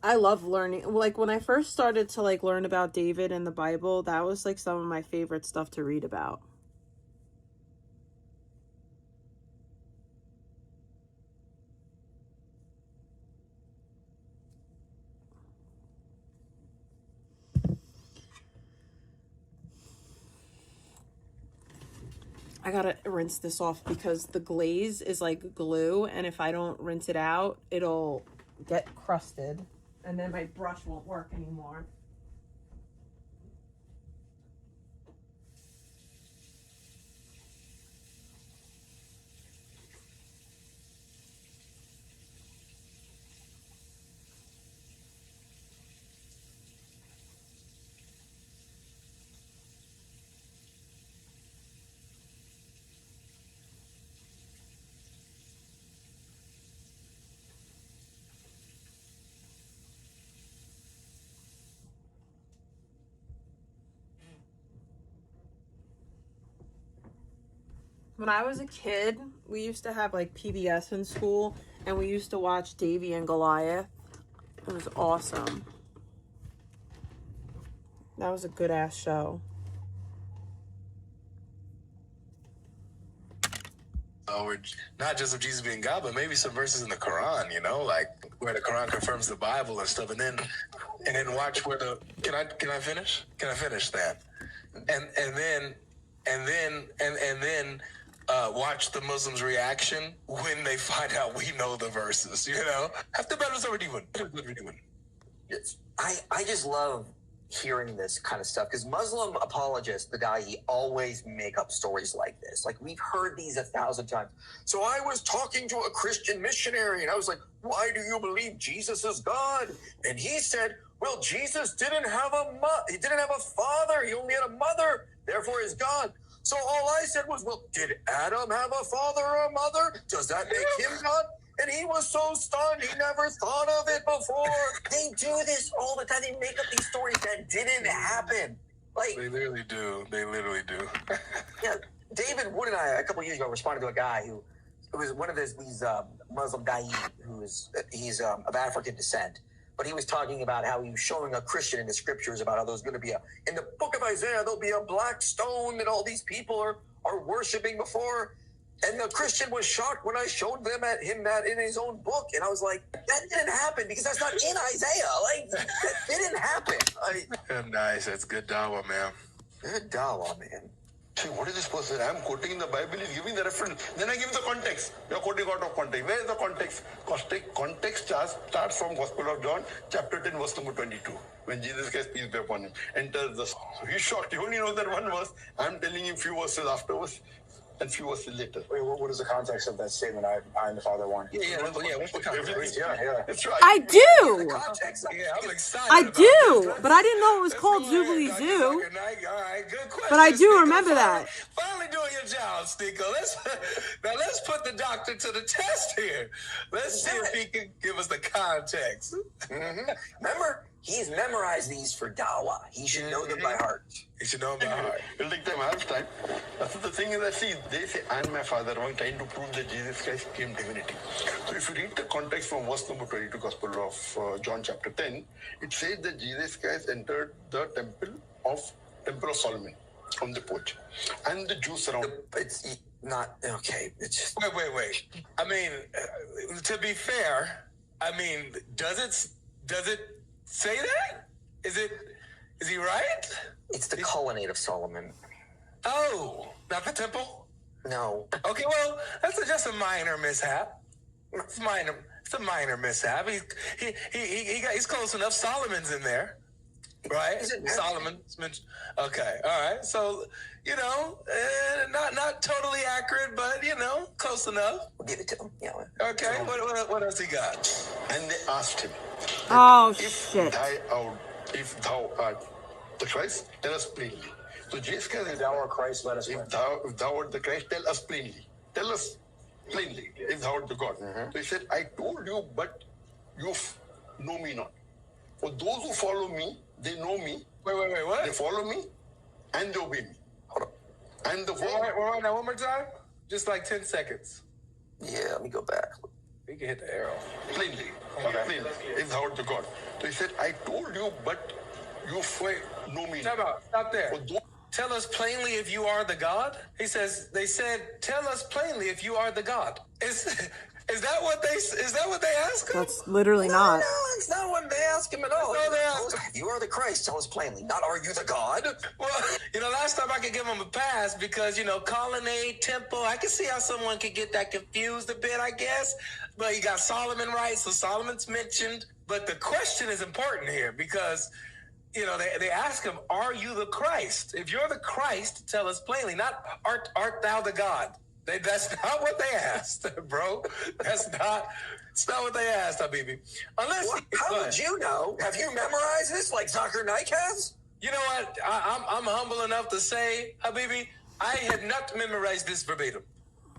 I love learning. Like, when I first started to learn about David and the Bible, that was some of my favorite stuff to read about. I gotta rinse this off because the glaze is like glue, and if I don't rinse it out, it'll get crusted, and then my brush won't work anymore. When I was a kid, we used to have like PBS in school, and we used to watch Davy and Goliath. It was awesome. That was a good ass show. Or not just of Jesus being God, but maybe some verses in the Quran, you know, like where the Quran confirms the Bible and stuff, and then watch where the can I finish? Can I finish that? And then watch the Muslims' reaction when they find out we know the verses, you know? Yes. I just love hearing this kind of stuff because Muslim apologists, the guy, he always make up stories like this. Like, we've heard these 1,000 times. So I was talking to a Christian missionary and I was like, why do you believe Jesus is God? And he said, well, Jesus didn't have he didn't have a father. He only had a mother. Therefore, he's God. So all I said was, well, did Adam have a father or a mother? Does that make him God? And he was so stunned, he never thought of it before. They do this all the time. They make up these stories that didn't happen. Like, they literally do. They literally do. Yeah, David Wood and I, a couple of years ago, responded to a guy who was one of these Muslim guys he's of African descent. But he was talking about how he was showing a Christian in the scriptures about how there's going to be in the book of Isaiah, there'll be a black stone that all these people are worshiping before. And the Christian was shocked when I showed him that in his own book. And I was like, that didn't happen because that's not in Isaiah. Like, that didn't happen. Nice. That's good dawah, man. Good dawah, man. See, what is this person? I'm quoting in the Bible, he's giving the reference. Then I give the context. You're quoting out of context. Where is the context? Context starts from Gospel of John, chapter 10, verse number 22. When Jesus Christ, peace be upon him, enters the... So he's shocked. He only knows that one verse. I'm telling him few verses afterwards. And few verses later. Wait, what is the context of that statement? I and the Father one. Yeah. What's the context? Yeah. That's right. I do. Yeah, I'm excited. I do, but I didn't know it was called Jubilee Zoo. All right, good question. But I do remember that. Finally doing your job, Stinko. Let's put the doctor to the test here. Let's see if he can give us the context. Mm-hmm. Remember, he's memorized these for dawah. He should know them by heart. He should know them by heart. It'll take time. I have time. So the thing is that, see, they say, and my Father, one trying to prove that Jesus Christ came divinity. So if you read the context from verse number 22, Gospel of John chapter 10, it says that Jesus Christ entered the temple of Solomon from the porch. And the Jews around... It's not... Okay. It's just... Wait. I mean, to be fair, I mean, does it say that? Is he right? It's the colonnade of Solomon. Oh, not the temple? No. Okay, well, that's just a minor mishap. It's a minor mishap. He's close enough. Solomon's in there, right? Solomon's mentioned. Okay, all right. So, not totally accurate, but close enough. We'll give it to him. Yeah. Okay. What else he got? And they asked him. Oh shit! If thou art the Christ, tell us plainly. So Jesus Christ, if thou art Christ, let us. If thou art the Christ, tell us plainly. Tell us plainly. If thou art the God. Mm-hmm. So he said, I told you, but you know me not. For those who follow me, they know me. Wait, what? They follow me and they obey me. Hold on. And the word. Now one more time. Just like 10 seconds. Yeah, let me go back. We can hit the arrow. Plainly. Okay. Plainly. If thou art the God. So he said, I told you, but you know me. Stop there. Tell us plainly if you are the God. He says, they said, tell us plainly if you are the God. Is that what they ask him? That's literally not. No, it's not what they ask him at all. You are the Christ. Tell us plainly. Not are you the God? Well, last time I could give him a pass because, colonnade, temple, I can see how someone could get that confused a bit, I guess. But you got Solomon right, so Solomon's mentioned. But the question is important here because, they ask him, are you the Christ? If you're the Christ, tell us plainly. Not, art thou the God? That's not what they asked, bro. It's not what they asked, Habibi. How would you know? Have you memorized this like Zakir Naik has? You know what? I'm humble enough to say, Habibi, I had not memorized this verbatim.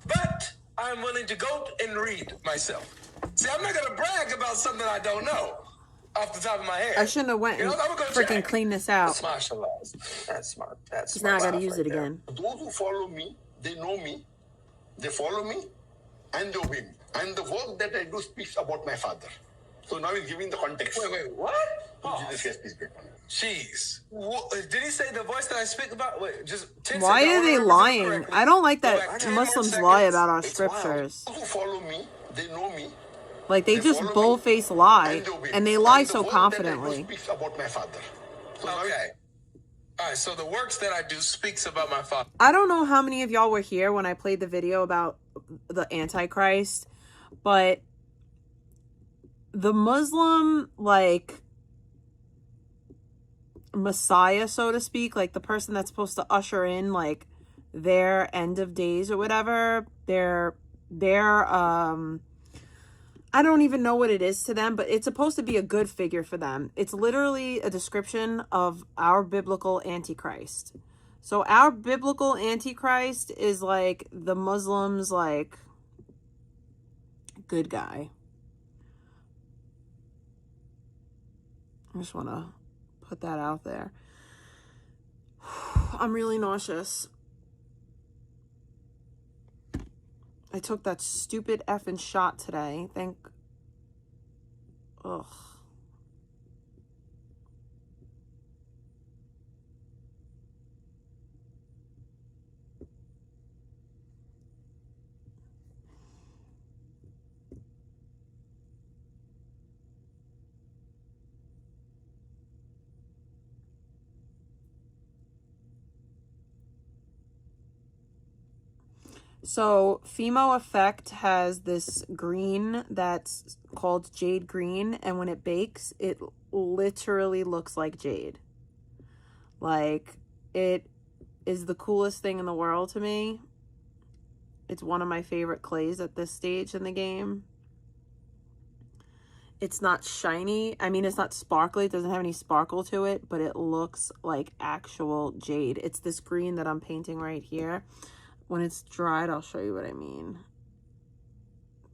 But I'm willing to go and read myself. See, I'm not going to brag about something I don't know off the top of my head. I shouldn't have went and freaking cleaned this out. Mashallah. That's smart. Because now I got to use it again. Those who follow me, they know me. They follow me and they obey me. And the work that I do speaks about my father. So now he's giving the context. Wait, what? Jesus Christ, peace be upon him. Jeez. Did he say the voice that I speak about? Wait, just 10 Why seconds. are they lying? I don't like that Muslims lie about our scriptures. Those who follow me, they know me. Like, they just bull-face lie, and they lie so confidently. Speaks about my father. So okay. All right, so the works that I do speaks about my father. I don't know how many of y'all were here when I played the video about the Antichrist, but the Muslim, Messiah, so to speak, like the person that's supposed to usher in, their end of days or whatever, their I don't even know what it is to them, but it's supposed to be a good figure for them. It's literally a description of our biblical Antichrist. So our biblical Antichrist is the Muslims, good guy. I just want to put that out there. I'm really nauseous. I took that stupid effing shot today. Ugh. So Fimo Effect has this green that's called jade green, and when it bakes, it literally looks like jade. It is the coolest thing in the world to me. It's one of my favorite clays at this stage in the game. It's not shiny. I mean, it's not sparkly. It doesn't have any sparkle to it, but it looks like actual jade. It's this green that I'm painting right here. When it's dried, I'll show you what I mean.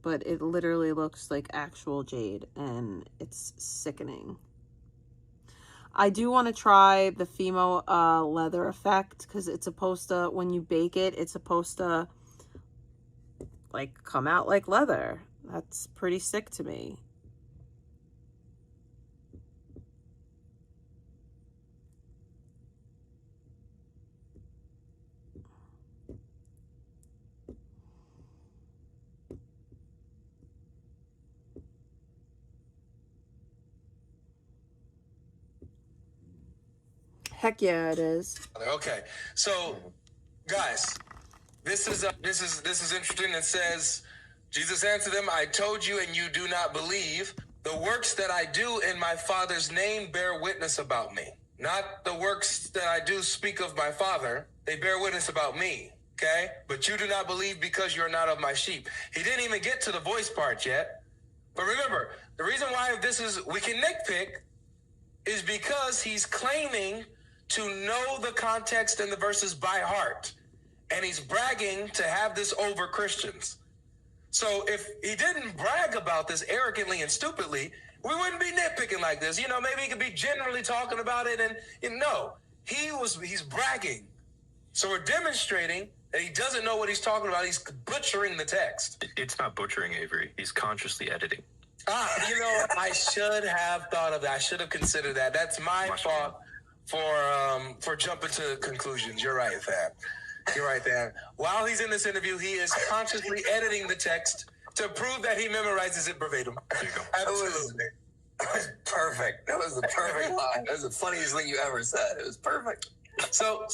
But it literally looks like actual jade, and it's sickening. I do want to try the Fimo leather effect, because it's supposed to, when you bake it, it's supposed to come out like leather. That's pretty sick to me. Heck yeah, it is. Okay, so guys, this is interesting. It says, Jesus answered them, I told you and you do not believe. The works that I do in my Father's name bear witness about me. Not the works that I do speak of my Father. They bear witness about me, okay? But you do not believe because you're not of my sheep. He didn't even get to the voice part yet. But remember, the reason why we can nitpick is because he's claiming to know the context and the verses by heart. And he's bragging to have this over Christians. So if he didn't brag about this arrogantly and stupidly, we wouldn't be nitpicking like this. Maybe he could be generally talking about it, and no, he's bragging. So we're demonstrating that he doesn't know what he's talking about. He's butchering the text. It's not butchering, Avery. He's consciously editing. I should have thought of that. I should have considered that. That's my fault for jumping to conclusions. You're right, fam. You're right there. While he's in this interview, he is consciously editing the text to prove that he memorizes it verbatim. That was perfect. That was the perfect line. That was the funniest thing you ever said. It was perfect. So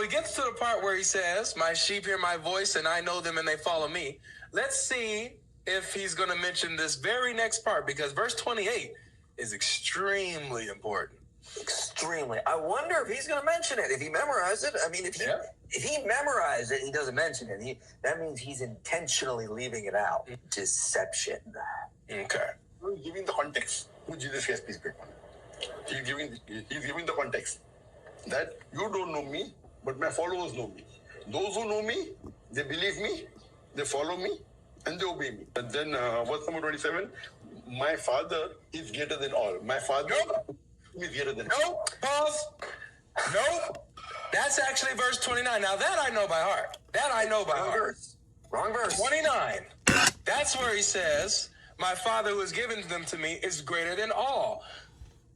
he gets to the part where he says, "My sheep hear my voice, and I know them, and they follow me." Let's see if he's going to mention this very next part, because verse 28 is extremely important. Extremely. I wonder if he's going to mention it. If he memorized it, I mean, if he memorized it, he doesn't mention it. That means he's intentionally leaving it out. Deception. Okay. He's giving the context. Jesus Christ, please pick one. He's giving the context that you don't know me, but my followers know me. Those who know me, they believe me, they follow me, and they obey me. And then verse number 27, my Father is greater than all. My Father is greater than all. Nope. Pause. Nope. That's actually verse 29. Now that I know by heart. That I know by heart. Wrong verse. 29. That's where he says, my Father who has given them to me is greater than all.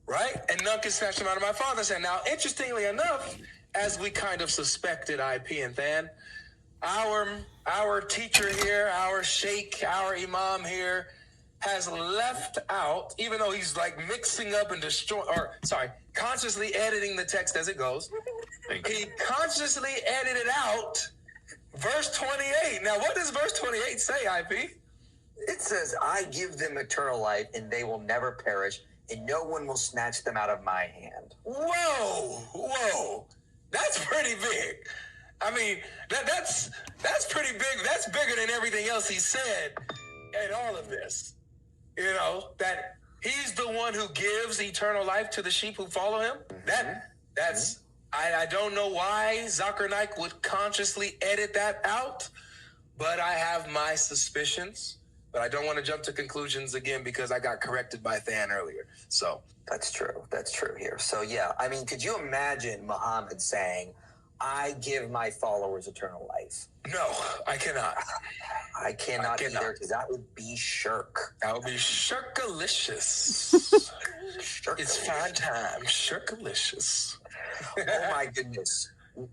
Right? And none can snatch them out of my Father's hand. Now, interestingly enough, as we kind of suspected, IP and Than, our teacher here, our sheikh, our imam here, has left out, even though he's like mixing up and consciously editing the text as it goes, he consciously edited out verse 28. Now, what does verse 28 say, IP? It says, I give them eternal life, and they will never perish, and no one will snatch them out of my hand. Whoa. That's pretty big. I mean, that's pretty big. That's bigger than everything else he said in all of this. You know, that he's the one who gives eternal life to the sheep who follow him. I don't know why Zakir Naik would consciously edit that out, but I have my suspicions. But I don't want to jump to conclusions again because I got corrected by Than earlier. So that's true. That's true here. So yeah, I mean, could you imagine Muhammad saying, I give my followers eternal life? No, I cannot. I cannot either, because that would be shirk. That would be shirkalicious. It's fine time. Shirkalicious. Oh my goodness.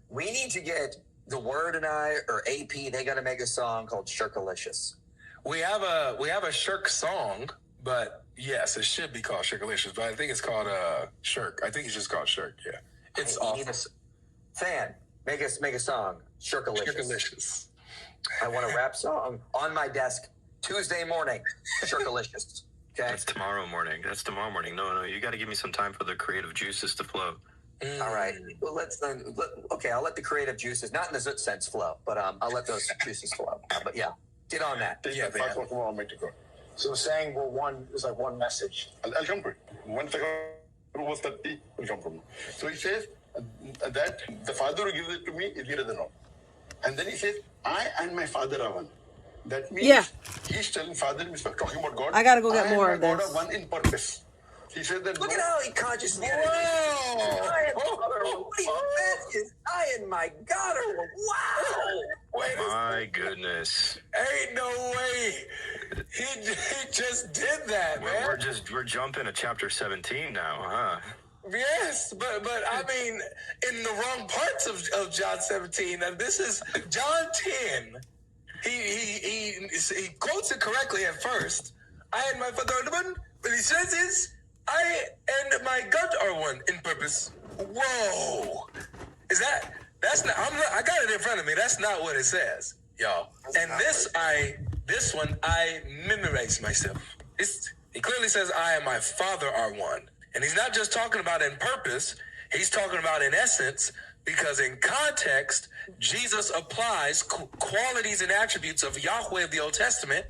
We need to get The Word and I, or AP, they got to make a song called Shirkalicious. We have a shirk song, but yes, it should be called Shirkalicious, but I think it's called Shirk. I think it's just called Shirk, yeah. It's awesome. Fan, make a song, Shirkalicious. Shirkalicious. I want a rap song on my desk Tuesday morning, Shirkalicious. Okay? That's tomorrow morning. No, you got to give me some time for the creative juices to flow. All right. Well, I'll let the creative juices, not in the Zut sense, flow, but I'll let those juices flow. But yeah, get on that. Yeah, So saying we're one is like one message. I'll come to it. 1 second, verse 30 will come from me. So he says that the Father who gives it to me is greater than all. And then he says, I and my Father are one. That means he's telling Father, he's talking about God. I gotta go get more of this. God are one in purpose. He said that. Look at how he consciously. I and my God are wow. My goodness. Ain't no way. He just did that, man. We're jumping to chapter 17 now, huh? Yes, but I mean, in the wrong parts of John 17. Now, this is John 10. He quotes it correctly at first. I and my Father are one, but he says is I and my God are one in purpose. Whoa, that's not? I got it in front of me. That's not what it says, y'all. And this one I memorize myself. It clearly says I and my Father are one. And he's not just talking about in purpose, he's talking about in essence, because in context, Jesus applies qualities and attributes of Yahweh of the Old Testament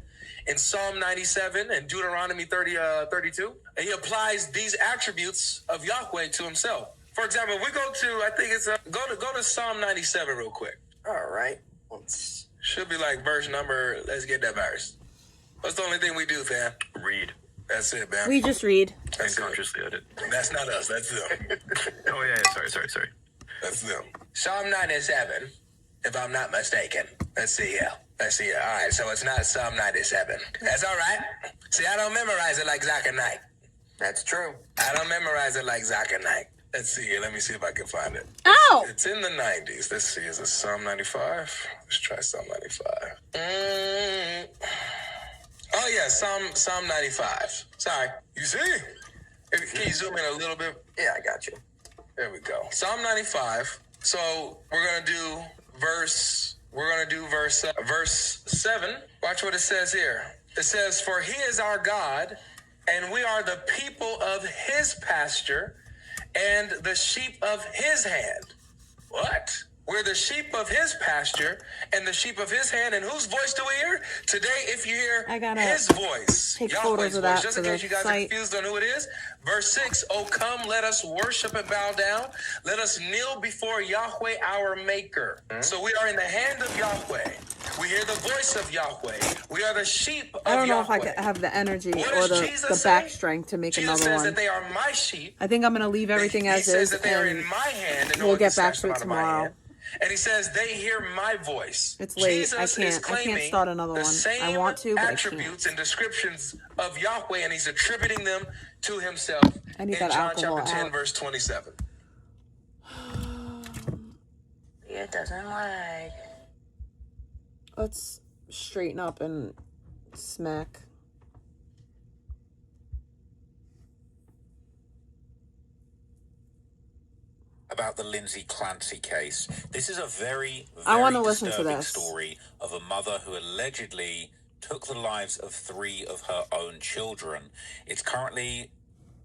in Psalm 97 and Deuteronomy 32. And he applies these attributes of Yahweh to himself. For example, we go to, I think it's, go to Psalm 97 real quick. All right. Should be like verse number, let's get that verse. What's the only thing we do, fam? Read. That's it, man. We just read. That's consciously edit. That's not us. That's them. Oh, yeah. Sorry. That's them. Psalm 97, if I'm not mistaken. Let's see here. All right, so it's not Psalm 97. That's all right. See, I don't memorize it like Zakir Naik. That's true. I don't memorize it like Zakir Naik. Let's see here. Let me see if I can find it. Ow! It's in the 90s. Let's see. Is it Psalm 95? Let's try Psalm 95. Oh yeah, Psalm 95. Sorry. You see? Can you zoom in a little bit? Yeah, I got you. There we go. Psalm 95. So we're gonna do verse 7. Watch what it says here. It says, "For he is our God, and we are the people of his pasture, and the sheep of his hand." What? We're the sheep of his pasture and the sheep of his hand. And whose voice do we hear? Today, if you hear his voice, take Yahweh's photos of voice, that just for in the case you guys are site. confused on who it is. Verse 6, "Oh, come, let us worship and bow down. Let us kneel before Yahweh, our maker." So we are in the hand of Yahweh. We hear the voice of Yahweh. We are the sheep of I don't know Yahweh. if I could have the energy What or does the Jesus back say? strength to make Jesus another says one. that they are my sheep. I think I'm going to leave everything He as says is, that they are in and my hand, and we'll get back snatch to them it out of my tomorrow. hand. And he says they hear my voice. It's late. Jesus I is can't claiming start another the one. same I want to, but I attributes and descriptions of Yahweh, and he's attributing them to himself I need in that John alcohol chapter 10, out. verse 27. It doesn't like. Let's straighten up and smack. About the Lindsay Clancy case. This is a very I want to very listen to disturbing this. story of a mother who allegedly took the lives of 3 of her own children.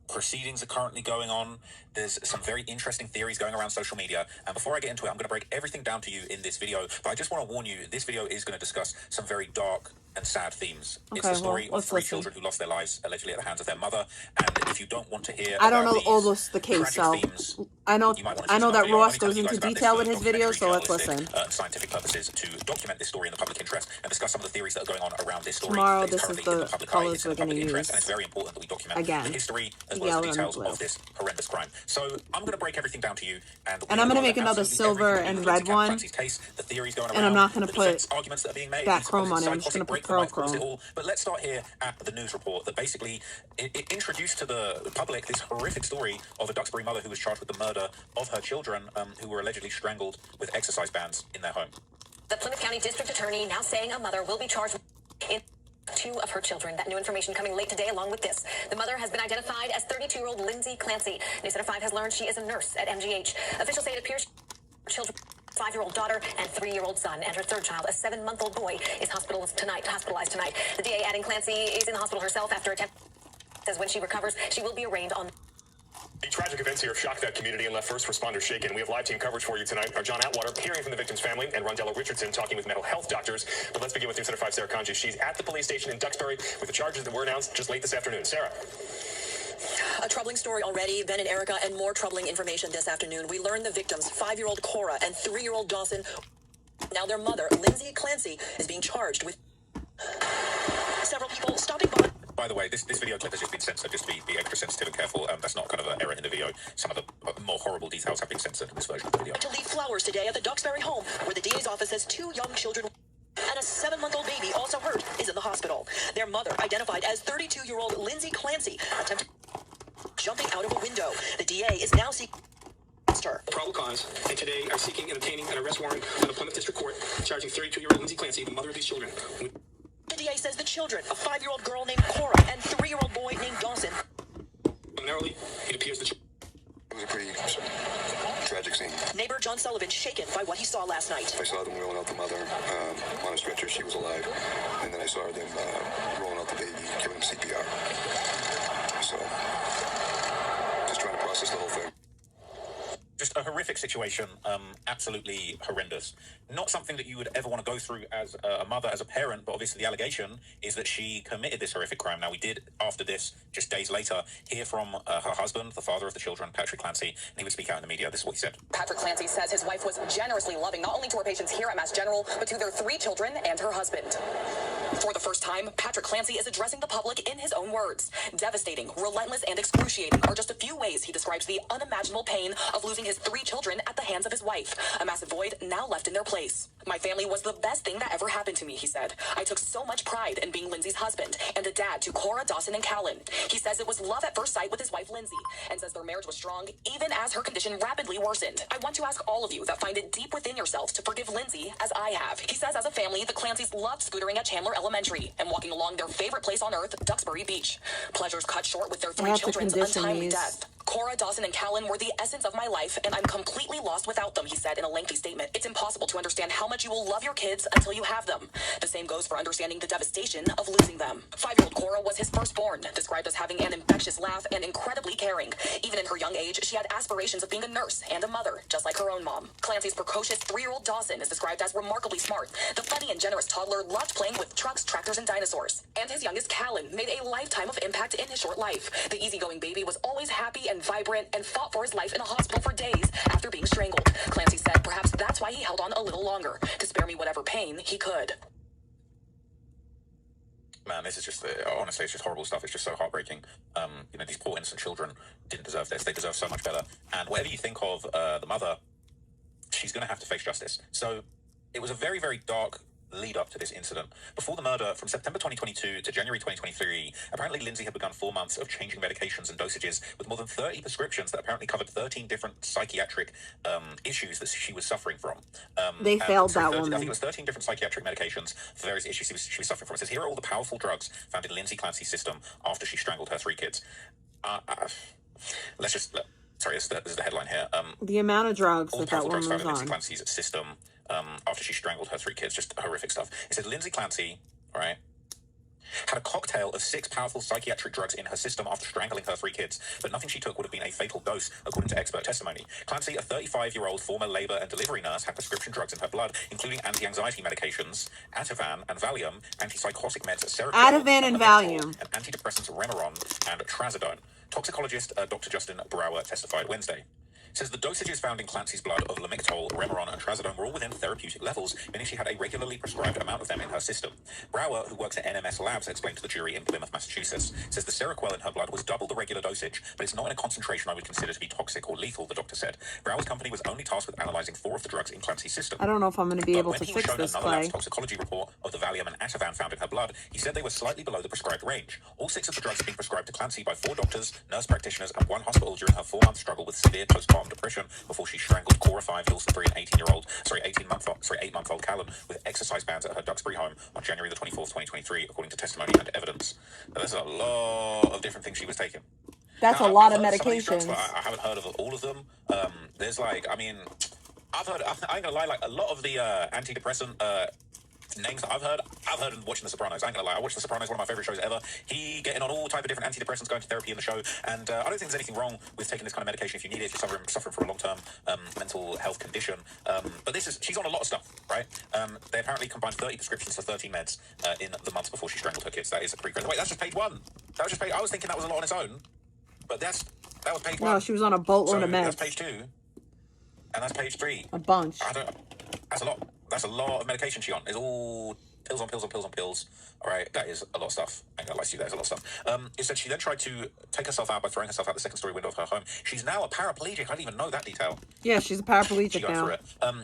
Proceedings are currently going on. There's some very interesting theories going around social media. And before I get into it, I'm going to break everything down to you in this video. But I just want to warn you, this video is going to discuss some very dark and sad themes. Okay, it's the story well, of 3 let's listen. children who lost their lives allegedly at the hands of their mother. And if you don't want to hear I don't about know these all the case, so tragic themes, I know you might want to choose that another video. Ross I'm only goes telling you into guys about this detail for with his videos, so let's documentary, listen. journalistic, scientific purposes to document this story in the public interest and discuss some of the theories that are going on around this story. Tomorrow, that is this is currently in the public eye, colors it's in we're the public going to interest, use. and it's very important that we document Again, the history as well as yellow the and details blue. of this horrendous crime. So I'm going to break everything down to you, and And I'm going to make another silver and red one. Case, the theories going And around, I'm not going to the defense put arguments that are being made, that these chrome on it. I'm psychotic just going to put break that pearl might cause it chrome. all. But let's start here at the news report that basically it introduced to the public this horrific story of a Duxbury mother who was charged with the murder of her children, who were allegedly strangled with exercise bands in their home. The Plymouth County District Attorney now saying a mother will be charged in 2 of her children. That new information coming late today along with this. The mother has been identified as 32-year-old Lindsay Clancy. News Center 5 has learned she is a nurse at MGH. Officials say it appears children, 5-year-old daughter and 3-year-old son, and her 3rd child, a 7-month-old boy, is hospitalized tonight. The DA adding Clancy is in the hospital herself after a says when she recovers, she will be arraigned on. The tragic events here have shocked that community and left first responders shaken. We have live team coverage for you tonight. Our John Atwater hearing from the victim's family and Rondella Richardson talking with mental health doctors. But let's begin with News Center 5's Sarah Kanji. She's at the police station in Duxbury with the charges that were announced just late this afternoon. Sarah. A troubling story already. Ben and Erica, and more troubling information this afternoon. We learned the victims, 5-year-old Cora and 3-year-old Dawson. Now their mother, Lindsay Clancy, is being charged with several people stopping by. By the way, this video clip has just been censored. Just be extra sensitive and careful. That's not kind of an error in the video. Some of the more horrible details have been censored in this version of the video. To leave flowers today at the Duxbury home, where the DA's office says 2 young children and a 7-month-old baby, also hurt, is in the hospital. Their mother, identified as 32-year-old Lindsay Clancy, attempted jumping out of a window. The DA is now seeking her. Probable cause, and today are seeking and obtaining an arrest warrant from the Plymouth District Court, charging 32-year-old Lindsay Clancy, the mother of these children. The DA says the children, a 5-year-old girl named Cora and 3-year-old boy named Dawson. Primarily, it appears the It was a pretty tragic scene. Neighbor John Sullivan shaken by what he saw last night. I saw them rolling out the mother on a stretcher. She was alive. And then I saw them rolling out the baby, giving him CPR. So, just trying to process the whole thing. Just a horrific situation, absolutely horrendous. Not something that you would ever want to go through as a mother, as a parent, but obviously the allegation is that she committed this horrific crime. Now, we did, after this, just days later, hear from her husband, the father of the children, Patrick Clancy, and he would speak out in the media. This is what he said. Patrick Clancy says his wife was generously loving, not only to her patients here at Mass General, but to their 3 children and her husband. For the first time, Patrick Clancy is addressing the public in his own words. Devastating, relentless, and excruciating are just a few ways he describes the unimaginable pain of losing his 3 children at the hands of his wife. A massive void now left in their place. My family was the best thing that ever happened to me, he said. I took so much pride in being Lindsay's husband and a dad to Cora, Dawson, and Callan. He says it was love at first sight with his wife, Lindsay, and says their marriage was strong even as her condition rapidly worsened. I want to ask all of you that find it deep within yourselves to forgive Lindsay as I have. He says as a family, the Clancys loved scootering at Chandler Elementary and walking along their favorite place on earth, Duxbury Beach. Pleasures cut short with their 3 children's untimely death. Cora, Dawson, and Callan were the essence of my life, and I'm completely lost without them, he said in a lengthy statement. It's impossible to understand how much you will love your kids until you have them. The same goes for understanding the devastation of losing them. 5-year-old Cora was his firstborn, described as having an infectious laugh and incredibly caring. Even in her young age, she had aspirations of being a nurse and a mother, just like her own mom. Clancy's precocious 3-year-old Dawson is described as remarkably smart. The funny and generous toddler loved playing with trucks, tractors, and dinosaurs. And his youngest Callan made a lifetime of impact in his short life. The easygoing baby was always happy and vibrant and fought for his life in a hospital for days after being strangled. Clancy said perhaps that's why he held on a little longer, to spare me whatever pain he could. Man, this is just, honestly, it's just horrible stuff. It's just so heartbreaking. You know, these poor innocent children didn't deserve this. They deserve so much better. And whatever you think of the mother, she's going to have to face justice. So it was a very, very dark lead up to this incident. Before the murder, from September 2022 to January 2023, apparently Lindsay had begun 4 months of changing medications and dosages with more than 30 prescriptions that apparently covered 13 different psychiatric issues that she was suffering from. They failed that woman. I think it was 13 different psychiatric medications for various issues she was suffering from. It says, here are all the powerful drugs found in Lindsay Clancy's system after she strangled her 3 kids. Let's just... Sorry, this is the headline here. The amount of drugs all the that powerful woman drugs found was in Lindsay on. Clancy's system after she strangled her 3 kids. Just horrific stuff. It says Lindsay Clancy, all right, had a cocktail of 6 powerful psychiatric drugs in her system after strangling her 3 kids, but nothing she took would have been a fatal dose, according to expert testimony. Clancy, a 35-year-old former labor and delivery nurse, had prescription drugs in her blood, including anti-anxiety medications, Ativan and Valium, antipsychotic meds, Seroquel, Ativan and Valium, and antidepressants Remeron and Trazodone. Toxicologist Dr. Justin Brower testified Wednesday. Says the dosages found in Clancy's blood of Lamictal, Remeron, and Trazodone were all within therapeutic levels, meaning she had a regularly prescribed amount of them in her system. Brower, who works at NMS Labs, explained to the jury in Plymouth, Massachusetts, says the Seroquel in her blood was double the regular dosage, but it's not in a concentration I would consider to be toxic or lethal, the doctor said. Brower's company was only tasked with analyzing 4 of the drugs in Clancy's system. I don't know if I'm going to be able to fix this, When he was shown another Clay. lab's toxicology report of the Valium and Ativan found in her blood, he said they were slightly below the prescribed range. All 6 of the drugs had been prescribed to Clancy by 4 doctors, nurse practitioners, and 1 hospital during her 4-month struggle with severe postpartum depression before she strangled Cora 5, Hilson 3, and 8-month-old Callan with exercise bands at her Duxbury home on January the 24th, 2023, according to testimony and evidence. Now, there's a lot of different things she was taking. That's Now, a lot of I've heard some medications. these drugs, I haven't heard of all of them. There's like, I mean, I've heard, I ain't gonna lie, like a lot of the antidepressant names that I've heard watching The Sopranos. I ain't gonna lie, I watched The Sopranos, one of my favorite shows ever. He getting on all type of different antidepressants, going to therapy in the show, and I don't think there's anything wrong with taking this kind of medication if you need it, if you're suffering from a long-term mental health condition. But she's on a lot of stuff, right? They apparently combined 30 prescriptions for 13 meds in the months before she strangled her kids. That is a pretty crazy. Wait, that's just page 1. That was just page. I was thinking that was a lot on its own, but that was page 1. No, she was on a boatload of meds. That's page 2, and that's page 3. A bunch. That's a lot. That's a lot of medication she's on. It's all pills on pills on pills on pills. All right, that is a lot of stuff. I ain't gonna lie to you, that is a lot of stuff. It said she then tried to take herself out by throwing herself out the 2nd-story window of her home. She's now a paraplegic. I didn't even know that detail. Yeah, she's a paraplegic She going now. through it.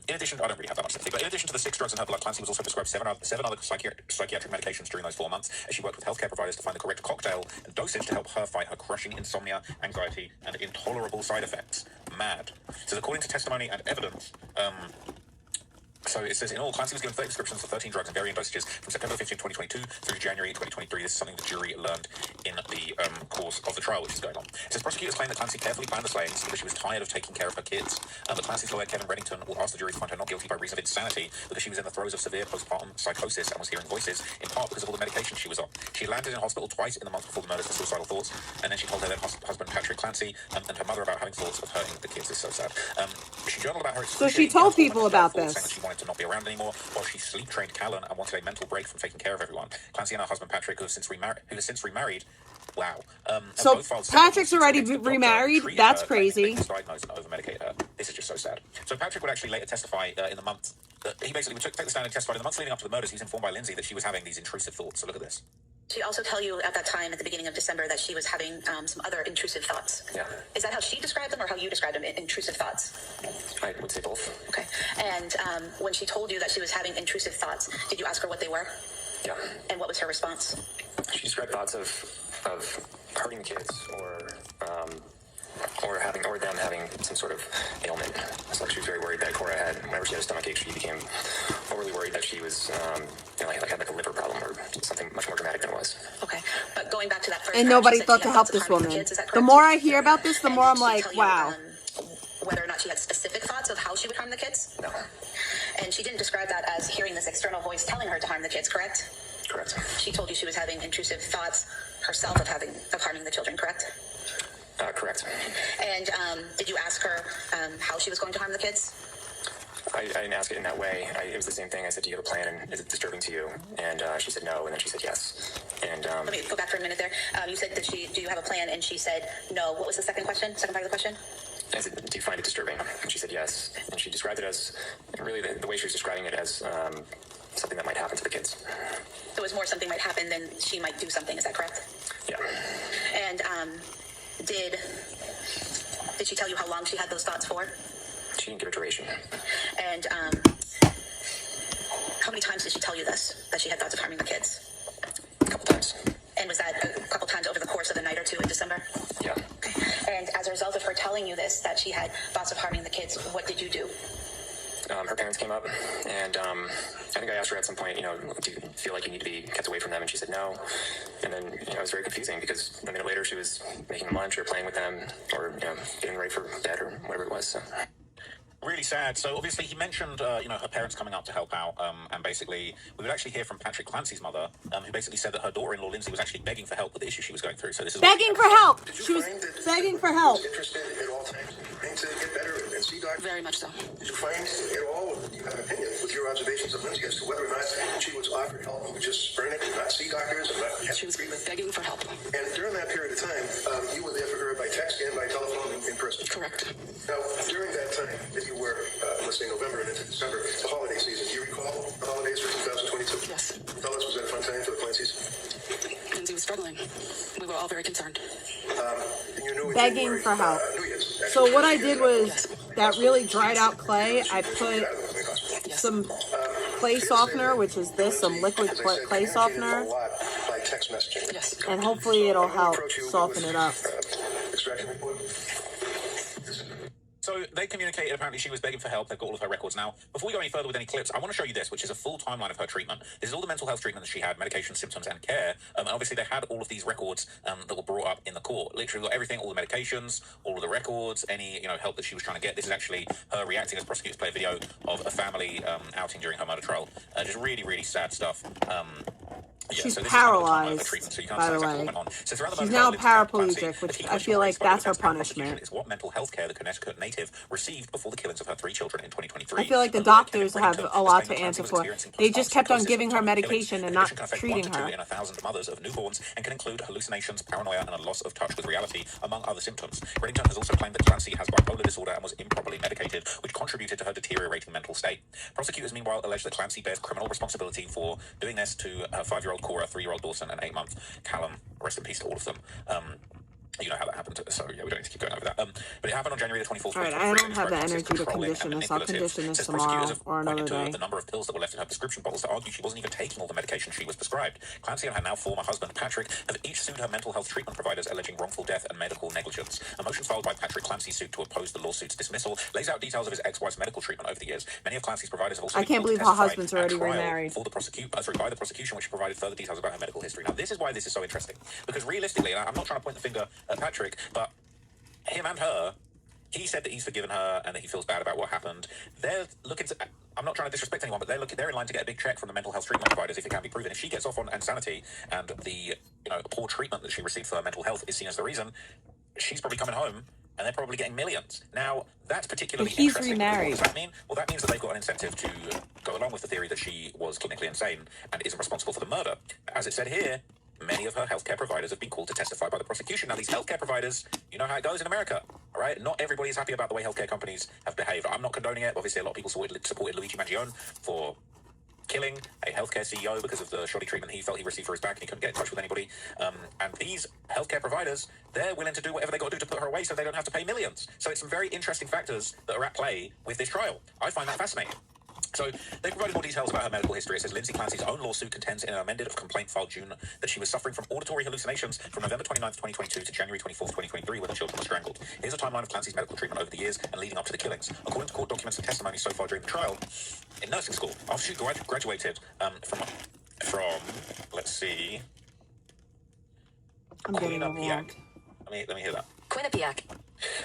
In addition, I don't really have that much sympathy, but in addition to the 6 drugs in her blood, Clancy was also prescribed 7 other psychiatric medications during those 4 months, as she worked with healthcare providers to find the correct cocktail and dosage to help her fight her crushing insomnia, anxiety, and intolerable side effects. Mad. So according to testimony and evidence, so it says, in all, Clancy was given 30 prescriptions for 13 drugs in varying dosages from September 15, 2022 through January 2023. This is something the jury learned in the course of the trial, which is going on. It says prosecutors claim that Clancy carefully planned the slayings because she was tired of taking care of her kids. But Clancy's lawyer, Kevin Reddington, will ask the jury to find her not guilty by reason of insanity because she was in the throes of severe postpartum psychosis and was hearing voices, in part because of all the medication she was on. She landed in hospital twice in the month before the murders for suicidal thoughts, and then she told her then husband, Patrick Clancy, and her mother about having thoughts of hurting the kids. It's so sad. She journaled about her So she told people about this. Saying that she wanted to not be around anymore, while she sleep-trained Callan and wanted a mental break from taking care of everyone. Clancy and her husband Patrick, who has since remarried. Wow. So Patrick's already remarried? That's crazy. Diagnosed and over-medicated her. This is just so sad. So Patrick would actually later testify in the month. He basically would take the stand and testified in the months leading up to the murders. He was informed by Lindsay that she was having these intrusive thoughts. So look at this. She also tell you at that time, at the beginning of December, that she was having some other intrusive thoughts. Yeah. Is that how she described them or how you described them, intrusive thoughts? I would say both. Okay. And when she told you that she was having intrusive thoughts, did you ask her what they were? Yeah. And what was her response? She described thoughts of hurting the kids or them having some sort of ailment. It's like she was very worried that Cora had, whenever she had a stomachache, she became overly worried that she was, had a liver problem or something much more dramatic than it was. Okay, but going back to that first And nobody thought to help this woman. The more I hear about this, the more I'm like, wow. Whether or not she had specific thoughts of how she would harm the kids? No. And she didn't describe that as hearing this external voice telling her to harm the kids, correct? Correct. She told you she was having intrusive thoughts herself of harming the children, correct? Correct. And did you ask her how she was going to harm the kids? I didn't ask it in that way. It was the same thing. I said, do you have a plan, and is it disturbing to you? And she said no, and then she said yes. And let me go back for a minute there. You said that do you have a plan? And she said no. What was the second question? Second part of the question? I said, do you find it disturbing? And she said yes. And she described it as, really the way she was describing it as something that might happen to the kids. So it was more something might happen than she might do something. Is that correct? Yeah. And did she tell you how long she had those thoughts for? She didn't give a duration. And how many times did she tell you this, that she had thoughts of harming the kids? A couple times. And was that a couple times over the course of a night or two in December? Yeah. Okay. And as a result of her telling you this, that she had thoughts of harming the kids, what did you do? Her parents came up, and I think I asked her at some point, do you feel like you need to be kept away from them? And she said no. And then, it was very confusing because a minute later she was making them lunch or playing with them or, getting ready for bed or whatever it was. So. Really sad. So obviously he mentioned, her parents coming up to help out, and basically we would actually hear from Patrick Clancy's mother, who basically said that her daughter-in-law Lindsay was actually begging for help with the issue she was going through. So this is begging for help. She was begging for help. Interested at all times in to get better and see doctors? Very much so. Did you find at all, you have an opinion with your observations of Lindsay as to whether or not she was offered help and would just burn it and not see doctors and not have She was begging for help. And during that period of time, you were there for her by text and by telephone in person? Correct. Now, during that time that you were, let's say November and into December, the holiday season, do you recall the holidays for 2022? Yes. Tell us, was that a fun time for the Clancy's? Lindsay was struggling. We were all very concerned. And you knew Begging for help. So what I did was that really dried out clay. I put some clay softener, which is this, some liquid clay softener, and hopefully it'll help soften it up. So they communicated, apparently she was begging for help. They've got all of her records now. Before we go any further with any clips, I want to show you this, which is a full timeline of her treatment. This is all the mental health treatment that she had, medication, symptoms, and care. And obviously they had all of these records that were brought up in the court. Literally got everything, all the medications, all of the records, any help that she was trying to get. This is actually her reacting as prosecutors play a video of a family outing during her murder trial. Just really, really sad stuff. She's paralyzed, by the way. She's now paraplegic, which I feel like that's her punishment. Is what mental health care the Connecticut native received before the killings of her 3 children in 2023. I feel like the doctors have a lot to answer for. They just kept on giving her medication and not treating her. In 1,000 mothers of newborns and can include hallucinations, paranoia, and a loss of touch with reality, among other symptoms. Reddington has also claimed that Clancy has bipolar disorder and was improperly medicated, which contributed to her deteriorating mental state. Prosecutors, meanwhile, allege that Clancy bears criminal responsibility for doing this to her 5-year-old Cora, 3-year-old Dawson, and 8-month Callum. Rest in peace to all of them. You know how that happened, so yeah, we don't need to keep going over that. But it happened on January the 24th. Alright, I don't have the energy to condition this. I'll condition this tomorrow or another day. The number of pills that were left in her prescription bottles to argue she wasn't even taking all the medication she was prescribed. Clancy and her now former husband, Patrick, have each sued her mental health treatment providers alleging wrongful death and medical negligence. A motion filed by Patrick Clancy's suit to oppose the lawsuit's dismissal lays out details of his ex-wife's medical treatment over the years. Many of Clancy's providers have also I can't believe her husband's already remarried. By the prosecution, which provided further details about her medical history. Now, this is why this is so interesting. Because realistically, and I'm not trying to point the finger at Patrick, but him and her, he said that he's forgiven her and that he feels bad about what happened. They're looking to, I'm not trying to disrespect anyone, but they're in line to get a big check from the mental health treatment providers if it can be proven. If she gets off on insanity and the poor treatment that she received for her mental health is seen as the reason, she's probably coming home and they're probably getting millions. Now, that's particularly interesting. Remarried. What does that mean? Well, that means that they've got an incentive to go along with the theory that she was clinically insane and isn't responsible for the murder. As it said here, many of her healthcare providers have been called to testify by the prosecution. Now, these healthcare providers, you know how it goes in America, all right? Not everybody is happy about the way healthcare companies have behaved. I'm not condoning it. Obviously, a lot of people supported Luigi Mangione for killing a healthcare CEO because of the shoddy treatment he felt he received for his back, and he couldn't get in touch with anybody. And these healthcare providers, they're willing to do whatever they got to do to put her away so they don't have to pay millions. So it's some very interesting factors that are at play with this trial. I find that fascinating. So they provided more details about her medical history. It says Lindsay Clancy's own lawsuit contends in an amended complaint filed June that she was suffering from auditory hallucinations from November 29th, 2022 to January 24th, 2023, when the children were strangled. Here's a timeline of Clancy's medical treatment over the years and leading up to the killings. According to court documents and testimony so far during the trial, in nursing school, after she graduated from let's see, Quinnipiac. Let me hear that. Quinnipiac.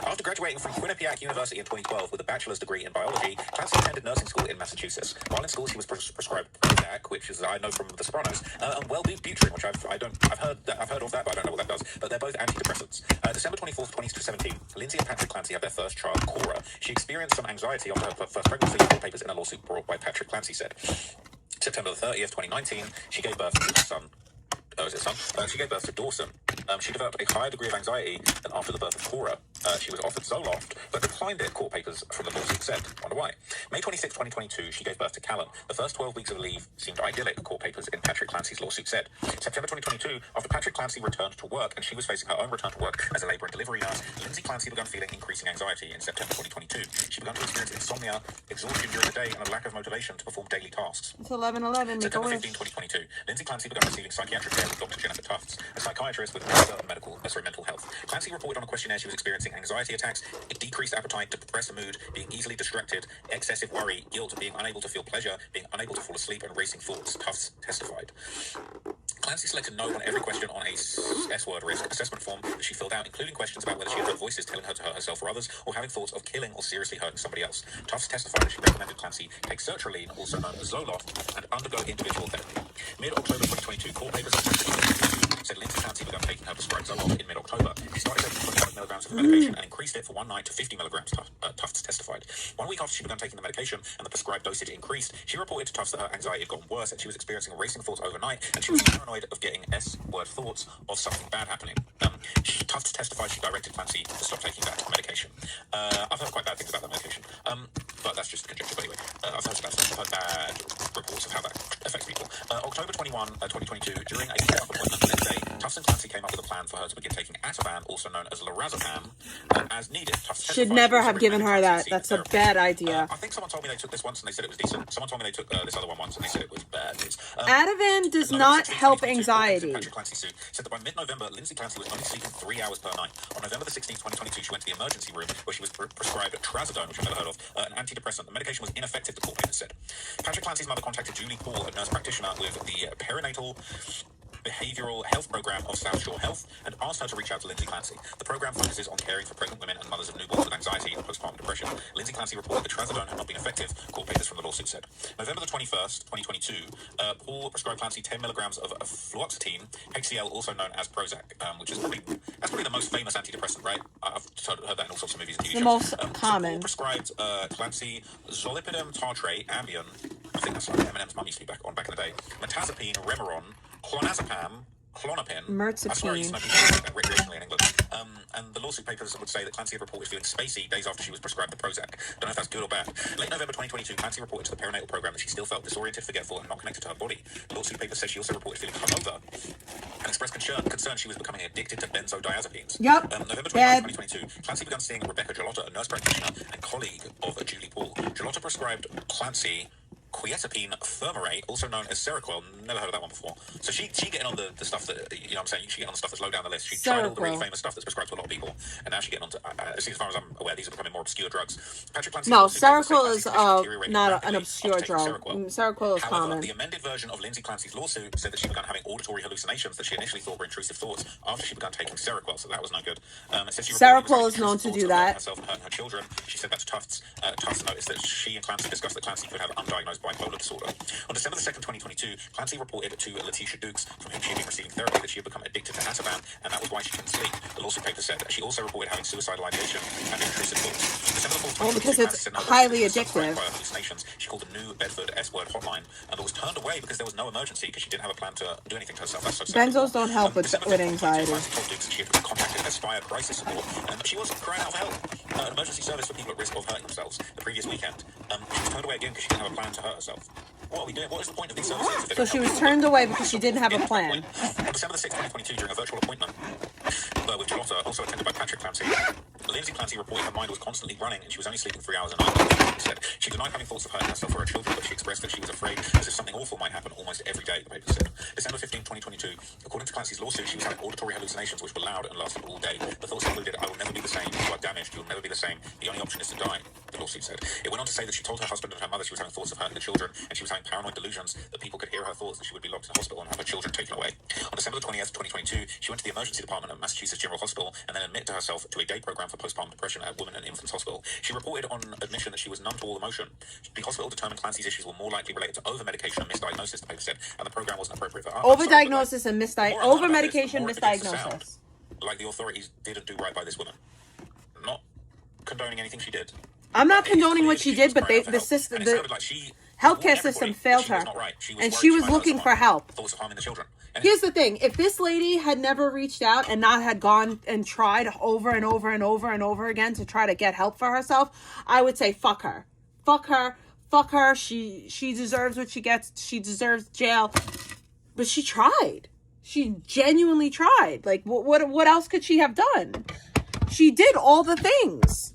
After graduating from Quinnipiac University in 2012 with a bachelor's degree in biology, Clancy attended nursing school in Massachusetts. While in school, she was prescribed Prozac, which is I know from The Sopranos, and Wellbutrin, which I've heard of that, but I don't know what that does. But they're both antidepressants. December 24th, 2017, Lindsay and Patrick Clancy had their first child, Cora. She experienced some anxiety after her first pregnancy. Court papers in a lawsuit brought by Patrick Clancy said. September 30th, 2019, she gave birth to a son. She gave birth to Dawson. She developed a higher degree of anxiety than after the birth of Cora. She was offered Zoloft, but declined it, court papers from the lawsuit said. Wonder why. May 26, 2022, she gave birth to Callan. The first 12 weeks of leave seemed idyllic, court papers in Patrick Clancy's lawsuit said. September 2022, after Patrick Clancy returned to work and she was facing her own return to work as a labour and delivery nurse, Lindsay Clancy began feeling increasing anxiety in September 2022. She began to experience insomnia, exhaustion during the day, and a lack of motivation to perform daily tasks. It's 11/11. September 15, 2022, Lindsay Clancy began receiving psychiatric care with Dr. Jennifer Tufts, a psychiatrist with mental health. Clancy reported on a questionnaire she was experiencing anxiety attacks, decreased appetite, depressed mood, being easily distracted, excessive worry, guilt, being unable to feel pleasure, being unable to fall asleep, and racing thoughts, Tufts testified. Clancy selected no on every question on a S-word risk assessment form that she filled out, including questions about whether she had heard voices telling her to hurt herself or others, or having thoughts of killing or seriously hurting somebody else. Tufts testified that she recommended Clancy take sertraline, also known as Zoloft, and undergo individual therapy. Mid-October 2022, court papers said Lindsay Clancy began taking her prescribed Zoloft in mid-October. She started taking 25 milligrams of the medication and increased it for one night to 50 milligrams, Tufts testified. 1 week after she began taking the medication and the prescribed dosage increased, she reported to Tufts that her anxiety had gotten worse and she was experiencing racing thoughts overnight, and she was paranoid of getting S-word thoughts of something bad happening. Tufts testified she directed Clancy to stop taking that medication. I've heard quite bad things about that medication, but that's just conjecture. But anyway, I've heard bad reports of how that affects people. October 21, 2022, during a check-up appointment the next day, Tufts and Clancy came up with a plan for her to begin taking Ativan, also known as lorazepam, as needed. Should never have given her that. That's a bad idea. I think someone told me they took this once and they said it was decent. Someone told me they took this other one once and they said it was bad. Ativan does not help anxiety. Patrick Clancy said that by mid-November, Lindsay Clancy was only sleeping 3 hours per night. On November the 16th, 2022, she went to the emergency room where she was prescribed trazodone, which I've never heard of, an antidepressant. The medication was ineffective, the court papers said. Patrick Clancy's mother contacted Julie Paul, a nurse practitioner with the perinatal behavioral health program of South Shore Health, and asked her to reach out to Lindsay Clancy. The program focuses on caring for pregnant women and mothers of newborns with anxiety and postpartum depression. Lindsay Clancy reported that trazodone had not been effective, court papers from the lawsuit said. November the 21st, 2022, Paul prescribed Clancy 10 milligrams of fluoxetine, HCl, also known as Prozac, which is probably the most famous antidepressant, right? I've heard that in all sorts of movies and TV shows. The most common. Paul prescribed Clancy zolpidem tartrate, Ambien, I think that's like Eminem's mum used to be back in the day, metazapine, Remeron, clonazepam, Klonopin. Mirtazapine. I swear I used to know people like that recreationally in England. And the lawsuit papers would say that Clancy had reported feeling spacey days after she was prescribed the Prozac. Don't know if that's good or bad. Late November 2022, Clancy reported to the perinatal program that she still felt disoriented, forgetful, and not connected to her body. The lawsuit papers say she also reported feeling hungover and expressed concern she was becoming addicted to benzodiazepines. Yep. November 29, 2022, Clancy began seeing Rebecca Gelotta, a nurse practitioner and colleague of Julie Paul. Gelotta prescribed Clancy quietapine fumarate, also known as Seroquel. Never heard of that one before. So she getting on the stuff that, you know what I'm saying, she getting on the stuff that's low down the list. She tried all the really famous stuff that's prescribed to a lot of people, and now she's getting on to, as far as I'm aware, these are becoming more obscure drugs. Patrick Clancy... No, Seroquel is not an obscure drug. Seroquel is common. The amended version of Lindsay Clancy's lawsuit said that she began having auditory hallucinations that she initially thought were intrusive thoughts after she began taking Seroquel, so that was no good. Seroquel is known to do that. Herself and her children. She said that to Tufts. Tufts noticed that she and Clancy discussed that Clancy could have undiagnosed bipolar disorder. On December 2nd, 2022, Clancy reported to Letitia Dukes, from whom she had been receiving therapy, that she had become addicted to Ativan, and that was why she couldn't sleep. The lawsuit paper said that she also reported having suicidal ideation and intrusive thoughts. December 4th, 2022, because it's highly addictive. By hallucinations, she called the New Bedford S-word hotline, but was turned away because there was no emergency because she didn't have a plan to do anything to herself. That's so sad. Benzos don't help with anxiety. Clancy told Dukes that she had contacted Aspire Crisis Support, and she was crying out for help. An emergency service for people at risk of hurting themselves the previous weekend. She was turned away again because she didn't have a plan to hurt herself. What are we doing? What is the point of these services? So she was turned away because she didn't have a plan. On December the 6th, 2022, during a virtual appointment with Charlotta, also attended by Patrick Clancy, Lindsay Clancy reported her mind was constantly running and she was only sleeping 3 hours a night. She said she denied having thoughts of hurting herself or her children, but she expressed that she was afraid as if something awful might happen almost every day, the paper said. December 15, 2022, according to Clancy's lawsuit, she was having auditory hallucinations which were loud and lasted all day. The thoughts included, I will never be the same, you are damaged, you will never be the same, the only option is to die, the lawsuit said. It went on to say that she told her husband and her mother she was having thoughts of hurting the children, and she was having paranoid delusions that people could hear her thoughts, that she would be locked in a hospital and have her children taken away. On December 20th, 2022, she went to the emergency department at Massachusetts General Hospital and then admitted herself to a day program for postpartum depression at Women and Infants Hospital. She reported on admission that she was numb to all emotion. The hospital determined Clancy's issues were more likely related to over-medication and misdiagnosis, the paper said, and the program wasn't appropriate for her. Over-diagnosis and over-medication, misdiagnosis. Like the authorities didn't do right by this woman. Not condoning anything she did. I'm not condoning what she did, but the healthcare system failed her, and she was looking for help. Thoughts of harming the children. Here's the thing. If this lady had never reached out and not had gone and tried over and over and over and over again to try to get help for herself, I would say fuck her. Fuck her. Fuck her. She deserves what she gets. She deserves jail. But she tried. She genuinely tried. Like, what else could she have done? She did all the things.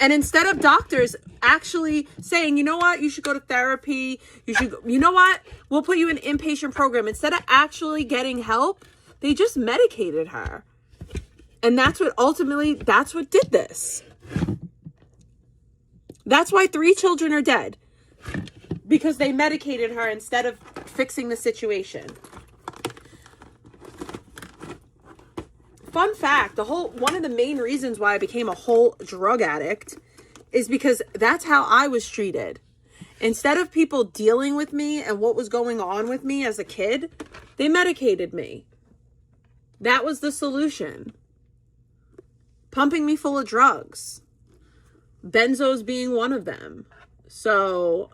And instead of doctors actually saying, you know what, you should go to therapy, you know what, we'll put you in an inpatient program. Instead of actually getting help, they just medicated her. And that's what did this. That's why 3 children are dead. Because they medicated her instead of fixing the situation. Fun fact, one of the main reasons why I became a whole drug addict is because that's how I was treated. Instead of people dealing with me and what was going on with me as a kid, they medicated me. That was the solution. Pumping me full of drugs. Benzos being one of them. So,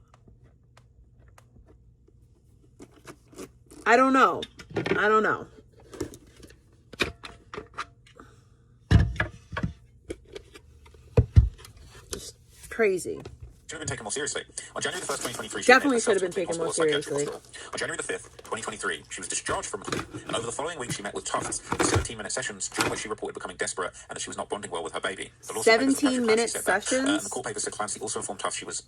I don't know. Crazy. Should have been taken more seriously. On January the 1st, 2023, definitely should have been taken more seriously. On January the 5th, 2023, she was discharged from and over the following week she met with Tufts for 17-minute sessions during which she reported becoming desperate and that she was not bonding well with her baby. 17-minute sessions? And the court papers said Clancy also informed Tufts she was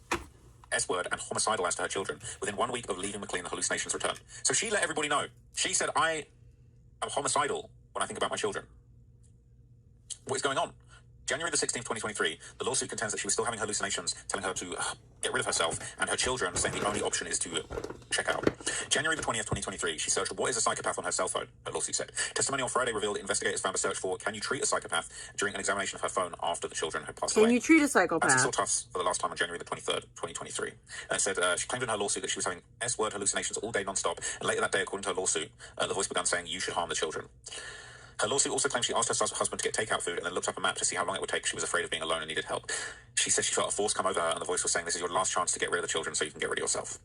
S-word and homicidal as to her children. Within 1 week of leaving McLean, the hallucinations returned. So she let everybody know. She said, I am homicidal when I think about my children. What is going on? January the 16th, 2023, the lawsuit contends that she was still having hallucinations, telling her to get rid of herself, and her children saying the only option is to check out. January the 20th, 2023, she searched what is a psychopath on her cell phone, her lawsuit said. Testimony on Friday revealed investigators found a search for can you treat a psychopath during an examination of her phone after the children had passed away. Can you treat a psychopath? She saw Tufts for the last time on January the 23rd, 2023. And it said she claimed in her lawsuit that she was having S-word hallucinations all day non-stop, and later that day, according to her lawsuit, the voice began saying you should harm the children. Her lawsuit also claims she asked her husband to get takeout food and then looked up a map to see how long it would take. She was afraid of being alone and needed help. She said she felt a force come over her and the voice was saying, this is your last chance to get rid of the children so you can get rid of yourself.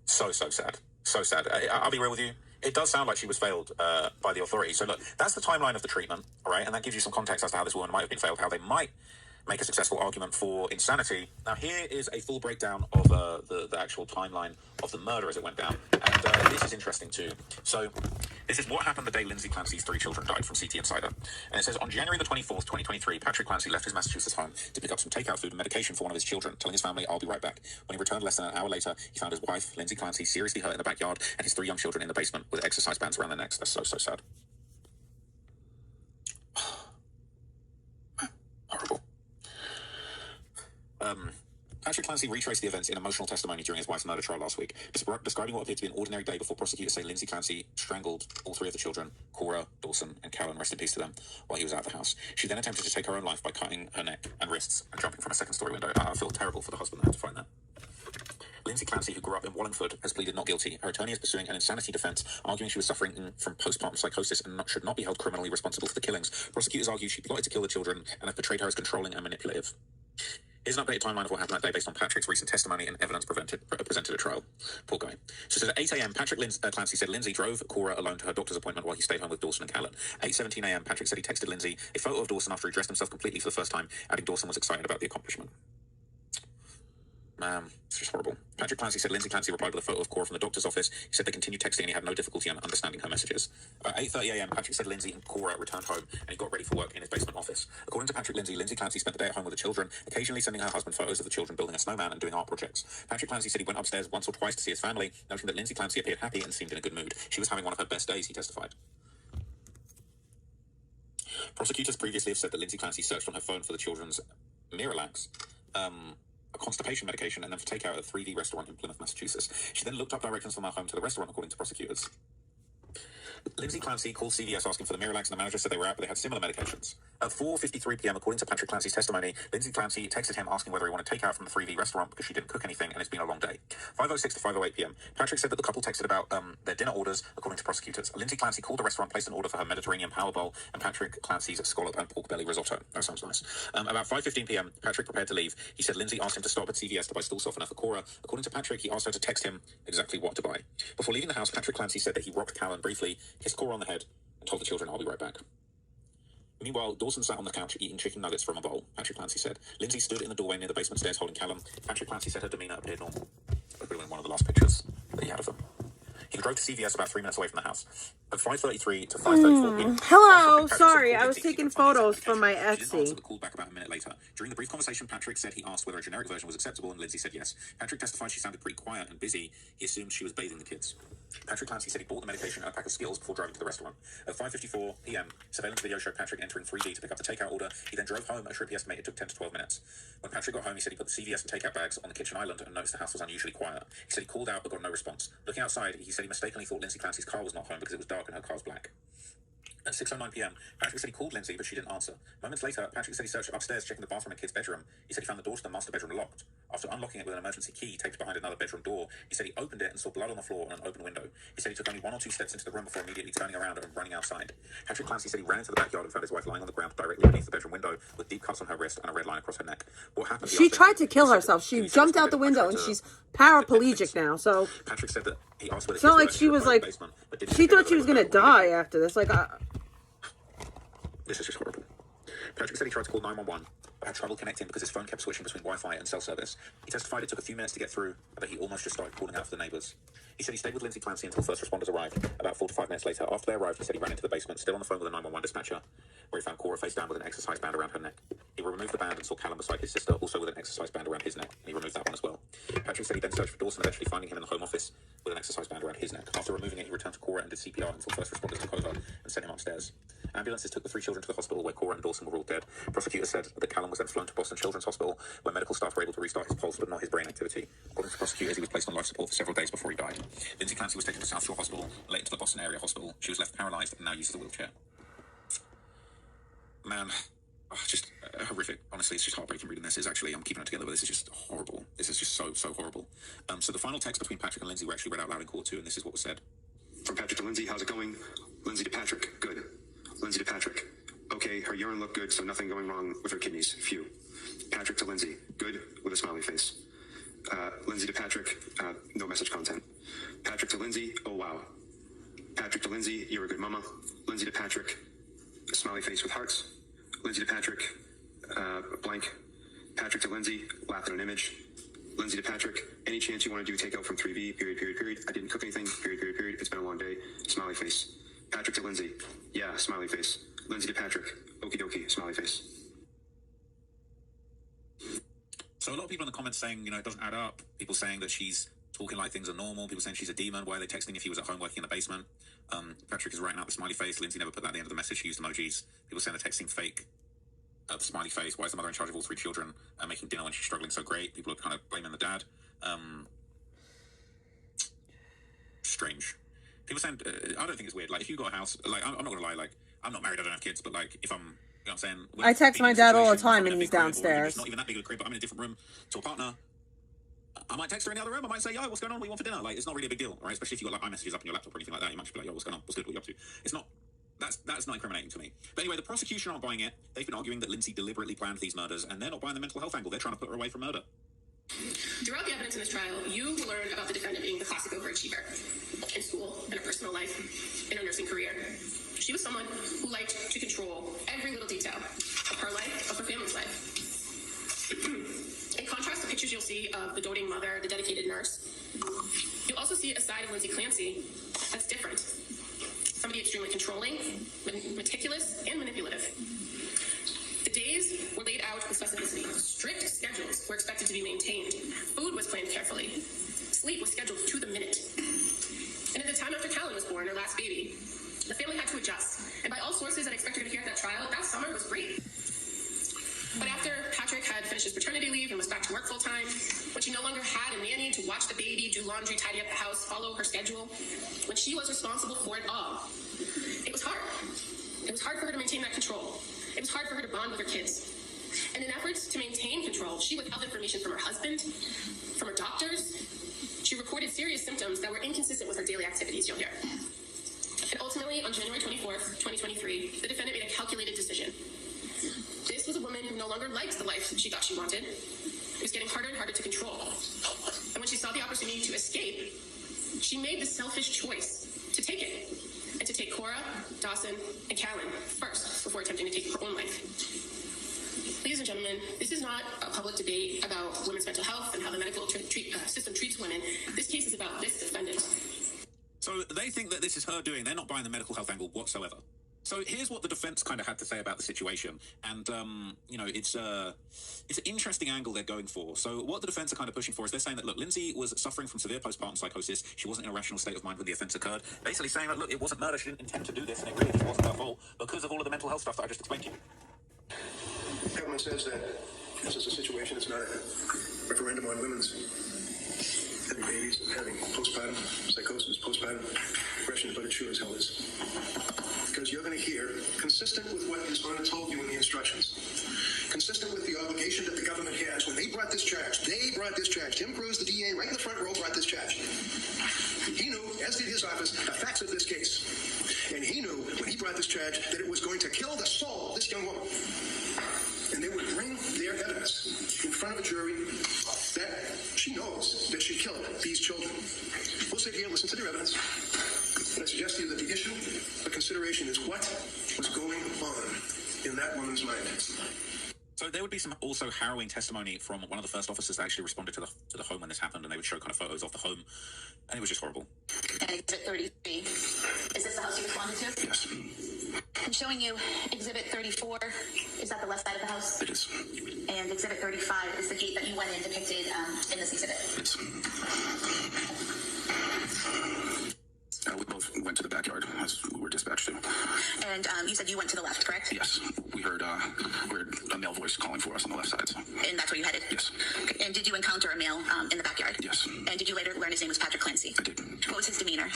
So sad. So sad. I'll be real with you. It does sound like she was failed by the authorities. So look, that's the timeline of the treatment, all right? And that gives you some context as to how this woman might have been failed, how they might make a successful argument for insanity. Now, here is a full breakdown of the actual timeline of the murder as it went down. And this is interesting too. So this is what happened the day Lindsay Clancy's 3 children died from CT Insider. And it says, on January the 24th, 2023, Patrick Clancy left his Massachusetts home to pick up some takeout food and medication for one of his children, telling his family, I'll be right back. When he returned less than an hour later, he found his wife, Lindsay Clancy, seriously hurt in the backyard and his 3 young children in the basement with exercise bands around their necks. That's so sad. Horrible. Patrick Clancy retraced the events in emotional testimony during his wife's murder trial last week, describing what appeared to be an ordinary day before prosecutors say Lindsay Clancy strangled all 3 of the children, Cora, Dawson, and Callan, rest in peace to them, while he was out of the house. She then attempted to take her own life by cutting her neck and wrists and jumping from a second-story window. I feel terrible for the husband that had to find that. Lindsay Clancy, who grew up in Wallingford, has pleaded not guilty. Her attorney is pursuing an insanity defense, arguing she was suffering from postpartum psychosis and should not be held criminally responsible for the killings. Prosecutors argue she plotted to kill the children and have portrayed her as controlling and manipulative. Here's an updated timeline of what happened that day based on Patrick's recent testimony and evidence presented at trial. Poor guy. So it says at 8 a.m., Patrick Clancy said Lindsay drove Cora alone to her doctor's appointment while he stayed home with Dawson and Callan. 8:17 a.m., Patrick said he texted Lindsay a photo of Dawson after he dressed himself completely for the first time, adding Dawson was excited about the accomplishment. It's just horrible. Patrick Clancy said Lindsay Clancy replied with a photo of Cora from the doctor's office. He said they continued texting and he had no difficulty in understanding her messages. At 8:30 a.m., Patrick said Lindsay and Cora returned home and he got ready for work in his basement office. According to Patrick Lindsay Clancy spent the day at home with the children, occasionally sending her husband photos of the children building a snowman and doing art projects. Patrick Clancy said he went upstairs once or twice to see his family, noting that Lindsay Clancy appeared happy and seemed in a good mood. She was having one of her best days, he testified. Prosecutors previously have said that Lindsay Clancy searched on her phone for the children's Miralax, a constipation medication, and then for takeout at a 3D restaurant in Plymouth, Massachusetts. She then looked up directions from her home to the restaurant, according to prosecutors. Lindsay Clancy called CVS asking for the Miralax, and the manager said they were out, but they had similar medications. At 4:53 p.m., according to Patrick Clancy's testimony, Lindsay Clancy texted him asking whether he wanted takeout from the 3D restaurant because she didn't cook anything and it's been a long day. 5:06 to 5:08 p.m., Patrick said that the couple texted about their dinner orders, according to prosecutors. Lindsay Clancy called the restaurant, placed an order for her Mediterranean Power Bowl and Patrick Clancy's scallop and pork belly risotto. That sounds nice. About 5:15 p.m., Patrick prepared to leave. He said Lindsay asked him to stop at CVS to buy stool softener for Cora. According to Patrick, he asked her to text him exactly what to buy. Before leaving the house, Patrick Clancy said that he rocked Callan briefly, kissed Cora on the head, and told the children, "I'll be right back." Meanwhile, Dawson sat on the couch eating chicken nuggets from a bowl, Patrick Clancy said. Lindsay stood in the doorway near the basement stairs holding Callum. Patrick Clancy said her demeanour appeared normal. That could have been one of the last pictures that he had of them. He drove to CVS about 3 minutes away from the house. At 5:33 to 5:34 p.m. Hello, sorry, I was taking photos for my Etsy. She didn't answer the call back about a minute later. During the brief conversation, Patrick said he asked whether a generic version was acceptable, and Lindsay said yes. Patrick testified she sounded pretty quiet and busy. He assumed she was bathing the kids. Patrick Clancy said he bought the medication and a pack of Skittles before driving to the restaurant. At 5:54 p.m., surveillance video showed Patrick entering 3D to pick up the takeout order. He then drove home. A trip he estimated took 10 to 12 minutes. When Patrick got home, he said he put the CVS and takeout bags on the kitchen island and noticed the house was unusually quiet. He said he called out but got no response. Looking outside, he said he mistakenly thought Lindsay Clancy's car was not home because it was dark and her car's black. At 6:09 p.m., Patrick said he called Lindsay, but she didn't answer. Moments later, Patrick said he searched upstairs, checking the bathroom and kids' bedroom. He said he found the door to the master bedroom locked. After unlocking it with an emergency key taped behind another bedroom door, he said he opened it and saw blood on the floor and an open window. He said he took only 1 or 2 steps into the room before immediately turning around and running outside. Patrick Clancy said he ran into the backyard and found his wife lying on the ground directly beneath the bedroom window with deep cuts on her wrist and a red line across her neck. What happened? She tried to kill herself. She jumped out the window and she's paraplegic now. So Patrick said that he asked whether it's not like she was like, she thought she was going to die after this. Like, this is just horrible. Patrick said he tried to call 911, but had trouble connecting because his phone kept switching between Wi-Fi and cell service. He testified it took a few minutes to get through, but he almost just started calling out for the neighbours. He said he stayed with Lindsay Clancy until first responders arrived. About 4 to 5 minutes later, after they arrived, he said he ran into the basement, still on the phone with a 911 dispatcher, where he found Cora face down with an exercise band around her neck. He removed the band and saw Callum beside his sister, also with an exercise band around his neck, and he removed that one as well. Patrick said he then searched for Dawson, eventually finding him in the home office with an exercise band around his neck. After removing it, he returned to Cora and did CPR until first responders took over and sent him upstairs. Ambulances took the 3 children to the hospital where Cora and Dawson were all dead. Prosecutors said that Callum was then flown to Boston Children's Hospital, where medical staff were able to restart his pulse but not his brain activity. According to prosecutors, he was placed on life support for several days before he died. Lindsay Clancy was taken to South Shore Hospital, later to the Boston area hospital. She was left paralysed and now uses a wheelchair. Man, just horrific. Honestly, it's just heartbreaking reading this. I'm keeping it together, but this is just horrible. This is just so horrible. So the final text between Patrick and Lindsay were actually read out loud in court too, and this is what was said. From Patrick to Lindsay, how's it going? Lindsay to Patrick, good. Lindsay to Patrick, okay, her urine looked good, so nothing going wrong with her kidneys, phew. Patrick to Lindsay, good, with a smiley face. Lindsay to Patrick, no message content. Patrick to Lindsay, oh wow. Patrick to Lindsay, you're a good mama. Lindsay to Patrick, a smiley face with hearts. Lindsay to Patrick, blank. Patrick to Lindsay, laughed at an image. Lindsay to Patrick, any chance you want to do takeout from 3V, period. I didn't cook anything, period. It's been a long day, smiley face. Patrick to Lindsay, yeah, smiley face. Lindsay to Patrick, okie dokie, smiley face. So a lot of people in the comments saying, it doesn't add up. People saying that she's talking like things are normal. People saying she's a demon. Why are they texting if he was at home working in the basement? Patrick is writing out the smiley face. Lindsay never put that at the end of the message. She used emojis. People saying they're texting fake. The smiley face. Why is the mother in charge of all 3 children making dinner when she's struggling so great? People are kind of blaming the dad. Strange. People saying, I don't think it's weird. Like, if you got a house, like, I'm not gonna lie, like, I'm not married, I don't have kids, but like, if I'm, what I'm saying? I text my dad all the time and he's downstairs. Not even that big of a crib, but I'm in a different room to a partner. I might text her in the other room. I might say, yo, what's going on? What do you want for dinner? Like, it's not really a big deal, right? Especially if you got like iMessages up on your laptop or anything like that. You might just be like, yo, what's going on? What's good? What are you up to? It's not. That's not incriminating to me. But anyway, the prosecution aren't buying it. They've been arguing that Lindsay deliberately planned these murders, and they're not buying the mental health angle. They're trying to put her away from murder. Throughout the evidence in this trial, you will learn about the defendant being the classic overachiever in school, in her personal life, in her nursing career. She was someone who liked to control every little detail of her life, of her family's life. In contrast, the pictures you'll see see of the doting mother, the dedicated nurse. You also see a side of Lindsay Clancy that's different. Somebody extremely controlling, meticulous, and manipulative. The days were laid out with specificity. Strict schedules were expected to be maintained. Food was planned carefully. Sleep was scheduled to the minute. And at the time after Callan was born, her last baby, the family had to adjust. And by all sources that I expect you're going to hear at that trial, that summer was great. But after Patrick had finished his paternity leave and was back to work full time, when she no longer had a nanny to watch the baby, do laundry, tidy up the house, follow her schedule, when she was responsible for it all, it was hard. It was hard for her to maintain that control. It was hard for her to bond with her kids. And in efforts to maintain control, she withheld information from her husband, from her doctors. She reported serious symptoms that were inconsistent with her daily activities, you'll hear. And ultimately, on January 24th, 2023, the defendant made a calculated decision. This was a woman who no longer liked the life she thought she wanted. It was getting harder and harder to control. And when she saw the opportunity to escape, she made the selfish choice to take it. And to take Cora, Dawson, and Callan first before attempting to take her own life. Ladies and gentlemen, this is not a public debate about women's mental health and how the medical system treats women. This case is about this defendant. So they think that this is her doing. They're not buying the medical health angle whatsoever. So here's what the defense kind of had to say about the situation. And, it's an interesting angle they're going for. So what the defense are kind of pushing for is they're saying that, look, Lindsay was suffering from severe postpartum psychosis. She wasn't in a rational state of mind when the offense occurred. Basically saying that, look, it wasn't murder. She didn't intend to do this, and it really just wasn't her fault because of all of the mental health stuff that I just explained to you. The government says that this is a situation, it's not a referendum on women's having babies, having postpartum psychosis, postpartum depression, but it sure as hell is. Because you're going to hear, consistent with what is told you in the instructions, consistent with the obligation that the government has when they brought this charge. Tim Cruz, the DA, right in the front row, brought this charge. He knew, as did his office, the facts of this case. And he knew when he brought this charge that it was going to kill the soul of this young woman. And they would bring their evidence in front of a jury that she knows that she killed these children. We'll sit here and listen to their evidence. But I suggest to you that the issue, the consideration is what was going on in that woman's mind. So there would be some also harrowing testimony from one of the first officers that actually responded to the home when this happened, and they would show kind of photos of the home, and it was just horrible. And Exhibit 33, is this the house you responded to? Yes. I'm showing you Exhibit 34. Is that the left side of the house? It is. And Exhibit 35 is the gate that you went in depicted in this exhibit. Yes. We both went to the backyard as we were dispatched to. And you said you went to the left, correct? Yes. We heard a male voice calling for us on the left side. So. And that's where you headed? Yes. Okay. And did you encounter a male in the backyard? Yes. And did you later learn his name was Patrick Clancy? I did. What was his demeanor?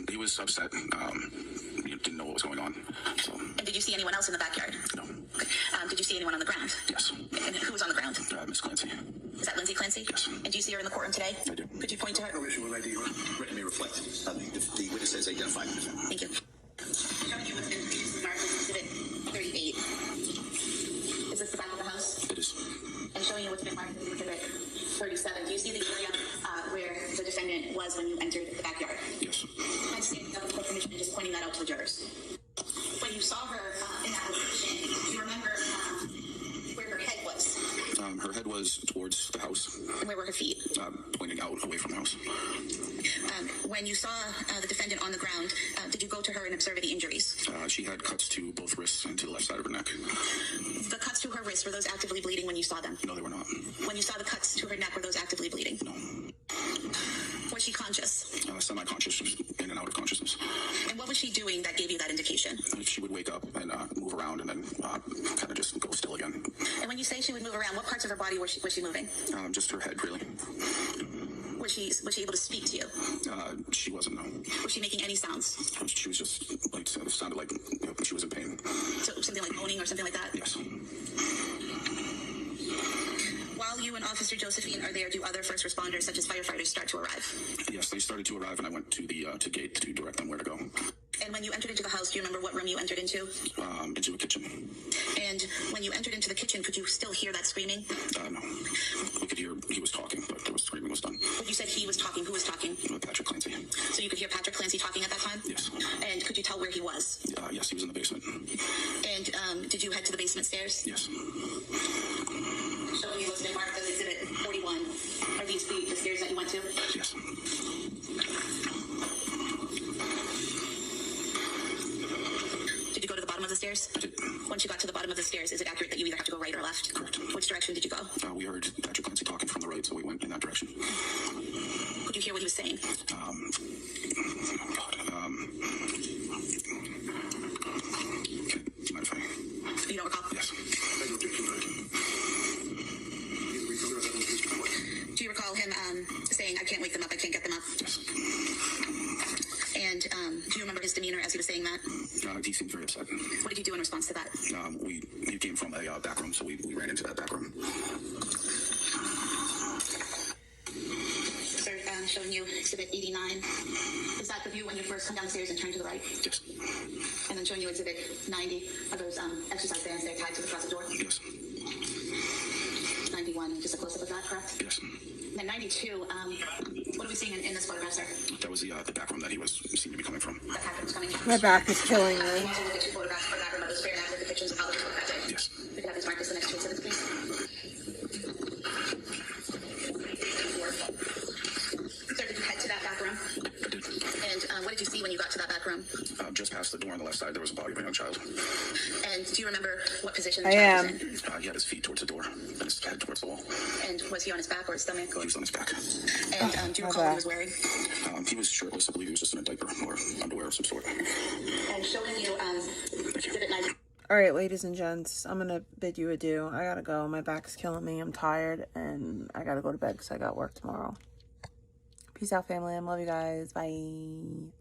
He was upset. He didn't know what was going on. So. And did you see anyone else in the backyard? No. Okay. Did you see anyone on the ground? Yes. And who was on the ground? Miss Clancy. Is that Lindsay Clancy? Yes. And do you see her in the courtroom today? I do. Could you point to her? No issue with ID. Let me reflect. The witness says identified. Thank you. Showing you what's been previously marked as Exhibit 38. Is this the back of the house? It is. And showing you what's been marked as Exhibit 37. Do you see the area where the defendant was when you entered the backyard? Yes. I'm standing up with permission and just pointing that out to the jurors. When you saw her in that position, do you remember where her head was? Her head was towards the house. And where were her feet? Pointing out away from the house. When you saw the defendant on the ground, did you go to her and observe any injuries? She had cuts to both wrists and to the left side of her neck. The cuts to her wrists, were those actively bleeding when you saw them? No, they were not. When you saw the cuts to her neck, were those actively bleeding? No. Was she conscious? Semi-conscious, in and out of consciousness. And what was she doing that gave you that indication? She would wake up and move around and then kind of just go still again. And when you say she would move around, what parts of her body was she moving? Just her head, really. Was she able to speak to you? She wasn't, no. Was she making any sounds? She was just, it sounded like she was in pain. So something like moaning or something like that? Yes. While you and Officer Josephine are there, do other first responders, such as firefighters, start to arrive? Yes, they started to arrive, and I went to the gate to direct them where to go. And when you entered into the house, do you remember what room you entered into? Into a kitchen. And when you entered into the kitchen, could you still hear that screaming? No. We could hear he was talking, but the screaming was done. But you said he was talking. Who was talking? Patrick Clancy. So you could hear Patrick Clancy talking at that time? Yes. And could you tell where he was? Yes, he was in the basement. And did you head to the basement stairs? Yes. Showing you what's been Mark, the exhibit 41. Are these the stairs that you went to? Yes. Did you go to the bottom of the stairs? I did. Once you got to the bottom of the stairs, is it accurate that you either have to go right or left? Correct. Which direction did you go? We heard Patrick Clancy talking from the right, so we went in that direction. Could you hear what he was saying? Mind if I... You don't recall? Yes. Do you recall him saying, I can't wake them up, I can't get them up? Yes. And do you remember his demeanor as he was saying that? He seemed very upset. What did you do in response to that? He came from a back room, so we ran into that back room. Sir, showing you exhibit 89. Is that the view when you first come downstairs and turn to the right? Yes. And then showing you exhibit 90. Are those exercise bands there tied to the closet door? Yes. 91, just a close-up of that, correct? Yes. And then 92, what are we seeing in this photograph, sir? That was the back room that he seemed to be coming from. That Patrick was coming from? My back is killing me. You also look at two photographs for that room. Are those very accurate depictions of how they looked that day? Yes. We could have these marked as the next two exhibits, please. Sir, did you head to that back room? I did. And what did you see when you got to that back room? Just past the door on the left side, there was a body of a young child. And do you remember what position the I child am. was in? He had his feet towards the door and his head towards the wall. And was he on his back or his stomach? He was on his back. And do you recall what he was wearing? He was shirtless. I believe he was just in a diaper or underwear of some sort. And showing you exhibit 90. All right, ladies and gents, I'm gonna bid you adieu. I gotta go. My back's killing me. I'm tired, and I gotta go to bed because I got work tomorrow. Peace out, family. I love you guys. Bye.